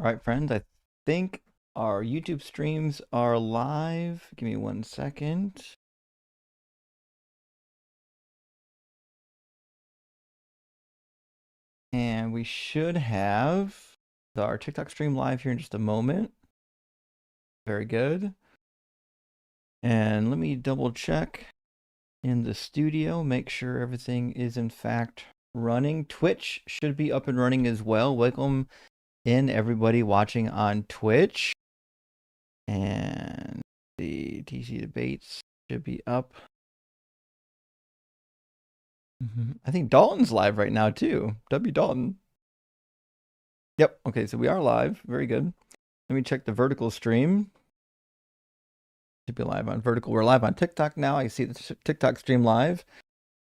All right, friends, I think our YouTube streams are live. Give me 1 second. And we should have our TikTok stream live here in just a moment. Very good. And let me double check in the studio, make sure everything is in fact running. Twitch should be up and running as well. Welcome in everybody watching on Twitch. And the TC debates should be up. I think Dalton's live right now too. W. Dalton. Yep. Okay, so we are live. Very good. Let me check the vertical stream. Should be live on vertical. We're live on TikTok now. I see the TikTok stream live.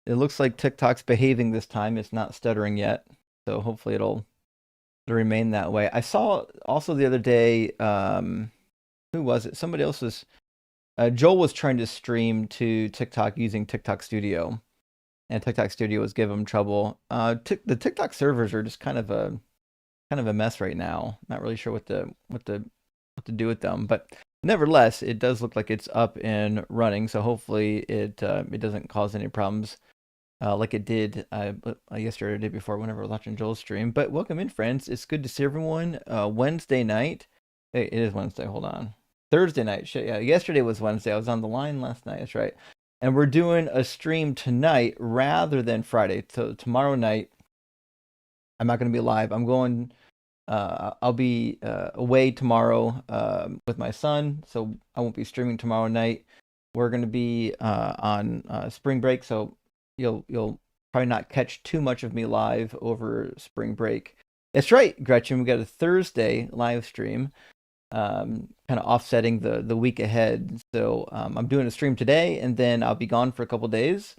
It looks like TikTok's behaving this time. It's not stuttering yet. So hopefully it'll remain that way. I saw also the other day, who was it? Somebody else was, Joel was trying to stream to TikTok using TikTok Studio. And TikTok Studio was giving him trouble. The TikTok servers are just kind of a mess right now. Not really sure what to do with them, but nevertheless, it does look like it's up and running. So hopefully it doesn't cause any problems like it did yesterday or the day before whenever I was watching Joel's stream. But welcome in, friends. It's good to see everyone. Wednesday night. Hey, it is Wednesday. Hold on. Thursday night. Shit, yeah. Yesterday was Wednesday. I was on the line last night. That's right. And we're doing a stream tonight rather than Friday. So tomorrow night, I'm not going to be live. I'm going. I'll be away tomorrow with my son, so I won't be streaming tomorrow night. We're going to be on spring break, so you'll probably not catch too much of me live over spring break. That's right, Gretchen. We got a Thursday live stream, kind of offsetting the week ahead. So I'm doing a stream today, and then I'll be gone for a couple days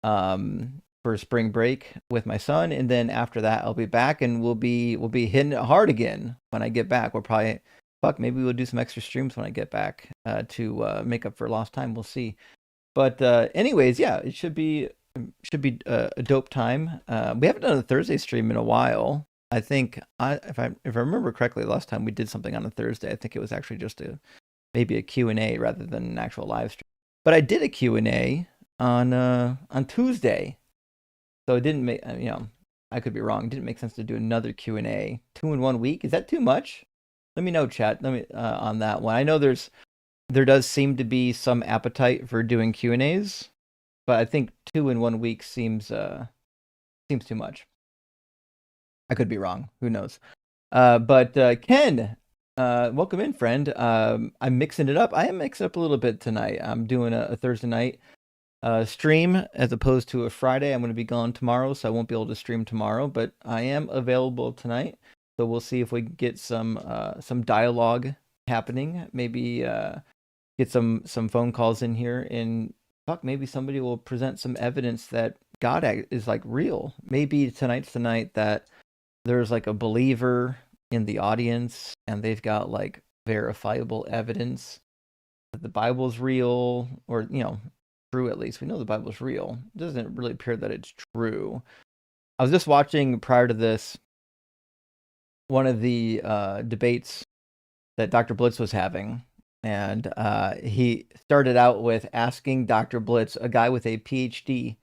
for spring break with my son, and then after that I'll be back, and we'll be hitting it hard again when I get back. We'll probably maybe we'll do some extra streams when I get back to make up for lost time. We'll see. But anyways, yeah, it should be a dope time. We haven't done a Thursday stream in a while. I think if I remember correctly, last time we did something on a Thursday, I think it was actually just maybe a Q&A rather than an actual live stream. But I did a Q&A on Tuesday. So it didn't make, I could be wrong. It didn't make sense to do another Q&A 2 in 1 week. Is that too much? Let me know, chat. Let me on that one. I know there does seem to be some appetite for doing Q&As, but I think 2 in 1 week seems too much. I could be wrong. Who knows? But Ken, welcome in, friend. I'm mixing it up. I am mixing up a little bit tonight. I'm doing a Thursday night stream as opposed to a Friday. I'm going to be gone tomorrow, so I won't be able to stream tomorrow, but I am available tonight. So we'll see if we can get some dialogue happening. Maybe get some phone calls in here, and maybe somebody will present some evidence that God is like real. Maybe tonight's the night that there's like a believer in the audience, and they've got like verifiable evidence that the Bible's real, or true. At least we know the Bible's real. It doesn't really appear that it's true. I was just watching prior to this one of the debates that Dr. Blitz was having, and he started out with asking Dr. Blitz, a guy with a PhD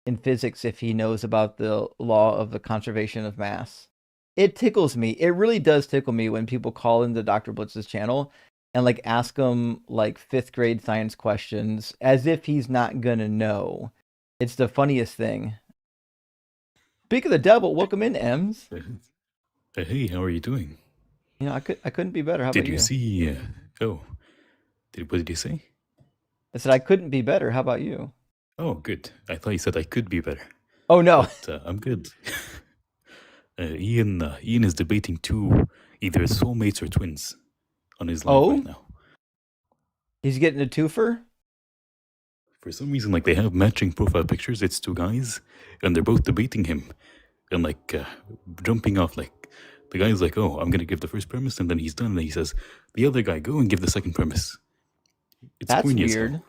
in physics, if he knows about the law of the conservation of mass. It tickles me. It really does tickle me when people call into Dr. Blitz's channel and like ask him like 5th grade science questions as if he's not gonna know. It's the funniest thing. Speak of the devil, welcome in, Ems. Hey, how are you doing? I couldn't be better. How Did about you you? see? What did you say? I said I couldn't be better. How about you? Oh, good. I thought you said I could be better. Oh no. But I'm good. Ian is debating two either soulmates or twins on his live right now. He's getting a twofer? For some reason, like they have matching profile pictures. It's two guys, and they're both debating him, and like jumping off. Like the guy's like, "Oh, I'm gonna give the first premise," and then he's done, and he says, "The other guy, go and give the second premise." It's That's corny as weird. hell.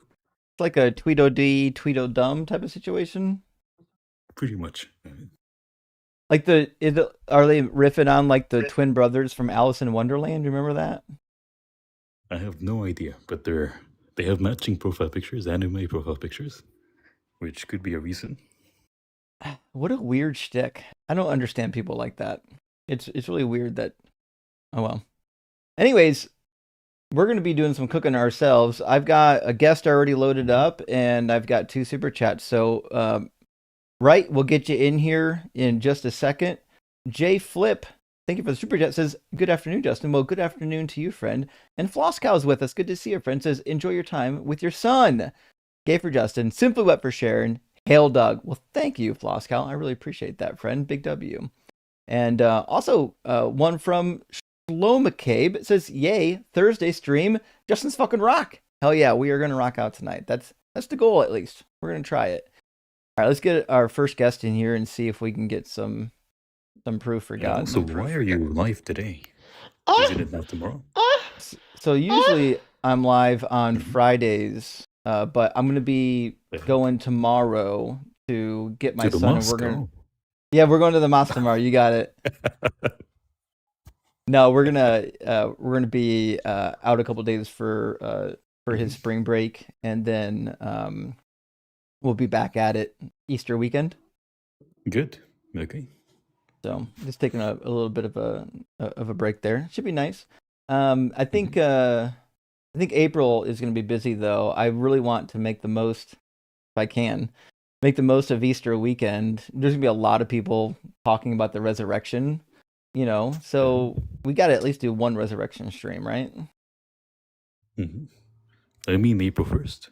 It's like a Tweedledee, Tweedledum type of situation. Pretty much. Like are they riffing on like the twin brothers from Alice in Wonderland? Do you remember that? I have no idea, but they have matching profile pictures, anime profile pictures, which could be a reason. What a weird shtick. I don't understand people like that. It's really weird that. Oh well. Anyways, we're going to be doing some cooking ourselves. I've got a guest already loaded up, and I've got 2 super chats. So, right, we'll get you in here in just a second. Jay Flip, thank you for the super chat. Says, "Good afternoon, Justin." Well, good afternoon to you, friend. And Flosscow's with us. Good to see you, friend. Says, "Enjoy your time with your son." Gay for Justin. Simply Wet for Sharon. Hail Doug. Well, thank you, Flosscow. I really appreciate that, friend. Big W. And also one from Slow McCabe. It says, "Yay, Thursday stream. Justin's fucking rock." Hell yeah, we are gonna rock out tonight. That's the goal, at least. We're gonna try it. All right, let's get our first guest in here and see if we can get some proof for God. So why are you live today? Isn't it not tomorrow? So usually I'm live on Fridays, but I'm gonna be going tomorrow to get my son, and we're going to the mosque tomorrow. You got it. No, we're gonna be out a couple days for his spring break, and then we'll be back at it Easter weekend. Good. Okay. So just taking a little bit of a break there. Should be nice. I think April is going to be busy though. I really want to make the most, if I can, make the most of Easter weekend. There's gonna be a lot of people talking about the resurrection. So we got to at least do one resurrection stream, right? Mm-hmm. I mean, April 1st.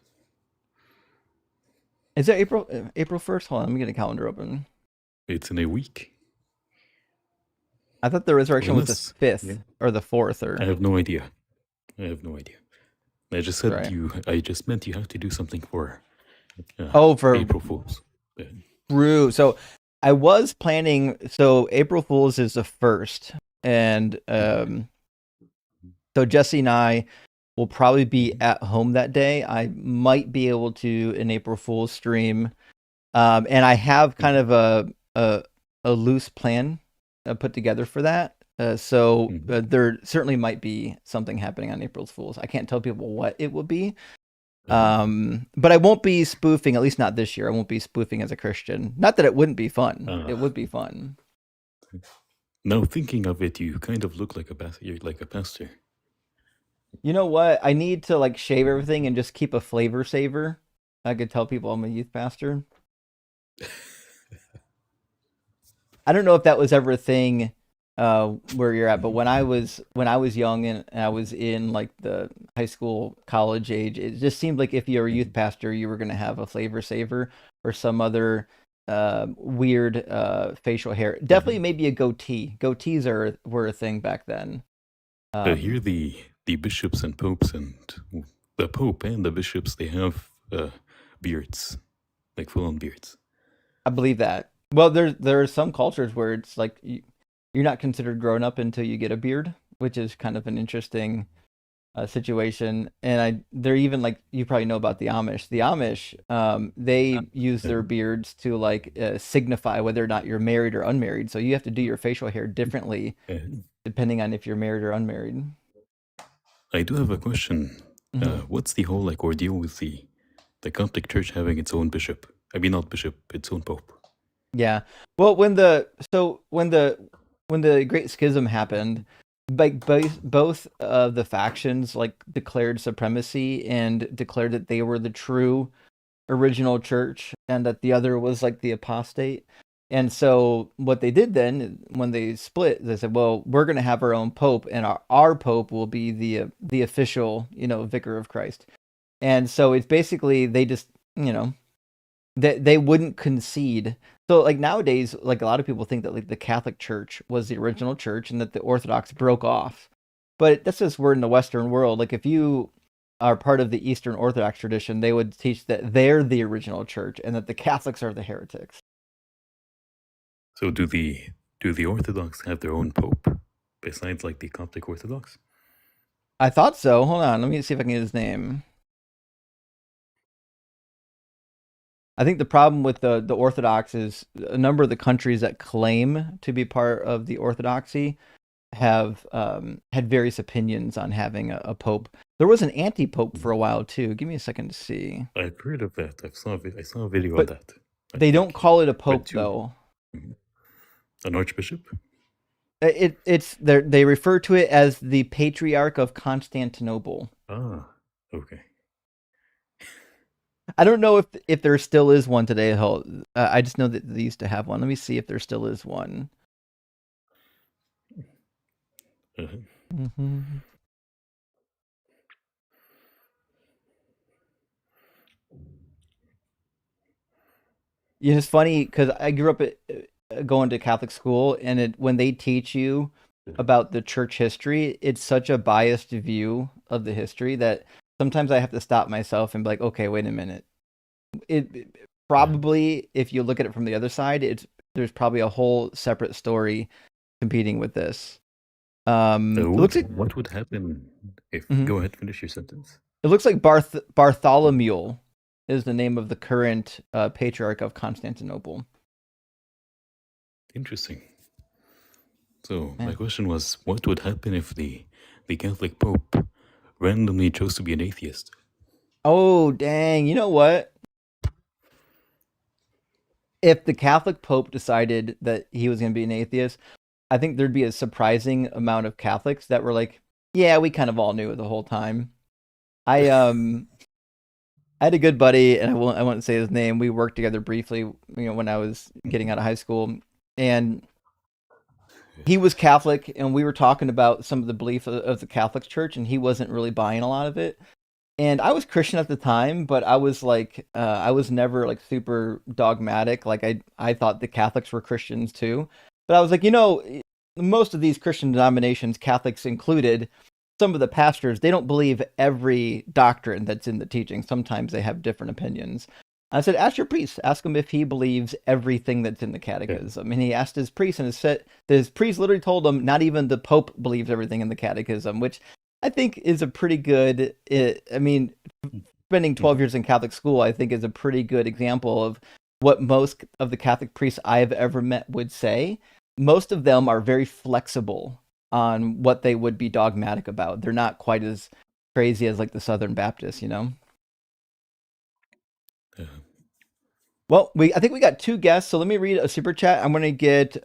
Is it April 1st? Hold on, let me get a calendar open. It's in a week. I thought the resurrection was the 5th or the 4th. Or I have no idea. I just said I just meant you have to do something for. For April Fools. True. So I was planning. So April Fools is the 1st, and so Jesse and I will probably be at home that day. I might be able to an April Fool's stream, and I have kind of a loose plan put together for that. So there certainly might be something happening on April Fool's. I can't tell people what it will be. But I won't be spoofing, at least not this year. I won't be spoofing as a Christian. Not that it wouldn't be fun. It would be fun. Now thinking of it, you kind of look like you're like a pastor. You know what? I need to like shave everything and just keep a flavor saver. I could tell people I'm a youth pastor. I don't know if that was ever a thing where you're at, but when I was young and I was in like the high school, college age, it just seemed like if you were a youth pastor, you were going to have a flavor saver or some other weird facial hair. Definitely maybe a goatee. Goatees were a thing back then. Here the bishops and popes and the pope and the bishops, they have beards, like full-on beards. I believe that. Well, there are some cultures where it's like you're not considered grown up until you get a beard, which is kind of an interesting situation. And they're even like, you probably know about the Amish. The Amish, they use their beards to like signify whether or not you're married or unmarried. So you have to do your facial hair differently depending on if you're married or unmarried. I do have a question. What's the whole like ordeal with the Coptic Church having its own bishop? I mean, not bishop, its own pope. Yeah. Well, when the Great Schism happened, like both of the factions like declared supremacy and declared that they were the true original church and that the other was like the apostate. And so what they did then when they split, they said, well, we're going to have our own pope, and our pope will be the official, vicar of Christ. And so it's basically they just, they wouldn't concede. So like nowadays, like a lot of people think that like the Catholic Church was the original church and that the Orthodox broke off. But that's just we're in the Western world. Like if you are part of the Eastern Orthodox tradition, they would teach that they're the original church and that the Catholics are the heretics. So do the Orthodox have their own pope besides like the Coptic Orthodox? I thought so. Hold on, let me see if I can get his name. I think the problem with the Orthodox is a number of the countries that claim to be part of the Orthodoxy have had various opinions on having a pope. There was an anti-pope for a while too. Give me a second to see. I've heard of that. I saw a video on But that. I they don't think. call it a But pope two. though. An archbishop? It's they refer to it as the Patriarch of Constantinople. Ah, okay. I don't know if there still is one today. I just know that they used to have one. Let me see if there still is one. Uh-huh. Mm-hmm. Yeah, it's funny because I grew up going to Catholic school, and when they teach you about the church history, it's such a biased view of the history that sometimes I have to stop myself and be like, okay, wait a minute. Probably, if you look at it from the other side, there's probably a whole separate story competing with this. It looks like What would happen if? Mhm. Go ahead, finish your sentence. It looks like Bartholomew is the name of the current patriarch of Constantinople. Interesting. So Yeah. my question was, what would happen if the Catholic Pope randomly chose to be an atheist? Oh, dang. You know what? If the Catholic Pope decided that he was going to be an atheist, I think there'd be a surprising amount of Catholics that were like, yeah, we kind of all knew it the whole time. I had a good buddy, and I won't say his name. We worked together briefly, when I was getting out of high school, and he was Catholic, and we were talking about some of the belief of the Catholic Church, and he wasn't really buying a lot of it. And I was Christian at the time, but I was like, I was never like super dogmatic. Like I thought the Catholics were Christians too, but I was like, most of these Christian denominations, Catholics included, some of the pastors, they don't believe every doctrine that's in the teaching. Sometimes they have different opinions. I said, ask your priest. Ask him if he believes everything that's in the catechism. And he asked his priest, and his priest literally told him not even the Pope believes everything in the catechism, which I think is a pretty good. Spending 12 years in Catholic school, I think is a pretty good example of what most of the Catholic priests I've ever met would say. Most of them are very flexible on what they would be dogmatic about. They're not quite as crazy as like the Southern Baptists, Well, I think we got two guests, so let me read a super chat. I'm going to get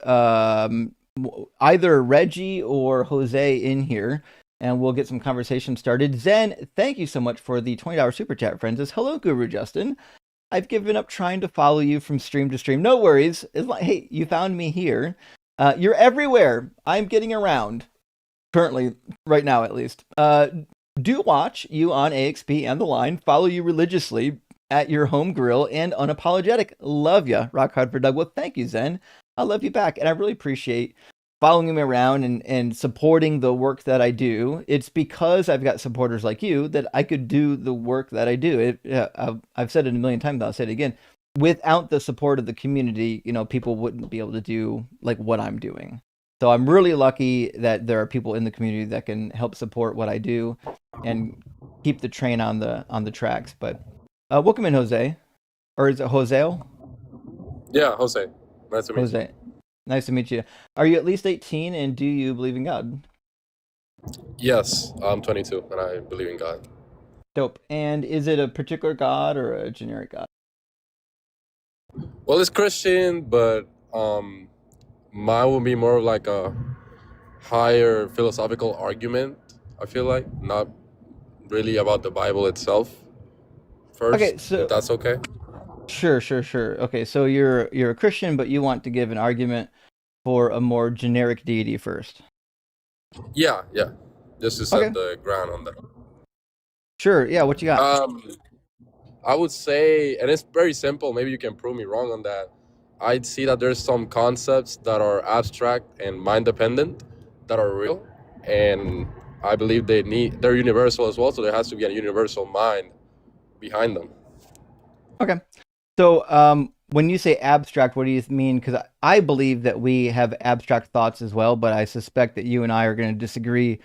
either Reggie or Jose in here, and we'll get some conversation started. Zen, thank you so much for the $20 super chat, friends. Says, hello, Guru Justin. I've given up trying to follow you from stream to stream. No worries. It's like, hey, you found me here. You're everywhere. I'm getting around. Currently, right now at least. Do watch you on AXP and The Line. Follow you religiously at your home grill and unapologetic. Love ya. Rock hard for Doug. Well, thank you, Zen. I love you back. And I really appreciate following me around and supporting the work that I do. It's because I've got supporters like you that I could do the work that I do. I've said it a million times, I'll say it again. Without the support of the community, people wouldn't be able to do like what I'm doing. So I'm really lucky that there are people in the community that can help support what I do and keep the train on the tracks. But welcome in, Jose. Or is it Joseo? Yeah, Jose. Nice to meet you. Jose. Nice to meet you. Are you at least 18 and do you believe in God? Yes, I'm 22 and I believe in God. Dope. And is it a particular God or a generic God? Well, it's Christian, but mine would be more of like a higher philosophical argument, I feel like, not really about the Bible itself first, Okay, so if that's okay. Sure. Okay, so you're a Christian, but you want to give an argument for a more generic deity first. Yeah, just to set Okay. the ground on that. Sure. Yeah. What you got? I would say, and it's very simple, maybe you can prove me wrong on that. I'd see that there's some concepts that are abstract and mind dependent that are real, and I believe they're universal as well, so there has to be a universal mind behind them. Okay. So, when you say abstract, what do you mean? Because I believe that we have abstract thoughts as well, but I suspect that you and I are going to disagree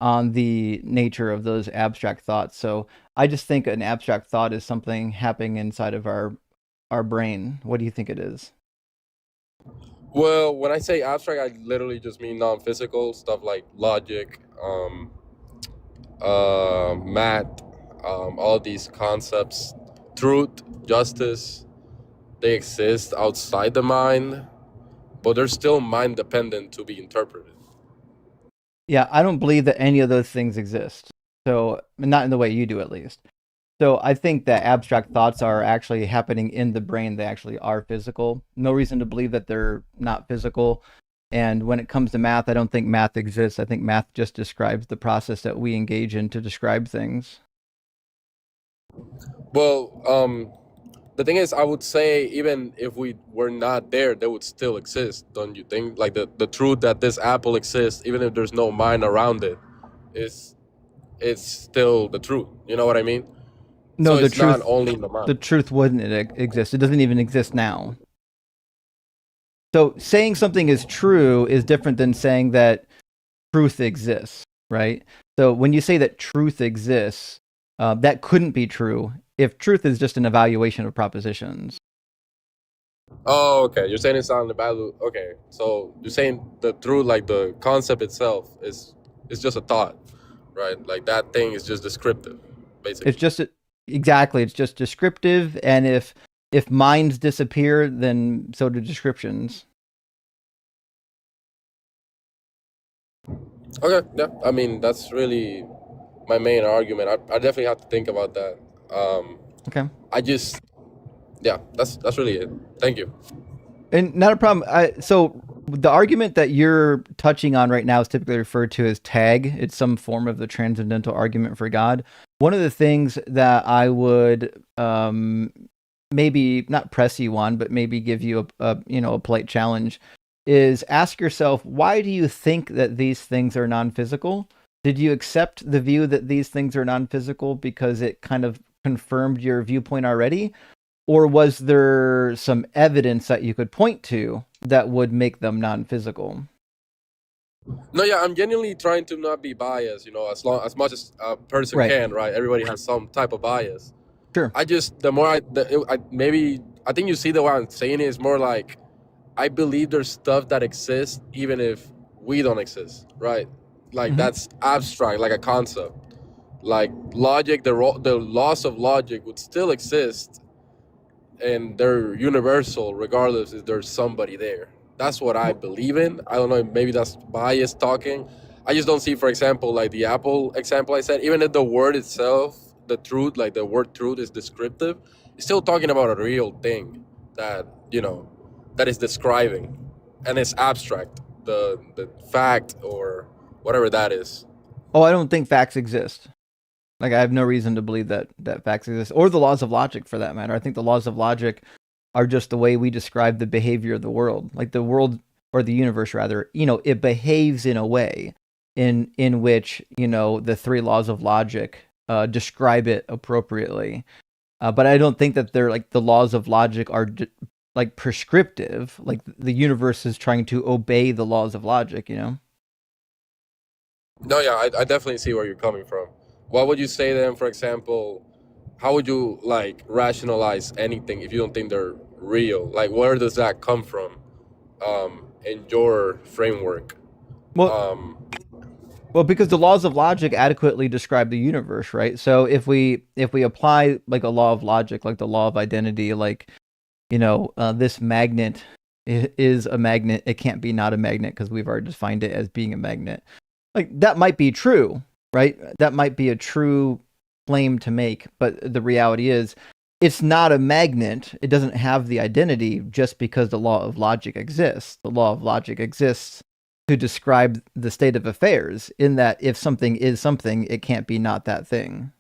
on the nature of those abstract thoughts. So I just think an abstract thought is something happening inside of our our brain? What do you think it is? Well, when I say abstract, I literally just mean non-physical stuff like logic, math, all of these concepts, truth, justice. They exist outside the mind, but they're still mind dependent to be interpreted. Yeah, I don't believe that any of those things exist. So, not in the way you do, at least. So, I think that abstract thoughts are actually happening in the brain. They actually are physical. No reason to believe that they're not physical. And when it comes to math, I don't think math exists. I think math just describes the process that we engage in to describe things. Well, the thing is, I would say even if we were not there, they would still exist, don't you think? Like the truth that this apple exists, even if there's no mind around it, is it's still the truth. You know what I mean? No, So the it's truth, not only in the mind. the truth wouldn't exist. It doesn't even exist now. So saying something is true is different than saying that truth exists, right? So when you say that truth exists, that couldn't be true if truth is just an evaluation of propositions. Oh, okay. You're saying it's not in the value. Okay, so you're saying the truth, like the concept itself, is just a thought, right? Like that thing is just descriptive, basically. It's just exactly. It's just descriptive, and if minds disappear, then so do descriptions. Okay, yeah. I mean, that's really my main argument. I definitely have to think about that. Okay. I just, yeah, that's really it. Thank you. And not a problem. So the argument that you're touching on right now is typically referred to as tag. It's some form of the transcendental argument for God. One of the things that I would maybe not press you on, but maybe give you a polite challenge is ask yourself, why do you think that these things are non-physical? Did you accept the view that these things are non-physical because it kind of confirmed your viewpoint already? Or was there some evidence that you could point to that would make them non-physical? No, yeah, I'm genuinely trying to not be biased. As much as a person Right. can, right? Everybody has some type of bias. Sure. I just I think you see the way I'm saying it is more like I believe there's stuff that exists even if we don't exist, right? Like that's abstract, like a concept. Like logic, the laws of logic would still exist, and they're universal regardless if there's somebody there. That's what I believe in. I don't know, maybe that's biased talking. I just don't see, for example, like the Apple example I said, even if the word itself, the truth, like the word truth is descriptive, it's still talking about a real thing that, that is describing, and it's abstract, the fact or whatever that is. Oh, I don't think facts exist. Like, I have no reason to believe that facts exist, or the laws of logic for that matter. I think the laws of logic are just the way we describe the behavior of the world. Like the world, or the universe rather, it behaves in a way in which, the three laws of logic describe it appropriately. But I don't think that they're like the laws of logic are like prescriptive, like the universe is trying to obey the laws of logic, No, yeah, I definitely see where you're coming from. What would you say then, for example, how would you like rationalize anything if you don't think they're real? Like, where does that come from in your framework? Well, well, because the laws of logic adequately describe the universe, right? So if we apply like a law of logic, like the law of identity, like this magnet is a magnet, it can't be not a magnet because we've already defined it as being a magnet. Like that might be true, right? That might be a true claim to make, but the reality is it's not a magnet. It doesn't have the identity just because the law of logic exists. The law of logic exists to describe the state of affairs, in that if something is something, it can't be not that thing.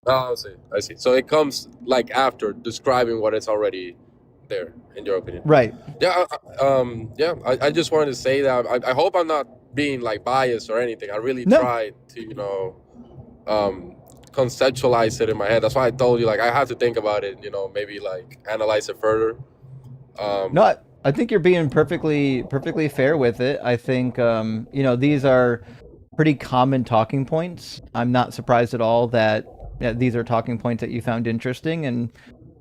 Oh, I see. So it comes like after describing what is already there, in your opinion. Right. Yeah. I just wanted to say that I hope I'm not being like biased or anything. I really tried to, conceptualize it in my head. That's why I told you, like, I have to think about it, maybe like analyze it further. No, I think you're being perfectly fair with it. I think these are pretty common talking points. I'm not surprised at all that these are talking points that you found interesting, and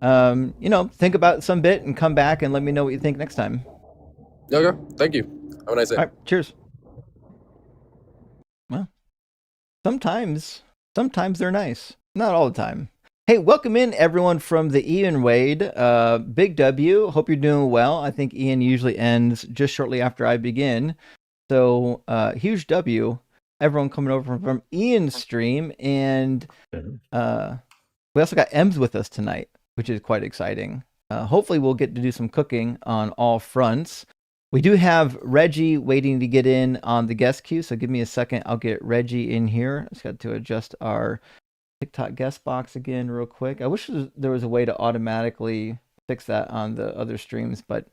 Think about some bit and come back and let me know what you think next time. Okay, thank you. Have a nice day. All right, cheers. Well, sometimes they're nice. Not all the time. Hey, welcome in everyone from the Ian Wade. Big W. Hope you're doing well. I think Ian usually ends just shortly after I begin. So huge W. Everyone coming over from Ian's stream. And we also got Ems with us tonight, which is quite exciting. Hopefully we'll get to do some cooking on all fronts. We do have Reggie waiting to get in on the guest queue, so give me a second. I'll get Reggie in here. I just got to adjust our TikTok guest box again real quick. I wish there was a way to automatically fix that on the other streams, but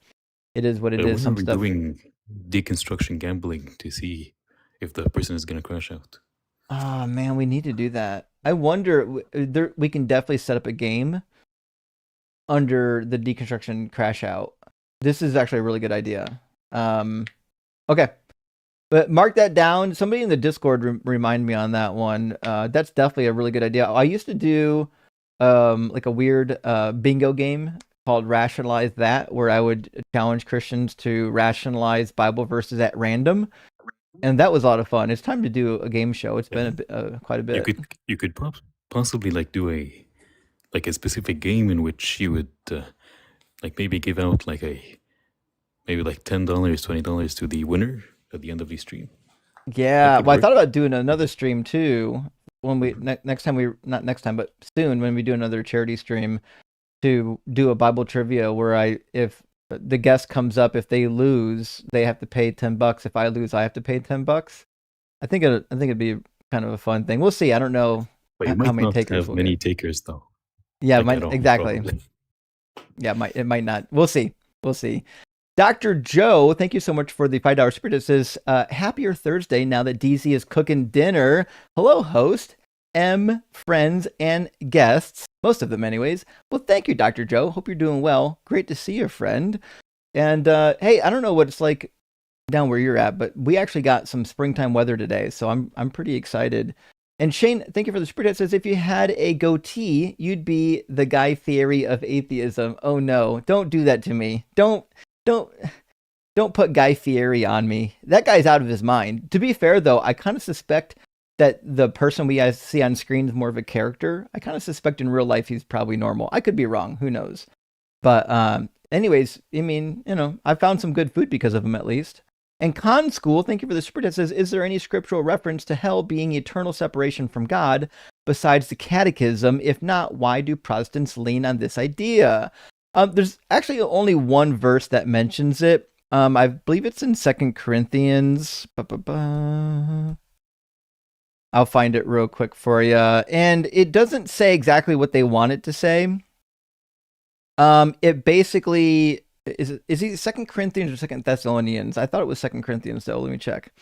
it is what it is. Some stuff. Doing deconstruction gambling to see if the person is going to crash out. Oh man, we need to do that. I wonder, we can definitely set up a game under the deconstruction crash out. This is actually a really good idea. Okay. But mark that down. Somebody in the Discord remind me on that one. That's definitely a really good idea. I used to do like a weird bingo game called Rationalize That, where I would challenge Christians to rationalize Bible verses at random. And that was a lot of fun. It's time to do a game show. It's been quite a bit. You could possibly like do a specific game in which you would like maybe give out like maybe like $10, $20 to the winner at the end of the stream. Yeah, well, I thought about doing another stream too when we next time not next time, but soon when we do another charity stream to do a Bible trivia where if the guest comes up, if they lose, they have to pay $10. If I lose, I have to pay $10. I think it'd be kind of a fun thing. We'll see. I don't know how many takers. Have many takers though. Yeah, exactly. Probably. Yeah, it might not. We'll see. Dr. Joe, thank you so much for the $5 super. It says, happier Thursday now that DZ is cooking dinner. Hello, host, M, friends, and guests. Most of them, anyways. Well, thank you, Dr. Joe. Hope you're doing well. Great to see you, friend. And hey, I don't know what it's like down where you're at, but we actually got some springtime weather today, so I'm pretty excited. And Shane, thank you for the super chat. It says, if you had a goatee, you'd be the Guy Fieri of atheism. Oh no, don't do that to me. Don't put Guy Fieri on me. That guy's out of his mind. To be fair, though, I kind of suspect that the person we see on screen is more of a character. I kind of suspect in real life he's probably normal. I could be wrong. Who knows? But anyways, I mean, I found some good food because of him at least. And Con School, thank you for the super chat, says, is there any scriptural reference to hell being eternal separation from God besides the catechism? If not, why do Protestants lean on this idea? There's actually only one verse that mentions it. I believe it's in 2 Corinthians. I'll find it real quick for you. And it doesn't say exactly what they want it to say. It basically... Is it 2 Corinthians or 2 Thessalonians? I thought it was 2 Corinthians, though. Let me check.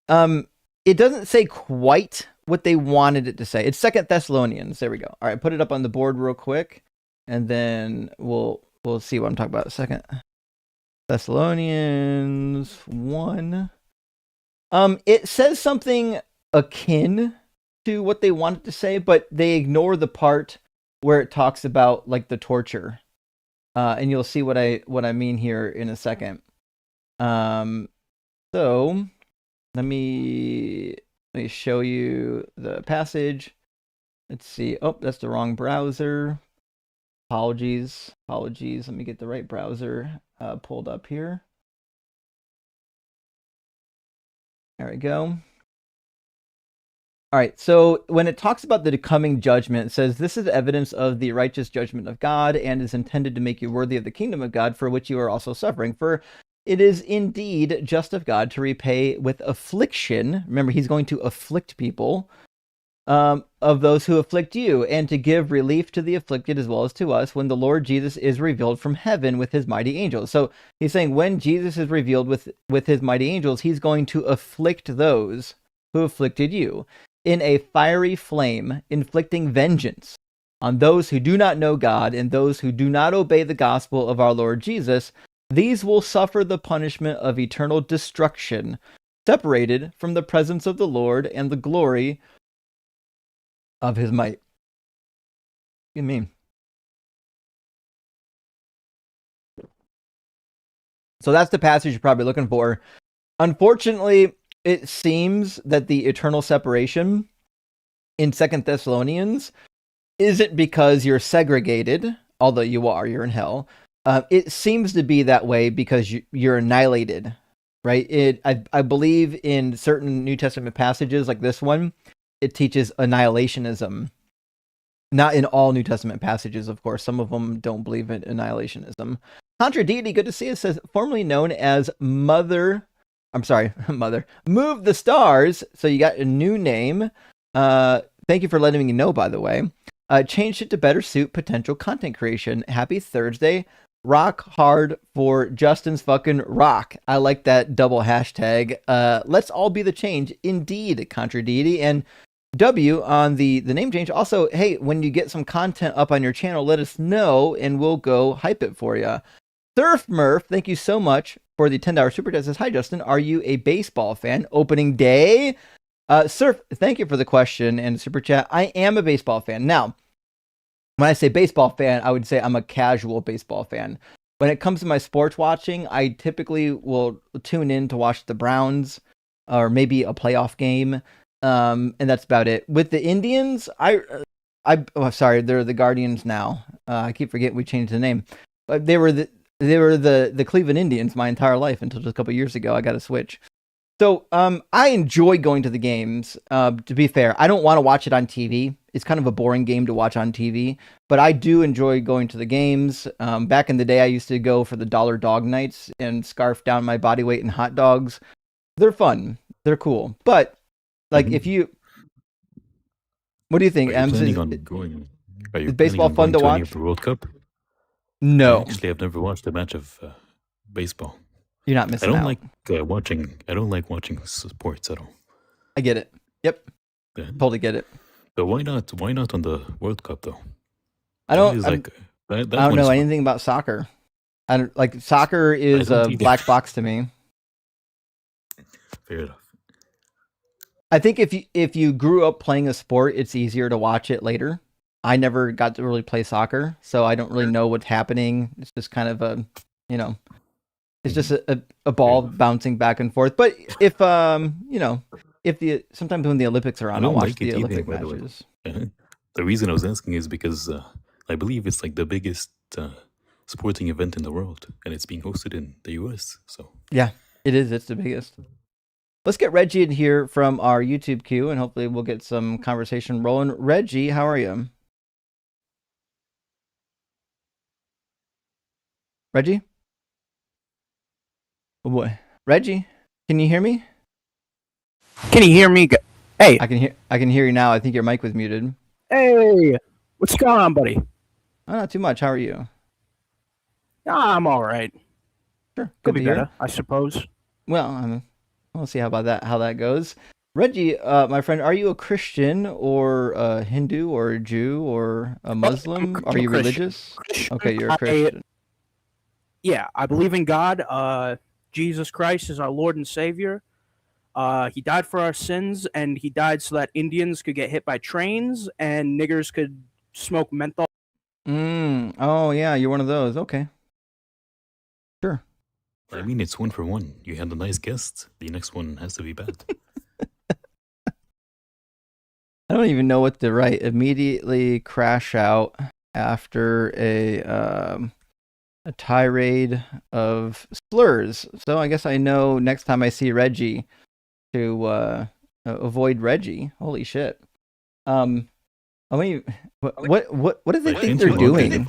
It doesn't say quite what they wanted it to say. It's 2 Thessalonians. There we go. All right, put it up on the board real quick, and then we'll see what I'm talking about. 2 Thessalonians 1. It says something akin to what they wanted to say, but they ignore the part where it talks about like the torture. And you'll see what I mean here in a second. So let me show you the passage. Let's see. Oh, that's the wrong browser. Apologies. Let me get the right browser pulled up here. There we go. All right, so when it talks about the coming judgment, it says, this is evidence of the righteous judgment of God and is intended to make you worthy of the kingdom of God, for which you are also suffering. For it is indeed just of God to repay with affliction. Remember, he's going to afflict people of those who afflict you, and to give relief to the afflicted as well as to us when the Lord Jesus is revealed from heaven with his mighty angels. So he's saying when Jesus is revealed with his mighty angels, he's going to afflict those who afflicted you in a fiery flame, inflicting vengeance on those who do not know God and those who do not obey the gospel of our Lord Jesus. These will suffer the punishment of eternal destruction, separated from the presence of the Lord and the glory of his might. What do you mean? So that's the passage you're probably looking for. Unfortunately, it seems that the eternal separation in 2 Thessalonians isn't because you're segregated, although you're in hell. It seems to be that way because you're annihilated, right? I believe in certain New Testament passages like this one, it teaches annihilationism. Not in all New Testament passages, of course. Some of them don't believe in annihilationism. Contra Deity, good to see us, says, formerly known as Mother. Move the Stars. So you got a new name. Thank you for letting me know, by the way. Changed it to better suit potential content creation. Happy Thursday. Rock hard for Justin's fucking rock. I like that double hashtag. Let's all be the change. Indeed, Contra Deity. And W on the name change. Also, hey, when you get some content up on your channel, let us know and we'll go hype it for you. Surf Murph, thank you so much for the $10 super chat. Says, hi Justin, are you a baseball fan? Opening day. Surf, thank you for the question and super chat. I am a baseball fan. Now, when I say baseball fan, I would say I'm a casual baseball fan. When it comes to my sports watching, I typically will tune in to watch the Browns or maybe a playoff game. And that's about it. With the Indians, sorry, they're the Guardians now. I keep forgetting we changed the name, but they were the Cleveland Indians my entire life until just a couple years ago. I got to switch. So I enjoy going to the games. To be fair, I don't want to watch it on TV. It's kind of a boring game to watch on TV, but I do enjoy going to the games. Back in the day, I used to go for the dollar dog nights and scarf down my body weight in hot dogs. They're fun. They're cool. But like, if you, what do you think, Ems? Is baseball fun to watch? The World Cup? No, actually, I've never watched a match of baseball. You're not missing out. I don't like watching sports at all. I get it. Yep, totally get it. So why not? Why not on the World Cup though? I don't know anything about soccer. I don't like soccer is a black box to me. Fair enough. I think if you grew up playing a sport, it's easier to watch it later. I never got to really play soccer, so I don't really know what's happening. It's just kind of a, it's just a ball bouncing back and forth. But if sometimes when the Olympics are on, I'll watch the Olympic matches. The reason I was asking is because I believe it's like the biggest sporting event in the world, and it's being hosted in the US. So yeah, it is. It's the biggest. Let's get Reggie in here from our YouTube queue, and hopefully we'll get some conversation rolling. Reggie, how are you? Reggie? Oh boy. Reggie, can you hear me? Can you hear me? Hey. I can hear you now. I think your mic was muted. Hey. What's going on, buddy? Oh, not too much. How are you? I'm all right. Sure. Could be better, I suppose. Well, we'll see how that goes. Reggie, my friend, are you a Christian or a Hindu or a Jew or a Muslim? Are you religious? Okay, you're a Christian. Yeah, I believe in God. Jesus Christ is our Lord and Savior. He died for our sins, and he died so that Indians could get hit by trains and niggers could smoke menthol. Oh, yeah, you're one of those. Okay. Sure. I mean, it's 1 for 1. You had a nice guest. The next one has to be bad. I don't even know what to write. Immediately crash out after a tirade of slurs. So I guess I know next time I see Reggie to avoid Reggie. Holy shit. I mean, what do they think they're doing?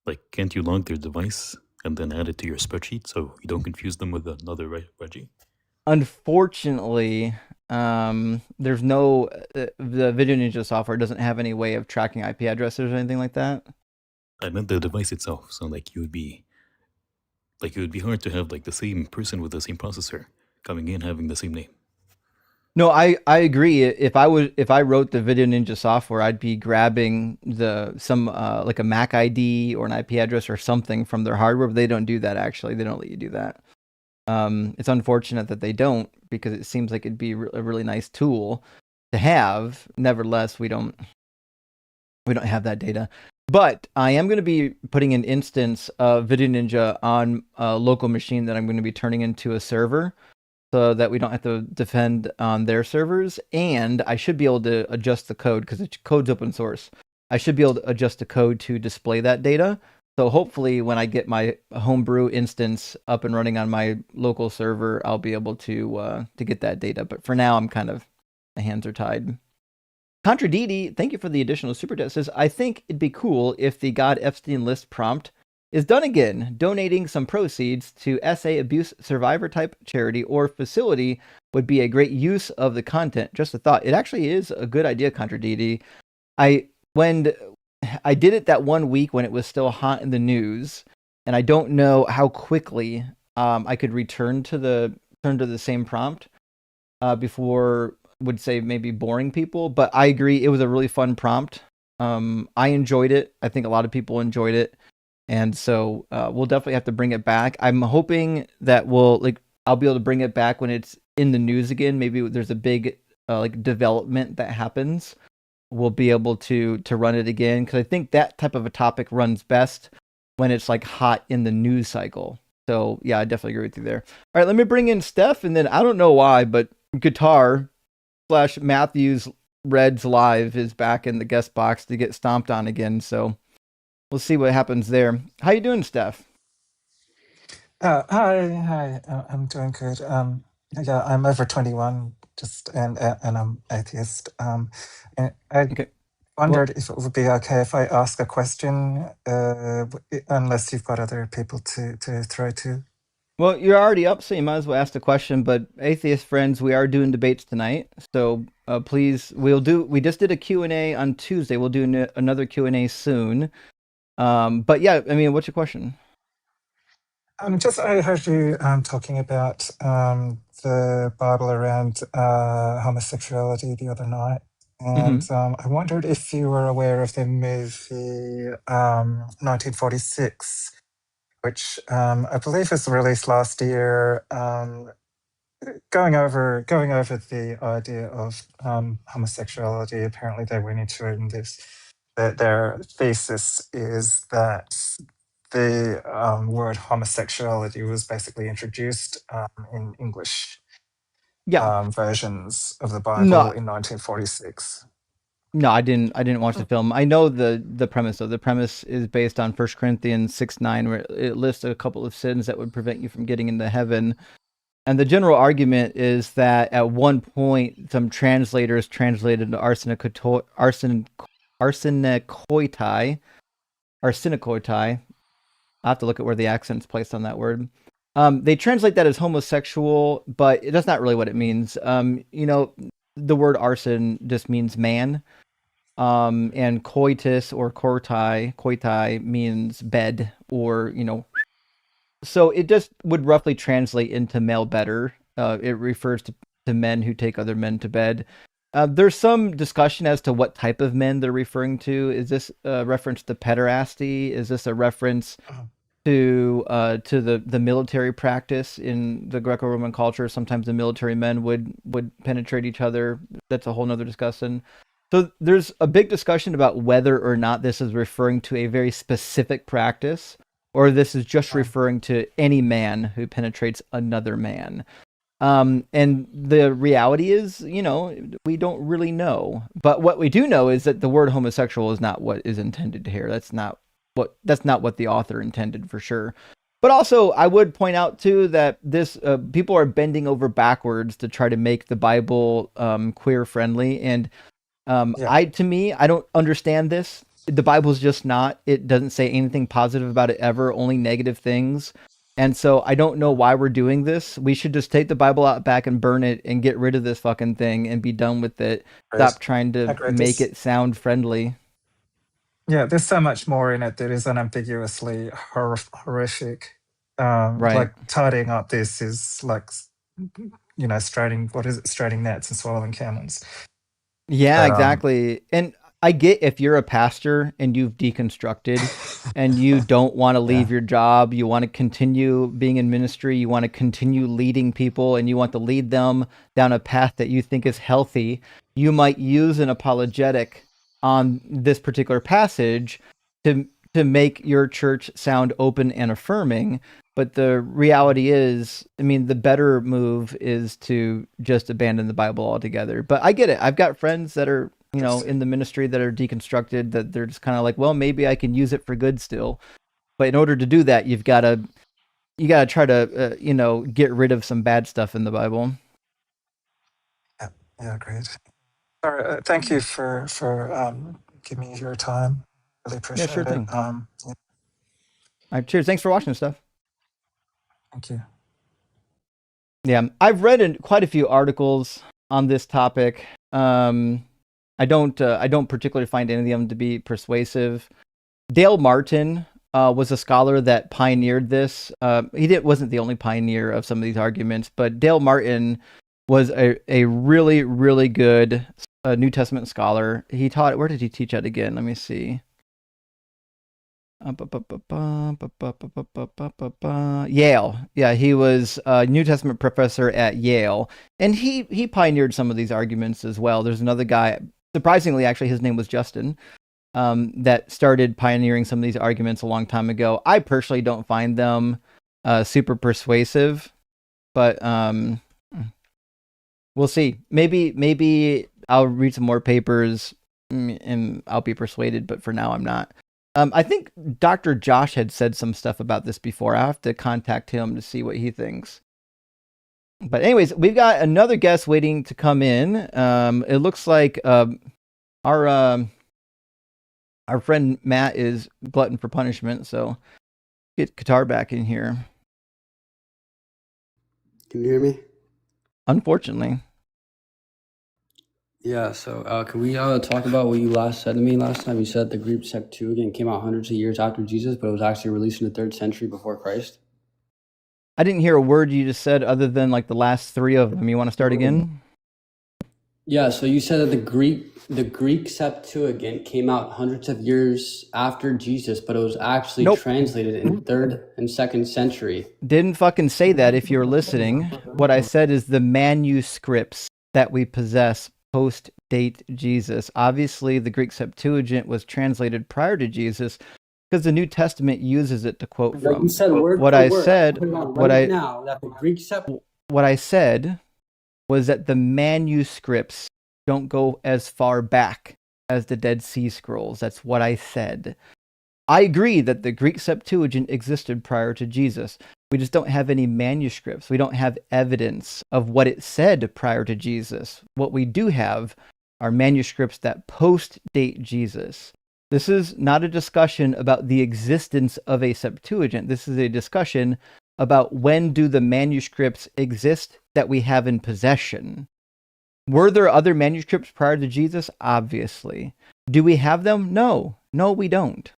Like, can't you log their device and then add it to your spreadsheet so you don't confuse them with another Reggie? Unfortunately, there's no the Video Ninja software doesn't have any way of tracking IP addresses or anything like that. I meant the device itself. So like it would be hard to have like the same person with the same processor coming in having the same name. No, I agree. If I wrote the Video Ninja software, I'd be grabbing some like a MAC ID or an IP address or something from their hardware, but they don't do that actually. They don't let you do that. It's unfortunate that they don't, because it seems like it'd be a really nice tool to have. Nevertheless, we don't have that data. But I am going to be putting an instance of Video Ninja on a local machine that I'm going to be turning into a server, so that we don't have to defend on their servers. And I should be able to adjust the code because the code's open source. I should be able to adjust the code to display that data. So hopefully when I get my homebrew instance up and running on my local server, I'll be able to get that data. But for now, my hands are tied. Contraditi, thank you for the additional super chat. Says, I think it'd be cool if the God Epstein list prompt is done again. Donating some proceeds to SA abuse survivor type charity or facility would be a great use of the content. Just a thought. It actually is a good idea, Contraditi. When I did it that 1 week when it was still hot in the news, and I don't know how quickly I could return to the same prompt before would say maybe boring people, but I agree it was a really fun prompt. I enjoyed it. I think a lot of people enjoyed it, and so we'll definitely have to bring it back. I'm hoping that I'll be able to bring it back when it's in the news again. Maybe there's a big development that happens. We'll be able to run it again, because I think that type of a topic runs best when it's hot in the news cycle. So yeah, I definitely agree with you there. All right, let me bring in Steph, and then I don't know why, but guitar / Matthews Reds Live is back in the guest box to get stomped on again. So we'll see what happens there. How you doing, Steph? Hi. I'm doing good. Yeah, I'm over 21, and I'm atheist. And I Okay. wondered if it would be okay if I ask a question, unless you've got other people to throw to. Well, you're already up, so you might as well ask the question. But atheist friends, we are doing debates tonight, so please, we just did a Q&A on Tuesday. We'll do another Q&A soon. But yeah, I mean, what's your question? I heard you talking about the Bible around homosexuality the other night, and I wondered if you were aware of the movie 1946, which I believe was released last year, going over the idea of homosexuality. Apparently, they went into it in this. That their thesis is that the word homosexuality was basically introduced in English versions of the Bible in 1946. No, I didn't watch the film. I know the premise though. The premise is based on 1 Corinthians 6:9, where it lists a couple of sins that would prevent you from getting into heaven. And the general argument is that at one point, some translators translated arsenicoitai. I have to look at where the accent's placed on that word. They translate that as homosexual, but that's not really what it means. The word arson just means man. And coitus or coitai means bed, or, so it just would roughly translate into male better. It refers to men who take other men to bed. There's some discussion as to what type of men they're referring to. Is this a reference to pederasty? Is this a reference to the military practice in the Greco-Roman culture? Sometimes the military men would penetrate each other. That's a whole nother discussion. So there's a big discussion about whether or not this is referring to a very specific practice, or this is just referring to any man who penetrates another man. And the reality is, we don't really know. But what we do know is that the word homosexual is not what is intended here. That's not what the author intended, for sure. But also, I would point out too that this people are bending over backwards to try to make the Bible queer friendly, and I don't understand this. The Bible's just not. It doesn't say anything positive about it ever, only negative things. And so I don't know why we're doing this. We should just take the Bible out back and burn it and get rid of this fucking thing and be done with it. Stop trying to make it sound friendly. Yeah, there's so much more in it that is unambiguously horrific. Right. Like tidying up this is like, straining nets and swallowing camels. Yeah, exactly. And I get if you're a pastor and you've deconstructed and you don't want to leave your job, you want to continue being in ministry, you want to continue leading people, and you want to lead them down a path that you think is healthy, you might use an apologetic on this particular passage to make your church sound open and affirming. But the reality is, I mean, the better move is to just abandon the Bible altogether. But I get it. I've got friends that are, you know, in the ministry that are deconstructed, that they're just kind of like, well, maybe I can use it for good still. But in order to do that, you got to try to, you know, get rid of some bad stuff in the Bible. Yeah, great. Sorry, thank you for giving me your time. Really appreciate sure it. thing. Yeah, All right, cheers. Thanks for watching stuff. thank you. Yeah, I've read quite a few articles on this topic. I don't particularly find any of them to be persuasive. Dale Martin was a scholar that pioneered this. Wasn't the only pioneer of some of these arguments, but Dale Martin was a really, really good New Testament scholar. He taught, where did he teach at again? Let me see. Yale. Yeah, he was a New Testament professor at Yale, and he pioneered some of these arguments as well. There's another guy, surprisingly, actually, his name was Justin, that started pioneering some of these arguments a long time ago. I personally don't find them super persuasive, but we'll see. Maybe I'll read some more papers and I'll be persuaded, but for now I'm not. I think Dr. Josh had said some stuff about this before. I'll have to contact him to see what he thinks. But anyways, we've got another guest waiting to come in. It looks like our friend Matt is glutton for punishment, so get Qatar back in here. Can you hear me? Unfortunately. Yeah, so can we talk about what you last said to me last time? You said the Greek Septuagint came out hundreds of years after Jesus, but it was actually released in the 3rd century before Christ. I didn't hear a word you just said other than like the last 3 of them. You want to start again? Yeah, so you said that the Greek Septuagint came out hundreds of years after Jesus, but it was actually translated in 3rd and 2nd century. Didn't fucking say that if you're listening. What I said is the manuscripts that we possess post-date Jesus. Obviously, the Greek Septuagint was translated prior to Jesus because the New Testament uses it to quote from. You said word What for I word. said, What I said was that the manuscripts don't go as far back as the Dead Sea Scrolls. That's what I said. I agree that the Greek Septuagint existed prior to Jesus. We just don't have any manuscripts. We don't have evidence of what it said prior to Jesus. What we do have are manuscripts that post-date Jesus. This is not a discussion about the existence of a Septuagint. This is a discussion about when do the manuscripts exist that we have in possession. Were there other manuscripts prior to Jesus? Obviously. Do we have them? No. No, we don't.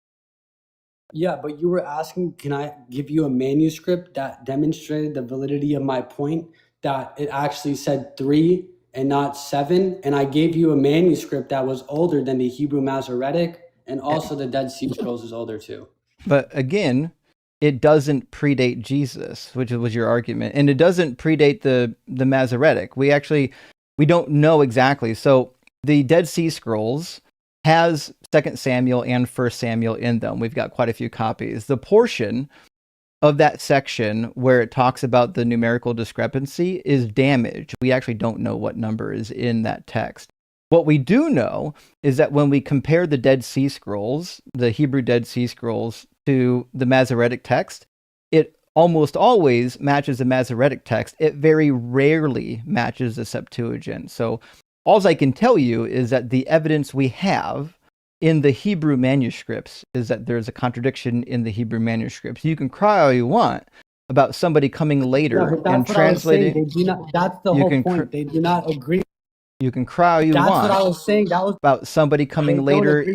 Yeah, but you were asking, can I give you a manuscript that demonstrated the validity of my point, that it actually said 3 and not 7? And I gave you a manuscript that was older than the Hebrew Masoretic, and also the Dead Sea Scrolls is older too. But again, it doesn't predate Jesus, which was your argument. And it doesn't predate the Masoretic. We don't know exactly. So the Dead Sea Scrolls has 2 Samuel and 1 Samuel in them. We've got quite a few copies. The portion of that section where it talks about the numerical discrepancy is damaged. We actually don't know what number is in that text. What we do know is that when we compare the Dead Sea Scrolls, the Hebrew Dead Sea Scrolls, to the Masoretic text, it almost always matches the Masoretic text. It very rarely matches the Septuagint. So all I can tell you is that the evidence we have in the Hebrew manuscripts is that there's a contradiction in the Hebrew manuscripts. You can cry all you want about somebody coming later and translating. That's the whole point. They do not agree. You can cry all you want. That's what I was saying. That was about somebody coming later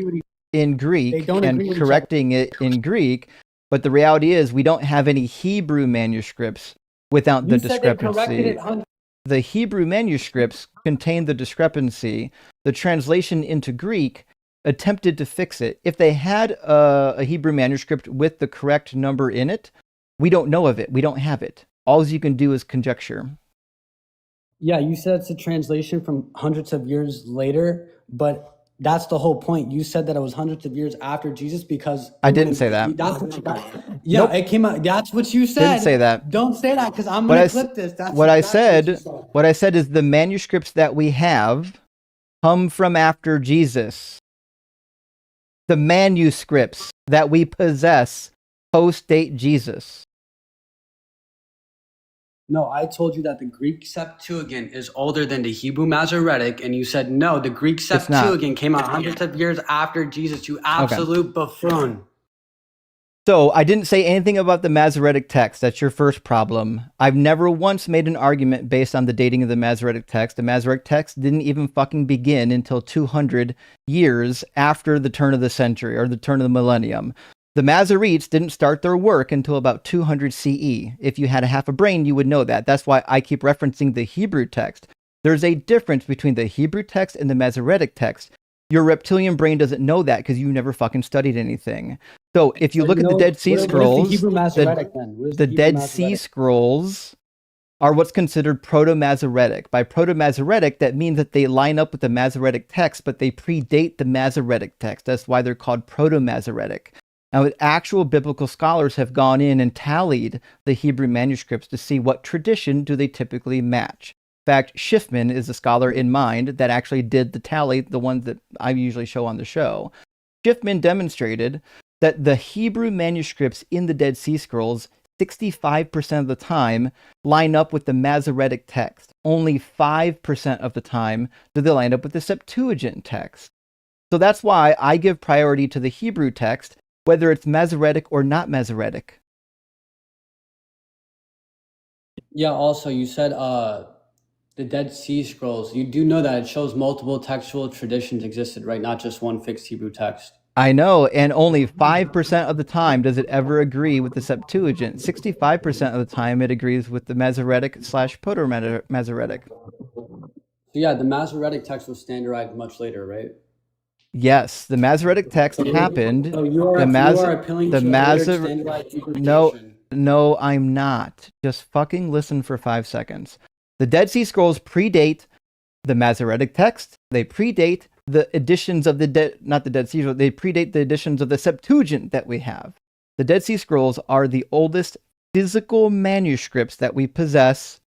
in Greek and correcting it in Greek. But the reality is we don't have any Hebrew manuscripts without the discrepancy. The Hebrew manuscripts contain the discrepancy. The translation into Greek attempted to fix it. If they had a Hebrew manuscript with the correct number in it, we don't know of it. We don't have it. All you can do is conjecture. Yeah, you said it's a translation from hundreds of years later, but That's the whole point. You said that it was hundreds of years after Jesus because I didn't say that. That's what you got. Yeah, Nope. it came out. That's what you said. Didn't say that. Don't say that because I'm What gonna I s- clip this. That's what I exactly what you said. said. What I said is the manuscripts that we have come from after Jesus. The manuscripts that we possess post-date Jesus. No, I told you that the Greek Septuagint is older than the Hebrew Masoretic, and you said no. The Greek not. Septuagint came out hundreds of years after Jesus. You absolute buffoon. So I didn't say anything about the Masoretic text. That's your first problem. I've never once made an argument based on the dating of the Masoretic text. The Masoretic text didn't even fucking begin until 200 years after the turn of the century or the turn of the millennium. The Masoretes didn't start their work until about 200 CE. If you had a half a brain, you would know that. That's why I keep referencing the Hebrew text. There's a difference between the Hebrew text and the Masoretic text. Your reptilian brain doesn't know that because you never fucking studied anything. So if you look at the Dead Sea Scrolls, the Dead Sea Scrolls are what's considered Proto-Masoretic. By Proto-Masoretic, that means that they line up with the Masoretic text, but they predate the Masoretic text. That's why they're called Proto-Masoretic. Now, actual biblical scholars have gone in and tallied the Hebrew manuscripts to see what tradition do they typically match. In fact, Schiffman is a scholar in mind that actually did the tally, the ones that I usually show on the show. Schiffman demonstrated that the Hebrew manuscripts in the Dead Sea Scrolls, 65% of the time, line up with the Masoretic text. Only 5% of the time do they line up with the Septuagint text. So that's why I give priority to the Hebrew text, whether it's Masoretic or not Masoretic. Yeah, also, you said the Dead Sea Scrolls. You do know that it shows multiple textual traditions existed, right? Not just one fixed Hebrew text. I know, and only 5% of the time does it ever agree with the Septuagint. 65% of the time it agrees with the Masoretic / Proto-Masoretic. So yeah, the Masoretic text was standardized much later, right? Yes, the Masoretic text happened. So you are appealing to a later standardized Hebrew tradition. No, I'm not. Just fucking listen for 5 seconds. The Dead Sea Scrolls predate the Masoretic text. They predate the editions of not the Dead Sea Scrolls, they predate the editions of the Septuagint that we have. The Dead Sea Scrolls are the oldest physical manuscripts that we possess,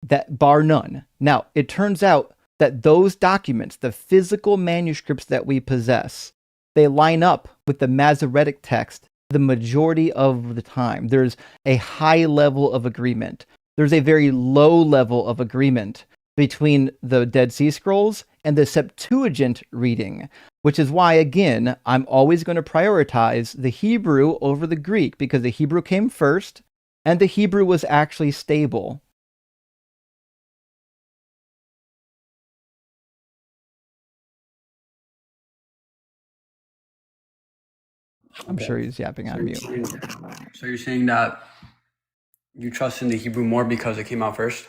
that bar none. Now, it turns out that those documents, the physical manuscripts that we possess, they line up with the Masoretic text the majority of the time. There's a high level of agreement. There's a very low level of agreement between the Dead Sea Scrolls and the Septuagint reading, which is why, again, I'm always going to prioritize the Hebrew over the Greek, because the Hebrew came first, and the Hebrew was actually stable. I'm sure he's yapping on mute. So you're saying that you trust in the Hebrew more because it came out first?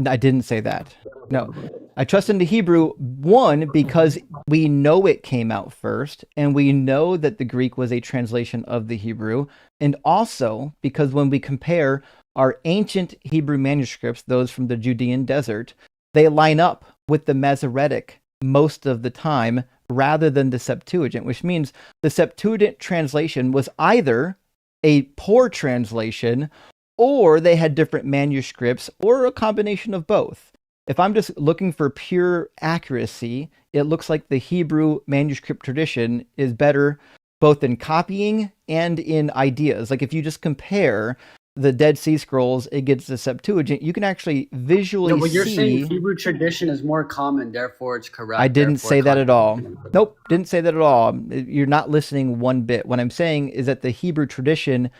I didn't say that. No. I trust in the Hebrew, one, because we know it came out first, and we know that the Greek was a translation of the Hebrew, and also because when we compare our ancient Hebrew manuscripts, those from the Judean desert, they line up with the Masoretic most of the time rather than the Septuagint, which means the Septuagint translation was either a poor translation or they had different manuscripts, or a combination of both. If I'm just looking for pure accuracy, it looks like the Hebrew manuscript tradition is better both in copying and in ideas. Like if you just compare the Dead Sea Scrolls against the Septuagint, you can actually visually see... No, but you're saying Hebrew tradition is more common, therefore it's correct. I didn't say that at all. Nope, didn't say that at all. You're not listening one bit. What I'm saying is that the Hebrew tradition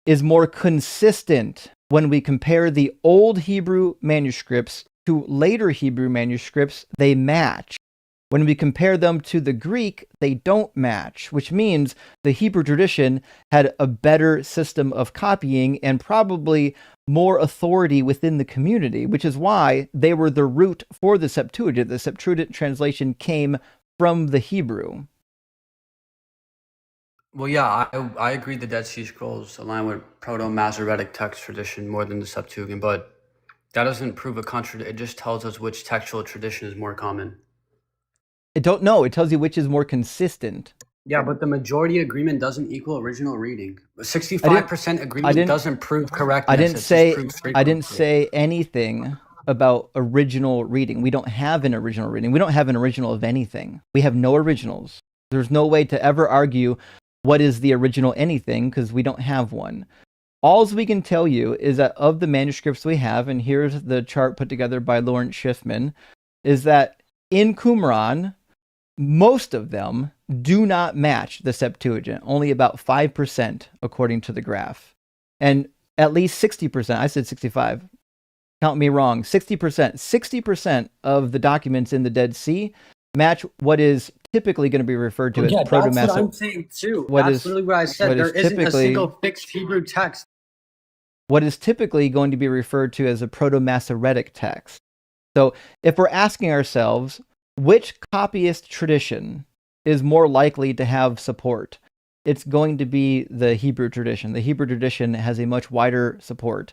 is more consistent when we compare the old Hebrew manuscripts to later Hebrew manuscripts. They match. When we compare them to the Greek, they don't match, which means the Hebrew tradition had a better system of copying and probably more authority within the community, which is why they were the root for the Septuagint. The Septuagint translation came from the Hebrew. Well, yeah, I agree the Dead Sea Scrolls align with Proto-Masoretic text tradition more than the Septuagint, but that doesn't prove a contradiction. It just tells us which textual tradition is more common. It don't know. It tells you which is more consistent. Yeah, but the majority agreement doesn't equal original reading. 65% agreement doesn't prove correctness. I didn't say anything about original reading. We don't have an original reading. We don't have an original of anything. We have no originals. There's no way to ever argue what is the original anything because we don't have one. All we can tell you is that of the manuscripts we have, and here's the chart put together by Lawrence Schiffman, is that in Qumran, most of them do not match the Septuagint, only about 5% according to the graph. And at least 60%, I said 65, count me wrong, 60% of the documents in the Dead Sea match what is typically going to be referred to as Proto-Masoretic. That's what I'm saying too. That's literally what I said. There isn't a single fixed Hebrew text. What is typically going to be referred to as a Proto-Masoretic text. So if we're asking ourselves, which copyist tradition is more likely to have support? It's going to be the Hebrew tradition. The Hebrew tradition has a much wider support.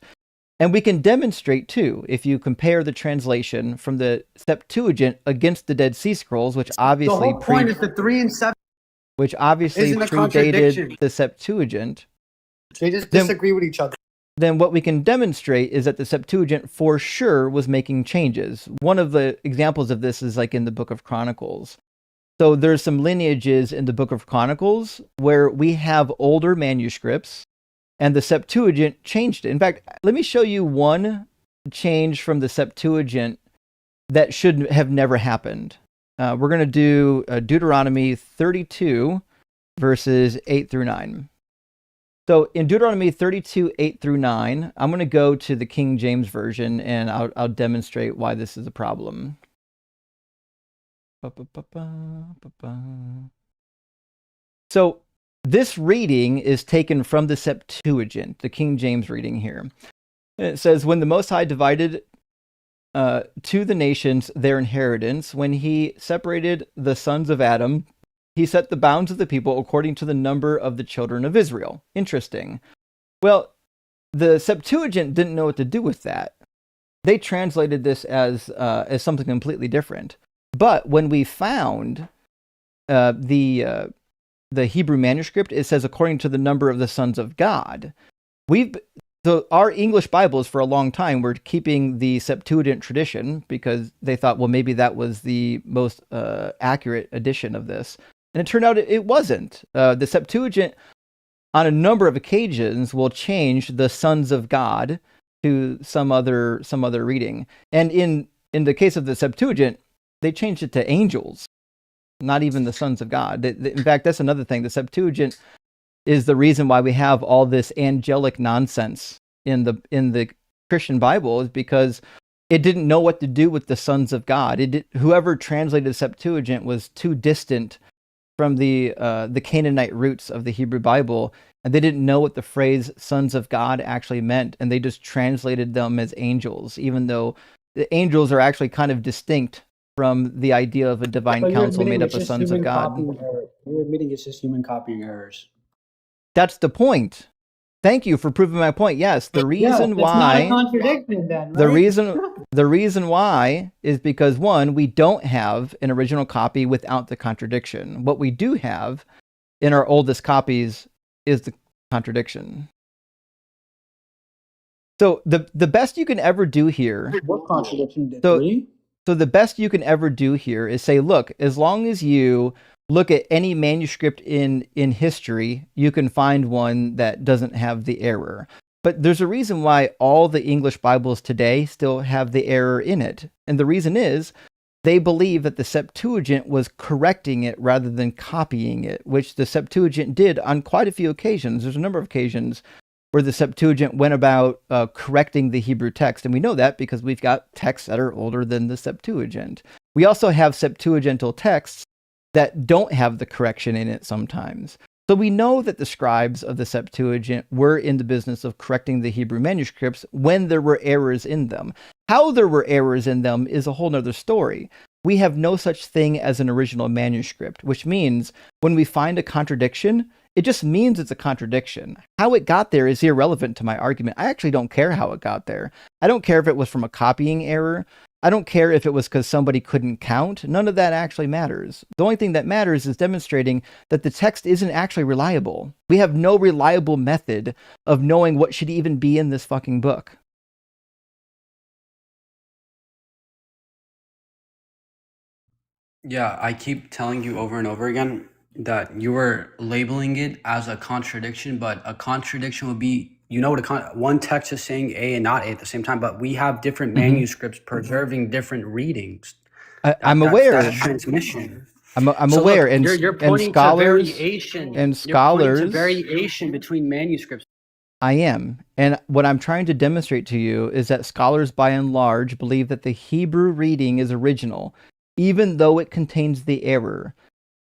And we can demonstrate, too, if you compare the translation from the Septuagint against the Dead Sea Scrolls, which obviously the whole point is the 3 and 7, which obviously predated the Septuagint. They just disagree with each other. Then what we can demonstrate is that the Septuagint for sure was making changes. One of the examples of this is like in the Book of Chronicles. So there's some lineages in the Book of Chronicles where we have older manuscripts and the Septuagint changed it. In fact, let me show you one change from the Septuagint that should have never happened. We're going to do Deuteronomy 32, verses 8 through 9. So in Deuteronomy 32, 8 through 9, I'm going to go to the King James Version, and I'll demonstrate why this is a problem. So this reading is taken from the Septuagint, the King James reading here. It says, when the Most High divided to the nations their inheritance, when he separated the sons of Adam, he set the bounds of the people according to the number of the children of Israel. Interesting. Well, the Septuagint didn't know what to do with that. They translated this as something completely different. But when we found the Hebrew manuscript, it says according to the number of the sons of God. Our English Bibles for a long time were keeping the Septuagint tradition because they thought, well, maybe that was the most accurate edition of this. And it turned out it wasn't. The Septuagint, on a number of occasions, will change the sons of God to some other reading. And in the case of the Septuagint, they changed it to angels, not even the sons of God. In fact, that's another thing. The Septuagint is the reason why we have all this angelic nonsense in the Christian Bible, is because it didn't know what to do with the sons of God. Whoever translated the Septuagint was too distant from the Canaanite roots of the Hebrew Bible, and they didn't know what the phrase sons of God actually meant, and they just translated them as angels, even though the angels are actually kind of distinct from the idea of a divine council made up of sons of God. You're admitting it's just human copying errors. That's the point. Thank you for proving my point. Yes, the reason why it's not a contradiction then, right? the reason why is because, one, we don't have an original copy without the contradiction. What we do have in our oldest copies is the contradiction. So the best you can ever do here. What contradiction? So the best you can ever do here is say, look, as long as you look at any manuscript in history, you can find one that doesn't have the error. But there's a reason why all the English Bibles today still have the error in it. And the reason is they believe that the Septuagint was correcting it rather than copying it, which the Septuagint did on quite a few occasions. There's a number of occasions where the Septuagint went about correcting the Hebrew text. And we know that because we've got texts that are older than the Septuagint. We also have Septuagintal texts that don't have the correction in it sometimes. So we know that the scribes of the Septuagint were in the business of correcting the Hebrew manuscripts when there were errors in them. How there were errors in them is a whole nother story. We have no such thing as an original manuscript, which means when we find a contradiction, it just means it's a contradiction. How it got there is irrelevant to my argument. I actually don't care how it got there. I don't care if it was from a copying error. I don't care if it was because somebody couldn't count. None of that actually matters. The only thing that matters is demonstrating that the text isn't actually reliable. We have no reliable method of knowing what should even be in this fucking book. Yeah, I keep telling you over and over again that you were labeling it as a contradiction, but a contradiction would be, you know, what one text is saying A and not A at the same time, but we have different manuscripts preserving different readings. I'm aware. That's transmission. I'm So aware, look, and you're and pointing scholars to variation. and You're pointing to scholars. variation between manuscripts. I am. And what I'm trying to demonstrate to you is that scholars by and large believe that the Hebrew reading is original, even though it contains the error.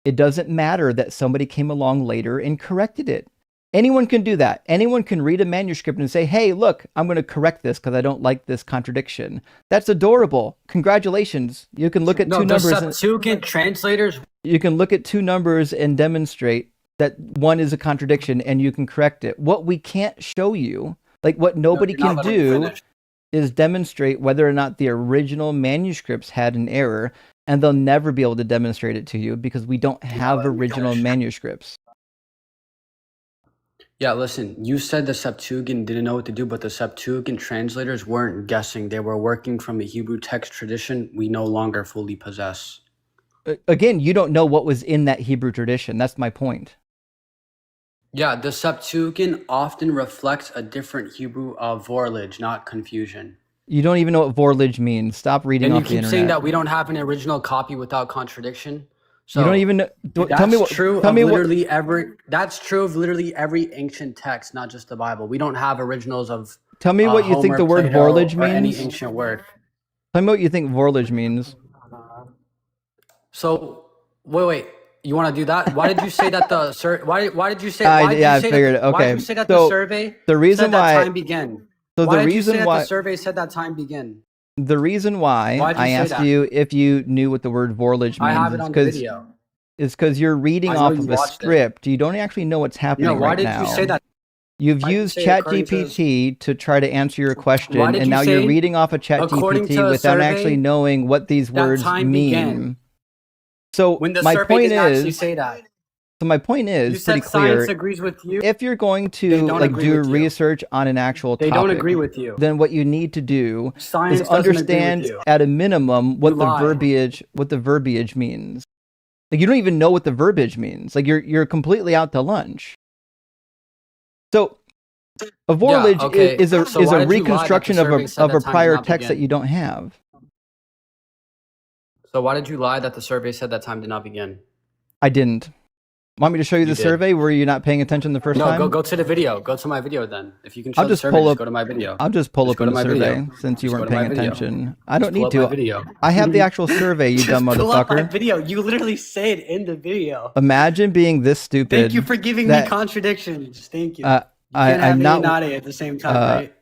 It doesn't matter that somebody came along later and corrected it. Anyone can do that. Anyone can read a manuscript and say, hey, look, I'm going to correct this because I don't like this contradiction. That's adorable. Congratulations. You can look at two numbers. The Septuagint translators. You can look at two numbers and demonstrate that one is a contradiction and you can correct it. What we can't show you, like what nobody can do, is demonstrate whether or not the original manuscripts had an error, and they'll never be able to demonstrate it to you because we don't have original manuscripts. Yeah, listen, you said the Septuagint didn't know what to do, but the Septuagint translators weren't guessing. They were working from a Hebrew text tradition we no longer fully possess. Again, you don't know what was in that Hebrew tradition. That's my point. Yeah, the Septuagint often reflects a different Hebrew vorlage, not confusion. You don't even know what vorlage means. Stop reading off the internet. And you keep saying that we don't have an original copy without contradiction. So you don't even know. Tell me what. That's true of literally every ancient text, not just the Bible. We don't have originals of. Tell me what you think the word vorlage means. Any ancient word. Tell me what you think vorlage means. So wait. You want to do that? Why did you say that the Why did you say? I figured. Okay. Why did you say that the survey? The reason why time began. So why the did reason you say why that the survey said that time began? The reason why I asked you if you knew what the word vorlage means I have it on the video. Is because you're reading off of a script. You don't actually know what's happening right now. Why did you say that? You've used ChatGPT to try to answer your question, and now you're reading off of ChatGPT without actually knowing what these words mean. So when the survey didn't actually say that. So my point is pretty clear. Science agrees with you. If you're going to do research on an actual topic, they don't agree with you. Then what you need to do is understand at a minimum what the verbiage means. Like you don't even know what the verbiage means. Like you're completely out to lunch. So a vorlage is a reconstruction of a prior text that you don't have. So why did you lie that the survey said that time did not begin? I didn't. Want me to show you the survey? Were you not paying attention the first time? No, go to the video. Go to my video then. If you can show the survey, just go to my video. I'll just pull up the survey since you weren't paying attention. I don't need to. I have the actual survey, you dumb motherfucker. Pull up my video. You literally say it in the video. Imagine being this stupid. Thank you for giving me contradictions. Thank you. I'm not at the same time, right?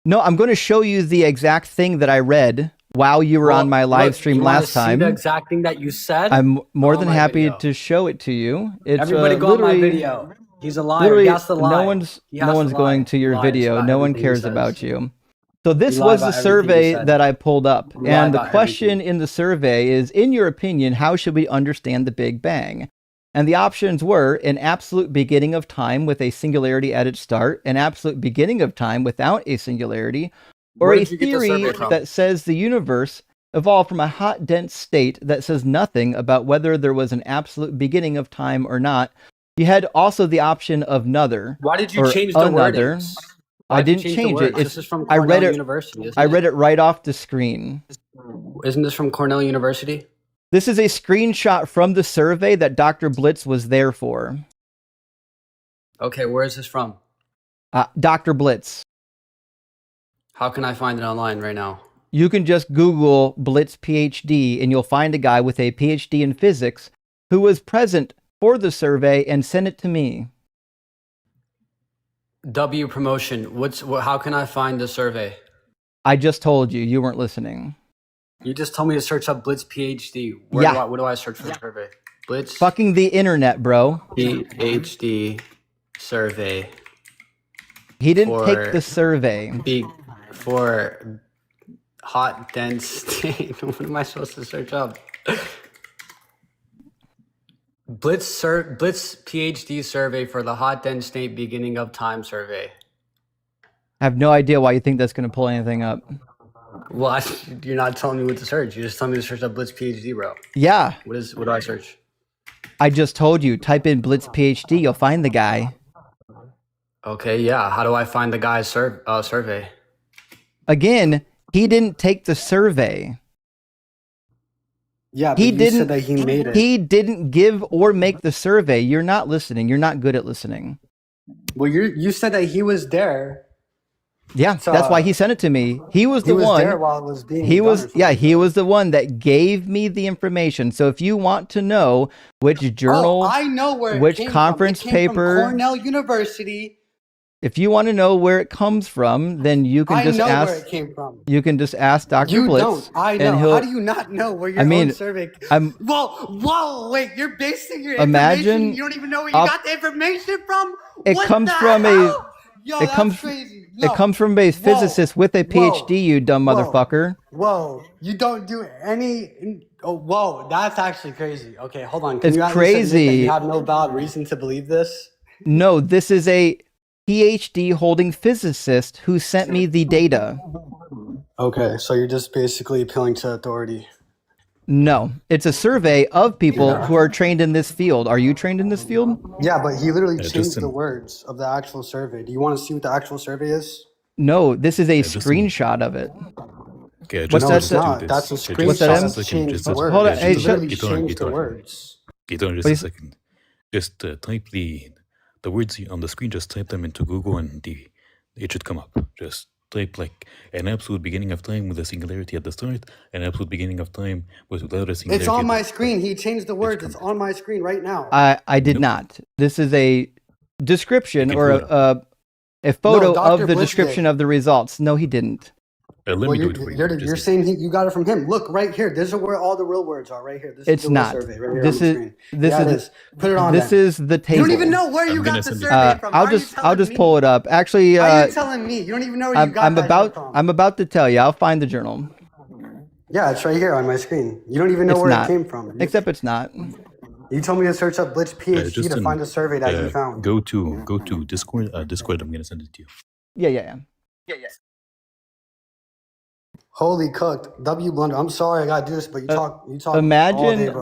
No, I'm going to show you the exact thing that I read while you were on my live stream last time. See the exact thing that you said? I'm more than happy to show it to you. It's everybody go on my video. He's a liar. He has to lie. No one's going to your video. No one cares about you. So this was the survey that I pulled up. And the question in the survey is, in your opinion, how should we understand the Big Bang? And the options were an absolute beginning of time with a singularity at its start, an absolute beginning of time without a singularity, or a theory that says the universe evolved from a hot, dense state that says nothing about whether there was an absolute beginning of time or not. You had also the option of another. Why did you change the wordings? I didn't change it. This is from Cornell University. I read it right off the screen. Isn't this from Cornell University? This is a screenshot from the survey that Dr. Blitz was there for. Okay, where is this from? Dr. Blitz. How can I find it online right now? You can just Google Blitz PhD and you'll find a guy with a PhD in physics who was present for the survey and sent it to me. W promotion. How can I find the survey? I just told you. You weren't listening. You just told me to search up Blitz PhD. What do I search for the survey? Blitz? Fucking the internet, bro. PhD survey. He didn't take the survey. Hot, dense state. What am I supposed to search up? Blitz PhD survey for the hot, dense state beginning of time survey. I have no idea why you think that's going to pull anything up. Well, you're not telling me what to search. You're just telling me to search up Blitz PhD, bro. Yeah. What do I search? I just told you, type in Blitz PhD, you'll find the guy. Okay, yeah. How do I find the guy's survey? Again, he didn't take the survey. Yeah, but you said that he made it. He didn't give or make the survey. You're not listening. You're not good at listening. Well, you said that he was there. Yeah, that's why he sent it to me. He was the one. There while it was being he done was or something. he was the one that gave me the information. So if you want to know which journal, I know where it which came conference from. It came paper, from Cornell University. if you want to know where it comes from, then you can just ask. Where it came from. You can just ask Dr. You Blitz. don't. I know. How do you not know where your own survey? Whoa! Wait, you're basing your information. You don't even know where you got the information from. It comes from a. Yo, it comes. crazy. It comes from a physicist with a PhD. You dumb motherfucker. Whoa! You don't do any. Oh, whoa! That's actually crazy. Okay, hold on. It's crazy. You have no valid reason to believe this. No, this is a PhD holding physicist who sent me the data. Okay, so you're just basically appealing to authority. No, it's a survey of people who are trained in this field. Are you trained in this field? Yeah, but he literally changed the words of the actual survey. Do you want to see what the actual survey is? No, this is a screenshot of it. Okay, What's it's not. That's a screenshot. What's that? Hold on, hey, change the words. Just a second. Just type the words on the screen. Just type them into Google, and it should come up. Just type like an absolute beginning of time with a singularity at the start, an absolute beginning of time without a singularity. It's on my screen. He changed the words. It's on my screen right now. I did not. This is a description or a photo of the description of the results. No, he didn't. Let me do it for you. You're saying you got it from him. Look right here. This is where all the real words are. Right here. This it's is the not. survey right here this on the is screen. this yeah, is put it on. This then. is the table. You don't even know where you got the survey from. I'll just pull it up. Actually, how are you telling me? You don't even know where you got that from. I'm about to tell you. I'll find the journal. Yeah, it's right here on my screen. You don't even know where it came from. Except it's not. You told me to search up Blitz PhD to find a survey that you found. Go to Discord. Discord. I'm gonna send it to you. Yeah. Holy cooked. W blunder. I'm sorry I gotta do this, but you talk imagine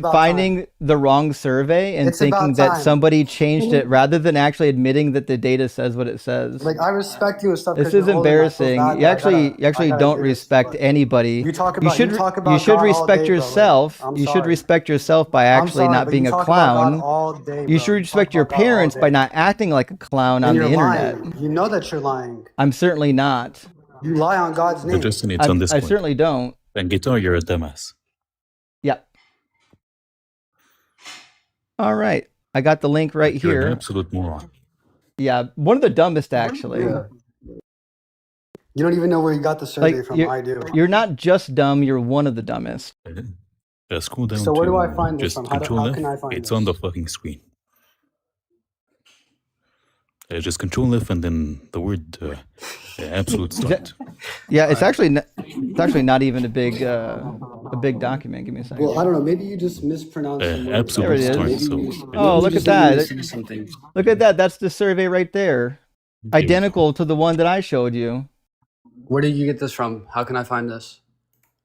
finding the wrong survey and thinking that somebody changed it rather than actually admitting that the data says what it says. Like, I respect you and stuff. This is embarrassing. You actually don't respect anybody. You should respect yourself. You should respect yourself by actually not being a clown. You should respect your parents by not acting like a clown on the internet. You know that you're lying. I'm certainly not. You lie on God's name. Justin, it's on Discord. I certainly don't. And Guitar, you're a dumbass. Yeah. All right. I got the link right here. You're an absolute moron. Yeah, one of the dumbest, actually. Yeah. You don't even know where you got the survey from. I do. You're not just dumb. You're one of the dumbest. Scroll down. So where do I find this from? How can I find It's this? on the fucking screen. Just Control F and then the word absolute start. Yeah, it's actually not even a big document. Give me a second. Well, I don't know. Maybe you just mispronounced the word. Absolute start. So, look at that! Look at that. That's the survey right there, identical to the one that I showed you. Where did you get this from? How can I find this?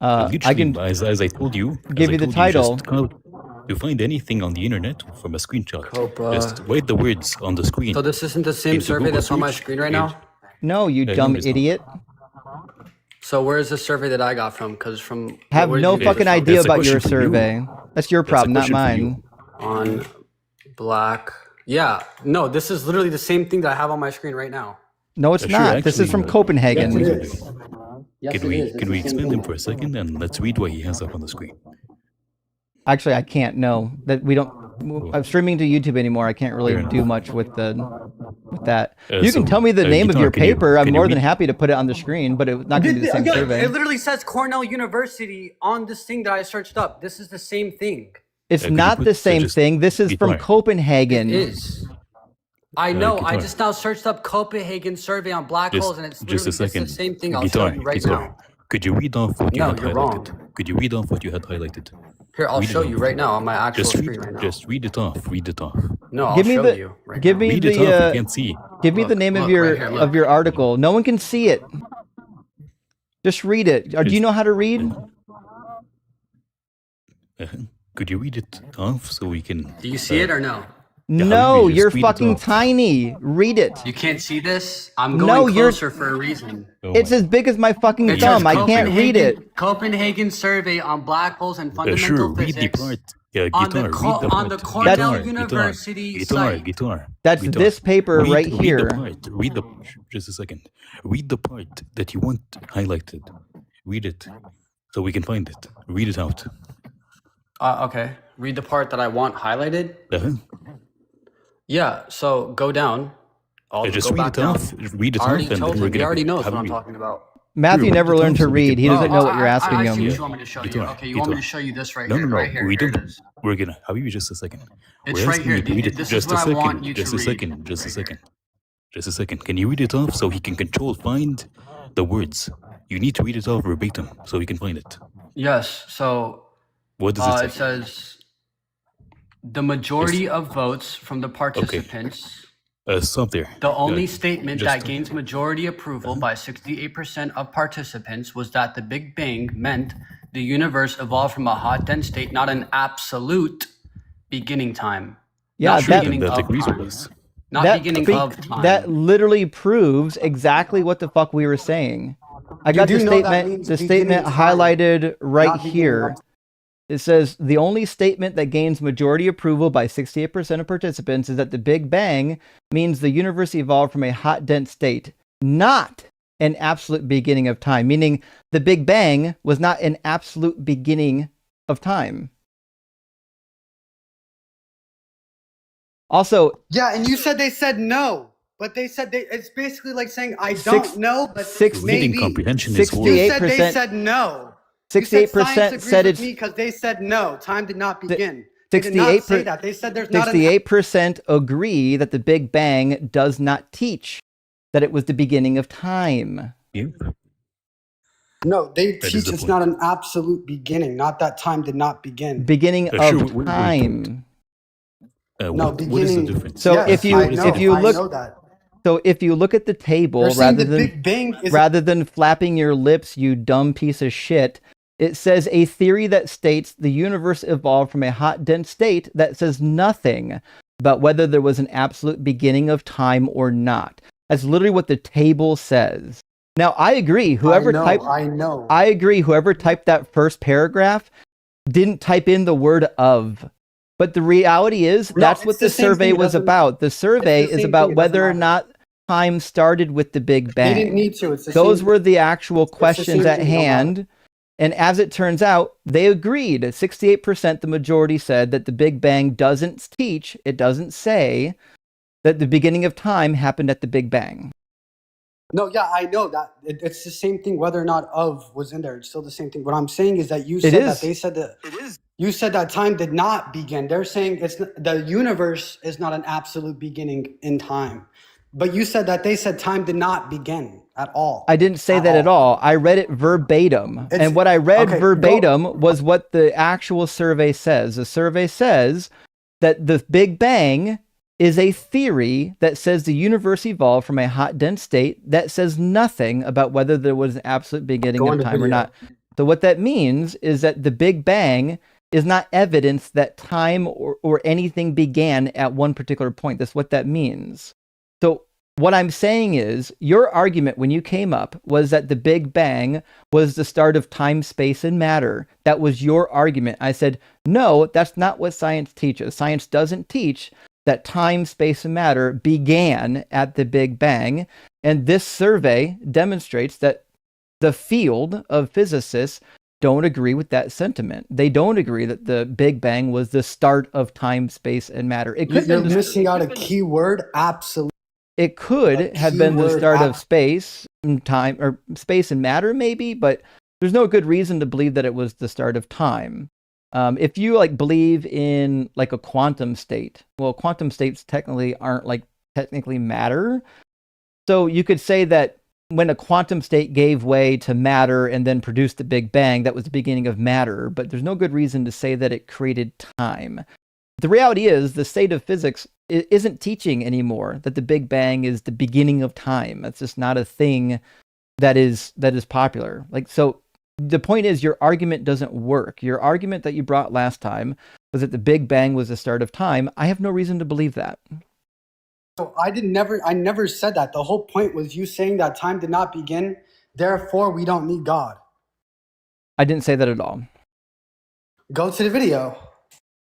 I can, as I told you, give you the title. You find anything on the internet from a screenshot, just write the words on the screen. So this isn't the same survey that's on my screen right now? No, you dumb idiot. So where is the survey that I got from? Because from... Have no fucking idea about your survey. That's your problem, not mine. On black... Yeah, no, this is literally the same thing that I have on my screen right now. No, it's not. This is from Copenhagen. Yes, it is. Can we expand him for a second and let's read what he has up on the screen? Actually, I can't. No, that we don't. I'm streaming to YouTube anymore. I can't really do much with that. You can tell me the name of your paper. I'm more than happy to put it on the screen, but it's not going to be the same survey. It literally says Cornell University on this thing that I searched up. This is the same thing. It's not the same thing. This is from Copenhagen. It is. I know. I guitar. just now searched up Copenhagen survey on black holes, and it's Just a literally second. the same thing. I'll show you right now. Could you read off what you No, had you're highlighted? wrong. Could you read off what you had highlighted? Here, I'll Read it show you off. right now on my actual Just screen right now. Just read it off. Read it off. No, I'll Give me show the- you right give now. me Read it the, off. uh, I can't see. Give me the Look, name of look, your right here, look. of your article. No one can see it. Just read it. Do you know how to read? Could you read it off so we can? Do you see it or no? No, just you're read it fucking off. tiny. Read it. You can't see this? I'm No, going you're- closer for a reason. Oh It's my- as big as my fucking It thumb. says I can't read it. Copenhagen survey on black holes and fundamental sure. Read the physics. part. On the Guitar. co- Read the on the part. Cornell Guitar, University guitar, site. guitar. That's guitar. this paper right Read here. the part. Read the. Just a second. Read the part that you want highlighted. Read it, so we can find it. Read it out. Okay. Read the part that I want highlighted. Uh-huh. Yeah. So go down. I'll Just go read back it down. off. Read it I off, already and told we're him. He gonna already knows have what I'm a- talking about. Matthew Sure, never read it learned off to so we read. can- He doesn't know what you're I asking see him. what you want me to show you. Guitar, Okay, you want me guitar. to show you this right No, here? no, no. Right here. We Here it don't. is. We're gonna. Habibi, just a second. It's We're right asking here. you to read it. This is Just a what I second. want you to Just a read. second. Just a second. Just a second. Can you read it off so he can find the words? You need to read it off verbatim so he can find it. Yes. So What does it say? it says the majority of votes from the participants. Stop there. The only Uh, statement just- that gains majority approval by 68% of participants was that the Big Bang meant the universe evolved from a hot, dense state, not an absolute beginning time. Yeah, Not that- beginning that of agrees with time. us. Not beginning of time. That literally proves exactly what the fuck we were saying. I got do the know that statement. means The beginning statement time, highlighted right not beginning here. of- It says the only statement that gains majority approval by 68% of participants is that the Big Bang means the universe evolved from a hot, dense state, not an absolute beginning of time. Meaning the Big Bang was not an absolute beginning of time. Also, Yeah, and you said they said no, but they said it's basically like saying I Six- don't know, but six- Reading maybe. comprehension is 68 You said they 68% said no. 68% said it's because they said no. Time did not begin. 68 They did not say that. They said there's not an 68% agree that the Big Bang does not teach that it was the beginning of time. Yeah. No, they That is teach the it's point. not an absolute beginning, not that time did not begin. Beginning Sure, of wait. time. No, What is the beginning- difference? So Yes, if you I know, if you I look know that. so if you look at the table They're saying rather the than Big Bang is rather than flapping your lips, you dumb piece of shit, it says a theory that states the universe evolved from a hot, dense state that says nothing about whether there was an absolute beginning of time or not. That's literally what the table says. Now, I agree. Whoever typed I know. I agree. Whoever typed that first paragraph didn't type in the word of. But the reality is, No, that's it's what the the same survey thing, it was doesn't- about. The survey the is same about thing, it whether or doesn't not time started with the Big They didn't Bang. need to. It's the Those same, were the actual the questions same at thing, no matter. hand. And as it turns out, they agreed. 68%, the majority said that the Big Bang doesn't teach, it doesn't say that the beginning of time happened at the Big Bang. No, yeah, I know that. It's the same thing whether or not of was in there. It's still the same thing. What I'm saying is that you It said is. that they said that you said that time did not begin. They're saying the universe is not an absolute beginning in time. But you said that they said time did not begin at all. I didn't say that at all. I read it verbatim. It's- And what I read okay, verbatim was what the actual survey says. The survey says that the Big Bang is a theory that says the universe evolved from a hot, dense state that says nothing about whether there was an absolute beginning Go of into time or video. not. So what that means is that the Big Bang is not evidence that time or anything began at one particular point. That's what that means. So what I'm saying is your argument when you came up was that the Big Bang was the start of time, space, and matter. That was your argument. I said, no, that's not what science teaches. Science doesn't teach that time, space, and matter began at the Big Bang. And this survey demonstrates that the field of physicists don't agree with that sentiment. They don't agree that the Big Bang was the start of time, space, and matter. It could You're have been missing out a key word. Absolutely. it could have been the keyword start of app- space and time, or space and matter, maybe, but there's no good reason to believe that it was the start of time. If you believe in a quantum state, well, quantum states technically aren't technically matter. So you could say that when a quantum state gave way to matter and then produced the Big Bang, that was the beginning of matter, but there's no good reason to say that it created time. The reality is the state of physics isn't teaching anymore that the Big Bang is the beginning of time. That's just not a thing that is popular. Like, so the point is your argument doesn't work. Your argument that you brought last time was that the Big Bang was the start of time. I have no reason to believe that. So I never said that. The whole point was you saying that time did not begin, therefore we don't need God. I didn't say that at all. Go to the video.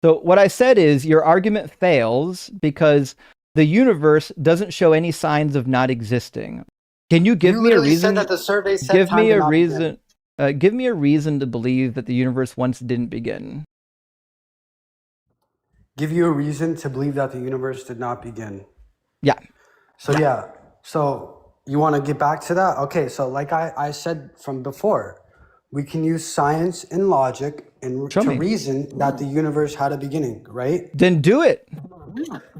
So what I said is your argument fails because the universe doesn't show any signs of not existing. Can you give me a reason? Said that the survey said give time me did a not reason. begin. Give me a reason to believe that the universe once didn't begin. Give you a reason to believe that the universe did not begin. Yeah. So you want to get back to that? Okay, so like I said from before, we can use science and logic and to reason that the universe had a beginning, right? Then do it.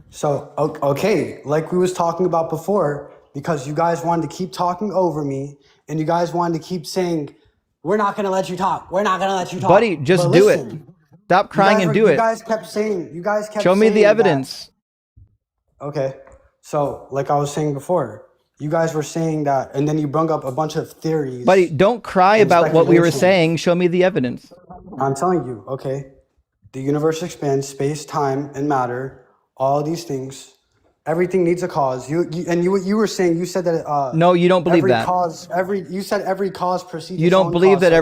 So, okay, like we was talking about before, because you guys wanted to keep talking over me and you guys wanted to keep saying, we're not going to let you talk. We're not going to let you talk. Buddy, just do it. Stop crying and do it. You guys kept saying, show me the evidence. Okay. So, like I was saying before, you guys were saying that, and then you brought up a bunch of theories. Buddy, don't cry about what we were saying. Show me the evidence. I'm telling you, okay? The universe expands, space, time, and matter, all these things. Everything needs a cause. You were saying, you said that no, you don't believe that. You said every cause precedes. You don't believe that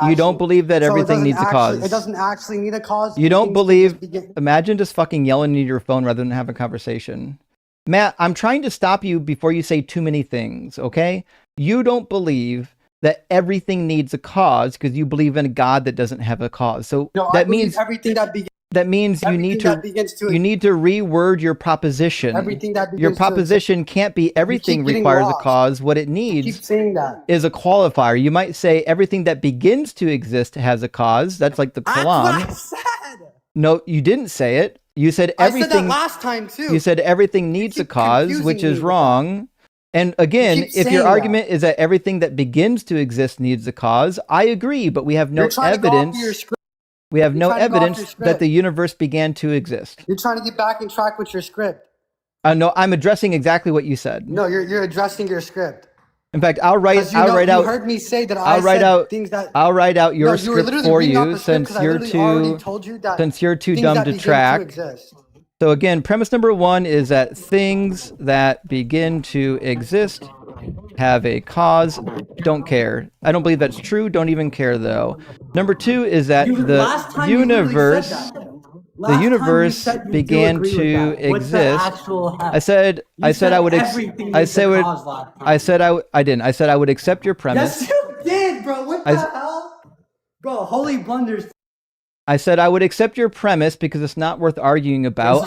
you don't believe that everything needs a cause. It doesn't actually need a cause. You don't believe. Imagine just fucking yelling into your phone rather than have a conversation. Matt, I'm trying to stop you before you say too many things, okay? You don't believe that everything needs a cause because you believe in a God that doesn't have a cause. So no, that means everything that begins. That means you need to reword your proposition. Everything that begins your proposition can't be everything requires a cause. What it needs is a qualifier. You might say everything that begins to exist has a cause. That's like the Kalam. That's what I said. No, you didn't say it. You said everything. I said that last time too. You said everything needs a cause, which is wrong. And again, if your argument is that everything that begins to exist needs a cause, I agree, but we have no evidence. We have no evidence that the universe began to exist. You're trying to get back in track with your script. No, I'm addressing exactly what you said. No, you're addressing your script. In fact, I'll write out. You heard me say that I'll write out your script for you since you're too dumb to track. So again, premise number 1 is that things that begin to exist have a cause. Don't care. I don't believe that's true. Don't even care though. Number 2 is that the universe began to exist. I said I would accept your premise. Yes, you did, bro. What the hell? Bro, holy blunders. I said I would accept your premise because it's not worth arguing about.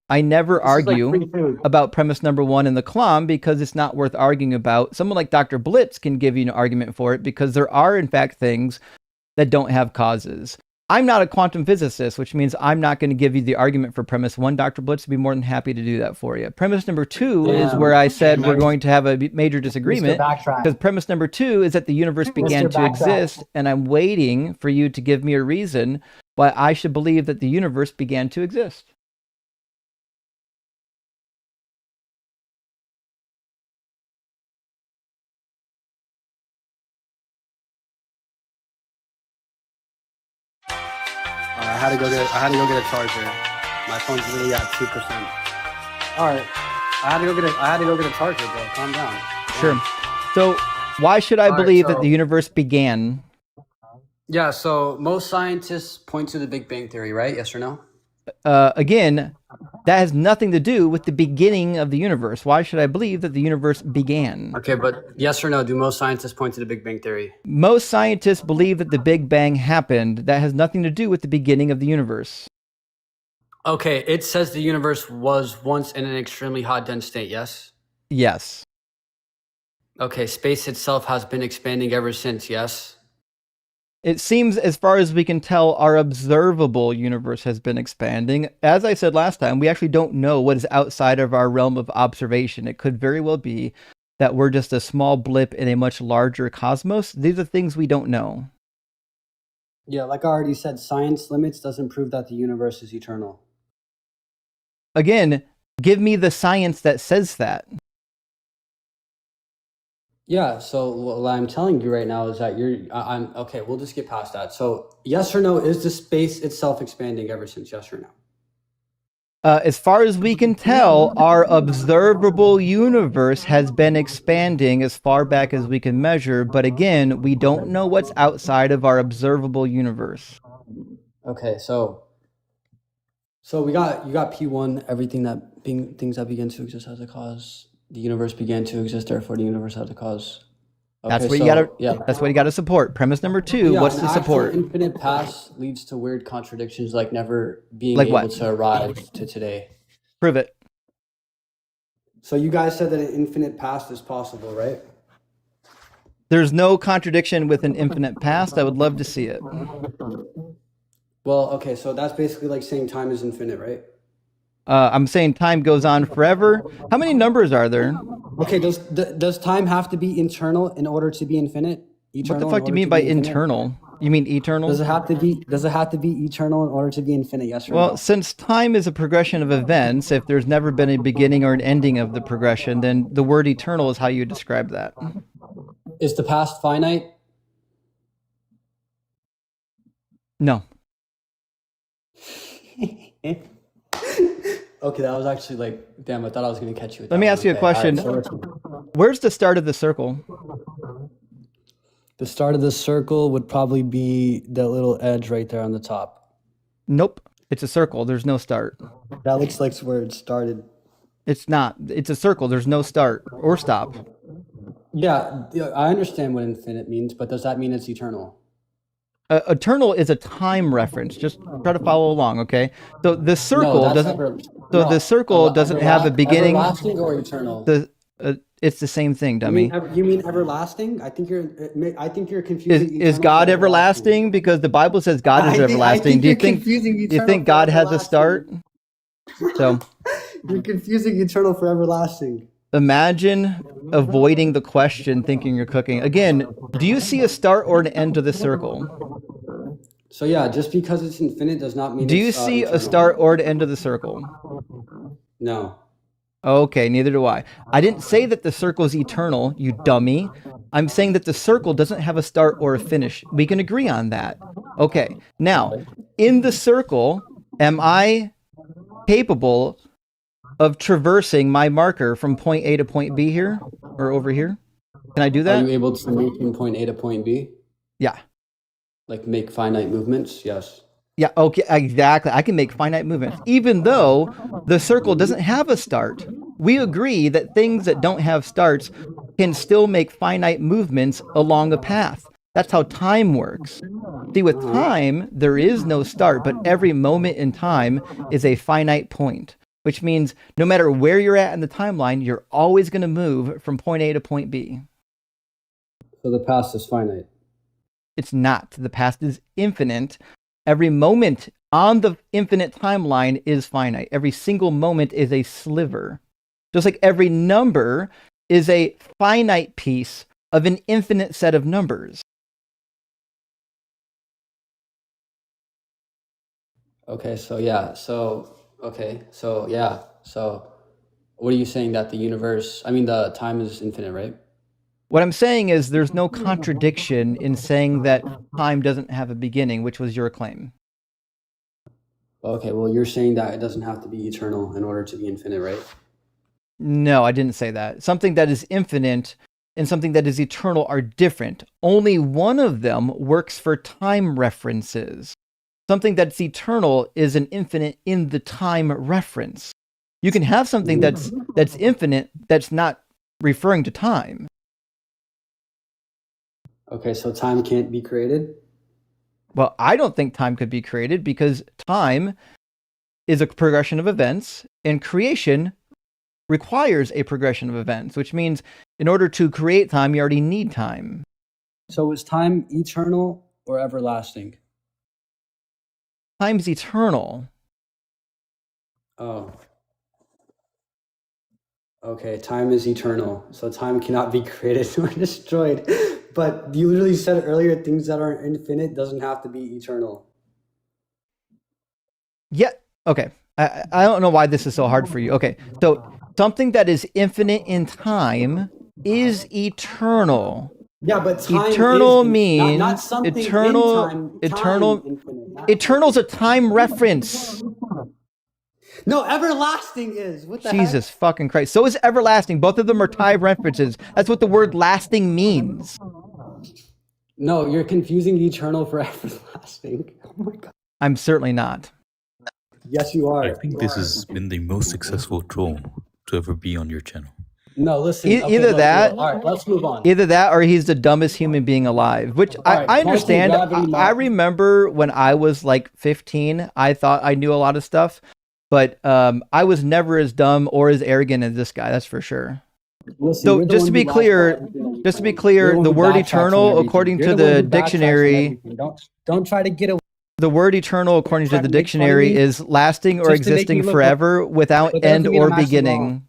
I never argue about premise number 1 in the Kalam because it's not worth arguing about. Someone like Dr. Blitz can give you an argument for it because there are, in fact, things that don't have causes. I'm not a quantum physicist, which means I'm not going to give you the argument for premise 1. Dr. Blitz would be more than happy to do that for you. Premise number 2 is where I said we're going to have a major disagreement because premise number 2 is that the universe began to exist, and I'm waiting for you to give me a reason why I should believe that the universe began to exist. I had to go get a charger. My phone's literally at 2%. All right. I had to go get a charger, bro. Calm down. Sure. So why should I believe that the universe began? Yeah, so most scientists point to the Big Bang Theory, right? Yes or no? Again, that has nothing to do with the beginning of the universe. Why should I believe that the universe began? Okay, but yes or no, do most scientists point to the Big Bang Theory? Most scientists believe that the Big Bang happened. That has nothing to do with the beginning of the universe. Okay, it says the universe was once in an extremely hot, dense state, yes? Yes. Okay, space itself has been expanding ever since, yes? It seems, as far as we can tell, our observable universe has been expanding. As I said last time, we actually don't know what is outside of our realm of observation. It could very well be that we're just a small blip in a much larger cosmos. These are things we don't know. Yeah, like I already said, science limits doesn't prove that the universe is eternal. Again, give me the science that says that. Yeah, so what I'm telling you right now is that I'm okay, we'll just get past that. So yes or no, is the space itself expanding ever since? Yes or no? As far as we can tell, our observable universe has been expanding as far back as we can measure, but again, we don't know what's outside of our observable universe. Okay, so you got P1, everything that things that begin to exist has a cause. The universe began to exist, therefore the universe has a cause. Okay, That's what you gotta. That's what you gotta support. Premise number 2. What's the support? Infinite past leads to weird contradictions, like never being Like able what? to arrive to today. Prove it. So you guys said that an infinite past is possible, right? There's no contradiction with an infinite past. I would love to see it. Well, okay, so that's basically like saying time is infinite, right? I'm saying time goes on forever. How many numbers are there? Okay, does time have to be internal in order to be infinite? What the fuck do you mean by internal? You mean eternal? Does it have to be eternal in order to be infinite? Yes or no? Well, since time is a progression of events, if there's never been a beginning or an ending of the progression, then the word eternal is how you describe that. Is the past finite? No. Okay, that was actually like, damn, I thought I was going to catch you with that. Let me ask you a question. Where's the start of the circle? The start of the circle would probably be the little edge right there on the top. Nope. It's a circle. There's no start. That looks like where it started. It's not. It's a circle. There's no start or stop. Yeah, I understand what infinite means, but does that mean it's eternal? Eternal is a time reference. Just try to follow along, okay? So the circle the circle doesn't have a beginning. Everlasting or eternal? It's the same thing, dummy. You mean everlasting? I think you're confusing. Is God everlasting? Because the Bible says God is everlasting. Do you think God has a start? So you're confusing eternal for everlasting. Imagine avoiding the question, thinking you're cooking. Again, do you see a start or an end to the circle? So yeah, just because it's infinite does not mean. Do you see a start or an end to the circle? No. Okay, neither do I. I didn't say that the circle is eternal, you dummy. I'm saying that the circle doesn't have a start or a finish. We can agree on that. Okay, now, in the circle, am I capable of traversing my marker from point A to point B here or over here? Can I do that? Are you able to move from point A to point B? Yeah. Like make finite movements? Yes. Yeah, okay, exactly. I can make finite movements. Even though the circle doesn't have a start, we agree that things that don't have starts can still make finite movements along a path. That's how time works. See, with time, there is no start, but every moment in time is a finite point, which means no matter where you're at in the timeline, you're always going to move from point A to point B. So the past is finite. It's not. The past is infinite. Every moment on the infinite timeline is finite. Every single moment is a sliver. Just like every number is a finite piece of an infinite set of numbers. Okay, so yeah. So what are you saying, that the time is infinite, right? What I'm saying is there's no contradiction in saying that time doesn't have a beginning, which was your claim. Okay, well, you're saying that it doesn't have to be eternal in order to be infinite, right? No, I didn't say that. Something that is infinite and something that is eternal are different. Only one of them works for time references. Something that's eternal is an infinite in the time reference. You can have something that's infinite that's not referring to time. Okay, so time can't be created? Well, I don't think time could be created because time is a progression of events, and creation requires a progression of events, which means in order to create time, you already need time. So is time eternal or everlasting? Time's eternal. Oh. Okay, time is eternal, so time cannot be created or destroyed. But you literally said earlier, things that are infinite doesn't have to be eternal. Yeah. Okay. I don't know why this is so hard for you. Okay. So something that is infinite in time is eternal. Yeah, but time Eternal is means not something eternal. in time. Eternal. Time infinite, not Eternal's a time reference. No, everlasting is. What the Jesus fucking Christ. So is everlasting. Both of them are time references. That's what the word lasting means. heck? No, you're confusing eternal for everlasting. Oh my god. I'm certainly not. Yes, you are. I think this has been the most successful troll to ever be on your channel. No, listen. Either that, all right, let's move on. Either that or he's the dumbest human being alive, which right, I understand. quantum gravity I remember when I was like 15, I thought I knew a lot of stuff, but I was never as dumb or as arrogant as this guy. That's for sure. Listen, So you're the just one to be who clear, laughs at everything. just to be You're clear, one the who word backtracks on eternal, everything. according You're to the one the who backtracks on dictionary, everything. Don't try to get away. the word eternal, according to Trying the to make fun of dictionary, me is lasting or just to make existing me look forever without But that end doesn't mean or I'm actually beginning. wrong.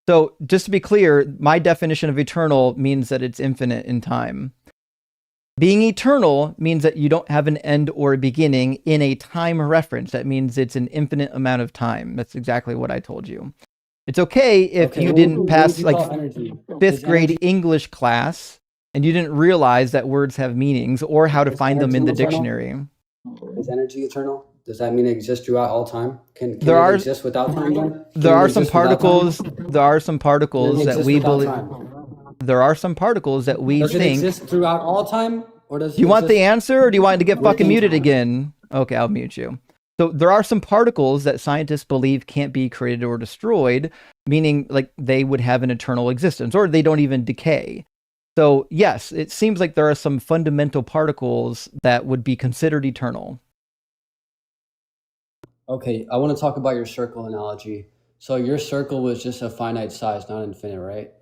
So just to be clear, my definition of eternal means that it's infinite in time. Being eternal means that you don't have an end or a beginning in a time reference. That means it's an infinite amount of time. That's exactly what I told you. It's okay if you didn't pass like fifth grade English class and you didn't realize that words have meanings or how to find them in the dictionary. Is energy eternal? Does that mean it exists throughout all time? Can There it are- exist without time? Then? There Can it are some exist without time? particles. There are some Can it particles that exist we without believe. time? There are some particles that we Does it think. exist throughout all time, or does it Do you want the exist answer, or do you want it to get fucking within muted time? again? Okay, I'll mute you. So there are some particles that scientists believe can't be created or destroyed, meaning like they would have an eternal existence, or they don't even decay. So yes, it seems like there are some fundamental particles that would be considered eternal. Okay, I want to talk about your circle analogy. So your circle was just a finite size, not infinite, right?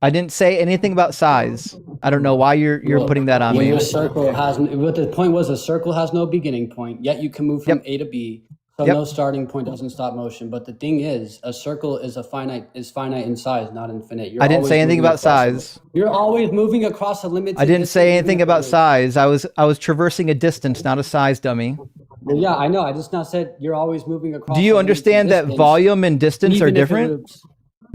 I didn't say anything about size. I don't know why you're Well, putting that on well, me. your circle has. What the point was, a circle has no beginning point. Yet you can move from Yep. A to B. So Yep. no starting point doesn't stop motion. But the thing is, a circle is finite in size, not infinite. You're I didn't always say anything moving about across size. You're always moving across a limited. I didn't say distance, anything moving about away. size. I was traversing a distance, not a size, dummy. Yeah, I know. I just now said you're always moving across. Do a you limited understand that distance, volume and distance are even if it different? loops.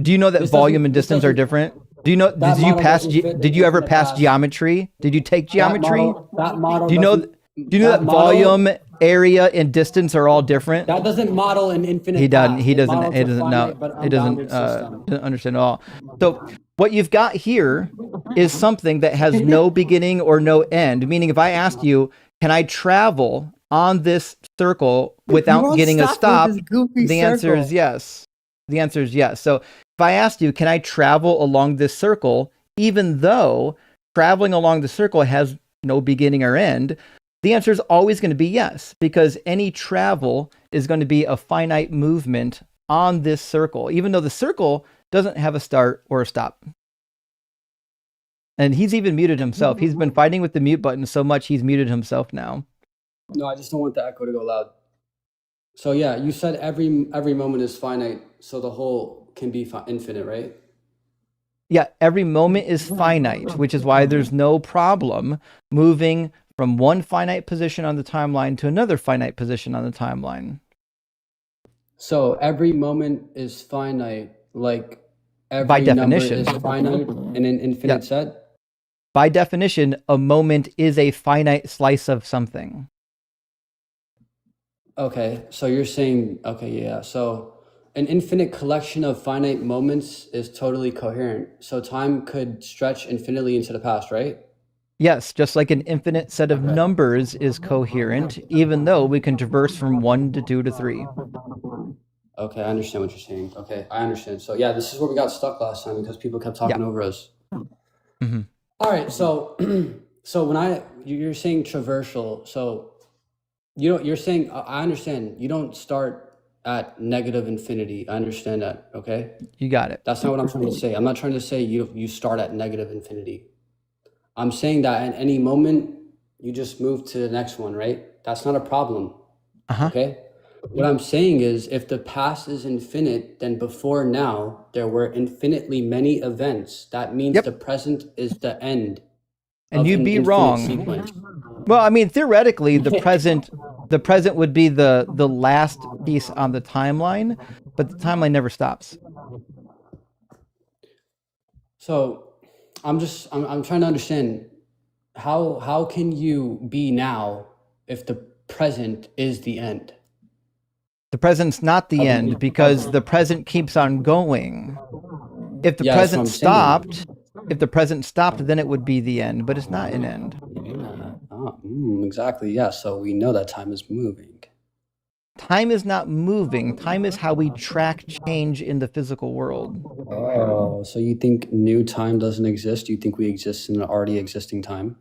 Do you know that This volume doesn't- and this distance are doesn't- different? Do you know? That Did you model pass? doesn't fit Did you ever infinite pass paths. geometry? Did you take geometry? That model. Do you know? doesn't- Do you know that model- volume, area, and distance are all different? That doesn't model an infinite. He doesn't. path. He It doesn't. models He a doesn't finite know. but He doesn't. unbounded system. Doesn't understand at all. So what you've got here is something that has no beginning or no end. Meaning, if I asked you, can I travel on this circle without getting a stop? The answer is yes. The answer is yes. So if I asked you, can I travel along this circle, even though traveling along the circle has no beginning or end, the answer is always going to be yes, because any travel is going to be a finite movement on this circle, even though the circle doesn't have a start or a stop. And he's even muted himself. He's been fighting with the mute button so much he's muted himself now. No, I just don't want the echo to go loud. So yeah, you said every moment is finite, so the whole can be infinite, right? Yeah, every moment is finite, which is why there's no problem moving from one finite position on the timeline to another finite position on the timeline. So every moment is finite, like every By definition. number is finite in an infinite set? By definition, a moment is a finite slice of something. Okay, so you're saying, okay, yeah. So an infinite collection of finite moments is totally coherent. So time could stretch infinitely into the past, right? Yes, just like an infinite set of numbers is coherent, even though we can traverse from 1 to 2 to 3. Okay, I understand what you're saying. Okay, I understand. So yeah, this is where we got stuck last time because people kept talking over us. Mm-hmm. All right, so so when you're saying traversal, so you're saying I understand you don't start at negative infinity. I understand that. Okay, You got it. that's not what I'm trying to say. I'm not trying to say you start at negative infinity. I'm saying that at any moment you just move to the next one, right? That's not a problem. Uh-huh. Okay. What I'm saying is, if the past is infinite, then before now, there were infinitely many events. That means Yep. the present is the end. And of you'd an be infinite wrong. sequence. Well, I mean, theoretically, the present would be the last piece on the timeline, but the timeline never stops. So I'm trying to understand how can you be now if the present is the end? The present's not the end because the present keeps on going. If the present stopped, then it would be the end, but it's not an end. Exactly. Yeah. So we know that time is moving. Time is not moving. Time is how we track change in the physical world. Oh, so you think new time doesn't exist? You think we exist in an already existing time?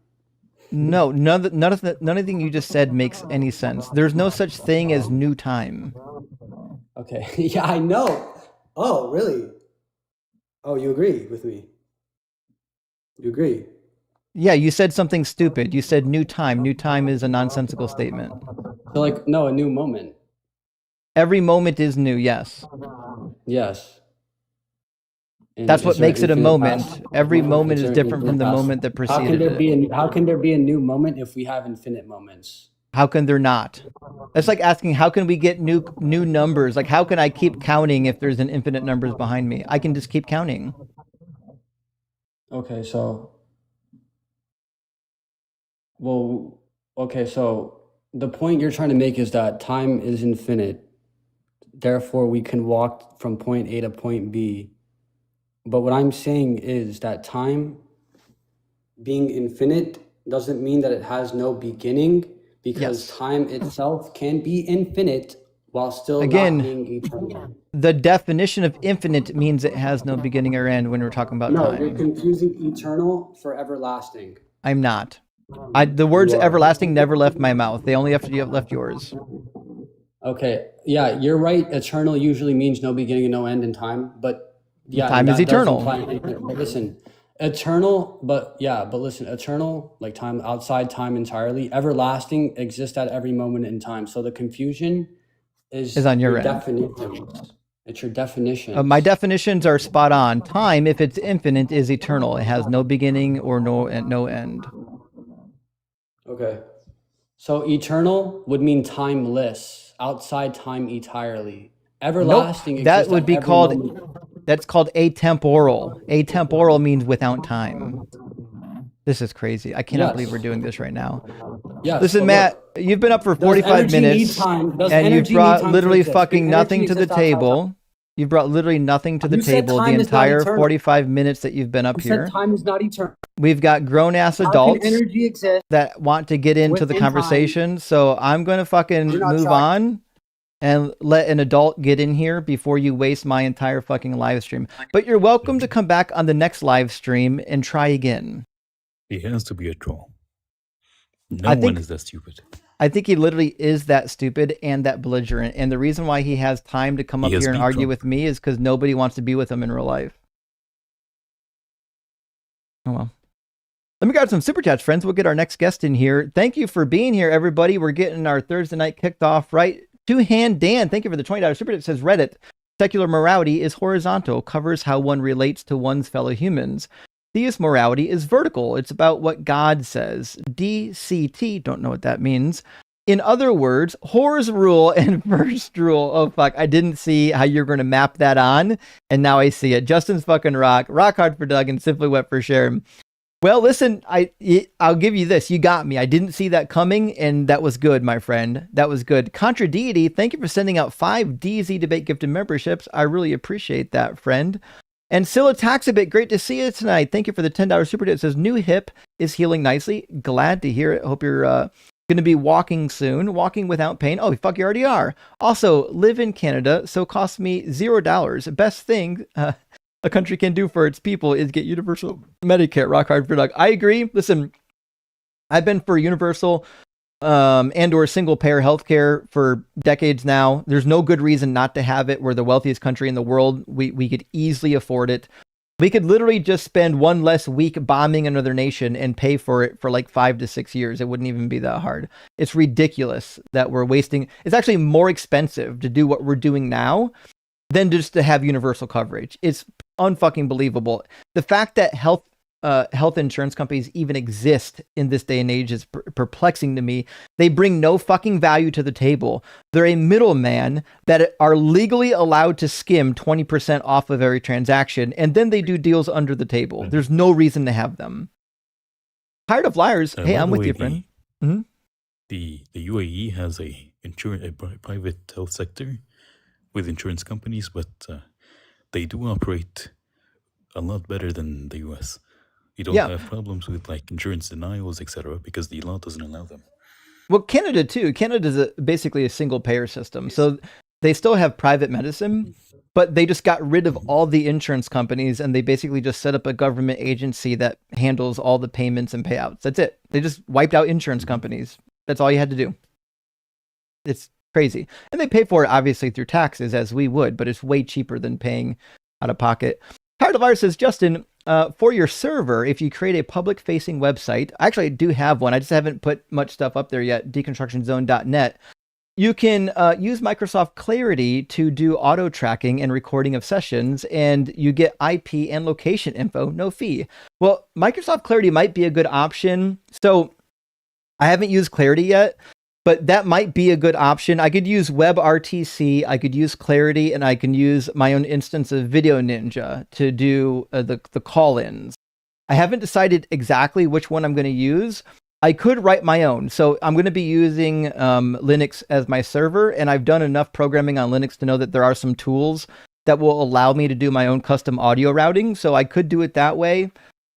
No, none of anything you just said makes any sense. There's no such thing as new time. Okay. Yeah, I know. Oh, really? Oh, you agree with me? You agree? Yeah, you said something stupid. You said new time. New time is a nonsensical statement. So, like, no, a new moment. Every moment is new, yes. Yes. And that's what makes it a moment. Past? Every moment is different from the moment that preceded it. How can there be a new moment if we have infinite moments? How can there not? That's like asking, how can we get new numbers? Like, how can I keep counting if there's an infinite numbers behind me? I can just keep counting. Okay, so... Well, okay, so the point you're trying to make is that time is infinite. Therefore, we can walk from point A to point B. But what I'm saying is that time being infinite doesn't mean that it has no beginning, because time itself can be infinite while still not being eternal. The definition of infinite means it has no beginning or end when we're talking about time. No, you're confusing eternal for everlasting. I'm not. The words everlasting never left my mouth. They only left yours. Okay, yeah, you're right. Eternal usually means no beginning and no end in time, but yeah, time is eternal. But listen, eternal, eternal, like time outside time entirely, everlasting exists at every moment in time. So the confusion is on your end. Definitions. It's your definition. My definitions are spot on. Time, if it's infinite, is eternal. It has no beginning or no end. Okay. So eternal would mean timeless, outside time entirely. Everlasting. Nope. That would be called, that's called atemporal. Atemporal means without time. This is crazy. I cannot believe we're doing this right now. Yes. Listen, Matt, you've been up for 45 minutes and you've brought literally fucking nothing to the table. You've brought literally nothing to the table the entire 45 minutes that you've been up here. Time is not eternal. We've got grown-ass adults that want to get into the conversation, so I'm going to fucking move on and let an adult get in here before you waste my entire fucking live stream. But you're welcome to come back on the next live stream and try again. He has to be a troll. No one is that stupid. I think he literally is that stupid and that belligerent. And the reason why he has time to come up here and argue with me is because nobody wants to be with him in real life. Oh, well. Let me grab some super chats, friends. We'll get our next guest in here. Thank you for being here, everybody. We're getting our Thursday night kicked off right. Two-Hand Dan, thank you for the $20 super chat. It says Reddit. Secular morality is horizontal, covers how one relates to one's fellow humans. Theist morality is vertical. It's about what God says. DCT, don't know what that means. In other words, whores rule and first rule. Oh, fuck. I didn't see how you're going to map that on, and now I see it. Justin's fucking rock. Rock hard for Doug and simply wet for Sharon. Well, listen, I'll give you this. You got me. I didn't see that coming, and that was good, my friend. That was good. Contra Deity, thank you for sending out 5 DZ Debate gifted memberships. I really appreciate that, friend. And Scylla Taxabit, great to see you tonight. Thank you for the $10 super chat. It says, new hip is healing nicely. Glad to hear it. Hope you're going to be walking soon. Walking without pain. Oh, fuck, you already are. Also, live in Canada, so cost me $0. Best thing a country can do for its people is get universal Medicare. Rock hard for Doug. I agree. Listen, I've been for universal and or single payer healthcare for decades now. There's no good reason not to have it. We're the wealthiest country in the world. We could easily afford it. We could literally just spend one less week bombing another nation and pay for it for like 5 to 6 years. It wouldn't even be that hard. It's ridiculous that we're wasting. It's actually more expensive to do what we're doing now than just to have universal coverage. It's unfucking believable. The fact that health insurance companies even exist in this day and age is perplexing to me. They bring no fucking value to the table. They're a middleman that are legally allowed to skim 20% off of every transaction, and then they do deals under the table. There's no reason to have them. Tired of liars. Hey, I'm with you, friend. The UAE has a private health sector with insurance companies, but they do operate a lot better than the US. You don't have problems with like insurance denials, etc., because the law doesn't allow them. Well, Canada too. Canada's basically a single payer system. So they still have private medicine, but they just got rid of all the insurance companies and they basically just set up a government agency that handles all the payments and payouts. That's it. They just wiped out insurance companies. That's all you had to do. It's crazy. And they pay for it obviously through taxes as we would, but it's way cheaper than paying out of pocket. Tired of Ours says, Justin, for your server, if you create a public-facing website, actually I do have one. I just haven't put much stuff up there yet, deconstructionzone.net. You can use Microsoft Clarity to do auto-tracking and recording of sessions, and you get IP and location info, no fee. Well, Microsoft Clarity might be a good option. So I haven't used Clarity yet, but that might be a good option. I could use WebRTC, I could use Clarity, and I can use my own instance of Video Ninja to do the call-ins. I haven't decided exactly which one I'm going to use. I could write my own. So I'm going to be using Linux as my server, and I've done enough programming on Linux to know that there are some tools that will allow me to do my own custom audio routing. So I could do it that way.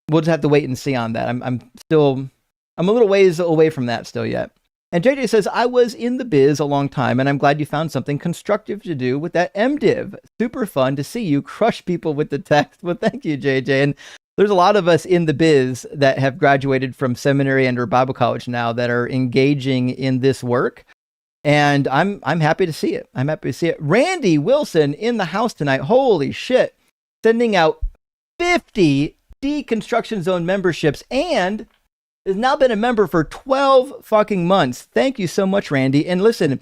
We'll just have to wait and see on that. I'm a little ways away from that still yet. And JJ says, I was in the biz a long time, and I'm glad you found something constructive to do with that MDiv. Super fun to see you crush people with the text. Well, thank you, JJ. And there's a lot of us in the biz that have graduated from seminary and or Bible college now that are engaging in this work. And I'm happy to see it. I'm happy to see it. Randy Wilson in the house tonight. Holy shit. Sending out 50 Deconstruction Zone memberships and has now been a member for 12 fucking months. Thank you so much, Randy. And listen,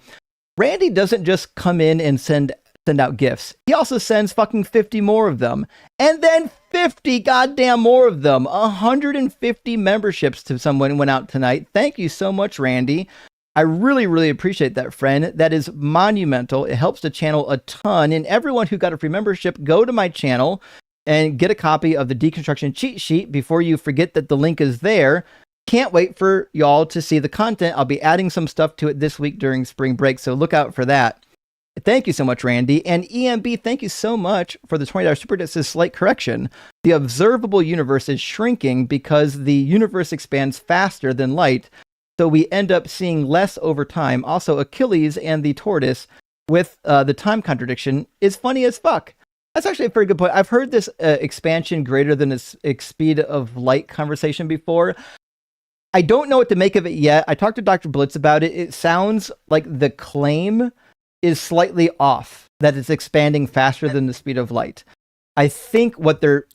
Randy doesn't just come in and send out gifts. He also sends fucking 50 more of them. And then 50 goddamn more of them. 150 memberships to someone went out tonight. Thank you so much, Randy. I really, really appreciate that, friend. That is monumental. It helps the channel a ton. And everyone who got a free membership, go to my channel and get a copy of the Deconstruction cheat sheet before you forget that the link is there. Can't wait for y'all to see the content. I'll be adding some stuff to it this week during spring break, so look out for that. Thank you so much, Randy. And EMB, thank you so much for the $20 super. That says slight correction. The observable universe is shrinking because the universe expands faster than light, so we end up seeing less over time. Also, Achilles and the tortoise with the time contradiction is funny as fuck. That's actually a very good point. I've heard this expansion greater than its speed of light conversation before. I don't know what to make of it yet. I talked to Dr. Blitz about it. It sounds like the claim is slightly off, that it's expanding faster than the speed of light. I think what's that?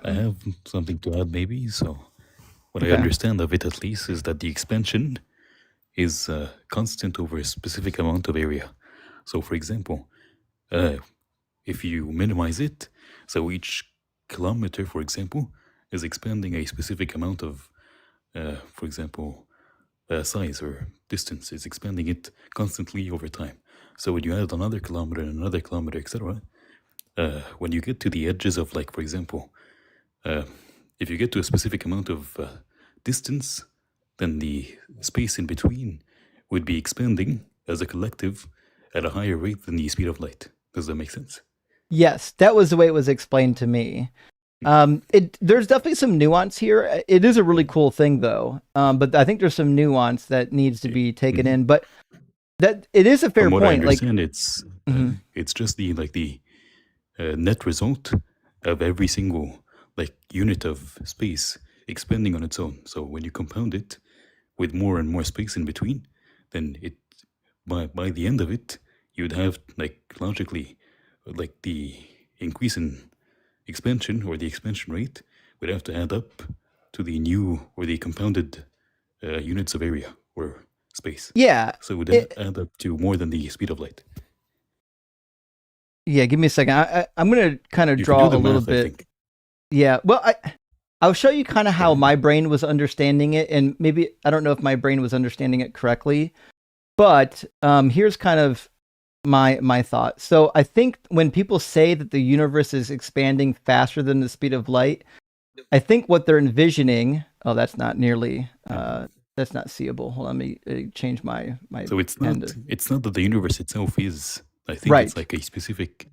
I have something to add maybe. So what Okay. I understand of it at least is that the expansion is constant over a specific amount of area. So for example, if you minimize it, so each kilometer, for example, is expanding a specific amount of, for example, size or distance. It's expanding it constantly over time. So when you add another kilometer and another kilometer, etc., when you get to the edges of, like, for example, if you get to a specific amount of distance, then the space in between would be expanding as a collective at a higher rate than the speed of light. Does that make sense? Yes, that was the way it was explained to me. There's definitely some nuance here. It is a really cool thing, though. But I think there's some nuance that needs to be taken in. But that it is a fair From what point. I understand, it's just the net result of every single unit of space expanding on its own. So when you compound it with more and more space in between, then it by the end of it, you'd have logically the increase in expansion or the expansion rate would have to add up to the new or the compounded units of area or space. Yeah. So it would add up to more than the speed of light. Yeah, give me a second. I'm going to kind of You draw can do the a little math, I bit. think. Yeah, well, I'll show you kind of how my brain was understanding it, and maybe I don't know if my brain was understanding it correctly, but here's kind of my thought. So I think when people say that the universe is expanding faster than the speed of light, I think what they're envisioning. Oh, that's not nearly. That's not seeable. Hold on, let me change my. So it's not. It's not that the universe itself is. I think Right. it's like a specific,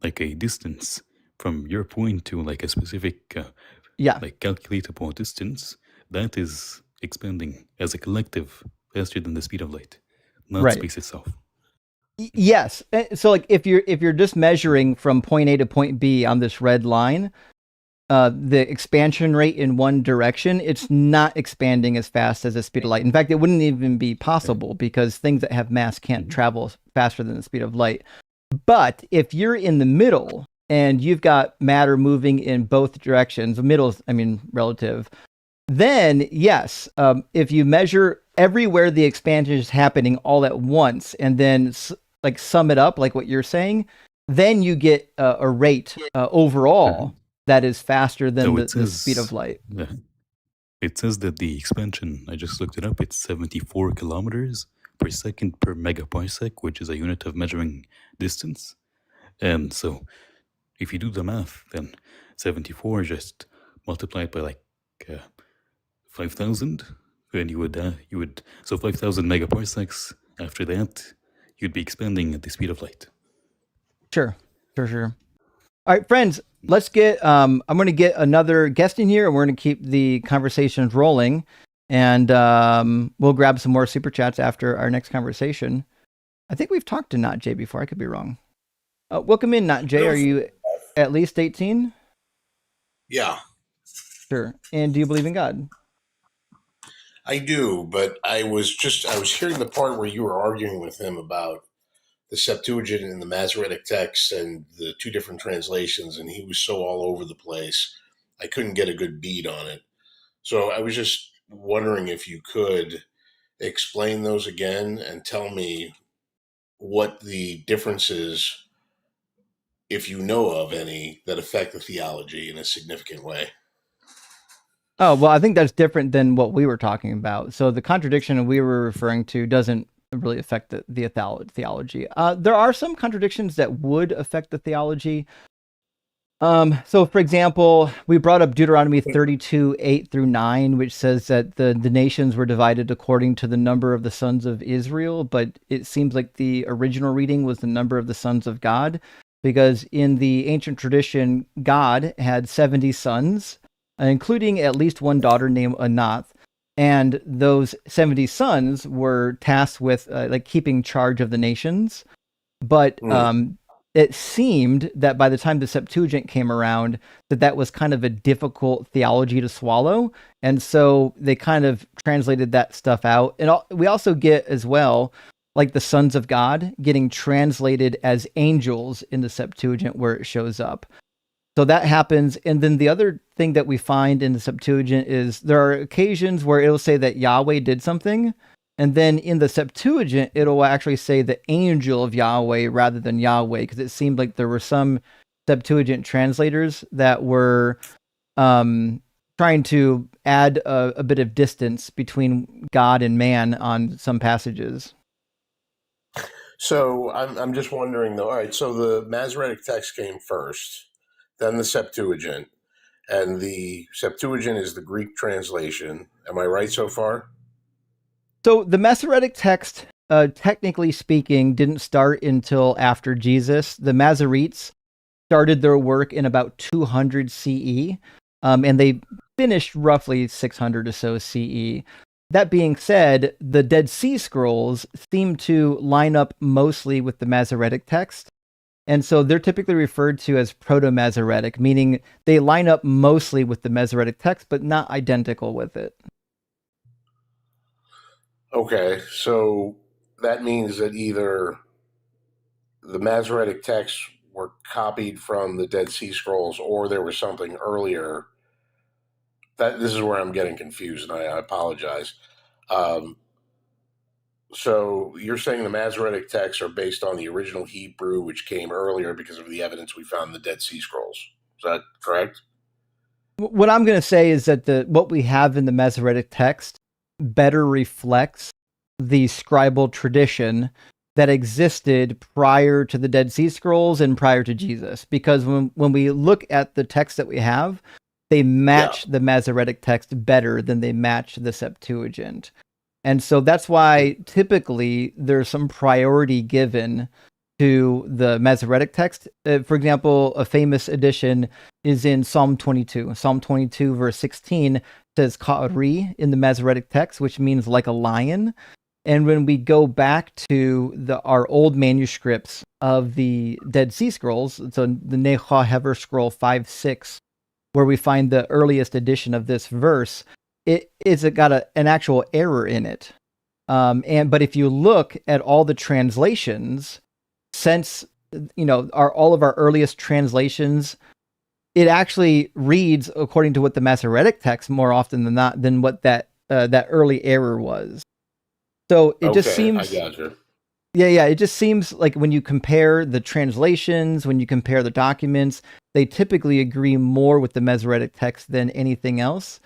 like a distance from your point to like a specific, like calculatable distance that is expanding as a collective faster than the speed of light, not space itself. Yes. So like if you're just measuring from point A to point B on this red line, the expansion rate in one direction, it's not expanding as fast as the speed of light. In fact, it wouldn't even be possible because things that have mass can't travel faster than the speed of light. But if you're in the middle and you've got matter moving in both directions, the middle is, I mean, relative, then yes, if you measure everywhere the expansion is happening all at once and then like sum it up like what you're saying, then you get a rate overall that is faster than the speed of light. Yeah. It says that the expansion, I just looked it up, it's 74 kilometers per second per megaparsec, which is a unit of measuring distance. And so if you do the math, then 74 just multiply it by like 5,000, and you would so 5,000 megaparsecs. After that, you'd be expanding at the speed of light. Sure. All right, friends, let's get, I'm going to get another guest in here and we're going to keep the conversations rolling, and we'll grab some more super chats after our next conversation. I think we've talked to Not Jay before. I could be wrong. Welcome in, Not Jay. Are you at least 18? Yeah. Sure. And do you believe in God? I do, but I was hearing the part where you were arguing with him about the Septuagint and the Masoretic text and the two different translations, and he was so all over the place. I couldn't get a good beat on it. So I was just wondering if you could explain those again and tell me what the differences, if you know of any, that affect the theology in a significant way. Oh, well, I think that's different than what we were talking about. So the contradiction we were referring to doesn't really affect the theology. There are some contradictions that would affect the theology. So, for example, we brought up Deuteronomy 32, 8 through 9, which says that the nations were divided according to the number of the sons of Israel, but it seems like the original reading was the number of the sons of God, because in the ancient tradition, God had 70 sons, including at least one daughter named Anath. And those 70 sons were tasked with like keeping charge of the nations. But it seemed that by the time the Septuagint came around, that was kind of a difficult theology to swallow. And so they kind of translated that stuff out. And we also get as well, like the sons of God getting translated as angels in the Septuagint where it shows up. So that happens. And then the other thing that we find in the Septuagint is there are occasions where it'll say that Yahweh did something. And then in the Septuagint, it'll actually say the angel of Yahweh rather than Yahweh, because it seemed like there were some Septuagint translators that were trying to add a bit of distance between God and man on some passages. So I'm just wondering though. All right, so the Masoretic text came first, then the Septuagint, and the Septuagint is the Greek translation. Am I right so far? So the Masoretic text, technically speaking, didn't start until after Jesus. The Masoretes started their work in about 200 CE, and they finished roughly 600 or so CE. That being said, the Dead Sea Scrolls seem to line up mostly with the Masoretic text. And so they're typically referred to as Proto-Masoretic, meaning they line up mostly with the Masoretic text, but not identical with it. Okay, so that means that either the Masoretic texts were copied from the Dead Sea Scrolls, or there was something earlier. This is where I'm getting confused, and I apologize. So you're saying the Masoretic texts are based on the original Hebrew, which came earlier because of the evidence we found in the Dead Sea Scrolls. Is that correct? What I'm going to say is that what we have in the Masoretic text better reflects the scribal tradition that existed prior to the Dead Sea Scrolls and prior to Jesus. Because when we look at the texts that we have, they match the Masoretic text better than they match the Septuagint. And so that's why typically there's some priority given to the Masoretic text. For example, a famous edition is in Psalm 22. Psalm 22, verse 16 says Ka'ari in the Masoretic text, which means like a lion. And when we go back to our old manuscripts of the Dead Sea Scrolls, so the Necha Hever Scroll 5-6, where we find the earliest edition of this verse, it's got an actual error in it. But if you look at all the translations, since all of our earliest translations, it actually reads according to what the Masoretic text more often than not than what that early error was. So it just seems. I gotcha. Yeah. It just seems like when you compare the translations, when you compare the documents, they typically agree more with the Masoretic text than anything else.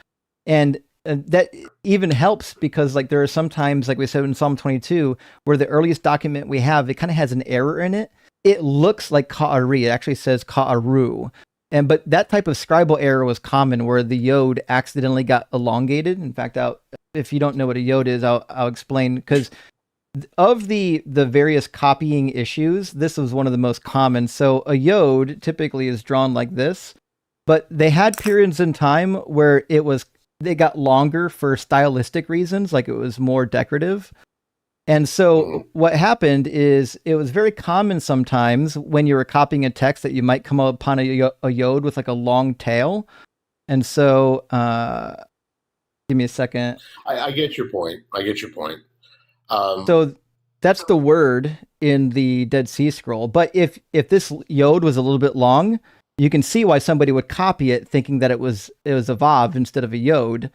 And that even helps because, like, there are some times, like we said in Psalm 22, where the earliest document we have, it kind of has an error in it. It looks like Ka'ari. It actually says Ka'aru. But that type of scribal error was common, where the yod accidentally got elongated. In fact, if you don't know what a yod is, I'll explain. Because of the various copying issues, this was one of the most common. So a yod typically is drawn like this, but they had periods in time where they got longer for stylistic reasons, like it was more decorative. And so what happened is it was very common sometimes when you were copying a text that you might come upon a yod with like a long tail. And so, give me a second. I get your point. So that's the word in the Dead Sea Scroll. But if this yod was a little bit long, you can see why somebody would copy it thinking that it was a vav instead of a yod.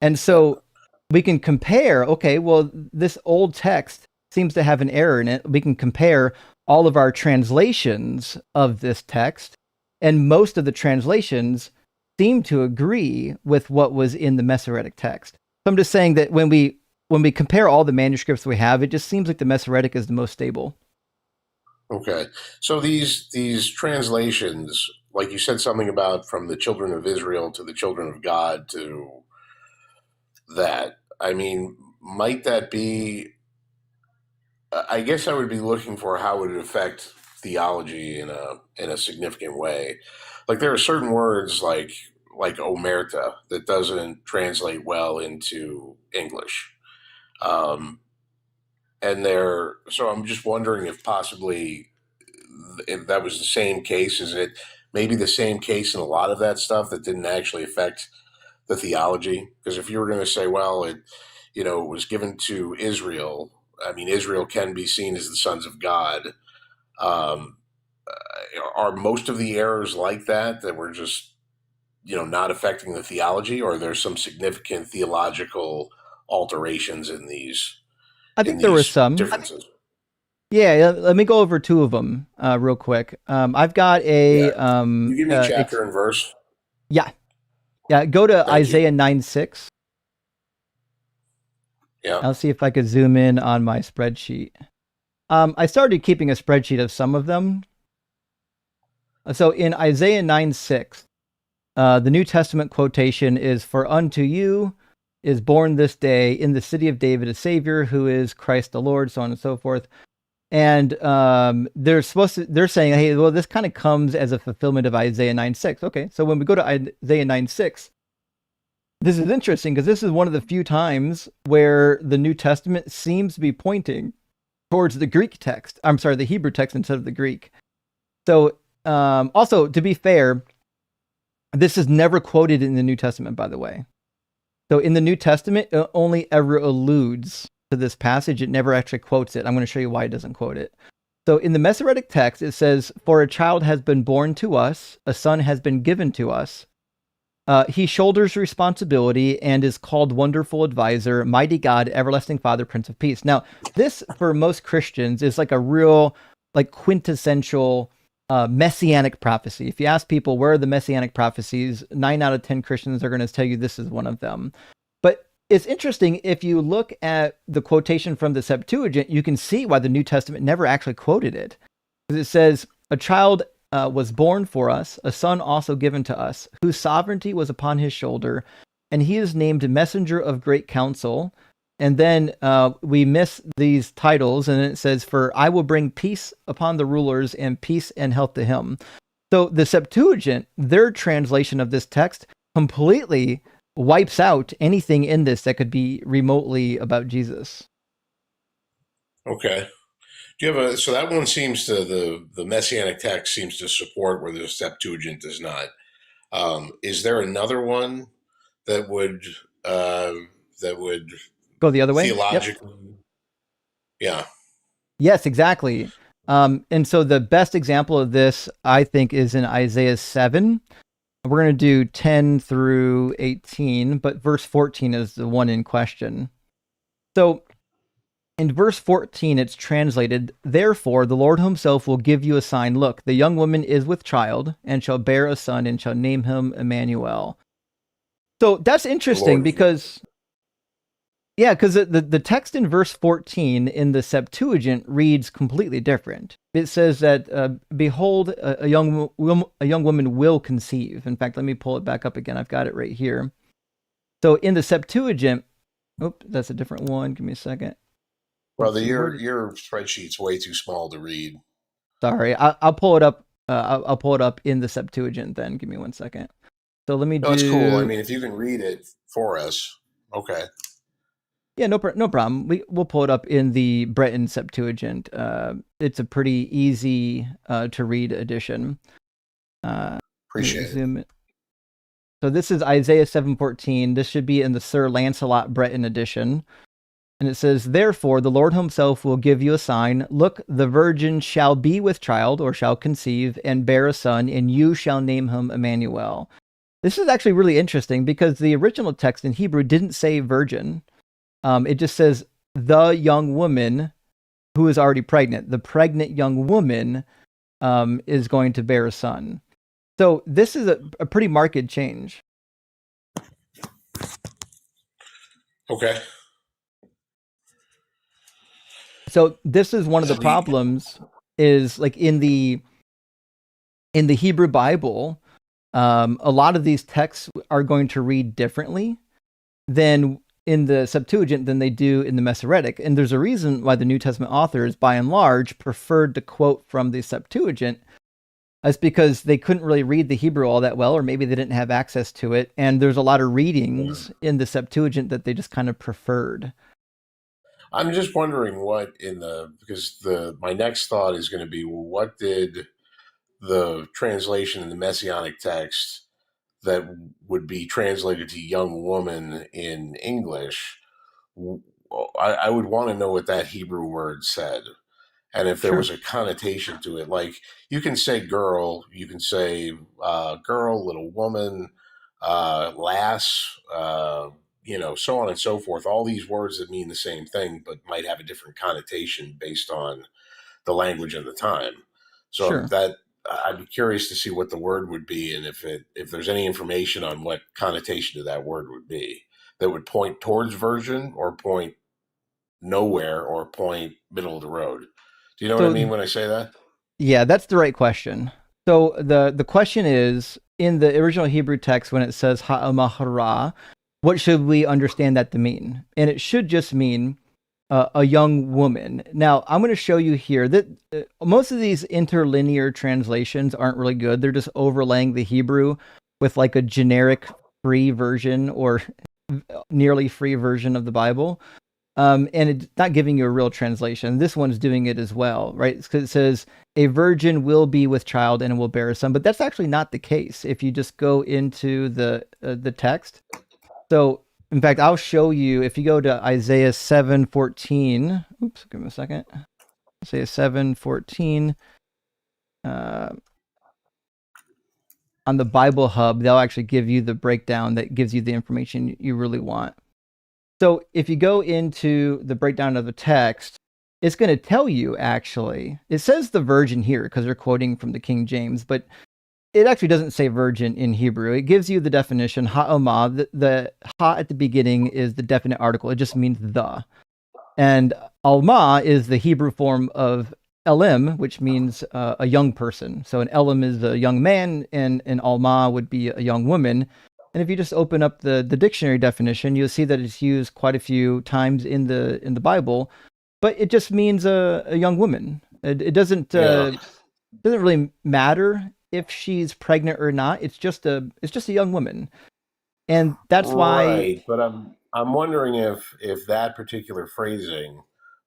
And so we can compare, okay, well, this old text seems to have an error in it. We can compare all of our translations of this text, and most of the translations seem to agree with what was in the Masoretic text. So I'm just saying that when we compare all the manuscripts we have, it just seems like the Masoretic is the most stable. Okay. So these translations, like you said something about from the children of Israel to the children of God to that, I mean, might that be, I guess I would be looking for how it would affect theology in a significant way. Like there are certain words like omerta that doesn't translate well into English. So I'm just wondering if possibly if that was the same case. Is it maybe the same case in a lot of that stuff that didn't actually affect the theology? Because if you were going to say, well, it was given to Israel. I mean, Israel can be seen as the sons of God. Are most of the errors like that were just not affecting the theology, or there's some significant theological alterations in these? I think there were some differences. Yeah, let me go over two of them real quick. I've got a. You give me chapter and verse. Yeah. Go to Isaiah 9:6. Yeah. I'll see if I could zoom in on my spreadsheet. I started keeping a spreadsheet of some of them. So in Isaiah 9:6, the New Testament quotation is, "For unto you is born this day in the city of David a Savior, who is Christ the Lord," so on and so forth. And they're saying, hey, well, this kind of comes as a fulfillment of Isaiah 9:6. Okay, so when we go to Isaiah 9:6, this is interesting because this is one of the few times where the New Testament seems to be pointing towards the Greek text. I'm sorry, the Hebrew text instead of the Greek. So also, to be fair, this is never quoted in the New Testament, by the way. So in the New Testament, it only ever alludes to this passage. It never actually quotes it. I'm going to show you why it doesn't quote it. So in the Masoretic text, it says, "For a child has been born to us, a son has been given to us. He shoulders responsibility and is called Wonderful Advisor, Mighty God, Everlasting Father, Prince of Peace." Now, this for most Christians is like a real, like quintessential messianic prophecy. If you ask people where are the messianic prophecies, 9 out of 10 Christians are going to tell you this is one of them. But it's interesting, if you look at the quotation from the Septuagint, you can see why the New Testament never actually quoted it. Because it says, "A child was born for us, a son also given to us, whose sovereignty was upon his shoulder, and he is named Messenger of Great Counsel." And then we miss these titles, and it says, "For I will bring peace upon the rulers, and peace and health to him." So the Septuagint, their translation of this text, completely wipes out anything in this that could be remotely about Jesus. Okay. Do you have so that one seems to, the Messianic text seems to support where the Septuagint does not. Is there another one that would Go the other way? Yep. theologically? Yeah. Yes, exactly. And so the best example of this, I think, is in Isaiah 7. We're going to do 10 through 18, but verse 14 is the one in question. So in verse 14, it's translated, "Therefore the Lord himself will give you a sign. Look, the young woman is with child, and shall bear a son, and shall name him Emmanuel." So that's interesting because... Yeah, because the text in verse 14 in the Septuagint reads completely different. It says that, "Behold, a young woman will conceive." In fact, let me pull it back up again. I've got it right here. So in the Septuagint, that's a different one. Give me a second. Brother, your spreadsheet's way too small to read. Sorry, I'll pull it up. I'll pull it up in the Septuagint. Then give me 1 second. So let me. No, it's cool. I mean, if you can read it for us, okay. Yeah, no problem. We'll pull it up in the Breton Septuagint. It's a pretty easy to read edition. Appreciate it. So this is Isaiah 7:14. This should be in the Sir Lancelot Breton edition. And it says, "Therefore the Lord himself will give you a sign. Look, the virgin shall be with child, or shall conceive, and bear a son, and you shall name him Emmanuel." This is actually really interesting because the original text in Hebrew didn't say virgin. It just says the young woman who is already pregnant. The pregnant young woman is going to bear a son. So this is a pretty marked change. Okay. So this is one of the problems, is like in the Hebrew Bible, a lot of these texts are going to read differently than in the Septuagint than they do in the Masoretic. And there's a reason why the New Testament authors, by and large, preferred to quote from the Septuagint. That's because they couldn't really read the Hebrew all that well, or maybe they didn't have access to it. And there's a lot of readings in the Septuagint that they just kind of preferred. I'm just wondering because my next thought is going to be, well, what did the translation in the Messianic text that would be translated to young woman in English, I would want to know what that Hebrew word said. And if there was a connotation to it, like you can say girl, you can say girl, little woman, lass, so on and so forth. All these words that mean the same thing, but might have a different connotation based on the language of the time. So I'd be curious to see what the word would be, and if there's any information on what connotation to that word would be that would point towards virgin, or point nowhere, or point middle of the road. Do you know what I mean when I say that? Yeah, that's the right question. So the question is, in the original Hebrew text, when it says ha'amahara, what should we understand that to mean? And it should just mean a young woman. Now, I'm going to show you here that most of these interlinear translations aren't really good. They're just overlaying the Hebrew with like a generic free version or nearly free version of the Bible. And it's not giving you a real translation. This one's doing it as well, right? Because it says, "A virgin will be with child and will bear a son." But that's actually not the case if you just go into the text. So, in fact, I'll show you, if you go to Isaiah 7:14. Oops, give me a second. Isaiah 7:14. On the Bible Hub, they'll actually give you the breakdown that gives you the information you really want. So if you go into the breakdown of the text, it's going to tell you, actually, it says the virgin here because they're quoting from the King James, but it actually doesn't say virgin in Hebrew. It gives you the definition, ha'omah. The ha at the beginning is the definite article. It just means the. And alma is the Hebrew form of elim, which means a young person. So an elim is a young man, and an alma would be a young woman. And if you just open up the dictionary definition, you'll see that it's used quite a few times in the Bible, but it just means a young woman. It doesn't really matter if she's pregnant or not. It's just a young woman, and that's why. Right, but I'm wondering if that particular phrasing,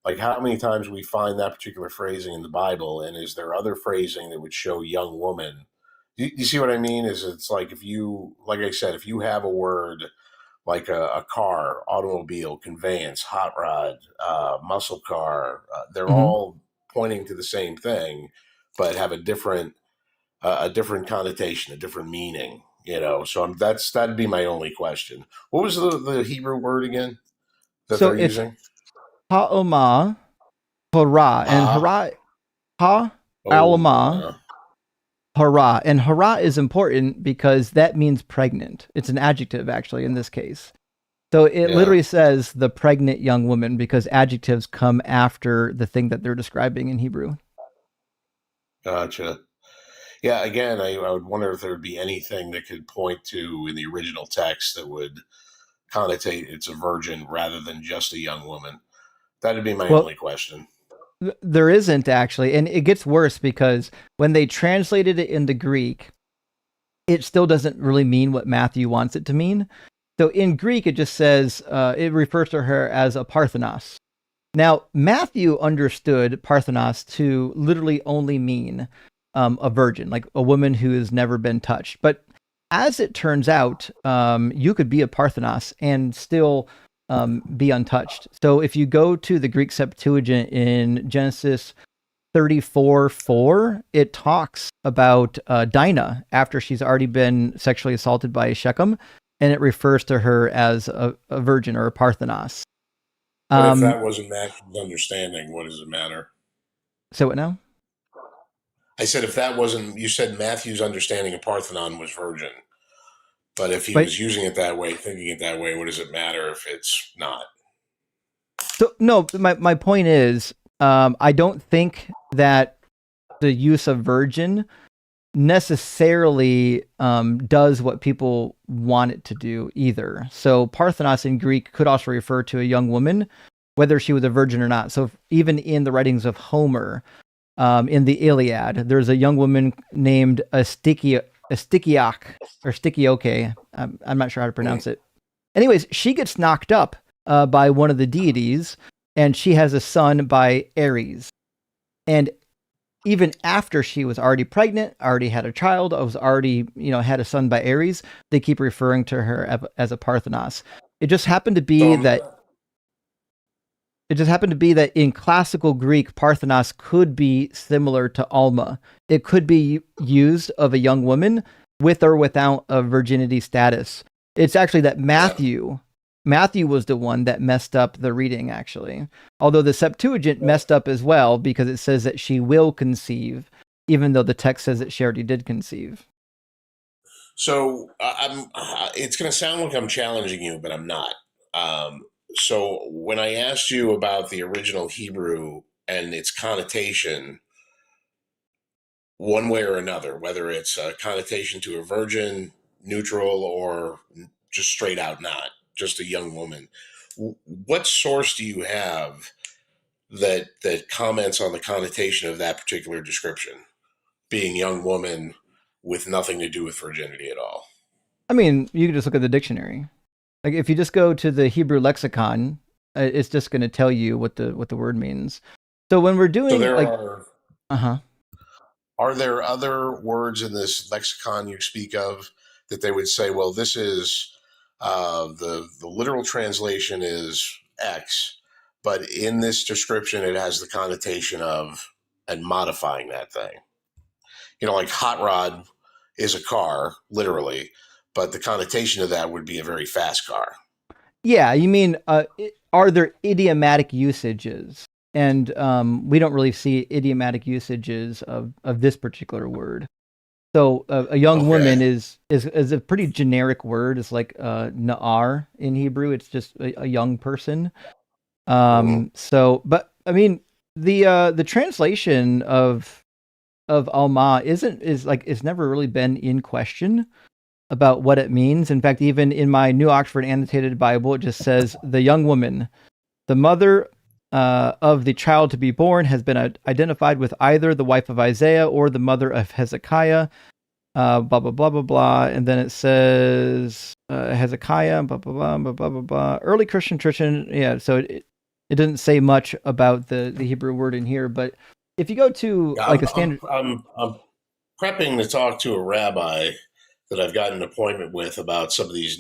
like how many times we find that particular phrasing in the Bible, and is there other phrasing that would show young woman? You see what I mean? It's like if you, like I said, if you have a word like a car, automobile, conveyance, hot rod, muscle car, they're all pointing to the same thing, but have a different connotation, a different meaning. So that'd be my only question. What was the Hebrew word again that So they're it's using? ha'omah, hara, and hara, alma, hara, and hara is important because that means pregnant. It's an adjective, actually, in this case. So it literally says the pregnant young woman because adjectives come after the thing that they're describing in Hebrew. Gotcha. Yeah, again, I would wonder if there would be anything that could point to in the original text that would connotate it's a virgin rather than just a young woman. That'd be my only question. There isn't, actually, and it gets worse because when they translated it into Greek, it still doesn't really mean what Matthew wants it to mean. So in Greek, it just says, it refers to her as a Parthenos. Now, Matthew understood Parthenos to literally only mean a virgin, like a woman who has never been touched. But as it turns out, you could be a Parthenos and still be untouched. So if you go to the Greek Septuagint in Genesis 34:4, it talks about Dinah after she's already been sexually assaulted by Shechem, and it refers to her as a virgin or a Parthenos. But if that wasn't Matthew's understanding, what does it matter? So what now? I said if that wasn't, you said Matthew's understanding of Parthenon was virgin. But if he was using it that way, thinking it that way, what does it matter if it's not? So no, my point is, I don't think that the use of virgin necessarily does what people want it to do either. So Parthenos in Greek could also refer to a young woman, whether she was a virgin or not. So even in the writings of Homer, in the Iliad, there's a young woman named Astykioke, or Stykioke. I'm not sure how to pronounce it. Anyways, she gets knocked up by one of the deities, and she has a son by Ares. And even after she was already pregnant, already had a child, was already, had a son by Ares, they keep referring to her as a Parthenos. It just happened to be that in classical Greek, Parthenos could be similar to Alma. It could be used of a young woman with or without a virginity status. It's actually that Matthew was the one that messed up the reading, actually. Although the Septuagint messed up as well because it says that she will conceive, even though the text says that she already did conceive. So it's going to sound like I'm challenging you, but I'm not. So when I asked you about the original Hebrew and its connotation, one way or another, whether it's a connotation to a virgin, neutral, or just straight out not, just a young woman, what source do you have that comments on the connotation of that particular description, being young woman with nothing to do with virginity at all? I mean, you can just look at the dictionary. Like if you just go to the Hebrew lexicon, it's just going to tell you what the word means. So when we're doing, are there other words in this lexicon you speak of that they would say, well, this is the literal translation is X, but in this description, it has the connotation of and modifying that thing. Like hot rod is a car, literally, but the connotation of that would be a very fast car. Yeah, you mean, are there idiomatic usages? And we don't really see idiomatic usages of this particular word. So a young woman is a pretty generic word. It's like na'ar in Hebrew. It's just a young person. So, but I mean, the translation of Alma it's never really been in question about what it means. In fact, even in my New Oxford Annotated Bible, it just says the young woman, the mother of the child to be born, has been identified with either the wife of Isaiah or the mother of Hezekiah. Blah blah blah blah blah, and then it says Hezekiah, blah blah blah blah blah blah blah. Early Christian tradition, yeah. So it didn't say much about the Hebrew word in here, but if you go to a standard, I'm prepping to talk to a rabbi that I've got an appointment with about some of these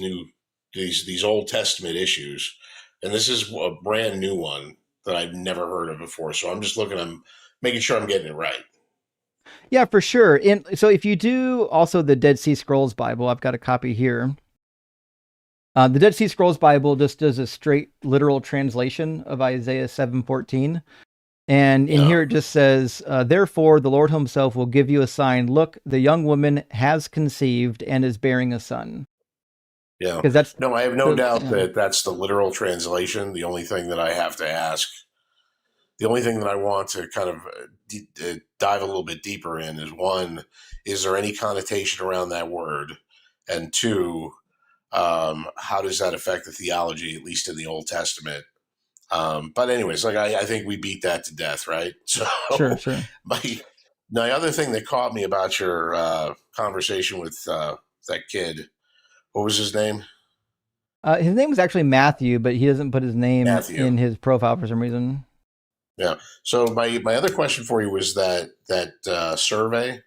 these Old Testament issues, and this is a brand new one that I've never heard of before. So I'm just I'm making sure I'm getting it right. Yeah, for sure. And so if you do also the Dead Sea Scrolls Bible, I've got a copy here. The Dead Sea Scrolls Bible just does a straight literal translation of Isaiah 7:14. And in here it just says, therefore the Lord himself will give you a sign. Look, the young woman has conceived and is bearing a son. Yeah. Because I have no doubt that that's the literal translation. The only thing that I have to ask, the only thing that I want to kind of dive a little bit deeper in is, one, is there any connotation around that word? And two, how does that affect the theology, at least in the Old Testament? But anyways, I think we beat that to death, right? So sure. The other thing that caught me about your conversation with that kid, what was his name? His name was actually Matthew, but he doesn't put his name in his profile for some reason. Yeah. So my other question for you was that survey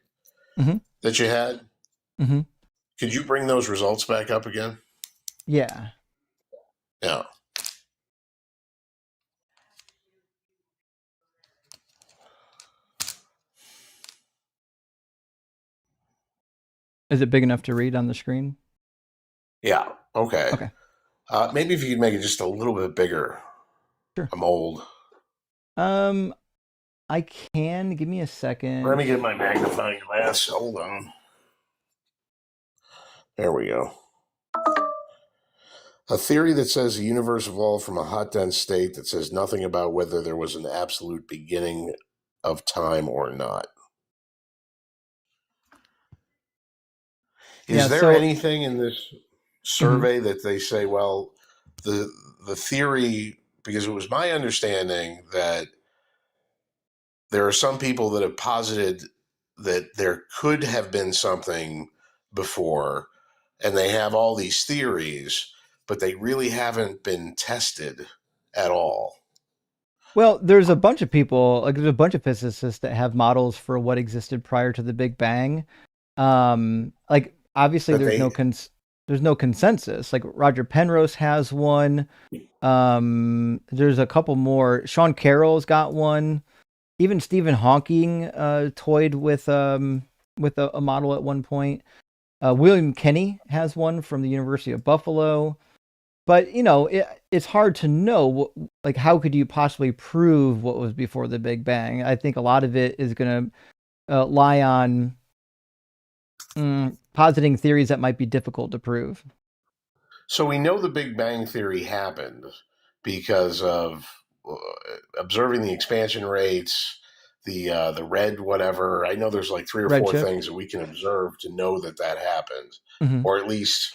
that you had. Mm-hmm. Could you bring those results back up again? Yeah. Yeah. Is it big enough to read on the screen? Yeah. Okay. Okay. Maybe if you could make it just a little bit bigger. Sure. I'm old. I can. Give me a second. Let me get my magnifying glass. Hold on. There we go. A theory that says the universe evolved from a hot, dense state that says nothing about whether there was an absolute beginning of time or not. Is there anything in this survey that they say, well, the theory, because it was my understanding that there are some people that have posited that there could have been something before, and they have all these theories, but they really haven't been tested at all. Well, there's a bunch of people, there's a bunch of physicists that have models for what existed prior to the Big Bang. Obviously, there's no consensus. Like Roger Penrose has one. There's a couple more. Sean Carroll's got one. Even Stephen Hawking toyed with a model at one point. William Kenny has one from the University of Buffalo. But it's hard to know. How could you possibly prove what was before the Big Bang? I think a lot of it is going to lie on positing theories that might be difficult to prove. So we know the Big Bang theory happened because of observing the expansion rates, the red whatever. I know there's like 3 or 4 things that we can observe to know that happened, or at least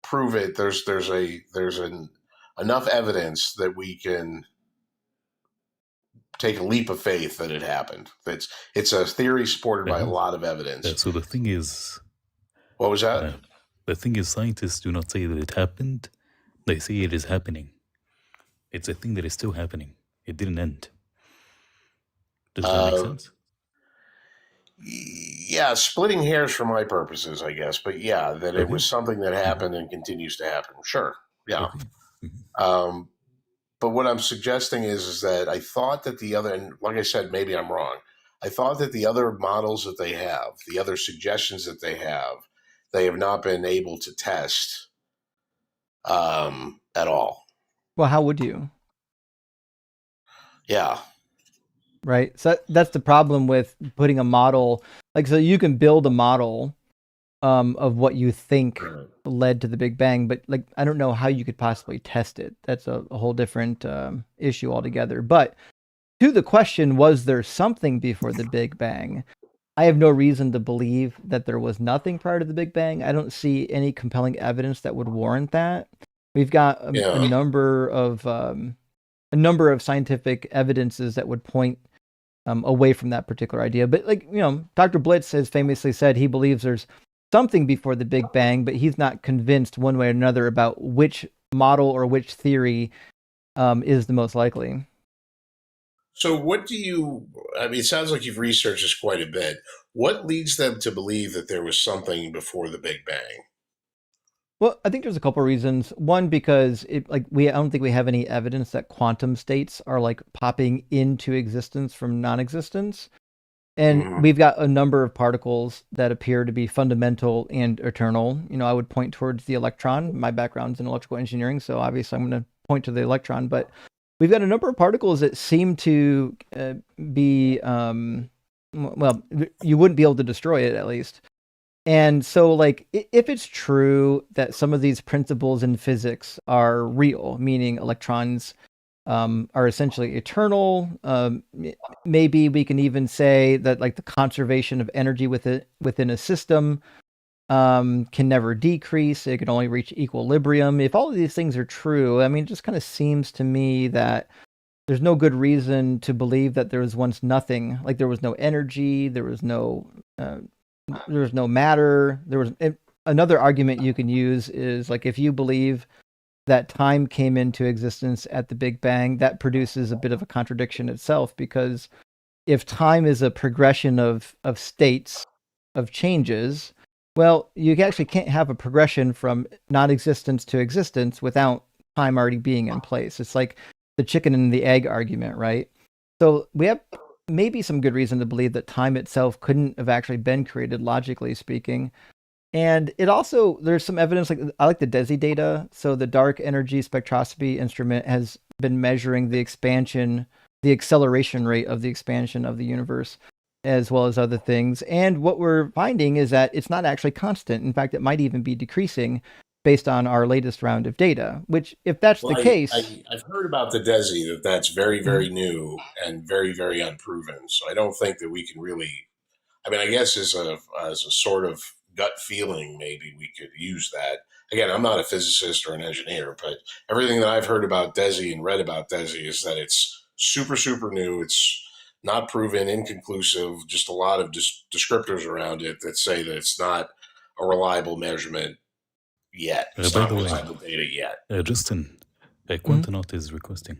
prove it. There's enough evidence that we can take a leap of faith that it happened. It's a theory supported by a lot of evidence. So the thing is, what was that? The thing is, scientists do not say that it happened. They say it is happening. It's a thing that is still happening. It didn't end. Does that make sense? Yeah, splitting hairs for my purposes, I guess. But yeah, that it was something that happened and continues to happen. Sure. Yeah. Okay. But what I'm suggesting is that I thought that the other, and like I said, maybe I'm wrong. I thought that the other models that they have, the other suggestions that they have not been able to test at all. Well, how would you? Yeah. Right. So that's the problem with putting a model. Like, so you can build a model of what you think led to the Big Bang, but like I don't know how you could possibly test it. That's a whole different issue altogether. But to the question, was there something before the Big Bang? I have no reason to believe that there was nothing prior to the Big Bang. I don't see any compelling evidence that would warrant that. We've got a number of scientific evidences that would point away from that particular idea. But like, you know, Dr. Blitz has famously said he believes there's something before the Big Bang, but he's not convinced one way or another about which model or which theory is the most likely. So what do you, I mean, it sounds like you've researched this quite a bit. What leads them to believe that there was something before the Big Bang? Well, I think there's a couple reasons. One, because I don't think we have any evidence that quantum states are like popping into existence from non-existence. And we've got a number of particles that appear to be fundamental and eternal. You know, I would point towards the electron. My background's in electrical engineering, so obviously I'm going to point to the electron. But we've got a number of particles that seem to be, well, you wouldn't be able to destroy it at least. And so, like, if it's true that some of these principles in physics are real, meaning electrons are essentially eternal, maybe we can even say that, like, the conservation of energy within a system can never decrease. It can only reach equilibrium. If all of these things are true, I mean, it just kind of seems to me that there's no good reason to believe that there was once nothing. Like, there was no energy, there was no matter. There was another argument you can use is like if you believe that time came into existence at the Big Bang, that produces a bit of a contradiction itself, because if time is a progression of states, of changes, well, you actually can't have a progression from non-existence to existence without time already being in place. It's like the chicken and the egg argument, right? So we have maybe some good reason to believe that time itself couldn't have actually been created, logically speaking. And it also, there's some evidence, like I like the DESI data. So the dark energy spectroscopy instrument has been measuring the acceleration rate of the expansion of the universe, as well as other things. And what we're finding is that it's not actually constant. In fact, it might even be decreasing based on our latest round of data, which, if that's the case... I've heard about the DESI, that's very, very new and very, very unproven. So I don't think that we can really, I mean, I guess as a sort of gut feeling, maybe we could use that. Again, I'm not a physicist or an engineer, but everything that I've heard about DESI and read about DESI is that it's super, super new. It's not proven, inconclusive, just a lot of descriptors around it that say that it's not a reliable measurement yet. It's By not the way, reliable data yet. Justin, Quantanaut is requesting.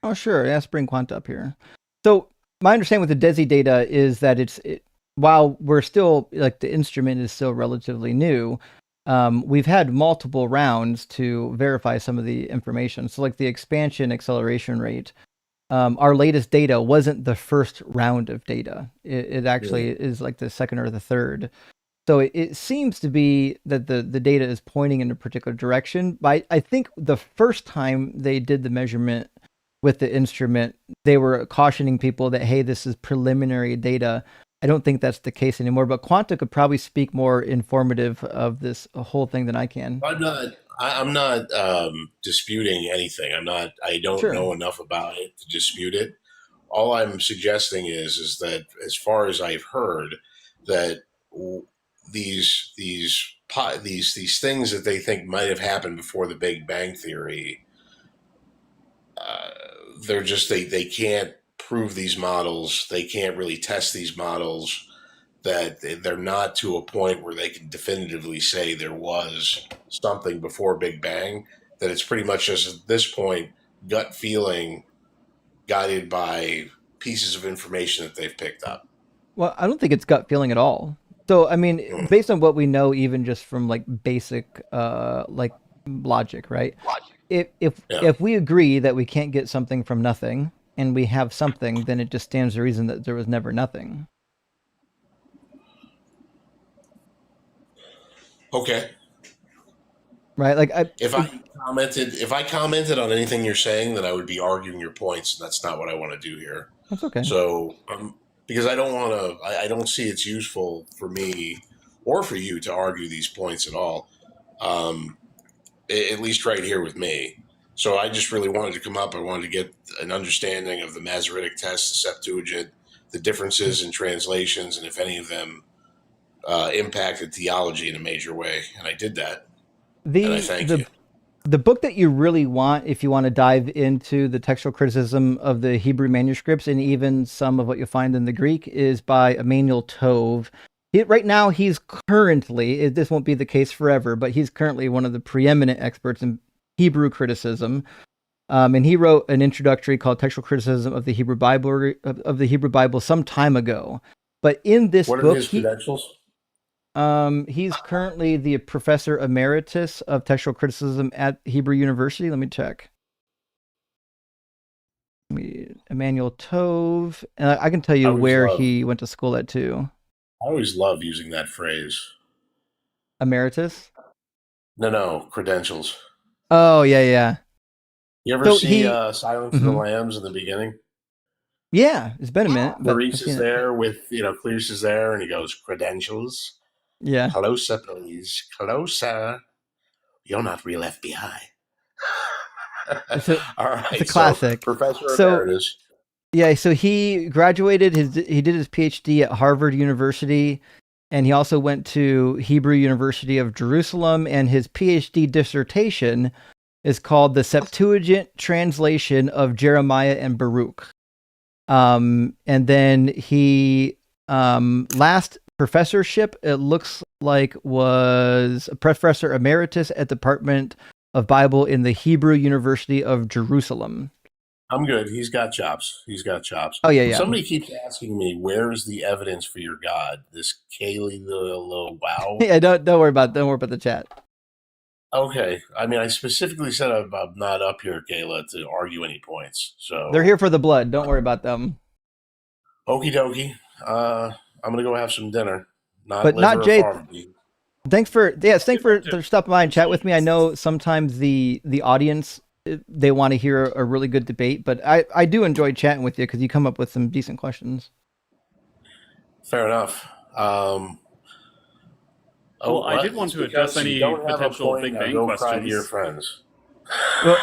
Oh, sure. Let's bring Quanta up here. So my understanding with the DESI data is that while we're still, like, the instrument is still relatively new, we've had multiple rounds to verify some of the information. So like the expansion acceleration rate, our latest data wasn't the first round of data. It actually is like the second or the third. So it seems to be that the data is pointing in a particular direction. But I think the first time they did the measurement with the instrument, they were cautioning people that, hey, this is preliminary data. I don't think that's the case anymore. But Quanta could probably speak more informative of this whole thing than I can. I'm not disputing anything. I don't know enough about it to dispute it. All I'm suggesting is that, as far as I've heard, that these things that they think might have happened before the Big Bang Theory, they can't prove these models. They can't really test these models. That they're not to a point where they can definitively say there was something before Big Bang. That it's pretty much just at this point gut feeling, guided by pieces of information that they've picked up. Well, I don't think it's gut feeling at all. So, I mean, based on what we know, even just from like basic like logic, right? Yeah. if we agree that we can't get something from nothing, and we have something, then it just stands to reason that there was never nothing. Okay. Right? Like If I commented on anything you're saying, then I would be arguing your points, and that's not what I want to do here. that's okay. So, because I don't want to, I don't see it's useful for me or for you to argue these points at all. At least right here with me. So I just really wanted to come up. I wanted to get an understanding of the Masoretic text, the Septuagint, the differences in translations, and if any of them impacted theology in a major way. And I did that. And I thank you. The book that you really want, if you want to dive into the textual criticism of the Hebrew manuscripts and even some of what you'll find in the Greek, is by Emmanuel Tove. Right now, he's currently, this won't be the case forever, but he's currently one of the preeminent experts in Hebrew criticism. And he wrote an introductory called Textual Criticism of the Hebrew Bible some time ago. But in this book, what are his credentials? He's currently the professor emeritus of textual criticism at Hebrew University. Let me check. Emmanuel Tove. I can tell you where he went to school at too. I always love using that phrase. Emeritus? No, credentials. Oh, yeah. You ever see Silence of the Lambs in the beginning? Yeah, it's been a minute. Maurice is there with, Cletus is there, and he goes, credentials? Yeah. Closer, please. Closer. You're not real FBI. All right. It's a classic. Professor Emeritus. Yeah, so he graduated, he did his PhD at Harvard University, and he also went to Hebrew University of Jerusalem, and his PhD dissertation is called The Septuagint Translation of Jeremiah and Baruch. And then he, last professorship, it looks like, was a professor emeritus at the Department of Bible in the Hebrew University of Jerusalem. I'm good. He's got chops. Oh, yeah. Somebody keeps asking me, where's the evidence for your God? This Kaylee the wow? Yeah, don't worry about the chat. Okay. I mean, I specifically said I'm not up here, Kayla, to argue any points. So they're here for the blood. Don't worry about them. Okie dokie. I'm gonna go have some dinner. Not Jay. Thanks for stopping by and chat with me. I know sometimes the audience, they want to hear a really good debate, but I do enjoy chatting with you because you come up with some decent questions. Fair enough. I did want to address any potential Big Bang questions. Cry to your friends. Well,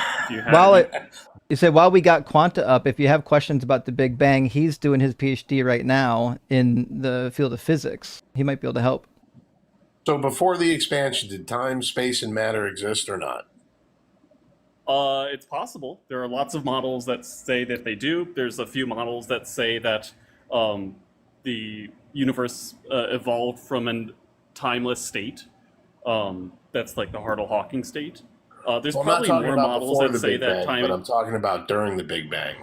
you said while we got Quanta up, if you have questions about the Big Bang, he's doing his PhD right now in the field of physics. He might be able to help. So before the expansion, did time, space, and matter exist or not? It's possible. There are lots of models that say that they do. There's a few models that say that the universe evolved from a timeless state. That's like the Hartle-Hawking state. There's probably more models that say that time. But I'm talking about during the Big Bang,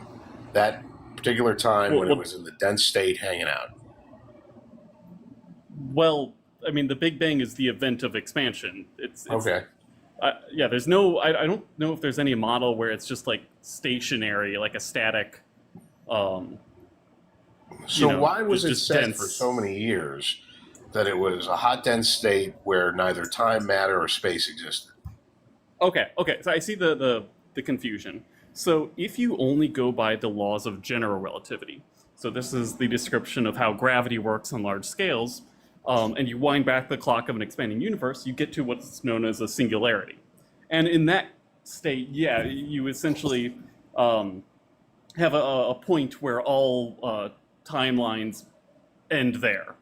that particular time when it was in the dense state, hanging out. Well, I mean, the Big Bang is the event of expansion. It's okay. There's no. I don't know if there's any model where it's just like stationary, like a static. So why was it said dense for so many years that it was a hot, dense state where neither time, matter, or space existed? Okay. So I see the confusion. So if you only go by the laws of general relativity, so this is the description of how gravity works on large scales, and you wind back the clock of an expanding universe, you get to what's known as a singularity. And in that state, you essentially have a point where all timelines end there.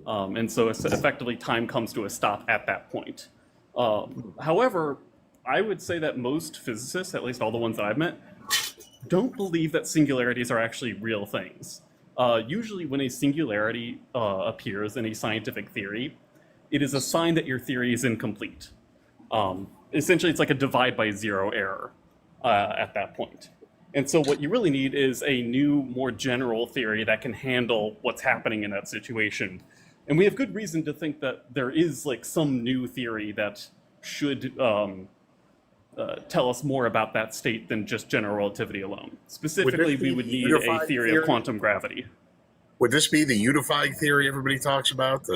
And so effectively time comes to a stop at that point. However, I would say that most physicists, at least all the ones that I've met, don't believe that singularities are actually real things. Usually when a singularity appears in a scientific theory, it is a sign that your theory is incomplete. Essentially, it's like a divide by zero error at that point. And so what you really need is a new, more general theory that can handle what's happening in that situation. And we have good reason to think that there is like some new theory that should tell us more about that state than just general relativity alone. Specifically, we would need a theory of quantum gravity. Would this be the unified theory everybody talks about?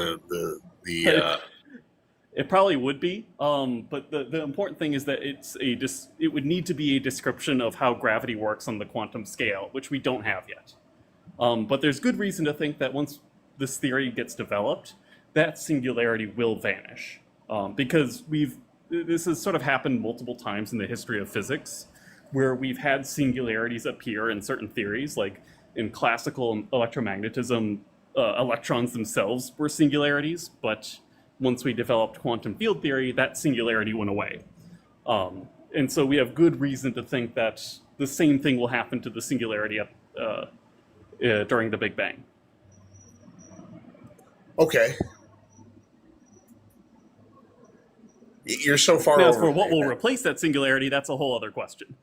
It probably would be, but the important thing is that it would need to be a description of how gravity works on the quantum scale, which we don't have yet. But there's good reason to think that once this theory gets developed, that singularity will vanish, because this has sort of happened multiple times in the history of physics, where we've had singularities appear in certain theories, like in classical electromagnetism, electrons themselves were singularities, but once we developed quantum field theory, that singularity went away. And so we have good reason to think that the same thing will happen to the singularity during the Big Bang. Okay. You're so far now, over. As for what will replace that singularity, that's a whole other question.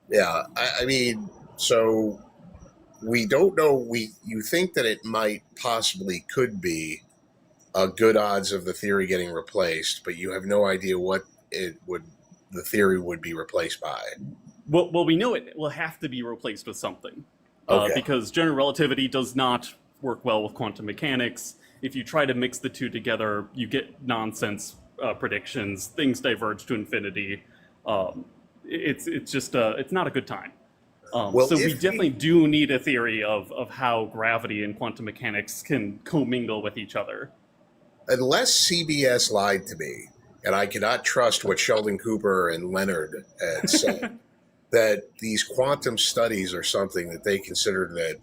Yeah, I mean, so we don't know. You think that it might possibly could be a good odds of the theory getting replaced, but you have no idea what the theory would be replaced by. Well, we know it will have to be replaced with something, Okay. because general relativity does not work well with quantum mechanics. If you try to mix the two together, you get nonsense predictions. Things diverge to infinity. It's just it's not a good time. So we definitely do need a theory of how gravity and quantum mechanics can commingle with each other. Unless CBS lied to me, and I cannot trust what Sheldon Cooper and Leonard had said, that these quantum studies are something that they consider that,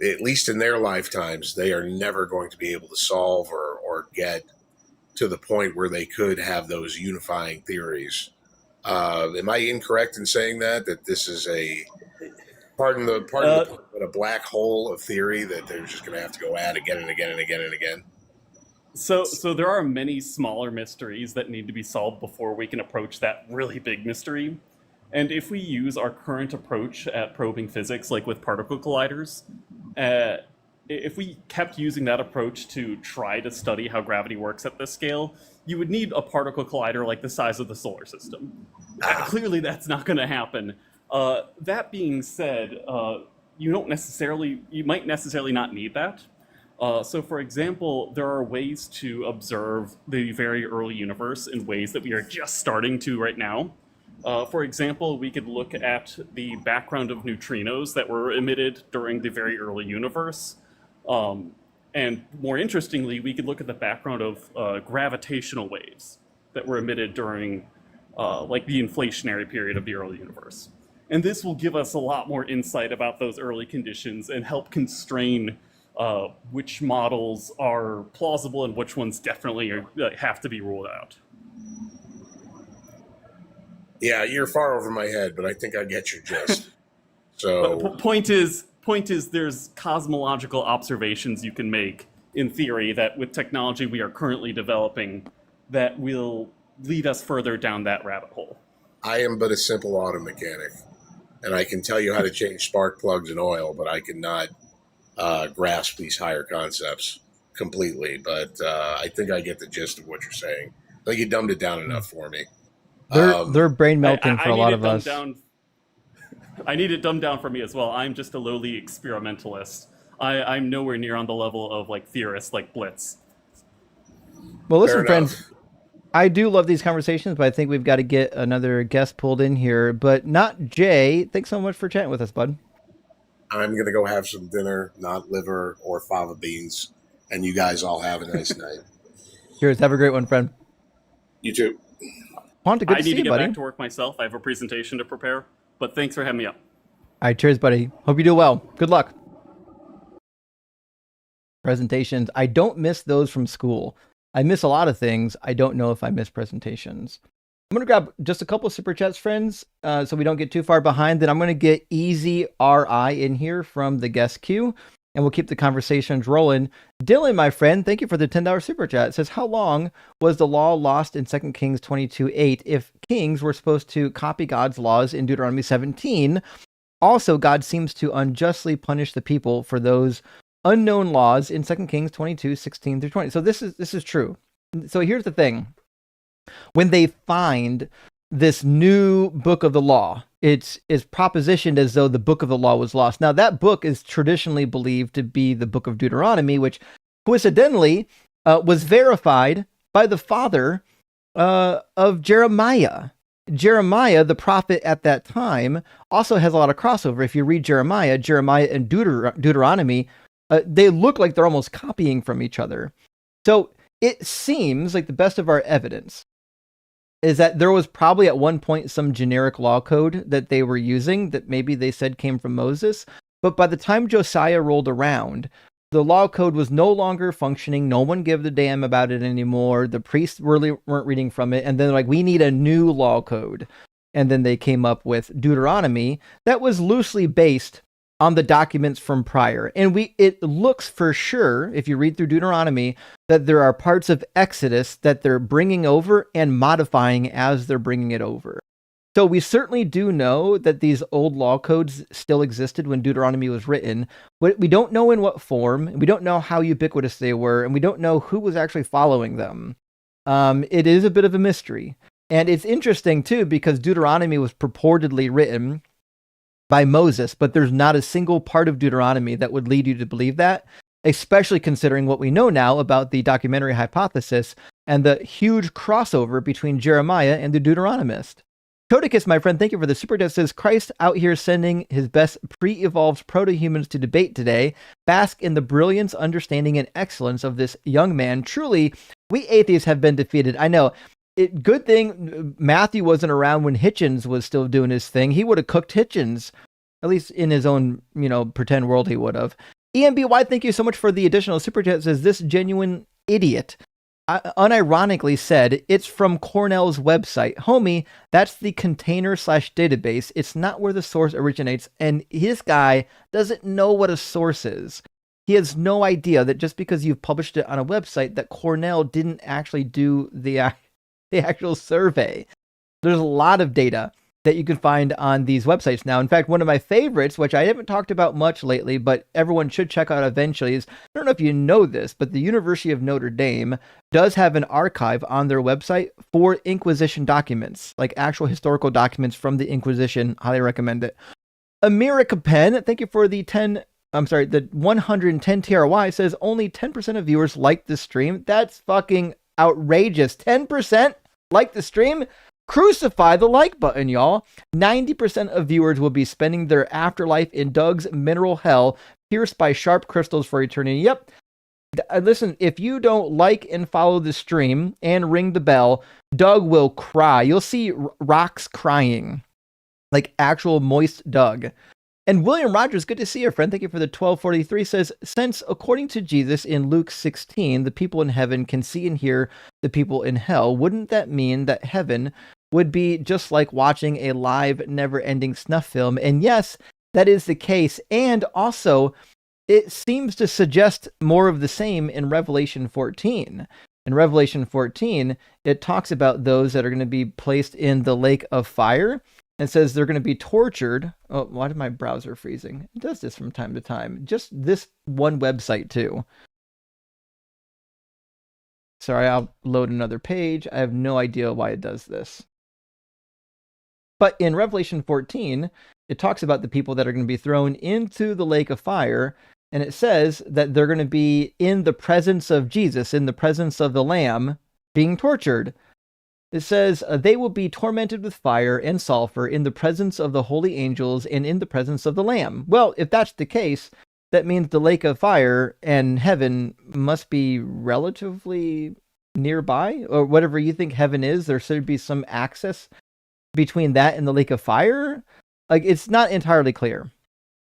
at least in their lifetimes, they are never going to be able to solve or get to the point where they could have those unifying theories. Am I incorrect in saying that this is a a black hole of theory that they're just going to have to go at again and again and again and again? So there are many smaller mysteries that need to be solved before we can approach that really big mystery. And if we use our current approach at probing physics, like with particle colliders, if we kept using that approach to try to study how gravity works at this scale, you would need a particle collider like the size of the solar system. Clearly, that's not going to happen. That being said, you might necessarily not need that. So, for example, there are ways to observe the very early universe in ways that we are just starting to right now. For example, we could look at the background of neutrinos that were emitted during the very early universe. And more interestingly, we could look at the background of gravitational waves that were emitted during like the inflationary period of the early universe. And this will give us a lot more insight about those early conditions and help constrain which models are plausible and which ones definitely have to be ruled out. Yeah, you're far over my head, but I think I get your gist. So point is there's cosmological observations you can make in theory that with technology we are currently developing that will lead us further down that rabbit hole. I am but a simple auto mechanic, and I can tell you how to change spark plugs and oil, but I cannot grasp these higher concepts completely. But I think I get the gist of what you're saying. I think you dumbed it down enough for me. They're brain melting for a lot of us. I need it dumbed down for me as well. I'm just a lowly experimentalist. I'm nowhere near on the level of like theorists like Blitz. Well, listen, friends, I do love these conversations, but I think we've got to get another guest pulled in here. But not Jay. Thanks so much for chatting with us, bud. I'm going to go have some dinner, not liver or fava beans, and you guys all have a nice night. Cheers. Have a great one, friend. You too. Quanta, good to see you, buddy. I need to get back to work myself. I have a presentation to prepare, but thanks for having me up. All right, cheers, buddy. Hope you do well. Good luck. Presentations. I don't miss those from school. I miss a lot of things. I don't know if I miss presentations. I'm going to grab just a couple of super chats, friends, so we don't get too far behind. Then I'm going to get Easy RI in here from the guest queue, and we'll keep the conversations rolling. Dylan, my friend, thank you for the $10 super chat. It says, how long was the law lost in 2 Kings 22:8 if kings were supposed to copy God's laws in Deuteronomy 17? Also, God seems to unjustly punish the people for those unknown laws in 2 Kings 22:16 through 20. So this is true. So here's the thing. When they find this new book of the law. It's propositioned as though the book of the law was lost. Now, that book is traditionally believed to be the book of Deuteronomy, which coincidentally was verified by the father of Jeremiah. Jeremiah, the prophet at that time, also has a lot of crossover. If you read Jeremiah and Deuteronomy, they look like they're almost copying from each other. So it seems like the best of our evidence is that there was probably at one point some generic law code that they were using that maybe they said came from Moses. But by the time Josiah rolled around, the law code was no longer functioning. No one gave a damn about it anymore. The priests really weren't reading from it. And then like, we need a new law code. And then they came up with Deuteronomy that was loosely based on the documents from prior. And it looks for sure, if you read through Deuteronomy, that there are parts of Exodus that they're bringing over and modifying as they're bringing it over. So we certainly do know that these old law codes still existed when Deuteronomy was written, but we don't know in what form, we don't know how ubiquitous they were, and we don't know who was actually following them. It is a bit of a mystery. And it's interesting, too, because Deuteronomy was purportedly written by Moses, but there's not a single part of Deuteronomy that would lead you to believe that, especially considering what we know now about the documentary hypothesis and the huge crossover between Jeremiah and the Deuteronomist. Skepticus, my friend, thank you for the super chat. Says Christ out here sending his best pre-evolved proto-humans to debate today. Bask in the brilliance, understanding, and excellence of this young man. Truly, we atheists have been defeated. I know. Good thing Matthew wasn't around when Hitchens was still doing his thing. He would have cooked Hitchens, at least in his own, pretend world he would have. EMBY, thank you so much for the additional super chat. Says this genuine idiot unironically said it's from Cornell's website. Homie, that's the container/database. It's not where the source originates. And this guy doesn't know what a source is. He has no idea that just because you've published it on a website that Cornell didn't actually do the actual survey. There's a lot of data that you can find on these websites now. In fact, one of my favorites, which I haven't talked about much lately, but everyone should check out eventually, is, I don't know if you know this, but the University of Notre Dame does have an archive on their website for Inquisition documents, like actual historical documents from the Inquisition. Highly recommend it. America Pen, thank you for the 110 TRY, says only 10% of viewers like this stream. That's fucking outrageous. 10% like the stream? Crucify the like button, y'all. 90% of viewers will be spending their afterlife in Doug's mineral hell, pierced by sharp crystals for eternity. Yep. Listen, if you don't like and follow the stream and ring the bell, Doug will cry. You'll see rocks crying. Like actual moist Doug. And William Rogers, good to see you, friend. Thank you for the 1243. Says, since according to Jesus in Luke 16, the people in heaven can see and hear the people in hell, wouldn't that mean that heaven would be just like watching a live, never-ending snuff film? And yes, that is the case. And also, it seems to suggest more of the same in Revelation 14. In Revelation 14, it talks about those that are going to be placed in the lake of fire. And says they're going to be tortured. Oh, why did my browser freezing? It does this from time to time. Just this one website too. Sorry, I'll load another page. I have no idea why it does this. But in Revelation 14, it talks about the people that are going to be thrown into the lake of fire. And it says that they're going to be in the presence of Jesus, in the presence of the Lamb, being tortured. It says, they will be tormented with fire and sulfur in the presence of the holy angels and in the presence of the Lamb. Well, if that's the case, that means the lake of fire and heaven must be relatively nearby, or whatever you think heaven is. There should be some access between that and the lake of fire. Like, it's not entirely clear.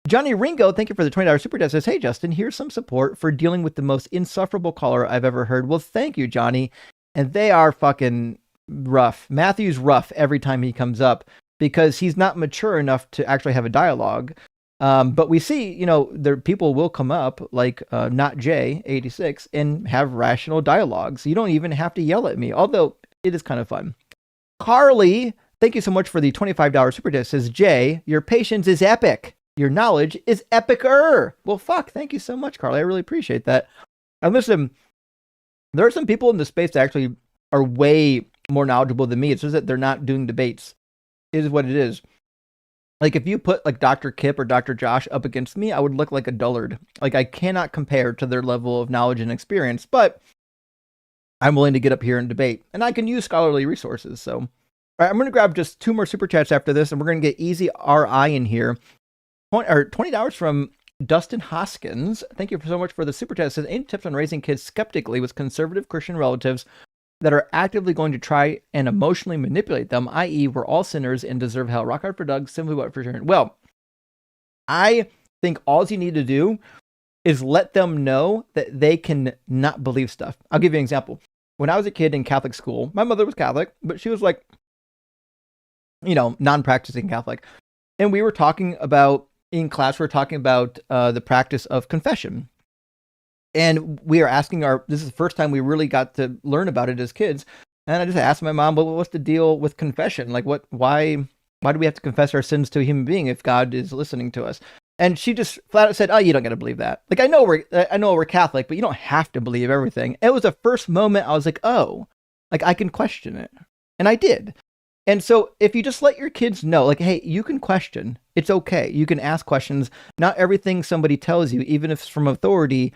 Johnny Ringo, thank you for the $20 super chat. Says, hey, Justin, here's some support for dealing with the most insufferable caller I've ever heard. Well, thank you, Johnny. And they are fucking rough. Matthew's rough every time he comes up because he's not mature enough to actually have a dialogue. But we see, there people will come up like Not Jay 86 and have rational dialogues. You don't even have to yell at me, although it is kind of fun. Carly, thank you so much for the $25 super chat. Says, Jay, your patience is epic. Your knowledge is epicer. Well, fuck. Thank you so much, Carly. I really appreciate that. And listen, there are some people in the space that actually are way more knowledgeable than me. It's just that they're not doing debates. It is what it is. Like, if you put like Dr. Kip or Dr. Josh up against me, I would look like a dullard. Like, I cannot compare to their level of knowledge and experience, but I'm willing to get up here and debate, and I can use scholarly resources. So, all right, I'm going to grab just 2 more super chats after this, and we're going to get Easy RI in here. $20 from Dustin Hoskins. Thank you so much for the super chat. It says, any tips on raising kids skeptically with conservative Christian relatives that are actively going to try and emotionally manipulate them, i.e., we're all sinners and deserve hell? Rock hard for Doug, simply what for sure. Well, I think all you need to do is let them know that they can not believe stuff. I'll give you an example. When I was a kid in Catholic school, my mother was Catholic, but she was like, non-practicing Catholic. And we were talking about, in class, we were talking about the practice of confession. And we are asking this is the first time we really got to learn about it as kids. And I just asked my mom, well, what's the deal with confession? Like, why do we have to confess our sins to a human being if God is listening to us? And she just flat out said, oh, you don't got to believe that. Like, I know we're Catholic, but you don't have to believe everything. It was the first moment I was like, oh, like, I can question it. And I did. And so if you just let your kids know, like, hey, you can question, it's okay. You can ask questions. Not everything somebody tells you, even if it's from authority,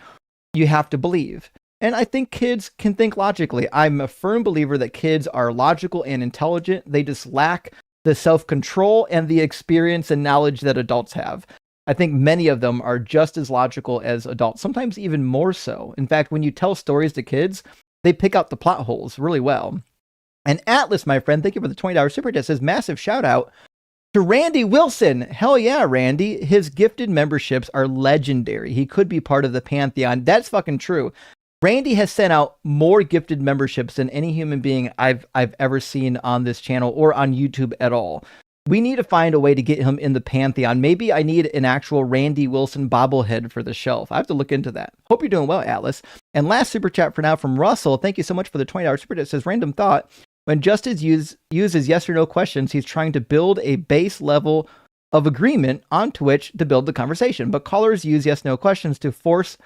you have to believe. And I think kids can think logically. I'm a firm believer that kids are logical and intelligent. They just lack the self-control and the experience and knowledge that adults have. I think many of them are just as logical as adults, sometimes even more so. In fact, when you tell stories to kids, they pick out the plot holes really well. And Atlas, my friend, thank you for the $20 super chat, says, massive shout out to Randy Wilson. Hell yeah, Randy. His gifted memberships are legendary. He could be part of the Pantheon. That's fucking true. Randy has sent out more gifted memberships than any human being I've ever seen on this channel or on YouTube at all. We need to find a way to get him in the Pantheon. Maybe I need an actual Randy Wilson bobblehead for the shelf. I have to look into that. Hope you're doing well, Atlas. And last super chat for now from Russell. Thank you so much for the $20 super chat. It says, random thought. When Justice uses yes or no questions, he's trying to build a base level of agreement onto which to build the conversation. But callers use yes no questions to force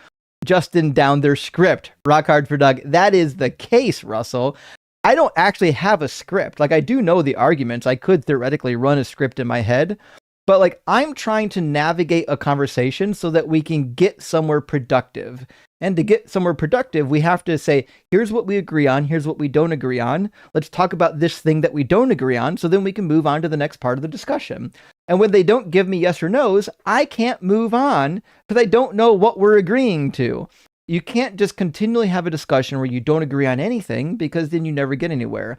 Justin down their script. Rock hard for Doug. That is the case, Russell. I don't actually have a script. Like, I do know the arguments. I could theoretically run a script in my head. But like, I'm trying to navigate a conversation so that we can get somewhere productive. And to get somewhere productive, we have to say, here's what we agree on. Here's what we don't agree on. Let's talk about this thing that we don't agree on. So then we can move on to the next part of the discussion. And when they don't give me yes or no's, I can't move on because I don't know what we're agreeing to. You can't just continually have a discussion where you don't agree on anything because then you never get anywhere.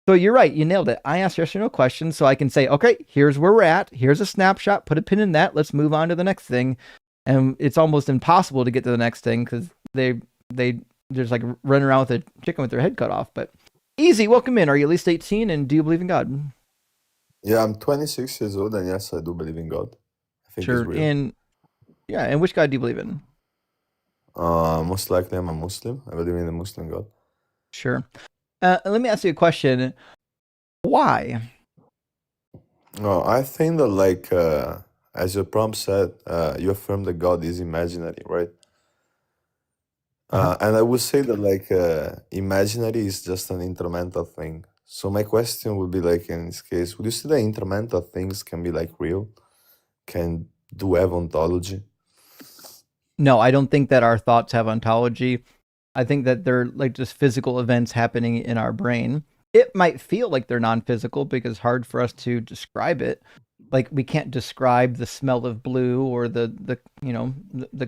So you're right. You nailed it. I asked yes or no questions so I can say, okay, here's where we're at. Here's a snapshot. Put a pin in that. Let's move on to the next thing. And it's almost impossible to get to the next thing because they just like run around with a chicken with their head cut off. But Easy, welcome in. Are you at least 18 and do you believe in God? Yeah, I'm 26 years old and yes, I do believe in God. I think Sure. it's real. And which God do you believe in? Most likely I'm a Muslim. I believe in the Muslim God. Sure. Let me ask you a question. Why? No, I think that like as your prompt said, you affirm that God is imaginary, right? And I would say that like imaginary is just an incremental thing. So my question would be like in this case, would you say that incremental things can be like real? Do have ontology? No, I don't think that our thoughts have ontology. I think that they're like just physical events happening in our brain. It might feel like they're non-physical because it's hard for us to describe it. Like we can't describe the smell of blue or the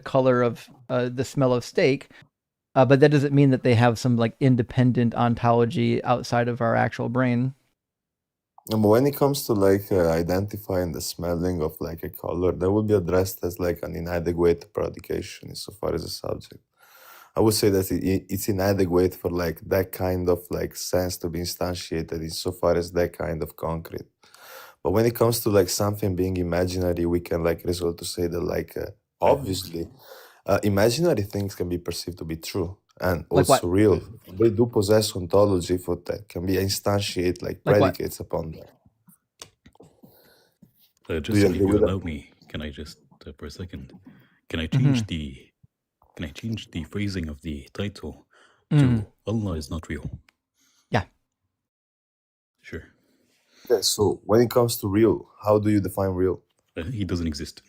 color of the smell of steak. But that doesn't mean that they have some like independent ontology outside of our actual brain. But when it comes to like identifying the smelling of like a color, that would be addressed as like an inadequate predication insofar as a subject. I would say that it's inadequate for like that kind of like sense to be instantiated insofar as that kind of concrete. But when it comes to like something being imaginary, we can like resort to say that like obviously imaginary things can be perceived to be true and Like also what? real. They do possess ontology for that can be instantiate like Like what? predicates upon that. Do you Justin, agree if you with allow that? me, can I just for a second, can I Mhm. change the phrasing of the title Mhm. to Allah is not real? Yeah. Okay, so when it comes to real, how do you define real? He doesn't exist.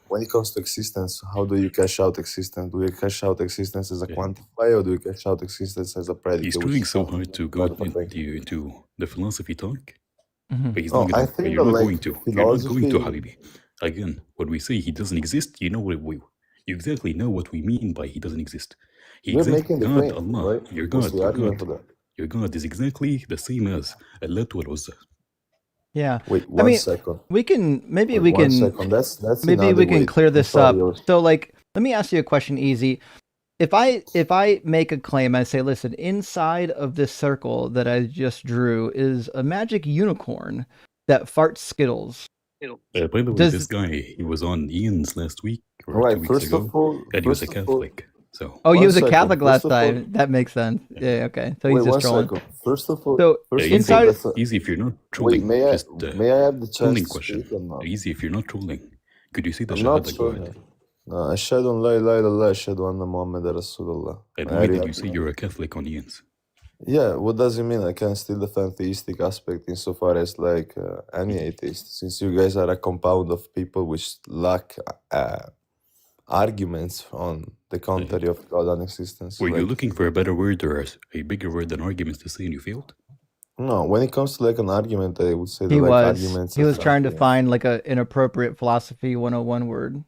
When it comes to existence, how do you cash out existence? Do you cash out existence as a Yeah. quantifier, or do you cash out existence as a predicate? He's which trying is so something hard to you go try to think? into the philosophy talk, Mhm. but he's No, not I gonna. think You're that not like going to. You're not going to, philosophy. Habibi. Again, when we say he doesn't exist, you know what you exactly know what we mean by he doesn't exist. You're making the God, claim, Allah, right? your What's God, the your argument God, for that? your God is exactly the same as Allah wal Uzza. Yeah. Wait, I one mean, second. we can maybe Wait, we one can second. That's maybe we can inadequate. clear I'm this sorry, up. Yoshi. So like, let me ask you a question, Easy. If I make a claim, I say, listen, inside of this circle that I just drew is a magic unicorn that farts Skittles. By the way, Does this guy, he was on Ian's last week or All right. 2 weeks ago, and he was a Catholic. So oh, he one was a second. Catholic last First of all, time. That makes sense. Yeah, okay. So wait he's just one trolling. second. First of all, So easy, inside, easy if you're not wait, trolling. may I Just may I have the chance trolling to question. speak or not? Easy if you're not trolling. Could you see the I'm not Shahada sure. God? No, Ashhadu an la ilaha illallah, Ashhadu anna Muhammadan Rasulullah. And I why did already you say have- you're a Catholic on Ian's? Yeah, what does it mean? I can still defend theistic aspect insofar as like any atheist, since you guys are a compound of people which lack arguments on the contrary of God and existence. Were you Like, looking for a better word or a bigger word than arguments to say and you failed? no, when it comes to like an argument, I would say that he like was arguments. he are was trying to something- find like an appropriate philosophy 101 word.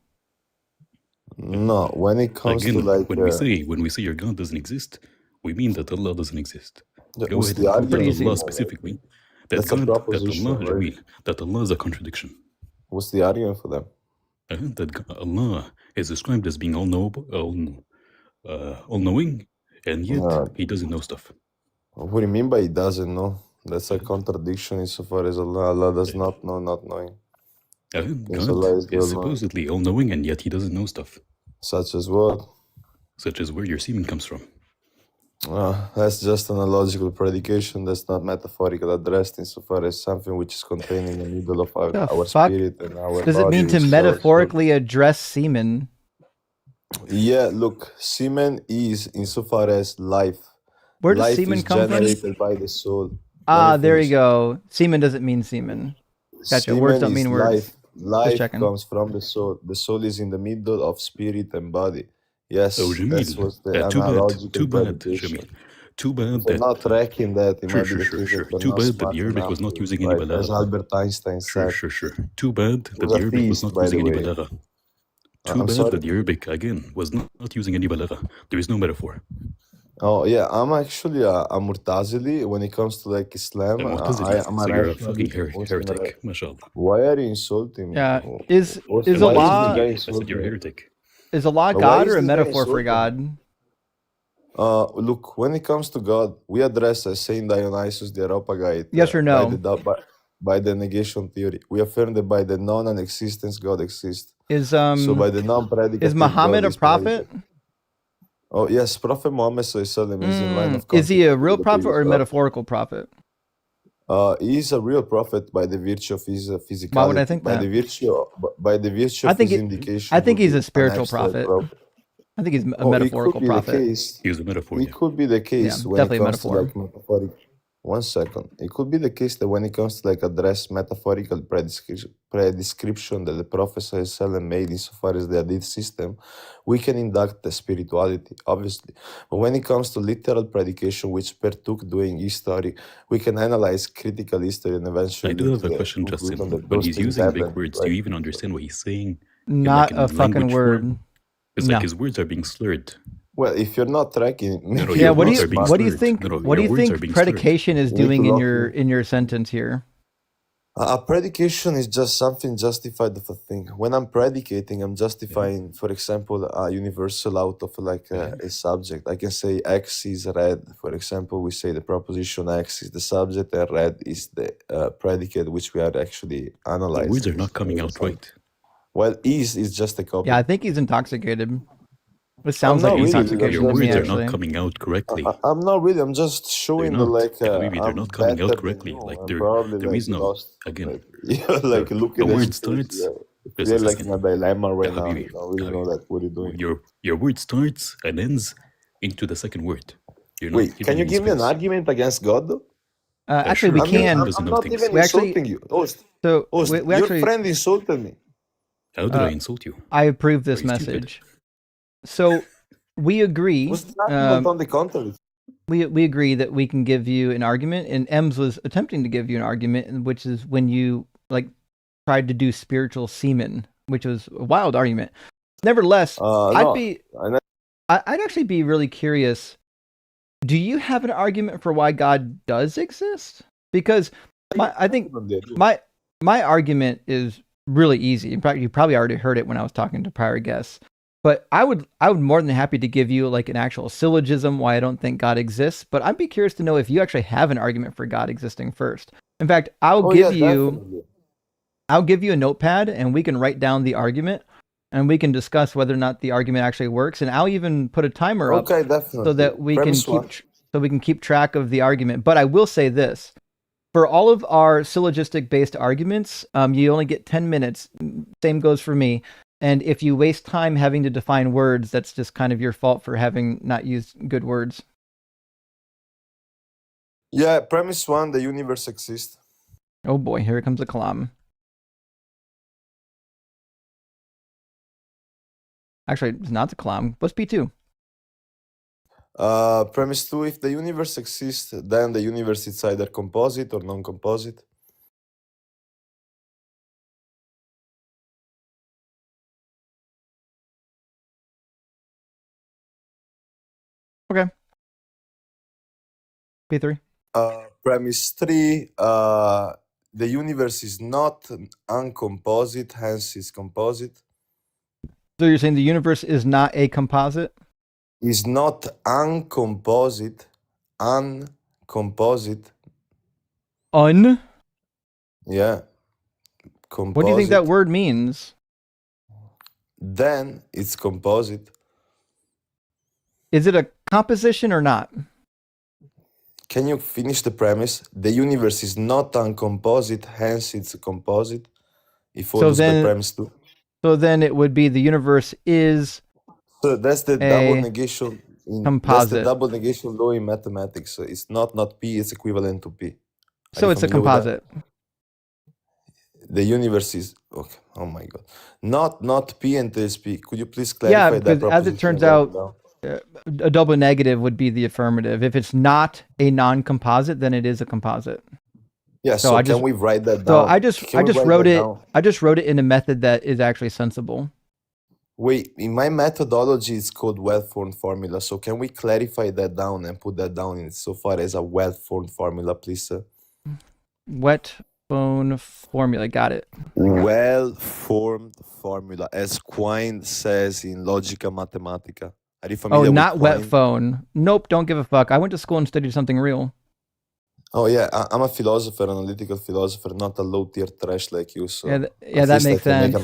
No, when it comes Again, to like when we say your God doesn't exist, we mean that Allah doesn't exist. Go what's ahead the and prove that argument? Allah specifically, that That's a God, proposition, that Allah, right? that Allah is a contradiction. What's the argument for them? That Allah is described as being all knowing, and yet Yeah. He doesn't know stuff. What do you mean by he doesn't know? That's a contradiction insofar as Allah does not know, not knowing. Since Allah God is is well-known. supposedly all knowing, and yet He doesn't know stuff, Such as what? such as where your semen comes from. That's just an illogical predication. That's not metaphorical addressed insofar as something which is contained in the middle of The our fuck spirit and our does it body. mean to which is our soul. metaphorically address semen? Yeah, look, semen is insofar as life. Where does Life semen is come from? generated by the soul. Ah, Let me there you finish. go. Semen doesn't mean semen. Gotcha. Words don't Semen mean is words. life. Life checking. comes from the soul. The soul is in the middle of spirit and body. Yes, Oh, that Jamil. was the Too analogical bad, predication. Jamil. Too bad If you're that. not tracking that, it might be the Sure. case that you're Too not bad that smart the Arabic enough was not to, using any like, as balagha. Albert Einstein said. Sure. Too bad that was the a Arabic was theist, not by using the any way. balagha. Too I'm bad sorry? that the Arabic, again, was not using any balagha. There is no metaphor. Oh yeah, I'm actually a Murtazili when it comes to like Islam. I'm So an you're a actual fucking Muslim, heretic. MashaAllah. Why are you insulting me? Yeah. Is Why is the Allah guy I said you're a insulting me? heretic. is Allah Why God is or a this guy metaphor for insulting? God? Look, when it comes to God, we address as Saint Dionysius the Areopagite Yes or no? by the negation theory. We affirm that by the non-existence God exists. Is So by the non-predicative is Muhammad God a is prophet? predicated. Oh yes, Prophet Muhammad sallallahu is in line of Is he a contact with real the prophet or a previous metaphorical prophet? He is a real prophet by the virtue of his physicality. Why would I think by that? the virtue I of think his it- indication. I think would he's be a spiritual an abstract prophet. I think he's a it could metaphorical be the prophet. case. He was a metaphor. It Yeah. could be the case when it definitely a comes to metaphor. like metaphoric. One second. It could be the case that when it comes to like address metaphorical prescription that the Prophet ﷺ made insofar as the hadith system, we can induct the spirituality, obviously. But when it comes to literal predication, which partook doing history, we can analyze critical history and eventually I do lead have to a the question, Justin. conclusion that When those he's things using big happened, words, right? do you even understand what he's saying? Not in a fucking language word. form? It's No. like his words are being slurred. Well, if you're not tracking, No, maybe Yeah, your what do words you are being what do you slurred. think No, what do your you words are think being slurred. predication is You need doing to in lock your sentence here? A predication is just something justified of a thing. When I'm predicating, I'm justifying, for example, a universal out of like a subject. I can say X is red. For example, we say the proposition X is the subject and red is the predicate, which we are actually The analyzing. words are not coming out right. Well, is just a copy. Yeah, I think he's intoxicated. It I'm sounds not like really. intoxication Your to me, words are actually. not coming out correctly. I'm not really. I'm just They're showing the not. like. Habibi, they're I'm not coming better out than correctly. you. Like I'm there probably there like is no lost. again. Like, yeah, like The looking at word you. starts. We're Just a like in a second. dilemma right Yeah, now. Habibi, You don't really know that. What are you doing? Your word starts and ends into the second word. You're not Wait, giving can you any give me an space. argument against God though? Actually, we Sure, can. Adam doesn't I'm know not things. even We actually- insulting you. Host, So host, we your actually, friend insulted me. How did I insult you? I approve this Are you stupid? message. So we agree. Was the argument on the contrary? We agree that we can give you an argument, and Ems was attempting to give you an argument, which is when you like tried to do spiritual semen, which was a wild argument. Nevertheless, No, I'd actually be really curious. Do you have an argument for why God does exist? Because I think my argument is really easy. In fact, you probably already heard it when I was talking to prior guests. But I would more than happy to give you like an actual syllogism why I don't think God exists. But I'd be curious to know if you actually have an argument for God existing first. In fact, I'll give you a notepad and we can write down the argument and we can discuss whether or not the argument actually works. And I'll even put a timer up so that we can keep track of the argument. But I will say this. For all of our syllogistic-based arguments, you only get 10 minutes. Same goes for me. And if you waste time having to define words, that's just kind of your fault for having not used good words. Yeah, premise 1, the universe exists. Oh boy, here comes a Kalam. Actually, it's not the Kalam. What's P2? Premise 2, if the universe exists, then the universe is either composite or non-composite. Okay. P3. Premise 3, the universe is not uncomposite, hence is composite. So you're saying the universe is not a composite? Is not uncomposite, uncomposite. Yeah. Composite. What do you think that word means? Then it's composite. Is it a composition or not? Can you finish the premise? The universe is not uncomposite, hence it's a composite. It follows the premise too. So then it would be the universe is. So that's the double negation. Composite. That's the double negation law in mathematics. So it's not P, it's equivalent to P. So it's a composite. The universe is okay. Oh my god. Not P and TSP. Could you please clarify that? Yeah, because as it turns out, a double negative would be the affirmative. If it's not a non-composite, then it is a composite. Yeah. So can we write that down? So I just wrote it. I just wrote it in a method that is actually sensible. Wait, in my methodology, it's called well-formed formula. So can we clarify that down and put that down in so far as a well-formed formula, please, sir? Wet-bone formula. Got it. Well-formed formula, as Quine says in Logica Mathematica. Are you familiar with not Quine? wet phone. Nope, don't give a fuck. I went to school and studied something real. Oh yeah, I'm a philosopher, analytical philosopher, not a low-tier trash like you. So yeah, that makes sense.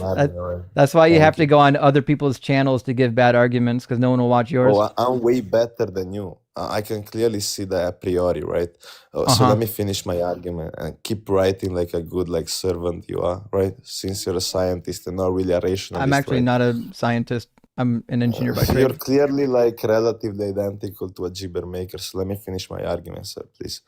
That's why you have to go on other people's channels to give bad arguments, because no one will watch yours. Oh, I'm way better than you. I can clearly see that a priori, right? So let me finish my argument and keep writing like a good servant you are, right? Since you're a scientist and not really a rationalist. I'm actually not a scientist. I'm an engineer by trade. You're clearly relatively identical to a gibber maker. So let me finish my argument, sir, please.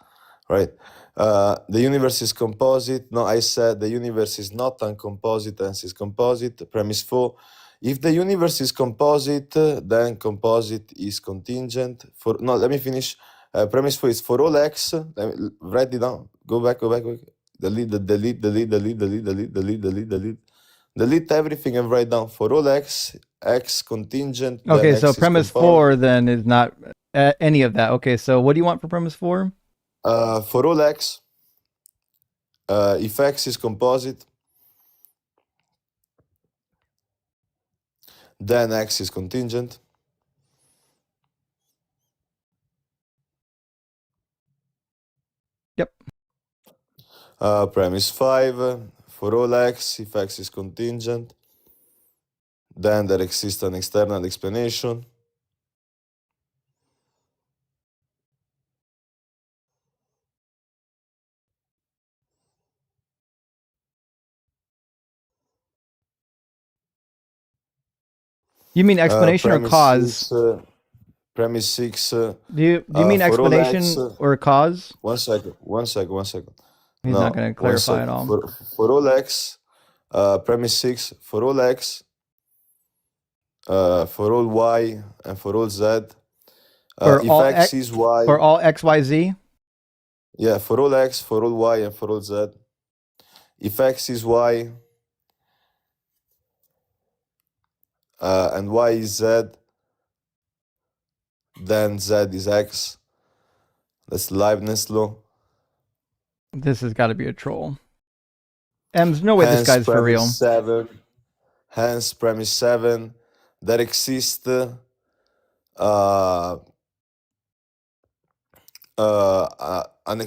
Right. The universe is composite. No, I said the universe is not uncomposite, hence is composite. Premise 4. If the universe is composite, then composite is contingent. Let me finish. Premise 4 is for all x. Write it down. Go back. Delete. Delete everything and write down for all x contingent. Okay, so premise 4 then is not any of that. Okay, so what do you want for premise 4? For all x, if x is composite, then x is contingent. Yep. Premise 5, for all x, if x is contingent, then there exists an external explanation. You mean explanation or cause? premise 6. Do you mean For all explanation x, or cause? one second. He's not going to clarify at all. For all x, premise 6, for all x, for all y, and for all z, For if all x is y, For all x, y, z? yeah, for all x, for all y, and for all z, if x is y, and y is z, then z is x. That's Leibniz law. This has got to be a troll. There's no way this guy's for real. Hence, premise 7, there exists an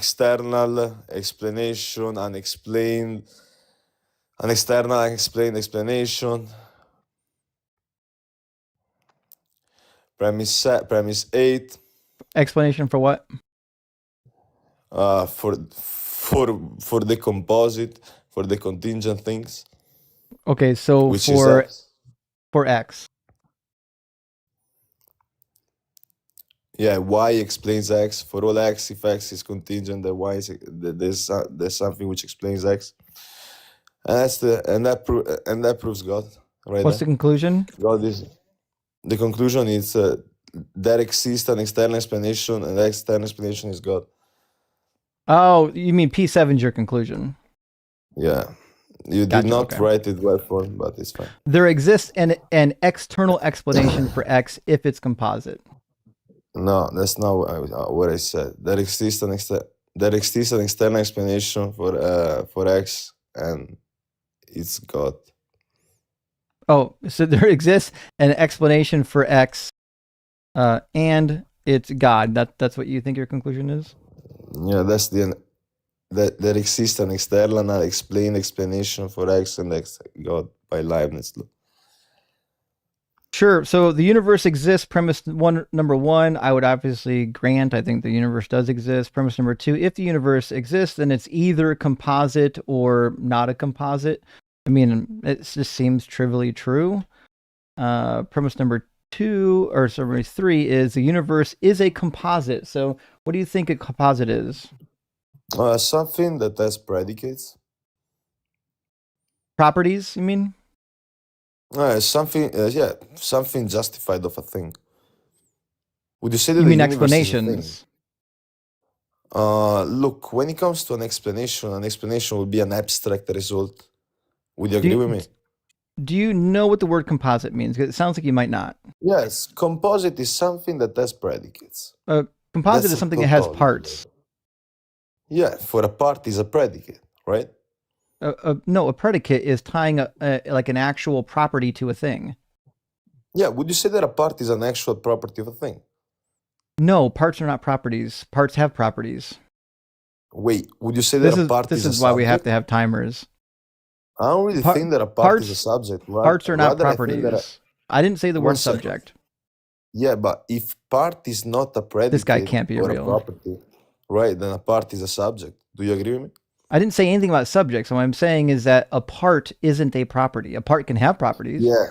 external explanation, an external unexplained explanation. Premise 8. Explanation for what? For the composite, for the contingent things. Okay, so which for is x. for x. Yeah, y explains x. For all x, if x is contingent, then y is there's something which explains x. And that proves God. Right. What's the conclusion? God is the conclusion is there exists an external explanation, and the external explanation is God. Oh, you mean P7 is your conclusion? Yeah. You Gotcha, did not okay. write it well for me, but it's fine. There exists an external explanation for x if it's composite. No, that's not what I said. There exists an external explanation for x, and it's God. Oh, so there exists an explanation for x, and it's God. That's what you think your conclusion is? Yeah, that's that there exists an external unexplained explanation for x, and that's God by Leibniz law. Sure. So the universe exists. Premise number 1, I would obviously grant. I think the universe does exist. Premise number 2, if the universe exists, then it's either composite or not a composite. I mean, it just seems trivially true. Premise number 3 is the universe is a composite. So what do you think a composite is? Something that has predicates. Properties, you mean? Something justified of a thing. Would you say that You the mean universe explanations? is a thing? Look, when it comes to an explanation will be an abstract result. Would you agree with me? Do you know what the word composite means? Because it sounds like you might not. Yes, composite is something that has predicates. Composite That's is something that has tautology. parts. Yeah, for a part is a predicate, right? No, a predicate is tying like an actual property to a thing. Yeah, would you say that a part is an actual property of a thing? No, parts are not properties. Parts have properties. Wait, would you say that a part is a subject? This is why we have to have timers. I don't really think that a part is a subject. Parts are not Rather, I think properties. I didn't say the One word second. subject. Yeah, but if part is not a predicate This guy can't be or real. a property, right, then a part is a subject. Do you agree with me? I didn't say anything about subjects. What I'm saying is that a part isn't a property. A part can have properties. Yeah.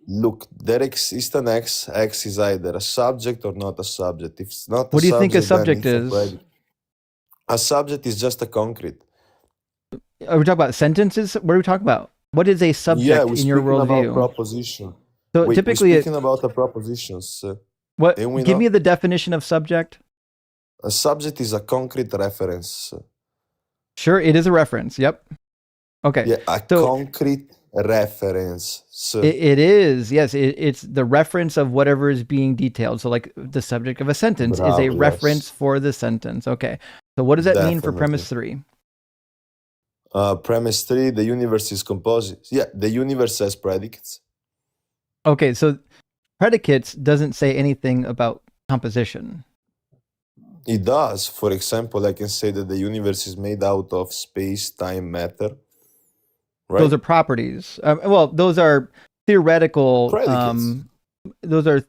Look, there exists an x. X is either a subject or not a subject. If it's not What do you think a subject then it's a is? predicate. A subject is just a concrete. Are we talking about sentences? What are we talking about? What is a subject Yeah, we're in your speaking about worldview? proposition. So Wait, typically, we're speaking about the propositions. what? Didn't we Give know? me the definition of subject. A subject is a concrete reference. Sure, it is a reference. Yep. Okay. Yeah, a So- concrete reference. It is, yes. It's the reference of whatever is being detailed. So, like the subject of a sentence is Bravo, a yes. reference for the sentence. Okay. So, what does that mean for Definitely. premise 3? Premise 3, the universe is composite. Yeah, the universe has predicates. Okay. So, predicates doesn't say anything about composition. It does. For example, I can say that the universe is made out of space, time, matter. Right? Those are properties. Well, those are theoretical. Predicates. Those are.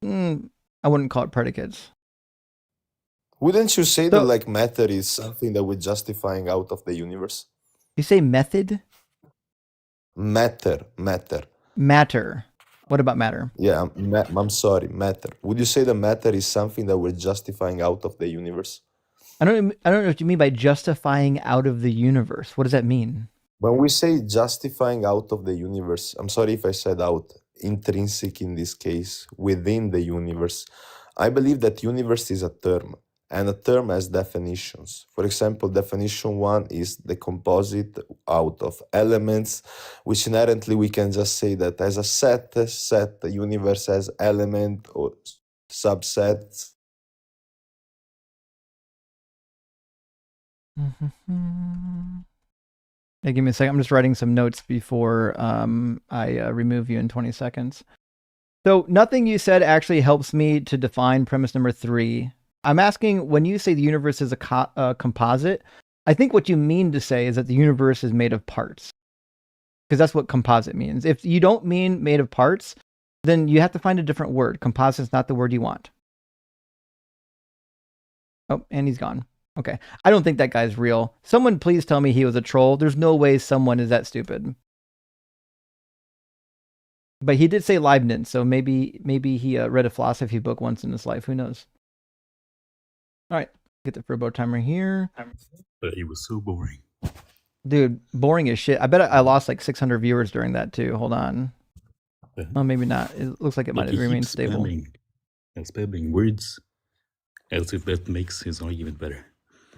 I wouldn't call it predicates. Wouldn't you say So- that like matter is something that we're justifying out of the universe? You say method? Matter. Matter. What about matter? Yeah, I'm sorry, matter. Would you say that matter is something that we're justifying out of the universe? I don't know what you mean by justifying out of the universe. What does that mean? When we say justifying out of the universe, I'm sorry if I said out, intrinsic in this case, within the universe, I believe that universe is a term, and a term has definitions. For example, definition 1 is the composite out of elements, which inherently we can just say that as a set, the universe has element or subsets. Hey, give me a second. I'm just writing some notes before I remove you in 20 seconds. So nothing you said actually helps me to define premise number 3. I'm asking, when you say the universe is a composite, I think what you mean to say is that the universe is made of parts, because that's what composite means. If you don't mean made of parts, then you have to find a different word. Composite is not the word you want. Oh, and he's gone. Okay. I don't think that guy's real. Someone please tell me he was a troll. There's no way someone is that stupid. But he did say Leibniz, so maybe he read a philosophy book once in his life. Who knows? All right. Get the Furbo timer here. But he was so boring. Dude, boring as shit. I bet I lost like 600 viewers during that too. Hold on. Oh, maybe not. It looks like it might have remained stable. Spamming words as if that makes his argument better.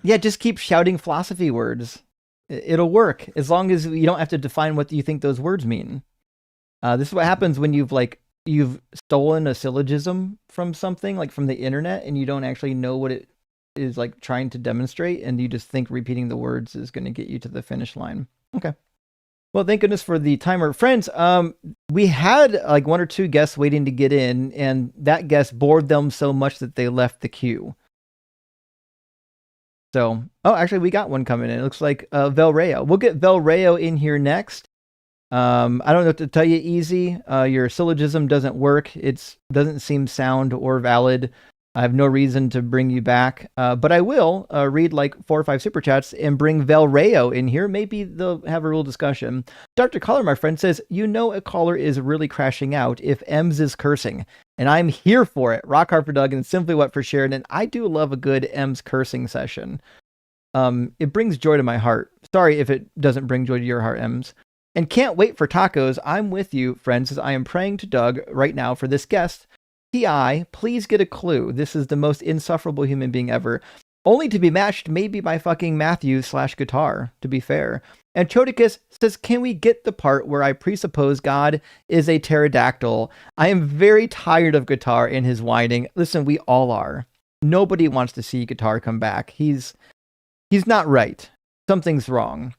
Yeah, just keep shouting philosophy words. It'll work as long as you don't have to define what you think those words mean. This is what happens when you've stolen a syllogism from something, like from the internet, and you don't actually know what it is like trying to demonstrate, and you just think repeating the words is going to get you to the finish line. Okay. Well, thank goodness for the timer. Friends, we had like 1 or 2 guests waiting to get in, and that guest bored them so much that they left the queue. So, oh, actually, we got one coming in. It looks like Vel Rayo. We'll get Vel Rayo in here next. I don't know what to tell you, Easy. Your syllogism doesn't work. It doesn't seem sound or valid. I have no reason to bring you back, but I will read like 4 or 5 super chats and bring Vel Rayo in here. Maybe they'll have a real discussion. Dr. Caller, my friend, says, you know a caller is really crashing out if Ems is cursing, and I'm here for it. Rock hard for Doug and Simply What for Sharon, and I do love a good Ems cursing session. It brings joy to my heart. Sorry if it doesn't bring joy to your heart, Ems. And can't wait for tacos. I'm with you, friends, as I am praying to Doug right now for this guest. T.I., please get a clue. This is the most insufferable human being ever. Only to be matched maybe by fucking Matthew/guitar, to be fair. And Chodicus says, can we get the part where I presuppose God is a pterodactyl? I am very tired of guitar and his whining. Listen, we all are. Nobody wants to see guitar come back. He's not right. Something's wrong.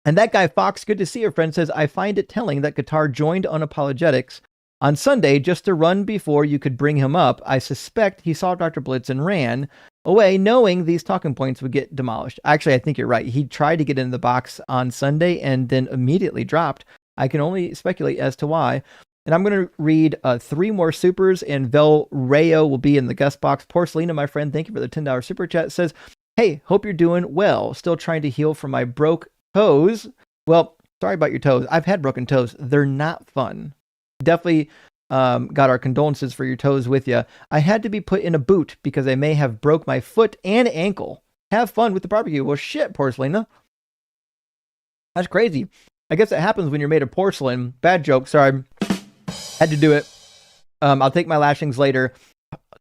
And that guy Fox, good to see your friend, says, I find it telling that guitar joined Unapologetics on Sunday just to run before you could bring him up. I suspect he saw Dr. Blitz and ran away knowing these talking points would get demolished. Actually, I think you're right. He tried to get in the box on Sunday and then immediately dropped. I can only speculate as to why. And I'm going to read 3 more supers, and Vel Rayo will be in the guest box. Porcelina, my friend, thank you for the $10 super chat. Says, hey, hope you're doing well. Still trying to heal from my broke toes. Well, sorry about your toes. I've had broken toes. They're not fun. Definitely got our condolences for your toes with you. I had to be put in a boot because I may have broke my foot and ankle. Have fun with the barbecue. Well, shit, Porcelina. That's crazy. I guess that happens when you're made of porcelain. Bad joke. Sorry. Had to do it. I'll take my lashings later.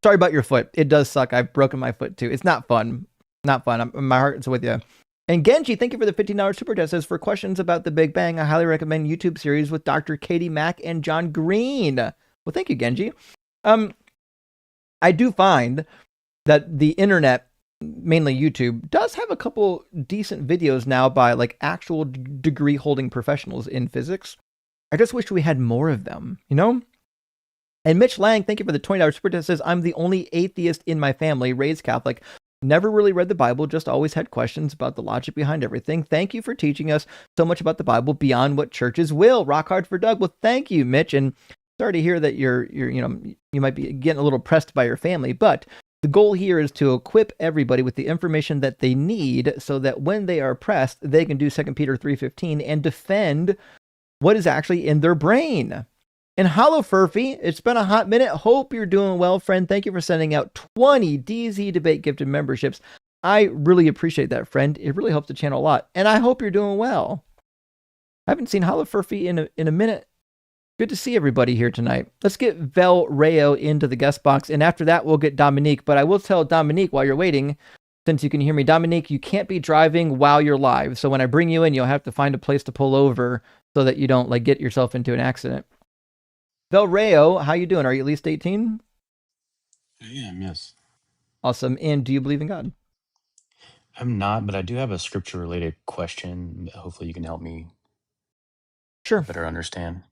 Sorry about your foot. It does suck. I've broken my foot too. It's not fun. Not fun. My heart's with you. And Genji, thank you for the $15 super chat. Says, for questions about the Big Bang, I highly recommend YouTube series with Dr. Katie Mack and John Green. Well, thank you, Genji. I do find that the internet, mainly YouTube, does have a couple decent videos now by like actual degree holding professionals in physics. I just wish we had more of them, you know? And Mitch Lang, thank you for the $20 super chat. Says, I'm the only atheist in my family, raised Catholic. Never really read the Bible, just always had questions about the logic behind everything. Thank you for teaching us so much about the Bible beyond what churches will. Rock hard for Doug. Well, thank you, Mitch. And sorry to hear that you're you might be getting a little pressed by your family, but the goal here is to equip everybody with the information that they need so that when they are pressed, they can do 2 Peter 3:15 and defend what is actually in their brain. And Hollow Furphy, it's been a hot minute. Hope you're doing well, friend. Thank you for sending out 20 DZ Debate gifted memberships. I really appreciate that, friend. It really helps the channel a lot. And I hope you're doing well. I haven't seen Hollow Furphy in a minute. Good to see everybody here tonight. Let's get Vel Rayo into the guest box, and after that, we'll get Dominique. But I will tell Dominique while you're waiting, since you can hear me, Dominique, you can't be driving while you're live. So when I bring you in, you'll have to find a place to pull over so that you don't like get yourself into an accident. Vel Rayo, how you doing? Are you at least 18? I am, yes. Awesome. And do you believe in God? I'm not, but I do have a scripture-related question. Hopefully you can help me Sure. better understand.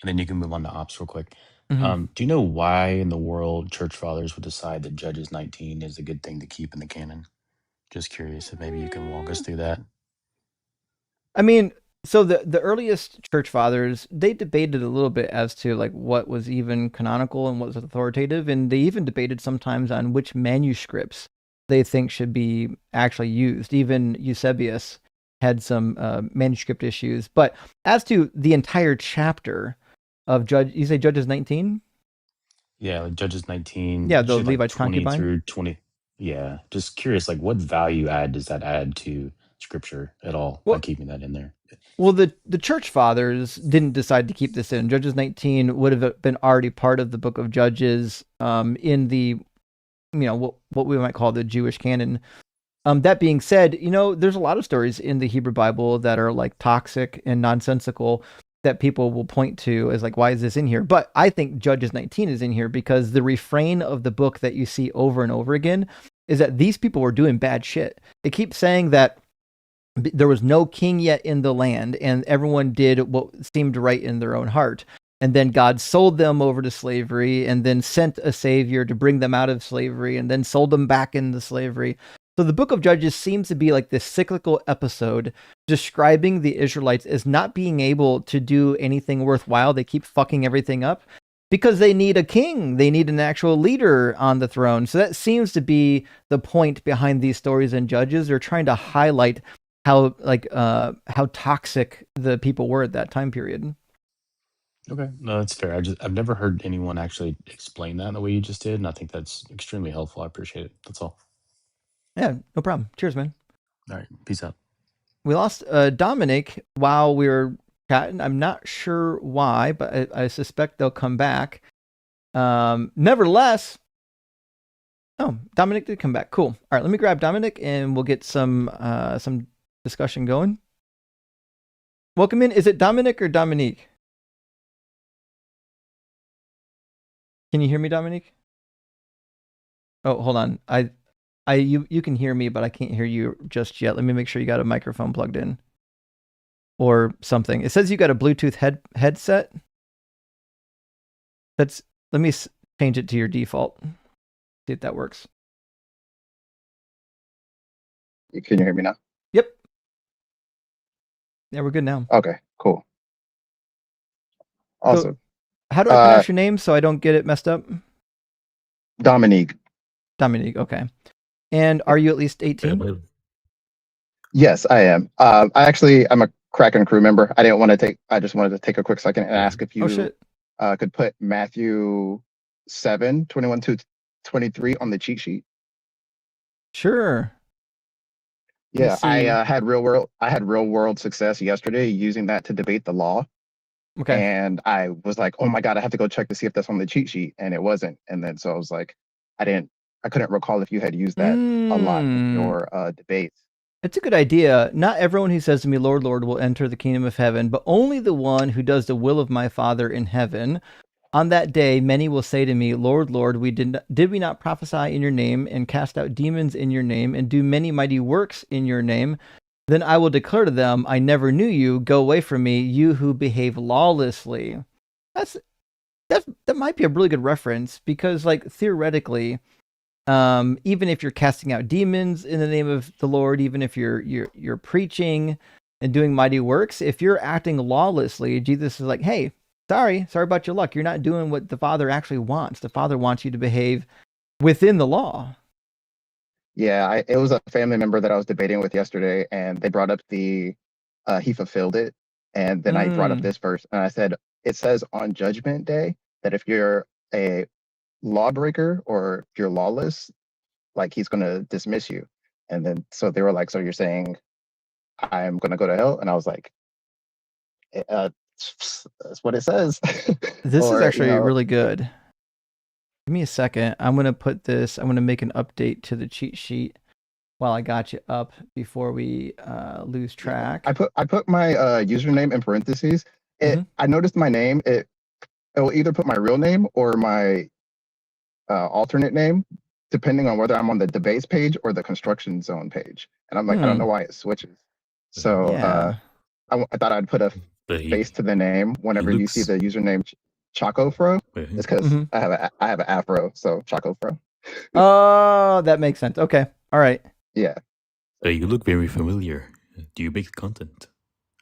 And then you can move on to ops real quick. Mm-hmm. Do you know why in the world church fathers would decide that Judges 19 is a good thing to keep in the canon? Just curious if maybe you can walk us through that. I mean, so the earliest church fathers, they debated a little bit as to like what was even canonical and what was authoritative, and they even debated sometimes on which manuscripts they think should be actually used. Even Eusebius had some manuscript issues. But as to the entire chapter of you say Judges 19? Yeah, like Judges 19. Yeah, the shit, like Levite's 20 concubine. through 20. Yeah, just curious, like what value add does that add to scripture at all by keeping that in there? Well, the church fathers didn't decide to keep this in. Judges 19 would have been already part of the book of Judges in the, what we might call the Jewish canon. That being said, there's a lot of stories in the Hebrew Bible that are like toxic and nonsensical that people will point to as like, why is this in here? But I think Judges 19 is in here because the refrain of the book that you see over and over again is that these people were doing bad shit. It keeps saying that there was no king yet in the land, and everyone did what seemed right in their own heart. And then God sold them over to slavery and then sent a savior to bring them out of slavery and then sold them back into slavery. So the book of Judges seems to be like this cyclical episode describing the Israelites as not being able to do anything worthwhile. They keep fucking everything up because they need a king. They need an actual leader on the throne. So that seems to be the point behind these stories in Judges. They're trying to highlight how toxic the people were at that time period. Okay, no, that's fair. I've never heard anyone actually explain that the way you just did, and I think that's extremely helpful. I appreciate it. That's all. Yeah, no problem. Cheers, man. All right, peace out. We lost Dominic while we were chatting. I'm not sure why, but I suspect they'll come back. Nevertheless, Dominic did come back. Cool. All right, let me grab Dominic and we'll get some discussion going. Welcome in. Is it Dominic or Dominique? Can you hear me, Dominique? Oh, hold on. You can hear me, but I can't hear you just yet. Let me make sure you got a microphone plugged in or something. It says you got a Bluetooth headset. Let me change it to your default. See if that works. Can you hear me now? Yep. Yeah, we're good now. Okay, cool. Awesome. So, how do I pronounce your name so I don't get it messed up? Dominique. Dominique, okay. And are you at least 18? Yes, I am. I'm a Kraken crew member. I just wanted to take a quick second and ask if you could put Matthew 7:21-23 on the cheat sheet. Sure. Yeah, I had real world success yesterday using that to debate the law. Okay. And I was like, oh my God, I have to go check to see if that's on the cheat sheet. And it wasn't. And then so I was like, I couldn't recall if you had used that a lot in your debates. It's a good idea. Not everyone who says to me, Lord, Lord, will enter the kingdom of heaven, but only the one who does the will of my Father in heaven. On that day, many will say to me, Lord, Lord, did we not prophesy in your name and cast out demons in your name and do many mighty works in your name? Then I will declare to them, I never knew you. Go away from me, you who behave lawlessly. That might be a really good reference because, like, theoretically, even if you're casting out demons in the name of the Lord, even if you're preaching and doing mighty works, if you're acting lawlessly, Jesus is like, hey, sorry about your luck. You're not doing what the Father actually wants. The Father wants you to behave within the law. Yeah, it was a family member that I was debating with yesterday, and they brought up he fulfilled it. And then I brought up this verse, and I said, it says on Judgment Day that if you're a lawbreaker or if you're lawless, like he's going to dismiss you. And then so they were like, so you're saying I'm going to go to hell? And I was like, that's what it says. This is Or, actually really good. Give me a second. I'm going to make an update to the cheat sheet while I got you up before we lose track. I put my username in parentheses. I noticed my name, it will either put my real name or my alternate name, depending on whether I'm on the debates page or the construction zone page. And I'm like, I don't know why it switches. So I thought I'd put a face to the name whenever you see the username Chocofro. It's because I have an afro, so Chocofro. Oh, that makes sense. Okay. All right. Yeah. You look very familiar. Do you make content?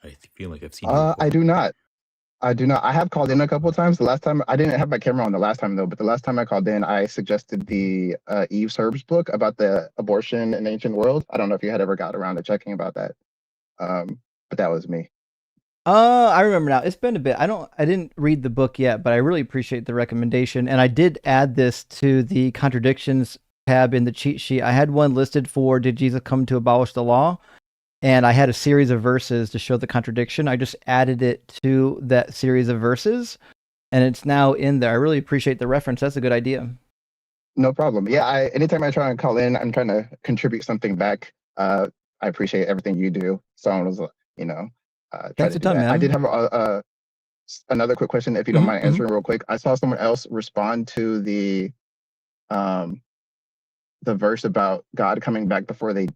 I feel like I've seen you before. I do not. I have called in a couple of times. The last time, I didn't have my camera on the last time though, but the last time I called in, I suggested the Eve Herb's book about the abortion in ancient world. I don't know if you had ever got around to checking about that. But that was me. I remember now. It's been a bit. I didn't read the book yet, but I really appreciate the recommendation. And I did add this to the contradictions tab in the cheat sheet. I had one listed for did Jesus come to abolish the law? And I had a series of verses to show the contradiction. I just added it to that series of verses, and it's now in there. I really appreciate the reference. That's a good idea. No problem. Yeah, anytime I try and call in, I'm trying to contribute something back. I appreciate everything you do. So I was, thanks a ton, man. I did have another quick question, if you don't mind answering real quick. I saw someone else respond to the verse about God coming back before they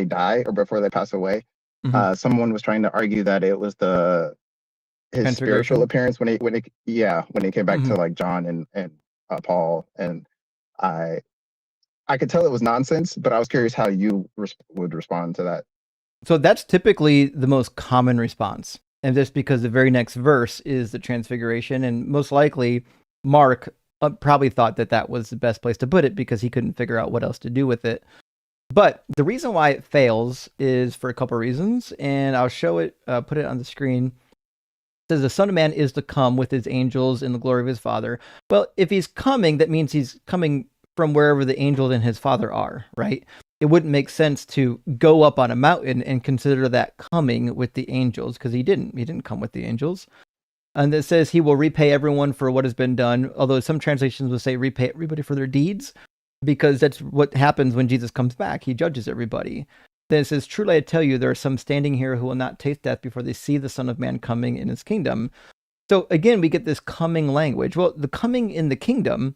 die or before they pass away. Someone was trying to argue that it was his spiritual appearance when he came back to like John and Paul, and I could tell it was nonsense, but I was curious how you would respond to that. So that's typically the most common response, and just because the very next verse is the transfiguration, and most likely Mark probably thought that was the best place to put it because he couldn't figure out what else to do with it. But the reason why it fails is for a couple of reasons, and I'll show it, put it on the screen. It says the Son of Man is to come with his angels in the glory of his Father. Well, if he's coming, that means he's coming from wherever the angels and his Father are, right? It wouldn't make sense to go up on a mountain and consider that coming with the angels, because he didn't come with the angels. And it says he will repay everyone for what has been done, although some translations will say repay everybody for their deeds, because that's what happens when Jesus comes back. He judges everybody. Then it says, truly I tell you, there are some standing here who will not taste death before they see the Son of Man coming in his kingdom. So again, we get this coming language. Well, the coming in the kingdom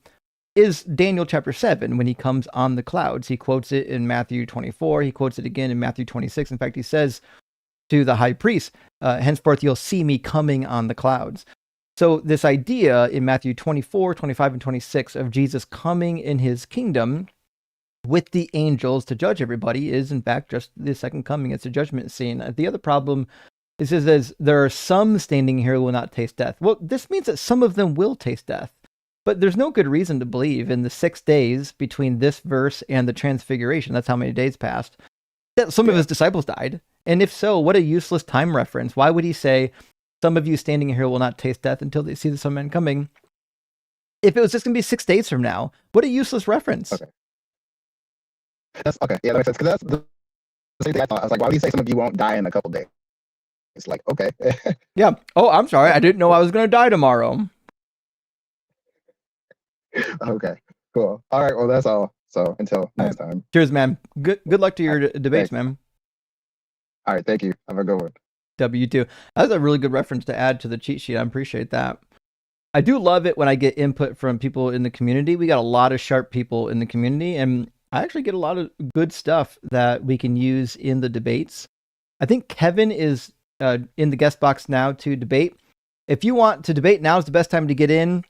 is Daniel chapter 7, when he comes on the clouds. He quotes it in Matthew 24. He quotes it again in Matthew 26. In fact, he says to the high priest, henceforth you'll see me coming on the clouds. So this idea in Matthew 24, 25, and 26 of Jesus coming in his kingdom with the angels to judge everybody is in fact just the second coming. It's a judgment scene. The other problem is it says there are some standing here who will not taste death. Well, this means that some of them will taste death. But there's no good reason to believe in the 6 days between this verse and the transfiguration, that's how many days passed, that some of his disciples died. And if so, what a useless time reference. Why would he say, some of you standing here will not taste death until they see the Son of Man coming? If it was just going to be 6 days from now, what a useless reference. Okay. Yeah, that makes sense. Because that's the same thing I thought. I was like, why would he say some of you won't die in a couple days? It's like, okay. Yeah. Oh, I'm sorry. I didn't know I was going to die tomorrow. Okay, cool. All right, well, that's all. So until next time. Cheers, man. Good luck to your debates, Thanks. man. All right, thank you. Have a good one. W2. That's a really good reference to add to the cheat sheet. I appreciate that. I do love it when I get input from people in the community. We got a lot of sharp people in the community, and I actually get a lot of good stuff that we can use in the debates. I think Kevin is in the guest box now to debate. If you want to debate, now is the best time to get in.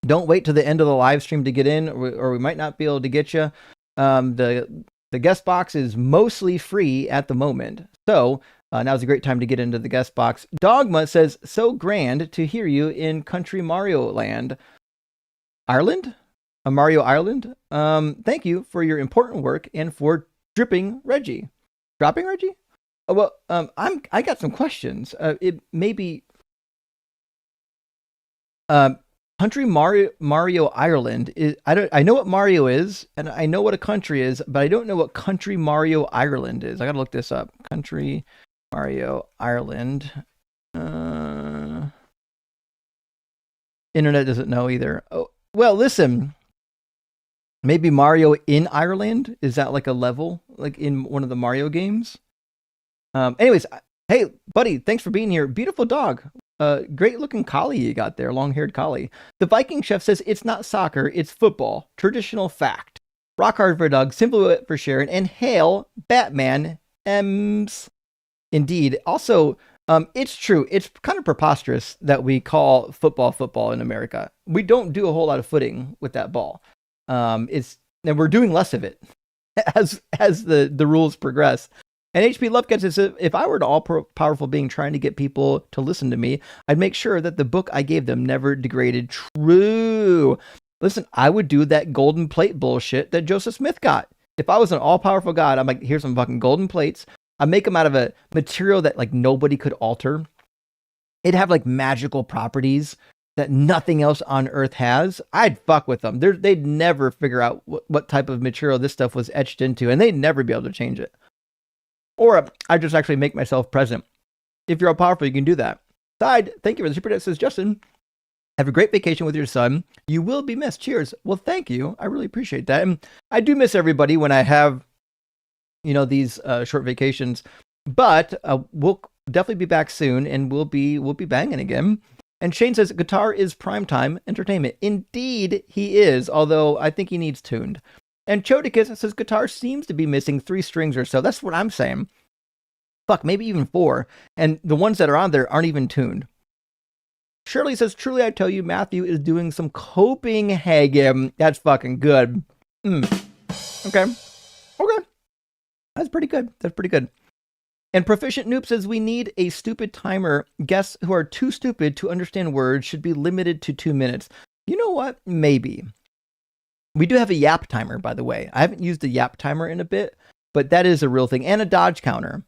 Don't wait till the end of the live stream to get in, or we might not be able to get you. The guest box is mostly free at the moment. So now's a great time to get into the guest box. Dogma says, so grand to hear you in country Mario land. Ireland? Mario Ireland? Thank you for your important work and for dropping Reggie. Dropping Reggie? Oh, well, I got some questions. It may be Country Mario Ireland is. I know what Mario is, and I know what a country is, but I don't know what Country Mario Ireland is. I gotta look this up. Country Mario Ireland. Internet doesn't know either. Oh, well, listen. Maybe Mario in Ireland? Is that like a level, like in one of the Mario games? Anyways, hey, buddy, thanks for being here. Beautiful dog. Great looking collie you got there, long haired collie. The Viking chef says it's not soccer, it's football. Traditional fact. Rock hard for Doug, simple wit for Sharon, and hail Batman M's. Indeed. Also, it's true. It's kind of preposterous that we call football in America. We don't do a whole lot of footing with that ball. And we're doing less of it as the rules progress. And HP Lovecats says, if I were an all-powerful being trying to get people to listen to me, I'd make sure that the book I gave them never degraded. True. Listen, I would do that golden plate bullshit that Joseph Smith got. If I was an all-powerful god, I'm like, here's some fucking golden plates. I make them out of a material that like nobody could alter. It'd have like magical properties that nothing else on Earth has. I'd fuck with them. They'd never figure out what type of material this stuff was etched into, and they'd never be able to change it. Or I just actually make myself present. If you're all powerful, you can do that. Side, thank you for the super chat. Says Justin, have a great vacation with your son. You will be missed. Cheers. Well, thank you. I really appreciate that. And I do miss everybody when I have, these short vacations. But we'll definitely be back soon, and we'll be banging again. And Shane says guitar is primetime entertainment. Indeed, he is. Although I think he needs tuned. And Chodicus says guitar seems to be missing 3 strings or so. That's what I'm saying. Fuck, maybe even 4. And the ones that are on there aren't even tuned. Shirley says, truly I tell you, Matthew is doing some Copenhagen. That's fucking good. Okay. That's pretty good. And Proficient Noob says, we need a stupid timer. Guests who are too stupid to understand words should be limited to 2 minutes. You know what? Maybe. We do have a yap timer, by the way. I haven't used a yap timer in a bit, but that is a real thing. And a dodge counter.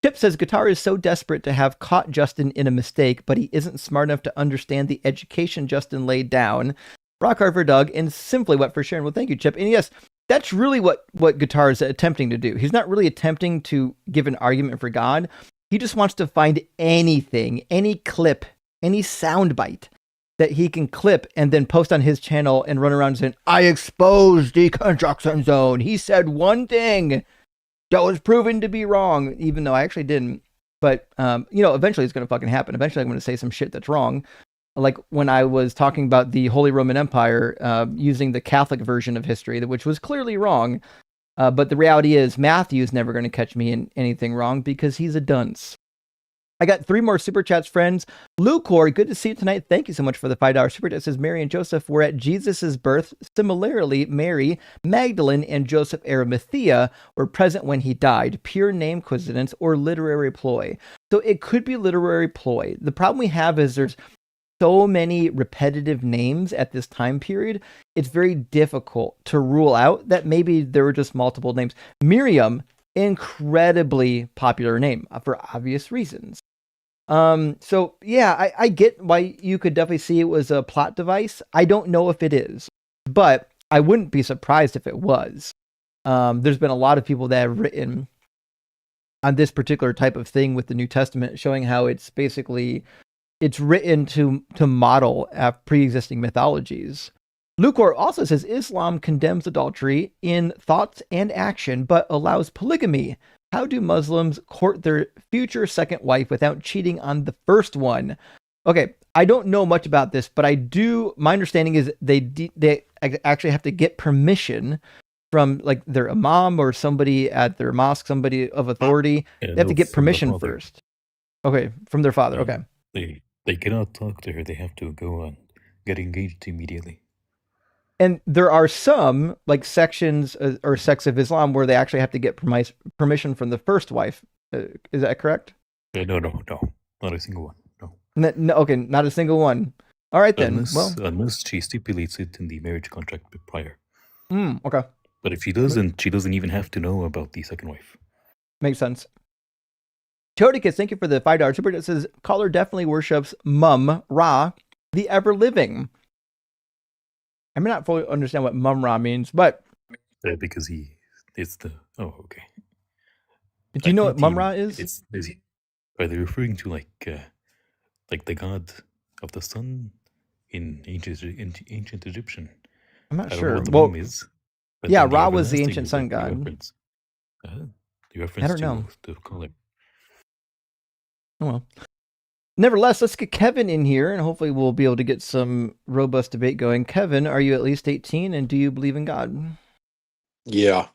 Chip says, guitar is so desperate to have caught Justin in a mistake, but he isn't smart enough to understand the education Justin laid down. Rock hard for Doug, and simply what for Sharon. Well, thank you, Chip. And yes, that's really what guitar is attempting to do. He's not really attempting to give an argument for God. He just wants to find anything, any clip, any soundbite that he can clip and then post on his channel and run around saying, I exposed Deconstruction Zone. He said one thing that was proven to be wrong, even though I actually didn't. But, eventually it's going to fucking happen. Eventually I'm going to say some shit that's wrong. Like when I was talking about the Holy Roman Empire using the Catholic version of history, which was clearly wrong. But the reality is Matthew's never going to catch me in anything wrong because he's a dunce. I got 3 more super chats, friends. Lucor, good to see you tonight. Thank you so much for the $5 super chat. It says Mary and Joseph were at Jesus' birth. Similarly, Mary, Magdalene, and Joseph Arimathea were present when he died. Pure name coincidence or literary ploy. So it could be literary ploy. The problem we have is there's so many repetitive names at this time period. It's very difficult to rule out that maybe there were just multiple names. Miriam, incredibly popular name for obvious reasons. So yeah, I get why you could definitely see it was a plot device. I don't know if it is, but I wouldn't be surprised if it was. There's been a lot of people that have written on this particular type of thing with the New Testament, showing how it's written to model pre-existing mythologies. Lucor also says Islam condemns adultery in thoughts and action, but allows polygamy. How do Muslims court their future second wife without cheating on the first one? Okay, I don't know much about this, but my understanding is they actually have to get permission from like their imam or somebody at their mosque, somebody of authority. They have to get permission first. Okay, from their father. Okay. They cannot talk to her. They have to go and get engaged immediately. And there are some like sections or sects of Islam where they actually have to get permission from the first wife. Is that correct? No, not a single one. No. No. Okay, not a single one. All right then. Unless she stipulates it in the marriage contract prior. Okay. But if she doesn't even have to know about the second wife. Makes sense. Chodicus, thank you for the $5 super. It says caller definitely worships Mum Ra. the ever living. I may not fully understand what Mum-Ra means, but because it's the okay. do you know what Mum-Ra is? Are they referring to like the god of the sun in ancient Egyptian? I'm not I don't sure. know what the Well, Mum is. But yeah, then the Ra was the everlasting ancient is sun like the god. reference. The I reference don't know. to call it. Oh well. Nevertheless, let's get Kevin in here, and hopefully we'll be able to get some robust debate going. Kevin, are you at least 18, and do you believe in God? Yeah,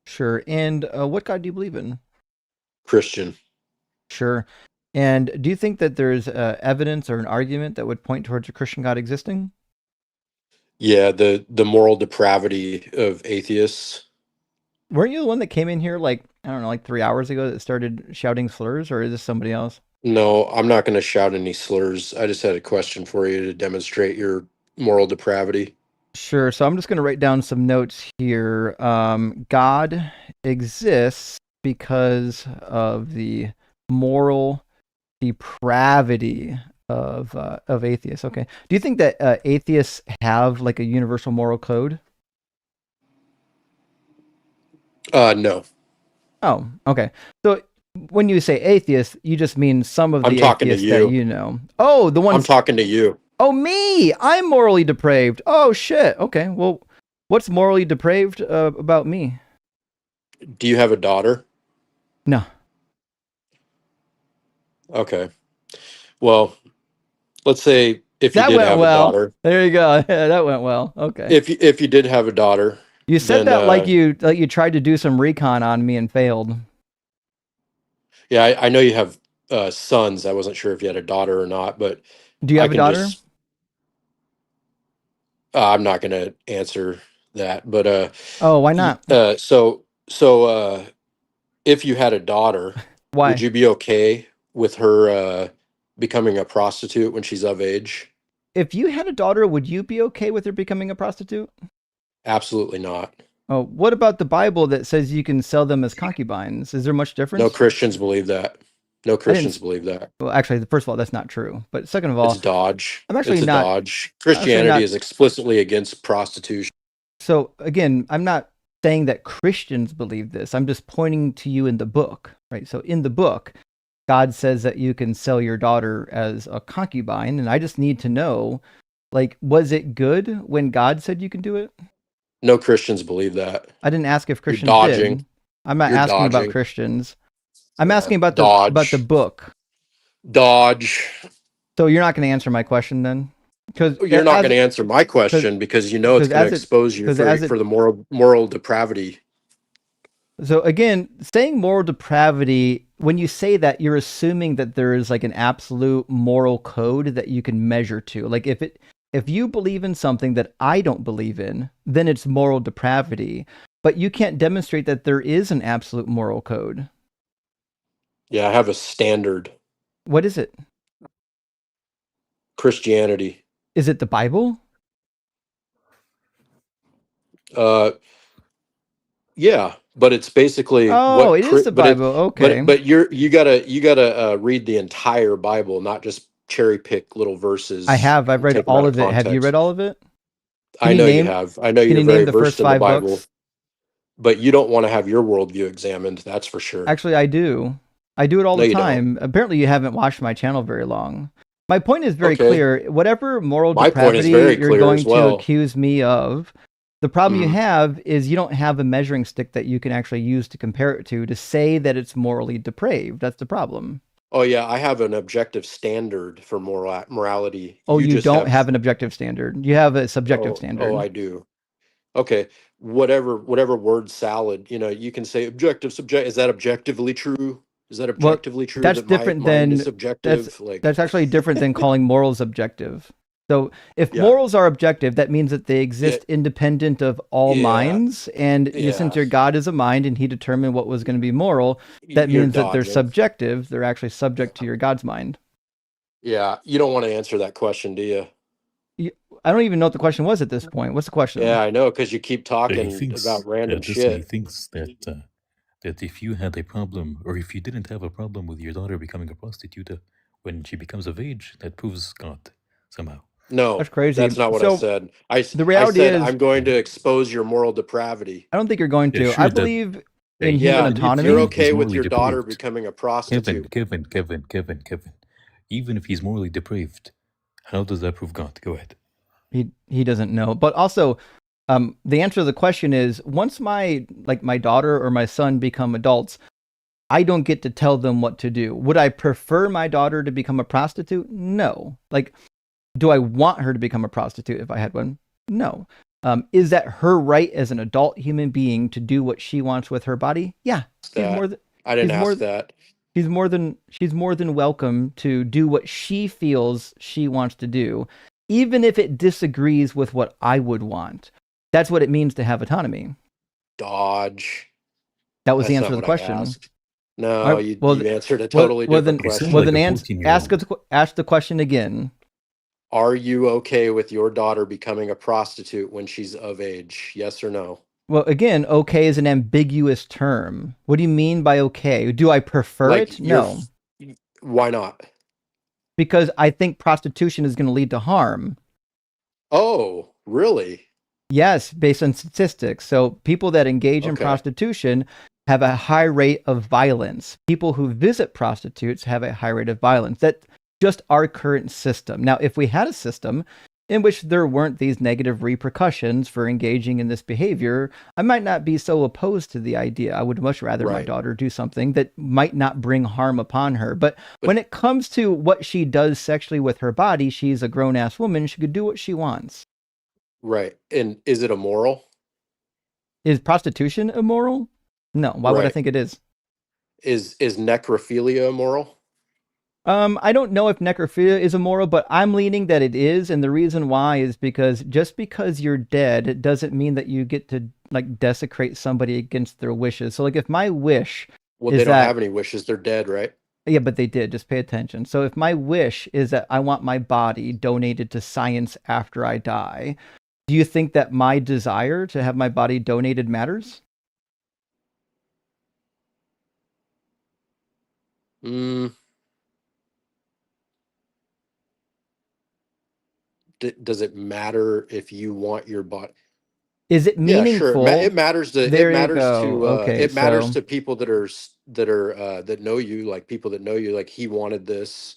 Sure. And what God do you believe in? Christian. Sure. And do you think that there's evidence or an argument that would point towards a Christian God existing? Yeah, the moral depravity of atheists. Weren't you the one that came in here like, I don't know, like 3 hours ago that started shouting slurs, or is this somebody else? No, I'm not going to shout any slurs. I just had a question for you to demonstrate your moral depravity. Sure. So I'm just going to write down some notes here. God exists because of the moral depravity of atheists. Okay. Do you think that atheists have like a universal moral code? No. Oh, okay. So when you say atheist, you just mean some of I'm the talking to atheists that you. you know. Oh, the ones. I'm talking to you. Oh, me! I'm morally depraved. Oh, shit. Okay. Well, what's morally depraved about me? Do you have a daughter? No. Okay. Well, let's say if you That did went have a well. daughter. There you go. Yeah, that went well. Okay. If you did have a daughter, You said then, that like you tried to do some recon on me and failed. yeah, I know you have sons. I wasn't sure if you had a daughter or not, but Do you I have a can daughter? just. I'm not going to answer that, but Oh, why not? so if you had a daughter, Why? would you be okay with her becoming a prostitute when she's of age? If you had a daughter, would you be okay with her becoming a prostitute? Absolutely not. Oh, what about the Bible that says you can sell them as concubines? Is there much difference? No Christians believe that. No Christians believe that. Well, actually, first of all, that's not true. But second of all, It's dodge. I'm actually It's a not. dodge. Christianity is explicitly against prostitution. So again, I'm not saying that Christians believe this. I'm just pointing to you in the book, right? So in the book, God says that you can sell your daughter as a concubine, and I just need to know, like, was it good when God said you can do it? No Christians believe that. I didn't ask if Christians You're dodging. did. I'm not You're asking about dodging. Christians. I'm asking about the book. Dodge. So you're not going to answer my question then? Because You're not going to answer my question because you know it's going to expose you for the moral depravity. So again, saying moral depravity, when you say that, you're assuming that there is like an absolute moral code that you can measure to. Like if you believe in something that I don't believe in, then it's moral depravity. But you can't demonstrate that there is an absolute moral code. Yeah, I have a standard. What is it? Christianity. Is it the Bible? Yeah, but it's basically it is the Bible. Okay, but you gotta read the entire Bible, not just cherry pick little verses. I've read all of it. Have you read all of it? I know you have. I know you're very versed in the Bible. Books? But you don't want to have your worldview examined. That's for sure. Actually, I do. I do it all the time. Apparently, you haven't watched my channel very long. My point is very clear. Whatever moral depravity you're going to accuse me of, the problem you have is you don't have a measuring stick that you can actually use to compare it to say that it's morally depraved. That's the problem. Oh, yeah. I have an objective standard for morality. Oh, you don't have an objective standard. You have a subjective standard. Oh, I do. Okay. Whatever word salad, you can say objective, subjective. Is that objectively true? Is that objectively true? That's different than subjective. That's actually different than calling morals objective. So if morals are objective, that means that they exist independent of all minds. And since your God is a mind and he determined what was going to be moral, that means that they're subjective. They're actually subject to your God's mind. Yeah. You don't want to answer that question, do you? I don't even know what the question was at this point. What's the question? Yeah, I know, because you keep talking about random shit. He thinks that if you had a problem, or if you didn't have a problem with your daughter becoming a prostitute when she becomes of age, that proves God. somehow. No, That's crazy. that's not what I said. The reality said is, I'm going to expose your moral depravity. I don't think you're going to. sure, I believe in human autonomy. If you're okay with your daughter becoming a prostitute. Kevin. Even if he's morally depraved, how does that prove God? Go ahead. He doesn't know. But also, the answer to the question is, once my daughter or my son become adults, I don't get to tell them what to do. Would I prefer my daughter to become a prostitute? No. Like, do I want her to become a prostitute if I had one? No. Is that her right as an adult human being to do what she wants with her body? Yeah. I didn't ask that. She's more than welcome to do what she feels she wants to do, even if it disagrees with what I would want. That's what it means to have autonomy. Dodge. That was the answer to the question. No, right, you answered a totally different question. Well, then ask the question again. Are you okay with your daughter becoming a prostitute when she's of age? Yes or no? Well, again, okay is an ambiguous term. What do you mean by okay? Do I prefer it? No. Why not? Because I think prostitution is going to lead to harm. Oh, really? Yes, based on statistics. So people that engage in prostitution have a high rate of violence. People who visit prostitutes have a high rate of violence. That's just our current system. Now, if we had a system in which there weren't these negative repercussions for engaging in this behavior, I might not be so opposed to the idea. I would much rather my daughter do something that might not bring harm upon her. But when it comes to what she does sexually with her body, she's a grown-ass woman. She could do what she wants. Right. And is it immoral? Is prostitution immoral? No. Why would I think it is? Is necrophilia immoral? I don't know if necrophilia is immoral, but I'm leaning that it is, and the reason why is because just because you're dead, it doesn't mean that you get to desecrate somebody against their wishes. So if my wish they don't have any wishes, they're dead, right? Yeah, but they did. Just pay attention. So if my wish is that I want my body donated to science after I die, do you think that my desire to have my body donated matters? Does it matter if you want your body? Is it meaningful? Yeah, sure. It matters to matters to people that know you, like people that know you, like he wanted this.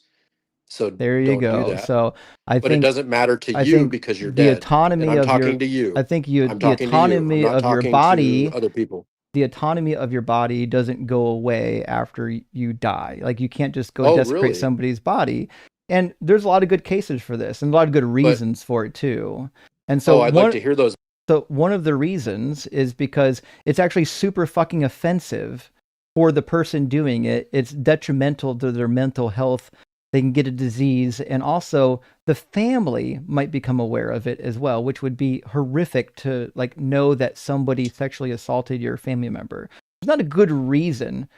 So there you go. So but it doesn't matter to you because you're dead. Autonomy I'm talking to you. I think the autonomy of your body, other people. The autonomy of your body doesn't go away after you die. Like you can't just go desecrate somebody's body. And there's a lot of good cases for this and a lot of good reasons for it too. And so I'd like to hear those. So one of the reasons is because it's actually super fucking offensive for the person doing it. It's detrimental to their mental health. They can get a disease, and also the family might become aware of it as well, which would be horrific to know that somebody sexually assaulted your family member. There's not a good reason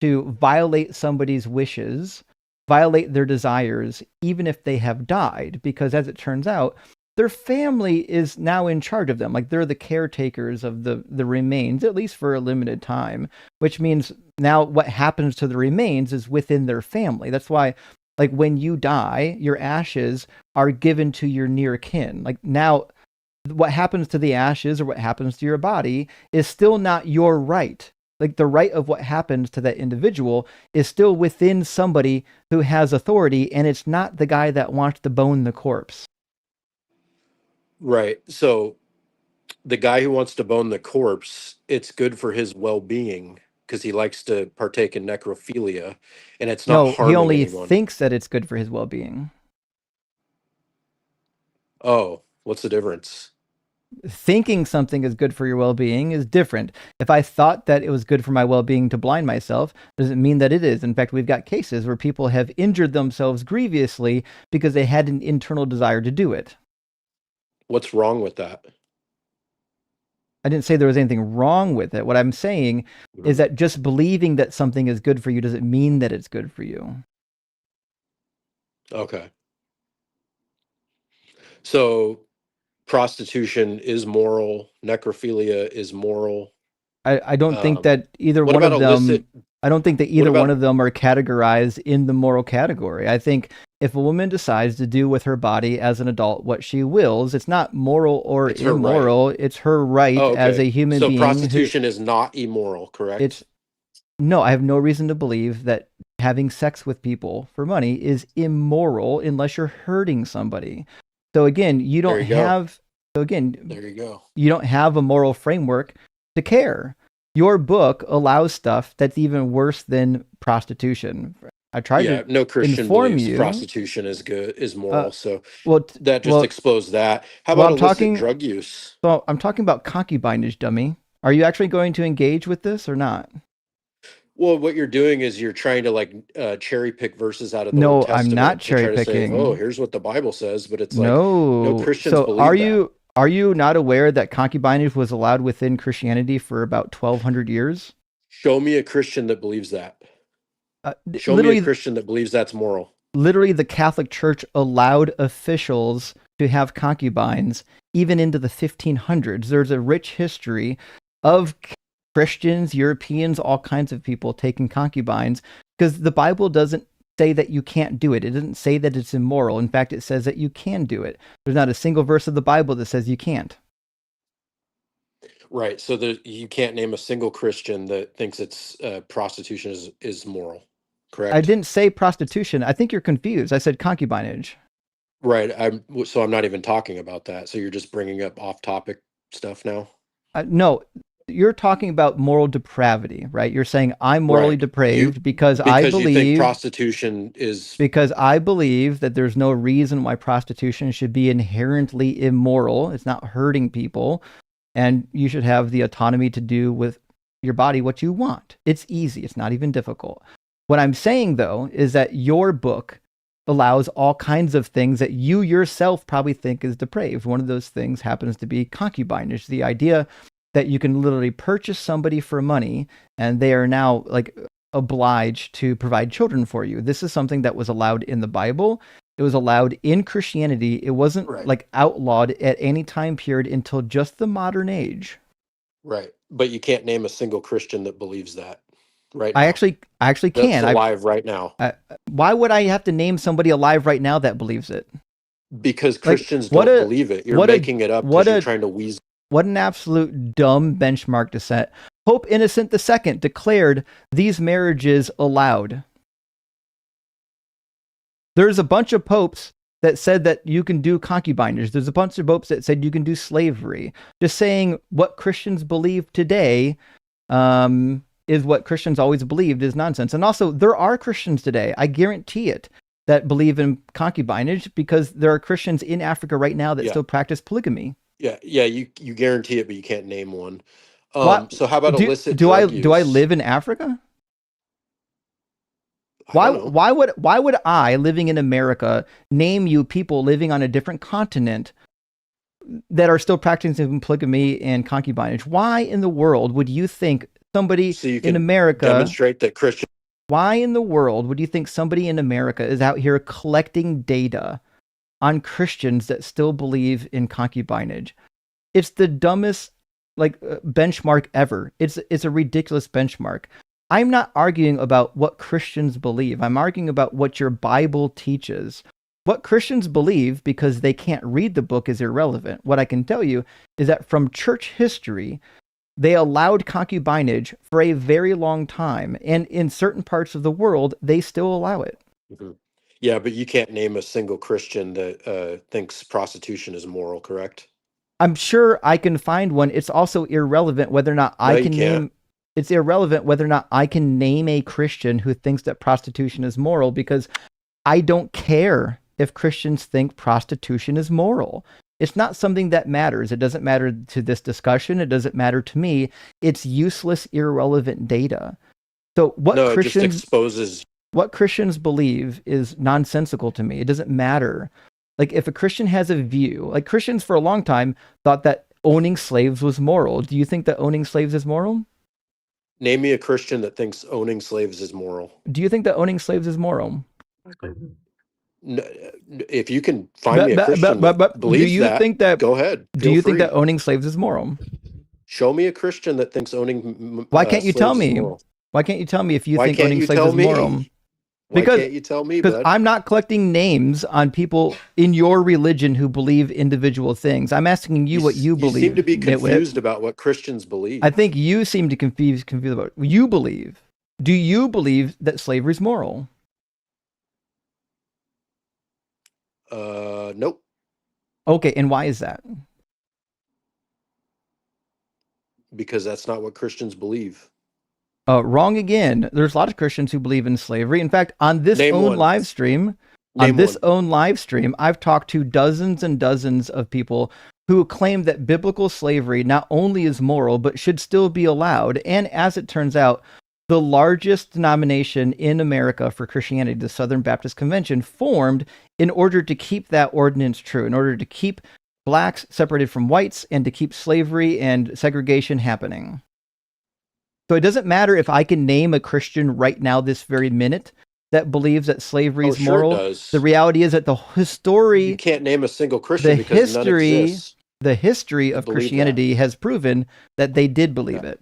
to violate somebody's wishes, violate their desires, even if they have died, because as it turns out, their family is now in charge of them. They're the caretakers of the remains, at least for a limited time, which means now what happens to the remains is within their family. That's why when you die, your ashes are given to your near kin. Now, what happens to the ashes or what happens to your body is still not your right. The right of what happens to that individual is still within somebody who has authority, and it's not the guy that wants to bone the corpse. Right. So the guy who wants to bone the corpse, it's good for his well-being because he likes to partake in necrophilia, and it's not harming anyone. He only thinks that it's good for his well-being. Oh, what's the difference? Thinking something is good for your well-being is different. If I thought that it was good for my well-being to blind myself, doesn't mean that it is. In fact, we've got cases where people have injured themselves grievously because they had an internal desire to do it. What's wrong with that? I didn't say there was anything wrong with it. What I'm saying is that just believing that something is good for you doesn't mean that it's good for you. Okay. So prostitution is moral. Necrophilia is moral. I don't think that either one of them. I don't think that either one of them are categorized in the moral category. I think if a woman decides to do with her body as an adult what she wills, it's not moral or It's her right. immoral. It's her right Oh, okay. as a human so being. prostitution is not immoral, correct? No, I have no reason to believe that having sex with people for money is immoral unless you're hurting somebody. So again, you don't have. So again, there you go. You don't have a moral framework to care. Your book allows stuff that's even worse than prostitution. I tried to no Christian inform believes you. Prostitution is moral. So well, that just exposed that. How about illicit drug use? So I'm talking about concubinage, dummy. Are you actually going to engage with this or not? Well, what you're doing is you're trying to like cherry pick verses out of the Old Testament. I'm not cherry picking. Oh, here's what the Bible says, but it's like no Christians believe that. Are you not aware that concubinage was allowed within Christianity for about 1,200 years? Show me a Christian that believes that. Show me a Christian that believes that's moral. Literally, the Catholic Church allowed officials to have concubines even into the 1500s. There's a rich history of Christians, Europeans, all kinds of people taking concubines because the Bible doesn't say that you can't do it. It doesn't say that it's immoral. In fact, it says that you can do it. There's not a single verse of the Bible that says you can't. Right. So you can't name a single Christian that thinks it's prostitution is moral. Correct. I didn't say prostitution. I think you're confused. I said concubinage. Right. I'm not even talking about that. So you're just bringing up off-topic stuff now. No. You're talking about moral depravity, right? You're saying I'm morally depraved because I believe you think prostitution is because I believe that there's no reason why prostitution should be inherently immoral. It's not hurting people, and you should have the autonomy to do with your body what you want. It's easy. It's not even difficult. What I'm saying though is that your book allows all kinds of things that you yourself probably think is depraved. One of those things happens to be concubinage, the idea that you can literally purchase somebody for money and they are now like obliged to provide children for you. This is something that was allowed in the Bible. It was allowed in Christianity. It wasn't like outlawed at any time period until just the modern age. Right. But you can't name a single Christian that believes that right now. I actually can. That's alive right now. Why would I have to name somebody alive right now that believes it? Because Christians don't believe it. You're making it up because you're trying to weasel. What an absolute dumb benchmark to set. Pope Innocent II declared these marriages allowed. There's a bunch of popes that said that you can do concubinage. There's a bunch of popes that said you can do slavery. Just saying what Christians believe today is what Christians always believed is nonsense. And also, there are Christians today, I guarantee it, that believe in concubinage because there are Christians in Africa right now that still practice polygamy. Yeah, you guarantee it, but you can't name one. So how about illicit drug use? Do I live in Africa? Why would I, living in America, name you people living on a different continent that are still practicing polygamy and concubinage? Why in the world would you think somebody in America demonstrate that Christian? Why in the world would you think somebody in America is out here collecting data on Christians that still believe in concubinage? It's the dumbest benchmark ever. It's a ridiculous benchmark. I'm not arguing about what Christians believe. I'm arguing about what your Bible teaches. What Christians believe because they can't read the book is irrelevant. What I can tell you is that from church history, they allowed concubinage for a very long time. And in certain parts of the world, they still allow it. Mm-hmm. Yeah, but you can't name a single Christian that thinks prostitution is moral, correct? I'm sure I can find one. It's also irrelevant whether or not I can name. It's irrelevant whether or not I can name a Christian who thinks that prostitution is moral because I don't care if Christians think prostitution is moral. It's not something that matters. It doesn't matter to this discussion. It doesn't matter to me. It's useless, irrelevant data. So what Christians believe is nonsensical to me. It doesn't matter. Like if a Christian has a view, like Christians for a long time thought that owning slaves was moral. Do you think that owning slaves is moral? Name me a Christian that thinks owning slaves is moral. Do you think that owning slaves is moral? No, if you can find me a Christian that believes that, go ahead. Do you think that owning slaves is moral? Show me a Christian that thinks owning Why can't you tell me? Why can't you tell me if you think owning slaves is moral? Why Because can't you tell me, because bud? I'm not collecting names on people in your religion who believe individual things. I'm asking you what you believe. You seem to be nitwit. confused about what Christians believe. I think you seem to confused about what you believe. Do you believe that slavery is moral? Nope. Okay, and why is that? Because that's not what Christians believe. Wrong again. There's a lot of Christians who believe in slavery. In fact, on this own live stream, I've talked to dozens and dozens of people who claim that biblical slavery not only is moral, but should still be allowed. And as it turns out, the largest denomination in America for Christianity, the Southern Baptist Convention, formed in order to keep that ordinance true, in order to keep blacks separated from whites and to keep slavery and segregation happening. So it doesn't matter if I can name a Christian right now, this very minute, that believes that slavery is moral. Sure it does. The reality is that the history... You can't name a single Christian because none exists. The history of Christianity has proven that they did believe it.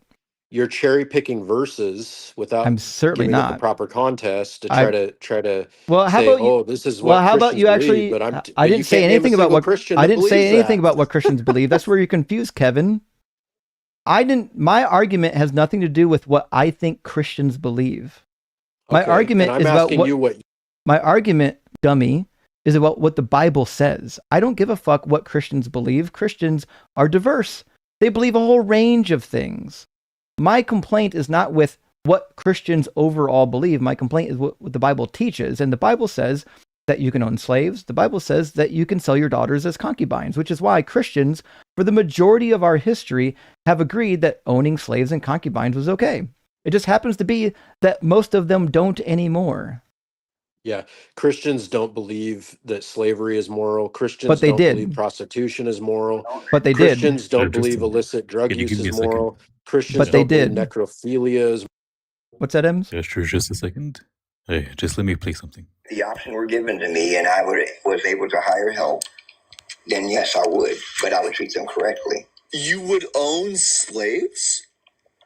You're cherry picking verses without I'm certainly giving it not. the proper context to try to well, how say, about you, oh, this is what how Christians about you actually believe, but I didn't say anything about what Christian I didn't say anything that. about what Christians believe. That's where you're confused, Kevin. My argument has nothing to do with what I think Christians believe. My argument is about what my argument, dummy, is about what the Bible says. I don't give a fuck what Christians believe. Christians are diverse. They believe a whole range of things. My complaint is not with what Christians overall believe. My complaint is what the Bible teaches. And the Bible says that you can own slaves. The Bible says that you can sell your daughters as concubines, which is why Christians, for the majority of our history, have agreed that owning slaves and concubines was okay. It just happens to be that most of them don't anymore. Yeah, Christians don't believe that slavery is moral. Christians But they don't did. believe prostitution is moral. But they Christians did. don't believe illicit drug use is moral. Christians But they don't believe did. necrophilia is. What's that, Ems? Yeah, sure, just a second. Hey, just let me play something. The option were given to me and I was able to hire help, then yes, I would, but I would treat them correctly. You would own slaves?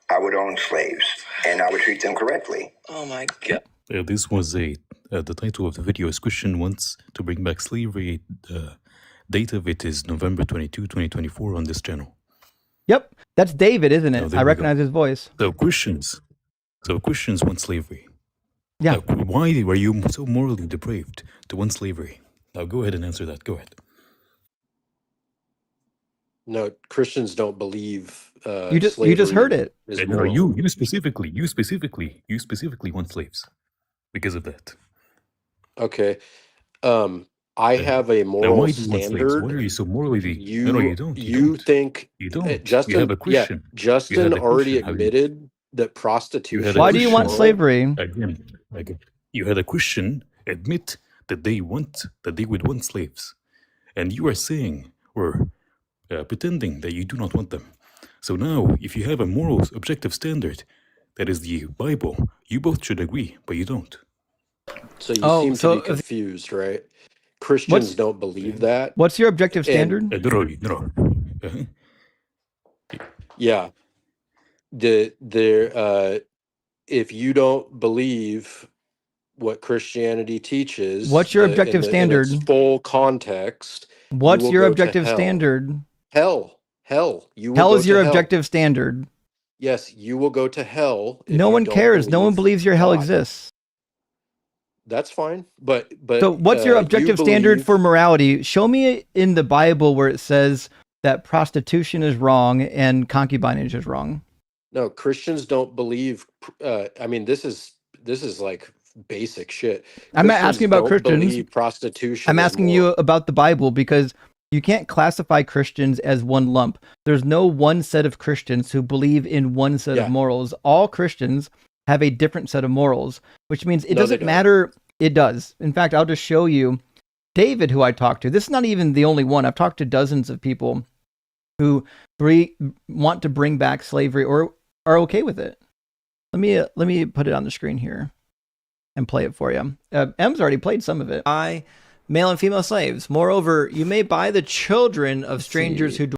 I would own slaves and I would treat them correctly. Oh my God. This was the title of the video is Christian wants to bring back slavery. Date of it is November 22, 2024 on this channel. Yep, that's David, isn't it? I recognize his voice. So Christians want slavery. Yeah. Now, why were you so morally depraved to want slavery? Now go ahead and answer that. Go ahead. No, Christians don't believe. You just heard it. No, you specifically want slaves because of that. Okay. I have a moral standard. Why are you so morally? You, no, you don't. You think you don't. Justin? You have a question. Justin already admitted that prostitution. Why do you want slavery? Again, you had a Christian admit that they would want slaves, and you are saying or pretending that you do not want them. So now, if you have a moral objective standard, that is the Bible, you both should agree, but you don't. So you seem to be confused, right? Christians don't believe that. What's your objective standard? No. Yeah. If you don't believe what Christianity teaches, what's your objective standard? In its full context. What's your objective standard? Hell. Hell is your objective standard. Yes, you will go to hell. No one cares. No one believes your hell exists. That's fine, but so what's your objective standard for morality? Show me in the Bible where it says that prostitution is wrong and concubinage is wrong. No, Christians don't believe. I mean, this is like basic shit. I'm not asking about Christians. Prostitution. I'm asking you about the Bible because you can't classify Christians as one lump. There's no one set of Christians who believe in one set of morals. All Christians have a different set of morals, which means it doesn't matter. It does. In fact, I'll just show you David, who I talked to. This is not even the only one. I've talked to dozens of people who want to bring back slavery or are okay with it. Let me put it on the screen here and play it for you. M's already played some of it. Male and female slaves. Moreover, you may buy the children of strangers who...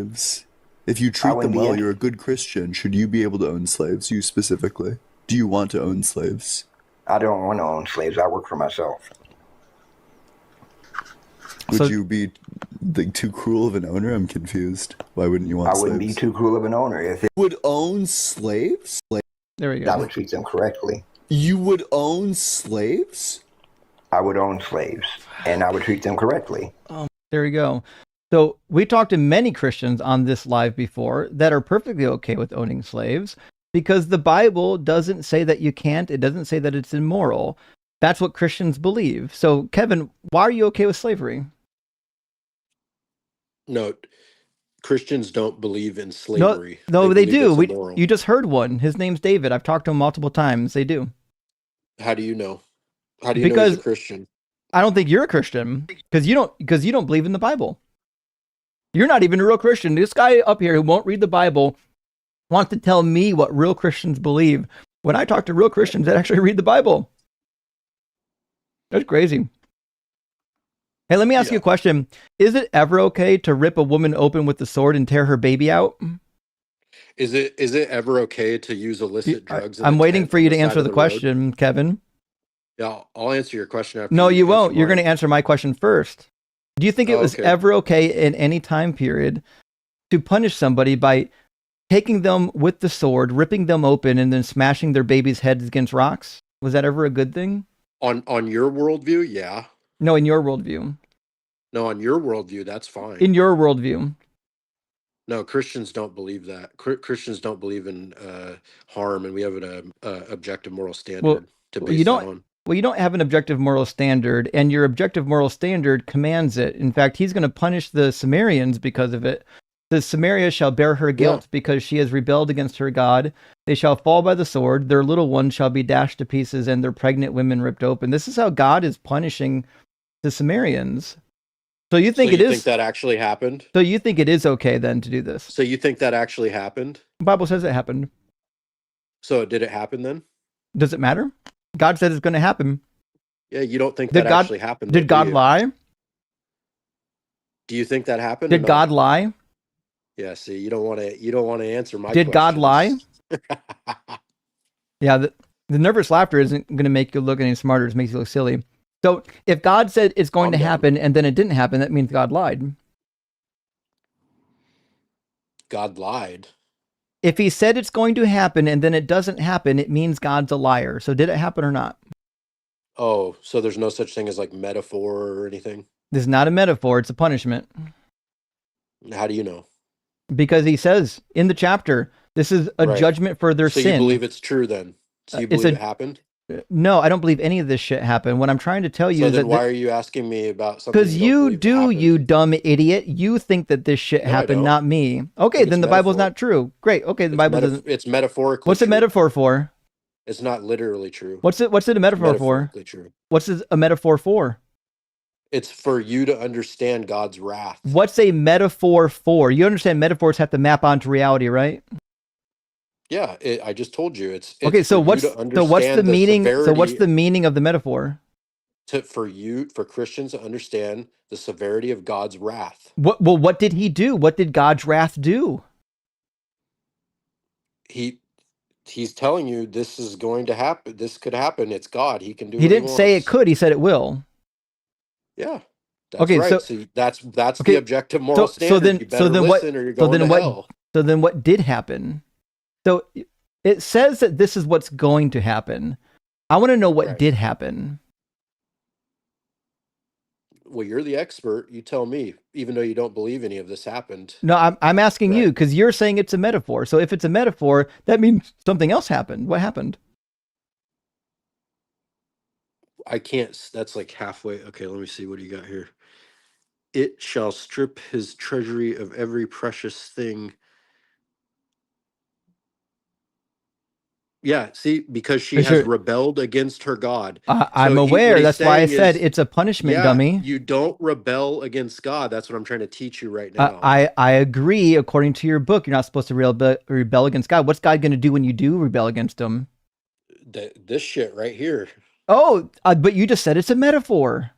slaves? If you treat them well, you're a good Christian. Should you be able to own slaves, you specifically? Do you want to own slaves? I don't want to own slaves. I work for myself. Would you be like too cruel of an owner? I'm confused. Why wouldn't you want slaves? I wouldn't be too cruel of an owner. If it would own slaves? There we go. I would treat them correctly. You would own slaves? I would own slaves, and I would treat them correctly. There we go. So we talked to many Christians on this live before that are perfectly okay with owning slaves because the Bible doesn't say that you can't. It doesn't say that it's immoral. That's what Christians believe. So, Kevin, why are you okay with slavery? No, Christians don't believe in slavery. No, they do. You just heard one. His name's David. I've talked to him multiple times. They do. How do you know? How do you know he's a Christian? I don't think you're a Christian because you don't believe in the Bible. You're not even a real Christian. This guy up here who won't read the Bible wants to tell me what real Christians believe. When I talk to real Christians that actually read the Bible, that's crazy. Hey, let me ask you a question. Is it ever okay to rip a woman open with the sword and tear her baby out? Is it ever okay to use illicit drugs? I'm waiting for you to answer the question, Kevin. Yeah, I'll answer your question after. No, you won't. You're going to answer my question first. Do you think it was ever okay in any time period to punish somebody by taking them with the sword, ripping them open, and then smashing their baby's heads against rocks? Was that ever a good thing? On your worldview, yeah. No, in your worldview. No, on your worldview, that's fine. In your worldview. No, Christians don't believe that. Christians don't believe in harm, and we have an objective moral standard to base it on. Well, you don't have an objective moral standard, and your objective moral standard commands it. In fact, he's going to punish the Sumerians because of it. The Samaria shall bear her guilt because she has rebelled against her God. They shall fall by the sword. Their little ones shall be dashed to pieces, and their pregnant women ripped open. This is how God is punishing the Sumerians. So you think think that actually happened? So you think it is okay then to do this? So you think that actually happened? The Bible says it happened. So did it happen then? Does it matter? God said it's going to happen. Yeah, you don't think that actually happened? Did God lie? Do you think that happened? Did God lie? Yeah. See, you don't want to answer my. Did God lie? Yeah. The nervous laughter isn't going to make you look any smarter. It makes you look silly. So if God said it's going to happen and then it didn't happen, that means God lied. God lied. If he said it's going to happen and then it doesn't happen, it means God's a liar. So did it happen or not? Oh, so there's no such thing as like metaphor or anything? This is not a metaphor. It's a punishment. How do you know? Because he says in the chapter, this is a judgment for their sin. So you believe it's true then? So you believe it happened? No, I don't believe any of this shit happened. What I'm trying to tell you is that... why are you asking me about something? Because you do, you dumb idiot. You think that this shit happened, not me. Okay, then the Bible's not true. Great. Okay, the Bible doesn't... It's metaphorically What's a metaphor for? It's not literally true. What's it a metaphor for? True. What's it a metaphor for? It's for you to understand God's wrath. What's a metaphor for? You understand metaphors have to map onto reality, right? Yeah, I just told you it's okay. So what's the meaning? So what's the meaning of the metaphor? For Christians to understand the severity of God's wrath. What did he do? What did God's wrath do? He's telling you this is going to happen. This could happen. It's God. He can do. He didn't say it could. He said it will. Yeah. That's right. So that's the objective moral standard. So then what did happen? So it says that this is what's going to happen. I want to know what did happen. Well, you're the expert. You tell me, even though you don't believe any of this happened. No, I'm asking you because you're saying it's a metaphor. So if it's a metaphor, that means something else happened. What happened? I can't. That's like halfway. Okay, let me see. What do you got here? It shall strip his treasury of every precious thing. Yeah, see, because she has rebelled against her God. I'm aware. That's why I said it's a punishment, dummy. You don't rebel against God. That's what I'm trying to teach you right now. I agree. According to your book, you're not supposed to rebel against God. What's God going to do when you do rebel against him? This shit right here. Oh, but you just said it's a metaphor.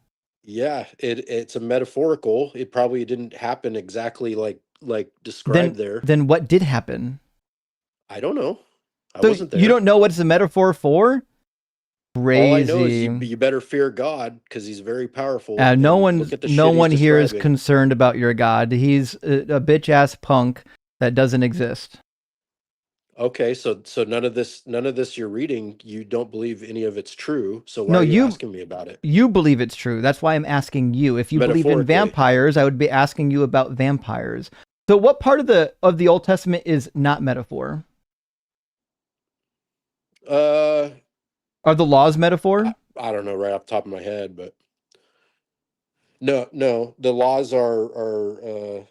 Yeah, it's a metaphorical. It probably didn't happen exactly like like described there. Then what did happen? I don't know. I So wasn't there. you don't know what it's a metaphor for? Crazy. All I know is you better fear God because he's very powerful. No and one here is describing. concerned about your God. He's a bitch ass punk that doesn't exist. Okay, so none of this you're reading, you don't believe any of it's true. So why are you asking me about it? You believe it's true. That's why I'm asking you. If you believe in vampires, I would be asking you about vampires. So what part of the Old Testament is not metaphor? Are the laws metaphor? I don't know right off the top of my head, but no, the laws are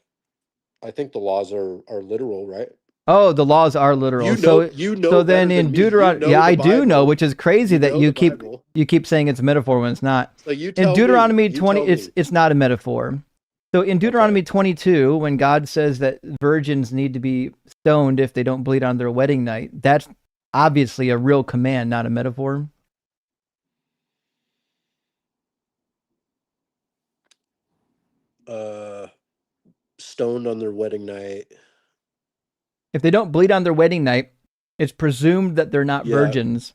I think the laws are literal, right? Oh, the laws are literal. So then in Deuteronomy, I do know, which is crazy that you keep saying it's a metaphor when it's not. So in Deuteronomy 20, it's not a metaphor. So in Deuteronomy 22, when God says that virgins need to be stoned if they don't bleed on their wedding night, that's obviously a real command, not a metaphor. Stoned on their wedding night. If they don't bleed on their wedding night, it's presumed that they're not virgins.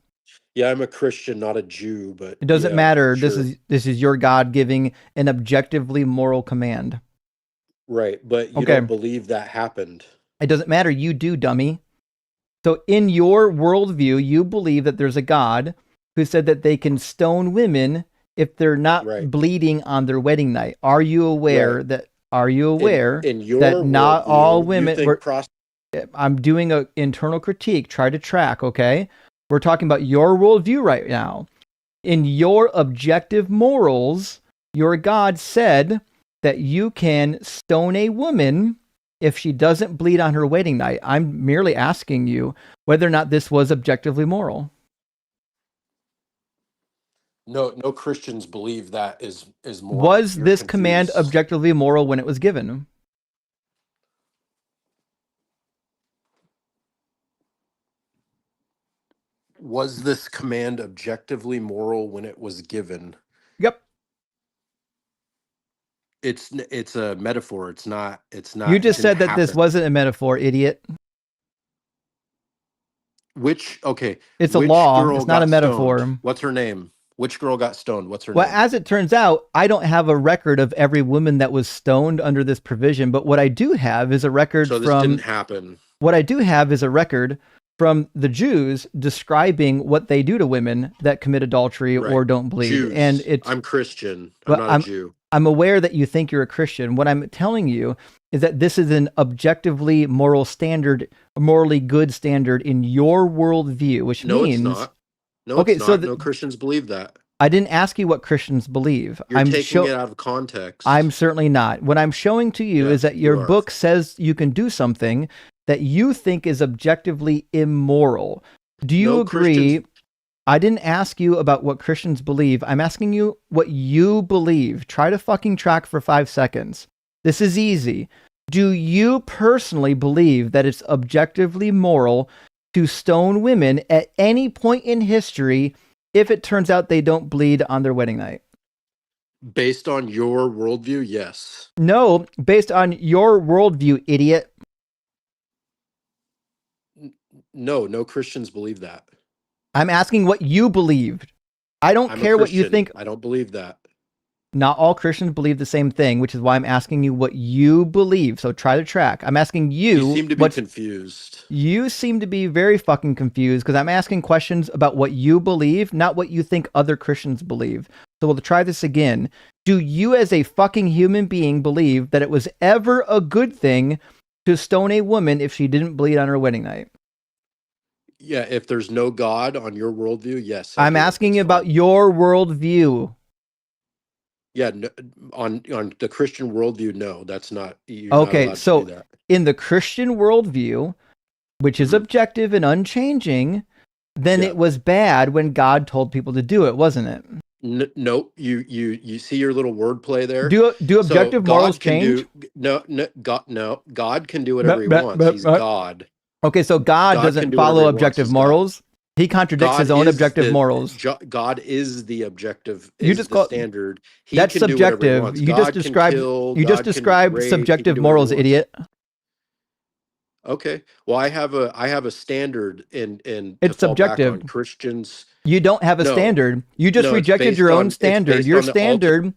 Yeah, I'm a Christian, not a Jew, but it doesn't matter. Sure. This is your God giving an objectively moral command. Right, but you don't believe that happened. It doesn't matter. You do, dummy. So in your worldview, you believe that there's a God who said that they can stone women if they're not bleeding on their wedding night. Are you aware that? Are you aware that not all women? I'm doing an internal critique. Try to track, okay? We're talking about your worldview right now. In your objective morals, your God said that you can stone a woman if she doesn't bleed on her wedding night. I'm merely asking you whether or not this was objectively moral. No Christians believe that is moral. Was this command objectively moral when it was given? Was this command objectively moral when it was given? Yep. It's a metaphor. It's not. You just said that this wasn't a metaphor, idiot. It's a law. It's not a metaphor. Stoned? What's her name? Which girl got stoned? What's her name? Well, as it turns out, I don't have a record of every woman that was stoned under this provision, but what I do have is a record So this didn't happen. What I do have is a record from the Jews describing what they do to women that commit adultery or don't bleed. Jews. And I'm Christian. I'm not a Jew. I'm aware that you think you're a Christian. What I'm telling you is that this is an objectively moral standard, a morally good standard in your worldview, which means... No, it's not. No, it's not. No Christians believe that. I didn't ask you what Christians believe. You're taking it out of context. I'm certainly not. What I'm showing to you is that your book says you can do something that you think is objectively immoral. Do you agree? I didn't ask you about what Christians believe. I'm asking you what you believe. Try to fucking track for 5 seconds. This is easy. Do you personally believe that it's objectively moral to stone women at any point in history if it turns out they don't bleed on their wedding night? Based on your worldview, yes. No, based on your worldview, idiot. No Christians believe that. I'm asking what you believed. I don't care what you think. I don't believe that. Not all Christians believe the same thing, which is why I'm asking you what you believe. So try to track. I'm asking you. You seem to be confused. You seem to be very fucking confused because I'm asking questions about what you believe, not what you think other Christians believe. So we'll try this again. Do you as a fucking human being believe that it was ever a good thing to stone a woman if she didn't bleed on her wedding night? Yeah, if there's no God on your worldview, yes. I'm asking you about your worldview. Yeah, no, on the Christian worldview, no, that's not. Okay, so in the Christian worldview, which is objective and unchanging, then it was bad when God told people to do it, wasn't it? No, you see your little wordplay there. Do objective morals change? God can do whatever he wants. He's God. Okay, so God doesn't follow objective morals. He contradicts his own objective morals. God is the objective. You just call standard. That's subjective. You just described subjective morals, idiot. Okay. Well, I have a standard to It's fall back subjective. on. Christians. You don't have a No, standard. You just no, it's rejected your own it's standard. based Your on the altar. standard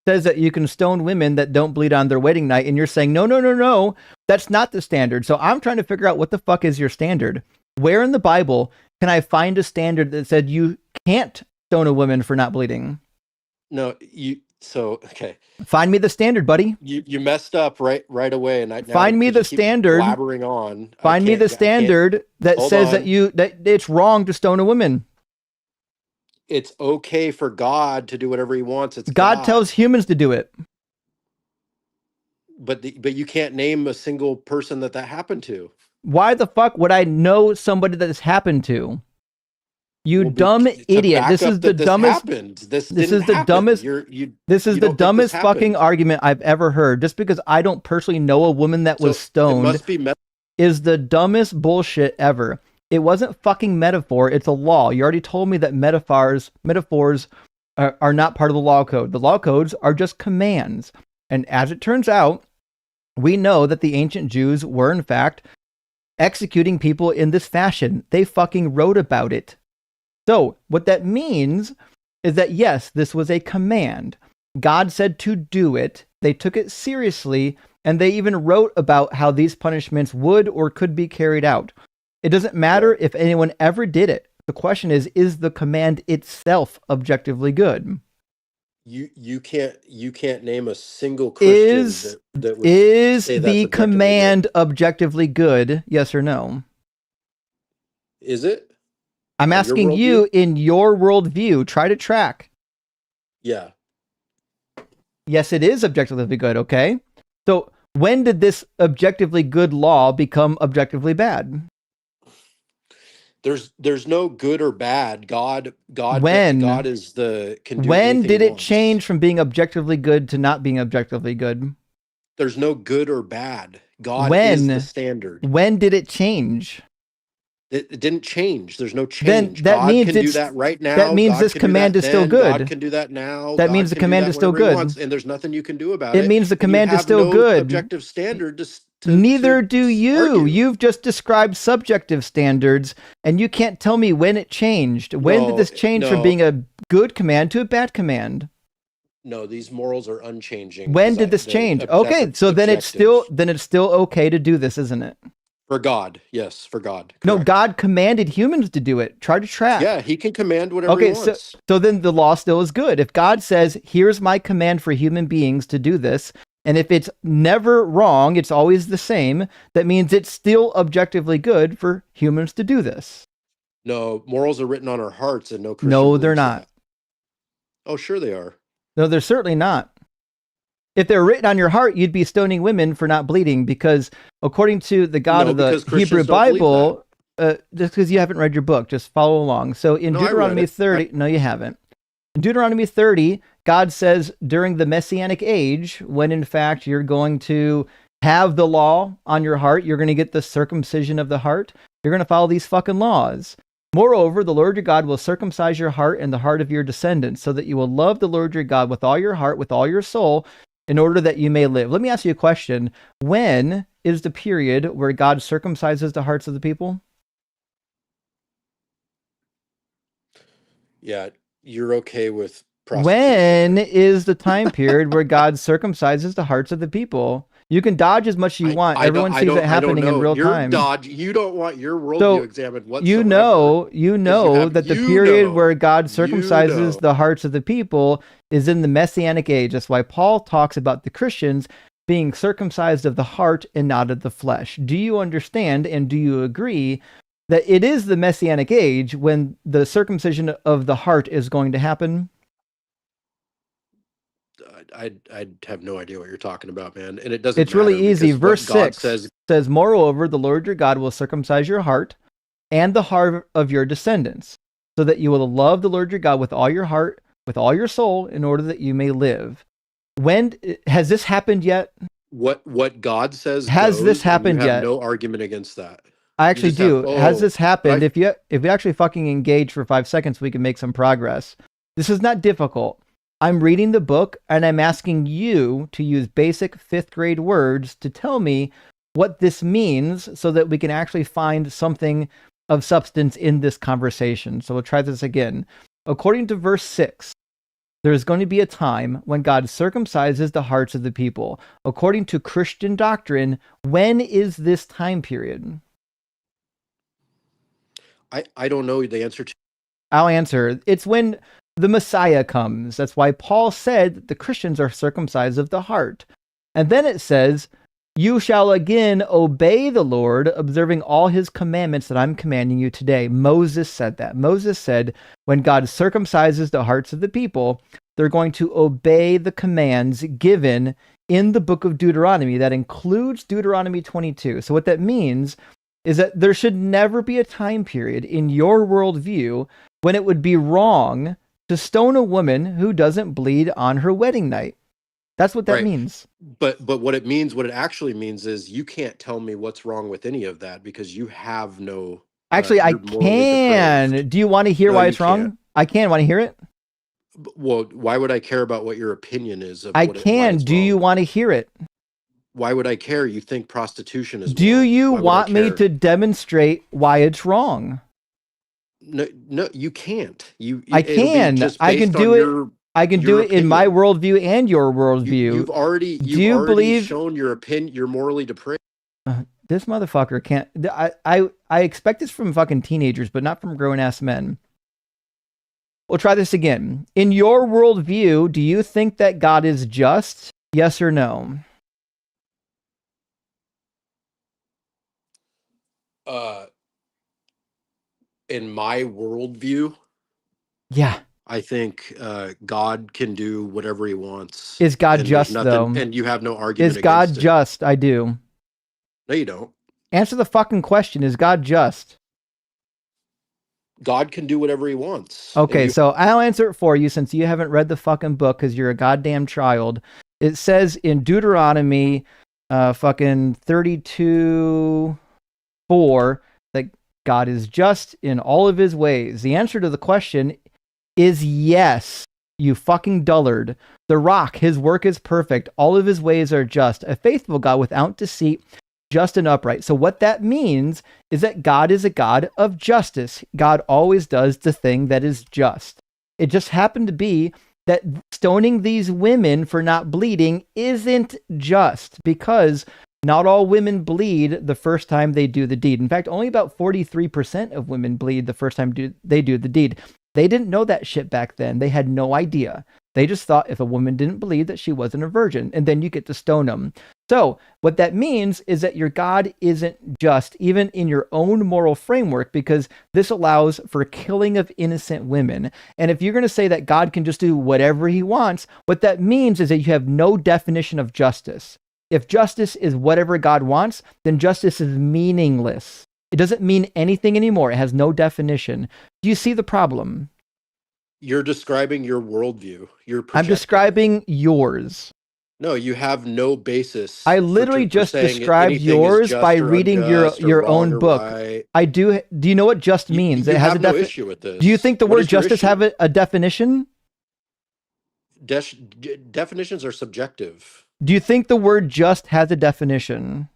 says that you can stone women that don't bleed on their wedding night, and you're saying, no, that's not the standard. So I'm trying to figure out what the fuck is your standard. Where in the Bible can I find a standard that said you can't stone a woman for not bleeding? No, okay. Find me the standard, buddy. You messed up right away, and Find me the standard. Blabbering on. Find me the standard that says that it's wrong to stone a woman. It's okay for God to do whatever He wants. It's God tells humans to do it. But you can't name a single person that happened to. Why the fuck would I know somebody that this happened to? You dumb idiot. This is the dumbest. This is the dumbest. This is the dumbest fucking argument I've ever heard. Just because I don't personally know a woman that was stoned is the dumbest bullshit ever. It wasn't fucking metaphor. It's a law. You already told me that metaphors are not part of the law code. The law codes are just commands. And as it turns out, we know that the ancient Jews were in fact executing people in this fashion. They fucking wrote about it. So what that means is that, yes, this was a command. God said to do it. They took it seriously, and they even wrote about how these punishments would or could be carried out. It doesn't matter if anyone ever did it. The question is the command itself objectively good? You can't name a single Christian that would say that's the command objectively good? Yes or no? Is it? I'm asking you in your worldview. Try to track. Yeah. Yes, it is objectively good. Okay. So when did this objectively good law become objectively bad? There's no good or bad. God is the. When did it change from being objectively good to not being objectively good? There's no good or bad. God is the standard. When did it change? It didn't change. There's no change. Then that God means can do that right now. That means God this command is still good. God can do that now. That means the command is still good. And there's nothing you can do about it. It means the command is still good. Objective standard. Neither do you. You've just described subjective standards, and you can't tell me when it changed. When did this change from being a good command to a bad command? No, these morals are unchanging. When did this change? Okay, so then it's still okay to do this, isn't it? For God, yes, for God. Correct. No, God commanded humans to do it. Try to track. Yeah, He can command whatever He wants. So then the law still is good. If God says, "Here's my command for human beings to do this," and if it's never wrong, it's always the same, that means it's still objectively good for humans to do this. No, morals are written on our hearts, and no Christian. No, they're not. Oh, sure they are. No, they're certainly not. If they're written on your heart, you'd be stoning women for not bleeding, because according to the God of the Hebrew Bible, just because you haven't read your book, just follow along. So in Deuteronomy 30, no, you haven't. In Deuteronomy 30, God says during the Messianic age, when in fact you're going to have the law on your heart, you're going to get the circumcision of the heart, you're going to follow these fucking laws. Moreover, the Lord your God will circumcise your heart and the heart of your descendants, so that you will love the Lord your God with all your heart, with all your soul, in order that you may live. Let me ask you a question. When is the period where God circumcises the hearts of the people? Yeah, you're okay with prostitution. When is the time period where God circumcises the hearts of the people? You can dodge as much as you want. Everyone sees it happening in real time. You don't want your worldview examined whatsoever. You know that the period where God circumcises the hearts of the people is in the Messianic age. That's why Paul talks about the Christians being circumcised of the heart and not of the flesh. Do you understand and do you agree that it is the Messianic age when the circumcision of the heart is going to happen? I have no idea what you're talking about, man. And it doesn't. It's really easy. Verse 6 says, "Moreover, the Lord your God will circumcise your heart and the heart of your descendants, so that you will love the Lord your God with all your heart, with all your soul, in order that you may live." When has this happened yet? What God says has this happened yet? No argument against that. I actually do. Has this happened? If we actually fucking engage for 5 seconds, we can make some progress. This is not difficult. I'm reading the book and I'm asking you to use basic 5th grade words to tell me what this means so that we can actually find something of substance in this conversation. So we'll try this again. According to verse 6, there is going to be a time when God circumcises the hearts of the people. According to Christian doctrine, when is this time period? I don't know the answer to. I'll answer. It's when the Messiah comes. That's why Paul said that the Christians are circumcised of the heart. And then it says, you shall again obey the Lord, observing all his commandments that I'm commanding you today. Moses said that. Moses said, when God circumcises the hearts of the people, they're going to obey the commands given in the book of Deuteronomy. That includes Deuteronomy 22. So what that means is that there should never be a time period in your worldview when it would be wrong to stone a woman who doesn't bleed on her wedding night. That's what that Right. means. But what it actually means is you can't tell me what's wrong with any of that because you have no. Actually, I you're morally can. depraved. Do you want to hear No, why you it's wrong? can't. I can. Want to hear it? Well, why would I care about what your opinion is of I what why can. it's Do wrong? you want to hear it? Why would I care? You think prostitution is Do wrong. you Why would I want me care? to demonstrate why it's wrong? No, you can't. I It'll be can. just I can based do on it. I can do your it in my opinion. worldview and your worldview. You've already Do you believe shown your opinion. You're morally depraved. this motherfucker can't? I expect this from fucking teenagers, but not from grown ass men. We'll try this again. In your worldview, do you think that God is just? Yes or no? In my worldview, Yeah. I think God can do whatever he wants. Is God and there's just nothing, though? and you have no argument Is God against it. just? I do. No, you don't. Answer the fucking question. Is God just? God can do whatever he wants. Okay, so I'll answer it for you since you haven't read the fucking book because you're a goddamn child. It says in Deuteronomy fucking 32:4 that God is just in all of his ways. The answer to the question is yes, you fucking dullard. The rock, his work is perfect. All of his ways are just. A faithful God without deceit, just and upright. So what that means is that God is a God of justice. God always does the thing that is just. It just happened to be that stoning these women for not bleeding isn't just because not all women bleed the first time they do the deed. In fact, only about 43% of women bleed the first time they do the deed. They didn't know that shit back then. They had no idea. They just thought if a woman didn't bleed that she wasn't a virgin, and then you get to stone them. So what that means is that your God isn't just, even in your own moral framework, because this allows for killing of innocent women. And if you're going to say that God can just do whatever he wants, what that means is that you have no definition of justice. If justice is whatever God wants, then justice is meaningless. It doesn't mean anything anymore. It has no definition. Do you see the problem? You're describing your worldview. I'm describing yours. No, you have no basis. I literally just described yours by reading your own book. Right. I do. Do you know what just means? You it has have a no issue with this. Do you think the What word is your justice issue? have a definition? Definitions are subjective. Do you think the word just has a definition?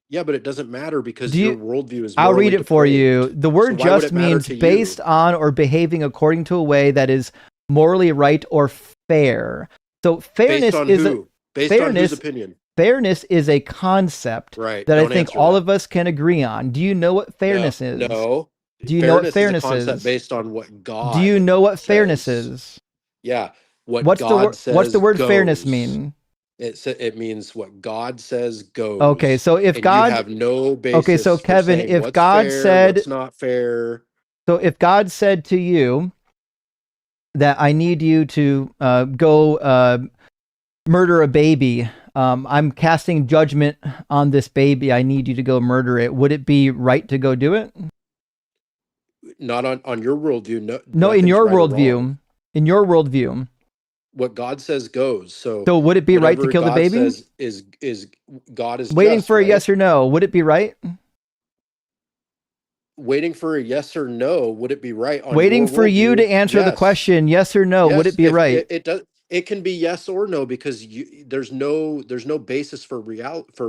Yeah, but it doesn't matter because your worldview is. I'll read it for you. depraved. The word So why would just it matter means to you? based on or behaving according to a way that is morally right or fair. So fairness Based on is who? Based on whose opinion? Fairness is a concept Right. that I Don't think answer all that. of us can agree on. Do you know what fairness is? No. Do you know what fairness is a concept is? based on what God Do you know what fairness says. is? Yeah. What What's God says what's the word goes. fairness mean? It means what God says goes. Okay, so if and God you have no basis. Okay, so for Kevin, saying if what's God fair, said what's not fair. So if God said to you that I need you to go murder a baby, I'm casting judgment on this baby. I need you to go murder it. Would it be right to go do it? Not on your worldview. No, in nothing's your right or worldview. wrong. In your worldview. What God says goes. So would it be right to whatever kill the God baby? says is God is Waiting just, for a right? yes or no. Would it be right? Waiting for a yes or no. Would it be right on Waiting your for you worldview? to answer the Yes. question, yes or no. Would Yes, it be right? It does. It can be yes or no because there's no basis for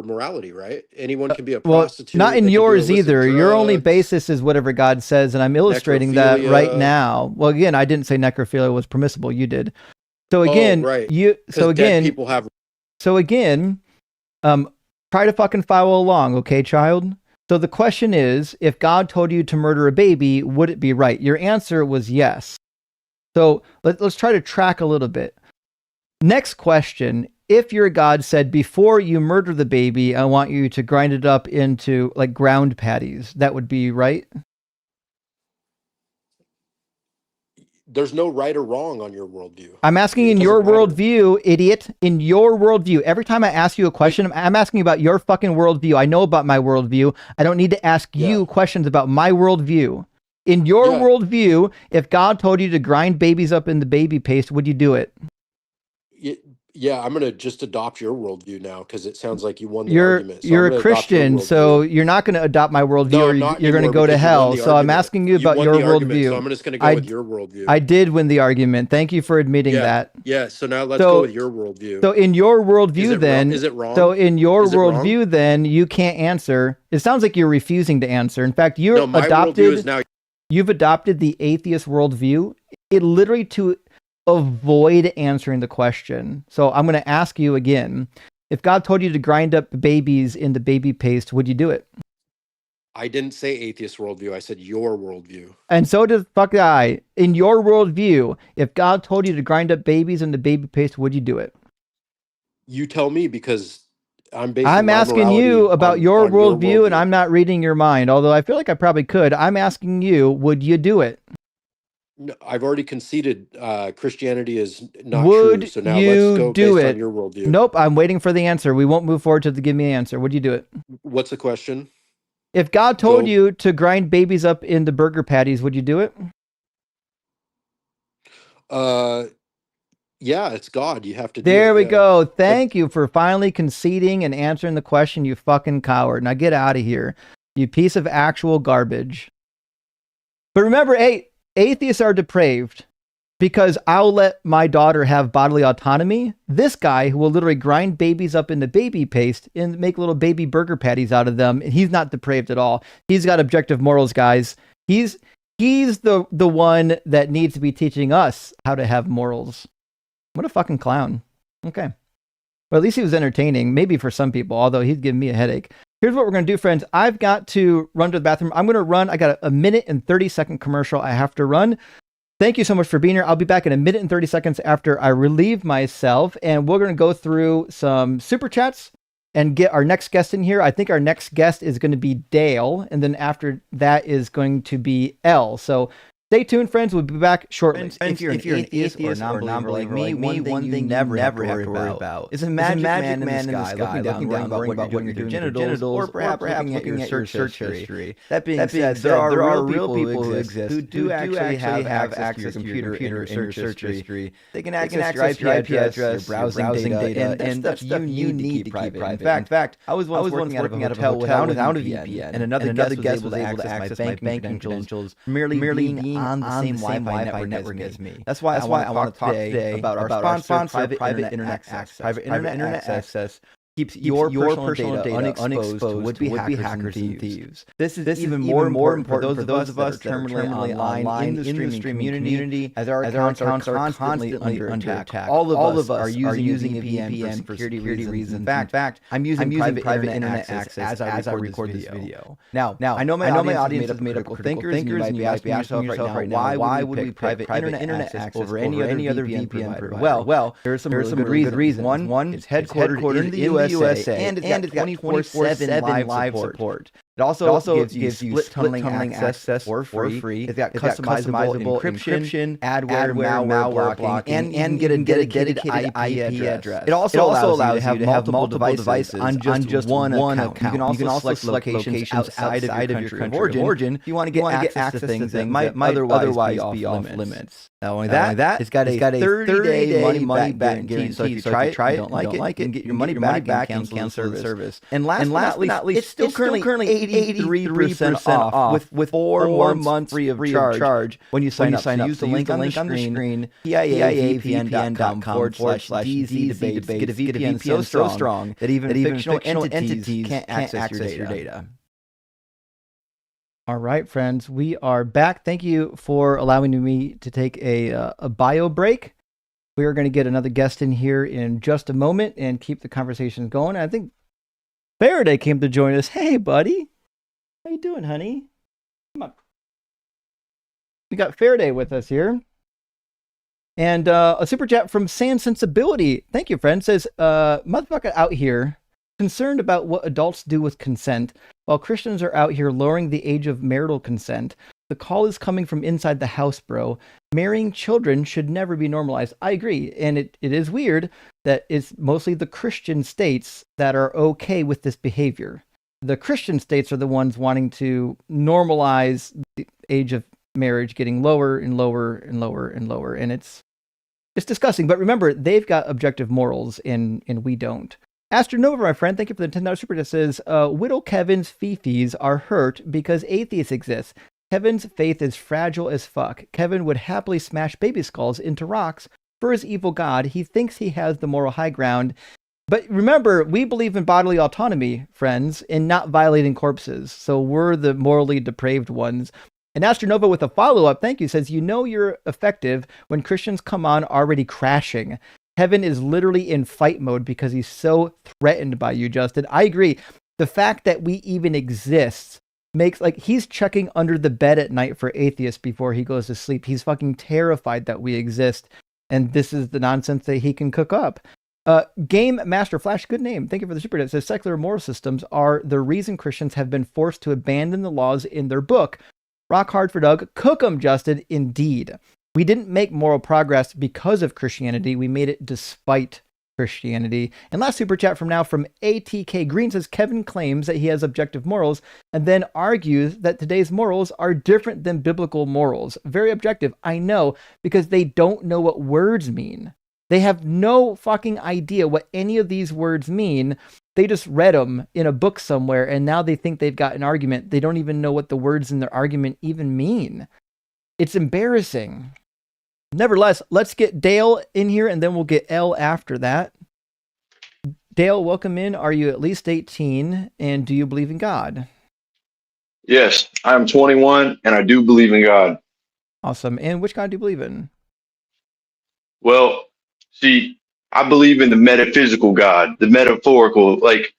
morality, right? Anyone can be a Well, prostitute. not in they can do yours illicit either. Your only drugs, basis is whatever God says, and I'm illustrating that right necrophilia. now. Well, again, I didn't say necrophilia was permissible. You did. So Oh, again, right. you. So 'Cause dead again, people have. so again, try to fucking follow along, okay, child? So the question is, if God told you to murder a baby, would it be right? Your answer was yes. So let's try to track a little bit. Next question. If your God said, before you murder the baby, I want you to grind it up into like ground patties, that would be right? There's no right or wrong on your worldview. I'm asking in your worldview, idiot. In your worldview. Every time I ask you a question, I'm asking about your fucking worldview. I know about my worldview. I don't need to ask you questions about my worldview. In your worldview, if God told you to grind babies up in the baby paste, would you do it? Yeah, I'm going to just adopt your worldview now because it sounds like you won the You're argument. So you're I'm a gonna adopt your Christian, so you're not going to adopt my worldview, No, or I'm not you're going to anymore go to because you won hell. the So I'm argument. asking you You about won your the argument, worldview. so I'm just gonna go with your worldview. I did win the argument. Thank you for admitting that. Yeah, so now let's go with your worldview. So in your worldview, Is it wrong? So in your Is it wrong? worldview, then you can't answer. It sounds like you're refusing to answer. In fact, No, my worldview is now. You've adopted the atheist worldview. It literally to avoid answering the question. So I'm going to ask you again. If God told you to grind up babies in the baby paste, would you do it? I didn't say atheist worldview. I said your worldview. And so does fuck I. In your worldview, if God told you to grind up babies in the baby paste, would you do it? You tell me because I'm basing I'm my asking morality you about on your your worldview, and I'm not reading your mind, although I feel like I probably could. I'm asking you, would you do it? No, I've already conceded Christianity is not Would true. So now you let's go do based it? on your worldview. Nope, I'm waiting for the answer. We won't move forward to the give me an answer. Would you do it? What's the question? If God told you to grind babies up into burger patties, would you do it? Yeah, it's God. You have to do There it. we Yeah. go. Thank you for finally conceding and answering the question, you fucking coward. Now get out of here, you piece of actual garbage. But remember, atheists are depraved because I'll let my daughter have bodily autonomy. This guy who will literally grind babies up into baby paste and make little baby burger patties out of them, he's not depraved at all. He's got objective morals, guys. He's the one that needs to be teaching us how to have morals. What a fucking clown. Okay. Well, at least he was entertaining, maybe for some people, although he's giving me a headache. Here's what we're going to do, friends. I've got to run to the bathroom. I'm going to run. I got a minute and 30-second commercial I have to run. Thank you so much for being here. I'll be back in a minute and 30 seconds after I relieve myself, and we're going to go through some super chats and get our next guest in here. I think our next guest is going to be Dale, and then after that is going to be Elle. So stay tuned, friends. We'll be back shortly. If you're an atheist or non-believer like me, one thing you never have to worry about is a magic man in the sky looking down, worrying about what you're doing with your genitals, or perhaps looking at your search history. That being said, there are real people who exist who do actually have access to your computer and your search history. They can access your IP address, your browsing data, and that's stuff you need to keep private. In fact, I was once working out of a hotel without a VPN, and another guest was able to access my banking credentials merely being on the same Wi-Fi network as me. That's why I want to talk today about our sponsor, private internet access. Private internet access keeps your personal data unexposed to would-be hackers and thieves. This is even more important for those of us that are terminally online in the streaming community, as our accounts are constantly under attack. All of us are using a VPN for security reasons. In fact, I'm using private internet access as I record this video. Now, I know my audience is made up of critical thinkers, and you might be asking yourself right now, why would we pick private internet access over any other VPN provider? Well, there are some really good reasons. One, it's headquartered in the USA, and it's got 24/7 live support. It also gives you split tunneling access for free. It's got customizable encryption, adware, malware blocking, and you can get a dedicated IP address. It also allows you to have multiple devices on just one account. You can also select locations outside of your country of origin if you want to get access to things that might otherwise be off limits. Not only that, it's got a 30-day money back guarantee. So if you try it, you don't like it, you get your money back and cancel the service. And last but not least, it's still currently 83% off with 4 months free of charge when you sign up. So use the link on the screen, TIAVPN.com/DZ debates. Get a VPN so strong that even fictional entities can't access your data. All right, friends, we are back. Thank you for allowing me to take a bio break. We are going to get another guest in here in just a moment and keep the conversation going. I think Faraday came to join us. Hey, buddy. How you doing, honey? Come on. We got Faraday with us here. And a super chat from Sand Sensibility. Thank you, friend. Says, motherfucker out here concerned about what adults do with consent, while Christians are out here lowering the age of marital consent. The call is coming from inside the house, bro. Marrying children should never be normalized. I agree. And it is weird that it's mostly the Christian states that are okay with this behavior. The Christian states are the ones wanting to normalize the age of marriage getting lower and lower and lower and lower. And it's disgusting. But remember, they've got objective morals and we don't. Astronova, my friend, thank you for the $10 super chat. Says, Widow Kevin's fifis are hurt because atheists exist. Kevin's faith is fragile as fuck. Kevin would happily smash baby skulls into rocks for his evil god. He thinks he has the moral high ground. But remember, we believe in bodily autonomy, friends, and not violating corpses. So we're the morally depraved ones. And Astronova with a follow-up, thank you, says, you know you're effective when Christians come on already crashing. Kevin is literally in fight mode because he's so threatened by you, Justin. I agree. The fact that we even exist makes, like, he's checking under the bed at night for atheists before he goes to sleep. He's fucking terrified that we exist. And this is the nonsense that he can cook up. Game Master Flash, good name. Thank you for the super chat. It says secular moral systems are the reason Christians have been forced to abandon the laws in their book. Rock hard for Doug. Cook 'em, Justin. Indeed. We didn't make moral progress because of Christianity. We made it despite Christianity. And last super chat from ATK Green says Kevin claims that he has objective morals and then argues that today's morals are different than biblical morals. Very objective. I know, because they don't know what words mean. They have no fucking idea what any of these words mean. They just read them in a book somewhere and now they think they've got an argument. They don't even know what the words in their argument even mean. It's embarrassing. Nevertheless, let's get Dale in here and then we'll get L after that. Dale, welcome in. Are you at least 18 and do you believe in God? Yes, I'm 21 and I do believe in God. Awesome. And which God do you believe in? Well, see, I believe in the metaphysical God, the metaphorical. Like,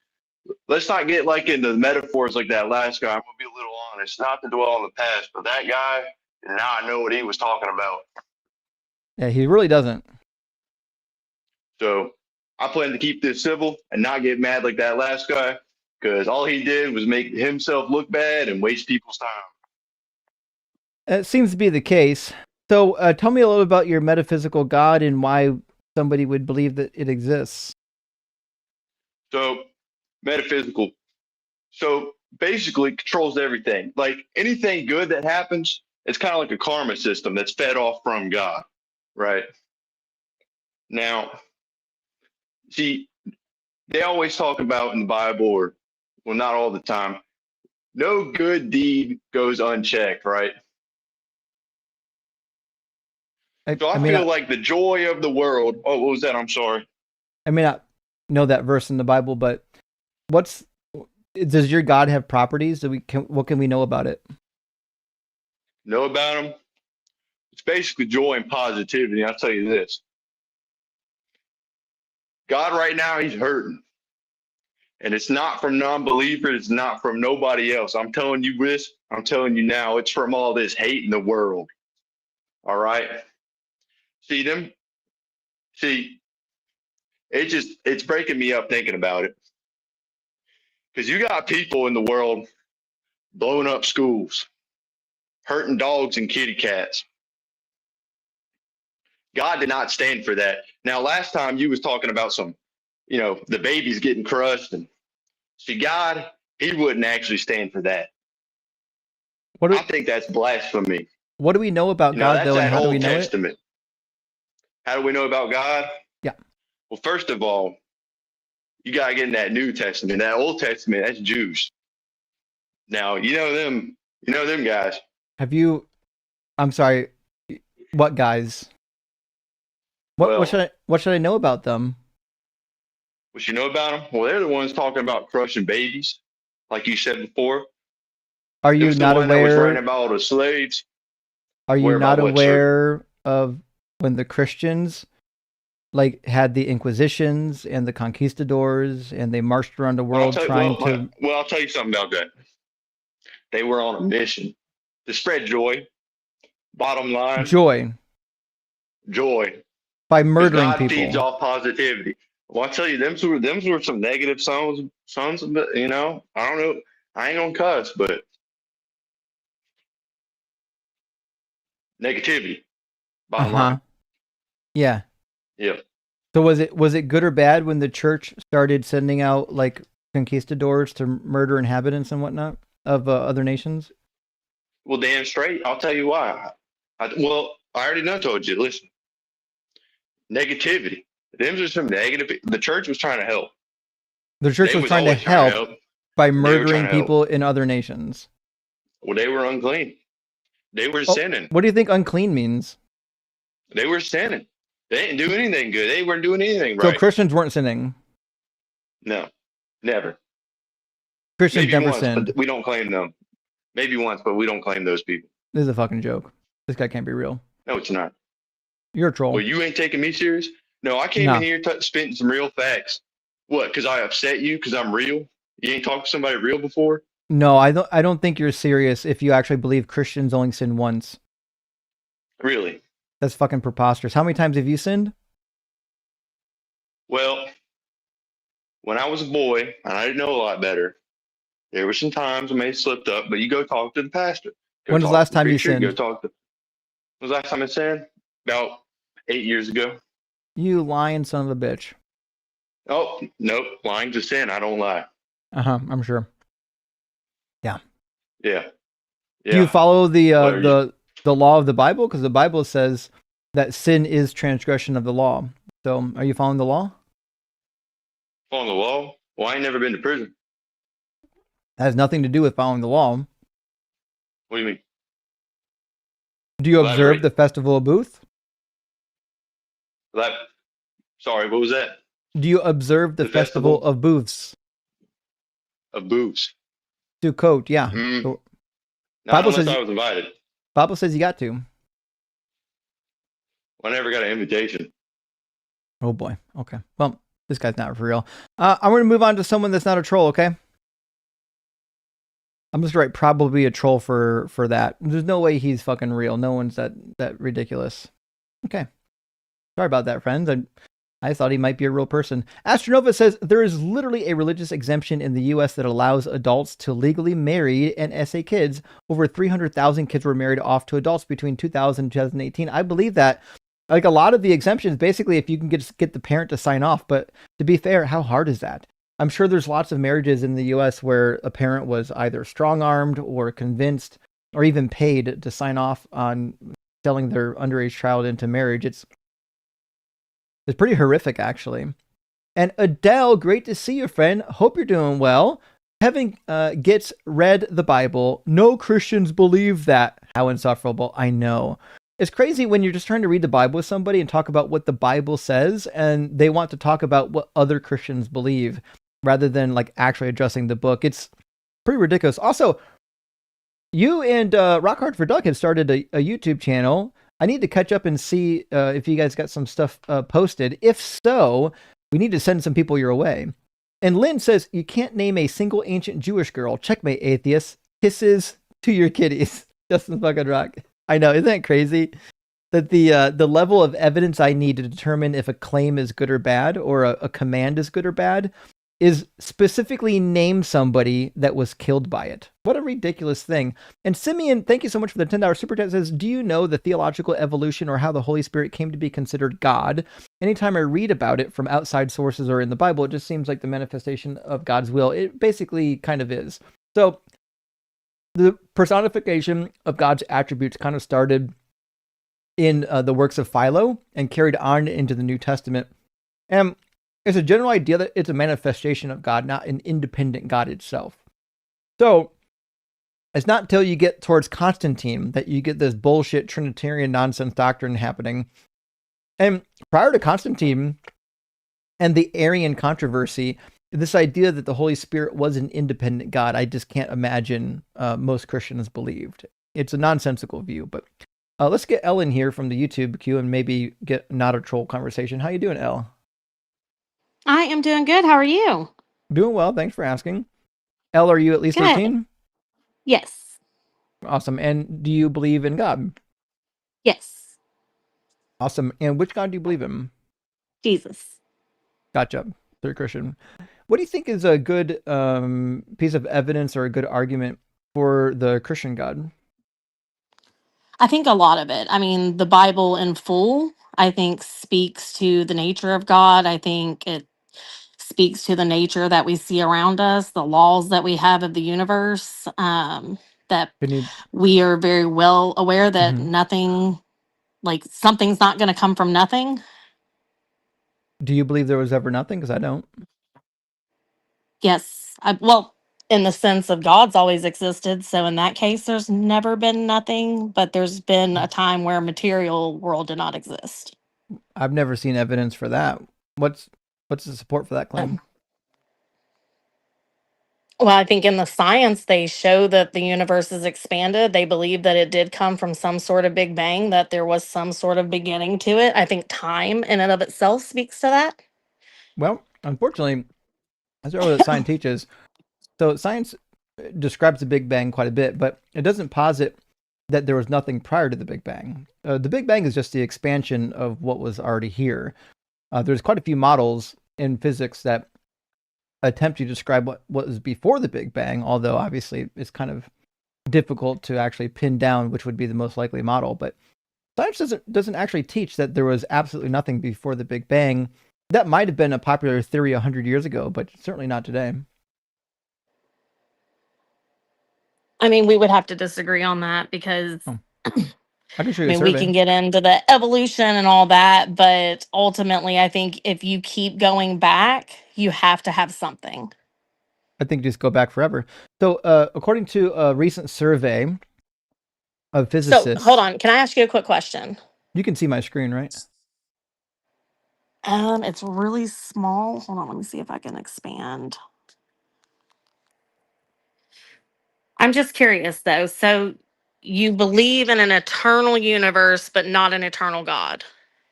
let's not get like into the metaphors like that last guy. I'm gonna be a little honest, not to dwell on the past, but that guy did not know what he was talking about. Yeah, he really doesn't. So I plan to keep this civil and not get mad like that last guy, because all he did was make himself look bad and waste people's time. It seems to be the case. So tell me a little about your metaphysical God and why somebody would believe that it exists. So metaphysical. So basically controls everything. Like anything good that happens, it's kind of like a karma system that's fed off from God, right? Now, see, they always talk about in the Bible, or well, not all the time, no good deed goes unchecked, right? I feel like the joy of the world. Oh, what was that? I'm sorry. I may not know that verse in the Bible, but does your God have properties? What can we know about it? Know about him? It's basically joy and positivity. I'll tell you this. God right now, he's hurting. And it's not from non-believers. It's not from nobody else. I'm telling you this. I'm telling you now. It's from all this hate in the world. All right? See, it's breaking me up thinking about it. Because you got people in the world blowing up schools, hurting dogs and kitty cats. God did not stand for that. Now, last time you was talking about the babies getting crushed. And see, God, he wouldn't actually stand for that. I think that's blasphemy. What do we know about God, that's though, and that how do Old we know it? Testament. How do we know about God? Yeah. Well, first of all, you got to get in that New Testament. That Old Testament, that's Jews. Now, you know them guys. I'm sorry, what guys? What should I know about them? What you know about them? Well, they're the ones talking about crushing babies, like you said before. Are you There's not the one that was aware? writing about all the slaves. Are you Aware not about what, sir? aware of when the Christians had the Inquisitions and the conquistadors, and they marched around the world trying to? Well, I'll tell you something about that. They were on a mission to spread joy. Bottom line, Joy by murdering God people. feeds off positivity. Well, I tell you, them were some negative sons. But I don't know. I ain't gonna cuss, but negativity. Bottom line. Yeah. Yeah. So was it good or bad when the church started sending out conquistadors to murder inhabitants and whatnot of other nations? Well, damn straight. I'll tell you why. I already done told you. Listen, negativity. Them are some negative. The church was trying to help. The church was trying to help by murdering people in other nations. Well, they were unclean. They were sinning. What do you think unclean means? They were sinning. They didn't do anything good. They weren't doing anything right. So Christians weren't sinning? No, never. Christians never sinned. But we don't claim them. Maybe once, but we don't claim those people. This is a fucking joke. This guy can't be real. No, it's not. You're a troll. Well, you ain't taking me serious? No, I came in here spitting some real facts. What, because I upset you because I'm real? You ain't talked to somebody real before? No, I don't think you're serious if you actually believe Christians only sin once. Really? That's fucking preposterous. How many times have you sinned? Well, when I was a boy, and I didn't know a lot better, there were some times I may have slipped up, but you go talk to the pastor. When was the last time you sinned? When was the last time I sinned? About 8 years ago. You lying son of a bitch. Oh, nope. Lying's a sin. I don't lie. I'm sure. Yeah. Yeah. Do you follow the law of the Bible? Because the Bible says that sin is transgression of the law. So are you following the law? Following the law? Well, I ain't never been to prison. That has nothing to do with following the law. What do you mean? Do you observe the Festival of Booths? Sorry, what was that? Do you observe the Festival of Booths? Of Booths? Sukkot, yeah. So, Bible says I was invited. Bible says you got to. I never got an invitation. Oh boy. Okay. Well, this guy's not for real. I'm going to move on to someone that's not a troll, okay? I'm just right, probably a troll for that. There's no way he's fucking real. No one's that ridiculous. Okay. Sorry about that, friends. I thought he might be a real person. Astronova says there is literally a religious exemption in the U.S. that allows adults to legally marry and SA kids. Over 300,000 kids were married off to adults between 2000 and 2018. I believe that. Like a lot of the exemptions, basically, if you can get the parent to sign off. But to be fair, how hard is that? I'm sure there's lots of marriages in the U.S. where a parent was either strong-armed or convinced or even paid to sign off on selling their underage child into marriage. It's pretty horrific, actually. And Adele, great to see you, friend. Hope you're doing well. Kevin gets read the Bible. No Christians believe that. How insufferable. I know. It's crazy when you're just trying to read the Bible with somebody and talk about what the Bible says, and they want to talk about what other Christians believe rather than actually addressing the book. It's pretty ridiculous. Also, you and Rock Hard for Duck have started a YouTube channel. I need to catch up and see if you guys got some stuff posted. If so, we need to send some people your way. And Lynn says, you can't name a single ancient Jewish girl. Checkmate, atheists. Kisses to your kitties. Justin fucking Rock. I know, isn't that crazy? That the level of evidence I need to determine if a claim is good or bad, or a command is good or bad, is specifically name somebody that was killed by it. What a ridiculous thing. And Simeon, thank you so much for the $10 super chat, says, do you know the theological evolution or how the Holy Spirit came to be considered God? Anytime I read about it from outside sources or in the Bible, it just seems like the manifestation of God's will. It basically kind of is. So the personification of God's attributes kind of started in the works of Philo and carried on into the New Testament. And it's a general idea that it's a manifestation of God, not an independent God itself. So it's not until you get towards Constantine that you get this bullshit Trinitarian nonsense doctrine happening. And prior to Constantine and the Arian controversy, this idea that the Holy Spirit was an independent God, I just can't imagine most Christians believed. It's a nonsensical view. But let's get Elle in here from the YouTube queue and maybe get not a troll conversation. How you doing, Elle? I am doing good. How are you? Doing well. Thanks for asking. Elle, are you at least 13? Yes. Awesome. And do you believe in God? Yes. Awesome. And which God do you believe in? Jesus. Gotcha. Third Christian. What do you think is a good piece of evidence or a good argument for the Christian God? I think a lot of it. I mean, the Bible in full, I think, speaks to the nature of God. I think it speaks to the nature that we see around us, the laws that we have of the universe, that we are very well aware that nothing, like something's not going to come from nothing. Do you believe there was ever nothing? Because I don't. Yes. Well, in the sense of God's always existed. So in that case, there's never been nothing, but there's been a time where material world did not exist. I've never seen evidence for that. What's the support for that claim? Well, I think in the science, they show that the universe is expanded. They believe that it did come from some sort of Big Bang, that there was some sort of beginning to it. I think time in and of itself speaks to that. Well, unfortunately, that's not what science teaches. So science describes the Big Bang quite a bit, but it doesn't posit that there was nothing prior to the Big Bang. The Big Bang is just the expansion of what was already here. There's quite a few models in physics that attempt to describe what was before the Big Bang, although obviously it's kind of difficult to actually pin down which would be the most likely model. But science doesn't actually teach that there was absolutely nothing before the Big Bang. That might have been a popular theory 100 years ago, but certainly not today. I mean, we would have to disagree on that because I can show you I mean, we can get into the evolution and all that, but ultimately, I think if you keep going back, you have to have something. I think just go back forever. So, according to a recent survey of physicists... So, hold on. Can I ask you a quick question? You can see my screen, right? It's really small. Hold on. Let me see if I can expand. I'm just curious, though. So, you believe in an eternal universe, but not an eternal God.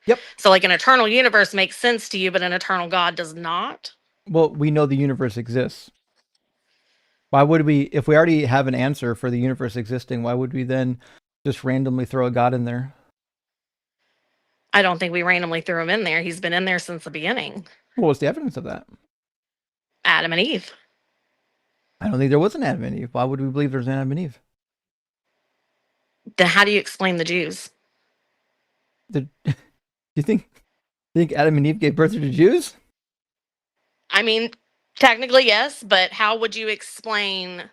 Yep. So, like, an eternal universe makes sense to you, but an eternal God does not? Well, we know the universe exists. Why would we, if we already have an answer for the universe existing, why would we then just randomly throw a God in there? I don't think we randomly threw him in there. He's been in there since the beginning. Well, what's the evidence of that? Adam and Eve. I don't think there was an Adam and Eve. Why would we believe there's an Adam and Eve? Then how do you explain the Jews? Do you think Adam and Eve gave birth to the Jews? I mean, technically, yes, but how would you explain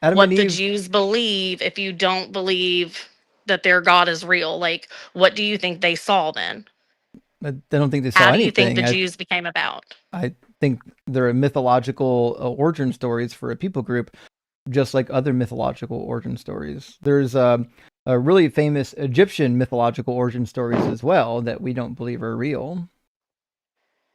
Adam what and the Eve, Jews believe if you don't believe that their God is real? Like, what do you think they saw then? I don't think they saw How do anything. you think the Jews became about? I think they're mythological origin stories for a people group, just like other mythological origin stories. There's a really famous Egyptian mythological origin stories as well that we don't believe are real.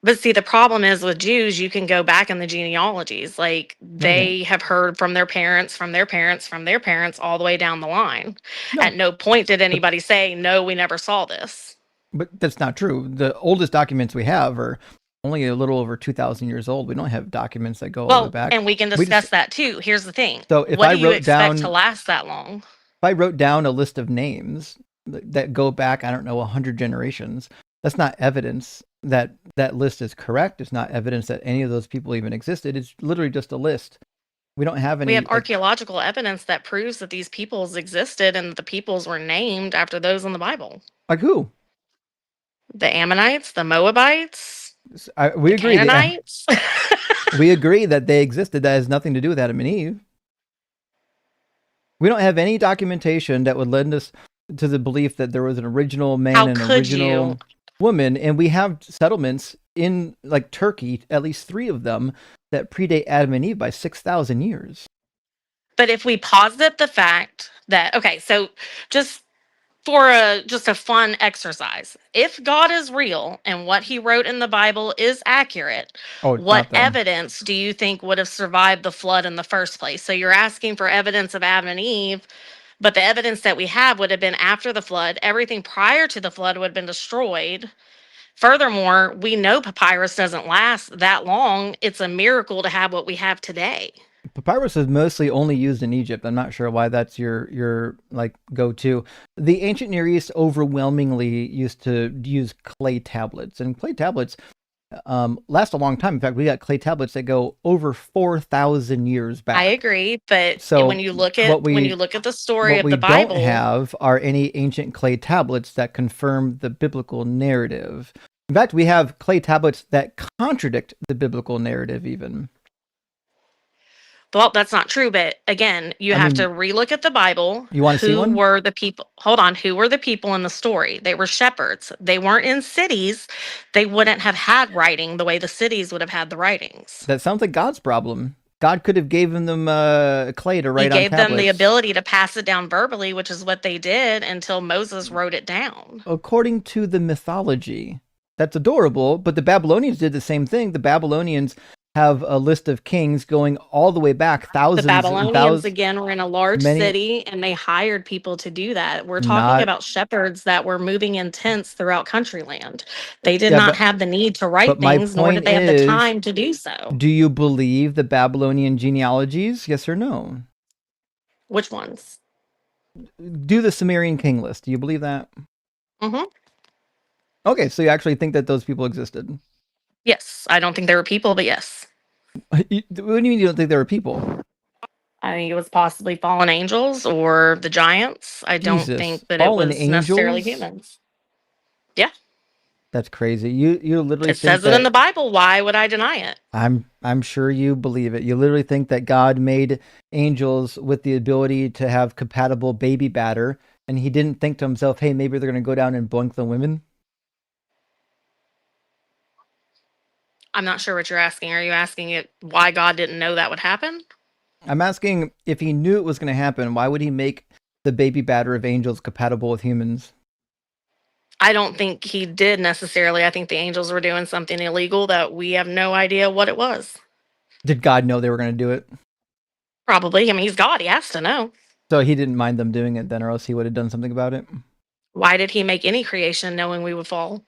But see, the problem is with Jews, you can go back in the genealogies. Like, they have heard from their parents, from their parents, from their parents, all the way down the line. No. At no point did anybody say, no, we never saw this. But that's not true. The oldest documents we have are only a little over 2,000 years old. We don't have documents that go all the way back. And we can discuss that too. Here's the thing. So if what I do you wrote expect down to last that long? If I wrote down a list of names that go back, I don't know, 100 generations, that's not evidence that that list is correct. It's not evidence that any of those people even existed. It's literally just a list. We don't have any. We have archaeological evidence that proves that these peoples existed and that the peoples were named after those in the Bible. Like who? The Ammonites, the Moabites. We agree. Canaanites. We agree that they existed. That has nothing to do with Adam and Eve. We don't have any documentation that would lend us to the belief that there was an original man and an original woman, and we have settlements in like Turkey, at least 3 of them, that predate Adam and Eve by 6,000 years. But if we posit the fact that, okay, so just for just a fun exercise, if God is real and what he wrote in the Bible is accurate, what evidence do you think would have survived the flood in the first place? So you're asking for evidence of Adam and Eve, but the evidence that we have would have been after the flood. Everything prior to the flood would have been destroyed. Furthermore, we know papyrus doesn't last that long. It's a miracle to have what we have today. Papyrus is mostly only used in Egypt. I'm not sure why that's your like go-to. The ancient Near East overwhelmingly used to use clay tablets, and clay tablets last a long time. In fact, we got clay tablets that go over 4,000 years back. I agree, but so when you look at the story of the Bible, what we don't have are any ancient clay tablets that confirm the biblical narrative. In fact, we have clay tablets that contradict the biblical narrative even. Well, that's not true, but again, you have to relook at the Bible. You want to see one? Who were the people? Hold on. Who were the people in the story? They were shepherds. They weren't in cities. They wouldn't have had writing the way the cities would have had the writings. That sounds like God's problem. God could have given them clay to write on tablets. He gave them the ability to pass it down verbally, which is what they did until Moses wrote it down. According to the mythology, that's adorable, but the Babylonians did the same thing. The Babylonians have a list of kings going all the way back thousands. The Babylonians, again, were in a large city, and they hired people to do that. We're talking about shepherds that were moving in tents throughout country land. They did not have the need to write things, nor did they have the time to do so. Do you believe the Babylonian genealogies? Yes or no? Which ones? Do the Sumerian king list. Do you believe that? Mm-hmm. Okay, so you actually think that those people existed? Yes. I don't think they were people, but yes. What do you mean you don't think they were people? I think it was possibly fallen angels or the giants. I don't think that it was necessarily humans. Yeah. That's crazy. You literally it says it in the Bible. Why would I deny it? I'm sure you believe it. You literally think that God made angels with the ability to have compatible baby batter, and he didn't think to himself, hey, maybe they're going to go down and boink the women? I'm not sure what you're asking. Are you asking it why God didn't know that would happen? I'm asking if he knew it was going to happen, why would he make the baby batter of angels compatible with humans? I don't think he did necessarily. I think the angels were doing something illegal that we have no idea what it was. Did God know they were going to do it? Probably. I mean, he's God. He has to know. So he didn't mind them doing it then, or else he would have done something about it? Why did he make any creation knowing we would fall?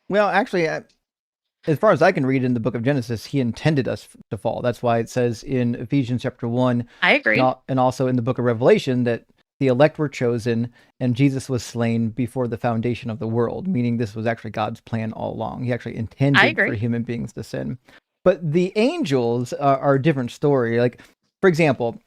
Well, actually, as far as I can read in the book of Genesis, he intended us to fall. That's why it says in Ephesians chapter 1. I agree. And also in the book of Revelation that the elect were chosen and Jesus was slain before the foundation of the world, meaning this was actually God's plan all along. He actually intended for human beings to sin. But the angels are a different story. Like, for example,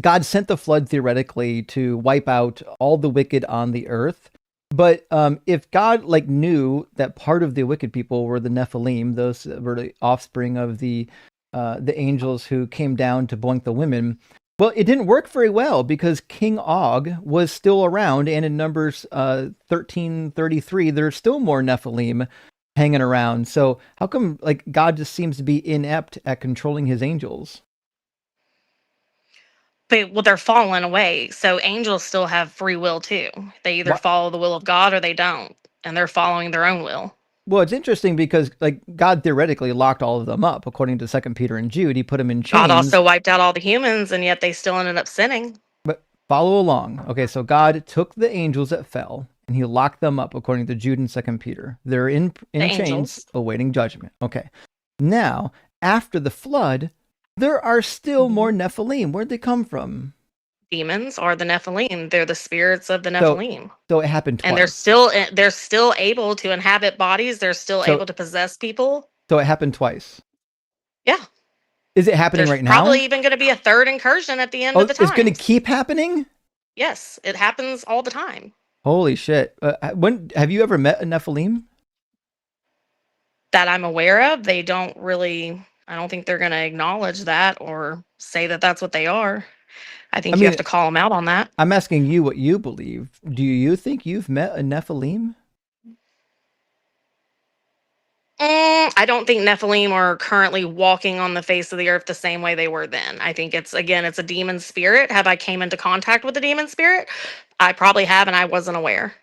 God sent the flood theoretically to wipe out all the wicked on the earth. But if God knew that part of the wicked people were the Nephilim, those were the offspring of the angels who came down to boink the women, well, it didn't work very well because King Og was still around, and in Numbers 13:33, there's still more Nephilim hanging around. So how come God just seems to be inept at controlling his angels? But they're fallen away, so angels still have free will too. They either follow the will of God or they don't, and they're following their own will. Well, it's interesting because God theoretically locked all of them up, according to 2 Peter and Jude. He put them in chains. God also wiped out all the humans, and yet they still ended up sinning. But follow along. Okay, so God took the angels that fell, and he locked them up, according to Jude and 2 Peter. They're in chains, awaiting judgment. Okay. Now, after the flood, there are still more Nephilim. Where'd they come from? Demons are the Nephilim. They're the spirits of the Nephilim. So it happened twice. And they're still able to inhabit bodies. They're still able to possess people. So it happened twice. Yeah. Is it happening right now? Probably even going to be a third incursion at the end of the time. It's going to keep happening? Yes, it happens all the time. Holy shit. When have you ever met a Nephilim? That I'm aware of. They don't really... I don't think they're going to acknowledge that or say that that's what they are. I think you have to call them out on that. I'm asking you what you believe. Do you think you've met a Nephilim? I don't think Nephilim are currently walking on the face of the earth the same way they were then. I think it's a demon spirit. Have I came into contact with a demon spirit? I probably have, and I wasn't aware.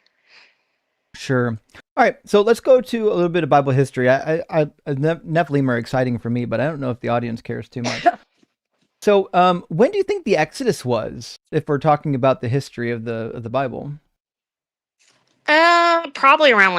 Sure. All right, so let's go to a little bit of Bible history. Nephilim are exciting for me, but I don't know if the audience cares too much. So, when do you think the Exodus was? If we're talking about the history of the Bible, Probably around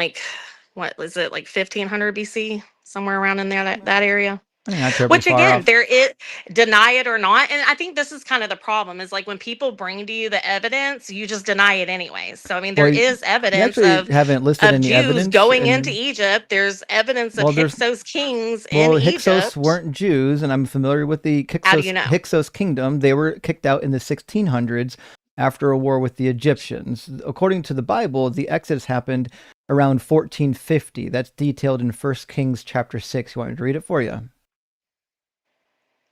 what was it, 1500 BC, somewhere around in there, that area. not terribly Which far again, off. there is, deny it or not, and I think this is kind of the problem, is when people bring to you the evidence, you just deny it anyways. So I mean, there is evidence you haven't listed any Jews evidence going into Egypt. There's evidence of Hyksos kings in Hyksos Egypt. weren't Jews, and I'm familiar with the How do you know? Hyksos kingdom. They were kicked out in the 1600s after a war with the Egyptians. According to the Bible, the Exodus happened around 1450. That's detailed in 1 Kings chapter 6. You want me to read it for you?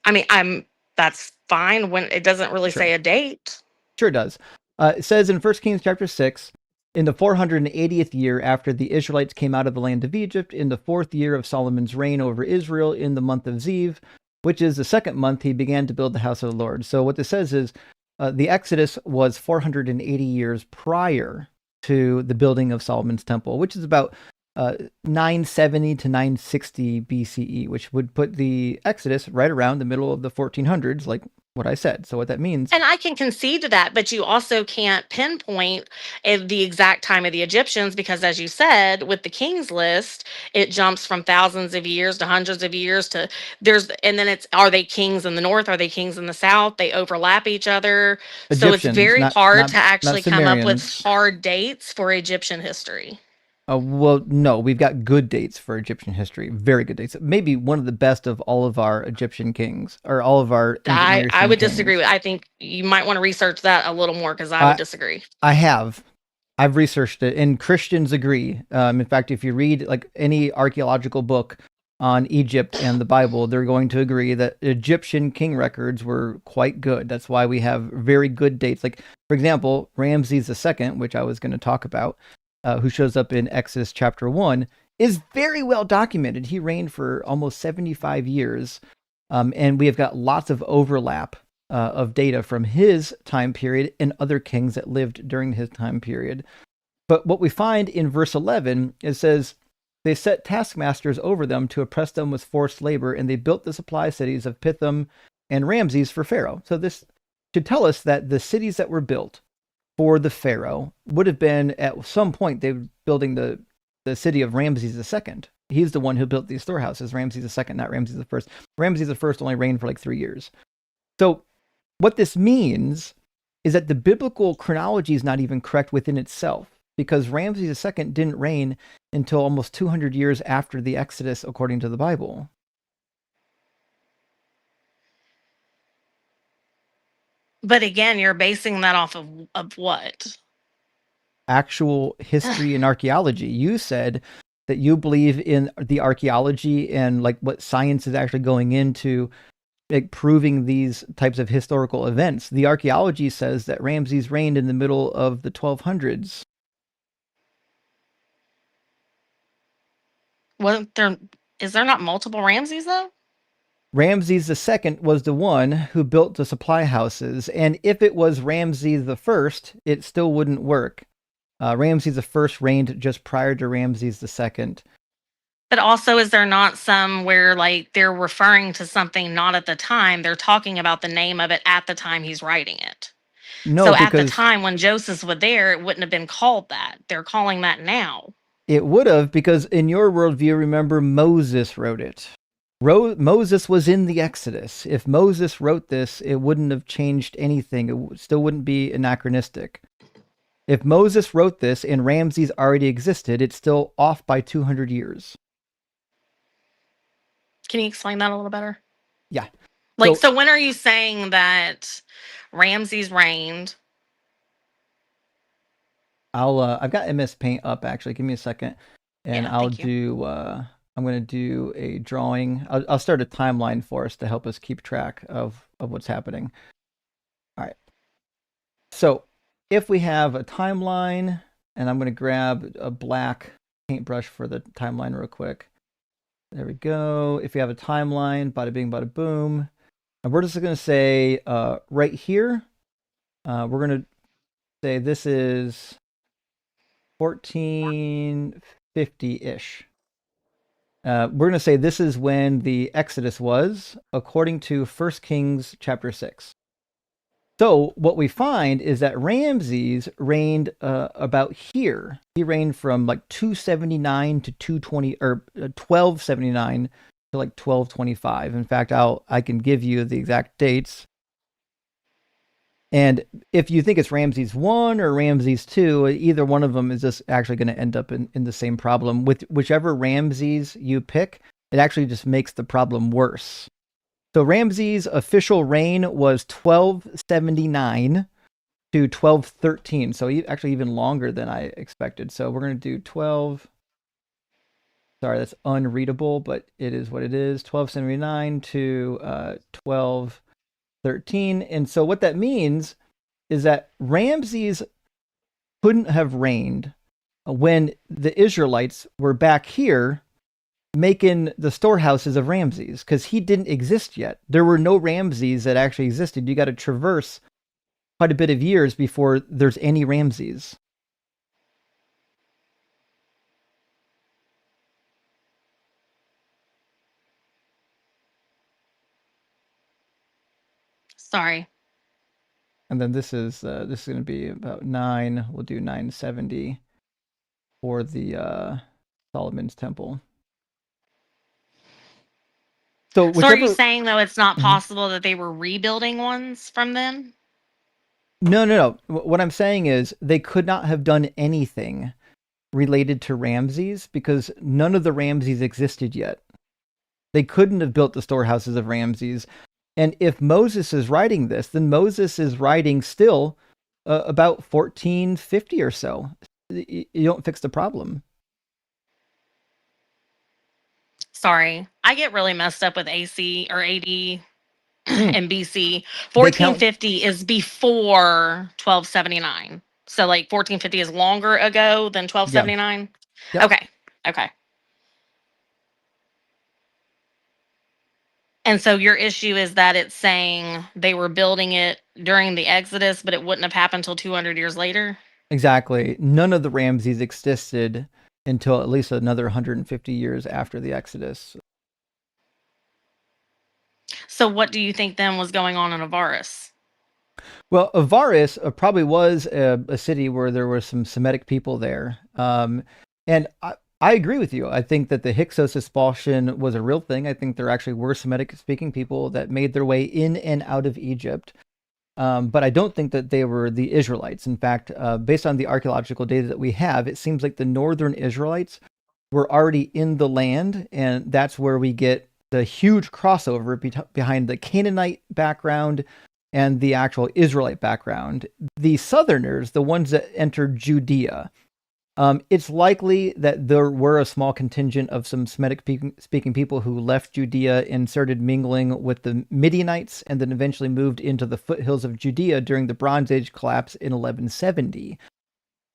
I mean, that's fine when it doesn't really say a date. Sure does. It says in 1 Kings chapter 6, in the 480th year after the Israelites came out of the land of Egypt, in the 4th year of Solomon's reign over Israel, in the month of Ziv, which is the 2nd month, he began to build the house of the Lord. So what this says is the Exodus was 480 years prior to the building of Solomon's temple, which is about 970 to 960 BCE, which would put the Exodus right around the middle of the 1400s, like what I said. So what that means... And I can concede to that, but you also can't pinpoint the exact time of the Egyptians, because as you said, with the King's List, it jumps from thousands of years to hundreds of years to and then are they kings in the north? Are they kings in the south? They overlap each other. So it's very hard to actually come up with hard dates for Egyptian history. Well, no, we've got good dates for Egyptian history. Very good dates. Maybe one of the best of all of our Egyptian kings, or all of our... I would disagree. I think you might want to research that a little more, because I would disagree. I've researched it, and Christians agree. In fact, if you read any archaeological book on Egypt and the Bible, they're going to agree that Egyptian king records were quite good. That's why we have very good dates. For example, Ramses II, which I was going to talk about, who shows up in Exodus chapter 1, is very well documented. He reigned for almost 75 years, and we have got lots of overlap of data from his time period and other kings that lived during his time period. But what we find in verse 11, it says, they set taskmasters over them to oppress them with forced labor, and they built the supply cities of Pithom and Ramses for Pharaoh. So this should tell us that the cities that were built for the Pharaoh would have been, at some point, they were building the city of Ramses II. He's the one who built these storehouses, Ramses II, not Ramses I. Ramses I only reigned for 3 years. So what this means is that the biblical chronology is not even correct within itself, because Ramses II didn't reign until almost 200 years after the Exodus, according to the Bible. But again, you're basing that off of what? Actual history and archaeology. You said that you believe in the archaeology and what science is actually going into proving these types of historical events. The archaeology says that Ramses reigned in the middle of the 1200s. Is there not multiple Ramses though? Ramses II was the one who built the supply houses, and if it was Ramses I, it still wouldn't work. Ramses I reigned just prior to Ramses II. But also, is there not some where they're referring to something not at the time? They're talking about the name of it at the time he's writing it. No, so at the time when Joseph was there, it wouldn't have been called that. They're calling that now. It would have, because in your worldview, remember, Moses wrote it. Moses was in the Exodus. If Moses wrote this, it wouldn't have changed anything. It still wouldn't be anachronistic. If Moses wrote this and Ramses already existed, it's still off by 200 years. Can you explain that a little better? Yeah. So when are you saying that Ramses reigned? I've got MS Paint up, actually. Give me a second. And I'm going to do a drawing. I'll start a timeline for us to help us keep track of what's happening. So if we have a timeline, and I'm going to grab a black paintbrush for the timeline real quick. There we go. If you have a timeline, bada bing, bada boom. And we're just going to say right here, we're going to say this is 1450-ish. We're going to say this is when the Exodus was, according to 1 Kings chapter 6. So what we find is that Ramses reigned about here. He reigned from like 279 to 220, or 1279 to like 1225. In fact, I can give you the exact dates. And if you think it's Ramses 1 or Ramses 2, either one of them is just actually going to end up in the same problem. With whichever Ramses you pick, it actually just makes the problem worse. So Ramses' official reign was 1279 to 1213. So actually even longer than I expected. So we're going to do 12. Sorry, that's unreadable, but it is what it is. 1279 to 1213. And so what that means is that Ramses couldn't have reigned when the Israelites were back here making the storehouses of Ramses, because he didn't exist yet. There were no Ramses that actually existed. You got to traverse quite a bit of years before there's any Ramses. Sorry. And then this is going to be about 9. We'll do 970 for the Solomon's Temple. So are you saying, though, it's not possible that they were rebuilding ones from then? No. What I'm saying is they could not have done anything related to Ramses because none of the Ramses existed yet. They couldn't have built the storehouses of Ramses. And if Moses is writing this, then Moses is writing still about 1450 or so. You don't fix the problem. Sorry, I get really messed up with AC or AD and BC. 1450 is before 1279. So like 1450 is longer ago than 1279? Yeah. Okay. And so your issue is that it's saying they were building it during the Exodus, but it wouldn't have happened until 200 years later? Exactly. None of the Ramses existed until at least another 150 years after the Exodus. So what do you think then was going on in Avaris? Well, Avaris probably was a city where there were some Semitic people there. And I agree with you. I think that the Hyksos expulsion was a real thing. I think there actually were Semitic-speaking people that made their way in and out of Egypt. But I don't think that they were the Israelites. In fact, based on the archaeological data that we have, it seems like the northern Israelites were already in the land, and that's where we get the huge crossover behind the Canaanite background and the actual Israelite background. The southerners, the ones that entered Judea, it's likely that there were a small contingent of some Semitic-speaking people who left Judea and started mingling with the Midianites and then eventually moved into the foothills of Judea during the Bronze Age collapse in 1170.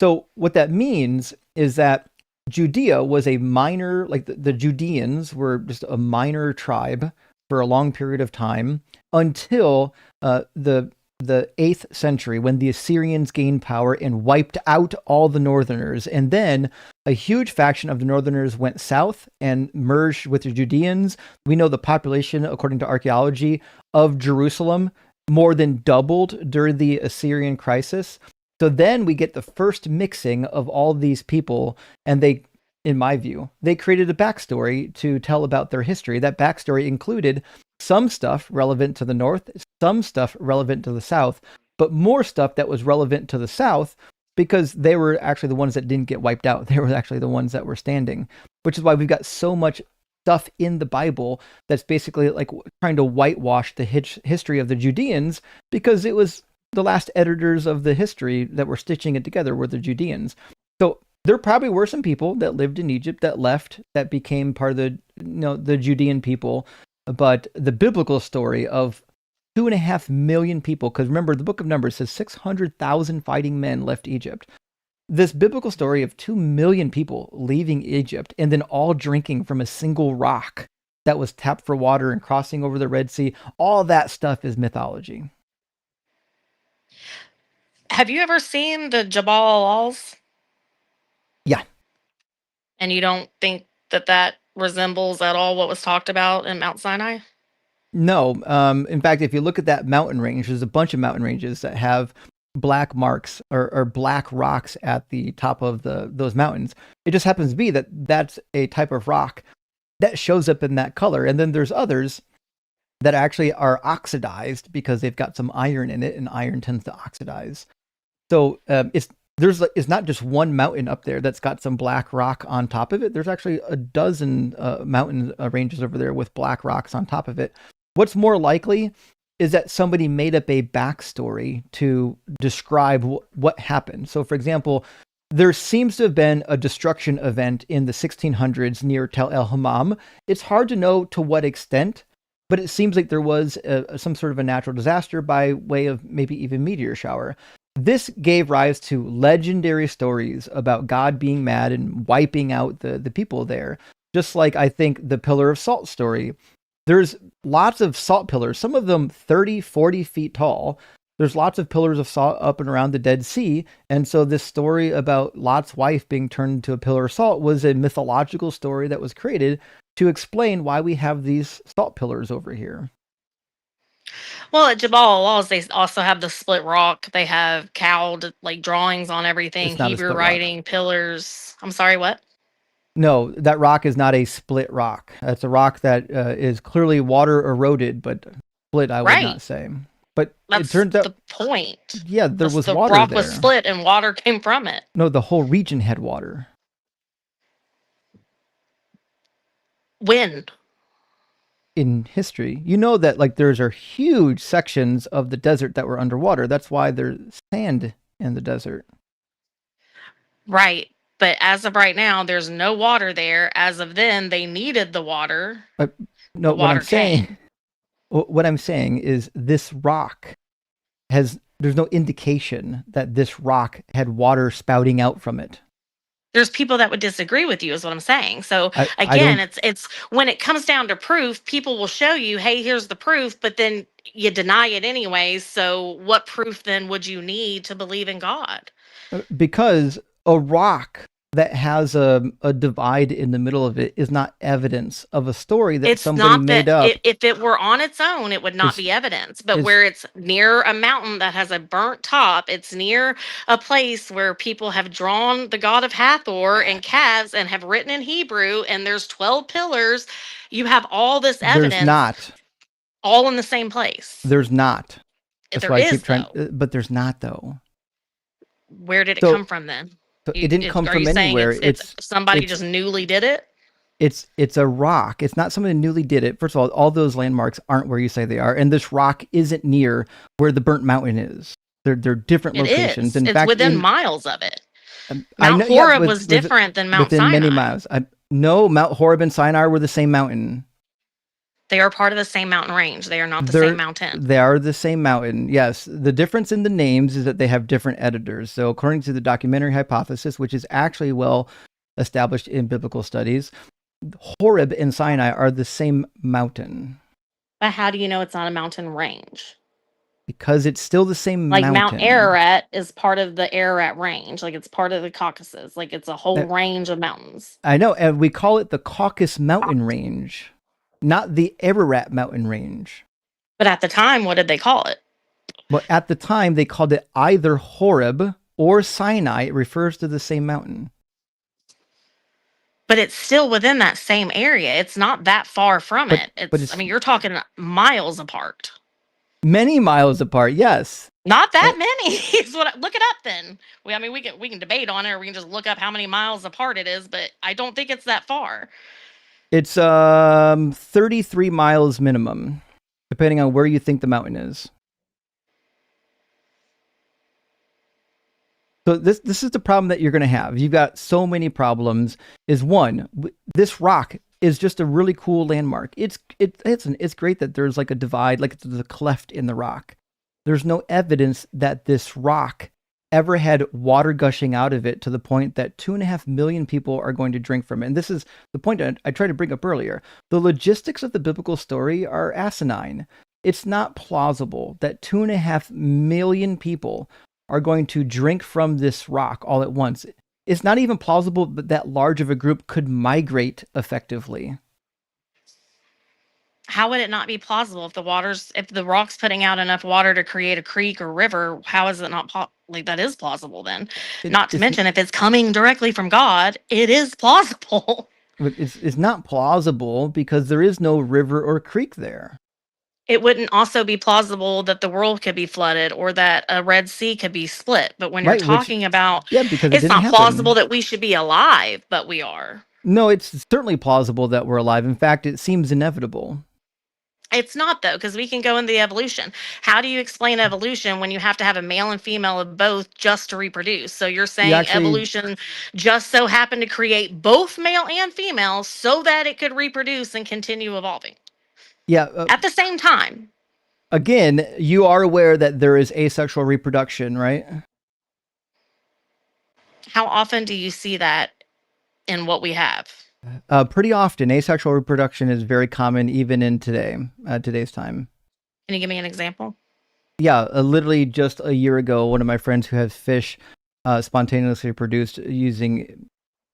So what that means is that Judea was a minor, like the Judeans were just a minor tribe for a long period of time until the 8th century, when the Assyrians gained power and wiped out all the northerners. And then a huge faction of the northerners went south and merged with the Judeans. We know the population, according to archaeology, of Jerusalem more than doubled during the Assyrian crisis. So then we get the first mixing of all these people, and they, in my view, they created a backstory to tell about their history. That backstory included some stuff relevant to the north, some stuff relevant to the south, but more stuff that was relevant to the south because they were actually the ones that didn't get wiped out. They were actually the ones that were standing, which is why we've got so much stuff in the Bible that's basically like trying to whitewash the history of the Judeans, because it was the last editors of the history that were stitching it together were the Judeans. So there probably were some people that lived in Egypt that left, that became part of the Judean people. But the biblical story of 2.5 million people, because remember, the book of Numbers says 600,000 fighting men left Egypt. This biblical story of 2 million people leaving Egypt and then all drinking from a single rock that was tapped for water and crossing over the Red Sea, all that stuff is mythology. Have you ever seen the Jabal Laws? Yeah. And you don't think that resembles at all what was talked about in Mount Sinai? No. In fact, if you look at that mountain range, there's a bunch of mountain ranges that have black marks or black rocks at the top of those mountains. It just happens to be that that's a type of rock that shows up in that color. And then there's others that actually are oxidized because they've got some iron in it, and iron tends to oxidize. So it's not just one mountain up there that's got some black rock on top of it. There's actually a dozen mountain ranges over there with black rocks on top of it. What's more likely is that somebody made up a backstory to describe what happened. So, for example, there seems to have been a destruction event in the 1600s near Tel El Hammam. It's hard to know to what extent, but it seems like there was some sort of a natural disaster by way of maybe even meteor shower. This gave rise to legendary stories about God being mad and wiping out the people there. Just like I think the Pillar of Salt story. There's lots of salt pillars, some of them 30, 40 feet tall. There's lots of pillars of salt up and around the Dead Sea. And so this story about Lot's wife being turned into a pillar of salt was a mythological story that was created to explain why we have these salt pillars over here. Well, at Jabal Laws, they also have the split rock. They have cowled like drawings on everything, It's not a Hebrew split rock. writing, pillars. I'm sorry, what? No, that rock is not a split rock. That's a rock that is clearly water eroded, but split I would Right. not say. But That's it turns out, the point. yeah, there was The water rock there. was split and water came from it. No, the whole region had water. When? In history, you know that like there's are huge sections of the desert that were underwater. That's why there's sand in the desert. Right. But as of right now, there's no water there. As of then, they needed the water. No, what I'm water came. saying, what I'm saying is this rock there's no indication that this rock had water spouting out from it. There's people that would disagree with you, is what I'm saying. So I again, don't- it's when it comes down to proof, people will show you, hey, here's the proof, but then you deny it anyways. So what proof then would you need to believe in God? Because a rock that has a divide in the middle of it is not evidence of a story that It's somebody not made that up. if it were on its own, it would not It's- be evidence. But it's- where it's near a mountain that has a burnt top, it's near a place where people have drawn the god of Hathor and calves and have written in Hebrew, and there's 12 pillars. You have all this evidence. There's not. All in the same place. There's not. That's There why I is, keep trying. though. But there's not though. Where did it So- come from then? So it didn't come are from you saying anywhere. It's somebody it's- just newly did it? It's a rock. It's not somebody newly did it. First of all those landmarks aren't where you say they are, and this rock isn't near where the burnt mountain is. They're different It locations. is. In It's fact, within miles of it. I Mount know- yeah, Horeb with- was different than Mount within Sinai. many miles. No, Mount Horeb and Sinai were the same mountain. They are part of the same mountain range. They are not the They're- same mountain. They are the same mountain. Yes. The difference in the names is that they have different editors. So according to the documentary hypothesis, which is actually well established in biblical studies, Horeb and Sinai are the same mountain But how do you know it's on a mountain range? because it's still the same Like mountain. Mount Ararat is part of the Ararat range. Like it's part of the Caucasus. Like it's a whole That- range of mountains. I know, and we call it the Caucasus Mountain Range, not the Ararat Mountain Range. But at the time, what did they call it? But at the time, they called it either Horeb or Sinai. It refers to the same mountain. But it's still within that same area. It's not that far from But- it. but I it's- mean, you're talking miles apart. Many miles apart, yes. Not that many. Is look it up then. We can debate on it, or we can just look up how many miles apart it is. But I don't think it's that far. It's 33 miles minimum, depending on where you think the mountain is. So this is the problem that you're going to have. You've got so many problems. Is one, this rock is just a really cool landmark. It's great that there's like a divide, like there's a cleft in the rock. There's no evidence that this rock ever had water gushing out of it to the point that 2.5 million people are going to drink from it. And this is the point I tried to bring up earlier. The logistics of the biblical story are asinine. It's not plausible that 2.5 million people are going to drink from this rock all at once. It's not even plausible that that large of a group could migrate effectively. How would it not be plausible if the rock's putting out enough water to create a creek or river? How is it not that is plausible then? Not to mention, if it's coming directly from God, it is plausible. It's not plausible because there is no river or creek there. It wouldn't also be plausible that the world could be flooded or that a Red Sea could be split. But when you're talking about, because it's not plausible that we should be alive, but we are. No, it's certainly plausible that we're alive. In fact, it seems inevitable. It's not, though, because we can go into the evolution. How do you explain evolution when you have to have a male and female of both just to reproduce? So you're saying evolution just so happened to create both male and female so that it could reproduce and continue evolving. Yeah. At the same time. Again, you are aware that there is asexual reproduction, right? How often do you see that in what we have? Pretty often. Asexual reproduction is very common even in today's time. Can you give me an example? Yeah, literally just a year ago, one of my friends who has fish spontaneously produced using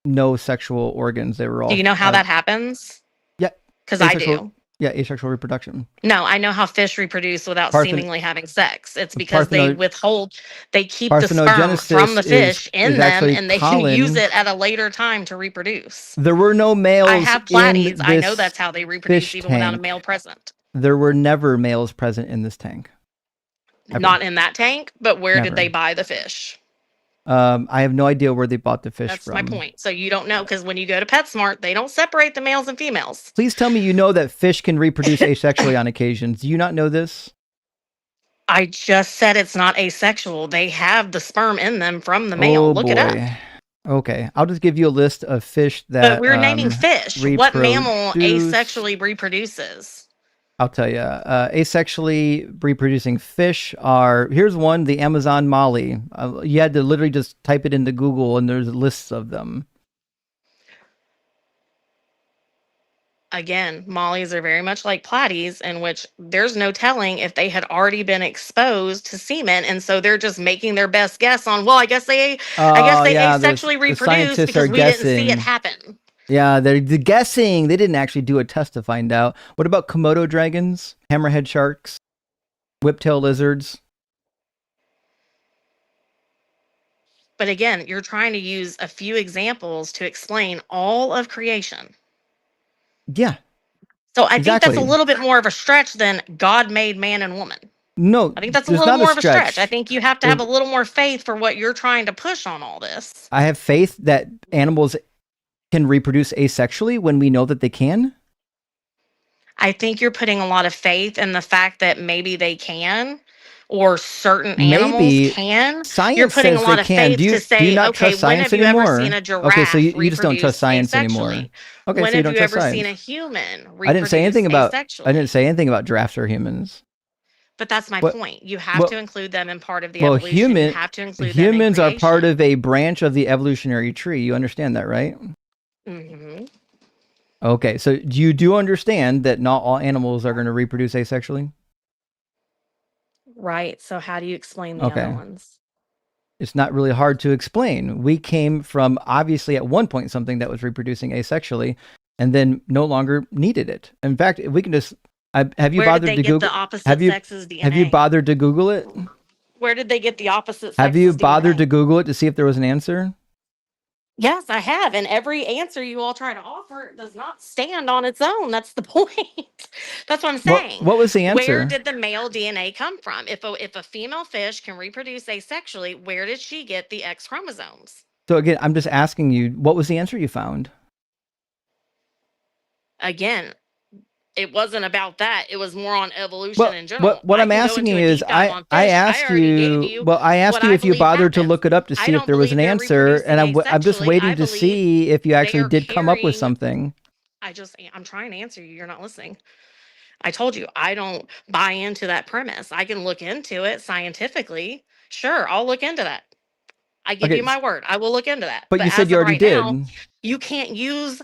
no sexual organs. They were all. Do you know how that happens? Yeah. Because I do. Yeah, asexual reproduction. No, I know how fish reproduce without seemingly having sex. It's because they keep the sperm from the fish in them, and they can use it at a later time to reproduce. There were no males. I have platies. I know that's how they reproduce even without a male present. There were never males present in this tank. Ever. Not in that tank, but where did they buy the fish? I have no idea where they bought the fish from. That's my point. So you don't know, because when you go to PetSmart, they don't separate the males and females. Please tell me you know that fish can reproduce asexually on occasions. Do you not know this? I just said it's not asexual. They have the sperm in them from the male. Look it up. Okay, I'll just give you a list of fish that. But we're naming fish. What mammal asexually reproduces? I'll tell you. Asexually reproducing fish are, here's one, the Amazon molly. You had to literally just type it into Google and there's lists of them. Again, mollies are very much like platies, in which there's no telling if they had already been exposed to semen, and so they're just making their best guess on, well, I guess they asexually reproduced because we didn't see it happen. Yeah, they're guessing. They didn't actually do a test to find out. What about Komodo dragons, hammerhead sharks, whiptail lizards? But again, you're trying to use a few examples to explain all of creation. Yeah. So I think that's a little bit more of a stretch than God made man and woman. No, I think that's a little more of a stretch. I think you have to have a little more faith for what you're trying to push on all this. I have faith that animals can reproduce asexually when we know that they can? I think you're putting a lot of faith in the fact that maybe they can, or certain animals can. Science you're putting says a lot they of can. faith to say, do you not okay, trust science when have anymore? You ever seen a giraffe okay, so you just don't trust science anymore. Okay, when so you don't have you trust ever science. seen a human reproduce I didn't say anything about. asexually? I didn't say anything about giraffes or humans. But that's my point. You have to include them in part of the evolution. You have to include humans them in are part of a branch of the evolutionary tree. You understand that, right? Mm-hmm. Okay, so you do understand that not all animals are going to reproduce asexually? Right. So how do you explain the other ones? It's not really hard to explain. We came from, obviously, at one point, something that was reproducing asexually, and then no longer needed it. In fact, we can just... Have you bothered to Google? The opposite sex's DNA? Have you bothered to Google it? Where did they get the opposite sex's Have you bothered DNA? to Google it to see if there was an answer? Yes, I have. And every answer you all try to offer does not stand on its own. That's the point. That's what I'm saying. What was the answer? Where did the male DNA come from? If a female fish can reproduce asexually, where did she get the X chromosomes? So again, I'm just asking you, what was the answer you found? Again, it wasn't about that. It was more on evolution in general. What I'm asking you is, I asked you if you bothered to look it up to see if there was an answer, and I'm just waiting to see if you actually did come up with something. I'm trying to answer you. You're not listening. I told you I don't buy into that premise. I can look into it scientifically. Sure, I'll look into that. I give you my word. I will look into that. But But you said as you of already right now, did. you can't use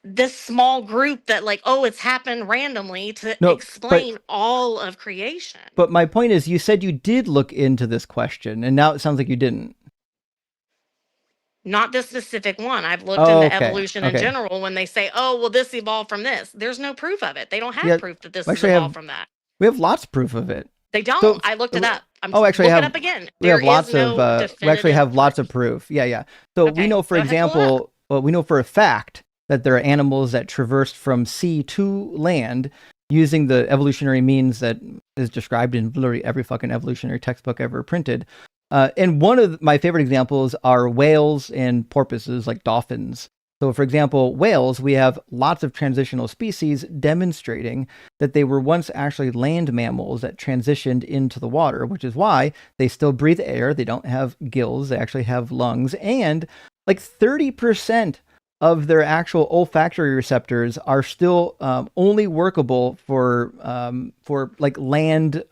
this small group that like, oh, it's happened randomly to No, explain all of creation. But my point is, you said you did look into this question, and now it sounds like you didn't. Not this specific one. I've looked into evolution in Okay. general when they say, oh, well, this evolved from this. There's no proof of it. They don't have proof that this has Actually, evolved from that. we have lots of proof of it. They don't. So, I looked it up. I'm actually, look it up again. We have lots no of. We actually have lots of proof. Yeah. So we know, for example, we know for a fact that there are animals that traversed from sea to land using the evolutionary means that is described in literally every fucking evolutionary textbook ever printed. And one of my favorite examples are whales and porpoises, like dolphins. So, for example, whales, we have lots of transitional species demonstrating that they were once actually land mammals that transitioned into the water, which is why they still breathe air. They don't have gills. They actually have lungs. And like 30% of their actual olfactory receptors are still only workable for like land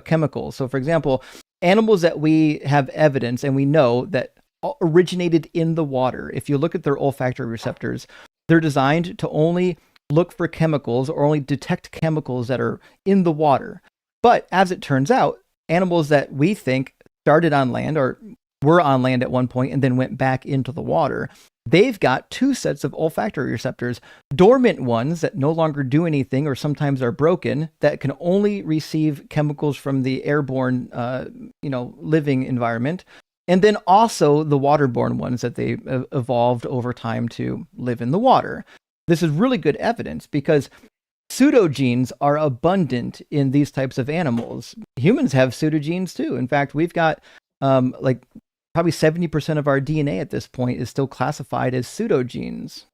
chemicals. So, for example, animals that we have evidence and we know that originated in the water. If you look at their olfactory receptors, they're designed to only look for chemicals or only detect chemicals that are in the water. But as it turns out, animals that we think started on land or were on land at one point and then went back into the water, they've got two sets of olfactory receptors, dormant ones that no longer do anything or sometimes are broken, that can only receive chemicals from the airborne, living environment. And then also the waterborne ones that they evolved over time to live in the water. This is really good evidence because pseudogenes are abundant in these types of animals. Humans have pseudogenes too. In fact, we've got probably 70% of our DNA at this point is still classified as pseudogenes.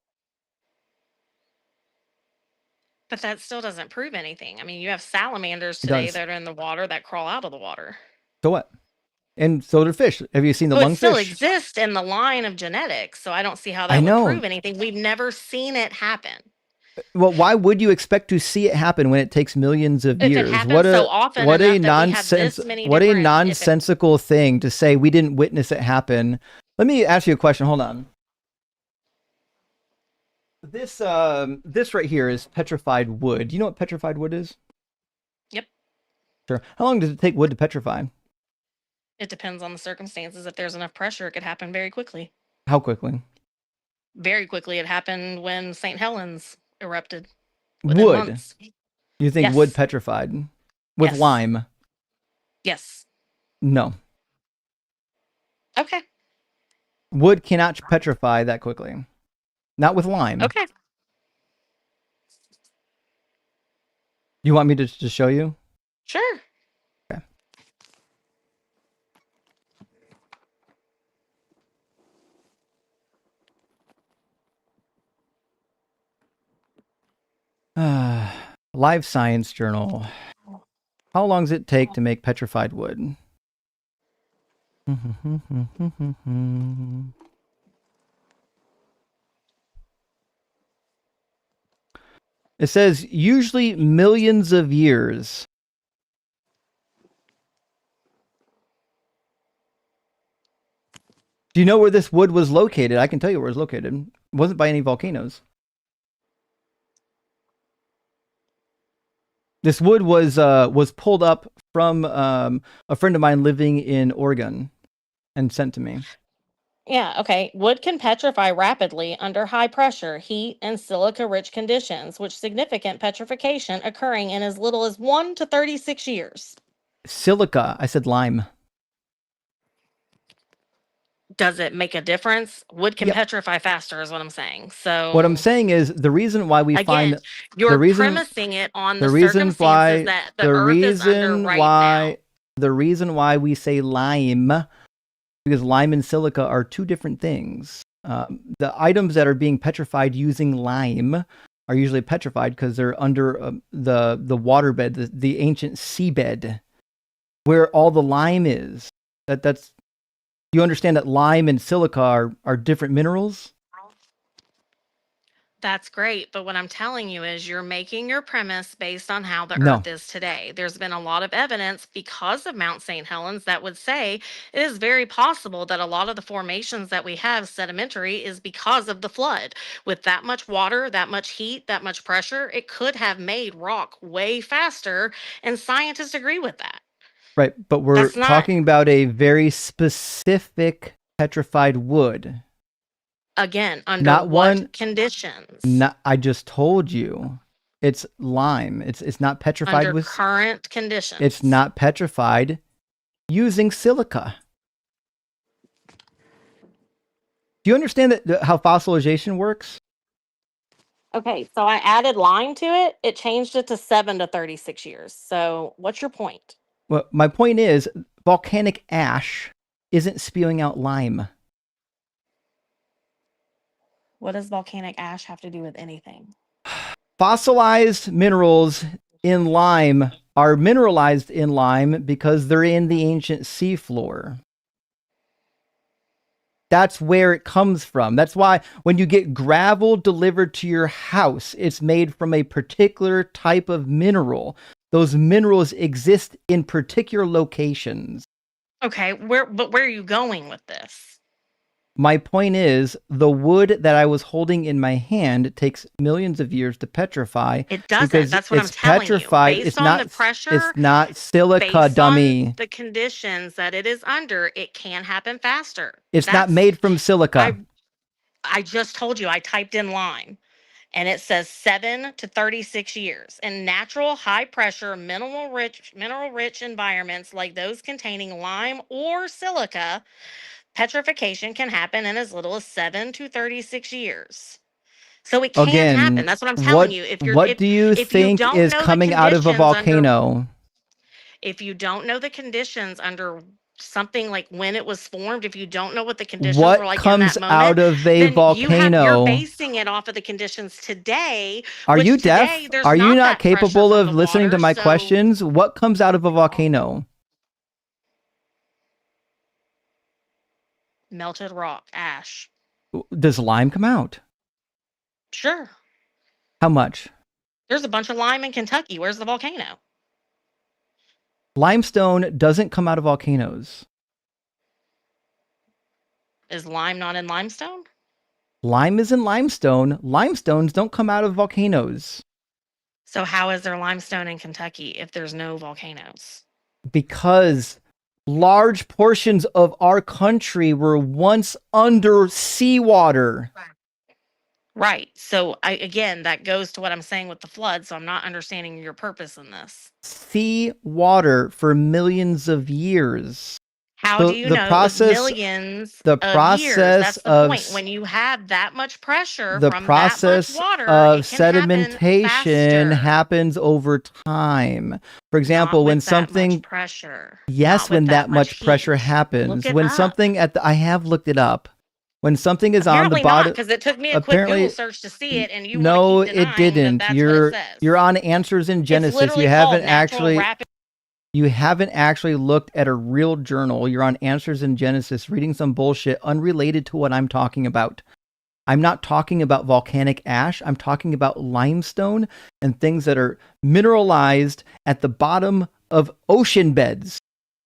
But that still doesn't prove anything. I mean, you have salamanders today that are in the water that crawl out of the water. So what? And so do fish. Have you seen the lungfish? It still exists in the line of genetics, so I don't see how that would prove anything. We've never seen it happen. Well, why would you expect to see it happen when it takes millions of years? It happens so often what a nonsensical thing to say we didn't witness it happen. Let me ask you a question. Hold on. This right here is petrified wood. Do you know what petrified wood is? Yep. Sure. How long does it take wood to petrify? It depends on the circumstances. If there's enough pressure, it could happen very quickly. How quickly? Very quickly. It happened when St. Helens erupted. Wood. Months. You think wood petrified? With lime? Yes. No. Okay. Wood cannot petrify that quickly. Not with lime. Okay. You want me to show you? Sure. Okay. Live Science Journal. How long does it take to make petrified wood? It says usually millions of years. Do you know where this wood was located? I can tell you where it was located. It wasn't by any volcanoes. This wood was pulled up from a friend of mine living in Oregon and sent to me. Yeah, okay. Wood can petrify rapidly under high pressure, heat, and silica-rich conditions, with significant petrification occurring in as little as 1 to 36 years. Silica. I said lime. Does it make a difference? Wood can petrify faster is what I'm saying. So what I'm saying is the reason why we find you're premising it on the circumstances that the earth is under right now. The reason why we say lime, because lime and silica are two different things. The items that are being petrified using lime are usually petrified because they're under the waterbed, the ancient seabed, where all the lime is. That's. You understand that lime and silica are different minerals? That's great, but what I'm telling you is you're making your premise based on how the No. Earth is today. There's been a lot of evidence because of Mount St. Helens that would say it is very possible that a lot of the formations that we have sedimentary is because of the flood. With that much water, that much heat, that much pressure, it could have made rock way faster, and scientists agree with that. Right, but we're That's not talking about a very specific petrified wood. again under Not what one conditions? I just told you. It's lime. It's not petrified Under with current conditions. It's not petrified using silica. Do you understand that how fossilization works? Okay, so I added lime to it. It changed it to 7 to 36 years. So what's your point? Well, my point is volcanic ash isn't spewing out lime. What does volcanic ash have to do with anything? Fossilized minerals in lime are mineralized in lime because they're in the ancient seafloor. That's where it comes from. That's why when you get gravel delivered to your house, it's made from a particular type of mineral. Those minerals exist in particular locations. Okay, where are you going with this? My point is, the wood that I was holding in my hand takes millions of years to petrify. It doesn't. That's what I'm telling you. Based on the pressure, it's not silica, based dummy. on the conditions that it is under, it can happen faster. It's not made from silica. I just told you, I typed in lime. And it says 7 to 36 years. In natural, high pressure, mineral rich environments like those containing lime or silica, petrification can happen in as little as 7 to 36 years. So it can happen. That's what I'm telling you. What do you think is coming out of a volcano? If you don't know the conditions under something like when it was formed, if you don't know what the conditions What were like comes in that moment, out of a then volcano? you're basing it off of the conditions today. Are you deaf? Today, Are you not that pressure capable from of the listening water, to my so questions? What comes out of a volcano? melted rock, ash. Does lime come out? Sure. How much? There's a bunch of lime in Kentucky. Where's the volcano? Limestone doesn't come out of volcanoes. Is lime not in limestone? Lime is in limestone. Limestones don't come out of volcanoes. So how is there limestone in Kentucky if there's no volcanoes? Because large portions of our country were once under seawater. Right. So again, that goes to what I'm saying with the flood. So I'm not understanding your purpose in this. Sea water for millions of years. How do you know it was millions of years? That's the point. When you have that much pressure from that much water, of it can sedimentation happens over time. For example, when something pressure. Yes, when that much pressure happens. When something I have looked it up. When something is on the bottom, because it took me a quick Google search to see it, and you no, it didn't. You're on Answers in Genesis. You haven't actually looked at a real journal. You're on Answers in Genesis, reading some bullshit unrelated to what I'm talking about. I'm not talking about volcanic ash. I'm talking about limestone and things that are mineralized at the bottom of ocean beds.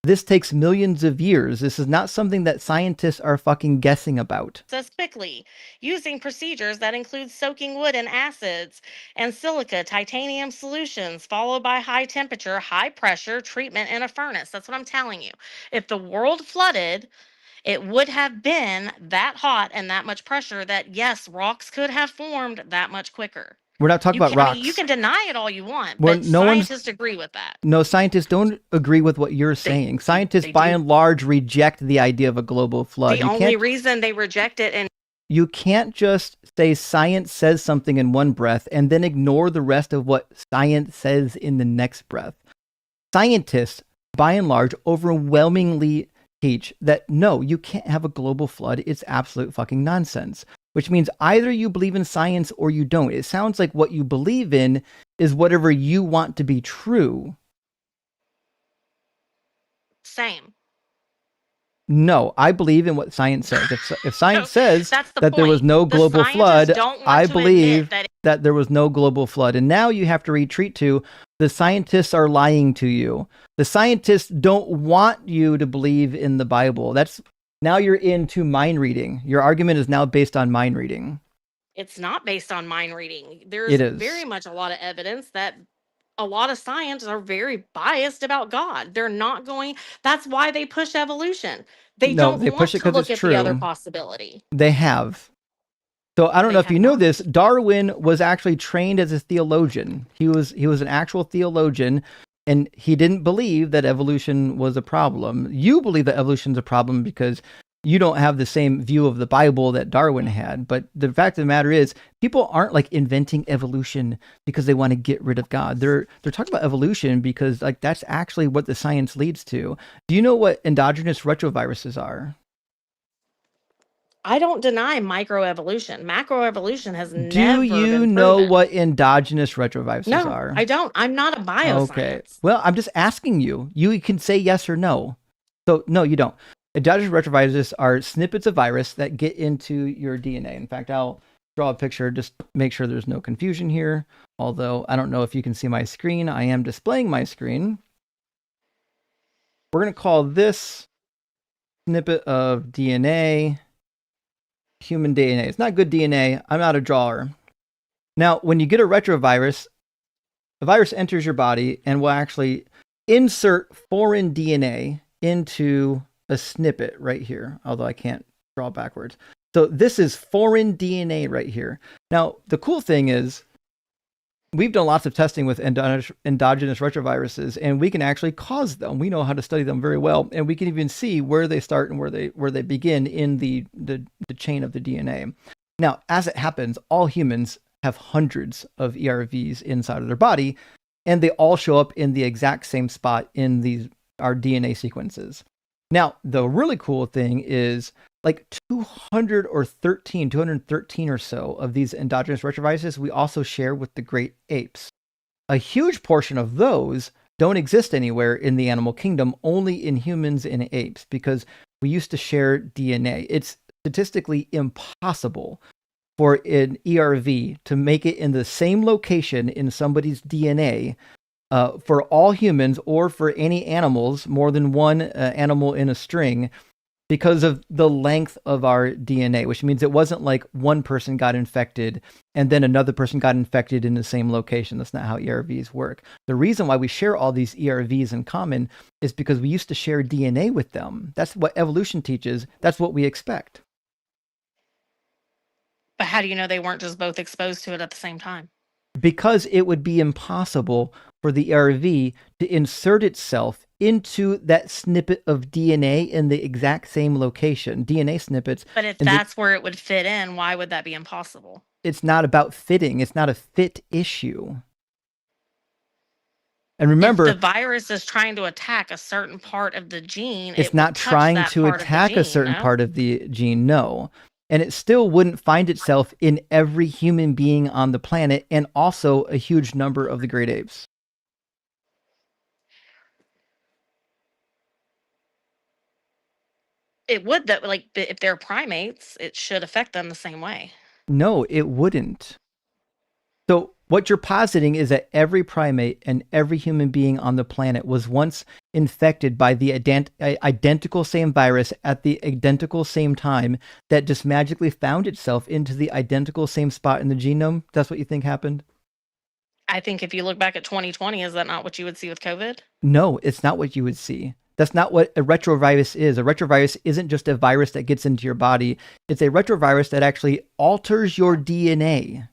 This takes millions of years. This is not something that scientists are fucking guessing about. Says quickly, using procedures that include soaking wood in acids and silica titanium solutions, followed by high temperature, high pressure treatment in a furnace. That's what I'm telling you. If the world flooded, it would have been that hot and that much pressure that, yes, rocks could have formed that much quicker. We're not talking about rocks. You can deny it all you want, but scientists agree with that. No, scientists don't agree with what you're saying. Scientists, by and large, reject the idea of a global flood. The only reason they reject it, and you can't just say science says something in one breath and then ignore the rest of what science says in the next breath. Scientists, by and large, overwhelmingly teach that no, you can't have a global flood. It's absolute fucking nonsense. Which means either you believe in science or you don't. It sounds like what you believe in is whatever you want to be true. Same. No, I believe in what science says. If science says That's the that there was point. no The global scientists flood, don't want I to believe admit that there was no global flood. And now you have to retreat to the scientists are lying to you. The scientists don't want you to believe in the Bible. Now you're into mind reading. Your argument is now based on mind reading. It's not based on mind reading. It There's is. very much a lot of evidence that a lot of science are very biased about God. They're not going, that's why they push evolution. They No, don't they want push it to because look it's at the other true. possibility. They have. So I don't They know if have you know not. this. Darwin was actually trained as a theologian. He was an actual theologian, and he didn't believe that evolution was a problem. You believe that evolution is a problem because you don't have the same view of the Bible that Darwin had. But the fact of the matter is, people aren't like inventing evolution because they want to get rid of God. They're talking about evolution because like that's actually what the science leads to. Do you know what endogenous retroviruses are? I don't deny microevolution. Macroevolution has never Do you been know proven. what endogenous retroviruses No, are? I don't. I'm not a bioscience. Okay. Well, I'm just asking you. You can say yes or no. So, no, you don't. Endogenous retroviruses are snippets of virus that get into your DNA. In fact, I'll draw a picture, just make sure there's no confusion here. Although, I don't know if you can see my screen. I am displaying my screen. We're going to call this snippet of DNA human DNA. It's not good DNA. I'm not a drawer. Now, when you get a retrovirus, the virus enters your body and will actually insert foreign DNA into a snippet right here, although I can't draw backwards. So this is foreign DNA right here. Now, the cool thing is we've done lots of testing with endogenous retroviruses, and we can actually cause them. We know how to study them very well, and we can even see where they start and where they begin in the chain of the DNA. Now, as it happens, all humans have hundreds of ERVs inside of their body, and they all show up in the exact same spot in our DNA sequences. Now, the really cool thing is like 213 or so of these endogenous retroviruses we also share with the great apes. A huge portion of those don't exist anywhere in the animal kingdom, only in humans and apes, because we used to share DNA. It's statistically impossible for an ERV to make it in the same location in somebody's DNA for all humans or for any animals, more than one animal in a string, because of the length of our DNA, which means it wasn't like one person got infected and then another person got infected in the same location. That's not how ERVs work. The reason why we share all these ERVs in common is because we used to share DNA with them. That's what evolution teaches. That's what we expect. But how do you know they weren't just both exposed to it at the same time? Because it would be impossible for the ERV to insert itself into that snippet of DNA in the exact same location. DNA snippets. But if that's where it would fit in, why would that be impossible? It's not about fitting. It's not a fit issue. And remember, if the virus is trying to attack a certain part of the gene, it's not trying to attack a certain part of the gene, no. And it still wouldn't find itself in every human being on the planet, and also a huge number of the great apes. It would, that like if they're primates, it should affect them the same way. No, it wouldn't. So what you're positing is that every primate and every human being on the planet was once infected by the identical same virus at the identical same time that just magically found itself into the identical same spot in the genome. That's what you think happened? I think if you look back at 2020, is that not what you would see with COVID? No, it's not what you would see. That's not what a retrovirus is. A retrovirus isn't just a virus that gets into your body. It's a retrovirus that actually alters your DNA.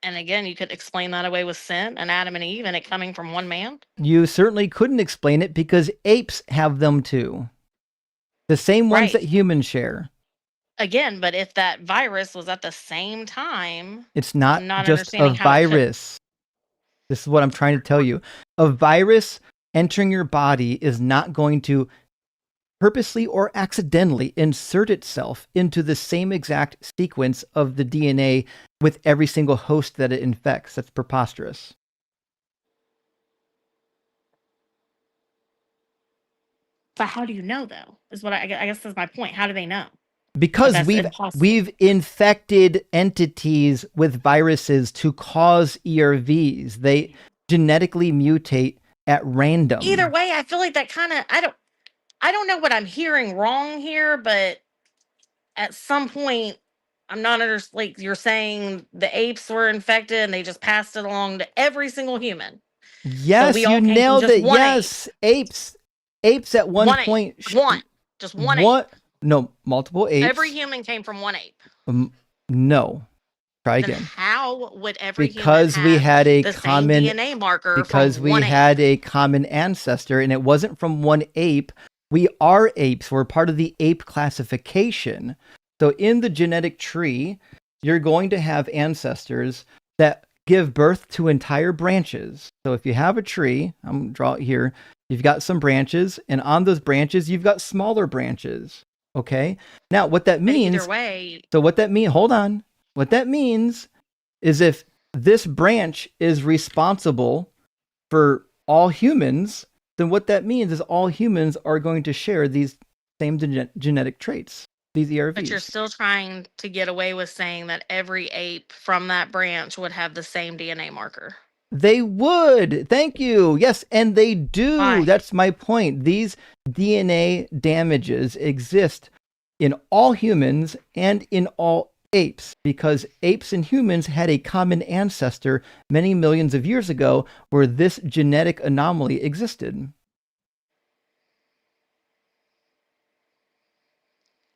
And again, you could explain that away with sin and Adam and Eve and it coming from one man. You certainly couldn't explain it because apes have them too. The same ones that humans share. Again, but if that virus was at the same time, it's not just a virus. This is what I'm trying to tell you. A virus entering your body is not going to purposely or accidentally insert itself into the same exact sequence of the DNA with every single host that it infects. That's preposterous. But how do you know, though? Is what I guess that's my point. How do they know? Because we've infected entities with viruses to cause ERVs. They genetically mutate at random. Either way, I feel like that kind of I don't know what I'm hearing wrong here, but at some point I'm not like you're saying the apes were infected and they just passed it along to every single human. Yes, so you nailed it. Yes, apes at one point. Just one ape. No, multiple apes. Every human came from one ape. No. Try then again. How would every because human we had a the common same DNA marker because from we one had ape? a common ancestor, and it wasn't from one ape. We are apes. We're part of the ape classification. So in the genetic tree, you're going to have ancestors that give birth to entire branches. So if you have a tree, I'm going to draw it here, you've got some branches, and on those branches, you've got smaller branches. Okay? Now, what that means... Either way... So what that means... Hold on. What that means is if this branch is responsible for all humans, then what that means is all humans are going to share these same genetic traits, these ERVs. But you're still trying to get away with saying that every ape from that branch would have the same DNA marker. They would. Thank you. Yes, and they do. Why? That's my point. These DNA damages exist in all humans and in all apes, because apes and humans had a common ancestor many millions of years ago where this genetic anomaly existed.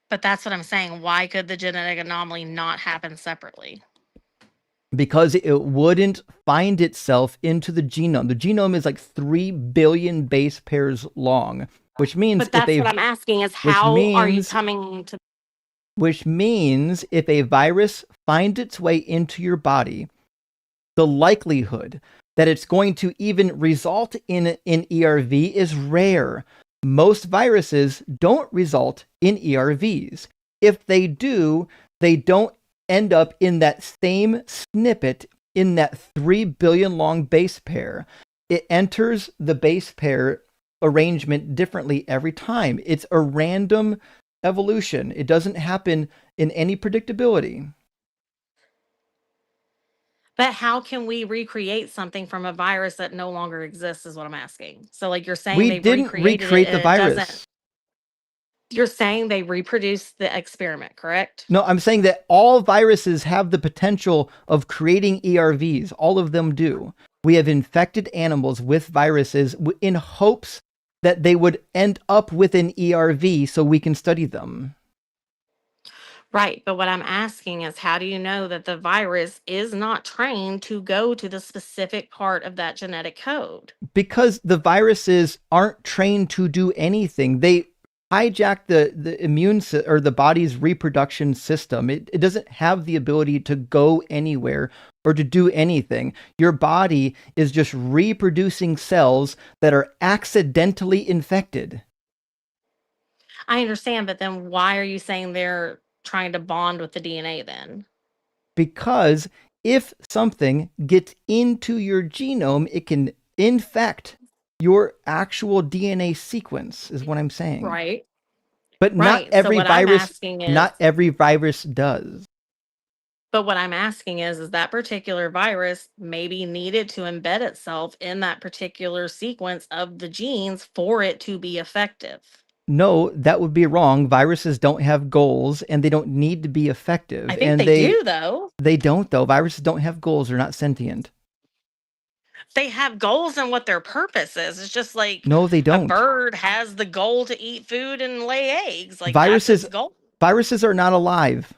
But that's what I'm saying. Why could the genetic anomaly not happen separately? Because it wouldn't find itself into the genome. The genome is like 3 billion base pairs long, which means but that's what I'm asking is how are you coming to... Which means if a virus finds its way into your body, the likelihood that it's going to even result in an ERV is rare. Most viruses don't result in ERVs. If they do, they don't end up in that same snippet in that 3 billion long base pair. It enters the base pair arrangement differently every time. It's a random evolution. It doesn't happen in any predictability. But how can we recreate something from a virus that no longer exists is what I'm asking. So like you're saying we didn't recreate the virus. You're saying they reproduced the experiment, correct? No, I'm saying that all viruses have the potential of creating ERVs. All of them do. We have infected animals with viruses in hopes that they would end up with an ERV so we can study them. Right, but what I'm asking is how do you know that the virus is not trained to go to the specific part of that genetic code? Because the viruses aren't trained to do anything. They hijack the immune or the body's reproduction system. It doesn't have the ability to go anywhere or to do anything. Your body is just reproducing cells that are accidentally infected. I understand, but then why are you saying they're trying to bond with the DNA then? Because if something gets into your genome, it can infect your actual DNA sequence, is what I'm saying. Right. But not every virus, not every virus does. But what I'm asking is that particular virus maybe needed to embed itself in that particular sequence of the genes for it to be effective. No, that would be wrong. Viruses don't have goals and they don't need to be effective. I think they do, though. They don't, though. Viruses don't have goals. They're not sentient. They have goals and what their purpose is. It's just like no, they don't. A bird has the goal to eat food and lay eggs. Like viruses, that's its goal. Viruses are not alive.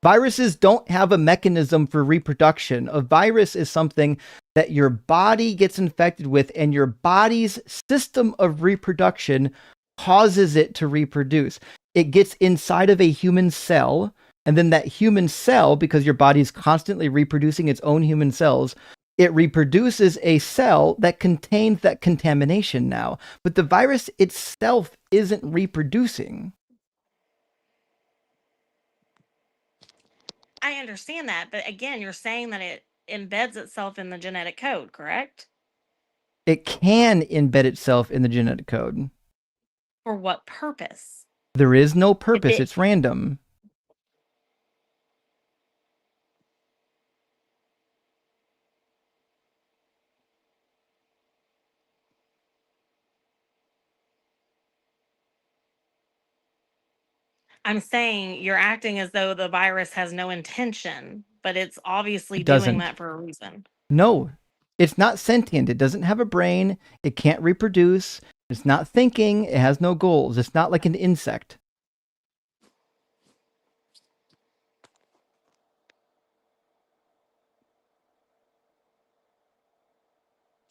Viruses don't have a mechanism for reproduction. A virus is something that your body gets infected with, and your body's system of reproduction causes it to reproduce. It gets inside of a human cell, and then that human cell, because your body is constantly reproducing its own human cells, it reproduces a cell that contains that contamination now. But the virus itself isn't reproducing. I understand that, but again, you're saying that it embeds itself in the genetic code, correct? It can embed itself in the genetic code. For what purpose? There is no purpose. It's random. I'm saying you're acting as though the virus has no intention, but it's obviously It doing doesn't. that for a reason. No, it's not sentient. It doesn't have a brain. It can't reproduce. It's not thinking. It has no goals. It's not like an insect.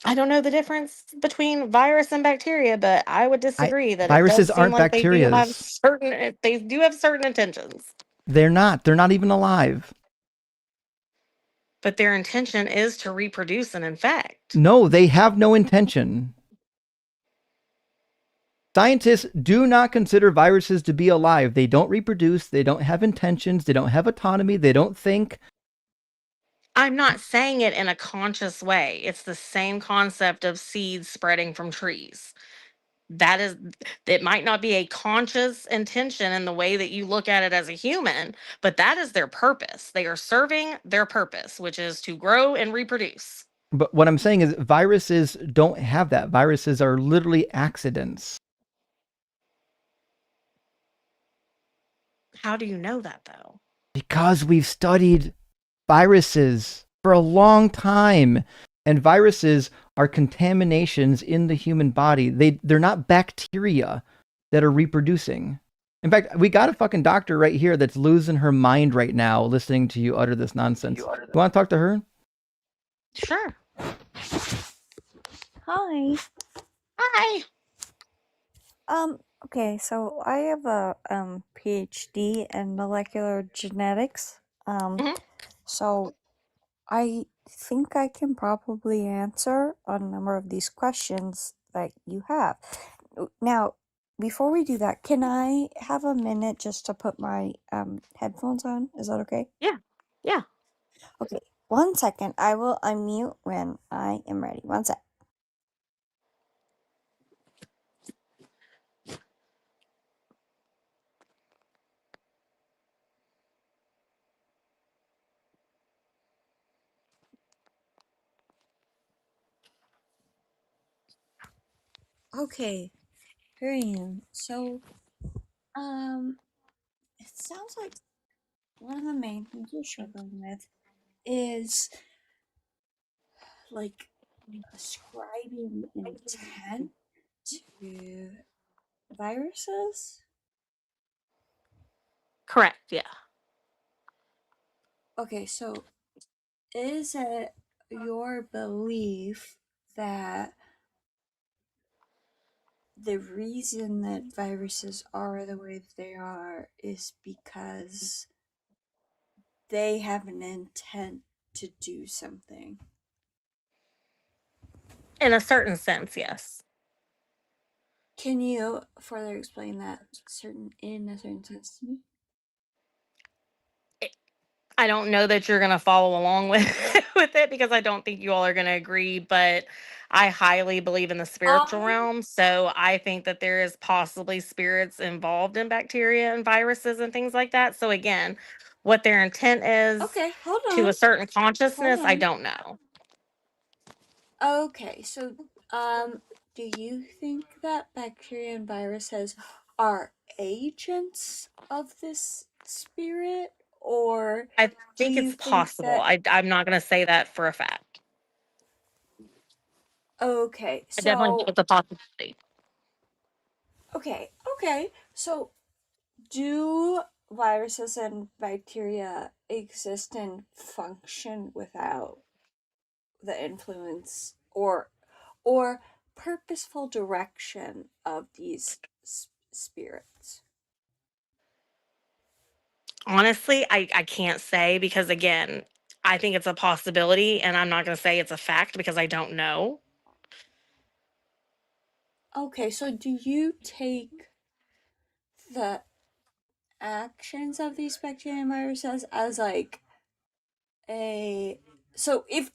I don't know the difference between virus and bacteria, but I would disagree that it Viruses does seem aren't like they do have bacterias. certain intentions. They're not. They're not even alive. But their intention is to reproduce and infect. No, they have no intention. Scientists do not consider viruses to be alive. They don't reproduce. They don't have intentions. They don't have autonomy. They don't think. I'm not saying it in a conscious way. It's the same concept of seeds spreading from trees. It might not be a conscious intention in the way that you look at it as a human, but that is their purpose. They are serving their purpose, which is to grow and reproduce. But what I'm saying is viruses don't have that. Viruses are literally accidents. How do you know that, though? Because we've studied viruses for a long time. And viruses are contaminations in the human body. They're not bacteria that are reproducing. In fact, we got a fucking doctor right here that's losing her mind right now listening to you utter this nonsense. You want to talk to her? Sure. Hi. Hi. Okay, so I have a PhD in molecular genetics. So I think I can probably answer a number of these questions that you have. Now, before we do that, can I have a minute just to put my headphones on? Is that okay? Yeah. Yeah. Okay, 1 second. I will unmute when I am ready. 1 sec. Okay, here I am. So, it sounds like one of the main things you're struggling with is like ascribing intent to viruses. Correct. Yeah. Okay, so is it your belief that the reason that viruses are the way that they are is because they have an intent to do something? In a certain sense, yes. Can you further explain that in a certain sense to me? I don't know that you're going to follow along with with it because I don't think you all are going to agree, but I highly believe in the spiritual realm. So I think that there is possibly spirits involved in bacteria and viruses and things like that. So again, what their intent is Okay, hold to on. a certain consciousness, I on. don't know. Okay, so do you think that bacteria and viruses are agents of this spirit, or I think it's possible. I'm not going to say that for a fact. Okay, I definitely think it's a possibility. Okay, so do viruses and bacteria exist and function without the influence or purposeful direction of these spirits? Honestly, I can't say because again, I think it's a possibility and I'm not going to say it's a fact because I don't know. Okay, so do you take the actions of these bacteria and viruses as like a, so if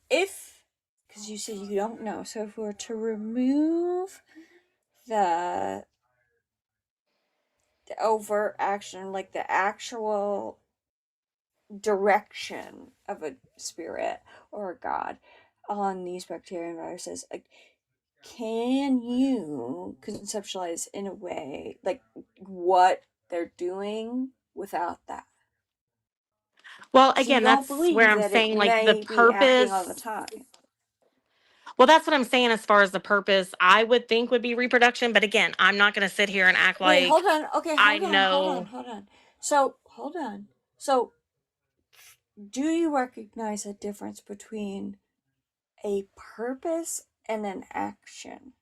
because you said you don't know. So if we were to remove the overt action, like the actual direction of a spirit or a god on these bacteria and viruses, like, can you conceptualize in a way like what they're doing without that? Well, So you again, don't that's where believe I'm that it saying like the may be acting all the purpose. time. Well, that's what I'm saying as far as the purpose I would think would be reproduction. But again, I'm not going to sit here and act Wait, like hold on. Okay, I hold on. know. So, hold on. So, do you recognize a difference between a purpose and an action?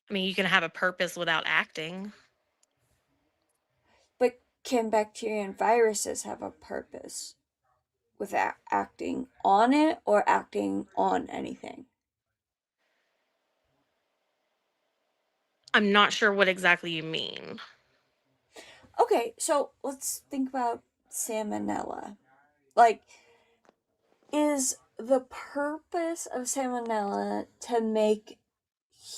I mean, you can have a purpose without acting. But can bacteria and viruses have a purpose without acting on it or acting on anything? I'm not sure what exactly you mean. Okay, so let's think about salmonella. Like, is the purpose of salmonella to make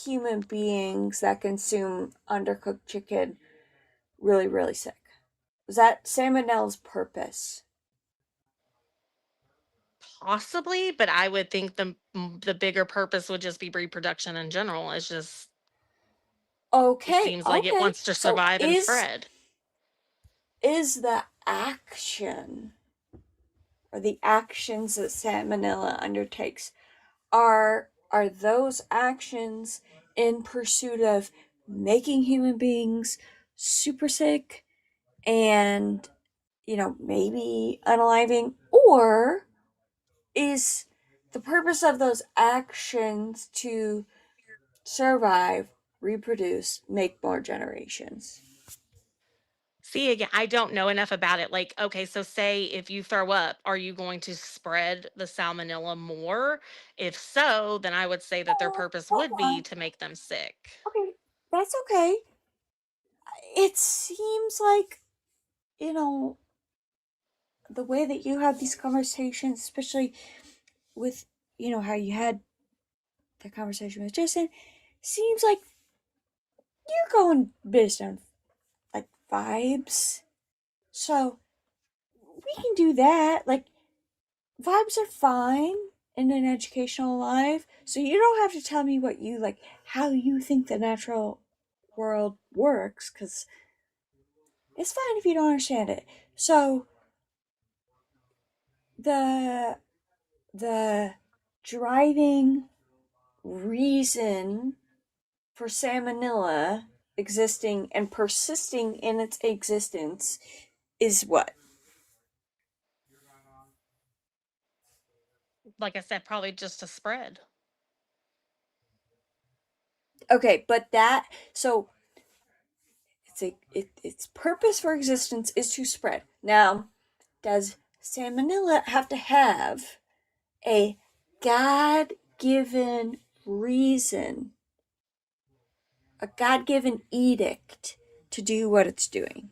human beings that consume undercooked chicken really, really sick? Is that salmonella's purpose? Possibly, but I would think the bigger purpose would just be reproduction in general. It's just it seems like it wants to So survive and spread. is the action or the actions that salmonella undertakes, are those actions in pursuit of making human beings super sick and, maybe unaliving? Or is the purpose of those actions to survive, reproduce, make more generations? See, again, I don't know enough about it. Like, okay, so say if you throw up, are you going to spread the salmonella more? If so, then I would say that their purpose would be to make them sick. Okay, that's okay. It seems like, the way that you have these conversations, especially with, how you had the conversation with Jason, seems like you're going based on, like, vibes. So, we can do that. Like, vibes are fine in an educational life. So, you don't have to tell me what you, like, how you think the natural world works, because it's fine if you don't understand it. So, the driving reason for salmonella existing and persisting in its existence is what? Like I said, probably just to spread. Okay, but so its purpose for existence is to spread. Now, does salmonella have to have a God-given reason, a God-given edict to do what it's doing?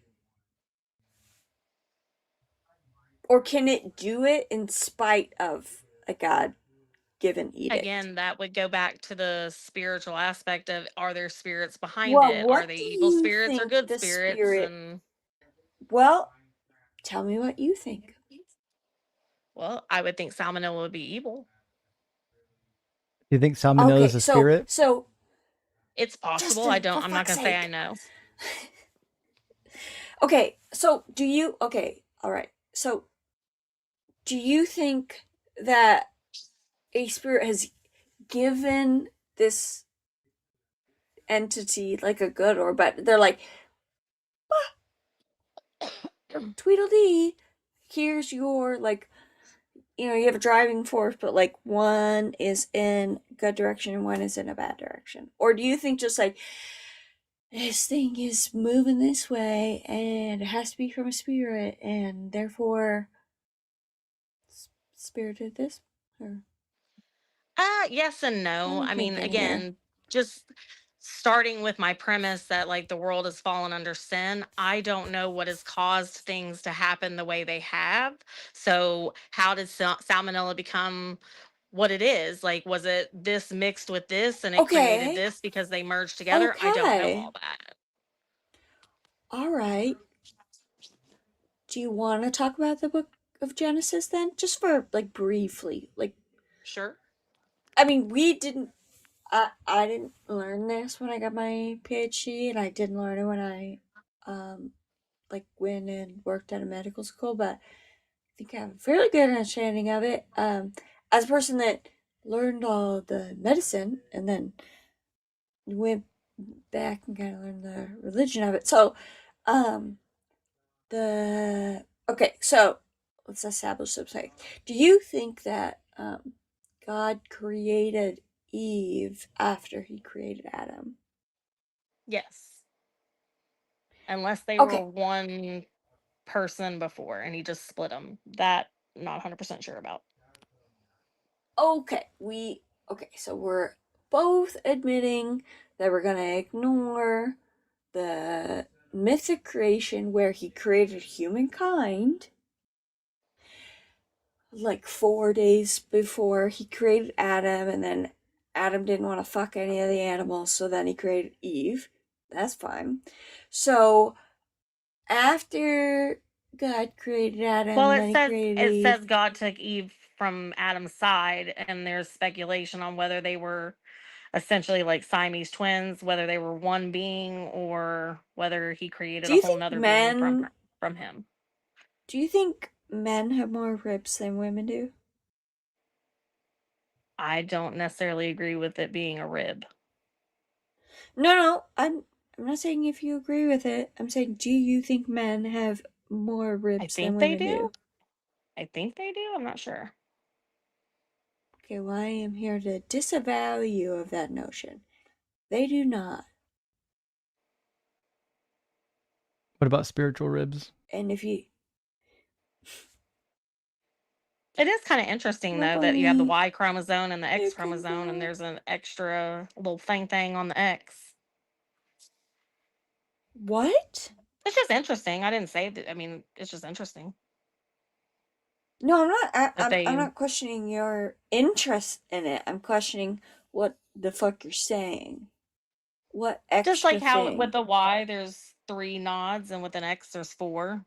Or can it do it in spite of a God-given edict? Again, that would go back to the spiritual aspect of, are there spirits behind Well, it? Are what they do evil you spirits or think good the spirits? spirit? And Well, tell me what you think. well, I would think salmonella would be evil. Do you think salmonella is a spirit? So it's possible. Justin, I'm not gonna say I know. Okay, so do you? Okay, all right. So, do you think that a spirit has given this entity like a good or bad? They're like, Tweedledee, here's your, like, you have a driving force, but like one is in good direction and one is in a bad direction? Or do you think just like, this thing is moving this way and it has to be from a spirit and therefore spirit did this? Or Yes and no. I mean, thinking here. again, just starting with my premise that like the world has fallen under sin, I don't know what has caused things to happen the way they have. So how did salmonella become what it is? Like, was it this mixed with this and it created Okay. this because they merged together? I don't know Okay. all that. All right. Do you want to talk about the book of Genesis then? Just for like briefly. Like, sure. I mean, we didn't I didn't learn this when I got my PhD, and I didn't learn it when I like went and worked at a medical school, but I think I have a fairly good understanding of it. As a person that learned all the medicine and then went back and kind of learned the religion of it. So, okay, so let's establish something. Do you think that God created Eve after he created Adam? Yes. Unless they Okay. were one person before and he just split them. That I'm not 100% sure about. Okay, so we're both admitting that we're gonna ignore the myth of creation where he created humankind like 4 days before he created Adam, and then Adam didn't want to fuck any of the animals, so then he created Eve. That's fine. So after God created Adam, Well, then he created it Eve. says God took Eve from Adam's side, and there's speculation on whether they were essentially like Siamese twins, whether they were one being or whether he created Do a you whole think nother men being from him. Do you think men have more ribs than women do? I don't necessarily agree with it being a rib. No, I'm not saying if you agree with it. I'm saying, do you think men have more ribs than women do? I think they do. I'm not sure. Okay, well, I am here to disavow you of that notion. They do not. What about spiritual ribs? And if you... It is kind of interesting, though, that you have the Y chromosome and the X chromosome, and there's an extra little thing on the X. What? It's just interesting. I didn't say that. I mean, it's just interesting. No, I'm not. I'm not questioning your interest in it. I'm questioning what the fuck you're saying. What extra just like how thing? with the Y there's 3 nods and with an X there's 4.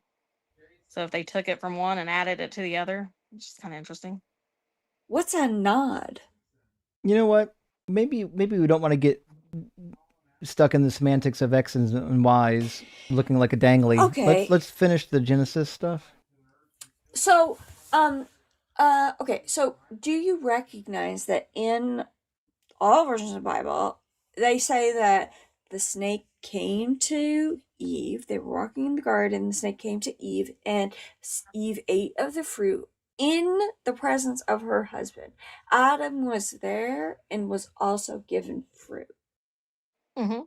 So if they took it from one and added it to the other, it's just kind of interesting. What's a nod? You know what? Maybe we don't want to get stuck in the semantics of X's and Y's looking like a dangly. Okay. Let's finish the Genesis stuff. So, okay, so do you recognize that in all versions of the Bible, they say that the snake came to Eve, they were walking in the garden, the snake came to Eve, and Eve ate of the fruit in the presence of her husband. Adam was there and was also given fruit. Mm-hmm.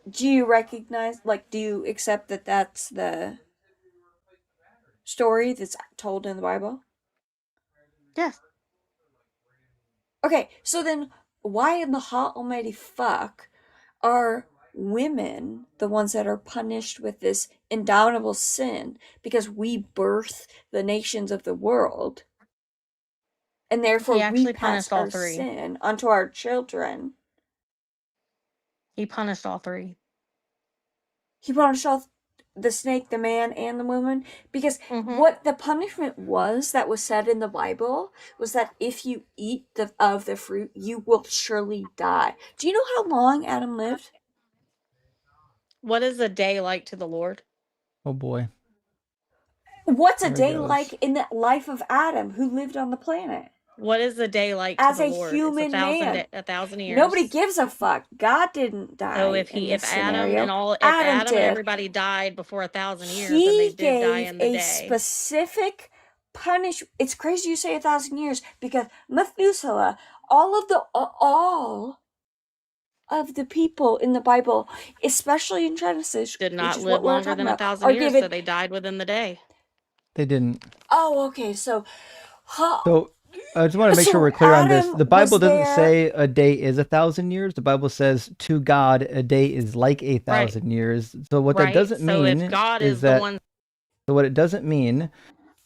Do you recognize, do you accept that that's the story that's told in the Bible? Yes. Okay, so then why in the hot almighty fuck are women the ones that are punished with this indomitable sin because we birth the nations of the world, and therefore we pass our sin onto our children? He punished all 3. He punished all the snake, the man, and the woman, because what the punishment was that was said in the Bible was that if you eat of the fruit, you will surely die. Do you know how long Adam lived? What is a day like to the Lord? Oh boy. What's a day like in the life of Adam, who lived on the planet? What is a day like as to the a Lord? human man? 1,000 years. Nobody gives a fuck. God didn't die. So if Adam and everybody died before 1,000 years, then they did die in the day. He gave a specific punishment. It's crazy you say 1,000 years, because Methuselah, all of the people in the Bible, especially in Genesis, did not which is live what we're longer talking than about, 1,000 years, so they died within the day. They didn't. Oh, okay. So I just want to make sure we're clear on this. The Bible doesn't say a day is 1,000 years. The Bible says to God a day is like 1,000 years. So what that doesn't mean is that. So what it doesn't mean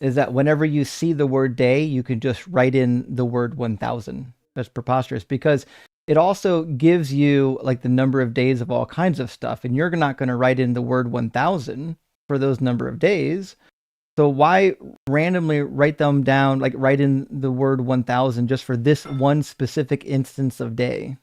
is that whenever you see the word day, you can just write in the word 1,000. That's preposterous, because it also gives you like the number of days of all kinds of stuff, and you're not going to write in the word 1,000 for those number of days. So why randomly write them down, like write in the word 1,000 just for this one specific instance of day?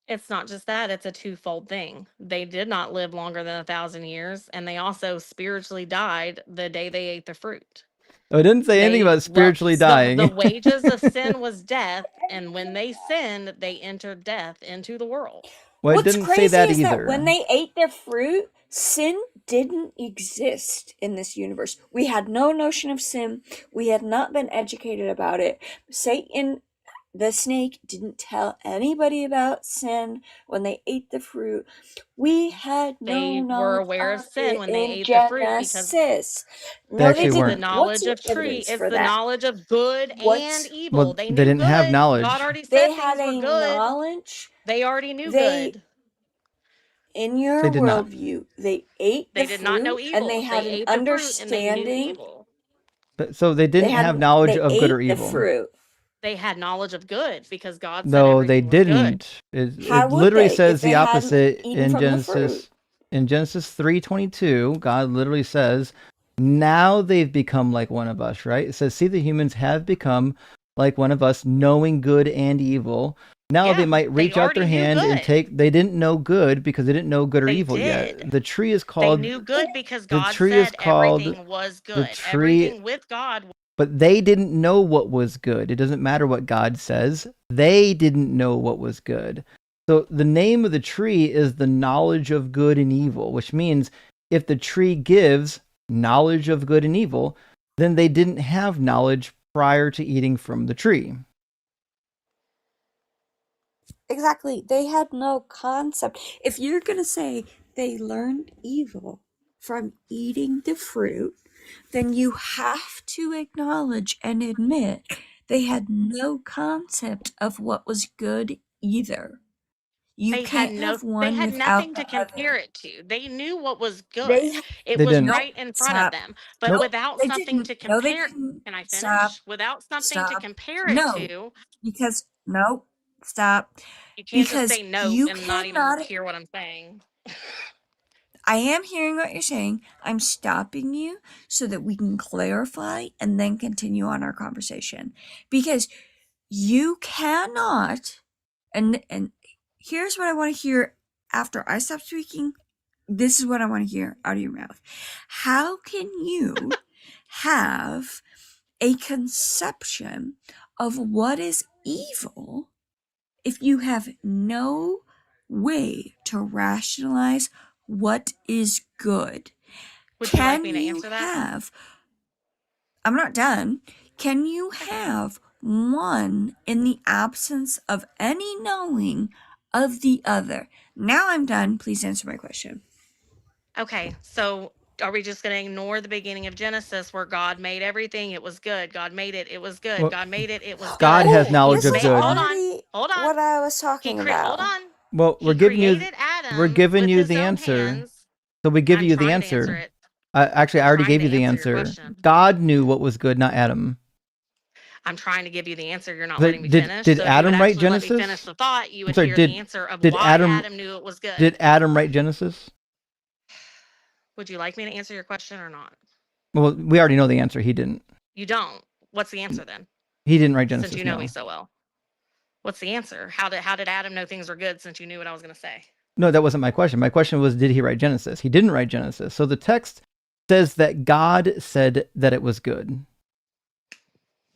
It's not just that, it's a twofold thing. They did not live longer than 1,000 years, and they also spiritually died the day they ate the fruit. Oh, it didn't say anything about spiritually dying. The wages of sin was death, and when they sinned, they entered death into the world. Well, What's didn't crazy say that is either. that when they ate the fruit, sin didn't exist in this universe. We had no notion of sin. We had not been educated about it. Satan, the snake, didn't tell anybody about sin when they ate the fruit. We had no knowledge. They were aware of sin when they ate the fruit because no, they didn't. The knowledge of tree is the knowledge of good and evil. Well, they didn't good. have knowledge. God already said they had things a were good. knowledge. They already knew good. In your worldview, they ate the fruit. They did not know evil. And they had an understanding. But, so they didn't have knowledge of good or evil. The fruit. They had knowledge of good because God said no, they everything was didn't. It literally says the opposite in Genesis. In Genesis 3:22, God literally says, "Now they've become like one of us." Right? It says, "See, the humans have become like one of us, knowing good and evil." Now they might reach out their hand and take. They didn't know good because they didn't know good or evil yet. The tree is called. They knew good because God said everything was good. The tree, everything with God. But they didn't know what was good. It doesn't matter what God says. They didn't know what was good. So the name of the tree is the knowledge of good and evil, which means if the tree gives knowledge of good and evil, then they didn't have knowledge prior to eating from the tree. Exactly. They had no concept. If you're going to say they learned evil from eating the fruit, then you have to acknowledge and admit they had no concept of what was good either. You can't have one They had without nothing to compare it to. They knew what was good. It was right in front of them. But without something to compare, can I finish? Without something to compare it to. Because stop. You can't just say no and not even hear what I'm saying. I am hearing what you're saying. I'm stopping you so that we can clarify and then continue on our conversation. Because you cannot, and here's what I want to hear after I stop speaking. This is what I want to hear out of your mouth. How can you have a conception of what is evil if you have no way to rationalize what is good? Would you like me to answer that? I'm not done. Can you have one in the absence of any knowing of the other? Now I'm done. Please answer my question. Okay, so are we just going to ignore the beginning of Genesis where God made everything? It was good. God made it. It was good. Well, God made it. It was good. God has knowledge of good. Hold on. What I was talking about. Hold on. Well, we're giving you the answer. Hands. So we give you the answer. Actually, I already gave you the answer. God knew what was good, not Adam. I'm trying to give you the answer. You're not letting me finish. Did Adam write Genesis? Let me finish the thought. You would hear the answer of why Adam knew it was good. Did Adam write Genesis? Would you like me to answer your question or not? Well, we already know the answer. He didn't. You don't. What's the answer then? He didn't write Genesis. Since you know me so well. What's the answer? How did Adam know things were good since you knew what I was going to say? No, that wasn't my question. My question was, did he write Genesis? He didn't write Genesis. So the text says that God said that it was good.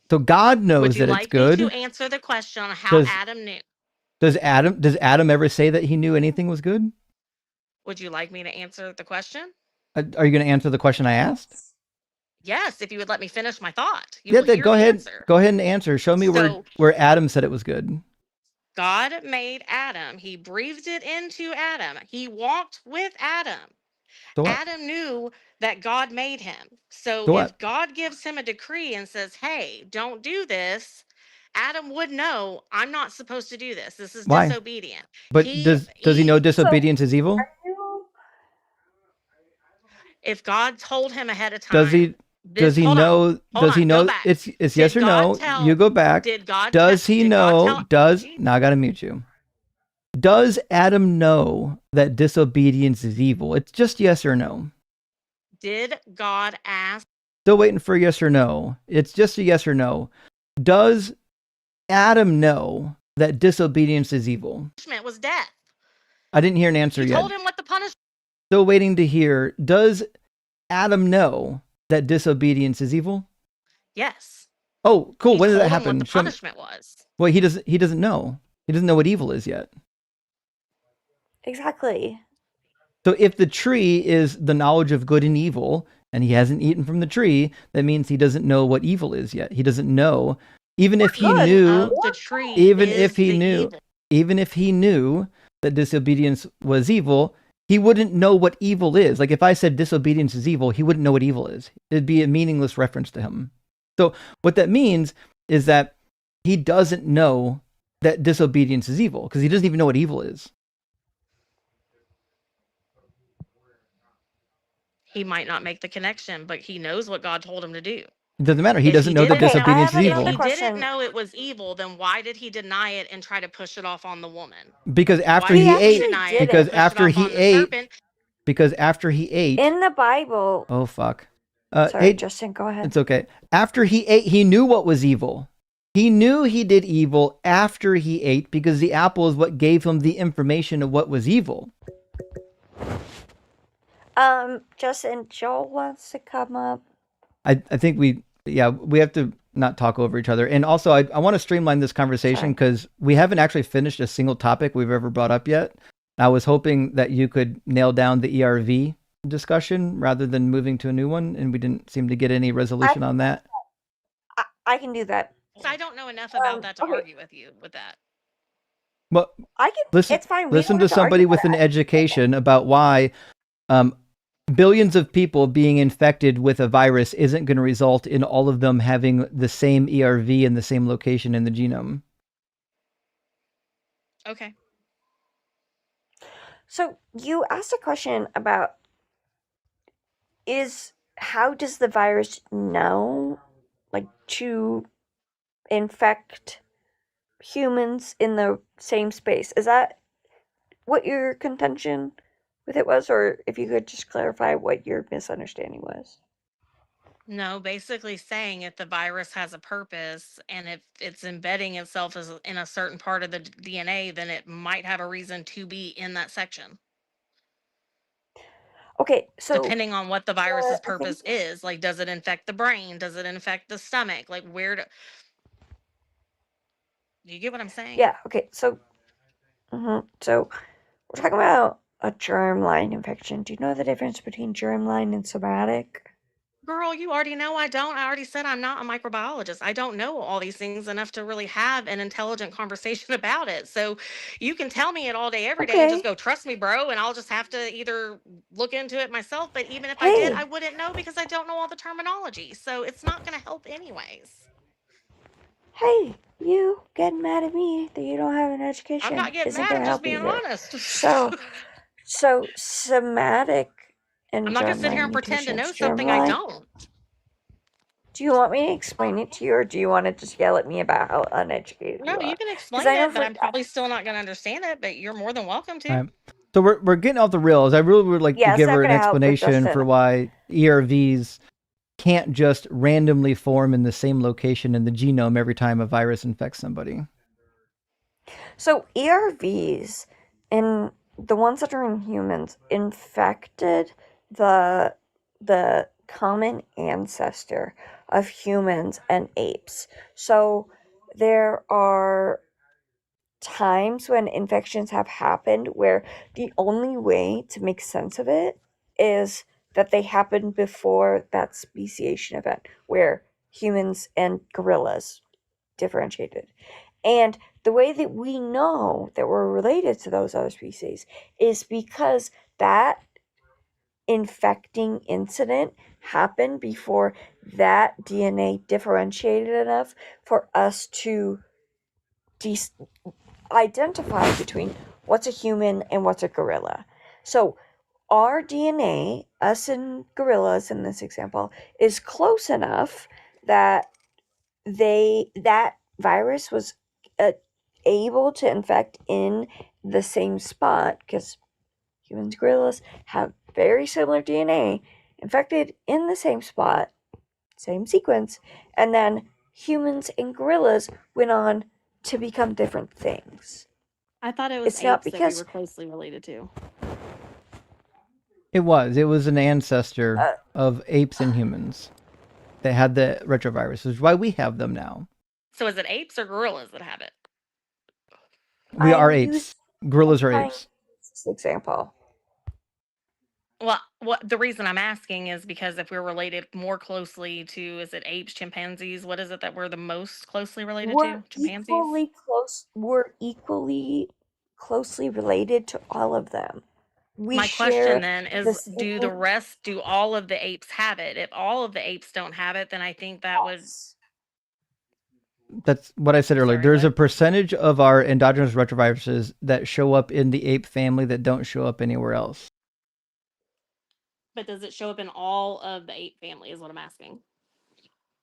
So God knows that it's good. Would you like me to answer the question on how Adam knew? Does Adam ever say that he knew anything was good? Would you like me to answer the question? Are you going to answer the question I asked? Yes, if you would let me finish my thought. Go ahead. Answer. Go ahead and answer. Show me where Adam said it was good. God made Adam. He breathed it into Adam. He walked with Adam. So Adam knew that God made him. So if God gives him a decree and says, hey, don't do this, Adam would know, I'm not supposed to do this. This is Why? disobedient. But does he know disobedience is evil? If God told him ahead of time, Does he know? Does he know? It's yes or no. You go back. Does he know? Now I gotta mute you. Does Adam know that disobedience is evil? It's just yes or no. Did God ask? Still waiting for yes or no. It's just a yes or no. Does Adam know that disobedience is evil? Punishment was death. I didn't hear an answer yet. He told him what the punishment. Still waiting to hear. Does Adam know that disobedience is evil? Yes. Oh, cool. He when did told that him happen? what the punishment was. Well, he doesn't know. He doesn't know what evil is yet. Exactly. So if the tree is the knowledge of good and evil, and he hasn't eaten from the tree, that means he doesn't know what evil is yet. He doesn't know. Even if he knew, even if he knew that disobedience was evil, he wouldn't know what evil is. Like if I said disobedience is evil, he wouldn't know what evil is. It'd be a meaningless reference to him. So what that means is that he doesn't know that disobedience is evil because he doesn't even know what evil is. He might not make the connection, but he knows what God told him to do. It doesn't matter. He doesn't know that disobedience is evil. If he didn't know it was evil, then why did he deny it and try to push it off on the woman? Because after he ate, in the Bible. Oh fuck. Sorry, Justin, go ahead. It's okay. After he ate, he knew what was evil. He knew he did evil after he ate because the apple is what gave him the information of what was evil. Justin, Joel wants to come up. I think we have to not talk over each other. And also, I want to streamline this conversation because we haven't actually finished a single topic we've ever brought up yet. I was hoping that you could nail down the ERV discussion rather than moving to a new one, and we didn't seem to get any resolution on that. I can do that. I don't know enough about that to argue with you with that. Well, I can. It's fine. Listen to somebody with an education about why billions of people being infected with a virus isn't going to result in all of them having the same ERV in the same location in the genome. Okay. So you asked a question about how does the virus know, like, to infect humans in the same space? Is that what your contention with it was, or if you could just clarify what your misunderstanding was? No, basically saying if the virus has a purpose and if it's embedding itself in a certain part of the DNA, then it might have a reason to be in that section. Okay, so depending on what the virus's purpose is, like, does it infect the brain? Does it infect the stomach? Like, do you get what I'm saying? Yeah. Okay. So, so we're talking about a germline infection. Do you know the difference between germline and somatic? Girl, you already know I don't. I already said I'm not a microbiologist. I don't know all these things enough to really have an intelligent conversation about it. So you can tell me it all day, every day, and just go, trust me, bro, and I'll just have to either look into it myself. But even if I did, I wouldn't know because I don't know all the terminology. So it's not going to help anyways. Hey, you getting mad at me that you don't have an education? I'm not getting mad. I'm just being honest. So somatic and I'm not going to sit here and pretend to know something I don't. Do you want me to explain it to you, or do you want to just yell at me about how uneducated you are? No, you can explain it, but I'm probably still not going to understand it, but you're more than welcome to. Right. So we're getting off the rails. I really would like to give her an explanation for why ERVs can't just randomly form in the same location in the genome every time a virus infects somebody. So ERVs, and the ones that are in humans, infected the common ancestor of humans and apes. So there are times when infections have happened where the only way to make sense of it is that they happened before that speciation event where humans and gorillas differentiated. And the way that we know that we're related to those other species is because that infecting incident happened before that DNA differentiated enough for us to identify between what's a human and what's a gorilla. So our DNA, us and gorillas in this example, is close enough that that virus was able to infect in the same spot, because humans and gorillas have very similar DNA, infected in the same spot, same sequence, and then humans and gorillas went on to become different things. I thought it was It's not apes that we because were closely related to. It was an ancestor of apes and humans that had the retrovirus, which is why we have them now. So is it apes or gorillas that have it? We are apes. Gorillas are apes. This example. Well, the reason I'm asking is because if we're related more closely to, is it apes, chimpanzees? What is it that we're the most closely related to? Chimpanzees? We're equally closely related to all of them. My question then is, do all of the apes have it? If all of the apes don't have it, then I think that would... That's what I said earlier. There's a percentage of our endogenous retroviruses that show up in the ape family that don't show up anywhere else. But does it show up in all of the ape family is what I'm asking.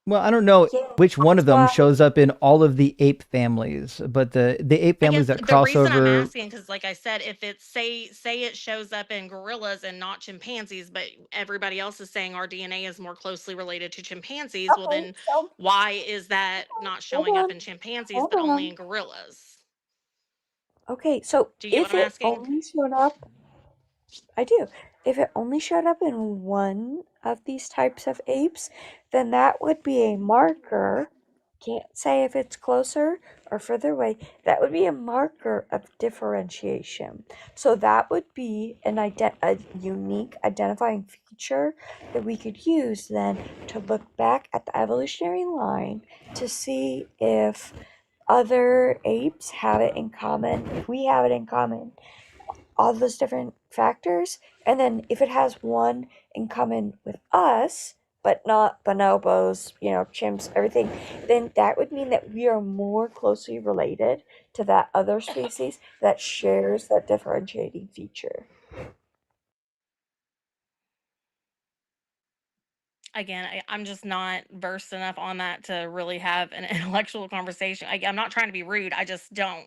Well, I don't know which one of them shows up in all of the ape families, but the ape families that cross over. The reason I'm asking, because like I said, if it's say it shows up in gorillas and not chimpanzees, but everybody else is saying our DNA is more closely related to chimpanzees, well then why is that not showing up in chimpanzees but only in gorillas? Okay, so do you get if what I'm it asking? only showed up, I do. If it only showed up in one of these types of apes, then that would be a marker. Can't say if it's closer or further away. That would be a marker of differentiation. So that would be a unique identifying feature that we could use then to look back at the evolutionary line to see if other apes have it in common, if we have it in common, all those different factors, and then if it has one in common with us but not bonobos, chimps, everything, then that would mean that we are more closely related to that other species that shares that differentiating feature. Again, I'm just not versed enough on that to really have an intellectual conversation. I'm not trying to be rude. I just don't.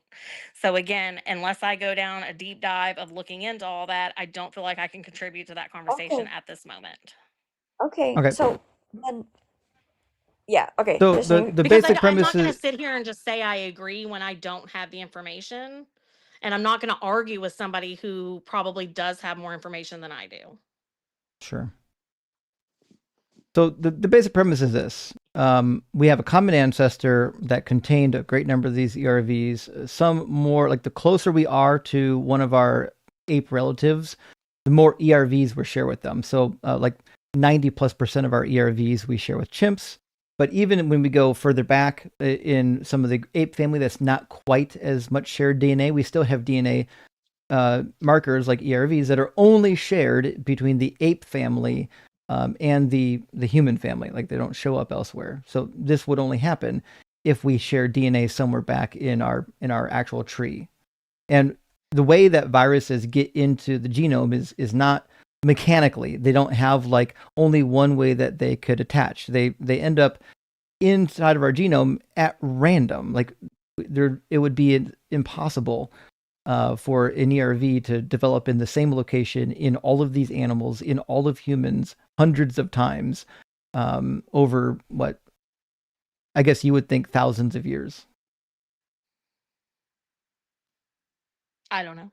So again, unless I go down a deep dive of looking into all that, I don't feel like I can contribute to that conversation at this moment. Okay. So then, okay. So the basic premise I'm not going to sit here and just say I agree when I don't have the information, and I'm not going to argue with somebody who probably does have more information than I do. Sure. So the basic premise is this. We have a common ancestor that contained a great number of these ERVs. Some more, like the closer we are to one of our ape relatives, the more ERVs we share with them. So like 90+% of our ERVs we share with chimps. But even when we go further back in some of the ape family that's not quite as much shared DNA, we still have DNA markers like ERVs that are only shared between the ape family and the human family. Like they don't show up elsewhere. So this would only happen if we share DNA somewhere back in our actual tree. And the way that viruses get into the genome is not mechanically. They don't have like only one way that they could attach. They end up inside of our genome at random. Like it would be impossible for an ERV to develop in the same location in all of these animals, in all of humans, hundreds of times over what I guess you would think thousands of years. I don't know.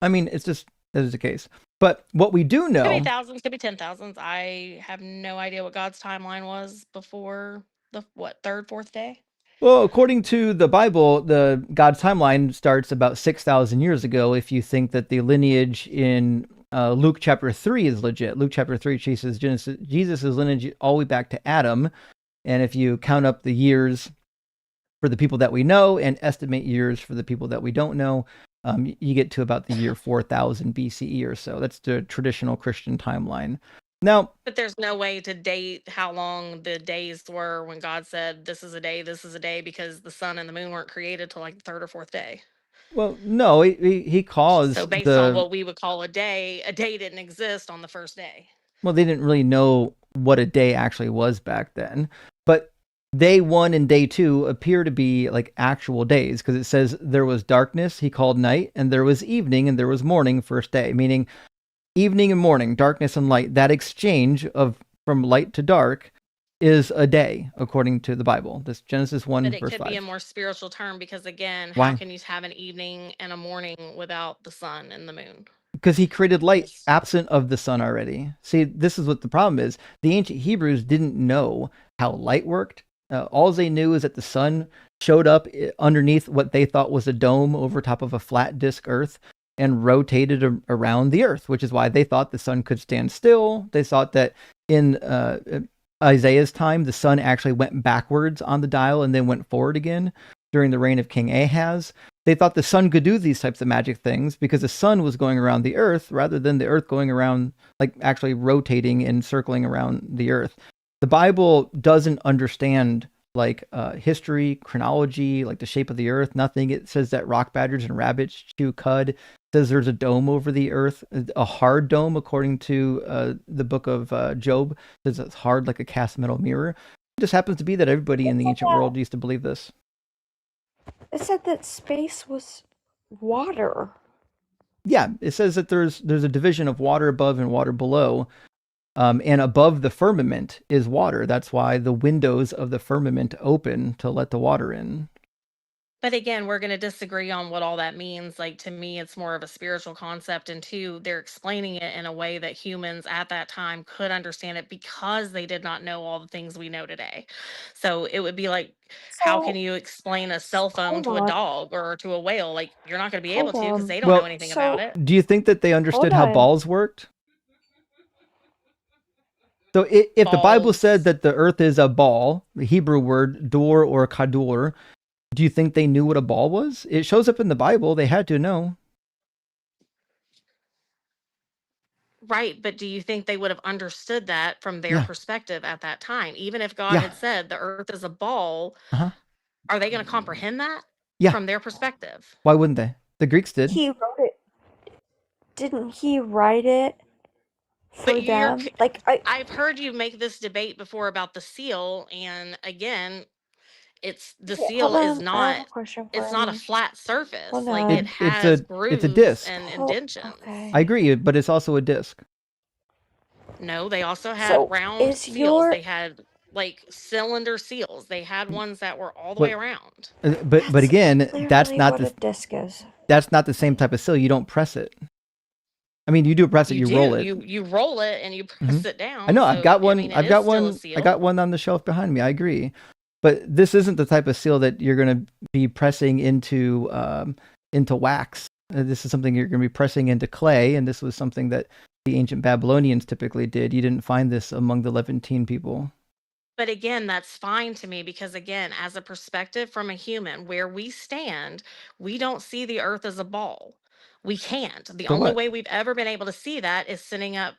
I mean, it's just that is the case. But what we do know, could be thousands, could be 10,000s. I have no idea what God's timeline was before the third, fourth day. Well, according to the Bible, the God's timeline starts about 6,000 years ago. If you think that the lineage in Luke chapter 3 is legit, Luke chapter 3 traces Jesus' lineage all the way back to Adam. And if you count up the years for the people that we know and estimate years for the people that we don't know, you get to about the year 4000 BCE or so. That's the traditional Christian timeline. Now, but there's no way to date how long the days were when God said, this is a day, because the sun and the moon weren't created till like the third or fourth day. Well, no, he caused So based on what we would call a day didn't exist on the first day. Well, they didn't really know what a day actually was back then. But day 1 and day 2 appear to be like actual days, because it says there was darkness, he called night, and there was evening and there was morning, first day, meaning evening and morning, darkness and light. That exchange of from light to dark is a day, according to the Bible. This Genesis 1 but it verse could 5. be a more spiritual term, because again, Why? how can you have an evening and a morning without the sun and the moon? Because he created light absent of the sun already. See, this is what the problem is. The ancient Hebrews didn't know how light worked. All they knew is that the sun showed up underneath what they thought was a dome over top of a flat disk earth and rotated around the earth, which is why they thought the sun could stand still. They thought that in Isaiah's time, the sun actually went backwards on the dial and then went forward again during the reign of King Ahaz. They thought the sun could do these types of magic things because the sun was going around the earth rather than the earth going around, like actually rotating and circling around the earth. The Bible doesn't understand like history, chronology, like the shape of the earth, nothing. It says that rock badgers and rabbits chew cud. It says there's a dome over the earth, a hard dome, according to the book of Job. It says it's hard like a cast metal mirror. It just happens to be that everybody in the ancient world used to believe this. It said that space was water. Yeah, it says that there's a division of water above and water below. And above the firmament is water. That's why the windows of the firmament open to let the water in. But again, we're going to disagree on what all that means. Like, to me, it's more of a spiritual concept. And two, they're explaining it in a way that humans at that time could understand it because they did not know all the things we know today. So it would be like, how can you explain a cell phone to a dog or to a whale? Like, you're not going to be able to because they don't know anything about it. Do you think that they understood how balls worked? So if the Bible said that the earth is a ball, the Hebrew word dor or kador, do you think they knew what a ball was? It shows up in the Bible. They had to know. Right, but do you think they would have understood that from their perspective at that time? Even if God had said the earth is a ball, are they going to comprehend that from their perspective? Why wouldn't they? The Greeks did. He wrote it. Didn't he write it for them? Like I've heard you make this debate before about the seal, and again, it's the seal is not a flat surface. Like it has grooves it's a disc and indentions. I agree, but it's also a disc. No, they also had round seals. They had like cylinder seals. They had ones that were all the way around. But again, that's not what a disc is. That's not the same type of seal. You don't press it. I mean, you do press it. You roll it. You roll it and you press it down. I know. I've got one. I got one on the shelf behind me. I agree. But this isn't the type of seal that you're going to be pressing into wax. This is something you're going to be pressing into clay, and this was something that the ancient Babylonians typically did. You didn't find this among the Levantine people. But again, that's fine to me because, again, as a perspective from a human, where we stand, we don't see the earth as a ball. We can't. The only way we've ever been able to see that is sending up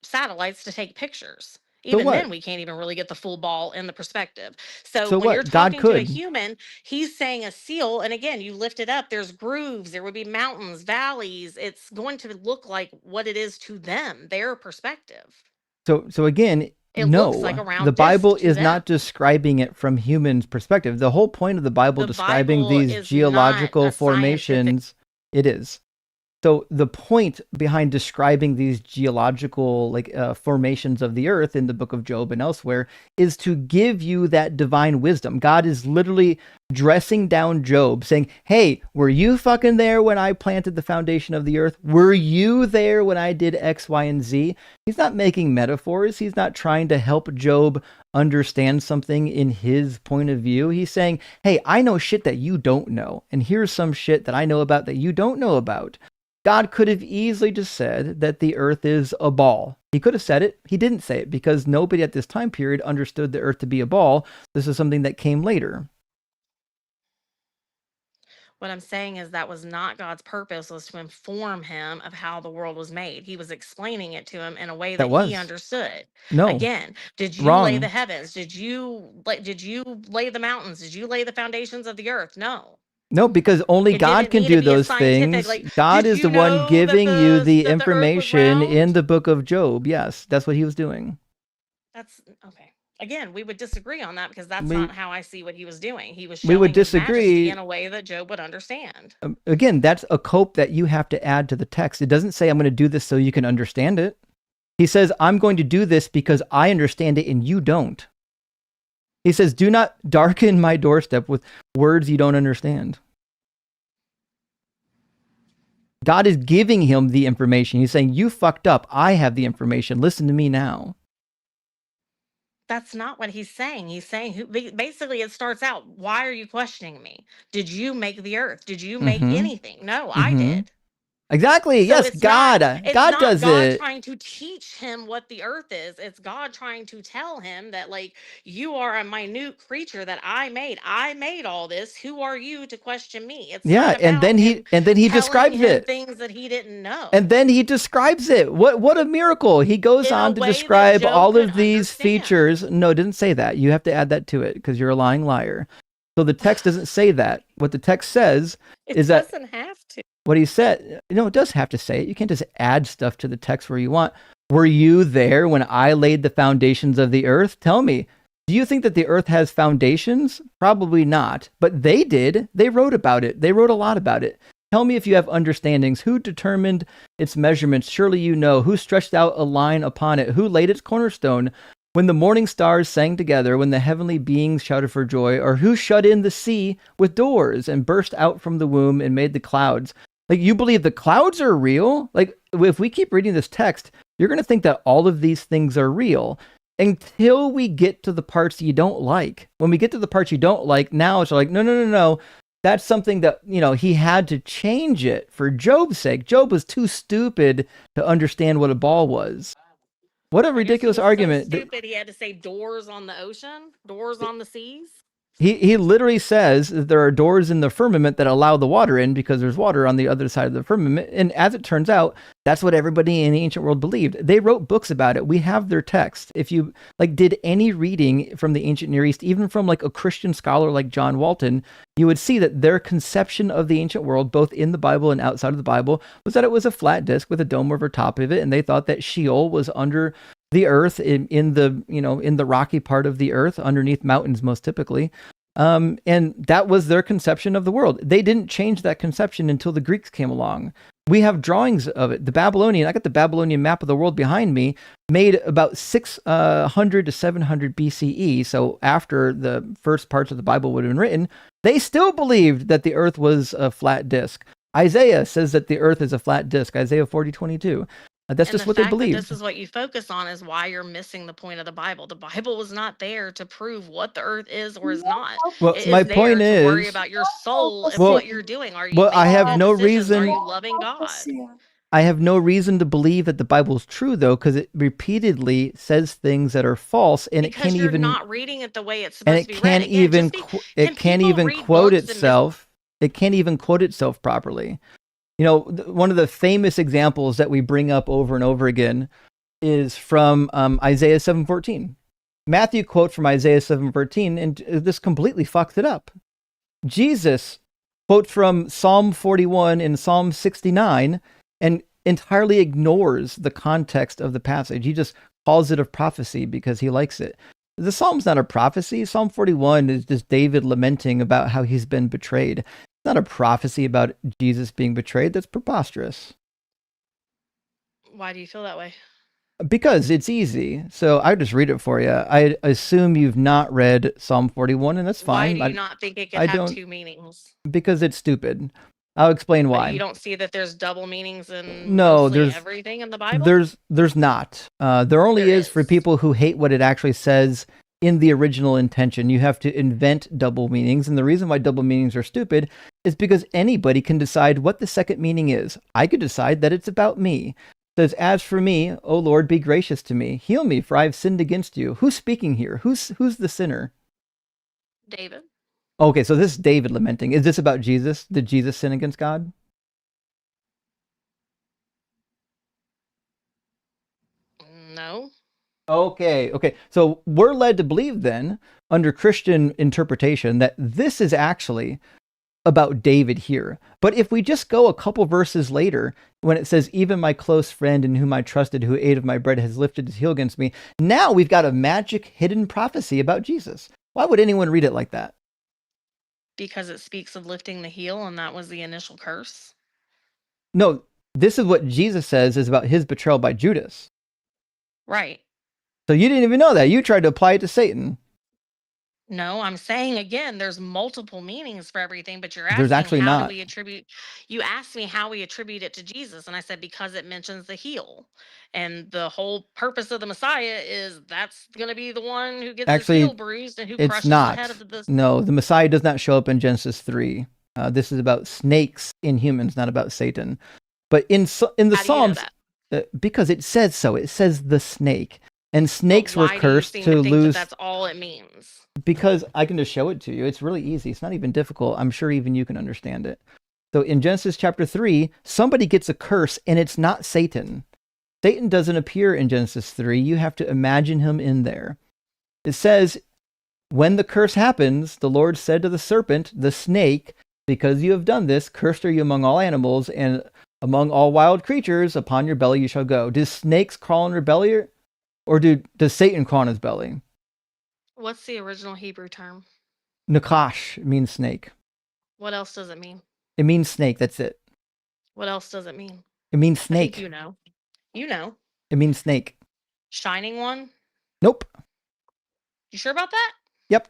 satellites to take pictures. Even then, we can't even really get the full ball in the perspective. So when you're talking to a human, he's saying a seal. And again, you lift it up, there's grooves, there would be mountains, valleys. It's going to look like what it is to them, their perspective. So again, looks like a round the Bible is not describing it from humans' perspective. The whole point of the Bible describing these geological formations, it is. So the point behind describing these geological formations of the earth in the book of Job and elsewhere is to give you that divine wisdom. God is literally dressing down Job, saying, hey, were you fucking there when I planted the foundation of the earth? Were you there when I did X, Y, and Z? He's not making metaphors. He's not trying to help Job understand something in his point of view. He's saying, hey, I know shit that you don't know. And here's some shit that I know about that you don't know about. God could have easily just said that the earth is a ball. He could have said it. He didn't say it because nobody at this time period understood the earth to be a ball. This is something that came later. What I'm saying is that was not God's purpose, was to inform him of how the world was made. He was explaining it to him in a way That that he was. understood. No. Again, did you lay the Wrong. heavens? Did you lay the mountains? Did you lay the foundations of the earth? No. No, because only It God didn't can need to do be a those scientific, things. like, God did is the you one know that giving you the the earth was information in round? the book of Job. Yes, that's what he was doing. That's okay. Again, we would disagree on that because that's We not how I see what he was doing. He was we would showing his majesty disagree. in a way that Job would understand. Again, that's a cope that you have to add to the text. It doesn't say I'm going to do this so you can understand it. He says I'm going to do this because I understand it and you don't. He says, do not darken my doorstep with words you don't understand. God is giving him the information. He's saying, you fucked up. I have the information. Listen to me now. That's not what he's saying. He's saying, basically, it starts out, why are you questioning me? Did you make the earth? Did you make anything? No, I did. Exactly. So Yes, it's God. not, it's God not does God it. trying to teach him what the earth is. It's God trying to tell him that, like, you are a minute creature that I made. I made all this. Who are you to question me? It's Yeah, not and about then him he telling describes him it. things that he didn't know. And then he describes it. What a miracle. He goes In a on to way that describe Job all could of these understand. features. No, it didn't say that. You have to add that to it because you're a lying liar. So the text doesn't say that. What the text says is that doesn't have to. what he said, it does have to say it. You can't just add stuff to the text where you want. Were you there when I laid the foundations of the earth? Tell me, do you think that the earth has foundations? Probably not. But they did. They wrote about it. They wrote a lot about it. Tell me if you have understandings. Who determined its measurements? Surely you know. Who stretched out a line upon it? Who laid its cornerstone? When the morning stars sang together, when the heavenly beings shouted for joy, or who shut in the sea with doors and burst out from the womb and made the clouds? Like, you believe the clouds are real? Like, if we keep reading this text, you're going to think that all of these things are real until we get to the parts you don't like. When we get to the parts you don't like, now it's like, no. That's something that, he had to change it for Job's sake. Job was too stupid to understand what a ball was. What a ridiculous argument. So stupid, he had to say doors on the ocean, doors on the seas. He literally says that there are doors in the firmament that allow the water in because there's water on the other side of the firmament. And as it turns out, that's what everybody in the ancient world believed. They wrote books about it. We have their text. If you did any reading from the ancient Near East, even from a Christian scholar like John Walton, you would see that their conception of the ancient world, both in the Bible and outside of the Bible, was that it was a flat disk with a dome over top of it. And they thought that Sheol was under the earth in the rocky part of the earth underneath mountains, most typically. And that was their conception of the world. They didn't change that conception until the Greeks came along. We have drawings of it. I got the Babylonian map of the world behind me, made about 600 to 700 BCE. So after the first parts of the Bible would have been written, they still believed that the earth was a flat disk. Isaiah says that the earth is a flat disk, Isaiah 40:22. That's just what they believe. This is what you focus on is why you're missing the point of the Bible. The Bible was not there to prove what the earth is or is not. Well, it my is point there is, to worry about your soul and what you're doing. Are you I have making no good decisions? reason. Are you loving God? I have no reason to believe that the Bible is true, though, because it repeatedly says things that are false, and because it can't even not reading it the way it's supposed to be read. It can't even quote itself. It can't even quote itself properly. One of the famous examples that we bring up over and over again is from Isaiah 7:14. Matthew quotes from Isaiah 7:14, and this completely fucks it up. Jesus quotes from Psalm 41 and Psalm 69 and entirely ignores the context of the passage. He just calls it a prophecy because he likes it. The Psalm's not a prophecy. Psalm 41 is just David lamenting about how he's been betrayed. It's not a prophecy about Jesus being betrayed. That's preposterous. Why do you feel that way? Because it's easy. So I just read it for you. I assume you've not read Psalm 41, and that's fine. Why do you not think it could have two meanings? Because it's stupid. I'll explain why. But you don't see that there's double meanings in everything in the Bible? There's not. There only is for people who hate what it actually says in the original intention. You have to invent double meanings. And the reason why double meanings are stupid is because anybody can decide what the second meaning is. I could decide that it's about me. It says, as for me, O Lord, be gracious to me. Heal me, for I have sinned against you. Who's speaking here? Who's the sinner? David. Okay, so this is David lamenting. Is this about Jesus? Did Jesus sin against God? No. Okay. So we're led to believe then, under Christian interpretation, that this is actually about David here. But if we just go a couple verses later, when it says, even my close friend in whom I trusted, who ate of my bread, has lifted his heel against me, now we've got a magic hidden prophecy about Jesus. Why would anyone read it like that? Because it speaks of lifting the heel, and that was the initial curse. No, this is what Jesus says is about his betrayal by Judas. Right. So you didn't even know that. You tried to apply it to Satan. No, I'm saying again, there's multiple meanings for everything, but you're There's asking actually how do not. we attribute, you asked me how we attribute it to Jesus, and I said because it mentions the heel. And the whole purpose of the Messiah is that's going to be the one who gets his Actually, heel bruised and who it's crushes not. the head of the No, the Messiah does not show up in Genesis 3. This is about snakes in humans, not about Satan. But in the How do you know Psalms, that? because it says so. It says the snake. And snakes were Why do you cursed seem to to think lose. that that's all it means? Because I can just show it to you. It's really easy. It's not even difficult. I'm sure even you can understand it. So in Genesis chapter 3, somebody gets a curse, and it's not Satan. Satan doesn't appear in Genesis 3. You have to imagine him in there. It says, when the curse happens, the Lord said to the serpent, the snake, because you have done this, cursed are you among all animals, and among all wild creatures, upon your belly you shall go. Do snakes crawl on their belly, or does Satan crawl on his belly? What's the original Hebrew term? Nakash means snake. What else does it mean? It means snake. That's it. What else does it mean? It means I snake. think you know. You know. It means snake. Shining one? Nope. You sure about that? Yep.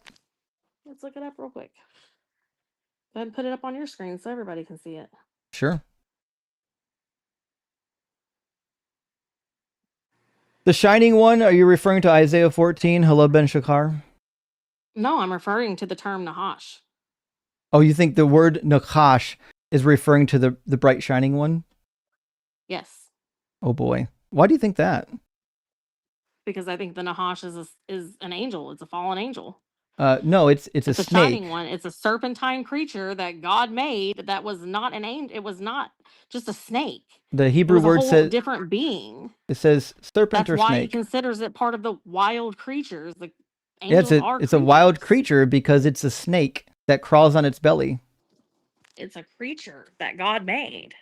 Let's look it up real quick. Go ahead and put it up on your screen so everybody can see it. Sure. The Shining One, are you referring to Isaiah 14? Hello, Ben Shakar? No, I'm referring to the term Nahash. Oh, you think the word Nakash is referring to the bright shining one? Yes. Oh boy. Why do you think that? Because I think the Nahash is an angel. It's a fallen angel. No, it's a It's a snake. shining one. It's a serpentine creature that God made that was not an angel. It was not just a snake. The It Hebrew was a word whole says different being. it says serpent That's or why he snake. considers it part of the wild creatures. The Yeah, angels are it's a wild creature because it's a snake that crawls on its belly. It's a creature that God made.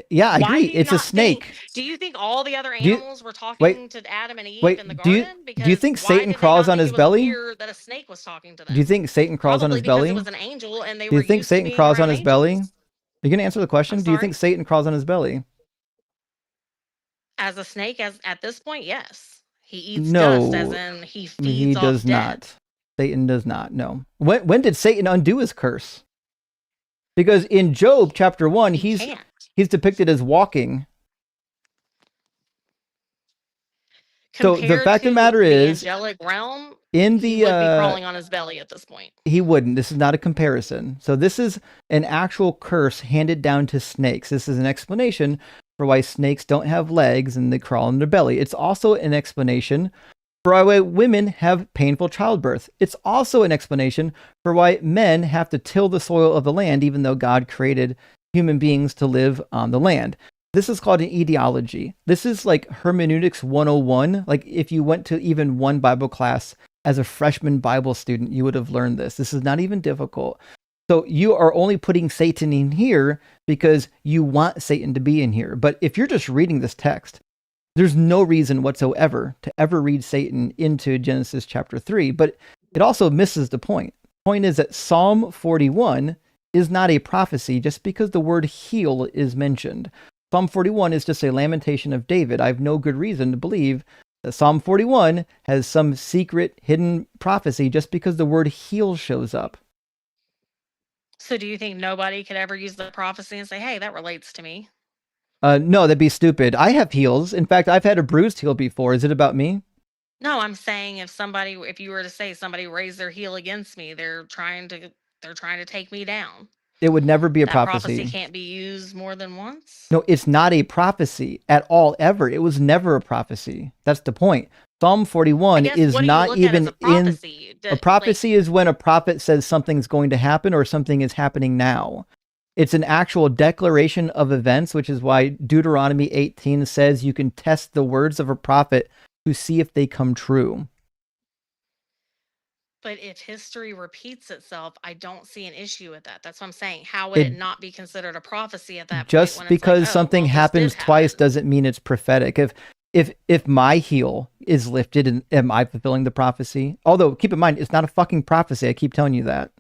Yeah, I Why agree. do you It's a not think? snake. Do you think all the other Do you- animals were talking wait, to Adam and Eve wait, in the do you- garden? do you think why Satan did they crawls not on think his it was belly? weird that a snake was talking to them? Do you think Satan crawls on Probably his because belly? it was an angel and they Do were you think used to Satan being crawls on around his belly? angels. Are you going to answer the question? I'm Do you think sorry? Satan crawls on his belly? As a snake, as at this point, yes. He eats dust, as No, in he he feeds off does dead. not. Satan does not. No. When did Satan undo his curse? Because in Job chapter 1, He he's can't. depicted as walking. So the Compared fact of the to matter the is, angelic realm, in he would be the crawling on his belly at this point. he wouldn't. This is not a comparison. So this is an actual curse handed down to snakes. This is an explanation for why snakes don't have legs and they crawl on their belly. It's also an explanation for why women have painful childbirth. It's also an explanation for why men have to till the soil of the land, even though God created human beings to live on the land. This is called an etiology. This is like hermeneutics 101. Like if you went to even one Bible class as a freshman Bible student, you would have learned this. This is not even difficult. So you are only putting Satan in here because you want Satan to be in here. But if you're just reading this text, there's no reason whatsoever to ever read Satan into Genesis chapter 3. But it also misses the point. The point is that Psalm 41 is not a prophecy just because the word heel is mentioned. Psalm 41 is just a lamentation of David. I have no good reason to believe that Psalm 41 has some secret hidden prophecy just because the word heel shows up. So do you think nobody could ever use the prophecy and say, hey, that relates to me? No, that'd be stupid. I have heels. In fact, I've had a bruised heel before. Is it about me? No, I'm saying if you were to say somebody raised their heel against me, they're trying to take me down. It would never be a That prophecy. prophecy can't be used more than once. No, it's not a prophecy at all, ever. It was never a prophecy. That's the point. Psalm 41 is not even in a prophecy is when a prophet says something's going to happen or something is happening now. It's an actual declaration of events, which is why Deuteronomy 18 says you can test the words of a prophet to see if they come true. But if history repeats itself, I don't see an issue with that. That's what I'm saying. How would it not be considered a prophecy at that point? Just because something happens twice doesn't mean it's prophetic. If my heel is lifted, and am I fulfilling the prophecy? Although, keep in mind, it's not a fucking prophecy. I keep telling you that.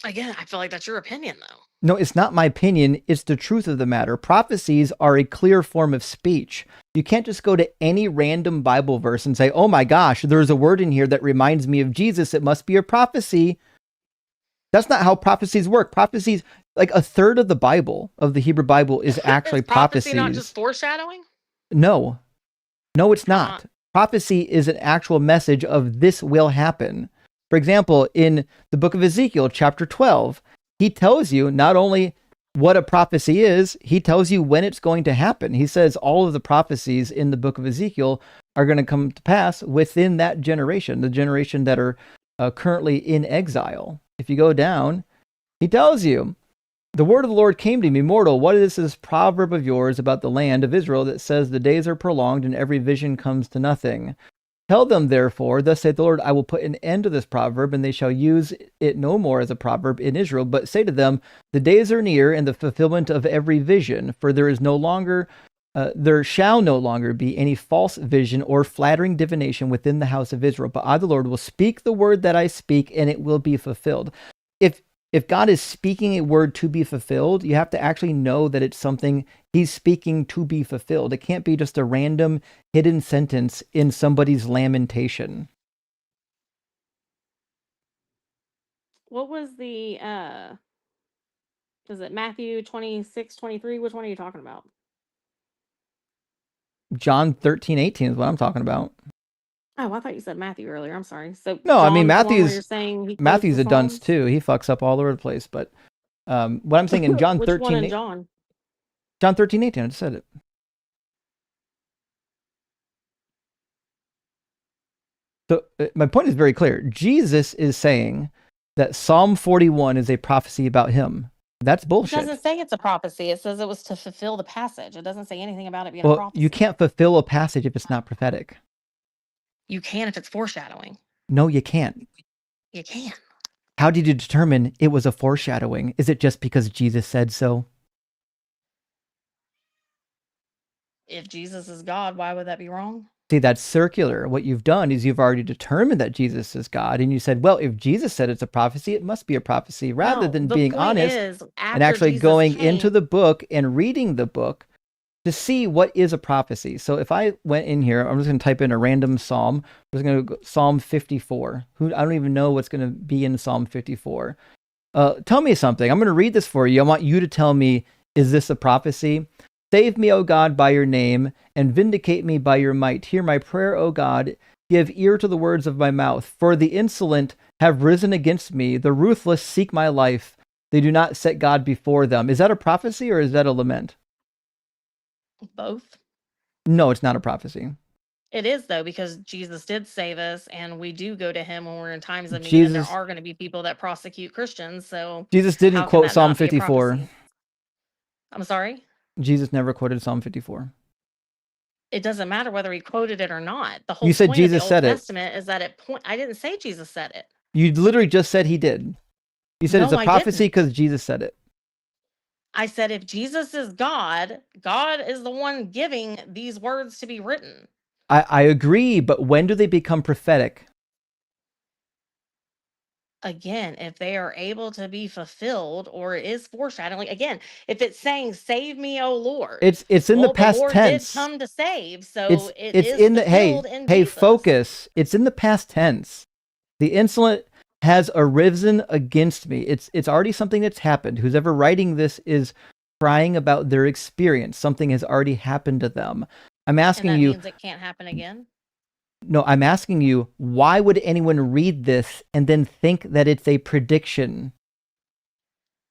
Again, I feel like that's your opinion, though. No, it's not my opinion. It's the truth of the matter. Prophecies are a clear form of speech. You can't just go to any random Bible verse and say, oh my gosh, there's a word in here that reminds me of Jesus. It must be a prophecy. That's not how prophecies work. Prophecies, like a third of the Bible, of the Hebrew Bible, is actually prophecies. Not just foreshadowing? No, it's not. Prophecy is an actual message of this will happen. For example, in the book of Ezekiel, chapter 12, he tells you not only what a prophecy is, he tells you when it's going to happen. He says all of the prophecies in the book of Ezekiel are going to come to pass within that generation, the generation that are currently in exile. If you go down, he tells you, the word of the Lord came to me, mortal, what is this proverb of yours about the land of Israel that says the days are prolonged and every vision comes to nothing? Tell them, therefore, thus saith the Lord, I will put an end to this proverb, and they shall use it no more as a proverb in Israel, but say to them, the days are near and the fulfillment of every vision, for there shall no longer be any false vision or flattering divination within the house of Israel, but I, the Lord, will speak the word that I speak, and it will be fulfilled. If God is speaking a word to be fulfilled, you have to actually know that it's something he's speaking to be fulfilled. It can't be just a random hidden sentence in somebody's lamentation. What was the, is it Matthew 26:23? Which one are you talking about? John 13:18 is what I'm talking about. Oh, I thought you said Matthew earlier. I'm sorry. So no, John's I mean Matthew's a dunce too. He fucks up all over the place. But what I'm saying in John 13, one in John? John 13:18. I just said it. So my point is very clear. Jesus is saying that Psalm 41 is a prophecy about him. That's bullshit. It doesn't say it's a prophecy. It says it was to fulfill the passage. It doesn't say anything about it being a prophecy. You can't fulfill a passage if it's not prophetic. You can if it's foreshadowing. No, you can't. You can. How did you determine it was a foreshadowing? Is it just because Jesus said so? If Jesus is God, why would that be wrong? See, that's circular. What you've done is you've already determined that Jesus is God, and you said, well, if Jesus said it's a prophecy, it must be a prophecy, rather than being honest and actually going into the book and reading the book to see what is a prophecy. So if I went in here, I'm just going to type in a random psalm. I'm just going to go Psalm 54. I don't even know what's going to be in Psalm 54. Tell me something. I'm going to read this for you. I want you to tell me, is this a prophecy? Save me, O God, by your name, and vindicate me by your might. Hear my prayer, O God. Give ear to the words of my mouth. For the insolent have risen against me. The ruthless seek my life. They do not set God before them. Is that a prophecy or is that a lament? Both. No, it's not a prophecy. It is, though, because Jesus did save us, and we do go to him when we're in times of need, and there are going to be people that prosecute Christians. So Jesus didn't quote Psalm 54. I'm sorry? Jesus never quoted Psalm 54. It doesn't matter whether he quoted it or not. The whole you said point Jesus of the said Old Testament is that I didn't say Jesus said it. You literally just said he did. You said No, it's a prophecy because Jesus said it. I said if Jesus is God, God is the one giving these words to be written. I agree, but when do they become prophetic? Again, if they are able to be fulfilled, or it is foreshadowing. Again, if it's saying "Save me, O Lord," it's in the past the Lord tense. Did come to save, so it's in the hey focus. It's in the past tense. The insolent has arisen against me. It's already something that's happened. Who's ever writing this is crying about their experience. Something has already happened to them. I'm asking and that you. Means it can't happen again. No, I'm asking you, why would anyone read this and then think that it's a prediction?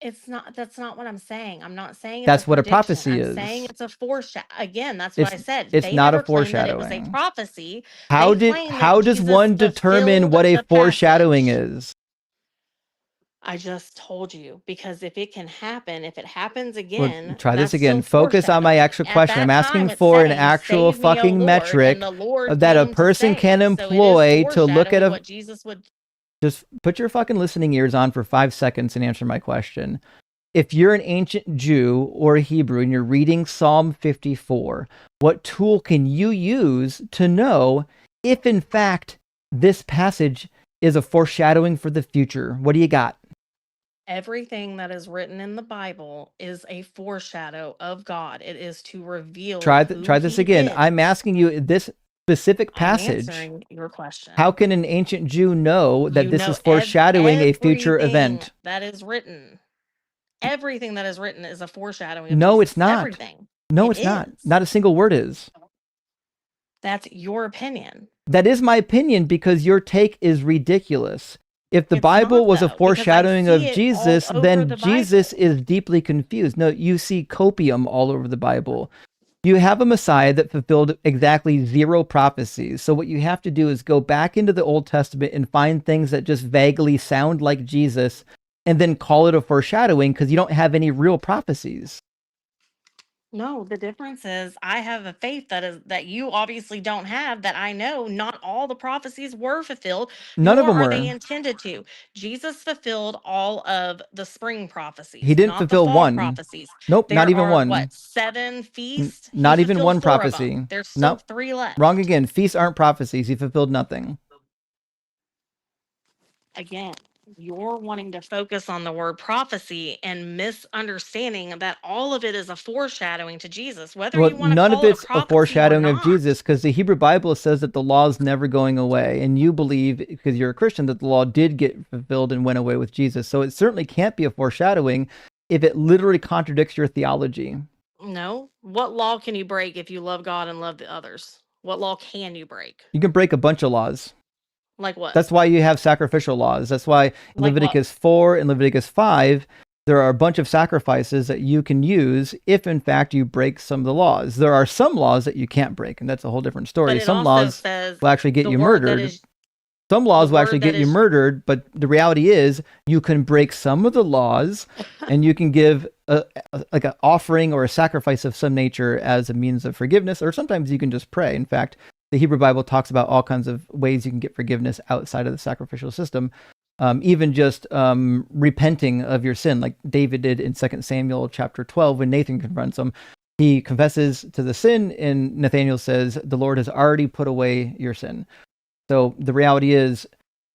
That's not what I'm saying. I'm not saying it's That's a what a prediction. prophecy I'm is. saying it's a foreshadow. Again, that's what I said. It's They not a never claimed that it was a foreshadowing. prophecy. How They claimed how that does Jesus one determine fulfilled what a the foreshadowing passage. is? I just told you, because if it can happen, if it happens Well, again, try this that's again. still Focus on my foreshadowing. actual At question. I'm that asking time, it's for an saying, actual "Save me, O fucking Lord," metric and the Lord that a came to person can save. So it is employ to look at foreshadowing a. what Jesus would. Just put your fucking listening ears on for 5 seconds and answer my question. If you're an ancient Jew or a Hebrew and you're reading Psalm 54, what tool can you use to know if, in fact, this passage is a foreshadowing for the future? What do you got? Everything that is written in the Bible is a foreshadow of God. It is to reveal Try who this He again. is. I'm asking you this specific I'm passage. answering your question. How can an ancient Jew know that You this know is foreshadowing a future everything event? that is written. Everything that is written is a foreshadowing of No, Jesus. it's not. Everything. No, It it's not. is. Not a single word is. That's your opinion. That is my opinion because your take is ridiculous. If the It's Bible not, was a though, because I foreshadowing see of it all Jesus, over then the Jesus Bible. is deeply confused. No, you see copium all over the Bible. You have a Messiah that fulfilled exactly 0 prophecies. So what you have to do is go back into the Old Testament and find things that just vaguely sound like Jesus and then call it a foreshadowing because you don't have any real prophecies. No, the difference is I have a faith that you obviously don't have, that I know not all the prophecies were fulfilled, None of nor them are they were. intended to. Jesus fulfilled all of the spring prophecies, He didn't not the fulfill fall one. prophecies. Nope, not There even are one. 7 feasts? He Not even fulfilled one 4 of prophecy. them. There's No, still 3 left. wrong again. Feasts aren't prophecies. He fulfilled nothing. Again, you're wanting to focus on the word prophecy and misunderstanding that all of it is a foreshadowing to Jesus, whether Well, you want to none of call it a it's a prophecy or foreshadowing of not. Jesus because the Hebrew Bible says that the law is never going away. And you believe, because you're a Christian, that the law did get fulfilled and went away with Jesus. So it certainly can't be a foreshadowing if it literally contradicts your theology. No. What law can you break if you love God and love the others? What law can you break? You can break a bunch of laws. Like what? That's why you have sacrificial laws. That's why in Like Leviticus 4 and Leviticus 5, there are a bunch of sacrifices that you can use if, in fact, you break some of the laws. There are some laws that you can't break, and that's a whole different story. But it Some also laws says will actually get the you word that murdered. is Some laws the will word actually that get you is murdered, but the reality is you can break some of the laws and you can give like an offering or a sacrifice of some nature as a means of forgiveness, or sometimes you can just pray. In fact, the Hebrew Bible talks about all kinds of ways you can get forgiveness outside of the sacrificial system. Even just repenting of your sin, like David did in 2 Samuel chapter 12 when Nathan confronts him. He confesses to the sin, and Nathanael says, "The Lord has already put away your sin." So the reality is,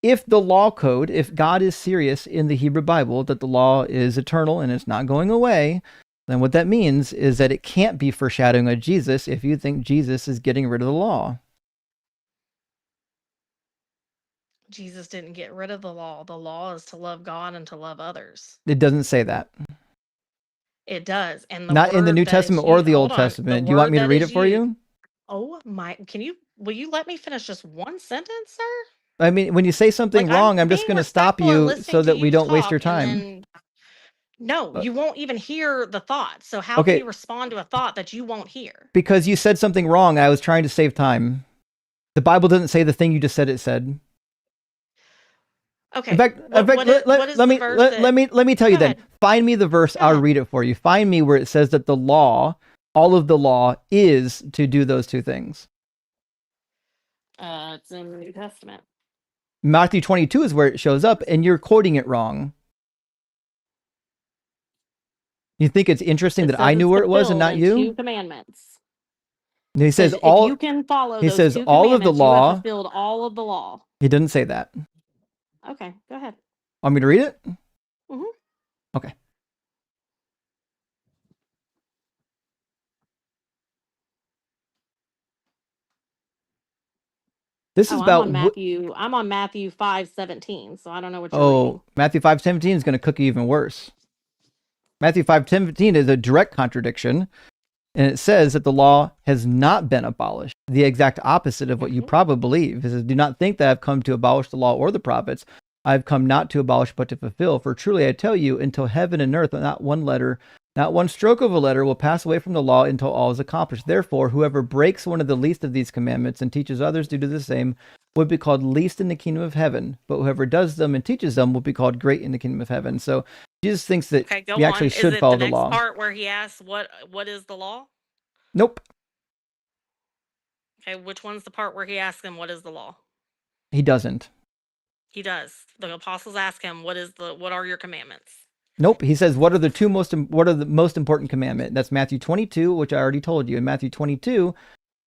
if the law code, if God is serious in the Hebrew Bible that the law is eternal and it's not going away, then what that means is that it can't be foreshadowing of Jesus if you think Jesus is getting rid of the law. Jesus didn't get rid of the law. The law is to love God and to love others. It doesn't say that. It does. And the Not in the word New that is Testament or used, the hold Old on, the Testament. Do you want word me to that read is it for used. you? Oh my, will you let me finish just one sentence, sir? I mean, when you say something Like, I'm wrong, I'm just being going to stop respectful and you so listening to that we you don't waste your talk, and time. then no, Uh, you won't even hear the thought. So how can Okay, you respond to a thought that you won't hear? because you said something wrong. I was trying to save time. The Bible doesn't say the thing you just said it said. Okay. In fact, What is the verse that? let me tell you Go then. ahead. Find me the verse. Go I'll ahead. read it for you. Find me where it says that the law, all of the law, is to do those two things. It's in the New Testament. Matthew 22 is where it shows up, and you're quoting it wrong. You think it's interesting It that I says knew it's where it was and fulfilled not in 2 you? commandments. And he says Says if all. you can follow He those says 2 all of the commandments, you have law. fulfilled all of the law. He didn't say that. Okay, go ahead. Want me to read it? Mm-hmm. Okay. This is I'm about. on Matthew. I'm on Matthew 5:17. So I don't know what you're reading. Matthew 5:17 is going to cook you even worse. Matthew 5:17 is a direct contradiction, and it says that the law has not been abolished. The exact opposite of what you probably believe. It says, "Do not think that I've come to abolish the law or the prophets. I've come not to abolish, but to fulfill. For truly I tell you, until heaven and earth, not one letter, not one stroke of a letter will pass away from the law until all is accomplished. Therefore, whoever breaks one of the least of these commandments and teaches others to do the same would be called least in the kingdom of heaven. But whoever does them and teaches them will be called great in the kingdom of heaven. So Jesus thinks that we actually should follow the law. Is it the next part where he asks, what is the law? Nope. Okay, which one's the part where he asks him, what is the law? He doesn't. He does. The apostles ask him, what are your commandments? Nope. He says, what are the most important commandment? That's Matthew 22, which I already told you. In Matthew 22,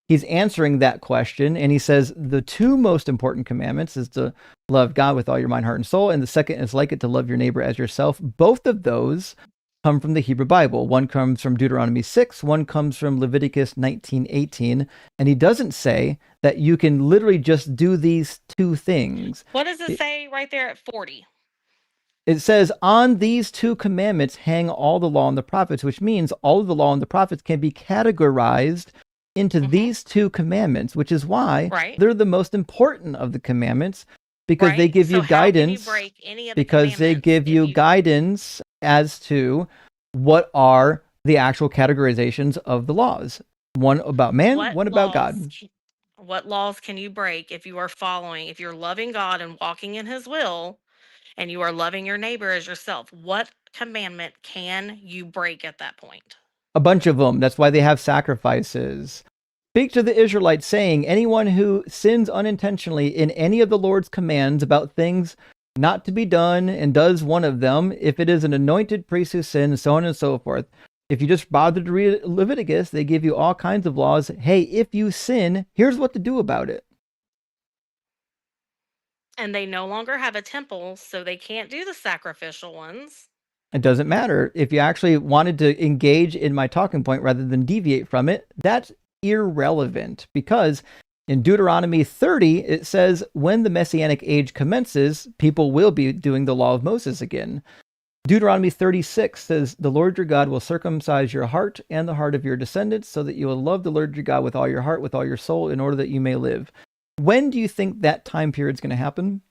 he's answering that question, and he says the two most important commandments is to love God with all your mind, heart, and soul, and the second is like it, to love your neighbor as yourself. Both of those come from the Hebrew Bible. One comes from Deuteronomy 6, one comes from Leviticus 19:18, and he doesn't say that you can literally just do these two things. What does it say right there at 40? It says, on these two commandments hang all the law and the prophets, which means all of the law and the prophets can be categorized into these two commandments, which is why they're the most important of the commandments, because they give you guidance. Because they give you guidance as to what are the actual categorizations of the laws. One about man, one about God. What laws can you break if you're loving God and walking in his will, and you are loving your neighbor as yourself? What commandment can you break at that point? A bunch of them. That's why they have sacrifices. Speak to the Israelites, saying, anyone who sins unintentionally in any of the Lord's commands about things not to be done and does one of them, if it is an anointed priest who sins, so on and so forth. If you just bother to read Leviticus, they give you all kinds of laws. Hey, if you sin, here's what to do about it. And they no longer have a temple, so they can't do the sacrificial ones. It doesn't matter. If you actually wanted to engage in my talking point rather than deviate from it, that's irrelevant, because in Deuteronomy 30, it says when the Messianic age commences, people will be doing the law of Moses again. Deuteronomy 36 says, the Lord your God will circumcise your heart and the heart of your descendants so that you will love the Lord your God with all your heart, with all your soul, in order that you may live. When do you think that time period is going to happen?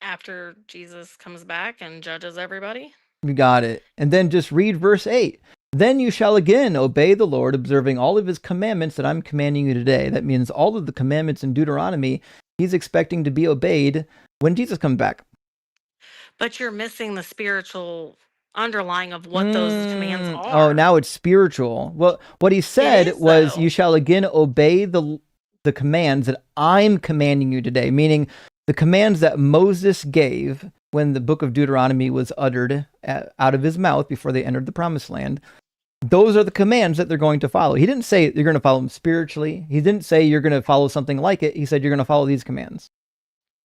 After Jesus comes back and judges everybody? You got it. And then just read verse 8. Then you shall again obey the Lord, observing all of his commandments that I'm commanding you today. That means all of the commandments in Deuteronomy, he's expecting to be obeyed when Jesus comes back. But you're missing the spiritual underlying of what those commands are. Oh, now it's spiritual. Well, what he said was, you shall again obey the commands that I'm commanding you today, meaning the commands that Moses gave when the book of Deuteronomy was uttered out of his mouth before they entered the promised land. Those are the commands that they're going to follow. He didn't say you're going to follow them spiritually. He didn't say you're going to follow something like it. He said you're going to follow these commands.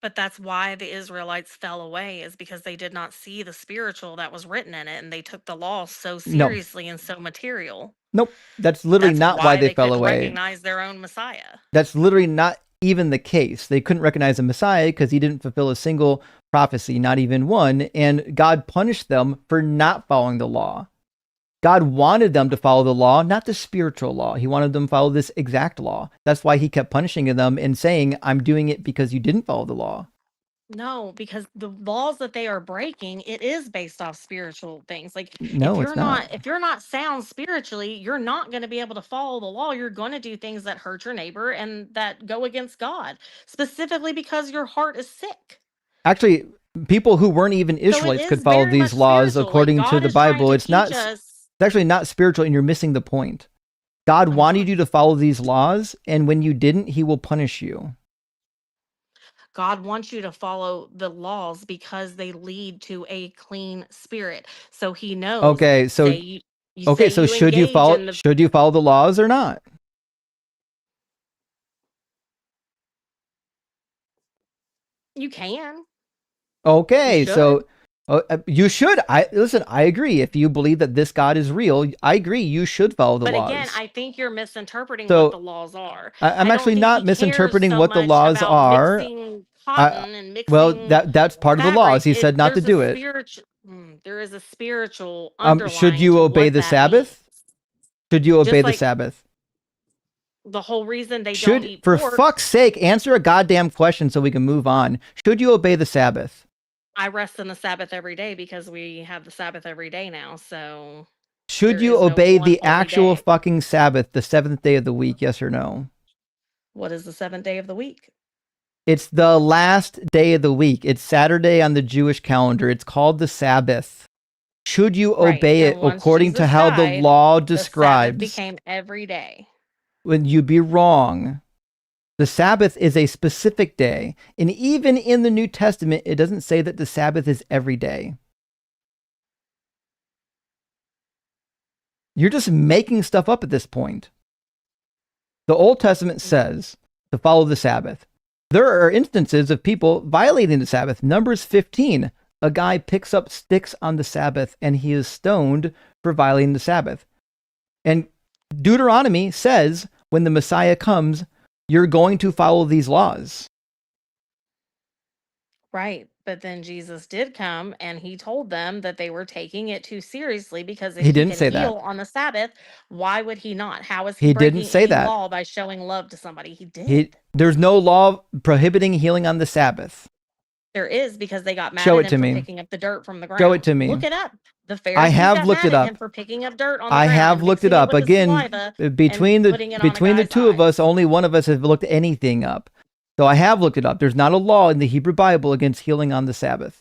But that's why the Israelites fell away, is because they did not see the spiritual that was written in it, and they took the law so seriously and so material. Nope. That's literally not why they fell away. They recognize their own Messiah. That's literally not even the case. They couldn't recognize the Messiah because he didn't fulfill a single prophecy, not even one, and God punished them for not following the law. God wanted them to follow the law, not the spiritual law. He wanted them to follow this exact law. That's why he kept punishing them and saying, I'm doing it because you didn't follow the law. No, because the laws that they are breaking, it is based off spiritual things. Like, no, it's not. If you're not sound spiritually, you're not going to be able to follow the law. You're going to do things that hurt your neighbor and that go against God, specifically because your heart is sick. Actually, people who weren't even Israelites could follow these laws according to the Bible. It's actually not spiritual, and you're missing the point. God wanted you to follow these laws, and when you didn't, he will punish you. God wants you to follow the laws because they lead to a clean spirit. So he knows. Okay, so should you follow the laws or not? You can. Okay, so you should. I agree. If you believe that this God is real, I agree. You should follow the laws. But again, I think you're misinterpreting what the laws are. I'm actually not misinterpreting what the laws are. That's part of the laws. He said not to do it. There is a spiritual underlying. Should you obey the Sabbath? Should you obey the Sabbath? The whole reason they don't eat for pork. fuck's sake, answer a goddamn question so we can move on. Should you obey the Sabbath? I rest in the Sabbath every day because we have the Sabbath every day now. So should you obey the actual fucking Sabbath, the 7th day of the week? Yes or no? What is the 7th day of the week? It's the last day of the week. It's Saturday on the Jewish calendar. It's called the Sabbath. Should you obey it according to how the law describes? The Sabbath became every day. When you'd be wrong. The Sabbath is a specific day. And even in the New Testament, it doesn't say that the Sabbath is every day. You're just making stuff up at this point. The Old Testament says to follow the Sabbath. There are instances of people violating the Sabbath. Numbers 15, a guy picks up sticks on the Sabbath and he is stoned for violating the Sabbath. And Deuteronomy says when the Messiah comes, you're going to follow these laws. Right. But then Jesus did come and he told them that they were taking it too seriously because if he didn't say heal that on the Sabbath, why would he not? How is he breaking didn't say any that. law by showing love to somebody? He did. There's no law prohibiting healing on the Sabbath. There is because they got mad Show at it to him me. for picking up the dirt from the ground. Show it to me. Look it up. The Pharisees I have got looked mad it at up. him for picking up dirt on the I ground. have looked it up. Again, between the two of us, only one of us has looked anything up. So I have looked it up. There's not a law in the Hebrew Bible against healing on the Sabbath.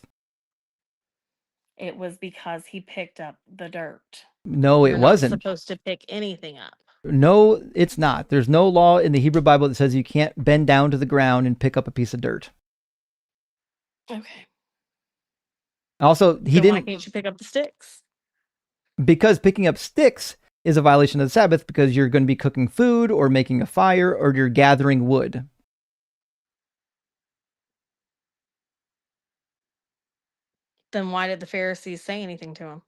It was because he picked up the dirt. No, it wasn't. You're not supposed to pick anything up. No, it's not. There's no law in the Hebrew Bible that says you can't bend down to the ground and pick up a piece of dirt. Okay. Also, why can't you pick up the sticks? Because picking up sticks is a violation of the Sabbath because you're going to be cooking food or making a fire or you're gathering wood. Then why did the Pharisees say anything to him?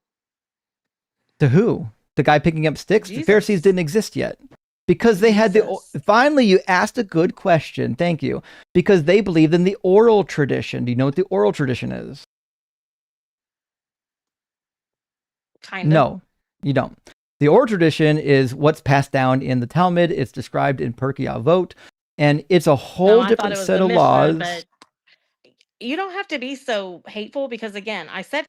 To who? The guy picking up sticks? Jesus. The Pharisees didn't exist yet. Because they had finally, you asked a good question. Thank you. Because they believed in the oral tradition. Do you know what the oral tradition is? Kind of. No, you don't. The oral tradition is what's passed down in the Talmud. It's described in Pirkei Avot. And it's a whole different set of laws. But you don't have to be so hateful because, again, I said...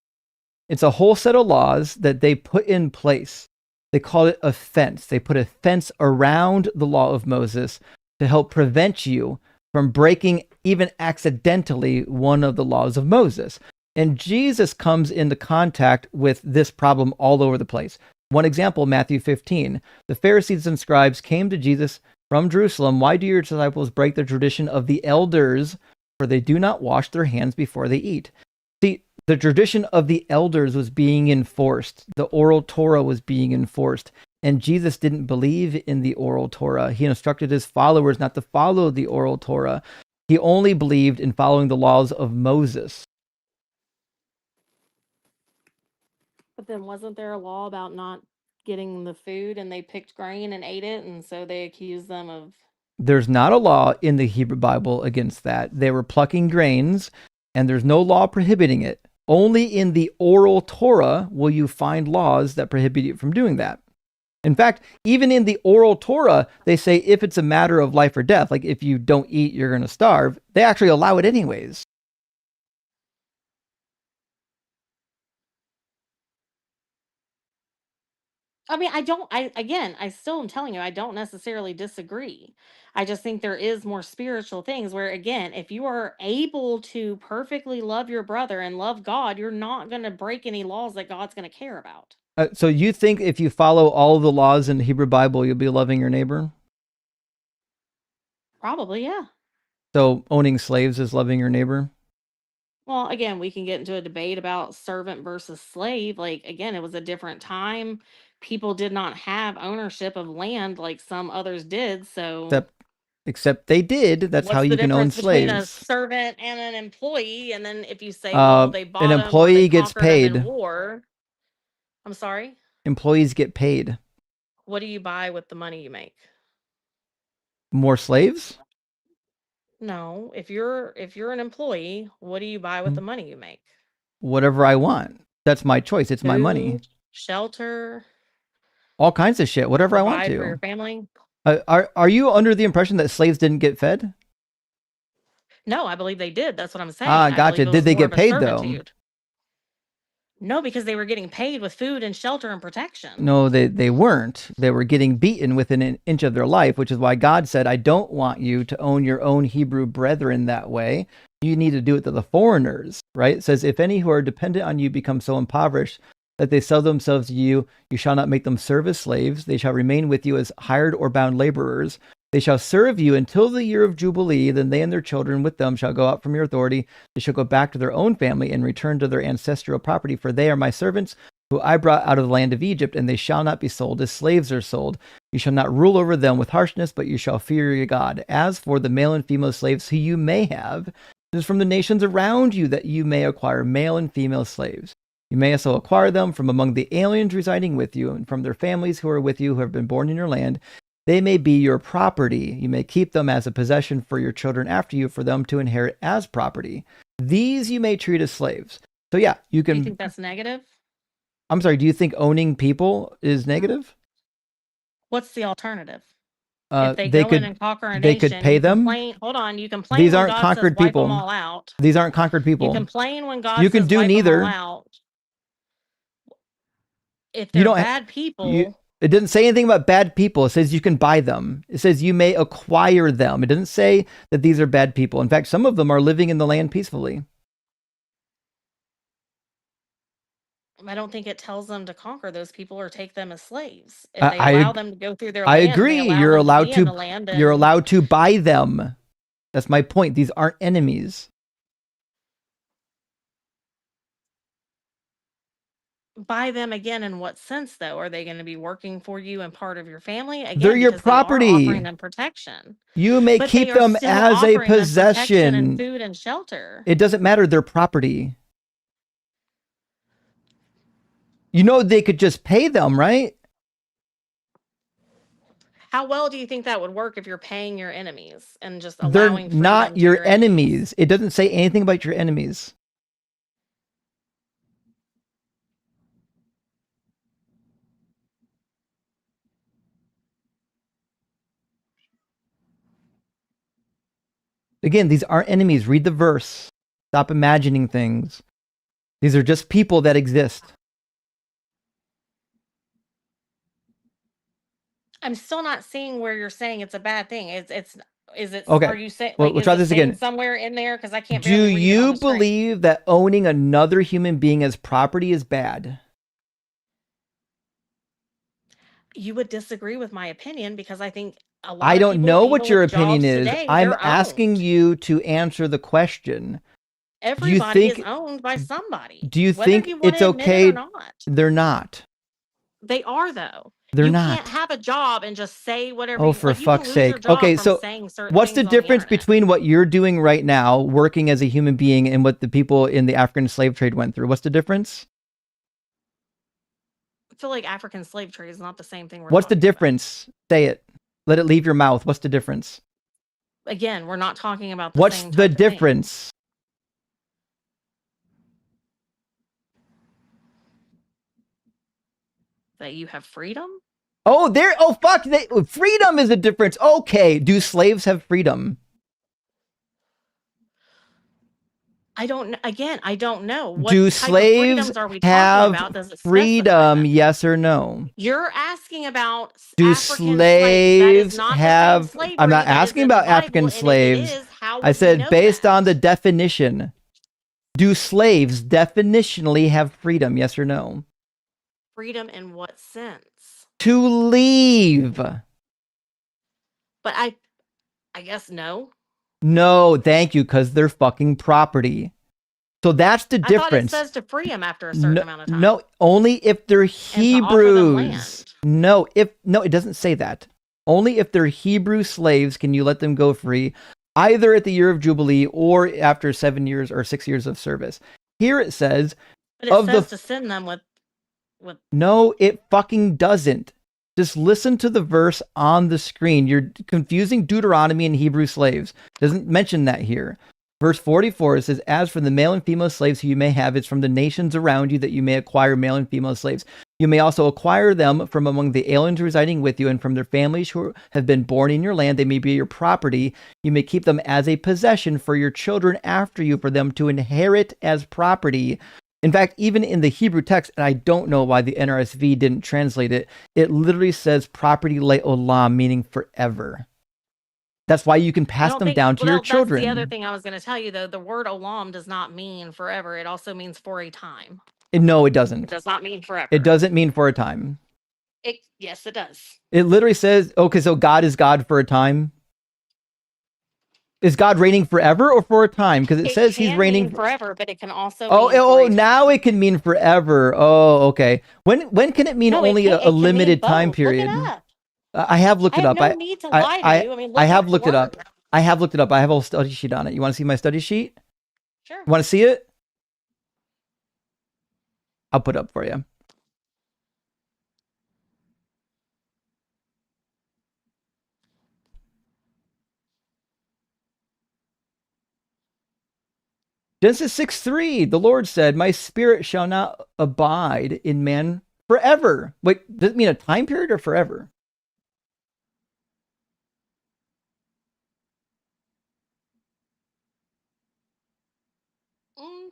It's a whole set of laws that they put in place. They call it a fence. They put a fence around the law of Moses to help prevent you from breaking even accidentally one of the laws of Moses. And Jesus comes into contact with this problem all over the place. One example, Matthew 15. The Pharisees and scribes came to Jesus from Jerusalem. Why do your disciples break the tradition of the elders? For they do not wash their hands before they eat. See, the tradition of the elders was being enforced. The oral Torah was being enforced. And Jesus didn't believe in the oral Torah. He instructed his followers not to follow the oral Torah. He only believed in following the laws of Moses. But then wasn't there a law about not getting the food and they picked grain and ate it? And so they accused them of... There's not a law in the Hebrew Bible against that. They were plucking grains and there's no law prohibiting it. Only in the oral Torah will you find laws that prohibit you from doing that. In fact, even in the oral Torah, they say if it's a matter of life or death, like if you don't eat, you're going to starve, they actually allow it anyways. I mean, I still am telling you, I don't necessarily disagree. I just think there is more spiritual things where, again, if you are able to perfectly love your brother and love God, you're not going to break any laws that God's going to care about. So you think if you follow all of the laws in the Hebrew Bible, you'll be loving your neighbor? Probably, yeah. So owning slaves is loving your neighbor? Well, again, we can get into a debate about servant versus slave. Like, again, it was a different time. People did not have ownership of land like some others did. So except they did. That's how you can own slaves. Between a servant and an employee, and then if you say, well, they bought an employee gets paid. In war. I'm sorry. Employees get paid. What do you buy with the money you make? More slaves? No. If you're an employee, what do you buy with the money you make? Whatever I want. That's my choice. It's my money. Shelter. All kinds of shit. Whatever I want to. For your family. Are you under the impression that slaves didn't get fed? No, I believe they did. That's what I'm saying. Ah, I gotcha. believe it was Did they more get of a paid though? servitude. No, because they were getting paid with food and shelter and protection. No, they weren't. They were getting beaten within an inch of their life, which is why God said, I don't want you to own your own Hebrew brethren that way. You need to do it to the foreigners, right? It says, if any who are dependent on you become so impoverished that they sell themselves to you, you shall not make them serve as slaves. They shall remain with you as hired or bound laborers. They shall serve you until the year of Jubilee. Then they and their children with them shall go out from your authority. They shall go back to their own family and return to their ancestral property. For they are my servants who I brought out of the land of Egypt, and they shall not be sold as slaves are sold. You shall not rule over them with harshness, but you shall fear your God. As for the male and female slaves who you may have, it is from the nations around you that you may acquire male and female slaves. You may also acquire them from among the aliens residing with you, and from their families who are with you, who have been born in your land. They may be your property. You may keep them as a possession for your children after you, for them to inherit as property. These you may treat as slaves. So yeah, you can... Do you think that's negative? I'm sorry, do you think owning people is negative? What's the alternative? If they they go could, in and conquer a they nation, could pay them. Hold on, you complain These when aren't God conquered says, people. wipe them all out. These aren't conquered people. You complain when God you says, can do wipe neither. them all out. If they're You don't bad people... It doesn't say anything about bad people. It says you can buy them. It says you may acquire them. It doesn't say that these are bad people. In fact, some of them are living in the land peacefully. I don't think it tells them to conquer those people or take them as slaves. If they allow them to go through their I land, agree. they allow You're them allowed be to. in the land, You're allowed to buy them. That's my point. These aren't enemies. Buy them again in what sense, though? Are they going to be working for you and part of your family? Again, They're your because they are property. offering them protection. You may But keep they are them still as a offering them protection possession. and food and shelter. It doesn't matter. They're property. You know, they could just pay them, right? How well do you think that would work if you're paying your enemies and just They're allowing freedom not to your enemies. It doesn't say anything about your enemies. Again, these aren't enemies. Read the verse. Stop imagining things. These are just people that exist. I'm still not seeing where you're saying it's a bad thing. Is it? Okay. Are you saying? Well, Like, we'll is try it this saying again. somewhere in there? Because I can't. Do barely read it on you the screen. believe that owning another human being as property is bad? You would disagree with my opinion because I think a lot I of don't people, know even what your with opinion jobs is. today, I'm they're asking owned. you to answer the question. Everybody is think- owned by somebody. Do you whether think you want it's to admit okay? it or not. They're not. They are, though. They're you not. can't have a job and just say whatever. Oh, you, for like, you can fuck's lose your sake. job Okay, from so saying certain what's the things on the difference internet. between what you're doing right now, working as a human being, and what the people in the African slave trade went through? What's the difference? I feel like African slave trade is not the same thing. What's the difference? Say it. Let it leave your mouth. What's the difference? Again, we're not talking about the What's same the type of thing. difference? That you have freedom? Oh, there. Oh, fuck. Freedom is a difference. Okay. Do slaves have freedom? I don't. Again, I don't know. What Do type slaves of freedoms are we talking have about? Does it freedom? Yes or no? You're asking about Do African slaves. That is slaves not have? the same slavery I'm not that is asking in the about Bible, African and if it slaves. is, how I would we said know based that? on the definition. Do slaves definitionally have freedom? Yes or no? Freedom in what sense? To leave. But I guess no. No, thank you, because they're fucking property. So that's the I thought it difference. says to free them after a certain amount of time. No, only if they're to offer them Hebrews. No, it doesn't say that. Only if they're Hebrew slaves can you let them go free, either at the year of Jubilee or after 7 years or 6 years of service. Here it says, But it says to send them with. No, it fucking doesn't. Just listen to the verse on the screen. You're confusing Deuteronomy and Hebrew slaves. Doesn't mention that here. Verse 44, it says, as for the male and female slaves who you may have, it's from the nations around you that you may acquire male and female slaves. You may also acquire them from among the aliens residing with you and from their families who have been born in your land. They may be your property. You may keep them as a possession for your children after you, for them to inherit as property. In fact, even in the Hebrew text, and I don't know why the NRSV didn't translate it, it literally says property le'olam, meaning forever. That's why you can pass them down to your children. That's the other thing I was going to tell you, though. The word olam does not mean forever. It also means for a time. No, it doesn't. It does not mean forever. It doesn't mean for a time. Yes, it does. It literally says, okay, so God is God for a time. Is God reigning forever or for a time? Because it says he's reigning forever, but it can also mean now it can mean forever. Oh, okay. When can it mean only a limited time period? Look it up. I have looked it up. I have no need to lie to you. I mean, I have looked it up. I have looked it up. I have a whole study sheet on it. You want to see my study sheet? Sure. You want to see it? I'll put it up for you. Genesis 6:3, the Lord said, my spirit shall not abide in man forever. Wait, does it mean a time period or forever?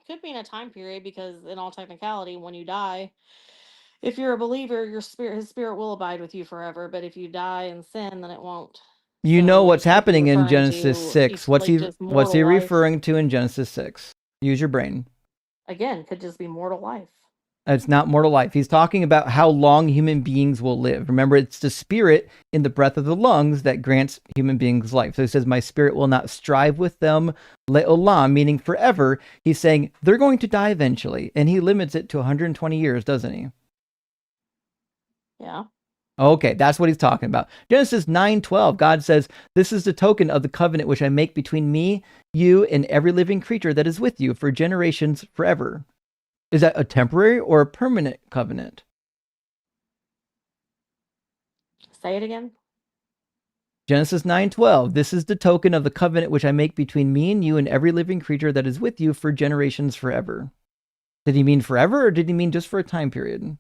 Could mean a time period, because in all technicality, when you die, if you're a believer, his spirit will abide with you forever. But if you die in sin, then it won't. You know what's happening in Genesis 6. What's he referring to in Genesis 6? Use your brain. Again, could just be mortal life. It's not mortal life. He's talking about how long human beings will live. Remember, it's the spirit in the breath of the lungs that grants human beings life. So he says, my spirit will not strive with them, le'olam, meaning forever. He's saying they're going to die eventually. And he limits it to 120 years, doesn't he? Yeah. Okay, that's what he's talking about. Genesis 9:12, God says, this is the token of the covenant which I make between me, you, and every living creature that is with you for generations forever. Is that a temporary or a permanent covenant? Say it again. Genesis 9:12, this is the token of the covenant which I make between me and you and every living creature that is with you for generations forever. Did he mean forever, or did he mean just for a time period?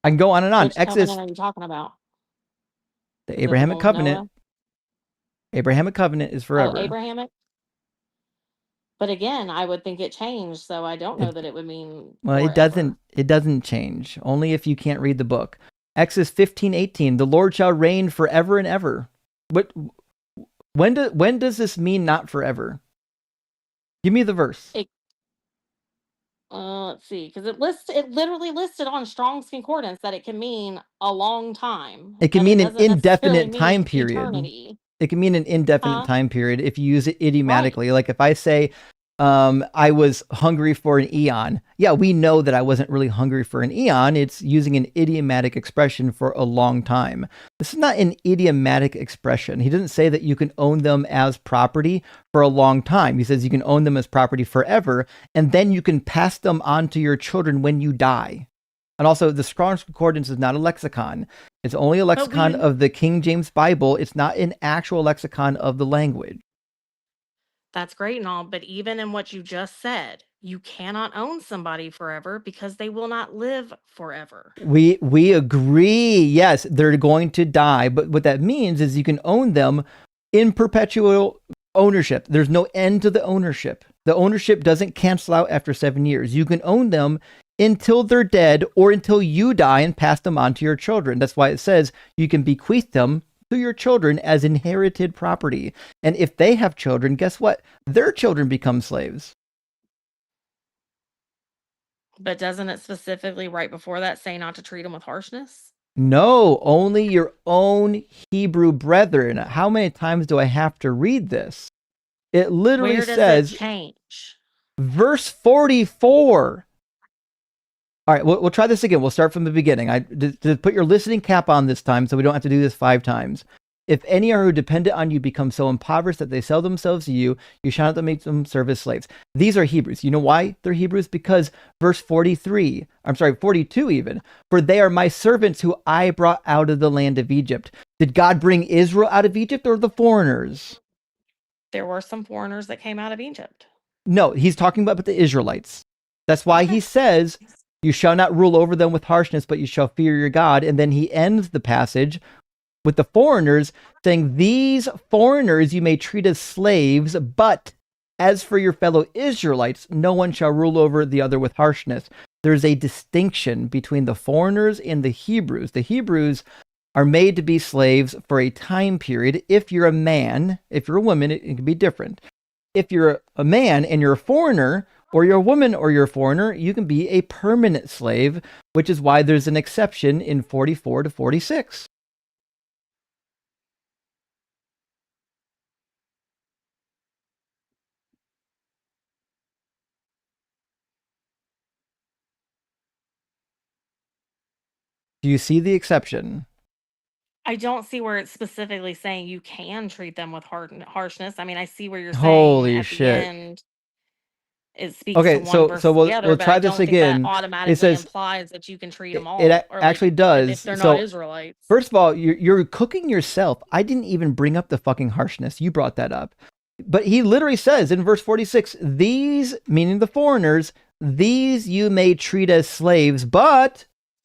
I can go on and on. Which covenant are you talking about? The Abrahamic covenant. Abrahamic covenant is forever. Oh, Abrahamic? But again, I would think it changed, so I don't know that it would mean Well, forever. It doesn't change. Only if you can't read the book. Exodus 15:18, the Lord shall reign forever and ever. When does this mean not forever? Give me the verse. Let's see, because it literally listed on Strong's Concordance that it can mean a long time. It can mean an indefinite time period. Eternity. It can mean an indefinite time period if you use it idiomatically. Right. Like if I say, I was hungry for an eon. Yeah, we know that I wasn't really hungry for an eon. It's using an idiomatic expression for a long time. This is not an idiomatic expression. He doesn't say that you can own them as property for a long time. He says you can own them as property forever, and then you can pass them on to your children when you die. And also, the Strong's Concordance is not a lexicon. It's only a lexicon of the King James Bible. It's not an actual lexicon of the language. That's great and all, but even in what you just said, you cannot own somebody forever because they will not live forever. We agree. Yes, they're going to die. But what that means is you can own them in perpetual ownership. There's no end to the ownership. The ownership doesn't cancel out after 7 years. You can own them until they're dead or until you die and pass them on to your children. That's why it says you can bequeath them to your children as inherited property. And if they have children, guess what? Their children become slaves. But doesn't it specifically right before that say not to treat them with harshness? No, only your own Hebrew brethren. How many times do I have to read this? It literally says, it change? Verse 44. All right, we'll try this again. We'll start from the beginning. To put your listening cap on this time so we don't have to do this 5 times. If any are who dependent on you become so impoverished that they sell themselves to you, you shall not make them serve as slaves. These are Hebrews. You know why they're Hebrews? Because verse 42 even. For they are my servants who I brought out of the land of Egypt. Did God bring Israel out of Egypt or the foreigners? There were some foreigners that came out of Egypt. No, he's talking about the Israelites. That's why he says, you shall not rule over them with harshness, but you shall fear your God. And then he ends the passage with the foreigners saying, these foreigners you may treat as slaves, but as for your fellow Israelites, no one shall rule over the other with harshness. There's a distinction between the foreigners and the Hebrews. The Hebrews are made to be slaves for a time period. If you're a man, if you're a woman, it can be different. If you're a man and you're a foreigner, or you're a woman or you're a foreigner, you can be a permanent slave, which is why there's an exception in 44 to 46. Do you see the exception? I don't see where it's specifically saying you can treat them with harshness. I mean, I see where you're Holy saying at shit. the end it speaks Okay, to one so versus the other, we'll but try I this don't think that again. automatically It says implies that you can treat them all, it or actually like does. if they're So not Israelites. first of all, you're cooking yourself. I didn't even bring up the fucking harshness. You brought that up. But he literally says in verse 46, these, meaning the foreigners, these you may treat as slaves, but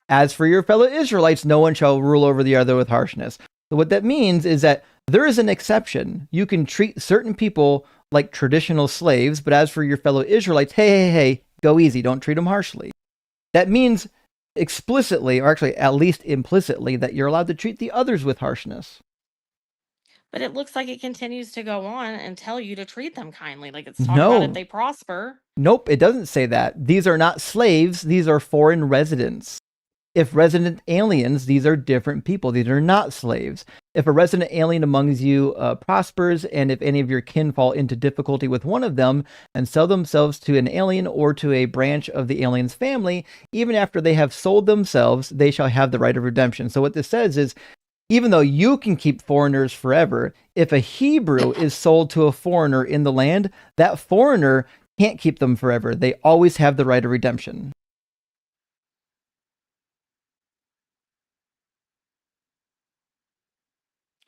as for your fellow Israelites, no one shall rule over the other with harshness. So what that means is that there is an exception. You can treat certain people like traditional slaves, but as for your fellow Israelites, hey, go easy. Don't treat them harshly. That means explicitly, or actually at least implicitly, that you're allowed to treat the others with harshness. But it looks like it continues to go on and tell you to treat them kindly. Like it's talking about if they prosper. Nope, it doesn't say that. These are not slaves. These are foreign residents. If resident aliens, these are different people. These are not slaves. If a resident alien amongst you prospers, and if any of your kin fall into difficulty with one of them and sell themselves to an alien or to a branch of the alien's family, even after they have sold themselves, they shall have the right of redemption. So what this says is, even though you can keep foreigners forever, if a Hebrew is sold to a foreigner in the land, that foreigner can't keep them forever. They always have the right of redemption.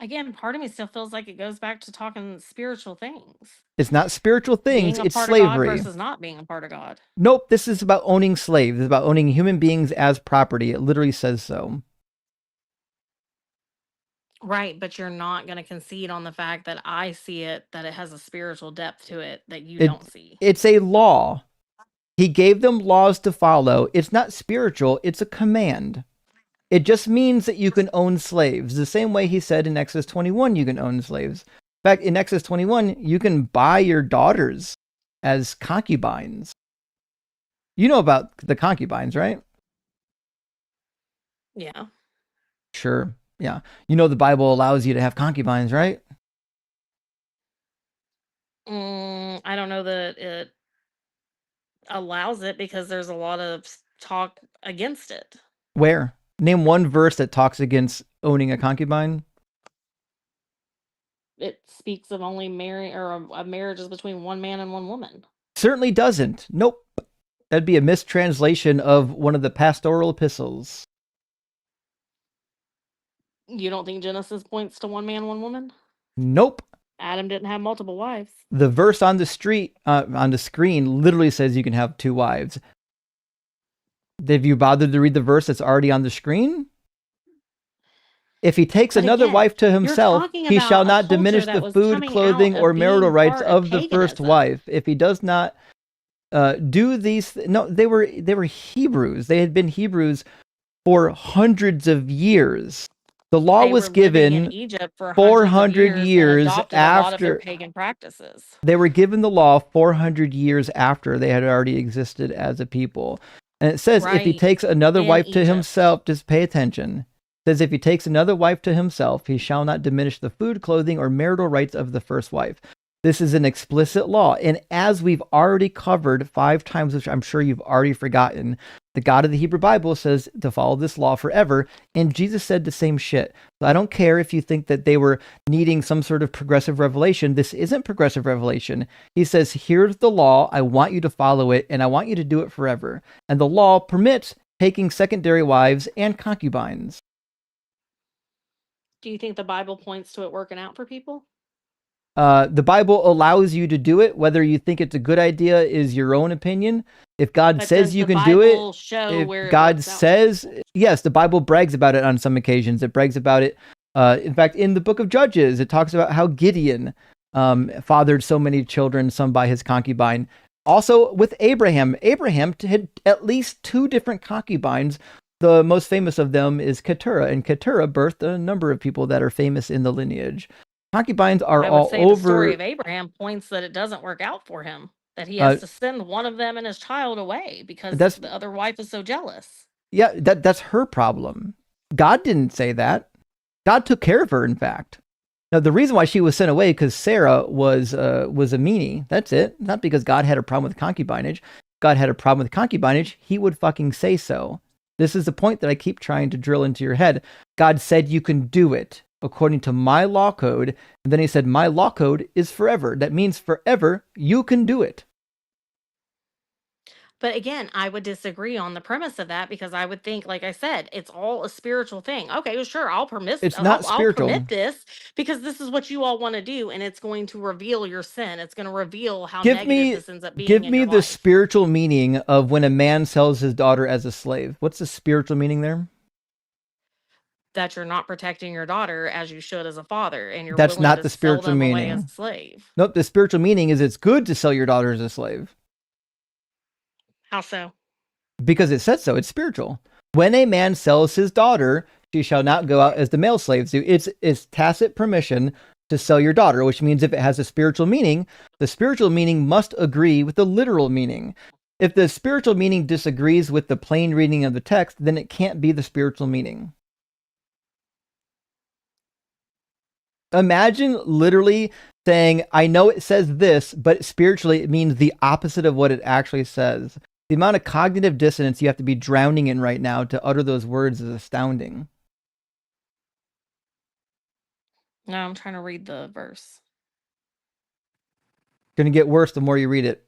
Again, part of me still feels like it goes back to talking spiritual things. It's not spiritual things, Being a it's part slavery. of God versus not being a part of God. Nope, this is about owning slaves. It's about owning human beings as property. It literally says so. Right, but you're not going to concede on the fact that I see it, that it has a spiritual depth to it that you don't see. It's a law. He gave them laws to follow. It's not spiritual, it's a command. It just means that you can own slaves. The same way he said in Exodus 21 you can own slaves. In fact, in Exodus 21, you can buy your daughters as concubines. You know about the concubines, right? Yeah. Sure. Yeah. You know the Bible allows you to have concubines, right? I don't know that it allows it because there's a lot of talk against it. Where? Name one verse that talks against owning a concubine. It speaks of only a marriage is between one man and one woman. Certainly doesn't. Nope. That'd be a mistranslation of one of the pastoral epistles. You don't think Genesis points to one man, one woman? Nope. Adam didn't have multiple wives. The verse on the screen literally says you can have two wives. Have you bothered to read the verse that's already on the screen? If he takes another wife to himself, he shall not diminish the food, clothing, or marital rights of the first wife. If he does not do these, no, they were Hebrews. They had been Hebrews for hundreds of years. The law was given in Egypt for 400 years after a lot of their pagan practices. They were given the law 400 years after they had already existed as a people. And it says if he takes another wife to himself, just pay attention. It says if he takes another wife to himself, he shall not diminish the food, clothing, or marital rights of the first wife. This is an explicit law. And as we've already covered 5 times, which I'm sure you've already forgotten, the God of the Hebrew Bible says to follow this law forever. And Jesus said the same shit. So I don't care if you think that they were needing some sort of progressive revelation. This isn't progressive revelation. He says, here's the law. I want you to follow it, and I want you to do it forever. And the law permits taking secondary wives and concubines. Do you think the Bible points to it working out for people? The Bible allows you to do it. Whether you think it's a good idea is your own opinion. If God says you can do it, if God says, yes, the Bible brags about it on some occasions. It brags about it. In fact, in the book of Judges, it talks about how Gideon fathered so many children, some by his concubine. Also with Abraham had at least 2 different concubines. The most famous of them is Keturah, and Keturah birthed a number of people that are famous in the lineage. Concubines are all over. The story of Abraham points that it doesn't work out for him, that he has to send one of them and his child away because the other wife is so jealous. Yeah, that's her problem. God didn't say that. God took care of her, in fact. Now, the reason why she was sent away because Sarah was a meanie. That's it. Not because God had a problem with concubinage. God had a problem with concubinage, he would fucking say so. This is the point that I keep trying to drill into your head. God said you can do it according to my law code. And then he said, my law code is forever. That means forever you can do it. But again, I would disagree on the premise of that because I would think, like I said, it's all a spiritual thing. Okay, well, sure, I'll permit. It's not spiritual. I'll permit this because this is what you all want to do, and it's going to reveal your sin. It's going to reveal how negative this ends up being. Give me the spiritual meaning of when a man sells his daughter as a slave. What's the spiritual meaning there? That you're not protecting your daughter as you should as a father, and you're that's willing not to the spiritual sell them meaning. Away as a slave. Nope, the spiritual meaning is it's good to sell your daughter as a slave. How so? Because it says so. It's spiritual. When a man sells his daughter, she shall not go out as the male slaves do. It's tacit permission to sell your daughter, which means if it has a spiritual meaning, the spiritual meaning must agree with the literal meaning. If the spiritual meaning disagrees with the plain reading of the text, then it can't be the spiritual meaning. Imagine literally saying, I know it says this, but spiritually it means the opposite of what it actually says. The amount of cognitive dissonance you have to be drowning in right now to utter those words is astounding. No, I'm trying to read the verse. It's going to get worse the more you read it.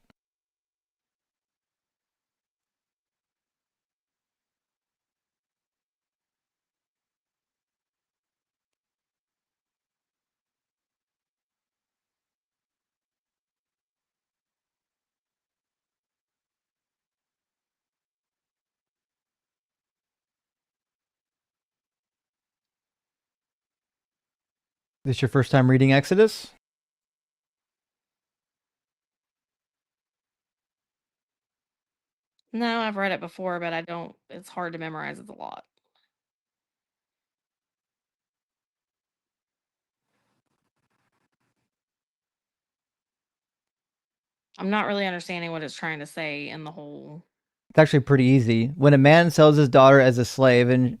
This your first time reading Exodus? No, I've read it before, but I don't. It's hard to memorize. It's a lot. I'm not really understanding what it's trying to say in the whole. It's actually pretty easy. When a man sells his daughter as a slave, and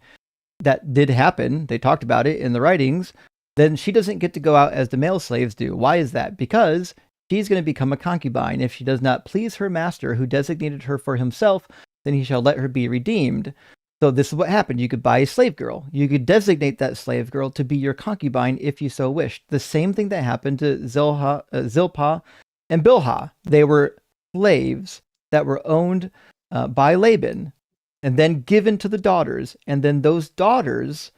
that did happen, they talked about it in the writings, then she doesn't get to go out as the male slaves do. Why is that? Because she's going to become a concubine. If she does not please her master who designated her for himself, then he shall let her be redeemed. So this is what happened. You could buy a slave girl. You could designate that slave girl to be your concubine if you so wished. The same thing that happened to Zilpah and Bilhah. They were slaves that were owned by Laban and then given to the daughters. And then those daughters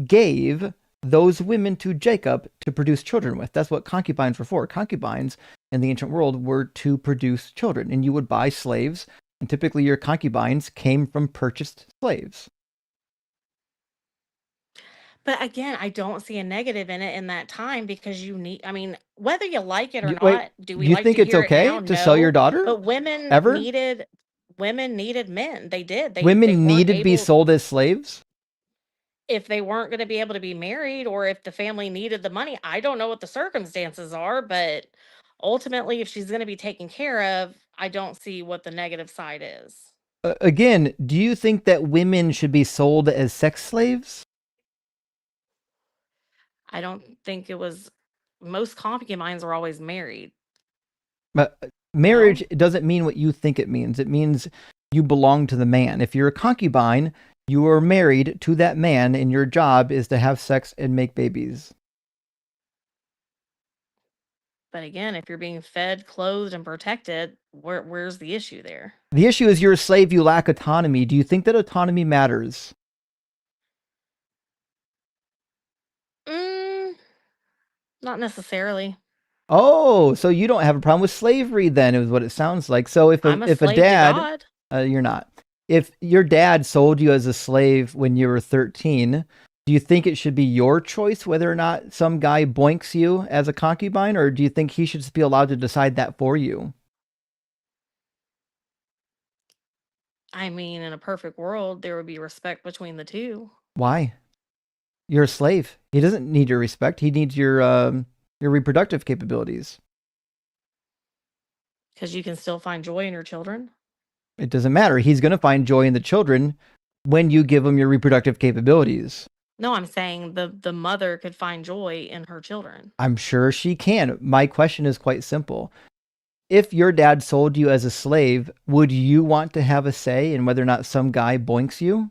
gave those women to Jacob to produce children with. That's what concubines were for. Concubines in the ancient world were to produce children. And you would buy slaves, and typically your concubines came from purchased slaves. But again, I don't see a negative in it in that time because you need, I mean, whether you like it or not, do we you like think to it's hear okay it now? to sell your daughter? But women ever? needed men. They did. Women needed to be sold as slaves? If they weren't going to be able to be married or if the family needed the money. I don't know what the circumstances are, but ultimately, if she's going to be taken care of, I don't see what the negative side is. Again, do you think that women should be sold as sex slaves? I don't think it was. Most concubines are always married. But marriage doesn't mean what you think it means. It means you belong to the man. If you're a concubine, you are married to that man, and your job is to have sex and make babies. But again, if you're being fed, clothed, and protected, where's the issue there? The issue is you're a slave, you lack autonomy. Do you think that autonomy matters? Not necessarily. Oh, so you don't have a problem with slavery then, is what it sounds like. So if I'm a a slave to dad, God. you're not. If your dad sold you as a slave when you were 13, do you think it should be your choice whether or not some guy boinks you as a concubine, or do you think he should just be allowed to decide that for you? I mean, in a perfect world, there would be respect between the two. Why? You're a slave. He doesn't need your respect. He needs your reproductive capabilities. Because you can still find joy in your children. It doesn't matter. He's going to find joy in the children when you give him your reproductive capabilities. No, I'm saying the mother could find joy in her children. I'm sure she can. My question is quite simple. If your dad sold you as a slave, would you want to have a say in whether or not some guy boinks you?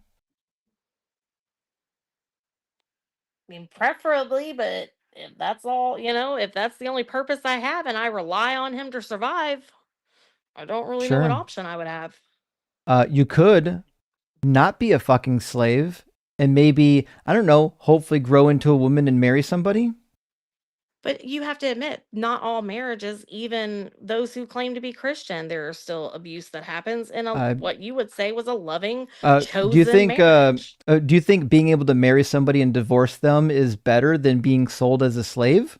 I mean, preferably, but if that's all, if that's the only purpose I have and I rely on him to survive, I don't really know what Sure. option I would have. You could not be a fucking slave and maybe, I don't know, hopefully grow into a woman and marry somebody. But you have to admit, not all marriages, even those who claim to be Christian, there is still abuse that happens in what you would say was a loving, chosen marriage. Do you think being able to marry somebody and divorce them is better than being sold as a slave?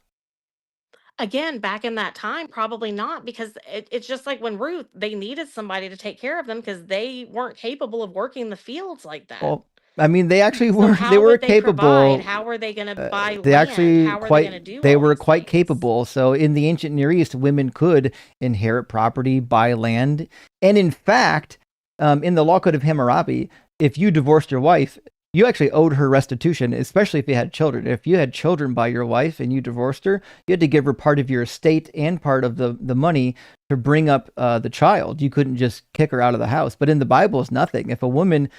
Again, back in that time, probably not, because it's just like when Ruth, they needed somebody to take care of them because they weren't capable of working the fields like that. Well, I mean, they actually So were. how They were would they capable. provide? How were they going to buy They land? actually How are they going to do They all were these quite things? capable. So in the ancient Near East, women could inherit property, buy land, and in fact, in the Law Code of Hammurabi, if you divorced your wife, you actually owed her restitution, especially if you had children. If you had children by your wife and you divorced her, you had to give her part of your estate and part of the money to bring up the child. You couldn't just kick her out of the house. But in the Bible, it's nothing. If a woman,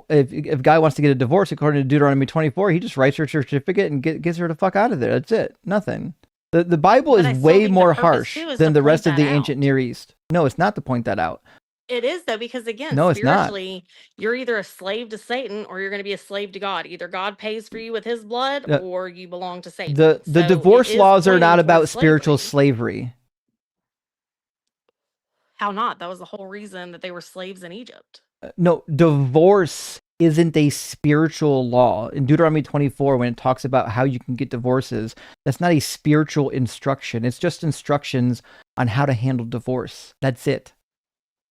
if a guy wants to get a divorce, according to Deuteronomy 24, he just writes her a certificate and gets her the fuck out of there. That's it. Nothing. The Bible But I is still way think the more purpose, harsh too, is than to the rest point of the that ancient out. Near East. No, it's not to point that out. It is, though, because again, No, it's not. spiritually, you're either a slave to Satan or you're going to be a slave to God. Either God pays for you with his blood or you belong to Satan. The So it divorce is laws are pointing not towards about spiritual slavery. slavery. How not? That was the whole reason that they were slaves in Egypt. No, divorce isn't a spiritual law. In Deuteronomy 24, when it talks about how you can get divorces, that's not a spiritual instruction. It's just instructions on how to handle divorce. That's it.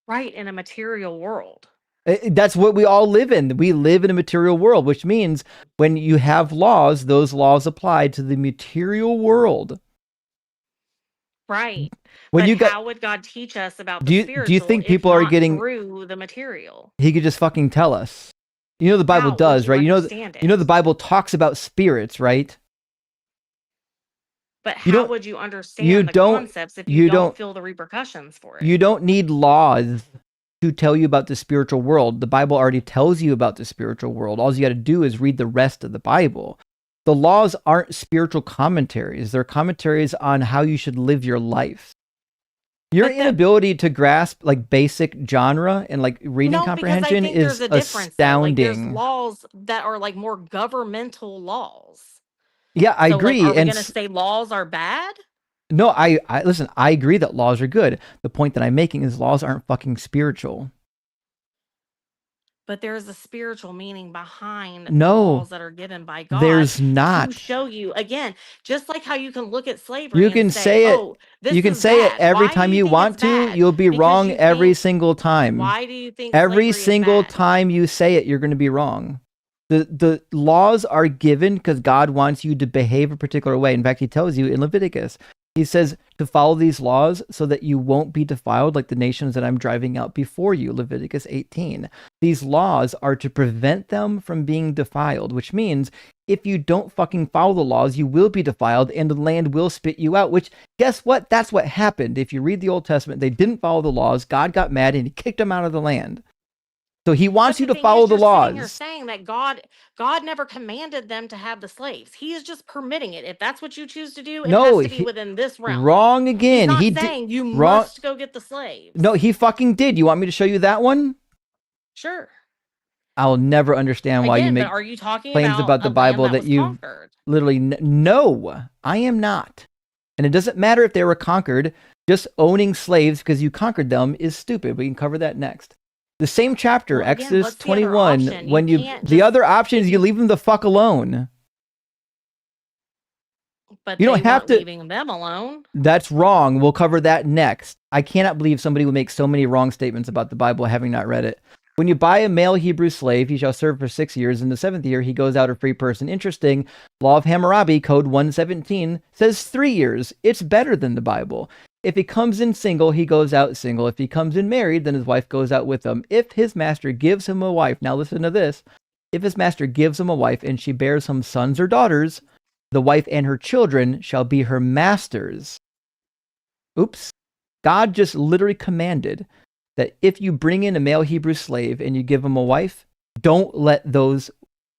Right, in a material world. That's what we all live in. We live in a material world, which means when you have laws, those laws apply to the material world. Right. When But how would God teach us about the spiritual do you think if people are not getting through the material? He could just fucking tell us. You know the Bible How would does, you right? understand You know the Bible talks about spirits, right? But You how don't- would you understand you the don't- concepts if you you don't don't- feel the repercussions for it? You don't need laws to tell you about the spiritual world. The Bible already tells you about the spiritual world. All you got to do is read the rest of the Bible. The laws aren't spiritual commentaries. They're commentaries on how you should live your life. Your inability to grasp like basic genre and like reading comprehension because I think is there's a difference, though. Like, there's astounding. laws that are like more governmental laws. Yeah, I So, agree. Like, are we and going to say laws are bad? No, I listen, I agree that laws are good. The point that I'm making is laws aren't fucking spiritual. But there's a spiritual meaning behind No, the laws that are given by God. there's not. To show you, again, just like how you can look at slavery You and can say, say it. oh, this You can is say it bad. every Why time do you think want it's to. bad? You'll be Because wrong you every think- single time. Why do you think Every slavery is single bad? time you say it, you're going to be wrong. The laws are given because God wants you to behave a particular way. In fact, he tells you in Leviticus, he says to follow these laws so that you won't be defiled like the nations that I'm driving out before you, Leviticus 18. These laws are to prevent them from being defiled, which means if you don't fucking follow the laws, you will be defiled and the land will spit you out, which guess what? That's what happened. If you read the Old Testament, they didn't follow the laws. God got mad and he kicked them out of the land. So he wants you to follow the laws. You're saying that God never commanded them to have the slaves. He is just permitting it. If that's what you choose to do, it No, has to be within this realm. Wrong again. He's He not did saying you wrong. must go get the slaves. No, he fucking did. You want me to show you that one? Sure. I'll never understand why you Again, make but are you talking claims about the a land Bible that that was you conquered? literally no, I am not. And it doesn't matter if they were conquered. Just owning slaves because you conquered them is stupid. We can cover that next. The same chapter, Well, again, Exodus what's the other 21, option? when You you can't the just- other option is you leave them the fuck alone. But You they don't have weren't to. leaving them alone. That's wrong. We'll cover that next. I cannot believe somebody would make so many wrong statements about the Bible having not read it. When you buy a male Hebrew slave, he shall serve for 6 years. In the 7th year, he goes out a free person. Interesting. Law of Hammurabi, Code 117, says 3 years. It's better than the Bible. If he comes in single, he goes out single. If he comes in married, then his wife goes out with him. If his master gives him a wife, now listen to this. If his master gives him a wife and she bears him sons or daughters, the wife and her children shall be her masters. Oops. God just literally commanded that if you bring in a male Hebrew slave and you give him a wife, don't let those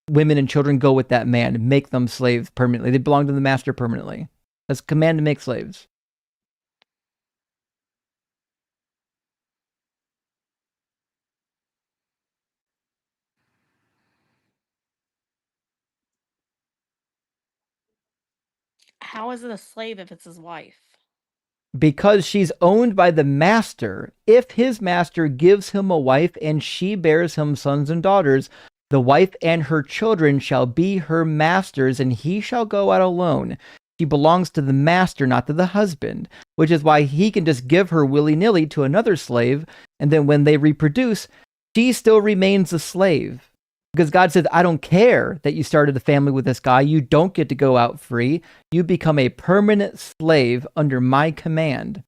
women and children go with that man. Make them slaves permanently. They belong to the master permanently. That's a command to make slaves. How is it a slave if it's his wife? Because she's owned by the master. If his master gives him a wife and she bears him sons and daughters, the wife and her children shall be her masters, and he shall go out alone. She belongs to the master, not to the husband, which is why he can just give her willy-nilly to another slave, and then when they reproduce, she still remains a slave. Because God says, I don't care that you started a family with this guy. You don't get to go out free. You become a permanent slave under my command.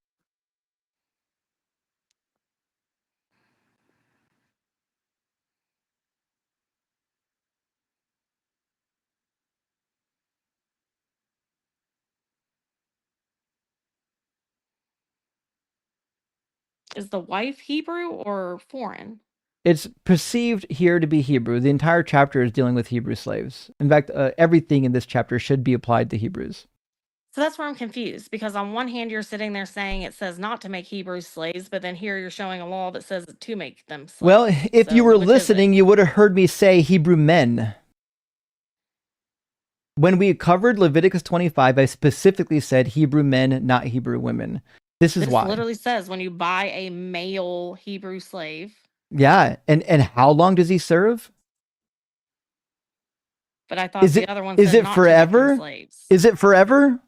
Is the wife Hebrew or foreign? It's perceived here to be Hebrew. The entire chapter is dealing with Hebrew slaves. In fact, everything in this chapter should be applied to Hebrews. So that's where I'm confused, because on one hand, you're sitting there saying it says not to make Hebrews slaves, but then here you're showing a law that says to make them slaves. Well, if So you were which is it? listening, you would have heard me say Hebrew men. When we covered Leviticus 25, I specifically said Hebrew men, not Hebrew women. This is why. Literally says when you buy a male Hebrew slave. Yeah, and how long does he serve? But I thought Is the it other one is said it not to make them forever? slaves. Is it forever?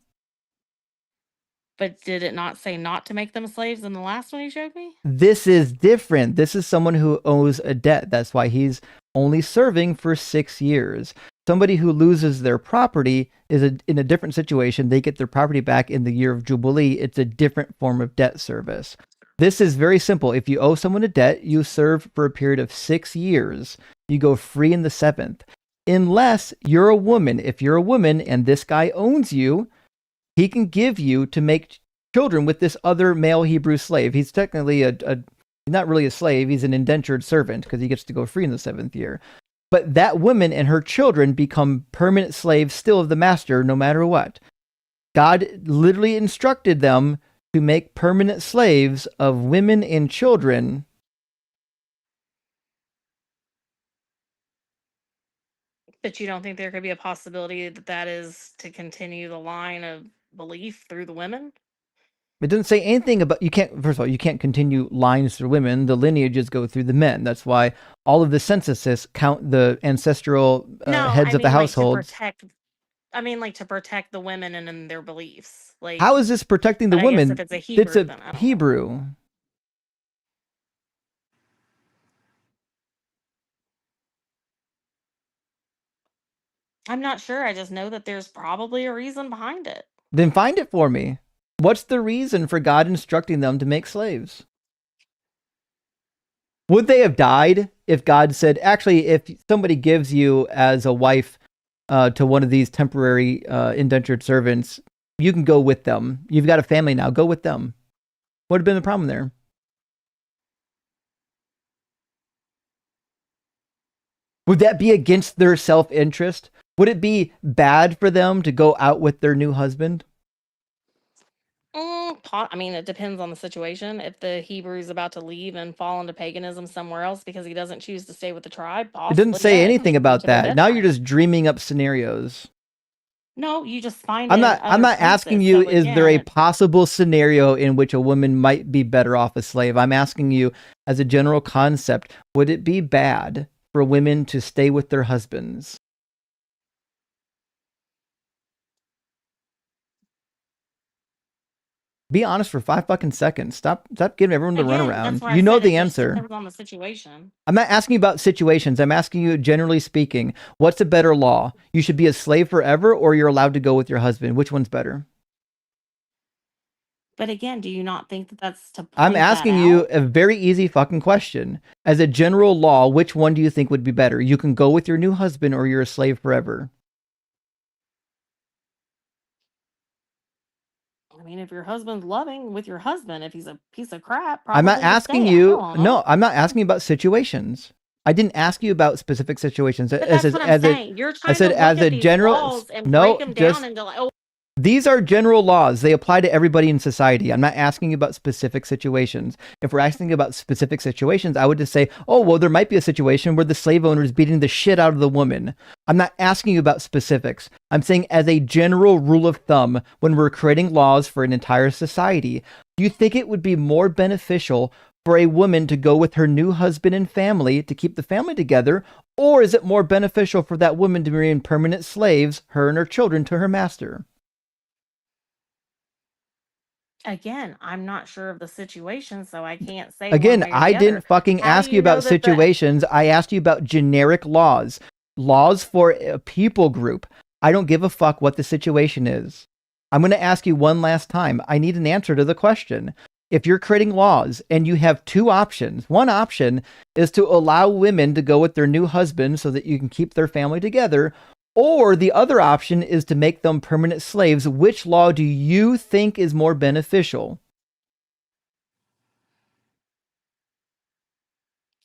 But did it not say not to make them slaves in the last one you showed me? This is different. This is someone who owes a debt. That's why he's only serving for 6 years. Somebody who loses their property is in a different situation. They get their property back in the year of Jubilee. It's a different form of debt service. This is very simple. If you owe someone a debt, you serve for a period of 6 years. You go free in the 7th. Unless you're a woman. If you're a woman and this guy owns you, he can give you to make children with this other male Hebrew slave. He's technically not really a slave. He's an indentured servant because he gets to go free in the 7th year. But that woman and her children become permanent slaves still of the master no matter what. God literally instructed them to make permanent slaves of women and children. But you don't think there could be a possibility that that is to continue the line of belief through the women? It doesn't say anything about, you can't, first of all, you can't continue lines through women. The lineages go through the men. That's why all of the censuses count the ancestral heads of the households. To protect the women and in their beliefs. Like, how is this protecting the but I guess women? if it's a Hebrew, It's a then I don't know. Hebrew. I'm not sure. I just know that there's probably a reason behind it. Then find it for me. What's the reason for God instructing them to make slaves? Would they have died if God said, actually, if somebody gives you as a wife to one of these temporary indentured servants, you can go with them. You've got a family now. Go with them. What would have been the problem there? Would that be against their self-interest? Would it be bad for them to go out with their new husband? It depends on the situation. If the Hebrew is about to leave and fall into paganism somewhere else because he doesn't choose to stay with the tribe, It didn't say anything about that. Now you're just dreaming up scenarios. No, you just find I'm it in not other asking places. you, So is there a again, possible scenario in which a woman might be better off a slave? I'm asking you, as a general concept, would it be bad for women to stay with their husbands? Be honest for 5 fucking seconds. Stop giving everyone the again, that's runaround. where I You know said it the just answer. depends on the situation. I'm not asking you about situations. I'm asking you, generally speaking, what's a better law? You should be a slave forever, or you're allowed to go with your husband. Which one's better? But again, do you not think that that's to I'm point that asking you out? a very easy fucking question. As a general law, which one do you think would be better? You can go with your new husband, or you're a slave forever. I mean, if your husband's loving with your husband, if he's a piece of crap, I'm not probably to asking stay. I you. don't No, know. I'm not asking you about situations. I didn't ask you about specific situations. But that's what I'm saying. You're I trying to said look as at a these general. laws and break No, them just down into like, oh, these are general laws. They apply to everybody in society. I'm not asking you about specific situations. If we're asking about specific situations, I would just say, oh, well, there might be a situation where the slave owner is beating the shit out of the woman. I'm not asking you about specifics. I'm saying as a general rule of thumb, when we're creating laws for an entire society, do you think it would be more beneficial for a woman to go with her new husband and family to keep the family together? Or is it more beneficial for that woman to remain permanent slaves, her and her children, to her master? again, I'm not sure of the situation, so I can't say one Again, way or I the other. didn't fucking How do ask you you know about that the situations. I asked you about generic laws. Laws for a people group. I don't give a fuck what the situation is. I'm going to ask you one last time. I need an answer to the question. If you're creating laws and you have two options, one option is to allow women to go with their new husband so that you can keep their family together, or the other option is to make them permanent slaves. Which law do you think is more beneficial?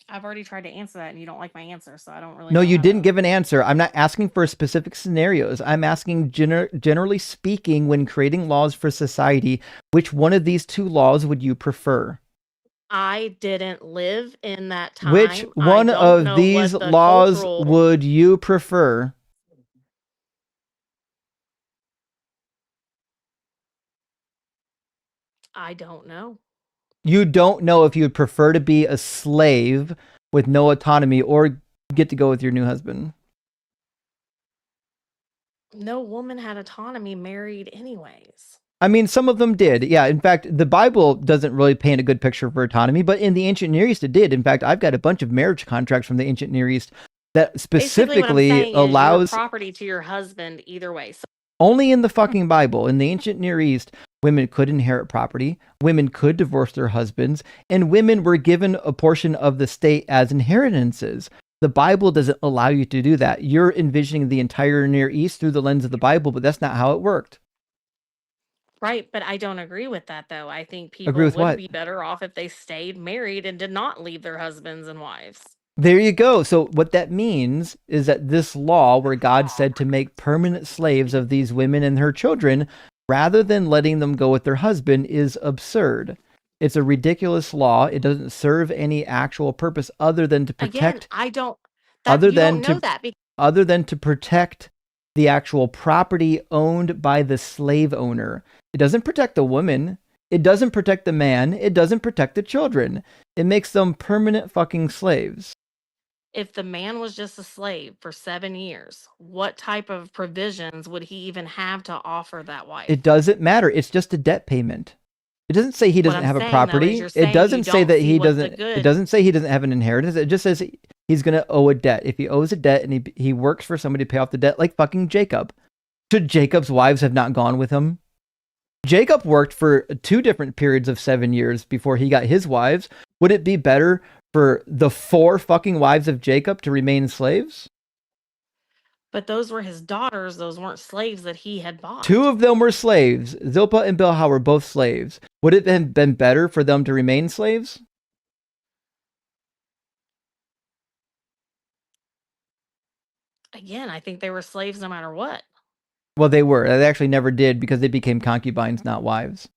I've already tried to answer that and you don't like my answer, so I don't really No, know you how didn't to. give an answer. I'm not asking for specific scenarios. I'm asking, generally speaking, when creating laws for society, which one of these two laws would you prefer? I didn't live in that time. Which one of these laws would you prefer? I don't know. You don't know if you'd prefer to be a slave with no autonomy or get to go with your new husband. No woman had autonomy married anyways. I mean, some of them did. Yeah, in fact, the Bible doesn't really paint a good picture for autonomy, but in the ancient Near East it did. In fact, I've got a bunch of marriage contracts from the ancient Near East that specifically allows property to your husband either way. So only in the fucking Bible. In the ancient Near East, women could inherit property, women could divorce their husbands, and women were given a portion of the state as inheritances. The Bible doesn't allow you to do that. You're envisioning the entire Near East through the lens of the Bible, but that's not how it worked. Right, but I don't agree with that though. I think people would be better off if they stayed married and did not leave their husbands and wives. There you go. So what that means is that this law where God said to make permanent slaves of these women and her children, rather than letting them go with their husband, is absurd. It's a ridiculous law. It doesn't serve any actual purpose other than to protect. Again, other than to protect the actual property owned by the slave owner. It doesn't protect the woman. It doesn't protect the man. It doesn't protect the children. It makes them permanent fucking slaves. If the man was just a slave for 7 years, what type of provisions would he even have to offer that wife? It doesn't matter. It's just a debt payment. It doesn't say he doesn't have a property. It doesn't say that he doesn't. It doesn't say he doesn't have an inheritance. It just says he's going to owe a debt. If he owes a debt and he works for somebody to pay off the debt, like fucking Jacob. Should Jacob's wives have not gone with him? Jacob worked for 2 different periods of 7 years before he got his wives. Would it be better for the 4 fucking wives of Jacob to remain slaves? But those were his daughters. Those weren't slaves that he had bought. 2 of them were slaves. Zilpah and Bilhah were both slaves. Would it have been better for them to remain slaves? Again, I think they were slaves no matter what. Well, they were. They actually never did because they became concubines, not wives.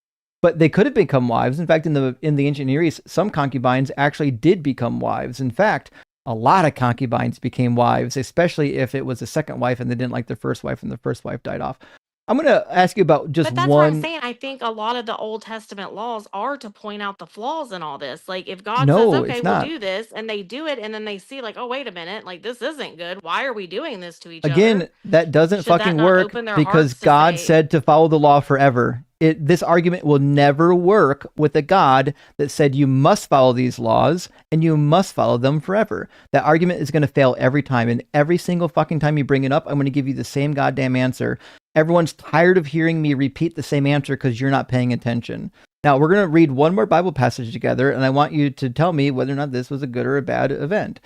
But they could have become wives. In fact, in the ancient Near East, some concubines actually did become wives. In fact, a lot of concubines became wives, especially if it was a second wife and they didn't like their first wife and the first wife died off. I'm going to ask you about just But that's what I'm one. saying. I think a lot of the Old Testament laws are to point out the flaws in all this. Like if God says, No, okay, it's we'll not. do this, and they do it, and then they see like, oh, wait a minute, like this isn't good. Why are we doing this to each Again, other? that doesn't Should that fucking not work open their because hearts to God say, said to follow the law forever. This argument will never work with a God that said you must follow these laws and you must follow them forever. That argument is going to fail every time. And every single fucking time you bring it up, I'm going to give you the same goddamn answer. Everyone's tired of hearing me repeat the same answer because you're not paying attention. Now, we're going to read one more Bible passage together, and I want you to tell me whether or not this was a good or a bad event.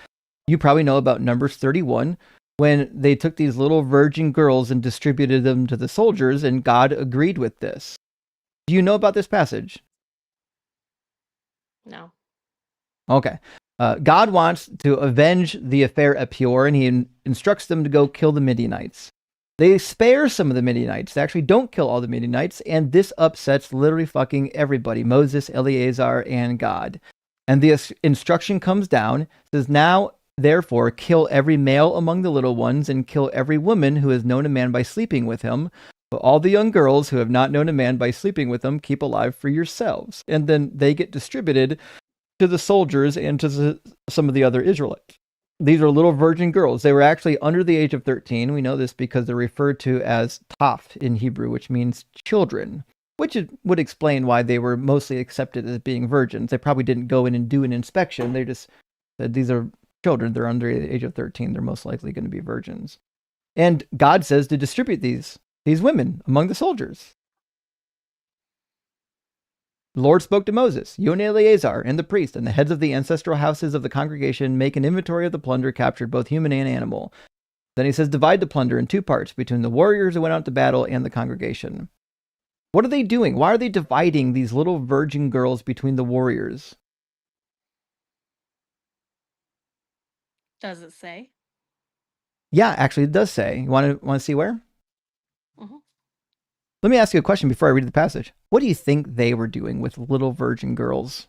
You probably know about Numbers 31, when they took these little virgin girls and distributed them to the soldiers, and God agreed with this. Do you know about this passage? no? Okay. God wants to avenge the affair at Peor, and he instructs them to go kill the Midianites. They spare some of the Midianites. They actually don't kill all the Midianites, and this upsets literally fucking everybody, Moses, Eleazar, and God. And the instruction comes down, says, now, therefore, kill every male among the little ones, and kill every woman who has known a man by sleeping with him. But all the young girls who have not known a man by sleeping with him, keep alive for yourselves. And then they get distributed to the soldiers and to some of the other Israelites. These are little virgin girls. They were actually under the age of 13. We know this because they're referred to as taf in Hebrew, which means children, which would explain why they were mostly accepted as being virgins. They probably didn't go in and do an inspection. They just said, these are children. They're under the age of 13. They're most likely going to be virgins. And God says to distribute these women among the soldiers. The Lord spoke to Moses, you and Eleazar and the priest and the heads of the ancestral houses of the congregation make an inventory of the plunder captured, both human and animal. Then he says, divide the plunder in 2 parts between the warriors who went out to battle and the congregation. What are they doing? Why are they dividing these little virgin girls between the warriors? Does it say? Yeah, actually it does say. You want to see where? Let me ask you a question before I read the passage. What do you think they were doing with little virgin girls?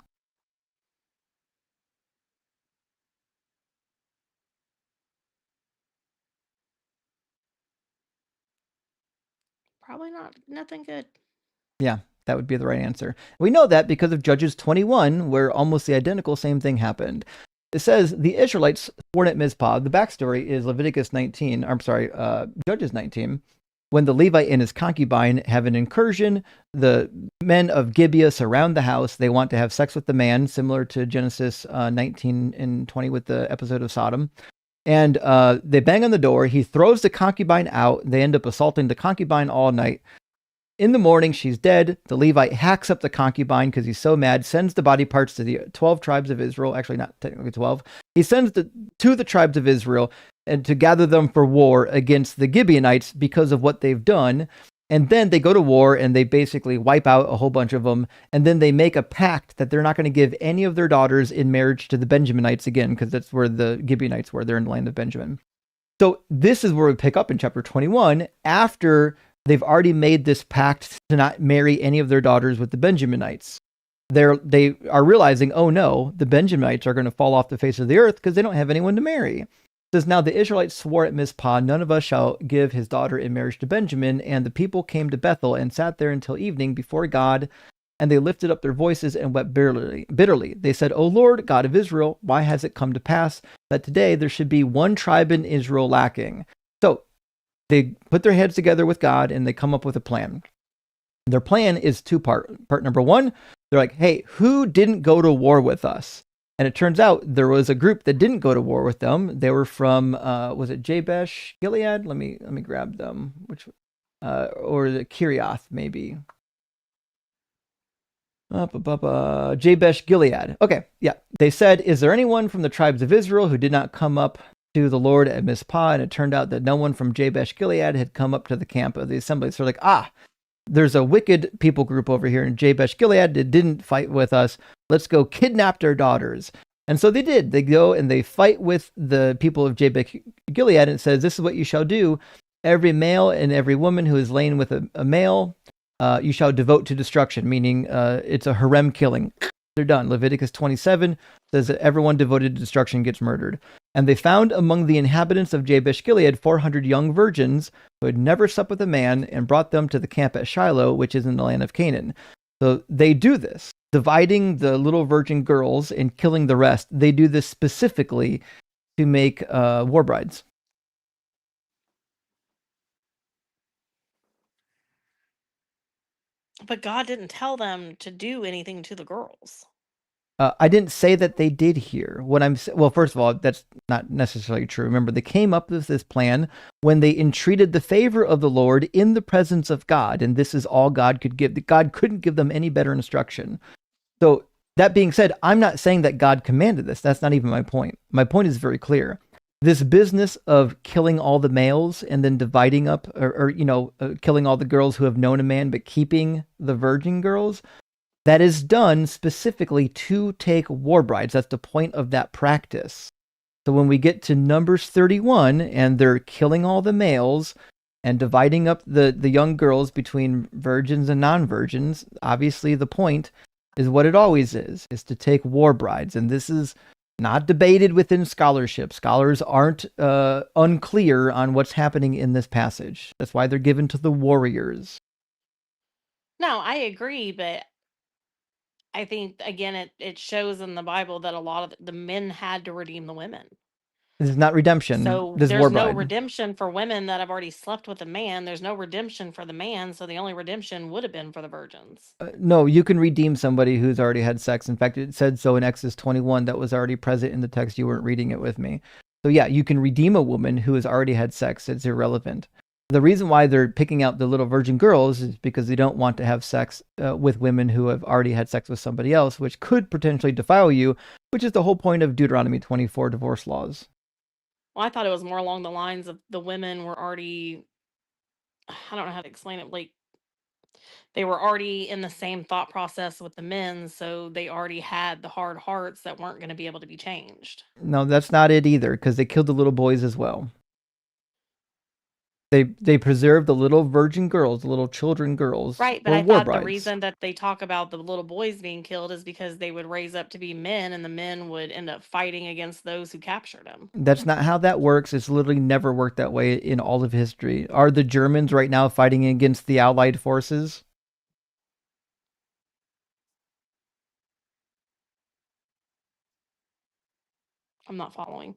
Probably nothing good. Yeah, that would be the right answer. We know that because of Judges 21, where almost the identical same thing happened. It says the Israelites sworn at Mizpah. The backstory is Judges 19. When the Levite and his concubine have an incursion, the men of Gibeah surround the house. They want to have sex with the man, similar to Genesis 19 and 20 with the episode of Sodom. And they bang on the door. He throws the concubine out. They end up assaulting the concubine all night. In the morning, she's dead. The Levite hacks up the concubine because he's so mad, sends the body parts to the 12 tribes of Israel. Actually, not technically 12. He sends to the tribes of Israel and to gather them for war against the Gibeonites because of what they've done. And then they go to war and they basically wipe out a whole bunch of them. And then they make a pact that they're not going to give any of their daughters in marriage to the Benjaminites again, because that's where the Gibeonites were. They're in the land of Benjamin. So this is where we pick up in chapter 21 after they've already made this pact to not marry any of their daughters with the Benjaminites. They are realizing, oh no, the Benjaminites are going to fall off the face of the earth because they don't have anyone to marry. It says, now the Israelites swore at Mizpah, none of us shall give his daughter in marriage to Benjamin. And the people came to Bethel and sat there until evening before God. And they lifted up their voices and wept bitterly. They said, O Lord, God of Israel, why has it come to pass that today there should be one tribe in Israel lacking? So they put their heads together with God and they come up with a plan. Their plan is 2-part. Part number 1, they're like, hey, who didn't go to war with us? And it turns out there was a group that didn't go to war with them. They were from, was it Jabesh Gilead? Let me grab them. Or the Kirioth, maybe. Jabesh Gilead. Okay, yeah. They said, is there anyone from the tribes of Israel who did not come up to the Lord at Mizpah? And it turned out that no one from Jabesh Gilead had come up to the camp of the assembly. So they're like, there's a wicked people group over here in Jabesh Gilead that didn't fight with us. Let's go kidnap their daughters. And so they did. They go and they fight with the people of Jabesh Gilead. And it says, this is what you shall do. Every male and every woman who is lain with a male, you shall devote to destruction, meaning it's a harem killing. They're done. Leviticus 27 says that everyone devoted to destruction gets murdered. And they found among the inhabitants of Jabesh-Gilead 400 young virgins who had never slept with a man, and brought them to the camp at Shiloh, which is in the land of Canaan. So they do this, dividing the little virgin girls and killing the rest. They do this specifically to make war brides. But God didn't tell them to do anything to the girls. I didn't say that they did here. Well, first of all, that's not necessarily true. Remember, they came up with this plan when they entreated the favor of the Lord in the presence of God, and this is all God could give. God couldn't give them any better instruction. So that being said, I'm not saying that God commanded this. That's not even my point. My point is very clear. This business of killing all the males and then dividing up, or killing all the girls who have known a man, but keeping the virgin girls, that is done specifically to take war brides. That's the point of that practice. So when we get to Numbers 31 and they're killing all the males and dividing up the young girls between virgins and non-virgins, obviously the point is what it always is to take war brides. And this is not debated within scholarship. Scholars aren't unclear on what's happening in this passage. That's why they're given to the warriors. No, I agree, but I think, again, it shows in the Bible that a lot of the men had to redeem the women. This is not redemption. So This is there's war no bride. redemption for women that have already slept with a man. There's no redemption for the man, so the only redemption would have been for the virgins. No, you can redeem somebody who's already had sex. In fact, it said so in Exodus 21. That was already present in the text. You weren't reading it with me. So yeah, you can redeem a woman who has already had sex. It's irrelevant. The reason why they're picking out the little virgin girls is because they don't want to have sex with women who have already had sex with somebody else, which could potentially defile you, which is the whole point of Deuteronomy 24 divorce laws. Well, I thought it was more along the lines of the women were already, I don't know how to explain it, like they were already in the same thought process with the men, so they already had the hard hearts that weren't going to be able to be changed. No, that's not it either, because they killed the little boys as well. They preserved the little virgin girls, the little children girls. Right, but or I war thought brides. the reason that they talk about the little boys being killed is because they would raise up to be men, and the men would end up fighting against those who captured them. That's not how that works. It's literally never worked that way in all of history. Are the Germans right now fighting against the Allied forces? I'm not following.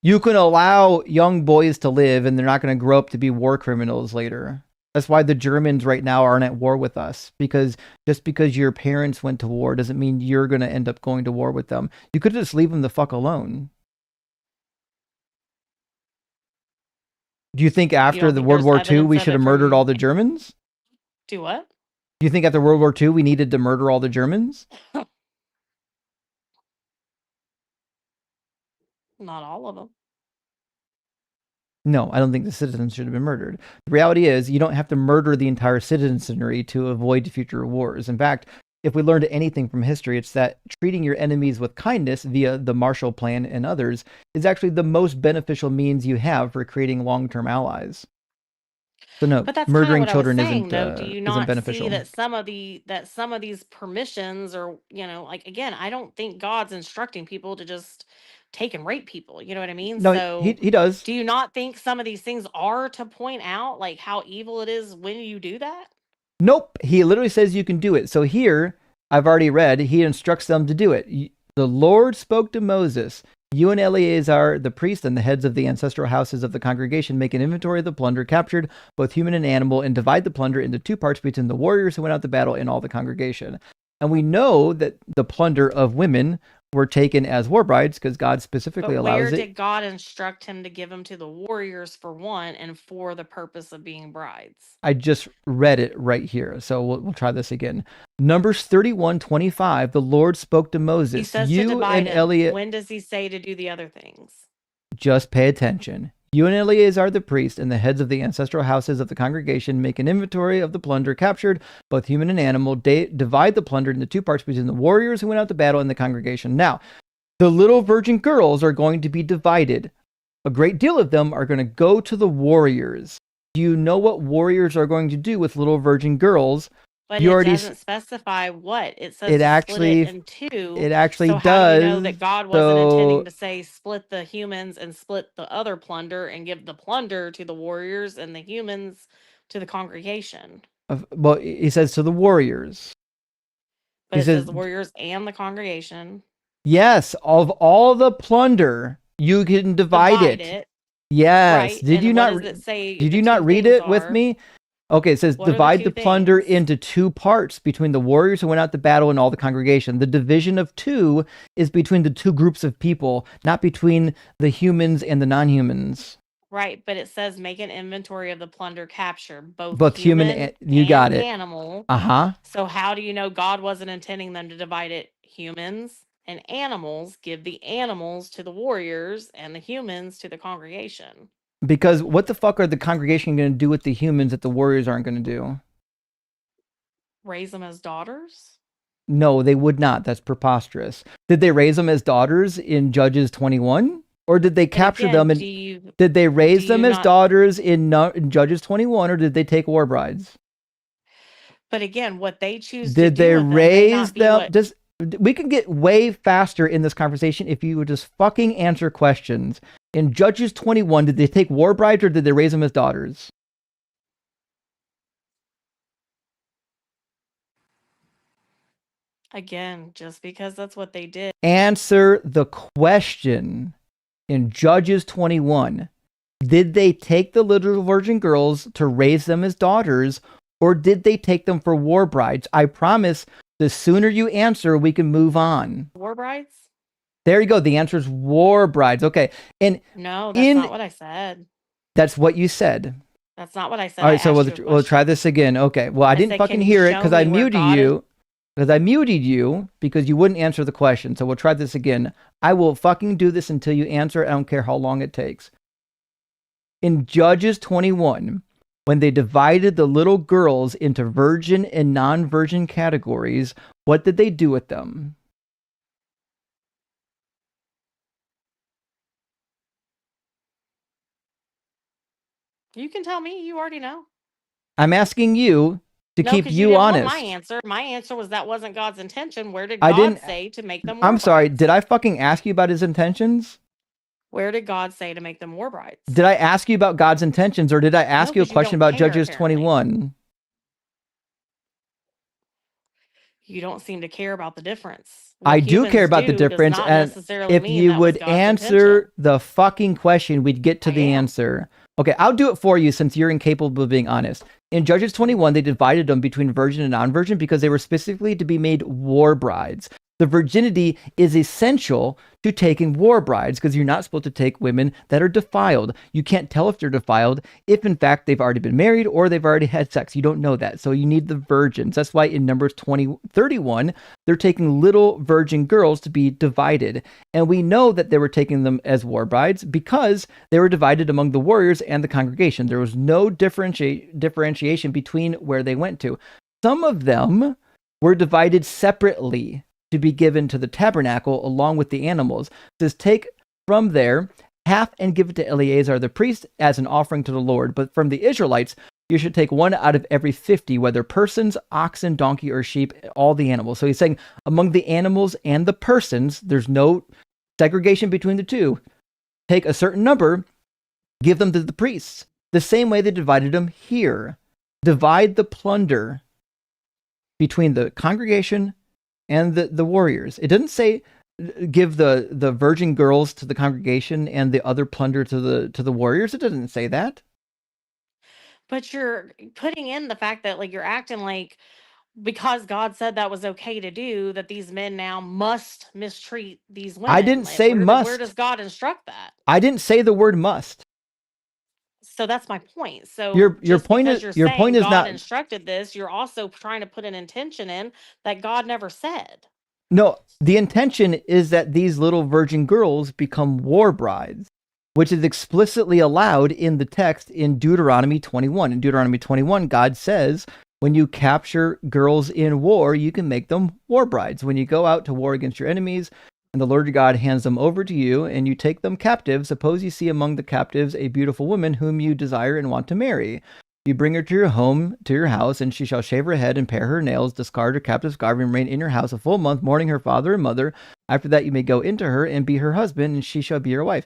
You can allow young boys to live, and they're not going to grow up to be war criminals later. That's why the Germans right now aren't at war with us, because just because your parents went to war doesn't mean you're going to end up going to war with them. You could just leave them the fuck alone. Do you think after the World War II we should have murdered all the Germans? Do what? Do you think after World War II we needed to murder all the Germans? Not all of them. No, I don't think the citizens should have been murdered. The reality is you don't have to murder the entire citizenry to avoid future wars. In fact, if we learned anything from history, it's that treating your enemies with kindness via the Marshall Plan and others is actually the most beneficial means you have for creating long-term allies. So no, but that's murdering what children I was saying, isn't though. Do you not beneficial. see that some of these permissions are, like, again, I don't think God's instructing people to just take and rape people. You know what I mean? No, So he does. Do you not think some of these things are to point out like how evil it is when you do that? Nope. He literally says you can do it. So here, I've already read, he instructs them to do it. The Lord spoke to Moses. You and Eleazar, the priest, and the heads of the ancestral houses of the congregation make an inventory of the plunder captured, both human and animal, and divide the plunder into two parts between the warriors who went out to battle and all the congregation. And we know that the plunder of women were taken as war brides because God specifically allows it. Where did God instruct him to give them to the warriors for one and for the purpose of being brides? I just read it right here, so we'll try this again. Numbers 31:25. The Lord spoke to Moses. He says you to divide and Eliot. When does he say to do the other things? Just pay attention. You and Eleazar the priest and the heads of the ancestral houses of the congregation make an inventory of the plunder captured, both human and animal. Divide the plunder into two parts between the warriors who went out to battle and the congregation. Now, the little virgin girls are going to be divided. A great deal of them are going to go to the warriors. Do you know what warriors are going to do with little virgin girls But You it already doesn't specify what. It says it split it actually in two. it actually So how do you know does. that God wasn't intending So to say split the humans and split the other plunder and give the plunder to the warriors and the humans to the congregation? well, he says to the warriors. But He it says says the warriors and the congregation. yes, of all the plunder, you can divide it. Yes. Right. And what does it say Did the you two not read things it with are? me? Okay, it says What are the divide two the plunder things? into two parts between the warriors who went out to battle and all the congregation. The division of two is between the two groups of people, not between the humans and the non-humans. Right, but it says make an inventory of the plunder captured, both Both human human and you got and it. animal. Uh-huh. So how do you know God wasn't intending them to divide it humans and animals? Give the animals to the warriors and the humans to the congregation. Because what the fuck are the congregation going to do with the humans that the warriors aren't going to do? Raise them as daughters? No, they would not. That's preposterous. Did they raise them as daughters in Judges 21? Or did they capture again, them and did they raise them as daughters in Judges 21, or did they take war brides? But again, what they choose Did to do they with them raise may not be them? what Just we could get way faster in this conversation if you would just fucking answer questions. In Judges 21, did they take war brides or did they raise them as daughters? again, just because that's what they did. Answer the question. In Judges 21, did they take the little virgin girls to raise them as daughters, or did they take them for war brides? I promise the sooner you answer, we can move on. War brides? There you go. The answer is war brides. Okay. And no, that's not what I said. That's what you said. That's not what I said. All right, so we'll try this again. Okay. Well, I didn't fucking hear it because I muted you. Because I muted you because you wouldn't answer the question. So we'll try this again. I will fucking do this until you answer. I don't care how long it takes. In Judges 21, when they divided the little girls into virgin and non-virgin categories, what did they do with them? You can tell me. You already know. I'm asking you to keep you honest. My answer was that wasn't God's intention. Where did God say to make them war I'm sorry. brides? Did I fucking ask you about his intentions? Where did God say to make them war brides? Did I ask you about God's intentions, or did I ask you a question about Judges 21? You don't seem to care about the difference. I do care about the difference, and if you would answer the fucking question, we'd get to the answer. Okay, I'll do it for you since you're incapable of being honest. In Judges 21, they divided them between virgin and non-virgin because they were specifically to be made war brides. The virginity is essential to taking war brides because you're not supposed to take women that are defiled. You can't tell if they're defiled if, in fact, they've already been married or they've already had sex. You don't know that. So you need the virgins. That's why in Numbers 31, they're taking little virgin girls to be divided. And we know that they were taking them as war brides because they were divided among the warriors and the congregation. There was no differentiation between where they went to. Some of them were divided separately to be given to the tabernacle along with the animals. It says, take from there half and give it to Eleazar the priest as an offering to the Lord. But from the Israelites, you should take one out of every 50, whether persons, oxen, donkey, or sheep, all the animals. So he's saying among the animals and the persons, there's no segregation between the two. Take a certain number, give them to the priests. The same way they divided them here. Divide the plunder between the congregation and the warriors. It doesn't say give the virgin girls to the congregation and the other plunder to the warriors. It doesn't say that. But you're putting in the fact that like you're acting like because God said that was okay to do, that these men now must mistreat these women. I didn't say must. Where does God instruct that? I didn't say the word must. So that's my point. So your point is God not instructed this. You're also trying to put an intention in that God never said. No, the intention is that these little virgin girls become war brides, which is explicitly allowed in the text in Deuteronomy 21. In Deuteronomy 21, God says, when you capture girls in war, you can make them war brides. When you go out to war against your enemies, and the Lord your God hands them over to you, and you take them captive, suppose you see among the captives a beautiful woman whom you desire and want to marry. You bring her to your home, to your house, and she shall shave her head and pare her nails, discard her captive's garb, and remain in your house a full month, mourning her father and mother. After that, you may go into her and be her husband, and she shall be your wife.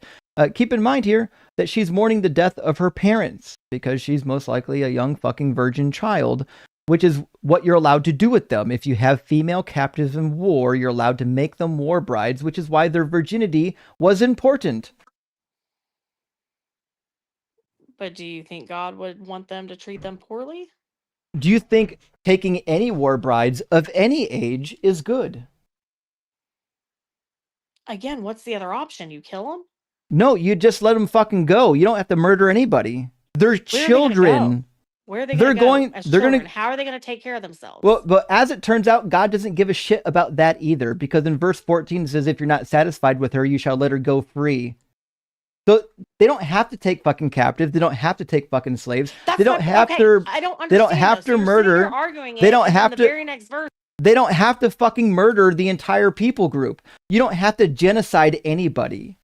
Keep in mind here that she's mourning the death of her parents, because she's most likely a young fucking virgin child, which is what you're allowed to do with them. If you have female captives in war, you're allowed to make them war brides, which is why their virginity was important. But do you think God would want them to treat them poorly? Do you think taking any war brides of any age is good? Again, what's the other option? You kill them? No, you just let them fucking go. You don't have to murder anybody. They're children. Where are they going to go? As they're children? going to. How are they going to take care of themselves? Well, but as it turns out, God doesn't give a shit about that either, because in verse 14 it says, if you're not satisfied with her, you shall let her go free. So they don't have to take fucking captives. They don't have to take fucking slaves. They don't have to. I don't understand. They don't have to murder. They don't have to. The very next verse. They don't have to fucking murder the entire people group. You don't have to genocide anybody.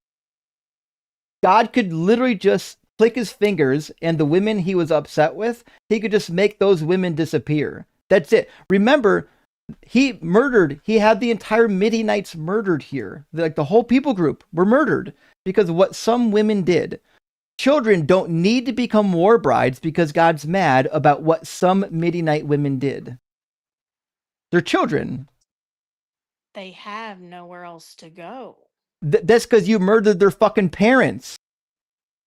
God could literally just click his fingers, and the women he was upset with, he could just make those women disappear. That's it. Remember, he had the entire Midianites murdered here. Like the whole people group were murdered because of what some women did. Children don't need to become war brides because God's mad about what some Midianite women did. They're children. They have nowhere else to go. That's because you murdered their fucking parents.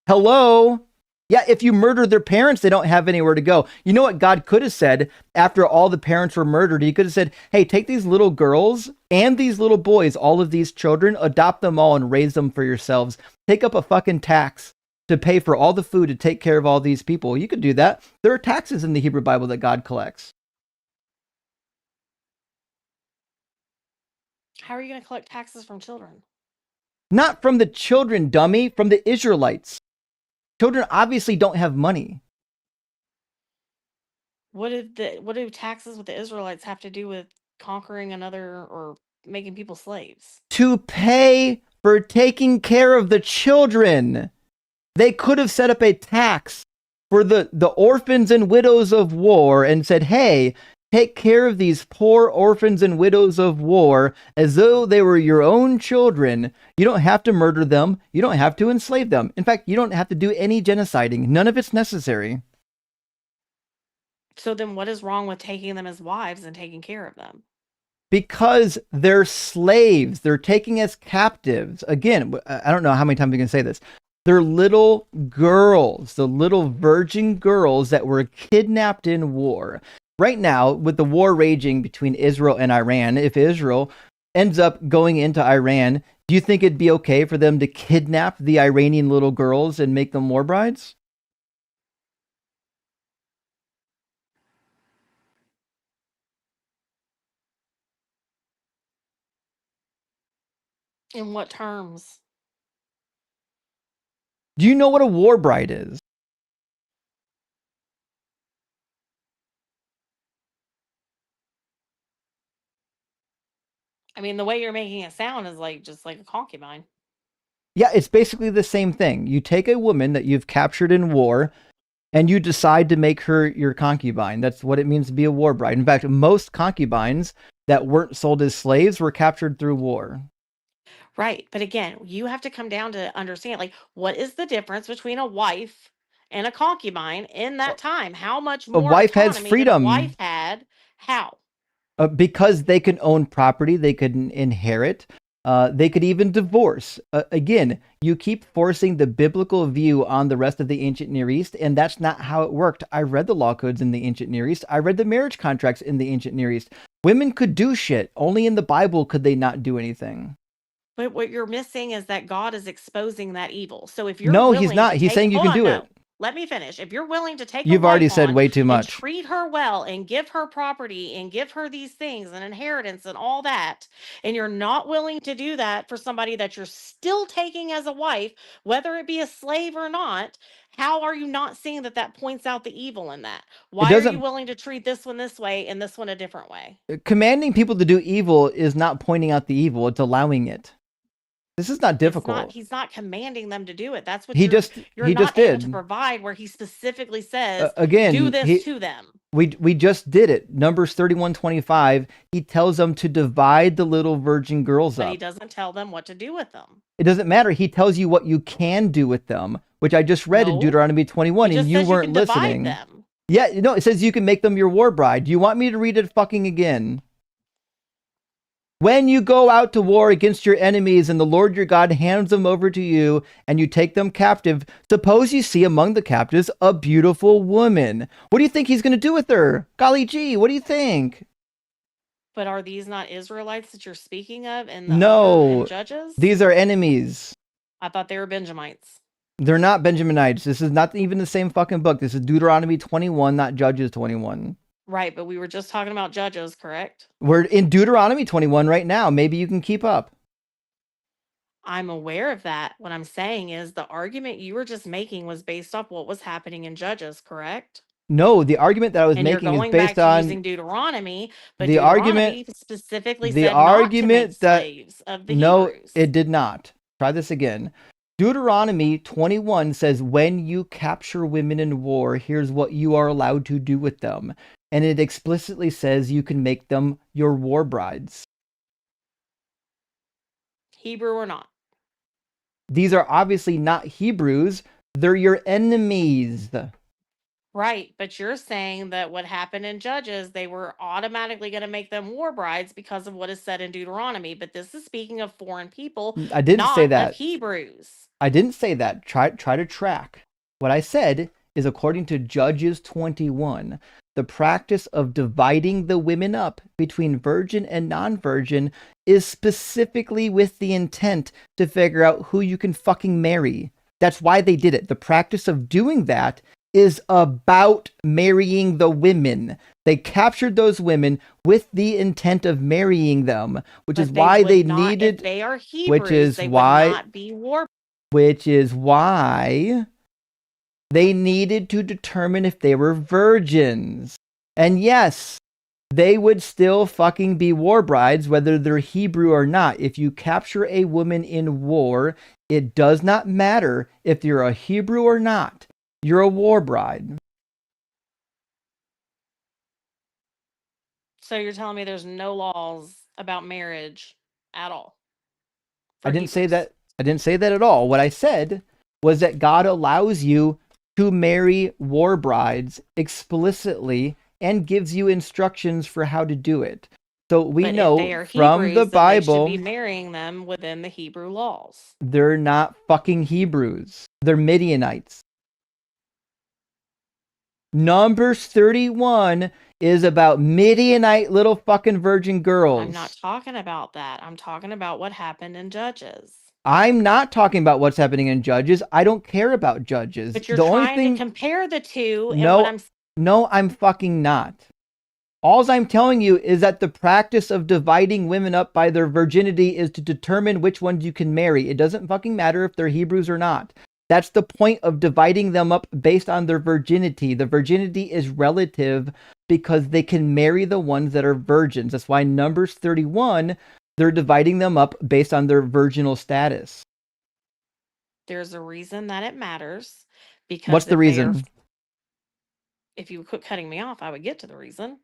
Hello? Yeah, if you murder their parents, they don't have anywhere to go. You know what God could have said after all the parents were murdered? He could have said, hey, take these little girls and these little boys, all of these children, adopt them all and raise them for yourselves. Take up a fucking tax to pay for all the food to take care of all these people. You could do that. There are taxes in the Hebrew Bible that God collects. How are you going to collect taxes from children? Not from the children, dummy, from the Israelites. Children obviously don't have money. What do taxes with the Israelites have to do with conquering another or making people slaves? To pay for taking care of the children. They could have set up a tax for the orphans and widows of war and said, hey, take care of these poor orphans and widows of war as though they were your own children. You don't have to murder them. You don't have to enslave them. In fact, you don't have to do any genociding. None of it's necessary. So then what is wrong with taking them as wives and taking care of them? Because they're slaves. They're taking as captives. Again, I don't know how many times we can say this. They're little girls, the little virgin girls that were kidnapped in war. Right now, with the war raging between Israel and Iran, if Israel ends up going into Iran, do you think it'd be okay for them to kidnap the Iranian little girls and make them war brides? In what terms? Do you know what a war bride is? I mean, the way you're making it sound is like just like a concubine. Yeah, it's basically the same thing. You take a woman that you've captured in war and you decide to make her your concubine. That's what it means to be a war bride. In fact, most concubines that weren't sold as slaves were captured through war. Right. But again, you have to come down to understand, like, what is the difference between a wife and a concubine in that time? How much more A wife has autonomy freedom. than a wife had? How? Because they can own property, they could inherit, they could even divorce. Again, you keep forcing the biblical view on the rest of the ancient Near East, and that's not how it worked. I read the law codes in the ancient Near East. I read the marriage contracts in the ancient Near East. Women could do shit. Only in the Bible could they not do anything. But what you're missing is that God is exposing that evil. So if you're No, he's not. He's saying you can do it. Let me finish. If you're willing to take You've already said way too much. Treat her well and give her property and give her these things and inheritance and all that, and you're not willing to do that for somebody that you're still taking as a wife, whether it be a slave or not, how are you not seeing that points out the evil in that? Why are you willing to treat this one this way and this one a different way? Commanding people to do evil is not pointing out the evil, it's allowing it. This is not difficult. He's not commanding them to do it. That's what He you're just not able to did. provide, where he specifically says, Again, do this to them. We just did it. Numbers 31:25. He tells them to divide the little virgin girls up. But he doesn't tell them what to do with them. It doesn't matter. He tells you what you can do with them, which I just read in Deuteronomy 21, and you weren't listening. Them. Yeah, no, it says you can make them your war bride. Do you want me to read it fucking again? When you go out to war against your enemies and the Lord your God hands them over to you and you take them captive, suppose you see among the captives a beautiful woman. What do you think he's going to do with her? Golly gee, what do you think? But are these not Israelites that you're speaking of in Judges? These are enemies. I thought they were Benjamites. They're not Benjaminites. This is not even the same fucking book. This is Deuteronomy 21, not Judges 21. Right, but we were just talking about Judges, correct? We're in Deuteronomy 21 right now. Maybe you can keep up. I'm aware of that. What I'm saying is the argument you were just making was based off what was happening in Judges, correct? No, the argument that I was making is based on using Deuteronomy, but the Deuteronomy specifically said not to make slaves of the Hebrews. It did not. Try this again. Deuteronomy 21 says, when you capture women in war, here's what you are allowed to do with them. And it explicitly says you can make them your war brides. Hebrew or not. These are obviously not Hebrews. They're your enemies. Right, but you're saying that what happened in Judges, they were automatically going to make them war brides because of what is said in Deuteronomy. But this is speaking of foreign people. I didn't say that. Of Hebrews. I didn't say that. Try to track. What I said is according to Judges 21, the practice of dividing the women up between virgin and non-virgin is specifically with the intent to figure out who you can fucking marry. That's why they did it. The practice of doing that is about marrying the women. They captured those women with the intent of marrying them, which is why they needed. If they are Hebrews, they would not be war. Which is why they needed to determine if they were virgins. And yes, they would still fucking be war brides, whether they're Hebrew or not. If you capture a woman in war, it does not matter if you're a Hebrew or not. You're a war bride. So you're telling me there's no laws about marriage at all? I didn't say that. I didn't say that at all. What I said was that God allows you to marry war brides explicitly and gives you instructions for how to do it. So we know from Hebrews, the Bible, they should be marrying them within the Hebrew laws. They're not fucking Hebrews. They're Midianites. Numbers 31 is about Midianite little fucking virgin girls. I'm not talking about that. I'm talking about what happened in Judges. I'm not talking about what's happening in Judges. I don't care about Judges. But you're trying to compare the two. No, I'm fucking not. All I'm telling you is that the practice of dividing women up by their virginity is to determine which ones you can marry. It doesn't fucking matter if they're Hebrews or not. That's the point of dividing them up based on their virginity. The virginity is relative because they can marry the ones that are virgins. That's why Numbers 31, they're dividing them up based on their virginal status. There's a reason that it matters. Because what's the reason? If you quit cutting me off, I would get to the reason.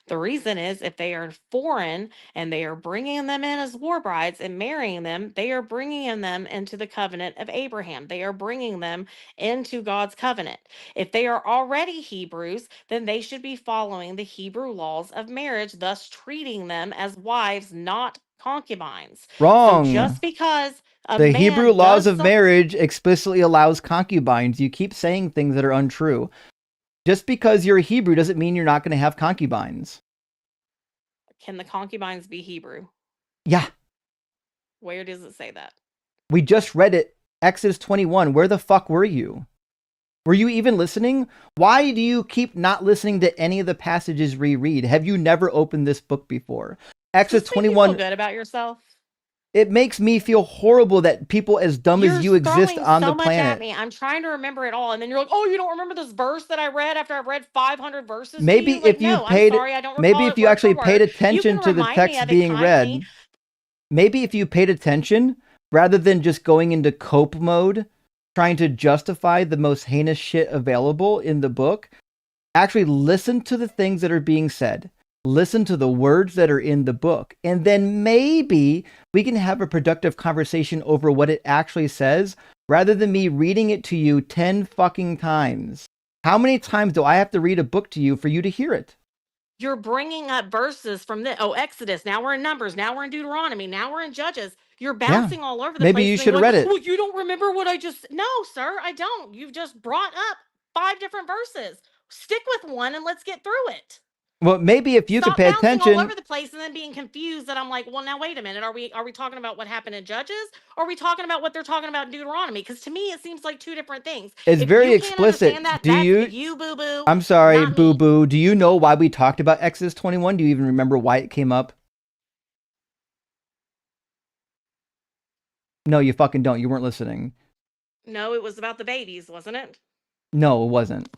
The reason is if they are foreign and they are bringing them in as war brides and marrying them, they are bringing them into the covenant of Abraham. They are bringing them into God's covenant. If they are already Hebrews, then they should be following the Hebrew laws of marriage, thus treating them as wives, not concubines. Wrong. So just because the Hebrew laws of marriage explicitly allows concubines. You keep saying things that are untrue. Just because you're a Hebrew doesn't mean you're not going to have concubines. Can the concubines be Hebrew? Yeah. Where does it say that? We just read it. Exodus 21. Where the fuck were you? Were you even listening? Why do you keep not listening to any of the passages we read? Have you never opened this book before? Exodus 21. You feel good about yourself? It makes me feel horrible that people as dumb as you exist on the planet. At me. I'm trying to remember it all, and then you're like, "Oh, you don't remember this verse that I read after I've read 500 verses?" Maybe if you paid, maybe if you actually paid attention to the text being read, maybe if you paid attention rather than just going into cope mode, trying to justify the most heinous shit available in the book, actually listen to the things that are being said. Listen to the words that are in the book. And then maybe we can have a productive conversation over what it actually says, rather than me reading it to you 10 fucking times. How many times do I have to read a book to you for you to hear it? You're bringing up verses from Exodus. Now we're in Numbers. Now we're in Deuteronomy. Now we're in Judges. You're bouncing all over the place. Maybe you should have read it. Well, you don't remember what I just... No, sir, I don't. You've just brought up 5 different verses. Stick with one and let's get through it. Well, maybe if you Stop could pay bouncing attention all over the place and then being confused that I'm like, well, now wait a minute. Are we talking about what happened in Judges? Or are we talking about what they're talking about in Deuteronomy? Because to me, it seems like 2 different things. It's if very you explicit. Can't understand that, Do you boo boo? I'm sorry, boo boo. Do you know why we talked about Exodus 21? Do you even remember why it came up? No, you fucking don't. You weren't listening. No, it was about the babies, wasn't it? No, it wasn't.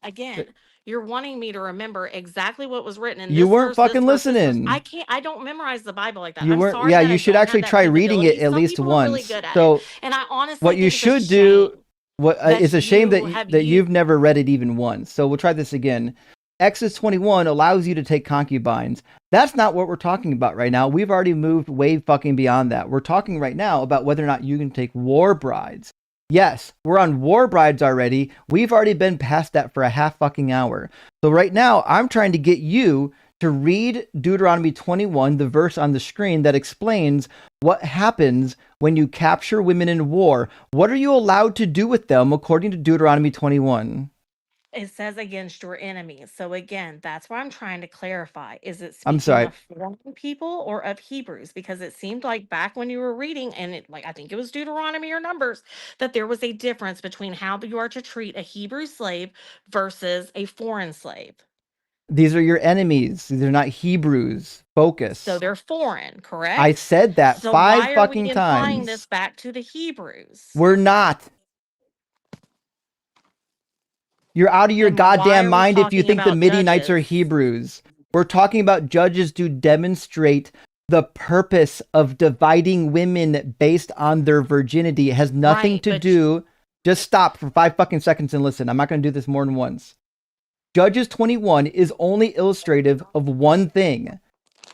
Again, you're wanting me to remember exactly what was written in You this weren't verse, fucking this verse, this verse. listening. I don't memorize the Bible like that. You I'm weren't. sorry Yeah, that you I should don't actually have that try reading it capability. at Some least people are really once. good at So, it. And I honestly what you think should it's a do, shame it's a shame you have that you've never read it even once. So we'll try this again. Exodus 21 allows you to take concubines. That's not what we're talking about right now. We've already moved way fucking beyond that. We're talking right now about whether or not you can take war brides. Yes, we're on war brides already. We've already been past that for a half fucking hour. So right now, I'm trying to get you to read Deuteronomy 21, the verse on the screen that explains what happens when you capture women in war. What are you allowed to do with them according to Deuteronomy 21? It says against your enemies. So again, that's why I'm trying to clarify. Is it I'm speaking sorry. of foreign people or of Hebrews? Because it seemed like back when you were reading, and I think it was Deuteronomy or Numbers, that there was a difference between how you are to treat a Hebrew slave versus a foreign slave. These are your enemies. They're not Hebrews. Focus. So they're foreign, correct? I said that so 5 why fucking are we implying times. this back to the Hebrews? We're not. You're out of your goddamn mind if you think the Midianites are Hebrews. We're talking about Judges to demonstrate the purpose of dividing women based on their virginity. It has nothing to do. Just stop for 5 fucking seconds and listen. I'm not going to do this more than once. Judges 21 is only illustrative of one thing.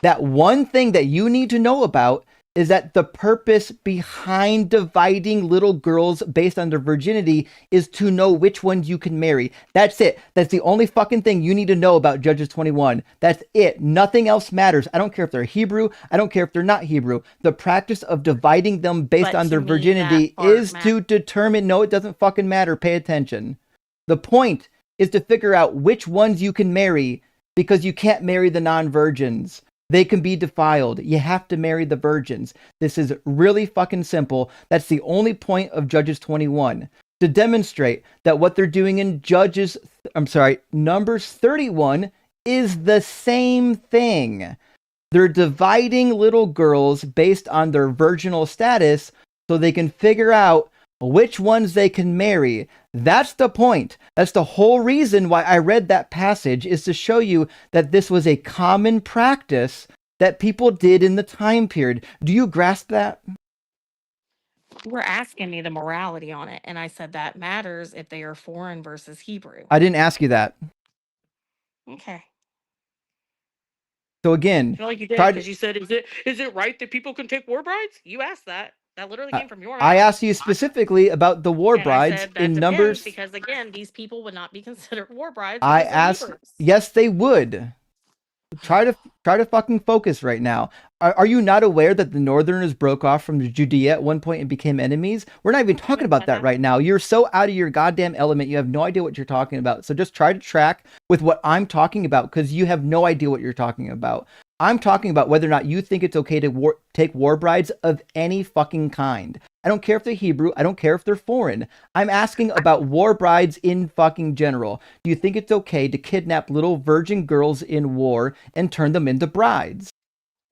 That one thing that you need to know about is that the purpose behind dividing little girls based on their virginity is to know which ones you can marry. That's it. That's the only fucking thing you need to know about Judges 21. That's it. Nothing else matters. I don't care if they're Hebrew. I don't care if they're not Hebrew. The practice of dividing them based on their virginity is to determine, no, it doesn't fucking matter. Pay attention. The point is to figure out which ones you can marry, because you can't marry the non-virgins. They can be defiled. You have to marry the virgins. This is really fucking simple. That's the only point of Judges 21. To demonstrate that what they're doing in Numbers 31 is the same thing. They're dividing little girls based on their virginal status so they can figure out which ones they can marry. That's the point. That's the whole reason why I read that passage, is to show you that this was a common practice that people did in the time period. Do you grasp that? You were asking me the morality on it, and I said that matters if they are foreign versus Hebrew. I didn't ask you that. Okay. So again, I feel like you did, because you said, is it right that people can take war brides? You asked that. That literally came from your mouth. I asked you specifically about the war brides in Numbers. Because again, these people would not be considered war brides. I asked, yes, they would. Try to fucking focus right now. Are you not aware that the Northerners broke off from Judea at one point and became enemies? We're not even talking about that right now. You're so out of your goddamn element. You have no idea what you're talking about. So just try to track with what I'm talking about, because you have no idea what you're talking about. I'm talking about whether or not you think it's okay to take war brides of any fucking kind. I don't care if they're Hebrew. I don't care if they're foreign. I'm asking about war brides in fucking general. Do you think it's okay to kidnap little virgin girls in war and turn them into brides?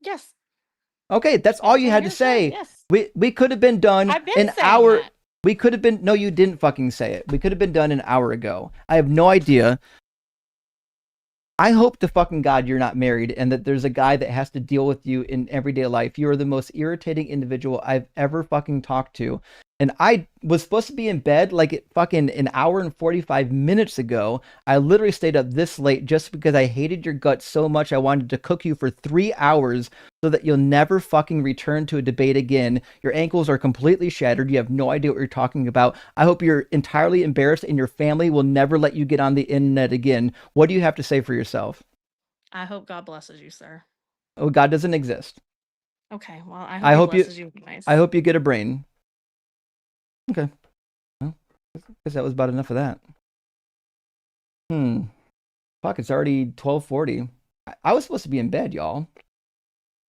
Yes. Okay, that's all you had to say. Yes. We could have been done an hour. We could have been. No, you didn't fucking say it. We could have been done an hour ago. I have no idea. I hope to fucking God you're not married and that there's a guy that has to deal with you in everyday life. You are the most irritating individual I've ever fucking talked to. And I was supposed to be in bed like fucking an hour and 45 minutes ago. I literally stayed up this late just because I hated your guts so much. I wanted to cook you for 3 hours so that you'll never fucking return to a debate again. Your ankles are completely shattered. You have no idea what you're talking about. I hope you're entirely embarrassed and your family will never let you get on the internet again. What do you have to say for yourself? I hope God blesses you, sir. Oh, God doesn't exist. Okay, well, I hope he blesses you. Nice. I hope you get a brain. Okay. Well, I guess that was about enough of that. Fuck, it's already 12:40. I was supposed to be in bed, y'all.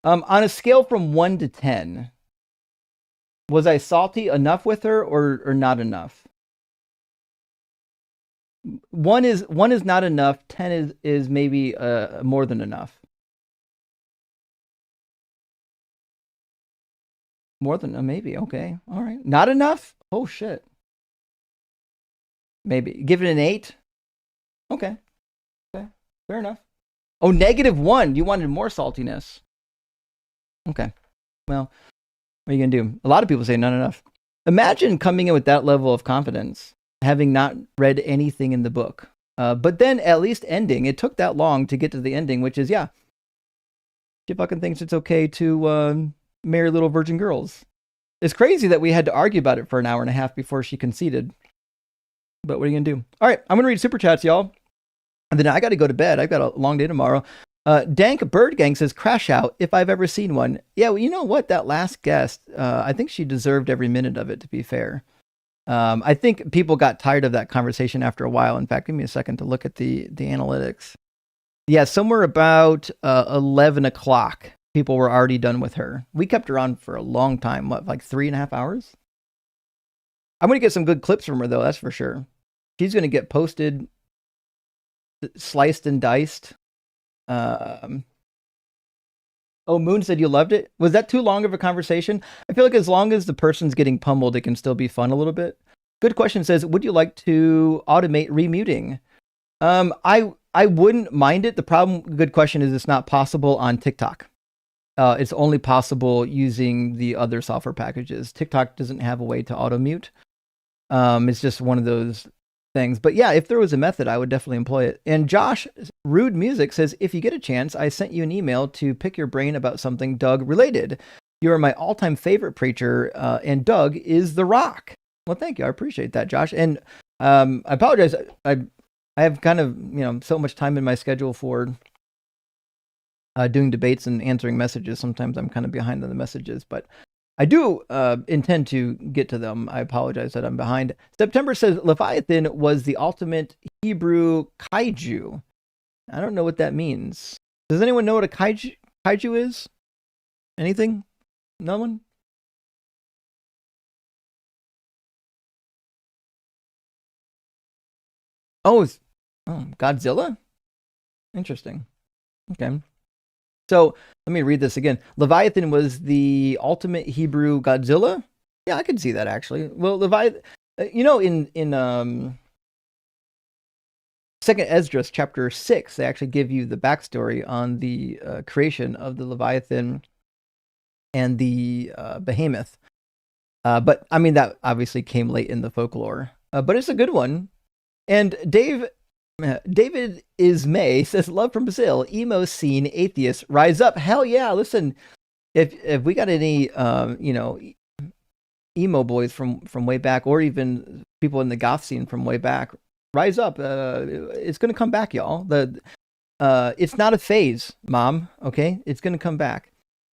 On a scale from 1 to 10, was I salty enough with her or not enough? 1 is not enough. 10 is maybe more than enough. More than maybe. Okay. All right. Not enough? Oh, shit. Maybe. Give it an 8? Okay. Okay. Fair enough. Oh, -1. You wanted more saltiness. Okay. Well, what are you going to do? A lot of people say not enough. Imagine coming in with that level of confidence, having not read anything in the book. But then at least ending. It took that long to get to the ending, which is, yeah. She fucking thinks it's okay to marry little virgin girls. It's crazy that we had to argue about it for an hour and a half before she conceded. But what are you going to do? All right, I'm going to read super chats, y'all. And then I got to go to bed. I've got a long day tomorrow. Dank Bird Gang says, crash out if I've ever seen one. Yeah, well, you know what? That last guest, I think she deserved every minute of it, to be fair. I think people got tired of that conversation after a while. In fact, give me a second to look at the analytics. Yeah, somewhere about 11 o'clock. People were already done with her. We kept her on for a long time. What, like 3.5 hours? I'm going to get some good clips from her, though. That's for sure. She's going to get posted, sliced and diced. Oh, Moon said you loved it. Was that too long of a conversation? I feel like as long as the person's getting pummeled, it can still be fun a little bit. Good question says, would you like to automate remuting? I wouldn't mind it. The problem, good question, is it's not possible on TikTok. It's only possible using the other software packages. TikTok doesn't have a way to auto mute. It's just one of those things. But yeah, if there was a method, I would definitely employ it. And Josh Rude Music says, if you get a chance, I sent you an email to pick your brain about something Doug related. You are my all-time favorite preacher, and Doug is The Rock. Well, thank you. I appreciate that, Josh. And I apologize. I have kind of, so much time in my schedule for doing debates and answering messages. Sometimes I'm kind of behind on the messages, but I do intend to get to them. I apologize that I'm behind. September says Leviathan was the ultimate Hebrew kaiju. I don't know what that means. Does anyone know what a kaiju is? Anything? No one? Oh, Godzilla? Interesting. Okay. So let me read this again. Leviathan was the ultimate Hebrew Godzilla? Yeah, I could see that actually. Well, Leviathan, in 2nd Esdras chapter 6, they actually give you the backstory on the creation of the Leviathan and the behemoth. But I mean, that obviously came late in the folklore. But it's a good one. And David Ismay says, love from Brazil, emo scene atheists rise up. Hell yeah. Listen, if we got any, emo boys from way back, or even people in the goth scene from way back, rise up. It's going to come back, y'all. It's not a phase, Mom. Okay. It's going to come back.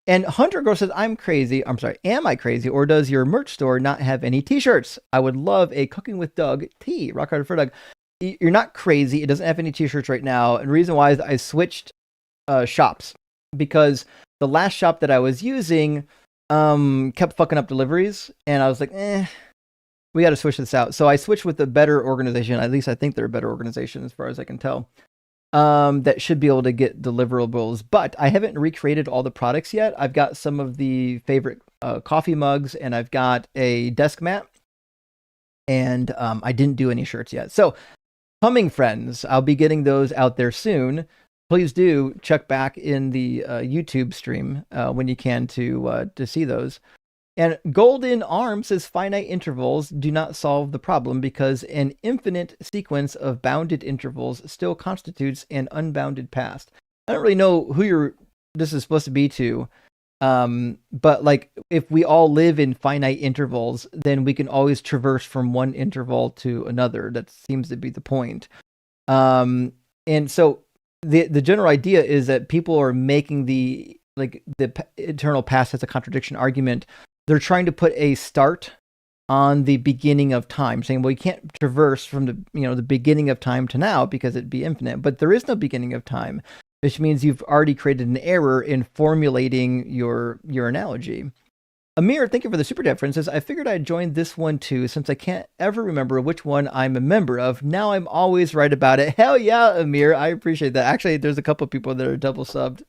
And Hunter Girl says, I'm crazy. I'm sorry. Am I crazy? Or does your merch store not have any t-shirts? I would love a Cooking with Doug tee. Rock hard for Doug. You're not crazy. It doesn't have any t-shirts right now. And the reason why is I switched shops because the last shop that I was using kept fucking up deliveries. And I was like, we got to switch this out. So I switched with a better organization. At least I think they're a better organization as far as I can tell. That should be able to get deliverables. But I haven't recreated all the products yet. I've got some of the favorite coffee mugs, and I've got a desk mat. And I didn't do any shirts yet. So Humming Friends. I'll be getting those out there soon. Please do check back in the YouTube stream when you can to see those. And Golden Arm says finite intervals do not solve the problem because an infinite sequence of bounded intervals still constitutes an unbounded past. I don't really know who this is supposed to be to, but like if we all live in finite intervals, then we can always traverse from one interval to another. That seems to be the point. And so the general idea is that people are making the eternal past as a contradiction argument. They're trying to put a start on the beginning of time, saying, well, you can't traverse from the beginning of time to now because it'd be infinite, but there is no beginning of time, which means you've already created an error in formulating your analogy. Amir, thank you for the super chat, for instance. I figured I'd join this one too, since I can't ever remember which one I'm a member of. Now I'm always right about it. Hell yeah, Amir. I appreciate that. Actually, there's a couple people that are double subbed.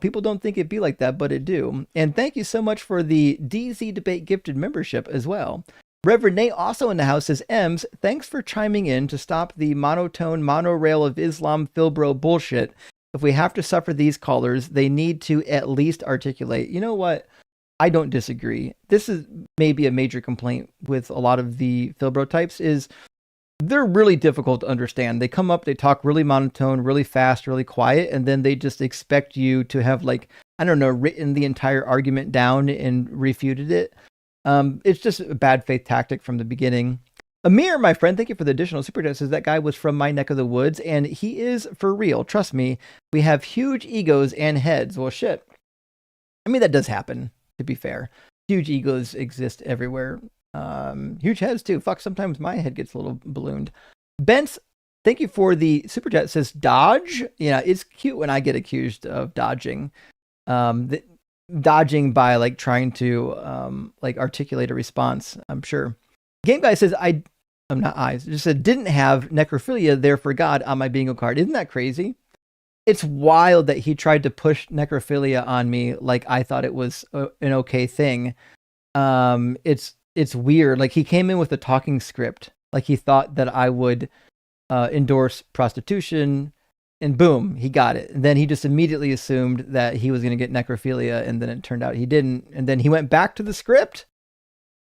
People don't think it'd be like that, but it do. And thank you so much for the DZ Debate gifted membership as well. Reverend Nate, also in the house, says, Ems, thanks for chiming in to stop the monotone monorail of Islam Philbro bullshit. If we have to suffer these callers, they need to at least articulate. You know what? I don't disagree. This is maybe a major complaint with a lot of the Philbro types is they're really difficult to understand. They come up, they talk really monotone, really fast, really quiet, and then they just expect you to have written the entire argument down and refuted it. It's just a bad faith tactic from the beginning. Amir, my friend, thank you for the additional super chat. Says that guy was from my neck of the woods, and he is for real. Trust me, we have huge egos and heads. Well, shit. I mean, that does happen, to be fair. Huge egos exist everywhere. Huge heads too. Fuck, sometimes my head gets a little ballooned. Bence, thank you for the super chat. Says dodge. Yeah, it's cute when I get accused of dodging. Dodging by trying to articulate a response. I'm sure. Game guy says just said didn't have necrophilia there for God on my bingo card. Isn't that crazy? It's wild that he tried to push necrophilia on me like I thought it was an okay thing. It's weird. Like he came in with a talking script. Like he thought that I would endorse prostitution, and boom, he got it. And then he just immediately assumed that he was going to get necrophilia, and then it turned out he didn't. And then he went back to the script.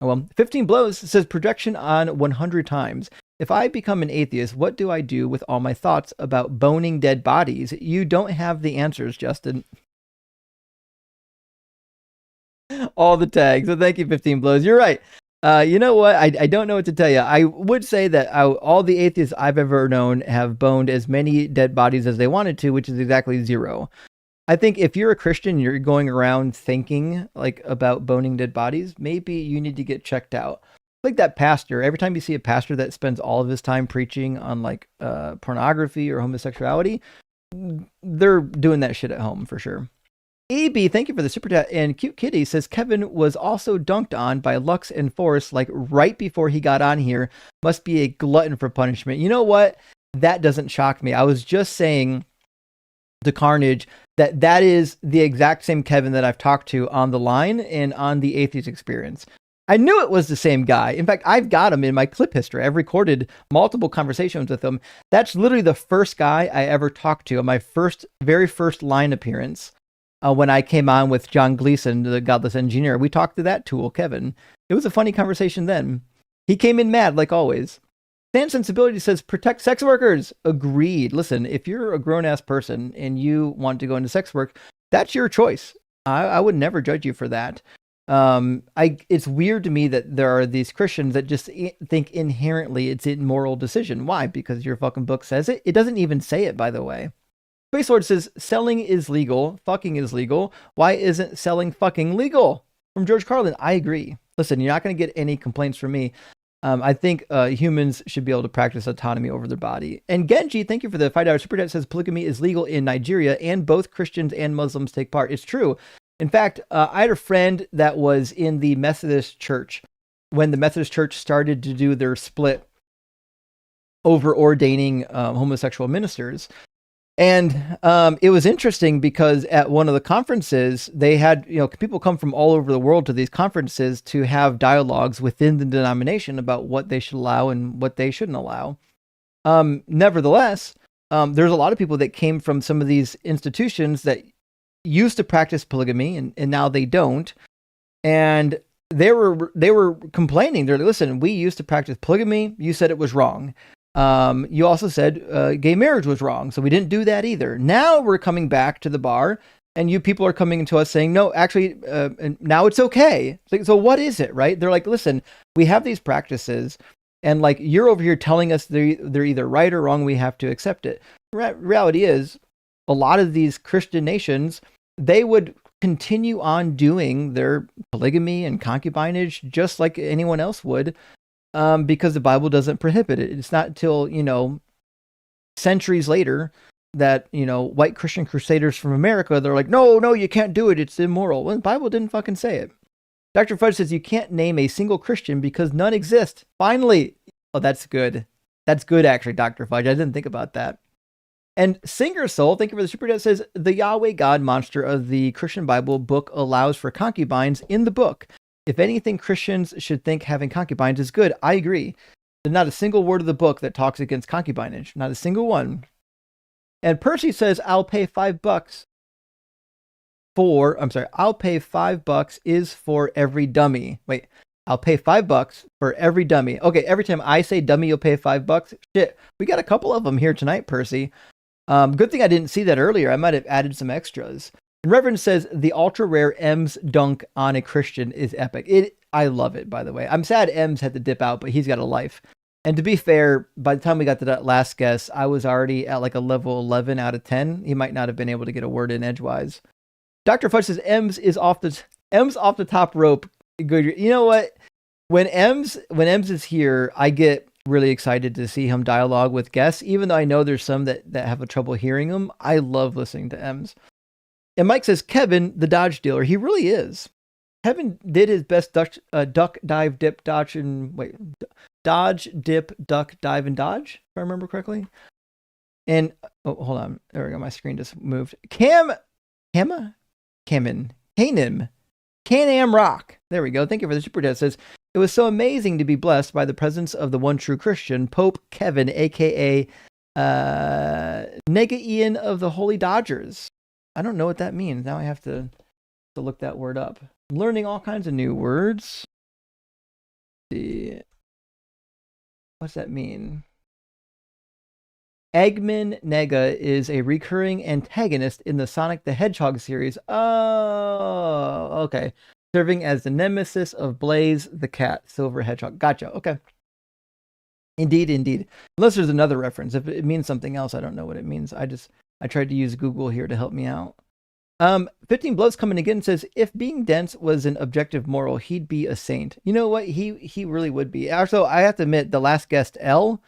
Oh, well, 15 blows says projection on 100 times. If I become an atheist, what do I do with all my thoughts about boning dead bodies? You don't have the answers, Justin. All the tags. So thank you, 15 blows. You're right. You know what? I don't know what to tell you. I would say that all the atheists I've ever known have boned as many dead bodies as they wanted to, which is exactly 0. I think if you're a Christian, you're going around thinking about boning dead bodies, maybe you need to get checked out. Like that pastor, every time you see a pastor that spends all of his time preaching on pornography or homosexuality, they're doing that shit at home for sure. EB, thank you for the super chat. And Cute Kitty says Kevin was also dunked on by Lux and Forrest right before he got on here. Must be a glutton for punishment. You know what? That doesn't shock me. I was just saying to Carnage that is the exact same Kevin that I've talked to on the line and on the Atheist Experience. I knew it was the same guy. In fact, I've got him in my clip history. I've recorded multiple conversations with him. That's literally the first guy I ever talked to on my very first line appearance. When I came on with John Gleason, the Godless Engineer, we talked to that tool, Kevin. It was a funny conversation then. He came in mad, like always. Stan Sensibility says, protect sex workers. Agreed. Listen, if you're a grown-ass person and you want to go into sex work, that's your choice. I would never judge you for that. It's weird to me that there are these Christians that just think inherently it's an immoral decision. Why? Because your fucking book says it? It doesn't even say it, by the way. Space Lord says, selling is legal, fucking is legal. Why isn't selling fucking legal? From George Carlin, I agree. Listen, you're not going to get any complaints from me. I think humans should be able to practice autonomy over their body. And Genji, thank you for the $5 super chat, says polygamy is legal in Nigeria and both Christians and Muslims take part. It's true. In fact, I had a friend that was in the Methodist Church when the Methodist Church started to do their split over ordaining homosexual ministers. And it was interesting because at one of the conferences, they had, people come from all over the world to these conferences to have dialogues within the denomination about what they should allow and what they shouldn't allow. Nevertheless, there's a lot of people that came from some of these institutions that used to practice polygamy and now they don't. And they were complaining. They're like, listen, we used to practice polygamy. You said it was wrong. You also said gay marriage was wrong, so we didn't do that either. Now we're coming back to the bar, and you people are coming to us saying, no, actually, now it's okay. So what is it, right? They're like, listen, we have these practices, and like you're over here telling us they're either right or wrong. We have to accept it. Reality is, a lot of these Christian nations, they would continue on doing their polygamy and concubinage just like anyone else would. Because the Bible doesn't prohibit it. It's not till, centuries later that, white Christian crusaders from America, they're like, no, you can't do it. It's immoral. Well, the Bible didn't fucking say it. Dr. Fudge says you can't name a single Christian because none exist. Finally. Oh, that's good. That's good, actually, Dr. Fudge. I didn't think about that. And Singer Soul, thank you for the super chat, says the Yahweh God monster of the Christian Bible book allows for concubines in the book. If anything, Christians should think having concubines is good. I agree. There's not a single word of the book that talks against concubinage. Not a single one. And Percy says, I'll pay $5 is for every dummy. Wait, I'll pay $5 for every dummy. Okay, every time I say dummy, you'll pay $5. Shit, we got a couple of them here tonight, Percy. Good thing I didn't see that earlier. I might have added some extras. And Reverend says the ultra rare M's dunk on a Christian is epic. I love it, by the way. I'm sad M's had to dip out, but he's got a life. And to be fair, by the time we got to that last guess, I was already at like a level 11 out of 10. He might not have been able to get a word in edgewise. Dr. Fudge says M's off the top rope. Good. You know what? When M's is here, I get really excited to see him dialogue with guests, even though I know there's some that have a trouble hearing him. I love listening to M's. And Mike says, Kevin, the dodge dealer. He really is. Kevin did his best duck, dive, dip, dodge, dodge, dip, duck, dive, and dodge, if I remember correctly. And, hold on. There we go. My screen just moved. Canam Rock. There we go. Thank you for the super chat. Says, it was so amazing to be blessed by the presence of the one true Christian, Pope Kevin, a.k.a. Nega Ian of the Holy Dodgers. I don't know what that means. Now I have to look that word up. I'm learning all kinds of new words. Let's see. What's that mean? Eggman Nega is a recurring antagonist in the Sonic the Hedgehog series. Oh, okay. Serving as the nemesis of Blaze the cat, Silver Hedgehog. Gotcha. Okay. Indeed. Unless there's another reference. If it means something else, I don't know what it means. I tried to use Google here to help me out. 15 Blows coming again says, if being dense was an objective moral, he'd be a saint. You know what? He really would be. Also, I have to admit, the last guest, Elle,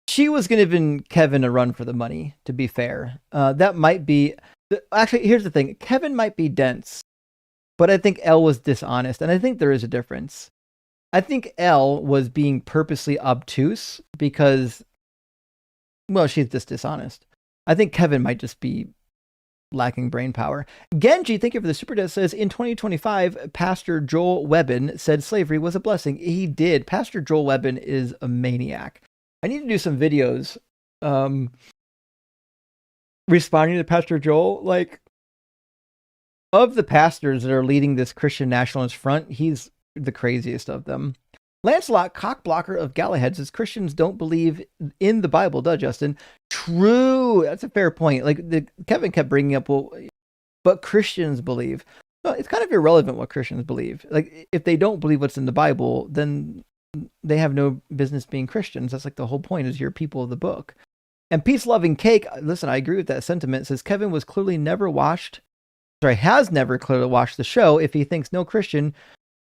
she was giving Kevin a run for the money, to be fair. That might be... Actually, here's the thing. Kevin might be dense, but I think Elle was dishonest, and I think there is a difference. I think Elle was being purposely obtuse because, well, she's just dishonest. I think Kevin might just be lacking brain power. Genji, thank you for the super chat, says, in 2025, Pastor Joel Webbin said slavery was a blessing. He did. Pastor Joel Webbin is a maniac. I need to do some videos responding to Pastor Joel. Like, of the pastors that are leading this Christian nationalist front, he's the craziest of them. Lancelot, cockblocker of Galahad, says Christians don't believe in the Bible, does Justin? True. That's a fair point. Like Kevin kept bringing up, well, but Christians believe. Well, it's kind of irrelevant what Christians believe. Like, if they don't believe what's in the Bible, then they have no business being Christians. That's like the whole point, is you're people of the book. And Peace Loving Cake, listen, I agree with that sentiment, says Kevin has never clearly watched the show if he thinks no Christian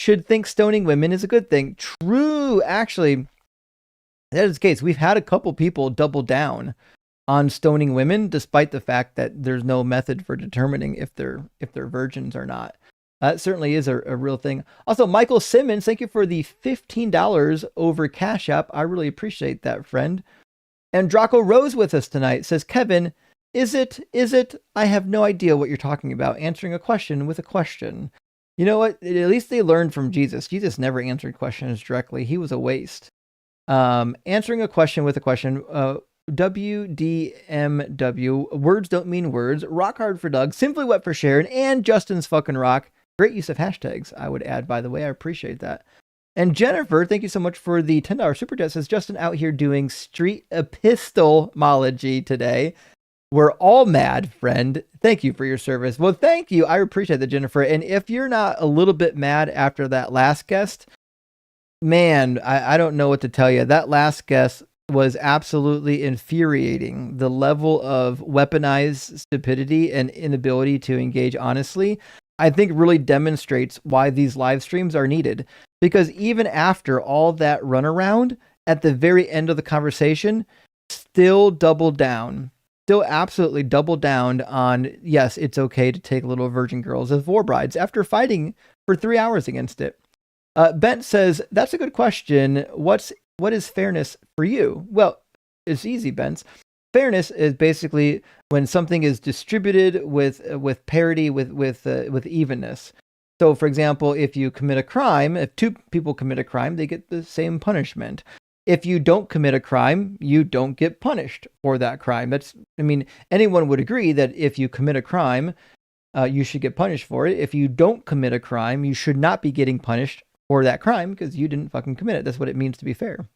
should think stoning women is a good thing. True. Actually, that is the case. We've had a couple people double down on stoning women, despite the fact that there's no method for determining if they're virgins or not. That certainly is a real thing. Also, Michael Simmons, thank you for the $15 over Cash App. I really appreciate that, friend. And Draco Rose with us tonight says, Kevin, Is it? I have no idea what you're talking about. Answering a question with a question. You know what? At least they learned from Jesus. Jesus never answered questions directly. He was a waste. Answering a question with a question. WDMW. Words don't mean words. Rock hard for Doug. Simply wet for Sharon. And Justin's fucking rock. Great use of hashtags, I would add, by the way. I appreciate that. And Jennifer, thank you so much for the $10 super chat. Says Justin out here doing street epistemology today. We're all mad, friend. Thank you for your service. Well, thank you. I appreciate that, Jennifer. And if you're not a little bit mad after that last guest, man, I don't know what to tell you. That last guest was absolutely infuriating. The level of weaponized stupidity and inability to engage honestly, I think really demonstrates why these live streams are needed. Because even after all that runaround, at the very end of the conversation, still doubled down. Still absolutely doubled down on, yes, it's okay to take little virgin girls as war brides after fighting for 3 hours against it. Bent says, that's a good question. What is fairness for you? Well, it's easy, Bent. Fairness is basically when something is distributed with parity, with evenness. So, for example, if you commit a crime, if two people commit a crime, they get the same punishment. If you don't commit a crime, you don't get punished for that crime. Anyone would agree that if you commit a crime, you should get punished for it. If you don't commit a crime, you should not be getting punished for that crime because you didn't fucking commit it. That's what it means to be fair.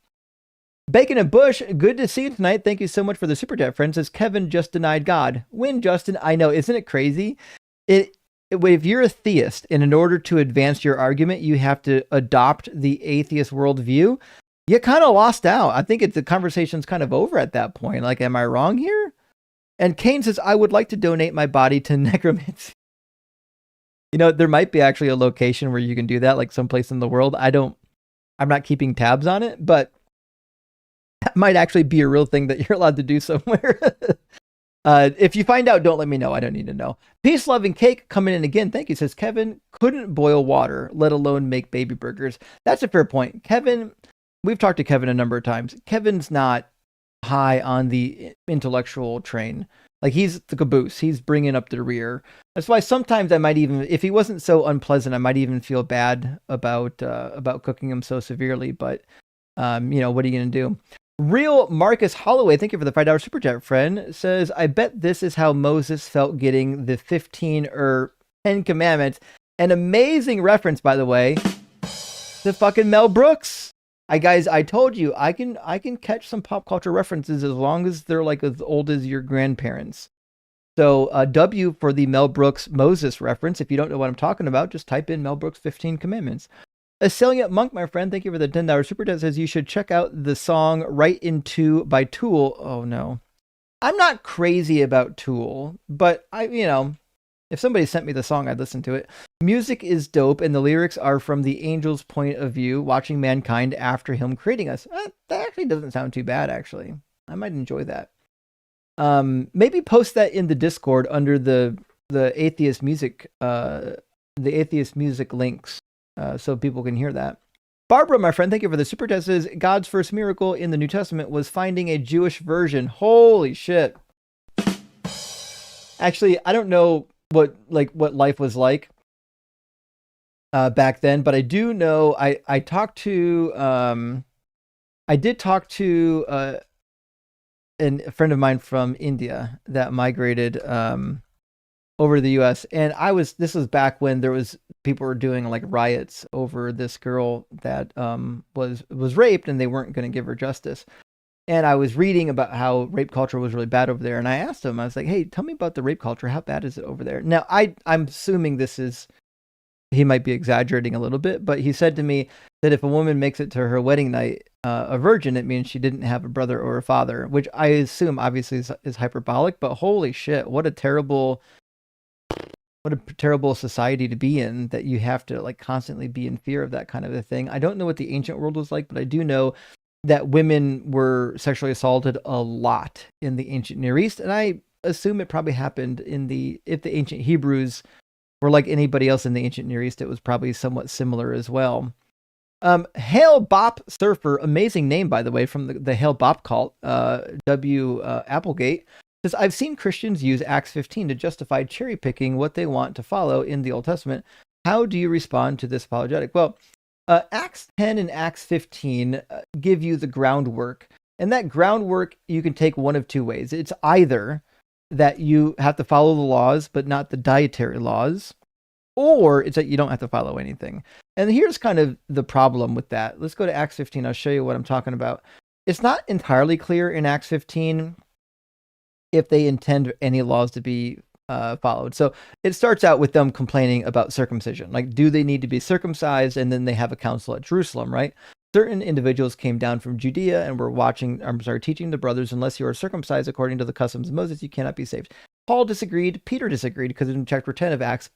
Bacon and Bush, good to see you tonight. Thank you so much for the super chat, friend. Says Kevin just denied God. Win, Justin. I know, isn't it crazy? If you're a theist, and in order to advance your argument, you have to adopt the atheist worldview, you kind of lost out. I think the conversation's kind of over at that point. Like, am I wrong here? And Kane says, I would like to donate my body to necromancy. There might be actually a location where you can do that, like someplace in the world. I'm not keeping tabs on it, but that might actually be a real thing that you're allowed to do somewhere. If you find out, don't let me know. I don't need to know. Peace, love, and cake coming in again. Thank you. Says Kevin couldn't boil water, let alone make baby burgers. That's a fair point. Kevin, we've talked to Kevin a number of times. Kevin's not high on the intellectual train. Like, he's the caboose. He's bringing up the rear. That's why sometimes I might even, if he wasn't so unpleasant, I might even feel bad about cooking him so severely. But, what are you going to do? Real Marcus Holloway, thank you for the $5 super chat, friend, says, I bet this is how Moses felt getting the 15 or 10 commandments. An amazing reference, by the way, to fucking Mel Brooks. I told you, I can catch some pop culture references as long as they're like as old as your grandparents. So W for the Mel Brooks Moses reference. If you don't know what I'm talking about, just type in Mel Brooks 15 Commandments. A Salient Monk, my friend, thank you for the $10 super chat. Says you should check out the song Right Into by Tool. Oh no. I'm not crazy about Tool, but if somebody sent me the song, I'd listen to it. Music is dope, and the lyrics are from the angel's point of view, watching mankind after him creating us. That actually doesn't sound too bad, actually. I might enjoy that. Maybe post that in the Discord under the atheist music links, so people can hear that. Barbara, my friend, thank you for the super chat. Says God's first miracle in the New Testament was finding a Jewish virgin. Holy shit. Actually, I don't know what life was like back then, but I do know I did talk to a friend of mine from India that migrated over to the US, and this was back when people were doing like riots over this girl that was raped, and they weren't going to give her justice. And I was reading about how rape culture was really bad over there. And I asked him, I was like, hey, tell me about the rape culture. How bad is it over there? Now, I'm assuming he might be exaggerating a little bit, but he said to me that if a woman makes it to her wedding night a virgin, it means she didn't have a brother or a father, which I assume obviously is hyperbolic, but holy shit, what a terrible society to be in, that you have to like constantly be in fear of that kind of a thing. I don't know what the ancient world was like, but I do know that women were sexually assaulted a lot in the ancient Near East. And I assume it probably happened if the ancient Hebrews were like anybody else in the ancient Near East, it was probably somewhat similar as well. Hail Bop Surfer, amazing name, by the way, from the Hail Bop cult, W. Applegate. Says, I've seen Christians use Acts 15 to justify cherry picking what they want to follow in the Old Testament. How do you respond to this apologetic? Well, Acts 10 and Acts 15 give you the groundwork. And that groundwork you can take one of two ways. It's either that you have to follow the laws, but not the dietary laws, or it's that you don't have to follow anything. And here's kind of the problem with that. Let's go to Acts 15. I'll show you what I'm talking about. It's not entirely clear in Acts 15 if they intend any laws to be followed. So it starts out with them complaining about circumcision. Like, do they need to be circumcised? And then they have a council at Jerusalem, right? Certain individuals came down from Judea and were teaching the brothers, unless you are circumcised according to the customs of Moses, you cannot be saved. Paul disagreed. Peter disagreed, because in chapter 10 of Acts,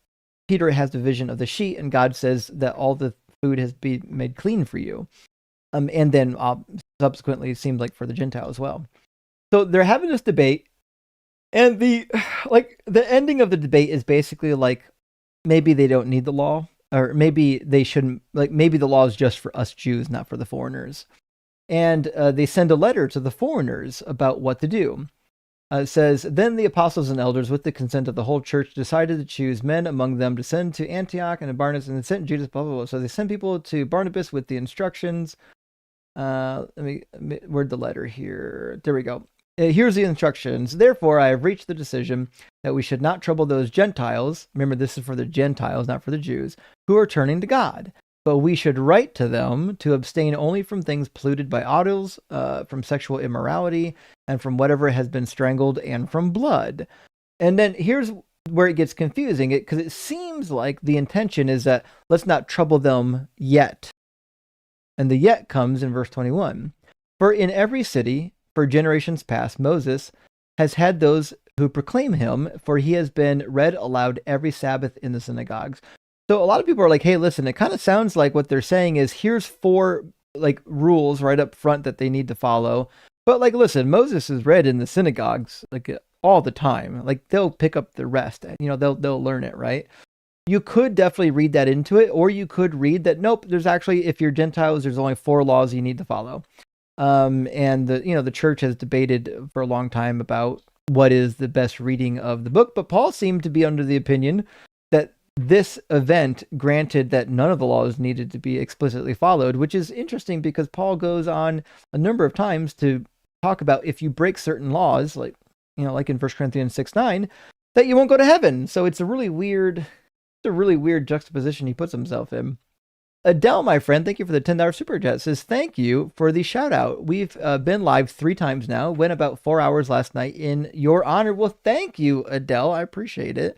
Peter has the vision of the sheet, and God says that all the food has been made clean for you. And then subsequently, it seems like for the Gentile as well. So they're having this debate, and the ending of the debate is basically like, maybe they don't need the law, or maybe they shouldn't, like maybe the law is just for us Jews, not for the foreigners. And they send a letter to the foreigners about what to do. It says, then the apostles and elders, with the consent of the whole church, decided to choose men among them to send to Antioch and to Barnabas, and they sent Judas, blah, blah, blah. So they sent people to Barnabas with the instructions. Let me word the letter here. There we go. Here's the instructions. Therefore, I have reached the decision that we should not trouble those Gentiles. Remember, this is for the Gentiles, not for the Jews, who are turning to God. But we should write to them to abstain only from things polluted by idols, from sexual immorality, and from whatever has been strangled, and from blood. And then here's where it gets confusing, because it seems like the intention is that let's not trouble them yet. And the yet comes in verse 21. For in every city, for generations past, Moses has had those who proclaim him, for he has been read aloud every Sabbath in the synagogues. So a lot of people are like, hey, listen, it kind of sounds like what they're saying is here's 4 like rules right up front that they need to follow. But like, listen, Moses is read in the synagogues like all the time. Like they'll pick up the rest, they'll learn it, right? You could definitely read that into it, or you could read that, nope, there's actually, if you're Gentiles, there's only 4 laws you need to follow. And the church has debated for a long time about what is the best reading of the book. But Paul seemed to be under the opinion that this event granted that none of the laws needed to be explicitly followed, which is interesting because Paul goes on a number of times to talk about if you break certain laws, like in 1 Corinthians 6:9, that you won't go to heaven. So it's a really weird juxtaposition he puts himself in. Adele, my friend, thank you for the $10 super chat. Says, thank you for the shout out. We've been live 3 times now. Went about 4 hours last night in your honor. Well, thank you, Adele. I appreciate it.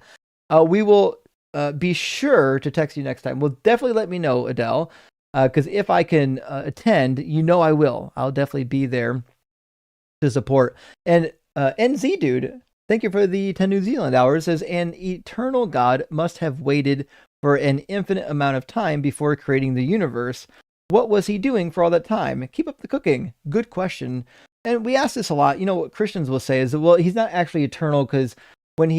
We will be sure to text you next time. Well, definitely let me know, Adele, because if I can attend, I will. I'll definitely be there to support. And NZ dude, thank you for the 10 New Zealand hours. Says, an eternal God must have waited for an infinite amount of time before creating the universe. What was he doing for all that time? Keep up the cooking. Good question. And we ask this a lot. What Christians will say is that, well, he's not actually eternal because when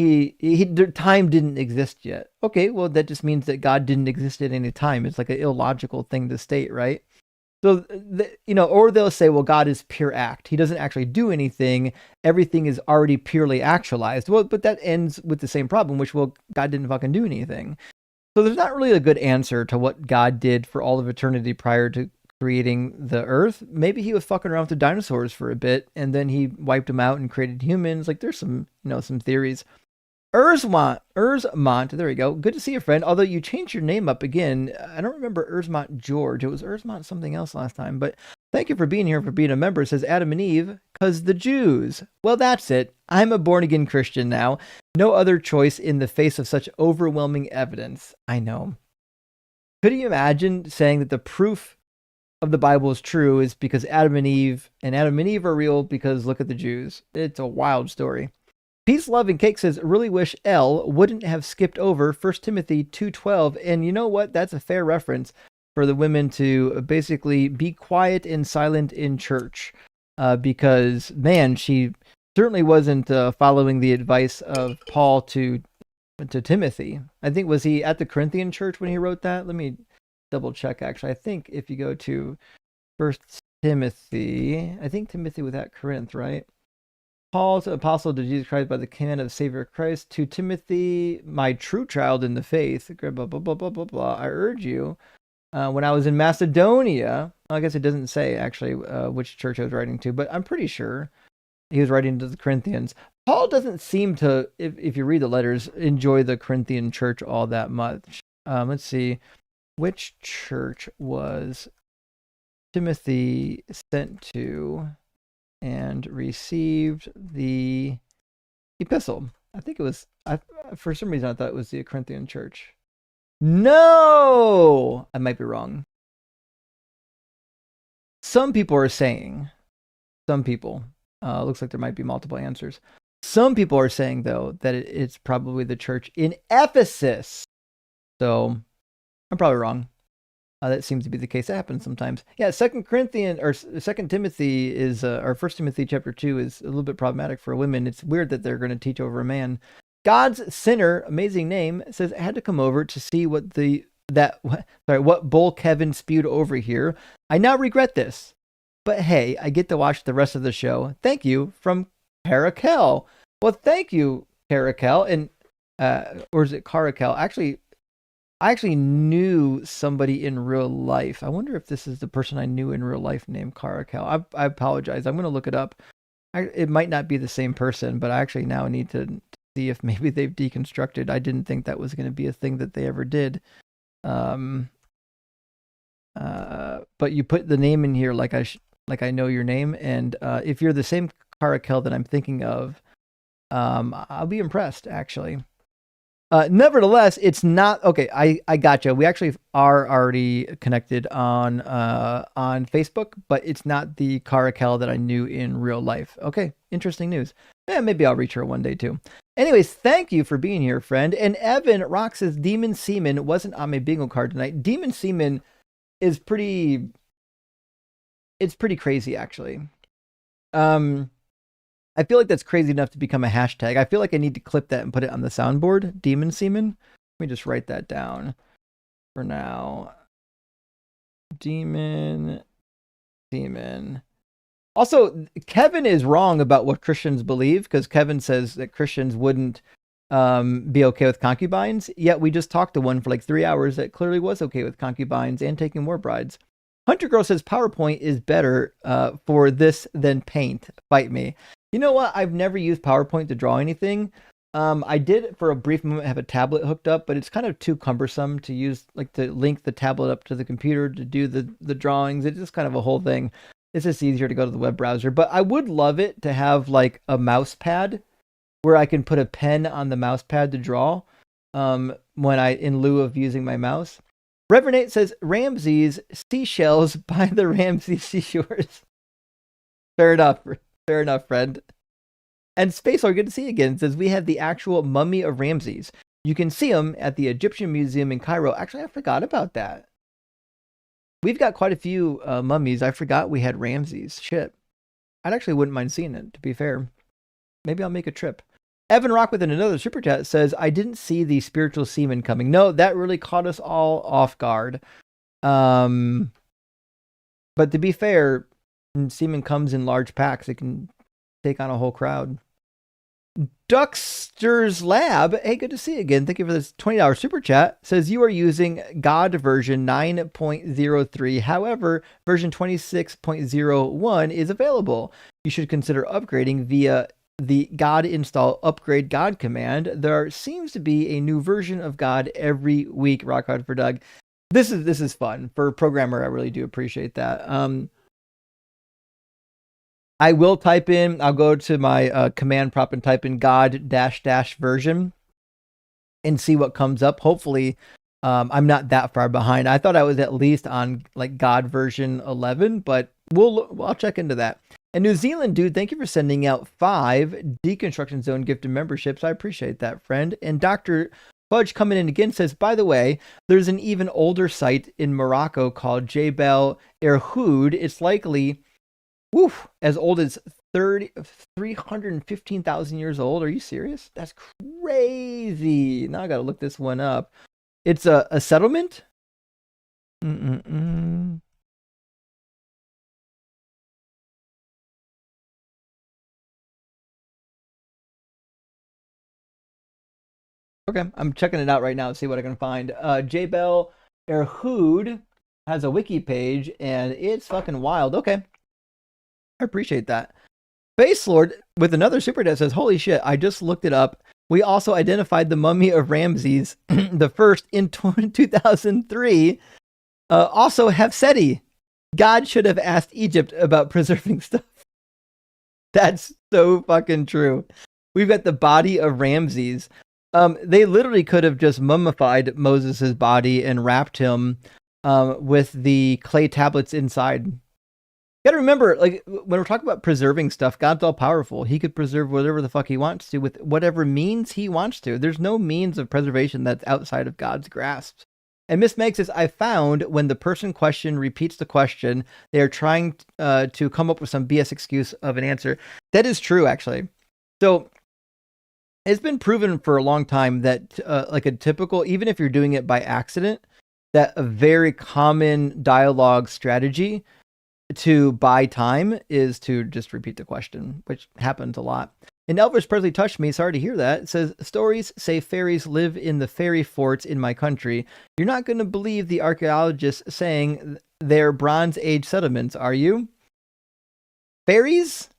time didn't exist yet. Okay, well, that just means that God didn't exist at any time. It's like an illogical thing to state, right? So, or they'll say, well, God is pure act. He doesn't actually do anything. Everything is already purely actualized. Well, but that ends with the same problem, which, well, God didn't fucking do anything. So there's not really a good answer to what God did for all of eternity prior to creating the earth. Maybe he was fucking around with the dinosaurs for a bit, and then he wiped them out and created humans. Like there's some theories. Erzmont, there we go. Good to see you, friend. Although you changed your name up again. I don't remember Erzmont George. It was Erzmont something else last time. But thank you for being here, for being a member. It says Adam and Eve, because the Jews. Well, that's it. I'm a born-again Christian now. No other choice in the face of such overwhelming evidence. I know. Could you imagine saying that the proof of the Bible is true is because Adam and Eve are real because look at the Jews? It's a wild story. Peace, love, and cake says, really wish Elle wouldn't have skipped over 1 Timothy 2:12. And you know what? That's a fair reference for the women to basically be quiet and silent in church. Because, man, she certainly wasn't following the advice of Paul to Timothy. I think, was he at the Corinthian church when he wrote that? Let me double check, actually. I think if you go to 1 Timothy, I think Timothy was at Corinth, right? Paul, apostle to Jesus Christ by the command of the Savior Christ. To Timothy, my true child in the faith. Blah, blah, blah, blah, blah, blah. I urge you, when I was in Macedonia, I guess it doesn't say actually which church I was writing to, but I'm pretty sure he was writing to the Corinthians. Paul doesn't seem to, if you read the letters, enjoy the Corinthian church all that much. Let's see. Which church was Timothy sent to and received the epistle? I think it was, for some reason I thought it was the Corinthian church. No! I might be wrong. Some people are saying, looks like there might be multiple answers. Some people are saying, though, that it's probably the church in Ephesus. So I'm probably wrong. That seems to be the case. That happens sometimes. Yeah, Second Timothy is, or 1 Timothy chapter 2 is a little bit problematic for women. It's weird that they're going to teach over a man. God's Sinner, amazing name, says I had to come over to see what bull Kevin spewed over here. I now regret this, but hey, I get to watch the rest of the show. Thank you, from Caracal. Well, thank you, Caracal, and or is it Caracal? I actually knew somebody in real life. I wonder if this is the person I knew in real life named Caracal. I apologize. I'm going to look it up. It might not be the same person, but I actually now need to see if maybe they've deconstructed. I didn't think that was going to be a thing that they ever did. But you put the name in here like I know your name, and if you're the same Caracal that I'm thinking of, I'll be impressed, actually. Nevertheless, it's not okay. I gotcha. We actually are already connected on Facebook, but it's not the Caracal that I knew in real life. Okay, interesting news. Yeah, maybe I'll reach her one day too. Anyways, thank you for being here, friend. And Evan Rock says Demon Seaman wasn't on my bingo card tonight. Demon Seaman is pretty. It's pretty crazy, actually. I feel like that's crazy enough to become a hashtag. I feel like I need to clip that and put it on the soundboard. Demon Seaman. Let me just write that down for now. Demon Seaman. Also, Kevin is wrong about what Christians believe, because Kevin says that Christians wouldn't be okay with concubines. Yet we just talked to one for like 3 hours that clearly was okay with concubines and taking more brides. Hunter Girl says PowerPoint is better for this than Paint. Fight me. You know what? I've never used PowerPoint to draw anything. I did for a brief moment have a tablet hooked up, but it's kind of too cumbersome to use, like to link the tablet up to the computer to do the drawings. It's just kind of a whole thing. It's just easier to go to the web browser. But I would love it to have like a mouse pad where I can put a pen on the mouse pad to draw in lieu of using my mouse. Reverend 8 says Ramses seashells by the Ramsey seashores. Fair enough, friend. And Spacer, good to see you again. It says we have the actual mummy of Ramses. You can see him at the Egyptian Museum in Cairo. Actually, I forgot about that. We've got quite a few mummies. I forgot we had Ramses. Shit. I actually wouldn't mind seeing it, to be fair. Maybe I'll make a trip. Evan Rock with another super chat says, I didn't see the spiritual semen coming. No, that really caught us all off guard. But to be fair, when semen comes in large packs, it can take on a whole crowd. Duckster's Lab, hey, good to see you again. Thank you for this $20 super chat. Says you are using God version 9.03. However, version 26.01 is available. You should consider upgrading via the God install upgrade God command. There seems to be a new version of God every week. Rock hard for Doug. This is fun for a programmer. I really do appreciate that. I will I'll go to my command prompt and type in God -- version and see what comes up. Hopefully, I'm not that far behind. I thought I was at least on like God version 11, but I'll check into that. And New Zealand dude, thank you for sending out 5 Deconstruction Zone gifted memberships. I appreciate that, friend. And Dr. Fudge coming in again says, by the way, there's an even older site in Morocco called Jebel Erhoud. It's likely as old as 315,000 years old. Are you serious? That's crazy. Now I gotta look this one up. It's a settlement? Okay, I'm checking it out right now to see what I can find. Jbel Erhood has a wiki page, and it's fucking wild. Okay, I appreciate that. Base Lord with another super chat says, "Holy shit! I just looked it up. We also identified the mummy of Ramses the first in 2003. Also, Hefseti. God should have asked Egypt about preserving stuff." That's so fucking true. We've got the body of Ramses. They literally could have just mummified Moses' body and wrapped him with the clay tablets inside. You gotta remember, like, when we're talking about preserving stuff, God's all powerful. He could preserve whatever the fuck he wants to with whatever means he wants to. There's no means of preservation that's outside of God's grasp. And Miss Meg says, I found when the person question repeats the question, they are trying to come up with some BS excuse of an answer. That is true, actually. So it's been proven for a long time that like a typical, even if you're doing it by accident, that a very common dialogue strategy to buy time is to just repeat the question, which happens a lot. And Elvis Presley touched me. Sorry to hear that. It says, stories say fairies live in the fairy forts in my country. You're not going to believe the archaeologists saying they're Bronze Age settlements, are you? Fairies?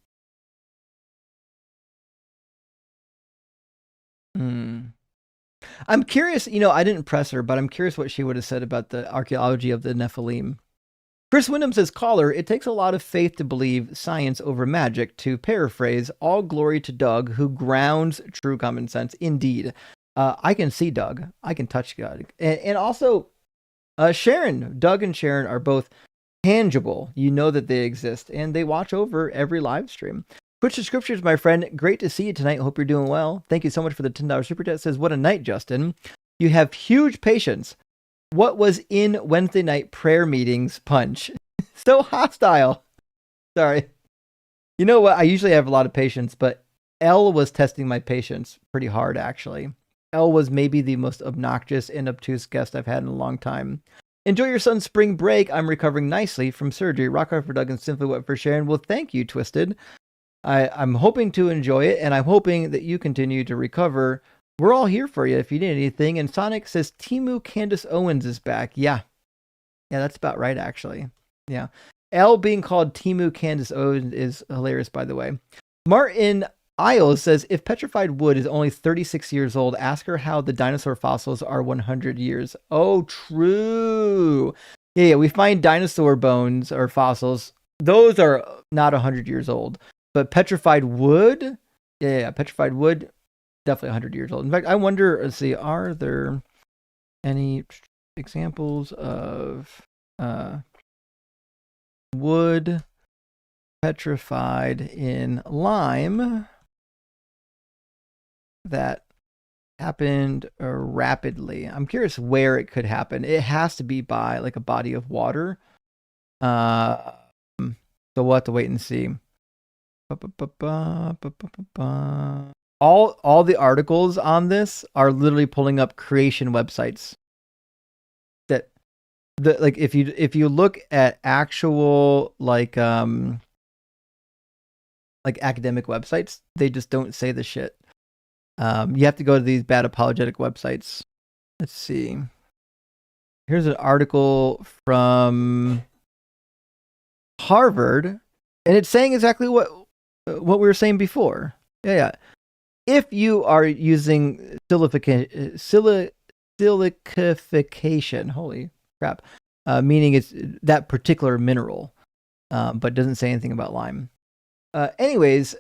I'm curious, I didn't press her, but I'm curious what she would have said about the archaeology of the Nephilim. Chris Wyndham says, caller, it takes a lot of faith to believe science over magic. To paraphrase, all glory to Doug, who grounds true common sense. Indeed. I can see Doug. I can touch Doug. And also, Sharon. Doug and Sharon are both tangible. You know that they exist, and they watch over every live stream. Twitch to Scriptures, my friend. Great to see you tonight. Hope you're doing well. Thank you so much for the $10 super chat. Says, what a night, Justin. You have huge patience. What was in Wednesday night prayer meetings punch? So hostile. Sorry. You know what? I usually have a lot of patience, but Elle was testing my patience pretty hard, actually. Elle was maybe the most obnoxious and obtuse guest I've had in a long time. Enjoy your son's spring break. I'm recovering nicely from surgery. Rock hard for Doug and Simply What for Sharon. Well, thank you, Twisted. I'm hoping to enjoy it, and I'm hoping that you continue to recover. We're all here for you if you need anything. And Sonic says Timu Candace Owens is back. Yeah, that's about right, actually. Yeah. Elle being called Timu Candace Owens is hilarious, by the way. Martin Isles says, if petrified wood is only 36 years old, ask her how the dinosaur fossils are 100 years. Oh, true. Yeah, we find dinosaur bones or fossils. Those are not 100 years old. But petrified wood? Yeah, petrified wood. Definitely 100 years old. In fact, I wonder, let's see, are there any examples of wood petrified in lime that happened rapidly? I'm curious where it could happen. It has to be by like a body of water. So we'll have to wait and see. All the articles on this are literally pulling up creation websites. That like if you look at actual like academic websites, they just don't say the shit. You have to go to these bad apologetic websites. Let's see. Here's an article from Harvard, and it's saying exactly what we were saying before. Yeah. If you are using silicification, holy crap, meaning it's that particular mineral, but doesn't say anything about lime. Anyways,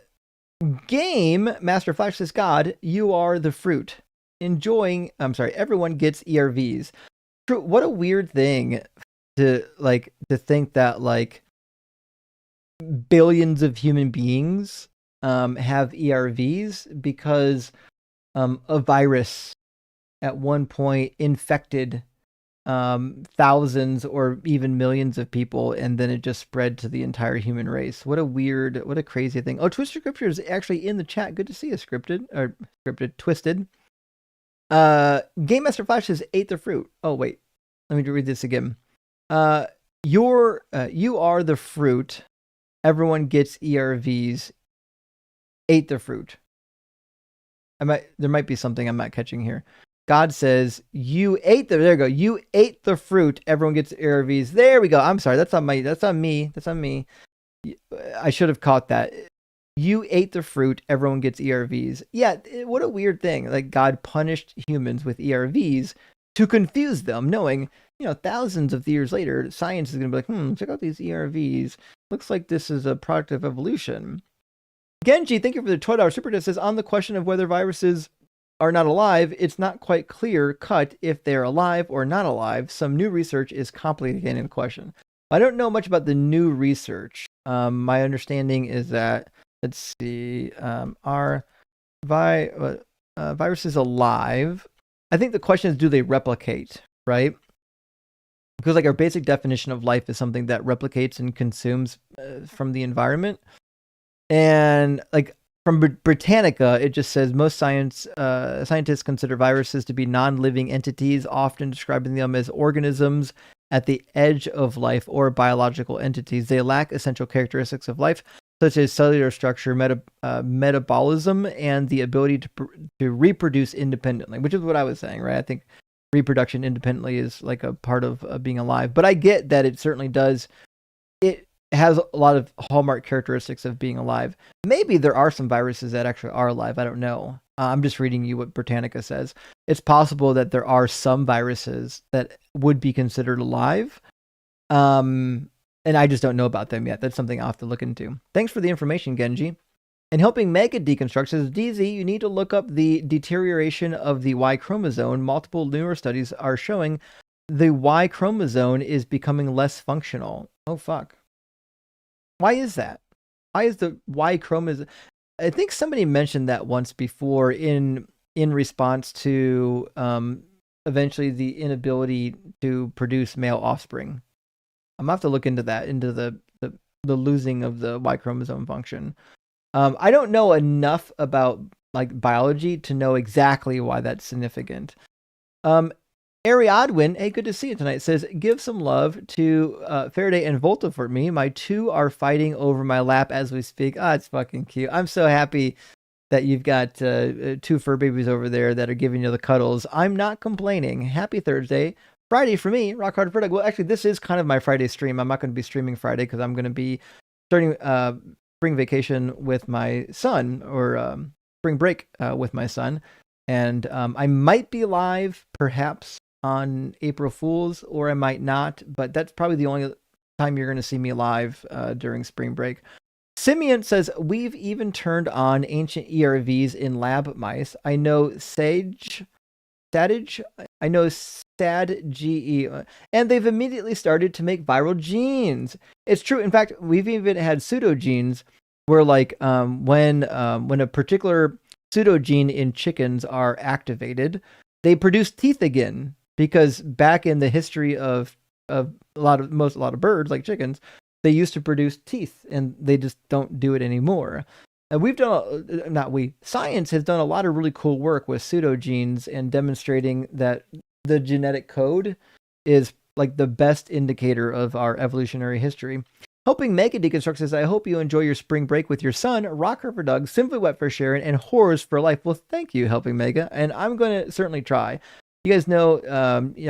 Game Master Flash says, God, you are the fruit. Everyone gets ERVs. What a weird thing to think that like billions of human beings have ERVs because a virus at one point infected thousands or even millions of people, and then it just spread to the entire human race. What a crazy thing. Oh, Twisted Scripture is actually in the chat. Good to see you, Twisted. Game Master Flash says, ate the fruit. Oh, wait. Let me read this again. You are the fruit. Everyone gets ERVs. Ate the fruit. There might be something I'm not catching here. God says, you ate there you go. You ate the fruit. Everyone gets ERVs. There we go. I'm sorry. That's on me. I should have caught that. You ate the fruit. Everyone gets ERVs. Yeah. What a weird thing. Like God punished humans with ERVs to confuse them, knowing, thousands of years later, science is going to be like, check out these ERVs. Looks like this is a product of evolution. Genji, thank you for the $12 super chat. Says, on the question of whether viruses are not alive, it's not quite clear cut if they're alive or not alive. Some new research is complicating the question. I don't know much about the new research. My understanding is that, let's see, are viruses alive? I think the question is, do they replicate, right? Because like our basic definition of life is something that replicates and consumes from the environment. And like from Britannica, it just says most scientists consider viruses to be non-living entities, often describing them as organisms at the edge of life or biological entities. They lack essential characteristics of life, such as cellular structure, metabolism, and the ability to reproduce independently, which is what I was saying, right? I think reproduction independently is like a part of being alive. But I get that it certainly does. It has a lot of hallmark characteristics of being alive. Maybe there are some viruses that actually are alive. I don't know. I'm just reading you what Britannica says. It's possible that there are some viruses that would be considered alive. And I just don't know about them yet. That's something I'll have to look into. Thanks for the information, Genji. And helping Mega deconstruct says, DZ, you need to look up the deterioration of the Y chromosome. Multiple newer studies are showing the Y chromosome is becoming less functional. Oh, fuck. Why is that? Why is the Y chromosome? I think somebody mentioned that once before in response to eventually the inability to produce male offspring. I'm gonna have to look into that, into the losing of the Y chromosome function. I don't know enough about like biology to know exactly why that's significant. Ariadwin, hey, good to see you tonight, says, give some love to Faraday and Volta for me. My two are fighting over my lap as we speak. Ah, it's fucking cute. I'm so happy that you've got two fur babies over there that are giving you the cuddles. I'm not complaining. Happy Thursday. Friday for me, Rock Hard for Doug. Well, actually, this is kind of my Friday stream. I'm not going to be streaming Friday because I'm going to be starting spring vacation with my son, or spring break with my son. And I might be live perhaps on April Fool's, or I might not, but that's probably the only time you're going to see me live during spring break. Simeon says, we've even turned on ancient ERVs in lab mice. I know SADGE, and they've immediately started to make viral genes. It's true. In fact, we've even had pseudogenes where like when a particular pseudogene in chickens are activated, they produce teeth again, because back in the history of a lot of birds like chickens, they used to produce teeth and they just don't do it anymore. And science has done a lot of really cool work with pseudogenes and demonstrating that the genetic code is like the best indicator of our evolutionary history. Helping Mega Deconstruct says, I hope you enjoy your spring break with your son, Rocker for Doug, Simply Wet for Sharon, and Horrors for Life. Well, thank you, Helping Mega, and I'm going to certainly try. You guys know,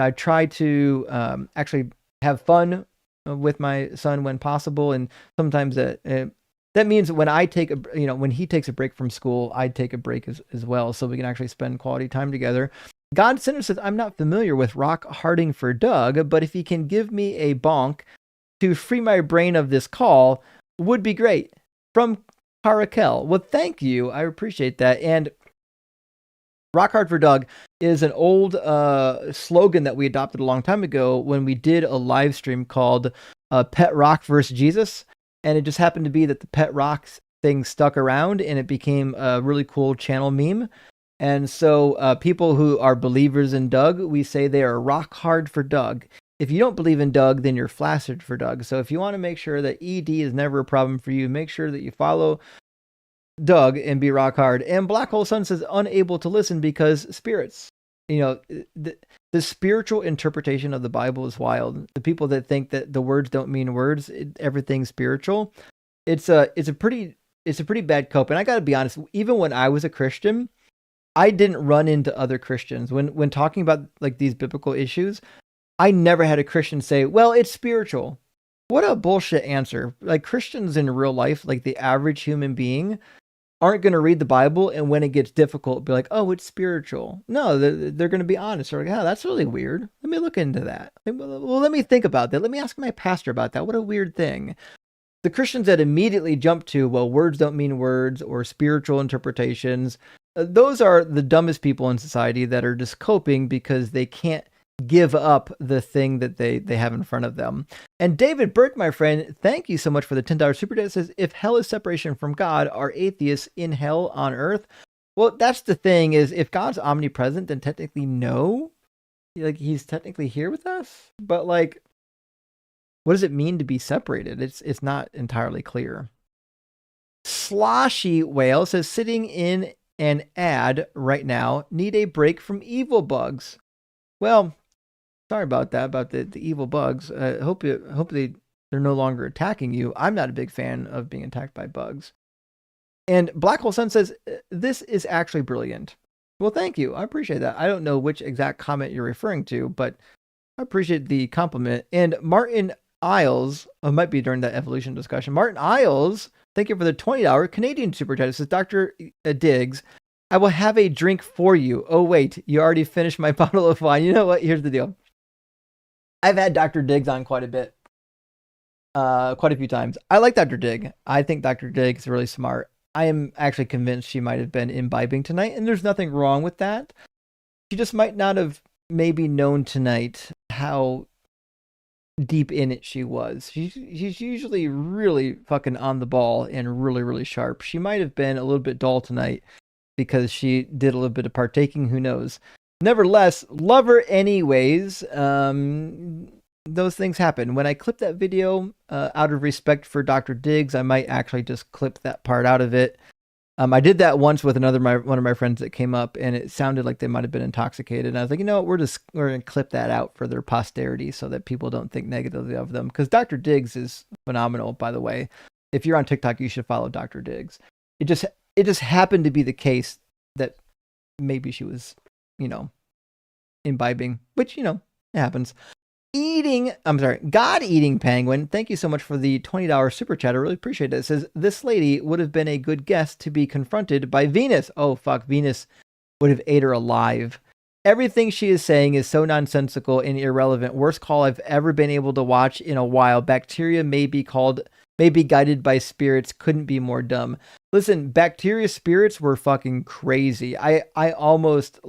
I try to actually have fun with my son when possible, and sometimes that means when I take when he takes a break from school, I take a break as well, so we can actually spend quality time together. God Center says, I'm not familiar with Rock Harding for Doug, but if he can give me a bonk to free my brain of this call, would be great. From Caracal. Well, thank you. I appreciate that. And Rock Hard for Doug is an old slogan that we adopted a long time ago when we did a live stream called Pet Rock vs. Jesus. And it just happened to be that the Pet Rock thing stuck around and it became a really cool channel meme. And so people who are believers in Doug, we say they are rock hard for Doug. If you don't believe in Doug, then you're flaccid for Doug. So if you want to make sure that ED is never a problem for you, make sure that you follow Doug and be rock hard. And Black Hole Sun says, unable to listen because spirits. The spiritual interpretation of the Bible is wild. The people that think that the words don't mean words, everything's spiritual. It's a pretty bad cope. And I got to be honest, even when I was a Christian, I didn't run into other Christians when talking about like these biblical issues. I never had a Christian say, well, it's spiritual. What a bullshit answer. Like Christians in real life, like the average human being, aren't going to read the Bible and when it gets difficult, be like, oh, it's spiritual. No, they're going to be honest. They're like, oh, that's really weird. Let me look into that. Well, let me think about that. Let me ask my pastor about that. What a weird thing. The Christians that immediately jump to, well, words don't mean words or spiritual interpretations, those are the dumbest people in society that are just coping because they can't give up the thing that they have in front of them. And David Burke, my friend, thank you so much for the $10 super chat. It says, if hell is separation from God, are atheists in hell on earth? Well, that's the thing is if God's omnipresent, then technically no. Like he's technically here with us. But like, what does it mean to be separated? It's not entirely clear. Sloshy Whale says, sitting in an ad right now, need a break from evil bugs. Well, sorry about that, about the evil bugs. Hopefully they're no longer attacking you. I'm not a big fan of being attacked by bugs. And Black Hole Sun says, this is actually brilliant. Well, thank you. I appreciate that. I don't know which exact comment you're referring to, but I appreciate the compliment. And Martin Isles, it might be during that evolution discussion. Martin Isles, thank you for the $20 Canadian super chat. It says, Dr. Diggs, I will have a drink for you. Oh, wait, you already finished my bottle of wine. You know what? Here's the deal. I've had Dr. Diggs on quite a bit, quite a few times. I like Dr. Dig. I think Dr. Dig is really smart. I am actually convinced she might have been imbibing tonight, and there's nothing wrong with that. She just might not have maybe known tonight how deep in it she was. She's usually really fucking on the ball and really, really sharp. She might have been a little bit dull tonight because she did a little bit of partaking. Who knows? Nevertheless, love her anyways. Those things happen. When I clip that video, out of respect for Dr. Diggs, I might actually just clip that part out of it. I did that once with one of my friends that came up, and it sounded like they might have been intoxicated. And I was like, you know what, we're going to clip that out for their posterity so that people don't think negatively of them. Because Dr. Diggs is phenomenal, by the way. If you're on TikTok, you should follow Dr. Diggs. It just happened to be the case that maybe she was, imbibing, which, it happens. God-eating penguin, thank you so much for the $20 super chat. I really appreciate it. It says, this lady would have been a good guest to be confronted by Venus. Oh, fuck, Venus would have ate her alive. Everything she is saying is so nonsensical and irrelevant. Worst call I've ever been able to watch in a while. Bacteria may be guided by spirits. Couldn't be more dumb. Listen, bacteria spirits were fucking crazy. I almost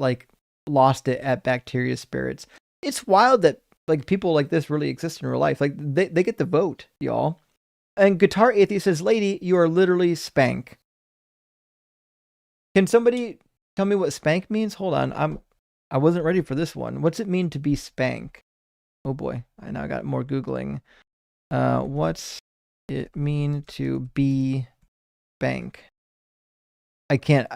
lost it at bacteria spirits. It's wild that people like this really exist in real life. They get the vote, y'all. And Guitar Atheist says, lady, you are literally spank. Can somebody tell me what spank means? Hold on. I wasn't ready for this one. What's it mean to be spank? Oh boy. I now got more Googling. What's it mean to be spank? I can't.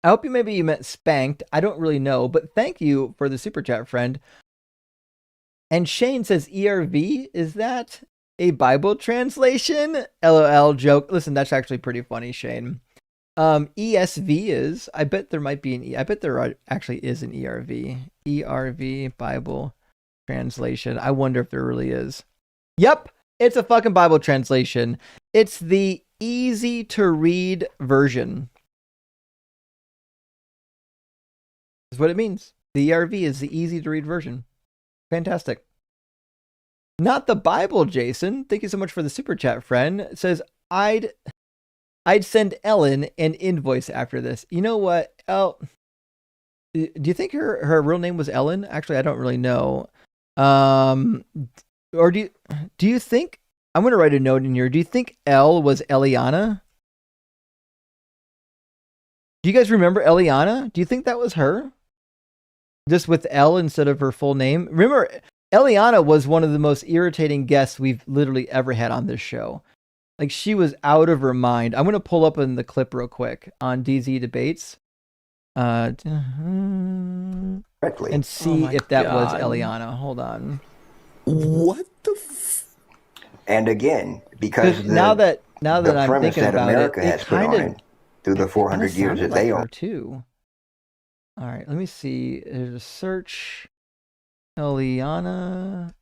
I hope you meant spanked. I don't really know, but thank you for the super chat, friend. And Shane says ERV, is that a Bible translation? LOL joke. Listen, that's actually pretty funny, Shane. ESV is. I bet there might be I bet there actually is an ERV. ERV Bible translation. I wonder if there really is. Yep, it's a fucking Bible translation. It's the easy to read version. Is what it means. The ERV is the easy to read version. Fantastic. Not the Bible, Jason. Thank you so much for the super chat, friend. It says, I'd send Ellen an invoice after this. You know what? Do you think her real name was Ellen? Actually, I don't really know. Or do you think, I'm going to write a note in here. Do you think Elle was Eliana? Do you guys remember Eliana? Do you think that was her? Just with L instead of her full name. Remember, Eliana was one of the most irritating guests we've literally ever had on this show. She was out of her mind. I'm going to pull up in the clip real quick on DZ Debates. And see if that was Eliana. Hold on. What the And again, because now that now that I'm premise thinking that about America it, has it put kind on of it through the 400 years sounded that like they her own. too. All right, let me see. There's a search. Eliana.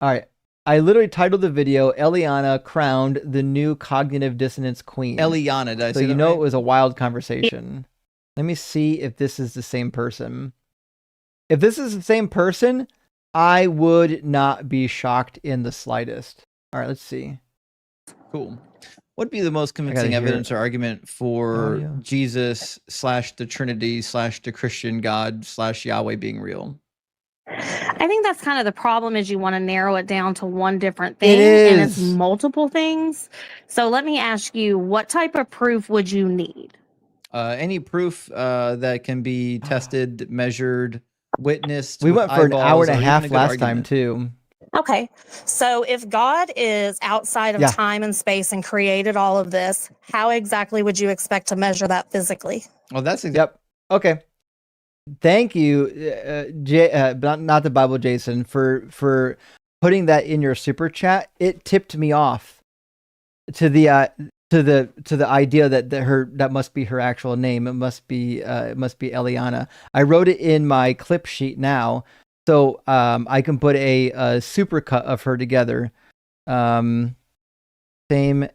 All right. I literally titled the video Eliana crowned the new cognitive dissonance queen. Eliana, did I so say you that know right? it was a wild conversation. Let me see if this is the same person. If this is the same person, I would not be shocked in the slightest. All right, let's see. Cool. What'd be the most gotta convincing hear evidence or argument for audio. Jesus / the Trinity / the Christian God / Yahweh being real? I think that's kind of the problem is you want to narrow it down to one different thing It and it's is. multiple things. So let me ask you, what type of proof would you need? Any proof that can be tested, measured, witnessed We with went for an hour eyeballs, and a or half even a good last time argument. too. Okay. So if God is outside of Yeah. time and space and created all of this, how exactly would you expect to measure that physically? Well, that's Yep. Okay. Thank you, not the Bible, Jason, for putting that in your super chat. It tipped me off to the idea that must be her actual name. It must be Eliana. I wrote it in my clip sheet now, so I can put a super cut of her together. Same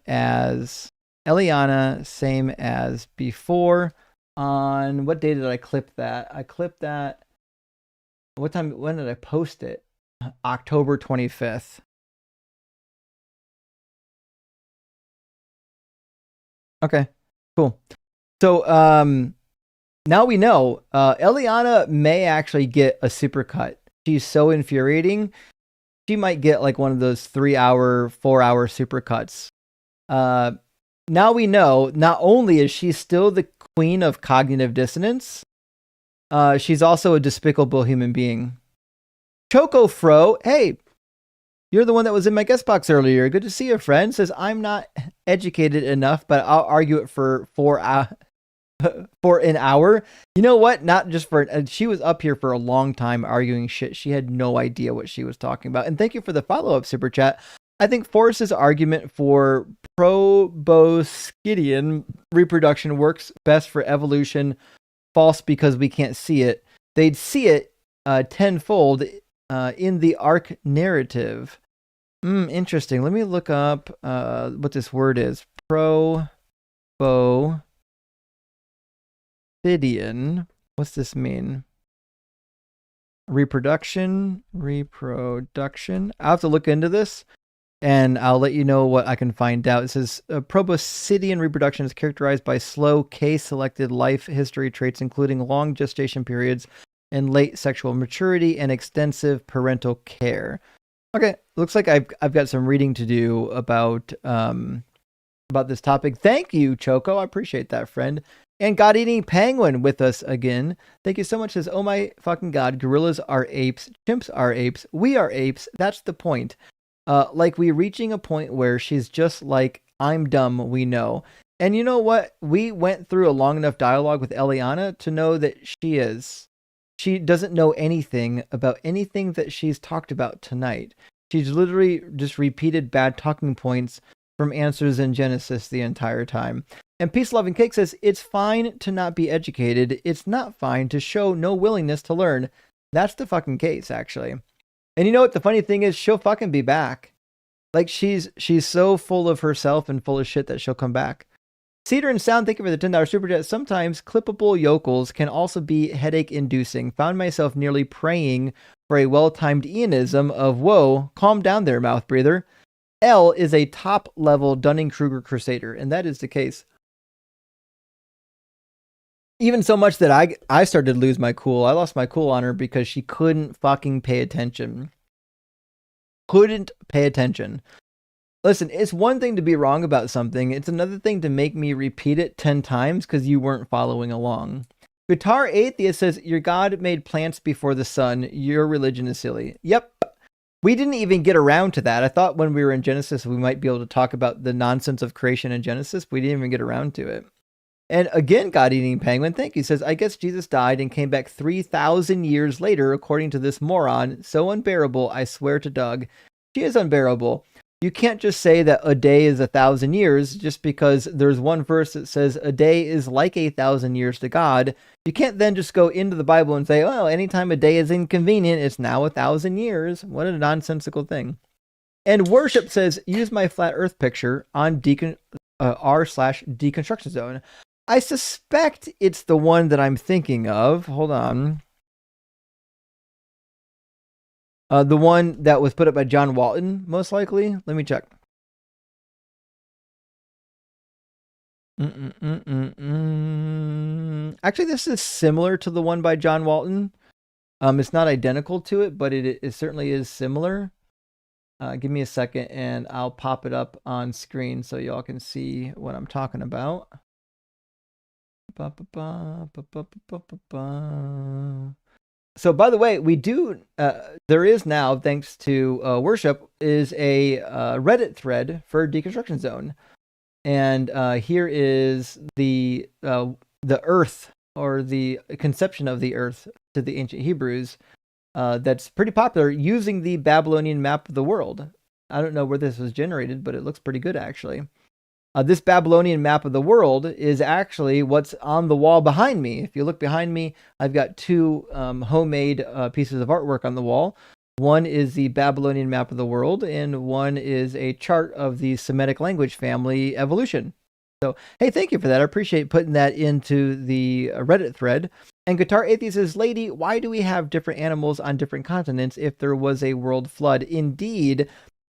as Eliana, same as before. On what day did I clip that? I clipped that. What time? When did I post it? October 25th. Okay, cool. So now we know Eliana may actually get a supercut. She's so infuriating. She might get like one of those 3-hour, 4-hour supercuts. Now we know not only is she still the queen of cognitive dissonance, she's also a despicable human being. Choco Fro, hey, you're the one that was in my guest box earlier. Good to see you, friend. Says, I'm not educated enough, but I'll argue it for 4 hours. For an hour. You know what? Not just for she was up here for a long time arguing shit. She had no idea what she was talking about. And thank you for the follow-up super chat. I think Forrest's argument for proboscidean reproduction works best for evolution. False because we can't see it. They'd see it tenfold in the arc narrative. Interesting. Let me look up what this word is. Proboscidean. What's this mean? Reproduction. I'll have to look into this and I'll let you know what I can find out. It says proboscidean reproduction is characterized by slow case-selected life history traits, including long gestation periods and late sexual maturity and extensive parental care. Okay, looks like I've got some reading to do about this topic. Thank you, Choco. I appreciate that, friend. And God-eating penguin with us again. Thank you so much. Says, oh my fucking God, gorillas are apes, chimps are apes, we are apes. That's the point. Like we reaching a point where she's just like, I'm dumb, we know. And you know what? We went through a long enough dialogue with Eliana to know that she is. She doesn't know anything about anything that she's talked about tonight. She's literally just repeated bad talking points from answers in Genesis the entire time. And Peace, Love, and Cake says, it's fine to not be educated. It's not fine to show no willingness to learn. That's the fucking case, actually. And you know what the funny thing is? She'll fucking be back. Like, she's so full of herself and full of shit that she'll come back. Cedar and Sound, thank you for the $10 super chat. Sometimes clippable yokels can also be headache-inducing. Found myself nearly praying for a well-timed Ianism of, whoa, calm down there, mouth breather. L is a top-level Dunning-Kruger crusader, and that is the case. Even so much that I started to lose my cool. I lost my cool on her because she couldn't fucking pay attention. Couldn't pay attention. Listen, it's one thing to be wrong about something. It's another thing to make me repeat it 10 times because you weren't following along. Guitar Atheist says, your God made plants before the sun. Your religion is silly. Yep. We didn't even get around to that. I thought when we were in Genesis, we might be able to talk about the nonsense of creation in Genesis, but we didn't even get around to it. And again, God-eating penguin, thank you, says, I guess Jesus died and came back 3,000 years later, according to this moron. So unbearable, I swear to Doug. She is unbearable. You can't just say that a day is 1,000 years just because there's one verse that says a day is like 1,000 years to God. You can't then just go into the Bible and say, well, anytime a day is inconvenient, it's now 1,000 years. What a nonsensical thing. And Worship says, use my flat earth picture on r/deconstruction zone. I suspect it's the one that I'm thinking of. Hold on. The one that was put up by John Walton, most likely. Let me check. Actually, this is similar to the one by John Walton. It's not identical to it, but it certainly is similar. Give me a second, and I'll pop it up on screen so y'all can see what I'm talking about. So, by the way, we do, there is now, thanks to Worship, is a Reddit thread for Deconstruction Zone. And here is the Earth, or the conception of the Earth to the ancient Hebrews, that's pretty popular, using the Babylonian map of the world. I don't know where this was generated, but it looks pretty good, actually. This Babylonian map of the world is actually what's on the wall behind me. If you look behind me, I've got two homemade pieces of artwork on the wall. One is the Babylonian map of the world, and one is a chart of the Semitic language family evolution. So, hey, thank you for that. I appreciate putting that into the Reddit thread. And Guitar Atheist says, Lady, why do we have different animals on different continents if there was a world flood? Indeed,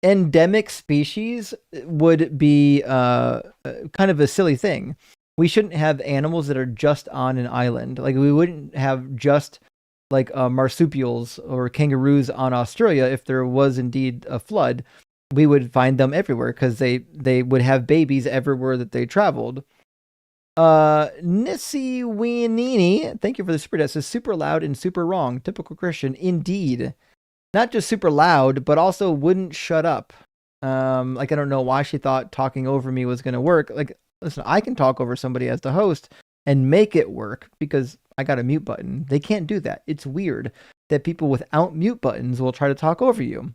endemic species would be kind of a silly thing. We shouldn't have animals that are just on an island. Like, we wouldn't have just like marsupials or kangaroos on Australia. If there was indeed a flood, we would find them everywhere because they would have babies everywhere that they traveled. Nissi Wienini, thank you for the super chat, says super loud and super wrong. Typical Christian. Indeed. Not just super loud, but also wouldn't shut up. Like, I don't know why she thought talking over me was going to work. Like, listen, I can talk over somebody as the host and make it work because I got a mute button. They can't do that. It's weird that people without mute buttons will try to talk over you.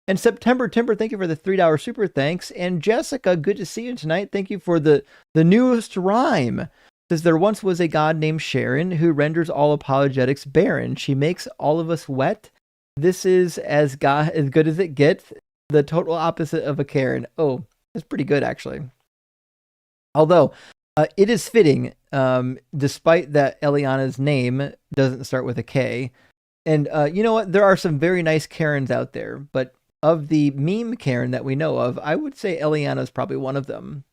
And September Timber, thank you for the $3 super thanks. And Jessica, good to see you tonight. Thank you for the newest rhyme. Says there once was a god named Sharon who renders all apologetics barren. She makes all of us wet. This is as good as it gets. The total opposite of a Karen. Oh, that's pretty good, actually. Although, it is fitting, despite that Eliana's name doesn't start with a K. And you know what? There are some very nice Karens out there. But of the meme Karen that we know of, I would say Eliana's probably one of them.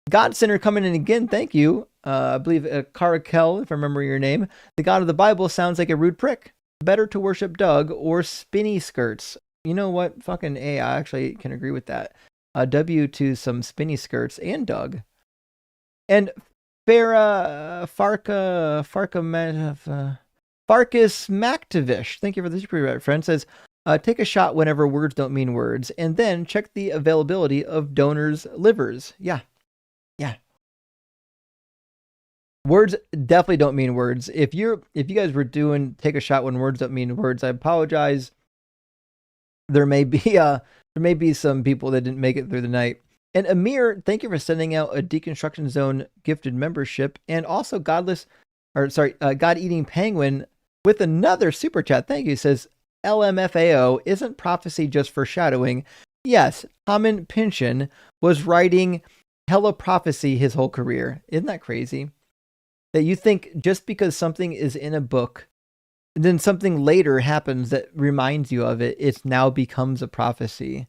God Center coming in again. Thank you. I believe Karakel, if I remember your name. The God of the Bible sounds like a rude prick. Better to worship Doug or spinny skirts. You know what? Fucking A, I actually can agree with that. W to some spinny skirts and Doug. And Farah Farkas Maktavish, thank you for the super chat, friend, says, take a shot whenever words don't mean words, and then check the availability of donors' livers. Yeah. Words definitely don't mean words. If you guys were doing take a shot when words don't mean words, I apologize. There may be some people that didn't make it through the night. And Amir, thank you for sending out a Deconstruction Zone gifted membership, and also God Eating Penguin with another super chat. Thank you. Says LMFAO, isn't prophecy just foreshadowing? Yes, Haman Pynchon was writing hella prophecy his whole career. Isn't that crazy? That you think just because something is in a book, and then something later happens that reminds you of it, it now becomes a prophecy.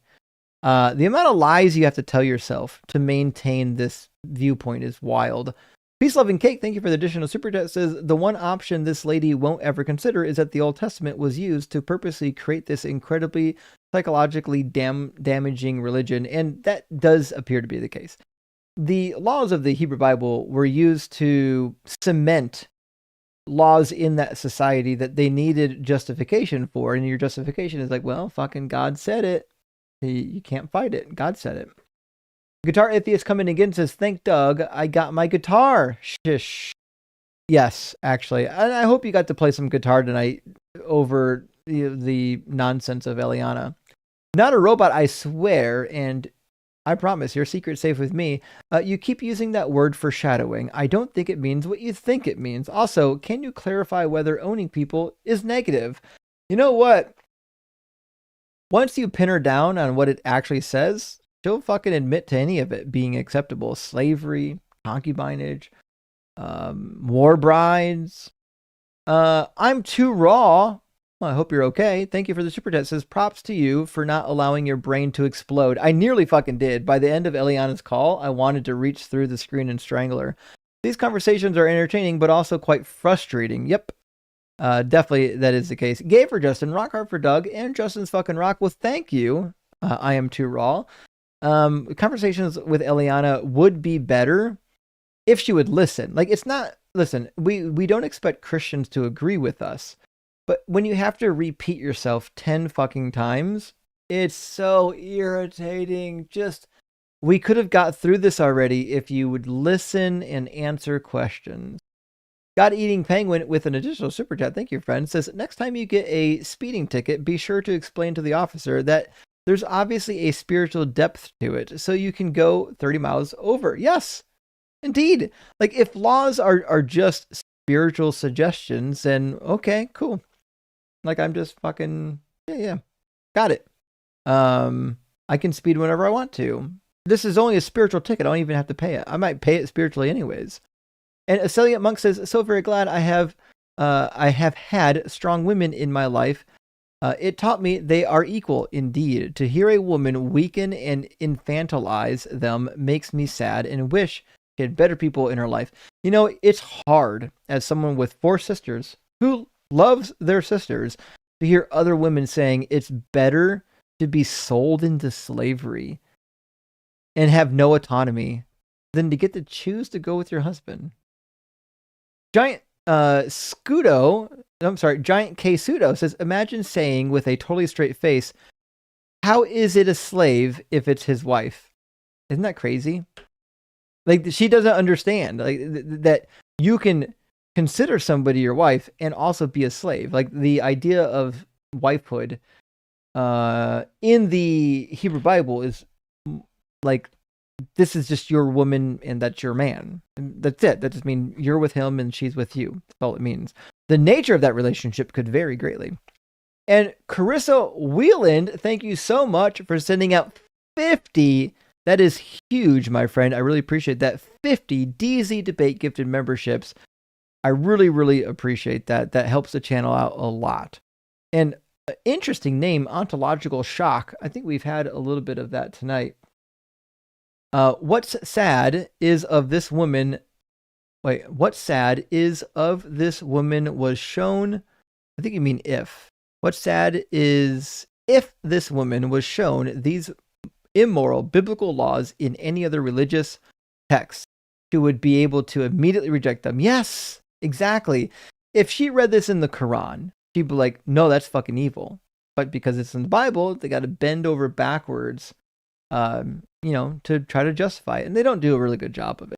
The amount of lies you have to tell yourself to maintain this viewpoint is wild. Peace, Love, and Cake, thank you for the additional super chat, says, the one option this lady won't ever consider is that the Old Testament was used to purposely create this incredibly psychologically damaging religion, and that does appear to be the case. The laws of the Hebrew Bible were used to cement laws in that society that they needed justification for, and your justification is like, well, fucking God said it. You can't fight it. God said it. Guitar Atheist coming again says, thank Doug, I got my guitar. Shish. Yes, actually. I hope you got to play some guitar tonight over the nonsense of Eliana. Not a robot, I swear, and I promise your secret's safe with me. You keep using that word foreshadowing. I don't think it means what you think it means. Also, can you clarify whether owning people is negative? You know what? Once you pin her down on what it actually says, she'll fucking admit to any of it being acceptable. Slavery, concubinage, war brides. I'm too raw. Well, I hope you're okay. Thank you for the super chat. It says, props to you for not allowing your brain to explode. I nearly fucking did. By the end of Eliana's call, I wanted to reach through the screen and strangle her. These conversations are entertaining, but also quite frustrating. Yep. Definitely that is the case. Gay for Justin, rock hard for Doug, and Justin's fucking rock. Well, thank you. I am too raw. Conversations with Eliana would be better if she would listen. Like, it's not, listen, we don't expect Christians to agree with us, but when you have to repeat yourself 10 fucking times, it's so irritating. Just, we could have got through this already if you would listen and answer questions. God Eating Penguin with an additional super chat. Thank you, friend. Says, next time you get a speeding ticket, be sure to explain to the officer that there's obviously a spiritual depth to it, so you can go 30 miles over. Yes, indeed. Like, if laws are just spiritual suggestions, then okay, cool. Like, I'm just fucking, yeah, got it. I can speed whenever I want to. This is only a spiritual ticket. I don't even have to pay it. I might pay it spiritually anyways. And Aceliant Monk says, so very glad I have had strong women in my life. It taught me they are equal indeed. To hear a woman weaken and infantilize them makes me sad and wish she had better people in her life. You know, it's hard as someone with 4 sisters who loves their sisters to hear other women saying it's better to be sold into slavery and have no autonomy than to get to choose to go with your husband. Giant K Pseudo says, imagine saying with a totally straight face, how is it a slave if it's his wife? Isn't that crazy? Like, she doesn't understand like that you can consider somebody your wife and also be a slave. Like, the idea of wifehood in the Hebrew Bible is like, this is just your woman and that's your man. And that's it. That just means you're with him and she's with you. That's all it means. The nature of that relationship could vary greatly. And Carissa Wheeland, thank you so much for sending out 50. That is huge, my friend. I really appreciate that. 50 DZ Debate gifted memberships. I really, really appreciate that. That helps the channel out a lot. And interesting name, Ontological Shock. I think we've had a little bit of that tonight. What's sad is of this woman. Wait, what's sad is of this woman was shown. I think you mean if. What's sad is if this woman was shown these immoral biblical laws in any other religious text, she would be able to immediately reject them. Yes, exactly. If she read this in the Quran, she'd be like, no, that's fucking evil. But because it's in the Bible, they got to bend over backwards, to try to justify it. And they don't do a really good job of it.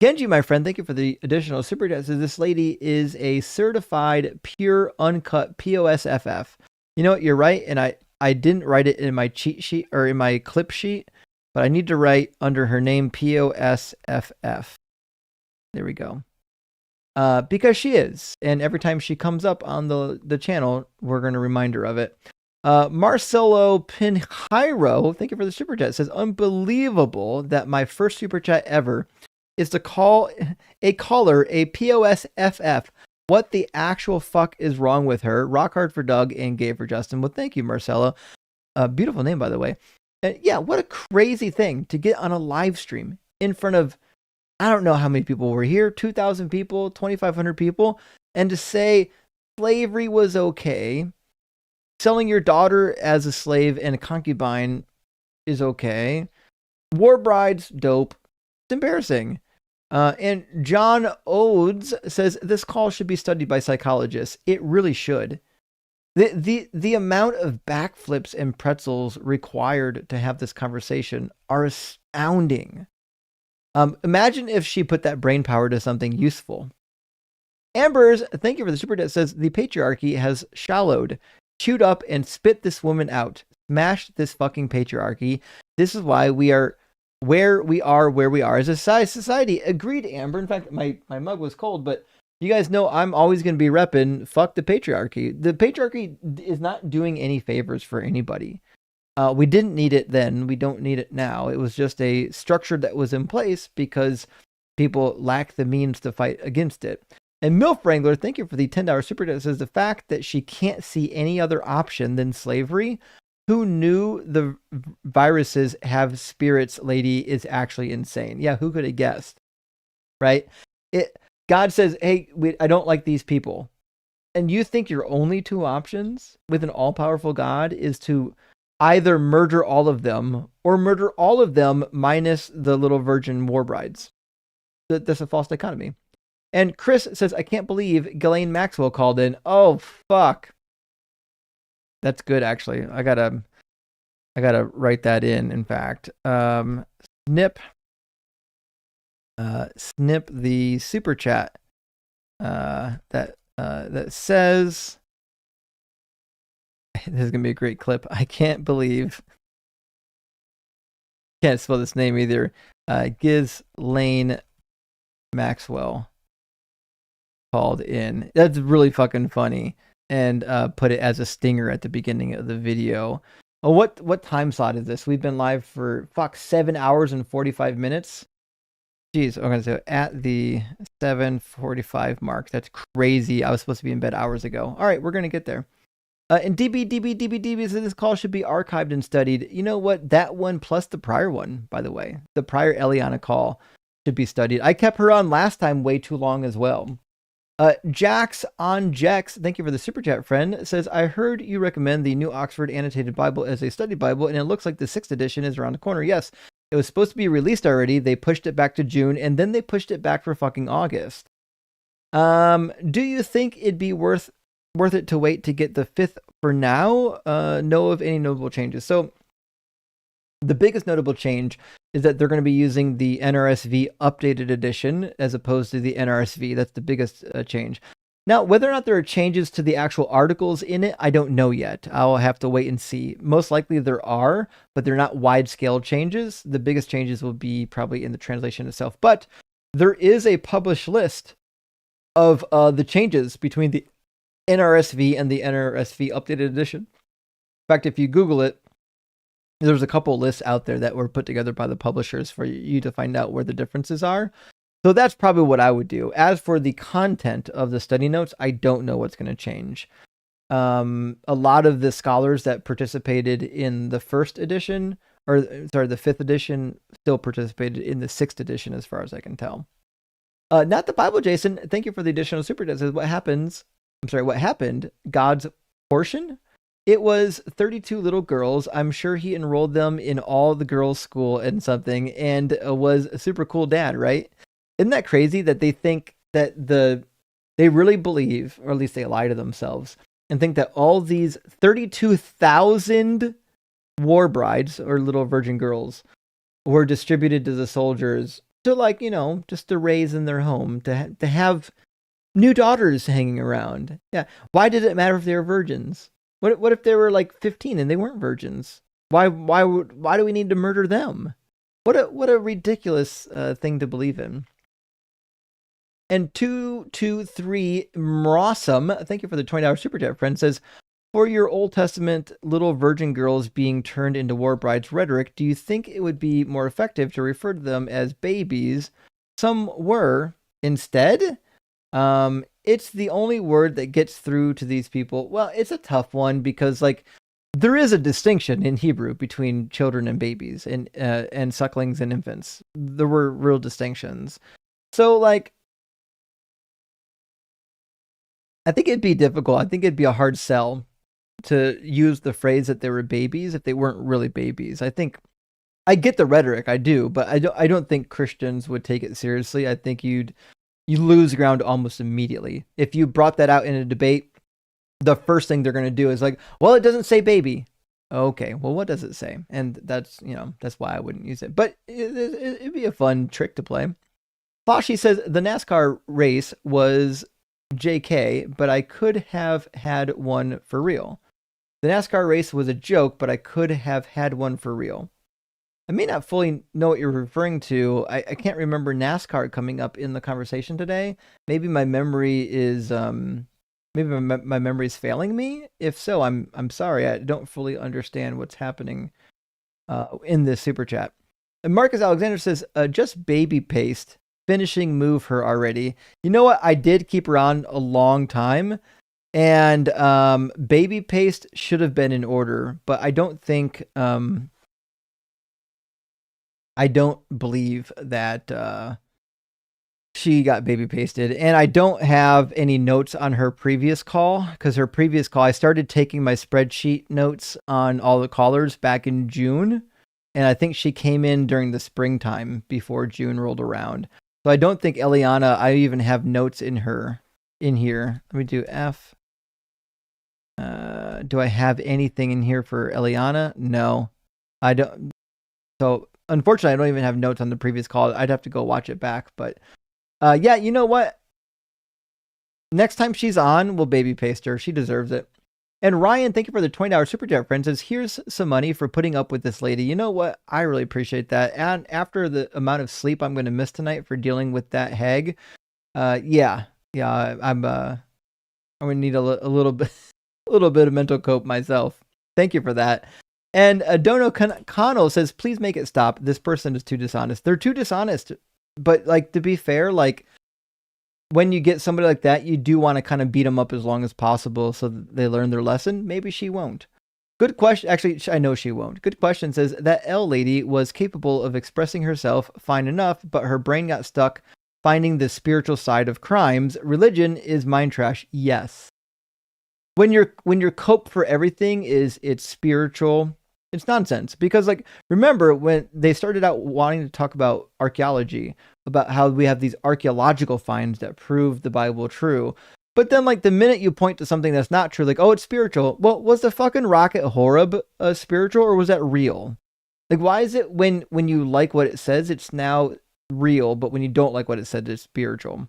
Genji, my friend, thank you for the additional super chat. This lady is a certified pure uncut POSFF. You know what? You're right. And I didn't write it in my cheat sheet or in my clip sheet, but I need to write under her name POSFF. There we go. Because she is. And every time she comes up on the channel, we're going to remind her of it. Marcelo Pinheiro, thank you for the super chat. Says, unbelievable that my first super chat ever is to call a caller a POSFF. What the actual fuck is wrong with her? Rock hard for Doug and gay for Justin. Well, thank you, Marcelo. Beautiful name, by the way. Yeah, what a crazy thing to get on a live stream in front of, I don't know how many people were here, 2,000 people, 2,500 people, and to say slavery was okay. Selling your daughter as a slave and a concubine is okay. War brides, dope. It's embarrassing. And John Odes says this call should be studied by psychologists. It really should. The amount of backflips and pretzels required to have this conversation are astounding. Imagine if she put that brain power to something useful. Ambers, thank you for the super chat. Says the patriarchy has shallowed, chewed up, and spit this woman out. smashed this fucking patriarchy. This is why we are where we are as a society. Agreed, Amber. In fact, my mug was cold, but you guys know I'm always going to be repping fuck the patriarchy. The patriarchy is not doing any favors for anybody. We didn't need it then. We don't need it now. It was just a structure that was in place because people lack the means to fight against it. And Milf Wrangler, thank you for the $10 super chat, says the fact that she can't see any other option than slavery. Who knew the viruses have spirits, lady, is actually insane. Yeah, who could have guessed? Right? God says, hey, I don't like these people. And you think your only two options with an all-powerful God is to either murder all of them or murder all of them minus the little virgin war brides. That's a false dichotomy. And Chris says, I can't believe Ghislaine Maxwell called in. Oh, fuck. That's good, actually. I gotta write that in fact. Snip the super chat that says, this is gonna be a great clip. I can't believe, can't spell this name either. Ghislaine Maxwell called in. That's really fucking funny. And put it as a stinger at the beginning of the video. Oh, what time slot is this? We've been live for 7 hours and 45 minutes. Jeez, I'm gonna say at the 7:45 mark. That's crazy. I was supposed to be in bed hours ago. All right, we're gonna get there. And DB says this call should be archived and studied. You know what? That one plus the prior one, by the way, the prior Eliana call should be studied. I kept her on last time way too long as well. Jax on Jex, thank you for the super chat, friend, says, I heard you recommend the New Oxford Annotated Bible as a study Bible, and it looks like the 6th edition is around the corner. Yes, it was supposed to be released already. They pushed it back to June, and then they pushed it back for fucking August. Do you think it'd be worth it to wait to get the 5th for now? Know of any notable changes? So the biggest notable change is that they're going to be using the NRSV updated edition as opposed to the NRSV. That's the biggest change. Now, whether or not there are changes to the actual articles in it, I don't know yet. I'll have to wait and see. Most likely there are, but they're not wide-scale changes. The biggest changes will be probably in the translation itself. But there is a published list of the changes between the NRSV and the NRSV updated edition. In fact, if you Google it, there's a couple lists out there that were put together by the publishers for you to find out where the differences are. So that's probably what I would do. As for the content of the study notes, I don't know what's going to change. A lot of the scholars that participated in the 1st edition, or sorry, the 5th edition, still participated in the 6th edition as far as I can tell. Not the Bible, Jason. Thank you for the additional super chat. Says, what happened? God's portion? It was 32 little girls. I'm sure he enrolled them in all the girls' school and something, and was a super cool dad, right? Isn't that crazy that they think that they really believe, or at least they lie to themselves, and think that all these 32,000 war brides or little virgin girls were distributed to the soldiers to just to raise in their home, to have new daughters hanging around. Yeah. Why did it matter if they were virgins? What if they were like 15 and they weren't virgins? Why do we need to murder them? What a ridiculous thing to believe in. And 223 Mrossum, thank you for the $20 super chat, friend, says, for your Old Testament little virgin girls being turned into war brides rhetoric, do you think it would be more effective to refer to them as babies? Some were instead. It's the only word that gets through to these people. Well, it's a tough one because there is a distinction in Hebrew between children and babies and sucklings and infants. There were real distinctions. So I think it'd be difficult. I think it'd be a hard sell to use the phrase that they were babies if they weren't really babies. I think I get the rhetoric, I do, but I don't think Christians would take it seriously. I think you lose ground almost immediately. If you brought that out in a debate, the first thing they're going to do is well, it doesn't say baby. Okay, well, what does it say? And that's why I wouldn't use it. But it'd be a fun trick to play. Flashy says, the NASCAR race was JK, but I could have had one for real. The NASCAR race was a joke, but I could have had one for real. I may not fully know what you're referring to. I can't remember NASCAR coming up in the conversation today. Maybe my memory is my memory is failing me. If so, I'm sorry. I don't fully understand what's happening in this super chat. And Marcus Alexander says, just baby paste. Finishing move her already. You know what? I did keep her on a long time. And baby paste should have been in order, but I don't think I don't believe that she got baby pasted. And I don't have any notes on her previous call, because her previous call, I started taking my spreadsheet notes on all the callers back in June. And I think she came in during the springtime before June rolled around. So I don't think Eliana, I even have notes in here. Let me do F. Do I have anything in here for Eliana? No, I don't. So unfortunately, I don't even have notes on the previous call. I'd have to go watch it back. But yeah, you know what? Next time she's on, we'll baby paste her. She deserves it. And Ryan, thank you for the $20 super chat, friend. Says, here's some money for putting up with this lady. You know what? I really appreciate that. And after the amount of sleep I'm going to miss tonight for dealing with that hag, yeah, I'm going to need a little bit. A little bit of mental cope myself. Thank you for that. And Dono Kano says, please make it stop. This person is too dishonest. They're too dishonest. But like, to be fair, like when you get somebody like that, you do want to kind of beat them up as long as possible so that they learn their lesson. Maybe she won't. Good question. Actually, I know she won't. Good question. Says that L lady was capable of expressing herself fine enough, but her brain got stuck finding the spiritual side of crimes. Religion is mind trash. Yes. When your cope for everything is it's spiritual, it's nonsense. Because like, remember when they started out wanting to talk about archaeology, about how we have these archaeological finds that prove the Bible true. But then like the minute you point to something that's not true, like, oh, it's spiritual. Well, was the fucking rock at Horeb spiritual, or was that real? Like, why is it when you like what it says, it's now real, but when you don't like what it said, it's spiritual?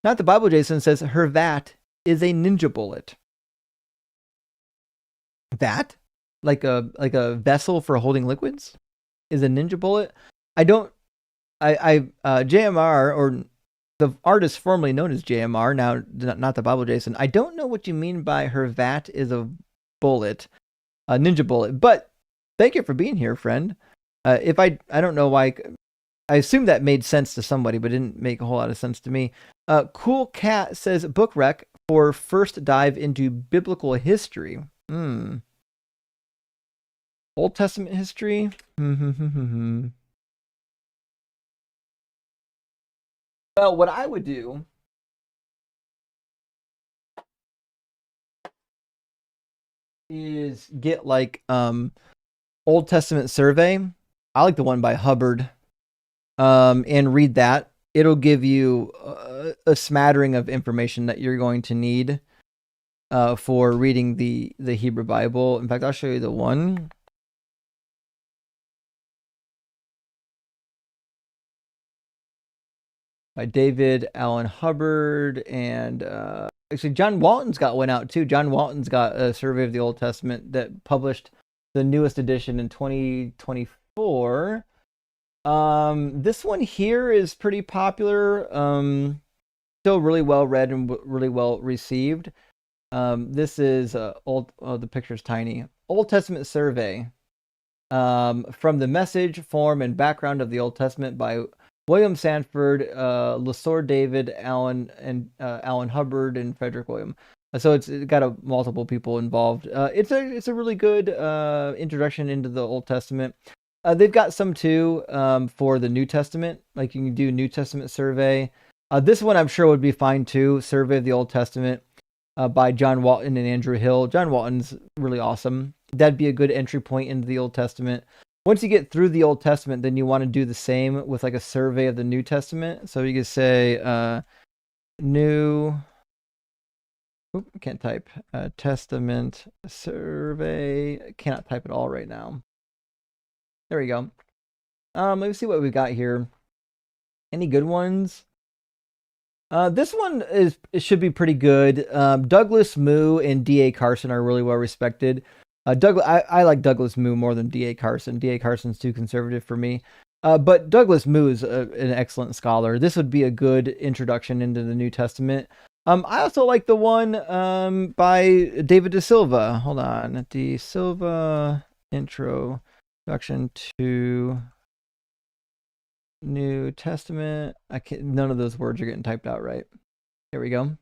Not the Bible. Jason says her vat is a ninja bullet. That, like a vessel for holding liquids, is a ninja bullet. JMR, or the artist formerly known as JMR, now not the Bible Jason. I don't know what you mean by her vat is a bullet, a ninja bullet. But thank you for being here, friend. If I don't know why. I assume that made sense to somebody, but didn't make a whole lot of sense to me. Cool Cat says book rec for first dive into biblical history. Old Testament history? Well, what I would do is get like Old Testament survey. I like the one by Hubbard. And read that. It'll give you a smattering of information that you're going to need for reading the Hebrew Bible. In fact, I'll show you the one. By David Allen Hubbard, and actually John Walton's got one out too. John Walton's got a survey of the Old Testament that published the newest edition in 2024. This one here is pretty popular. Still really well read and really well received. This is old. Oh, the picture's tiny. Old Testament survey. From the message, form, and background of the Old Testament by William Sanford, Lesor David, Allen Hubbard, and Frederick William. So it's got multiple people involved. It's a really good introduction into the Old Testament. They've got some too for the New Testament. Like you can do New Testament survey. This one I'm sure would be fine too. Survey of the Old Testament by John Walton and Andrew Hill. John Walton's really awesome. That'd be a good entry point into the Old Testament. Once you get through the Old Testament, then you want to do the same with like a survey of the New Testament. So you could say New. Oop, I can't type. Testament survey. Cannot type it all right now. There we go. Let me see what we got here. Any good ones? This one it should be pretty good. Douglas Moo and D.A. Carson are really well respected. Douglas, I like Douglas Moo more than D.A. Carson. D.A. Carson's too conservative for me. But Douglas Moo is an excellent scholar. This would be a good introduction into the New Testament. I also like the one by David De Silva. Hold on. De Silva Introduction to New Testament. None of those words are getting typed out right. There we go.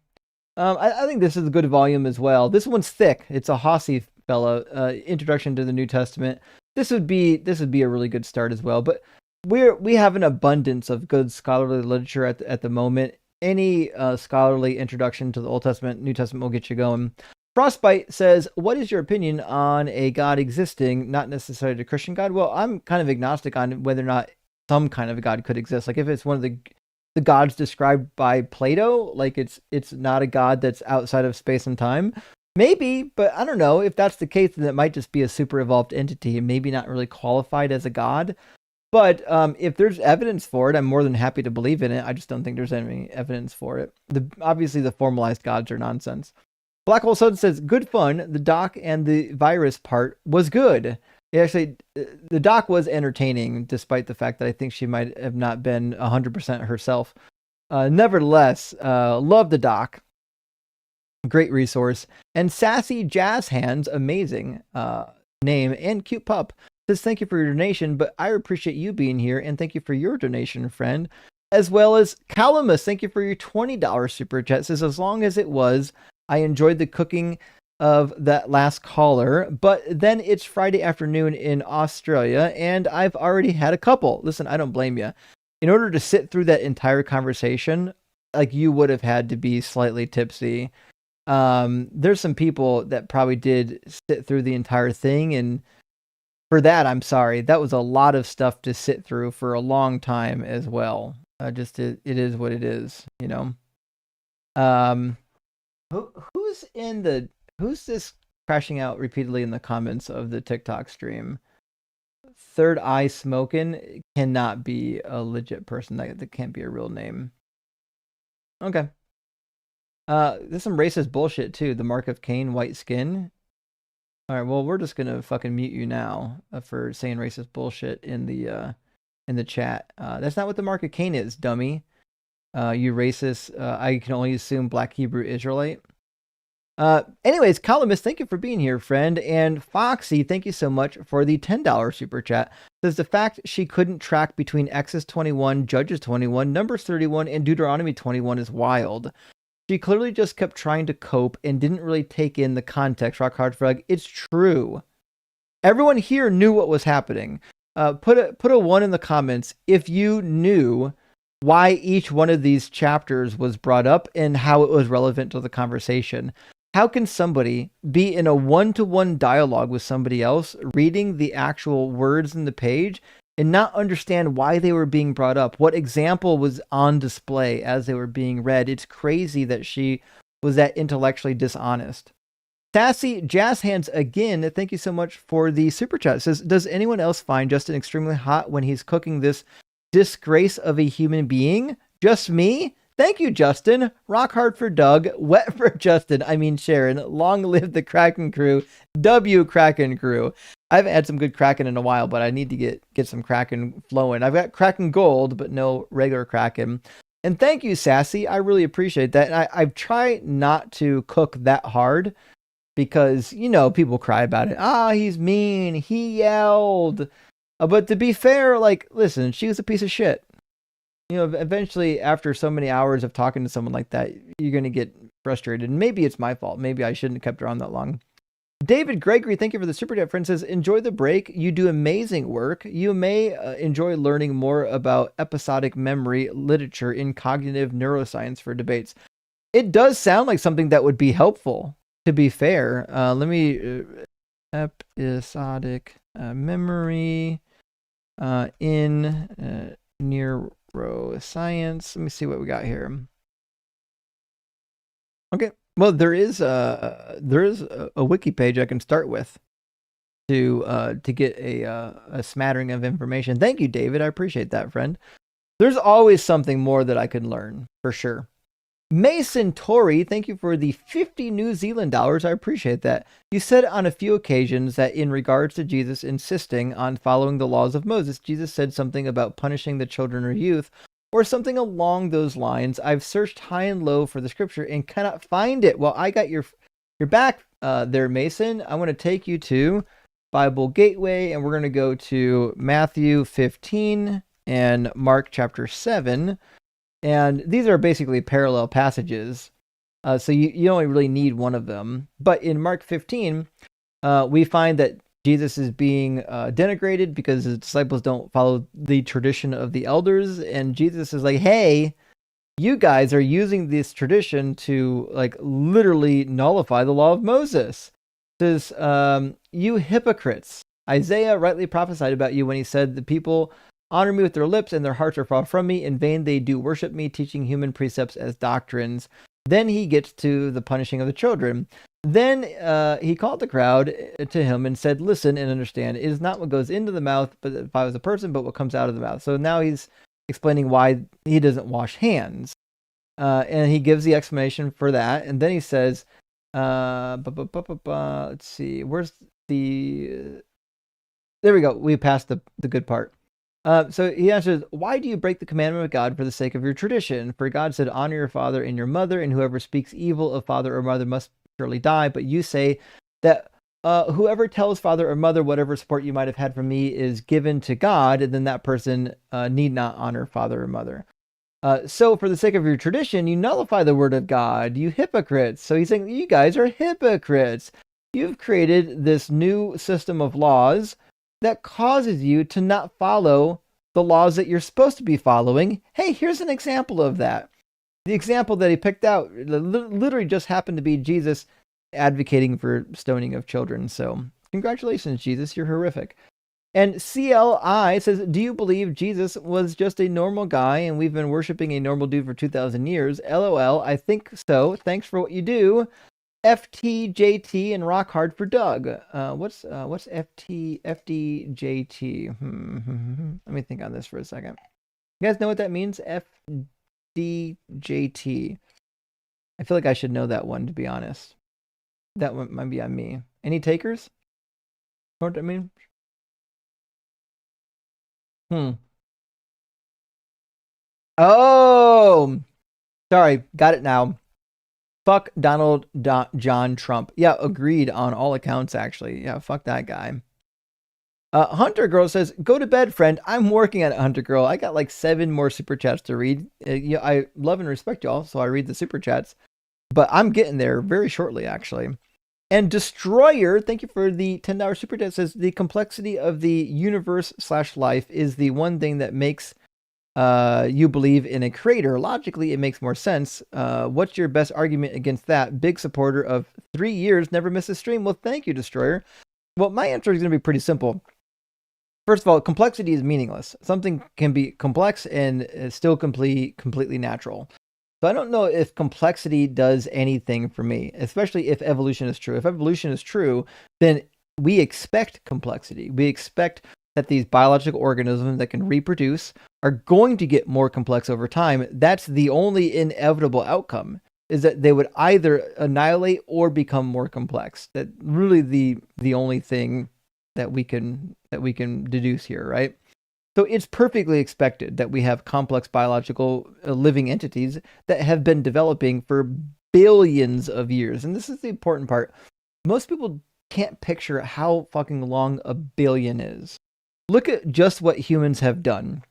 I think this is a good volume as well. This one's thick. It's a Hossie fella. Introduction to the New Testament. This would be a really good start as well. But we have an abundance of good scholarly literature at the moment. Any scholarly introduction to the Old Testament, New Testament will get you going. Frostbite says, what is your opinion on a God existing, not necessarily a Christian God? Well, I'm kind of agnostic on whether or not some kind of a God could exist. Like if it's one of the gods described by Plato, like it's not a God that's outside of space and time. Maybe, but I don't know. If that's the case, then it might just be a super evolved entity and maybe not really qualified as a God. But if there's evidence for it, I'm more than happy to believe in it. I just don't think there's any evidence for it. Obviously, the formalized gods are nonsense. Black Hole Sun says, good fun. The doc and the virus part was good. Actually, the doc was entertaining, despite the fact that I think she might have not been 100% herself. Nevertheless, love the doc. Great resource. And Sassy Jazz Hands, amazing name, and cute pup, says thank you for your donation, but I appreciate you being here, and thank you for your donation, friend. As well as Calamus, thank you for your $20 super chat. Says, as long as it was, I enjoyed the cooking of that last caller, but then it's Friday afternoon in Australia, and I've already had a couple. Listen, I don't blame you. In order to sit through that entire conversation, like you would have had to be slightly tipsy. There's some people that probably did sit through the entire thing, and for that, I'm sorry. That was a lot of stuff to sit through for a long time as well. It is what it is, you know. Who's this crashing out repeatedly in the comments of the TikTok stream? Third Eye Smokin' cannot be a legit person. That can't be a real name. Okay. There's some racist bullshit too. The mark of Cain, white skin. All right, well, we're just gonna fucking mute you now for saying racist bullshit in the chat. That's not what the mark of Cain is, dummy. You racist. I can only assume Black Hebrew Israelite. Anyways, Columnist, thank you for being here, friend. And Foxy, thank you so much for the $10 super chat. Says the fact she couldn't track between Exodus 21, Judges 21, Numbers 31, and Deuteronomy 21 is wild. She clearly just kept trying to cope and didn't really take in the context. Rock Hard Frog, it's true. Everyone here knew what was happening. Put a 1 in the comments if you knew why each one of these chapters was brought up and how it was relevant to the conversation. How can somebody be in a one-to-one dialogue with somebody else, reading the actual words in the page, and not understand why they were being brought up? What example was on display as they were being read? It's crazy that she was that intellectually dishonest. Sassy Jazz Hands again, thank you so much for the super chat. It says, does anyone else find Justin extremely hot when he's cooking this disgrace of a human being? Just me? Thank you, Justin. Rock hard for Doug. Wet for Justin. I mean Sharon. Long live the Kraken crew. W Kraken crew. I haven't had some good Kraken in a while, but I need to get some Kraken flowing. I've got Kraken Gold, but no regular Kraken. And thank you, Sassy. I really appreciate that. And I've tried not to cook that hard because, you know, people cry about it. He's mean. He yelled. But to be fair, like, listen, she was a piece of shit. You know, eventually, after so many hours of talking to someone like that, you're going to get frustrated. And maybe it's my fault. Maybe I shouldn't have kept her on that long. David Gregory, thank you for the super chat, friend. Says, enjoy the break. You do amazing work. You may enjoy learning more about episodic memory literature in cognitive neuroscience for debates. It does sound like something that would be helpful, to be fair. Let me... episodic memory in neuroscience. Let me see what we got here. Okay. Well, there is a wiki page I can start with to get a smattering of information. Thank you, David. I appreciate that, friend. There's always something more that I can learn, for sure. Mason Tory, thank you for the 50 New Zealand dollars. I appreciate that. You said on a few occasions that in regards to Jesus insisting on following the laws of Moses, Jesus said something about punishing the children or youth, or something along those lines. I've searched high and low for the scripture and cannot find it. Well, I got your back there, Mason. I want to take you to Bible Gateway, and we're going to go to Matthew 15 and Mark chapter 7. And these are basically parallel passages. So you only really need one of them. But in Mark 15, we find that Jesus is being denigrated because his disciples don't follow the tradition of the elders. And Jesus is like, hey, you guys are using this tradition to like literally nullify the law of Moses. It says, you hypocrites. Isaiah rightly prophesied about you when he said, the people honor me with their lips and their hearts are far from me. In vain they do worship me, teaching human precepts as doctrines. Then he gets to the punishing of the children. Then he called the crowd to him and said, listen and understand. It is not what goes into the mouth, but if I was a person, but what comes out of the mouth. So now he's explaining why he doesn't wash hands. And he gives the explanation for that. And then he says, let's see, where's the... There we go. We passed the good part. So he answers, why do you break the commandment of God for the sake of your tradition? For God said, honor your father and your mother, and whoever speaks evil of father or mother must surely die. But you say that whoever tells father or mother whatever support you might have had from me is given to God, and then that person need not honor father or mother. So for the sake of your tradition, you nullify the word of God, you hypocrites. So he's saying, you guys are hypocrites. You've created this new system of laws that causes you to not follow the laws that you're supposed to be following. Hey, here's an example of that. The example that he picked out literally just happened to be Jesus advocating for stoning of children. So congratulations, Jesus, you're horrific. And CLI says, do you believe Jesus was just a normal guy and we've been worshiping a normal dude for 2,000 years? LOL, I think so. Thanks for what you do. FTJT and rock hard for Doug. What's FDJT? Let me think on this for a second. You guys know what that means? FDJT. I feel like I should know that one, to be honest. That one might be on me. Any takers? Know what I mean? Oh, sorry. Got it now. Fuck Donald John Trump. Yeah, agreed on all accounts, actually. Yeah, fuck that guy. Hunter Girl says, go to bed, friend. I'm working on it, Hunter Girl. I got like 7 more super chats to read. Yeah, I love and respect y'all, so I read the super chats. But I'm getting there very shortly, actually. And Destroyer, thank you for the $10 super chat, says, the complexity of the universe/life is the one thing that makes you believe in a creator. Logically, it makes more sense. What's your best argument against that? Big supporter of 3 years, never miss a stream. Well, thank you, Destroyer. Well, my answer is going to be pretty simple. First of all, complexity is meaningless. Something can be complex and still completely natural. So I don't know if complexity does anything for me, especially if evolution is true. If evolution is true, then we expect complexity. We expect that these biological organisms that can reproduce are going to get more complex over time. That's the only inevitable outcome, is that they would either annihilate or become more complex. That really the only thing that we can deduce here, right? So it's perfectly expected that we have complex biological living entities that have been developing for billions of years. And this is the important part. Most people can't picture how fucking long a billion is. Look at just what humans have done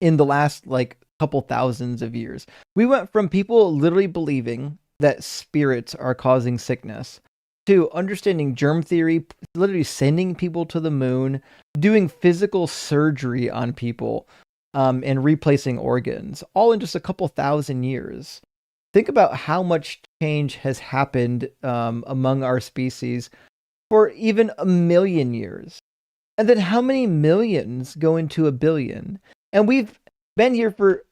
in the last like couple thousands of years. We went from people literally believing that spirits are causing sickness to understanding germ theory, literally sending people to the moon, doing physical surgery on people, and replacing organs, all in just a couple thousand years. Think about how much change has happened among our species for even 1 million years. And then how many millions go into 1 billion? And we've been here for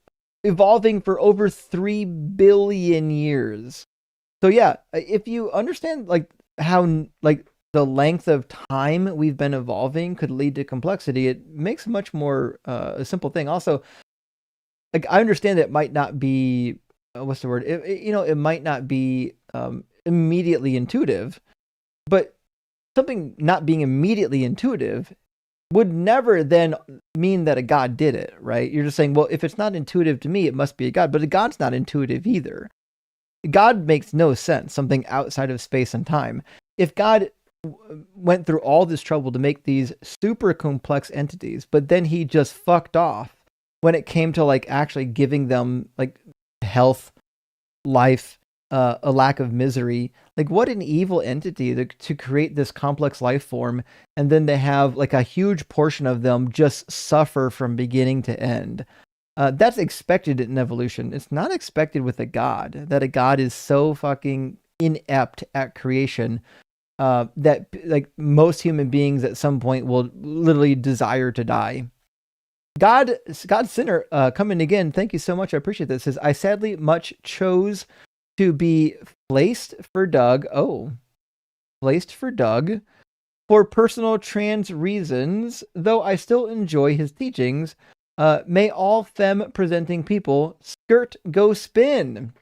evolving for over 3 billion years. So yeah, if you understand like how like the length of time we've been evolving could lead to complexity, it makes much more a simple thing. Also, like I understand that it might not be what's the word? It might not be immediately intuitive, but something not being immediately intuitive would never then mean that a God did it, right? You're just saying, well, if it's not intuitive to me, it must be a God, but a God's not intuitive either. God makes no sense, something outside of space and time. If God went through all this trouble to make these super complex entities, but then he just fucked off when it came to like actually giving them like health, life, a lack of misery. Like, what an evil entity to create this complex life form, and then to have like a huge portion of them just suffer from beginning to end. That's expected in evolution. It's not expected with a God, that a God is so fucking inept at creation that like most human beings at some point will literally desire to die. God Sinner coming again. Thank you so much. I appreciate this. Says, I sadly much chose to be placed for Doug. Oh, placed for Doug for personal trans reasons, though I still enjoy his teachings. May all femme presenting people skirt go spin.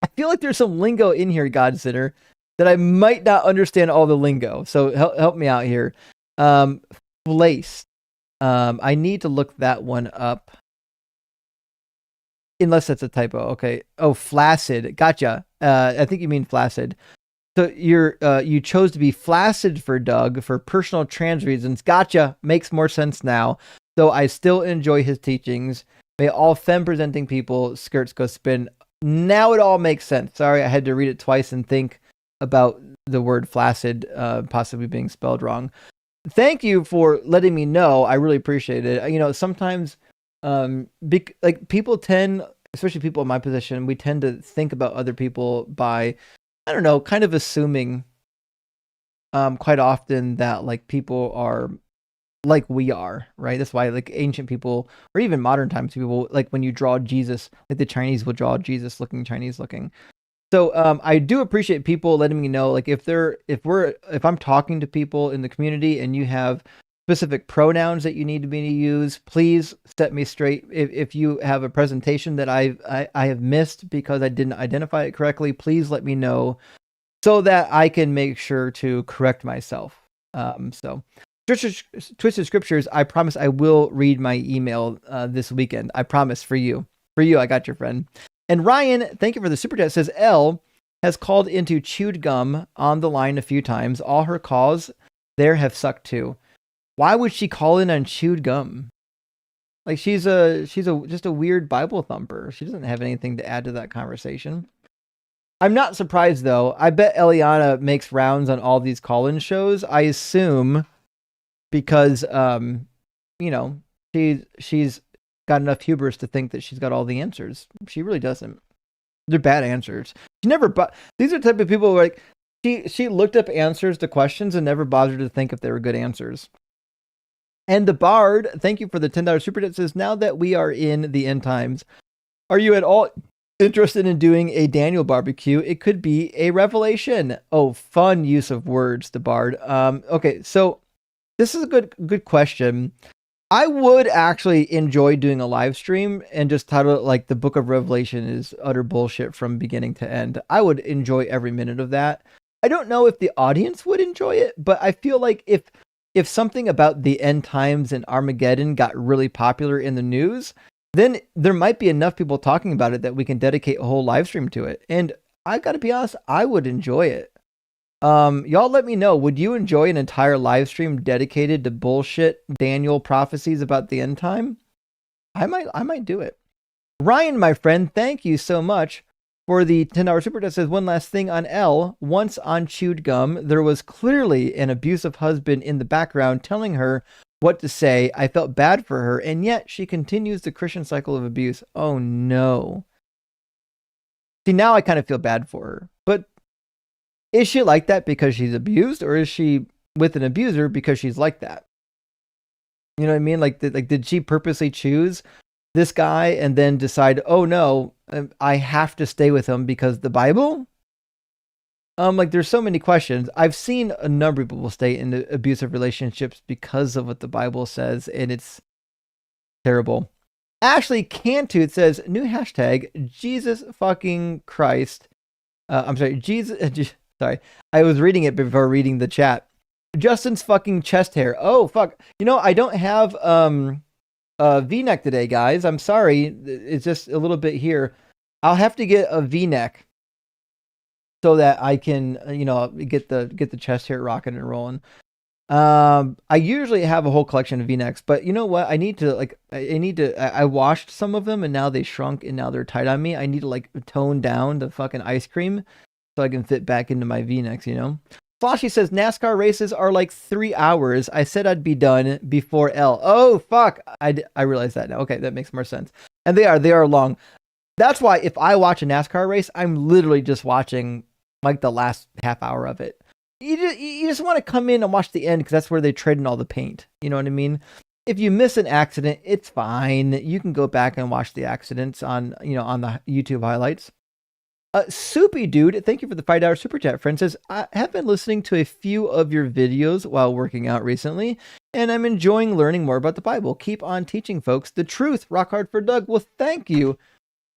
I feel like there's some lingo in here, God Sinner, that I might not understand all the lingo. So help me out here. Placed. I need to look that one up. Unless that's a typo. Okay. Oh, flaccid. Gotcha. I think you mean flaccid. So you chose to be flaccid for Doug for personal trans reasons. Gotcha. Makes more sense now. So I still enjoy his teachings. May all femme presenting people skirts go spin. Now it all makes sense. Sorry, I had to read it twice and think about the word flaccid possibly being spelled wrong. Thank you for letting me know. I really appreciate it. Sometimes like people tend, especially people in my position, we tend to think about other people by, I don't know, kind of assuming quite often that like people are like we are, right? That's why like ancient people or even modern times people, like when you draw Jesus, like the Chinese will draw Jesus looking Chinese looking. So I do appreciate people letting me know, like if I'm talking to people in the community and you have specific pronouns that you need me to use, please set me straight. If you have a presentation that I have missed because I didn't identify it correctly, please let me know so that I can make sure to correct myself. So Twisted Scriptures, I promise I will read my email this weekend. I promise for you. For you, I got your friend. And Ryan, thank you for the super chat, says Elle has called into chewed gum on the line a few times. All her calls there have sucked too. Why would she call in on chewed gum? Like she's just a weird Bible thumper. She doesn't have anything to add to that conversation. I'm not surprised though. I bet Eliana makes rounds on all these call-in shows. I assume because she's got enough hubris to think that she's got all the answers. She really doesn't. They're bad answers. She never. These are the type of people who are like she looked up answers to questions and never bothered to think if they were good answers. And the Bard, thank you for the $10 super chat, says, now that we are in the end times, are you at all interested in doing a Daniel barbecue? It could be a revelation. Oh, fun use of words, the Bard. Okay, so this is a good question. I would actually enjoy doing a live stream and just title it like the Book of Revelation is utter bullshit from beginning to end. I would enjoy every minute of that. I don't know if the audience would enjoy it, but I feel like if something about the end times and Armageddon got really popular in the news, then there might be enough people talking about it that we can dedicate a whole live stream to it. And I gotta be honest, I would enjoy it. Y'all let me know. Would you enjoy an entire live stream dedicated to bullshit Daniel prophecies about the end time? I might do it. Ryan, my friend, thank you so much for the $10 super chat. Says, one last thing on L. Once on chewed gum, there was clearly an abusive husband in the background telling her what to say. I felt bad for her, and yet she continues the Christian cycle of abuse. Oh no. See, now I kind of feel bad for her. But is she like that because she's abused, or is she with an abuser because she's like that? You know what I mean? Like did she purposely choose this guy and then decide, oh no, I have to stay with him because the Bible? Like there's so many questions. I've seen a number of people stay in abusive relationships because of what the Bible says, and it's terrible. Ashley Cantooth says, new hashtag, Jesus fucking Christ. I'm sorry, Jesus. Sorry, I was reading it before reading the chat. Justin's fucking chest hair. Oh, fuck. You know, I don't have a V-neck today, guys. I'm sorry. It's just a little bit here. I'll have to get a V-neck so that I can, get the chest hair rocking and rolling. I usually have a whole collection of V-necks, but you know what? I washed some of them and now they shrunk and now they're tight on me. I need to tone down the fucking ice cream so I can fit back into my V-necks, Floshy says NASCAR races are like 3 hours. I said I'd be done before L. Oh, fuck. I realize that now. Okay, that makes more sense. And they are long. That's why if I watch a NASCAR race, I'm literally just watching the last half hour of it. You just want to come in and watch the end because that's where they trade in all the paint. You know what I mean? If you miss an accident, it's fine. You can go back and watch the accidents on the YouTube highlights. Soupy Dude, thank you for the $5 super chat, friend. Says, I have been listening to a few of your videos while working out recently, and I'm enjoying learning more about the Bible. Keep on teaching folks the truth. Rock hard for Doug. Well, thank you,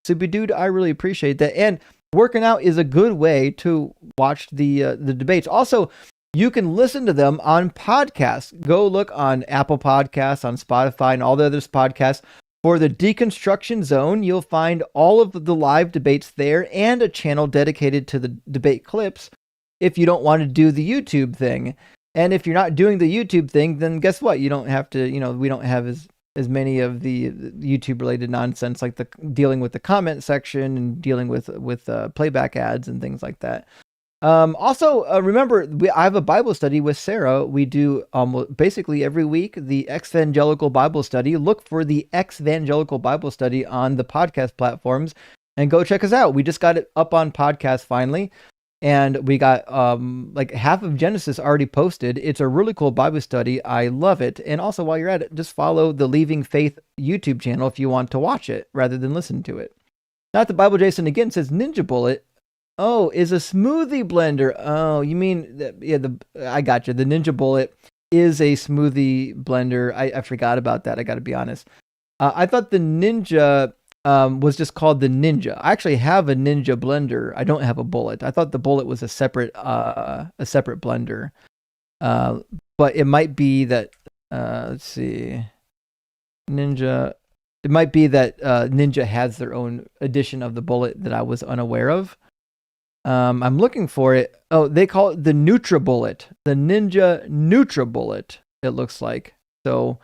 Soupy Dude. I really appreciate that. And working out is a good way to watch the debates. Also, you can listen to them on podcasts. Go look on Apple Podcasts, on Spotify, and all the other podcasts. For the Deconstruction Zone, you'll find all of the live debates there and a channel dedicated to the debate clips if you don't want to do the YouTube thing. And if you're not doing the YouTube thing, then guess what? You don't have to, we don't have as many of the YouTube related nonsense like the dealing with the comment section and dealing with playback ads and things like that. Also, remember, I have a Bible study with Sarah. We do almost basically every week the Evangelical Bible Study. Look for the Evangelical Bible Study on the podcast platforms and go check us out. We just got it up on podcast finally, and we got half of Genesis already posted. It's a really cool Bible study. I love it. And also, while you're at it, just follow the Leaving Faith YouTube channel if you want to watch it rather than listen to it. Not the Bible Jason again says Ninja Bullet. Oh, is a smoothie blender. Oh, you mean, I got you. The Ninja Bullet is a smoothie blender. I forgot about that. I got to be honest. I thought the Ninja was just called the Ninja. I actually have a Ninja blender. I don't have a Bullet. I thought the Bullet was a separate blender. But it might be that, let's see, Ninja. It might be that Ninja has their own edition of the Bullet that I was unaware of. I'm looking for it. Oh, they call it the NutriBullet, the Ninja NutriBullet. It looks like. So,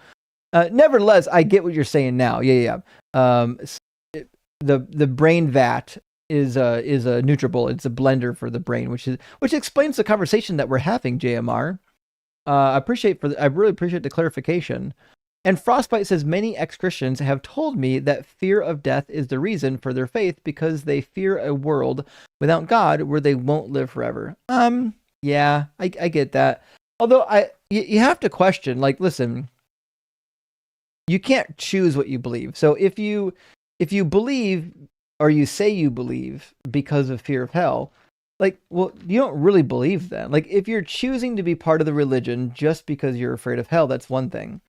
nevertheless, I get what you're saying now. Yeah. The brain vat is a NutriBullet. It's a blender for the brain, which explains the conversation that we're having, JMR. I really appreciate the clarification. And Frostbite says, many ex-Christians have told me that fear of death is the reason for their faith because they fear a world without God where they won't live forever. Yeah, I get that. Although you have to question, listen, you can't choose what you believe. So if you believe or you say you believe because of fear of hell, you don't really believe that. If you're choosing to be part of the religion just because you're afraid of hell, that's one thing.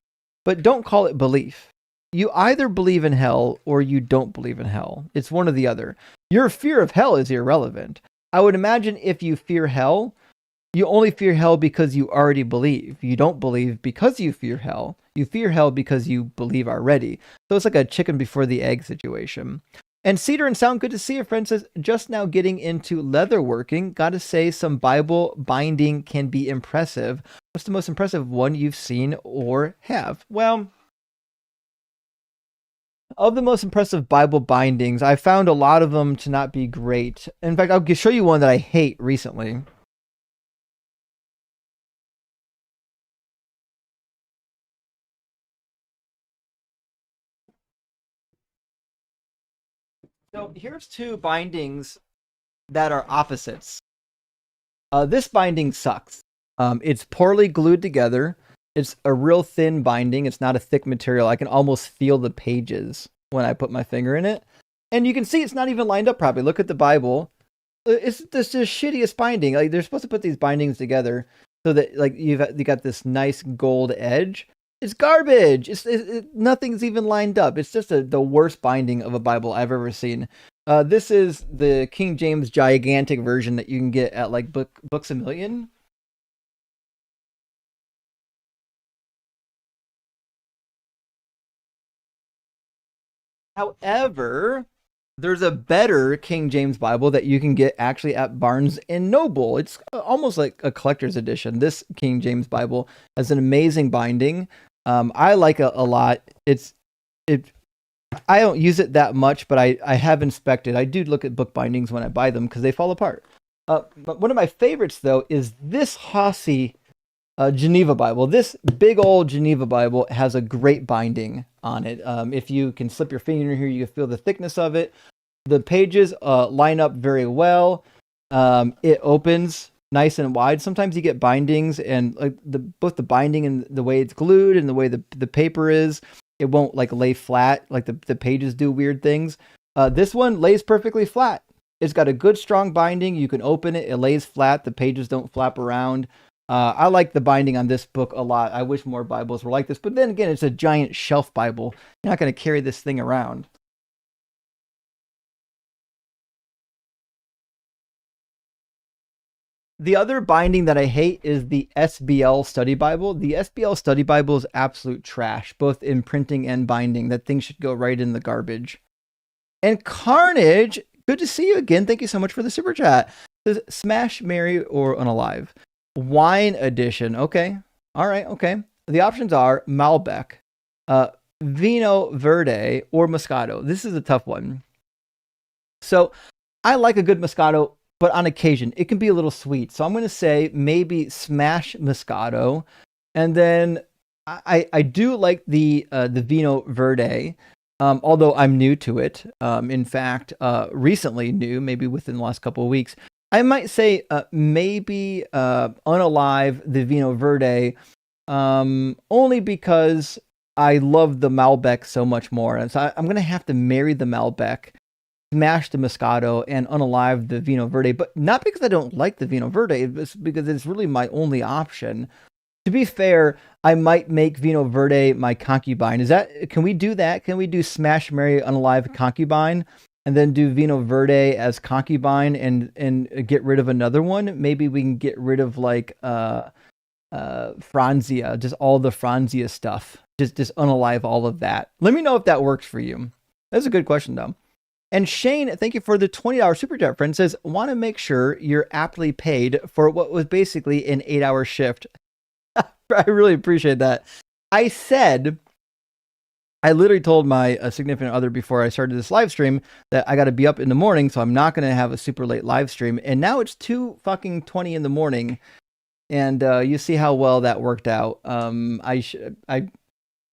But don't call it belief. You either believe in hell or you don't believe in hell. It's one or the other. Your fear of hell is irrelevant. I would imagine if you fear hell, you only fear hell because you already believe. You don't believe because you fear hell. You fear hell because you believe already. So it's like a chicken before the egg situation. And Cedar and Sound, good to see you, friend, says, just now getting into leatherworking. Gotta say, some Bible binding can be impressive. What's the most impressive one you've seen or have? Well, of the most impressive Bible bindings, I found a lot of them to not be great. In fact, I'll show you one that I hate recently. So here's two bindings that are opposites. This binding sucks. It's poorly glued together. It's a real thin binding. It's not a thick material. I can almost feel the pages when I put my finger in it. And you can see it's not even lined up properly. Look at the Bible. It's just the shittiest binding. They're supposed to put these bindings together so that you got this nice gold edge. It's garbage. Nothing's even lined up. It's just the worst binding of a Bible I've ever seen. This is the King James gigantic version that you can get at like Books A Million. However, there's a better King James Bible that you can get actually at Barnes and Noble. It's almost like a collector's edition. This King James Bible has an amazing binding. I like it a lot. I don't use it that much, but I have inspected. I do look at book bindings when I buy them because they fall apart. But one of my favorites, though, is this Hossie Geneva Bible. This big old Geneva Bible has a great binding on it. If you can slip your finger in here, you can feel the thickness of it. The pages line up very well. It opens nice and wide. Sometimes you get bindings and like both the binding and the way it's glued and the way the paper is, it won't like lay flat like the pages do weird things. This one lays perfectly flat. It's got a good strong binding. You can open it. It lays flat. The pages don't flap around. I like the binding on this book a lot. I wish more Bibles were like this. But then again, it's a giant shelf Bible. You're not going to carry this thing around. The other binding that I hate is the SBL Study Bible. The SBL Study Bible is absolute trash, both in printing and binding. That thing should go right in the garbage. And Carnage, good to see you again. Thank you so much for the super chat. Says, Smash, Marry, or Unalive. Wine edition. Okay. All right. Okay. The options are Malbec, Vino Verde, or Moscato. This is a tough one. So I like a good Moscato, but on occasion, it can be a little sweet. So I'm going to say maybe Smash Moscato. And then I do like the Vino Verde, although I'm new to it. In fact, recently new, maybe within the last couple of weeks. I might say maybe Unalive the Vino Verde, only because I love the Malbec so much more. And so I'm going to have to marry the Malbec, smash the Moscato, and Unalive the Vino Verde. But not because I don't like the Vino Verde, it's because it's really my only option. To be fair, I might make Vino Verde my concubine. Can we do that? Can we do Smash, Marry, Unalive, Concubine? And then do Vino Verde as concubine and get rid of another one? Maybe we can get rid of like Franzia, just all the Franzia stuff. Just unalive all of that. Let me know if that works for you. That's a good question though. And Shane, thank you for the $20 super chat, friend. Says, want to make sure you're aptly paid for what was basically an 8-hour shift. I really appreciate that. I literally told my significant other before I started this live stream that I got to be up in the morning, so I'm not going to have a super late live stream. And now it's 2:20 in the morning, and you see how well that worked out.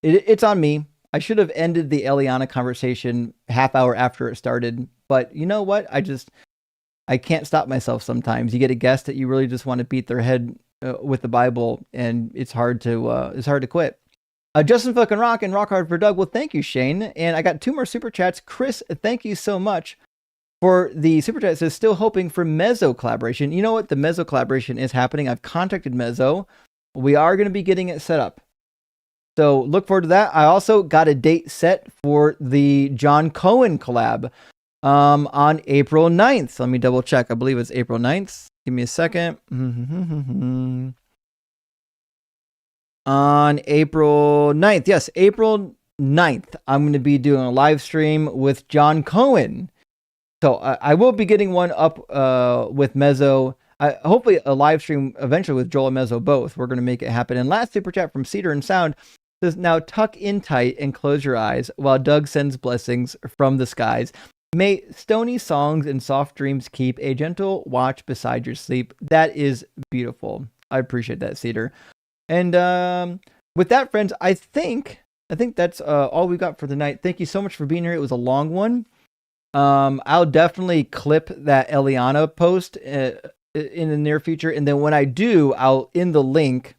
It's on me. I should have ended the Eliana conversation half hour after it started, but you know what? I can't stop myself sometimes. You get a guest that you really just want to beat their head with the Bible, and it's hard to quit. Justin fucking Rock and Rock Hard for Doug. Well, thank you, Shane. And I got 2 more super chats. Chris, thank you so much for the super chat. It says, still hoping for Mezzo collaboration. You know what? The Mezzo collaboration is happening. I've contacted Mezzo. We are going to be getting it set up. So look forward to that. I also got a date set for the John Cohen collab on April 9th. Let me double check. I believe it's April 9th. Give me a second. On April 9th. Yes, April 9th. I'm going to be doing a live stream with John Cohen. So I will be getting one up with Mezzo. Hopefully a live stream eventually with Joel and Mezzo both. We're going to make it happen. And last super chat from Cedar and Sound says, now tuck in tight and close your eyes while Doug sends blessings from the skies. May stony songs and soft dreams keep a gentle watch beside your sleep. That is beautiful. I appreciate that, Cedar. And with that, friends, I think that's all we got for the night. Thank you so much for being here. It was a long one. I'll definitely clip that Eliana post in the near future. And then when I do, I'll in the link,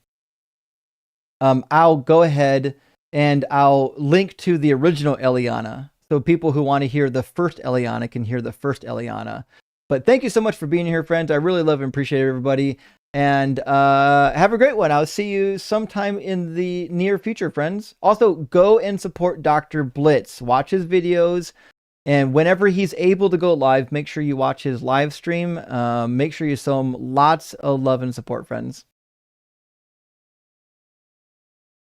I'll go ahead and I'll link to the original Eliana. So people who want to hear the first Eliana can hear the first Eliana. But thank you so much for being here, friends. I really love and appreciate everybody. And have a great one. I'll see you sometime in the near future, friends. Also, go and support Dr. Blitz. Watch his videos. And whenever he's able to go live, make sure you watch his live stream. Make sure you show him lots of love and support, friends.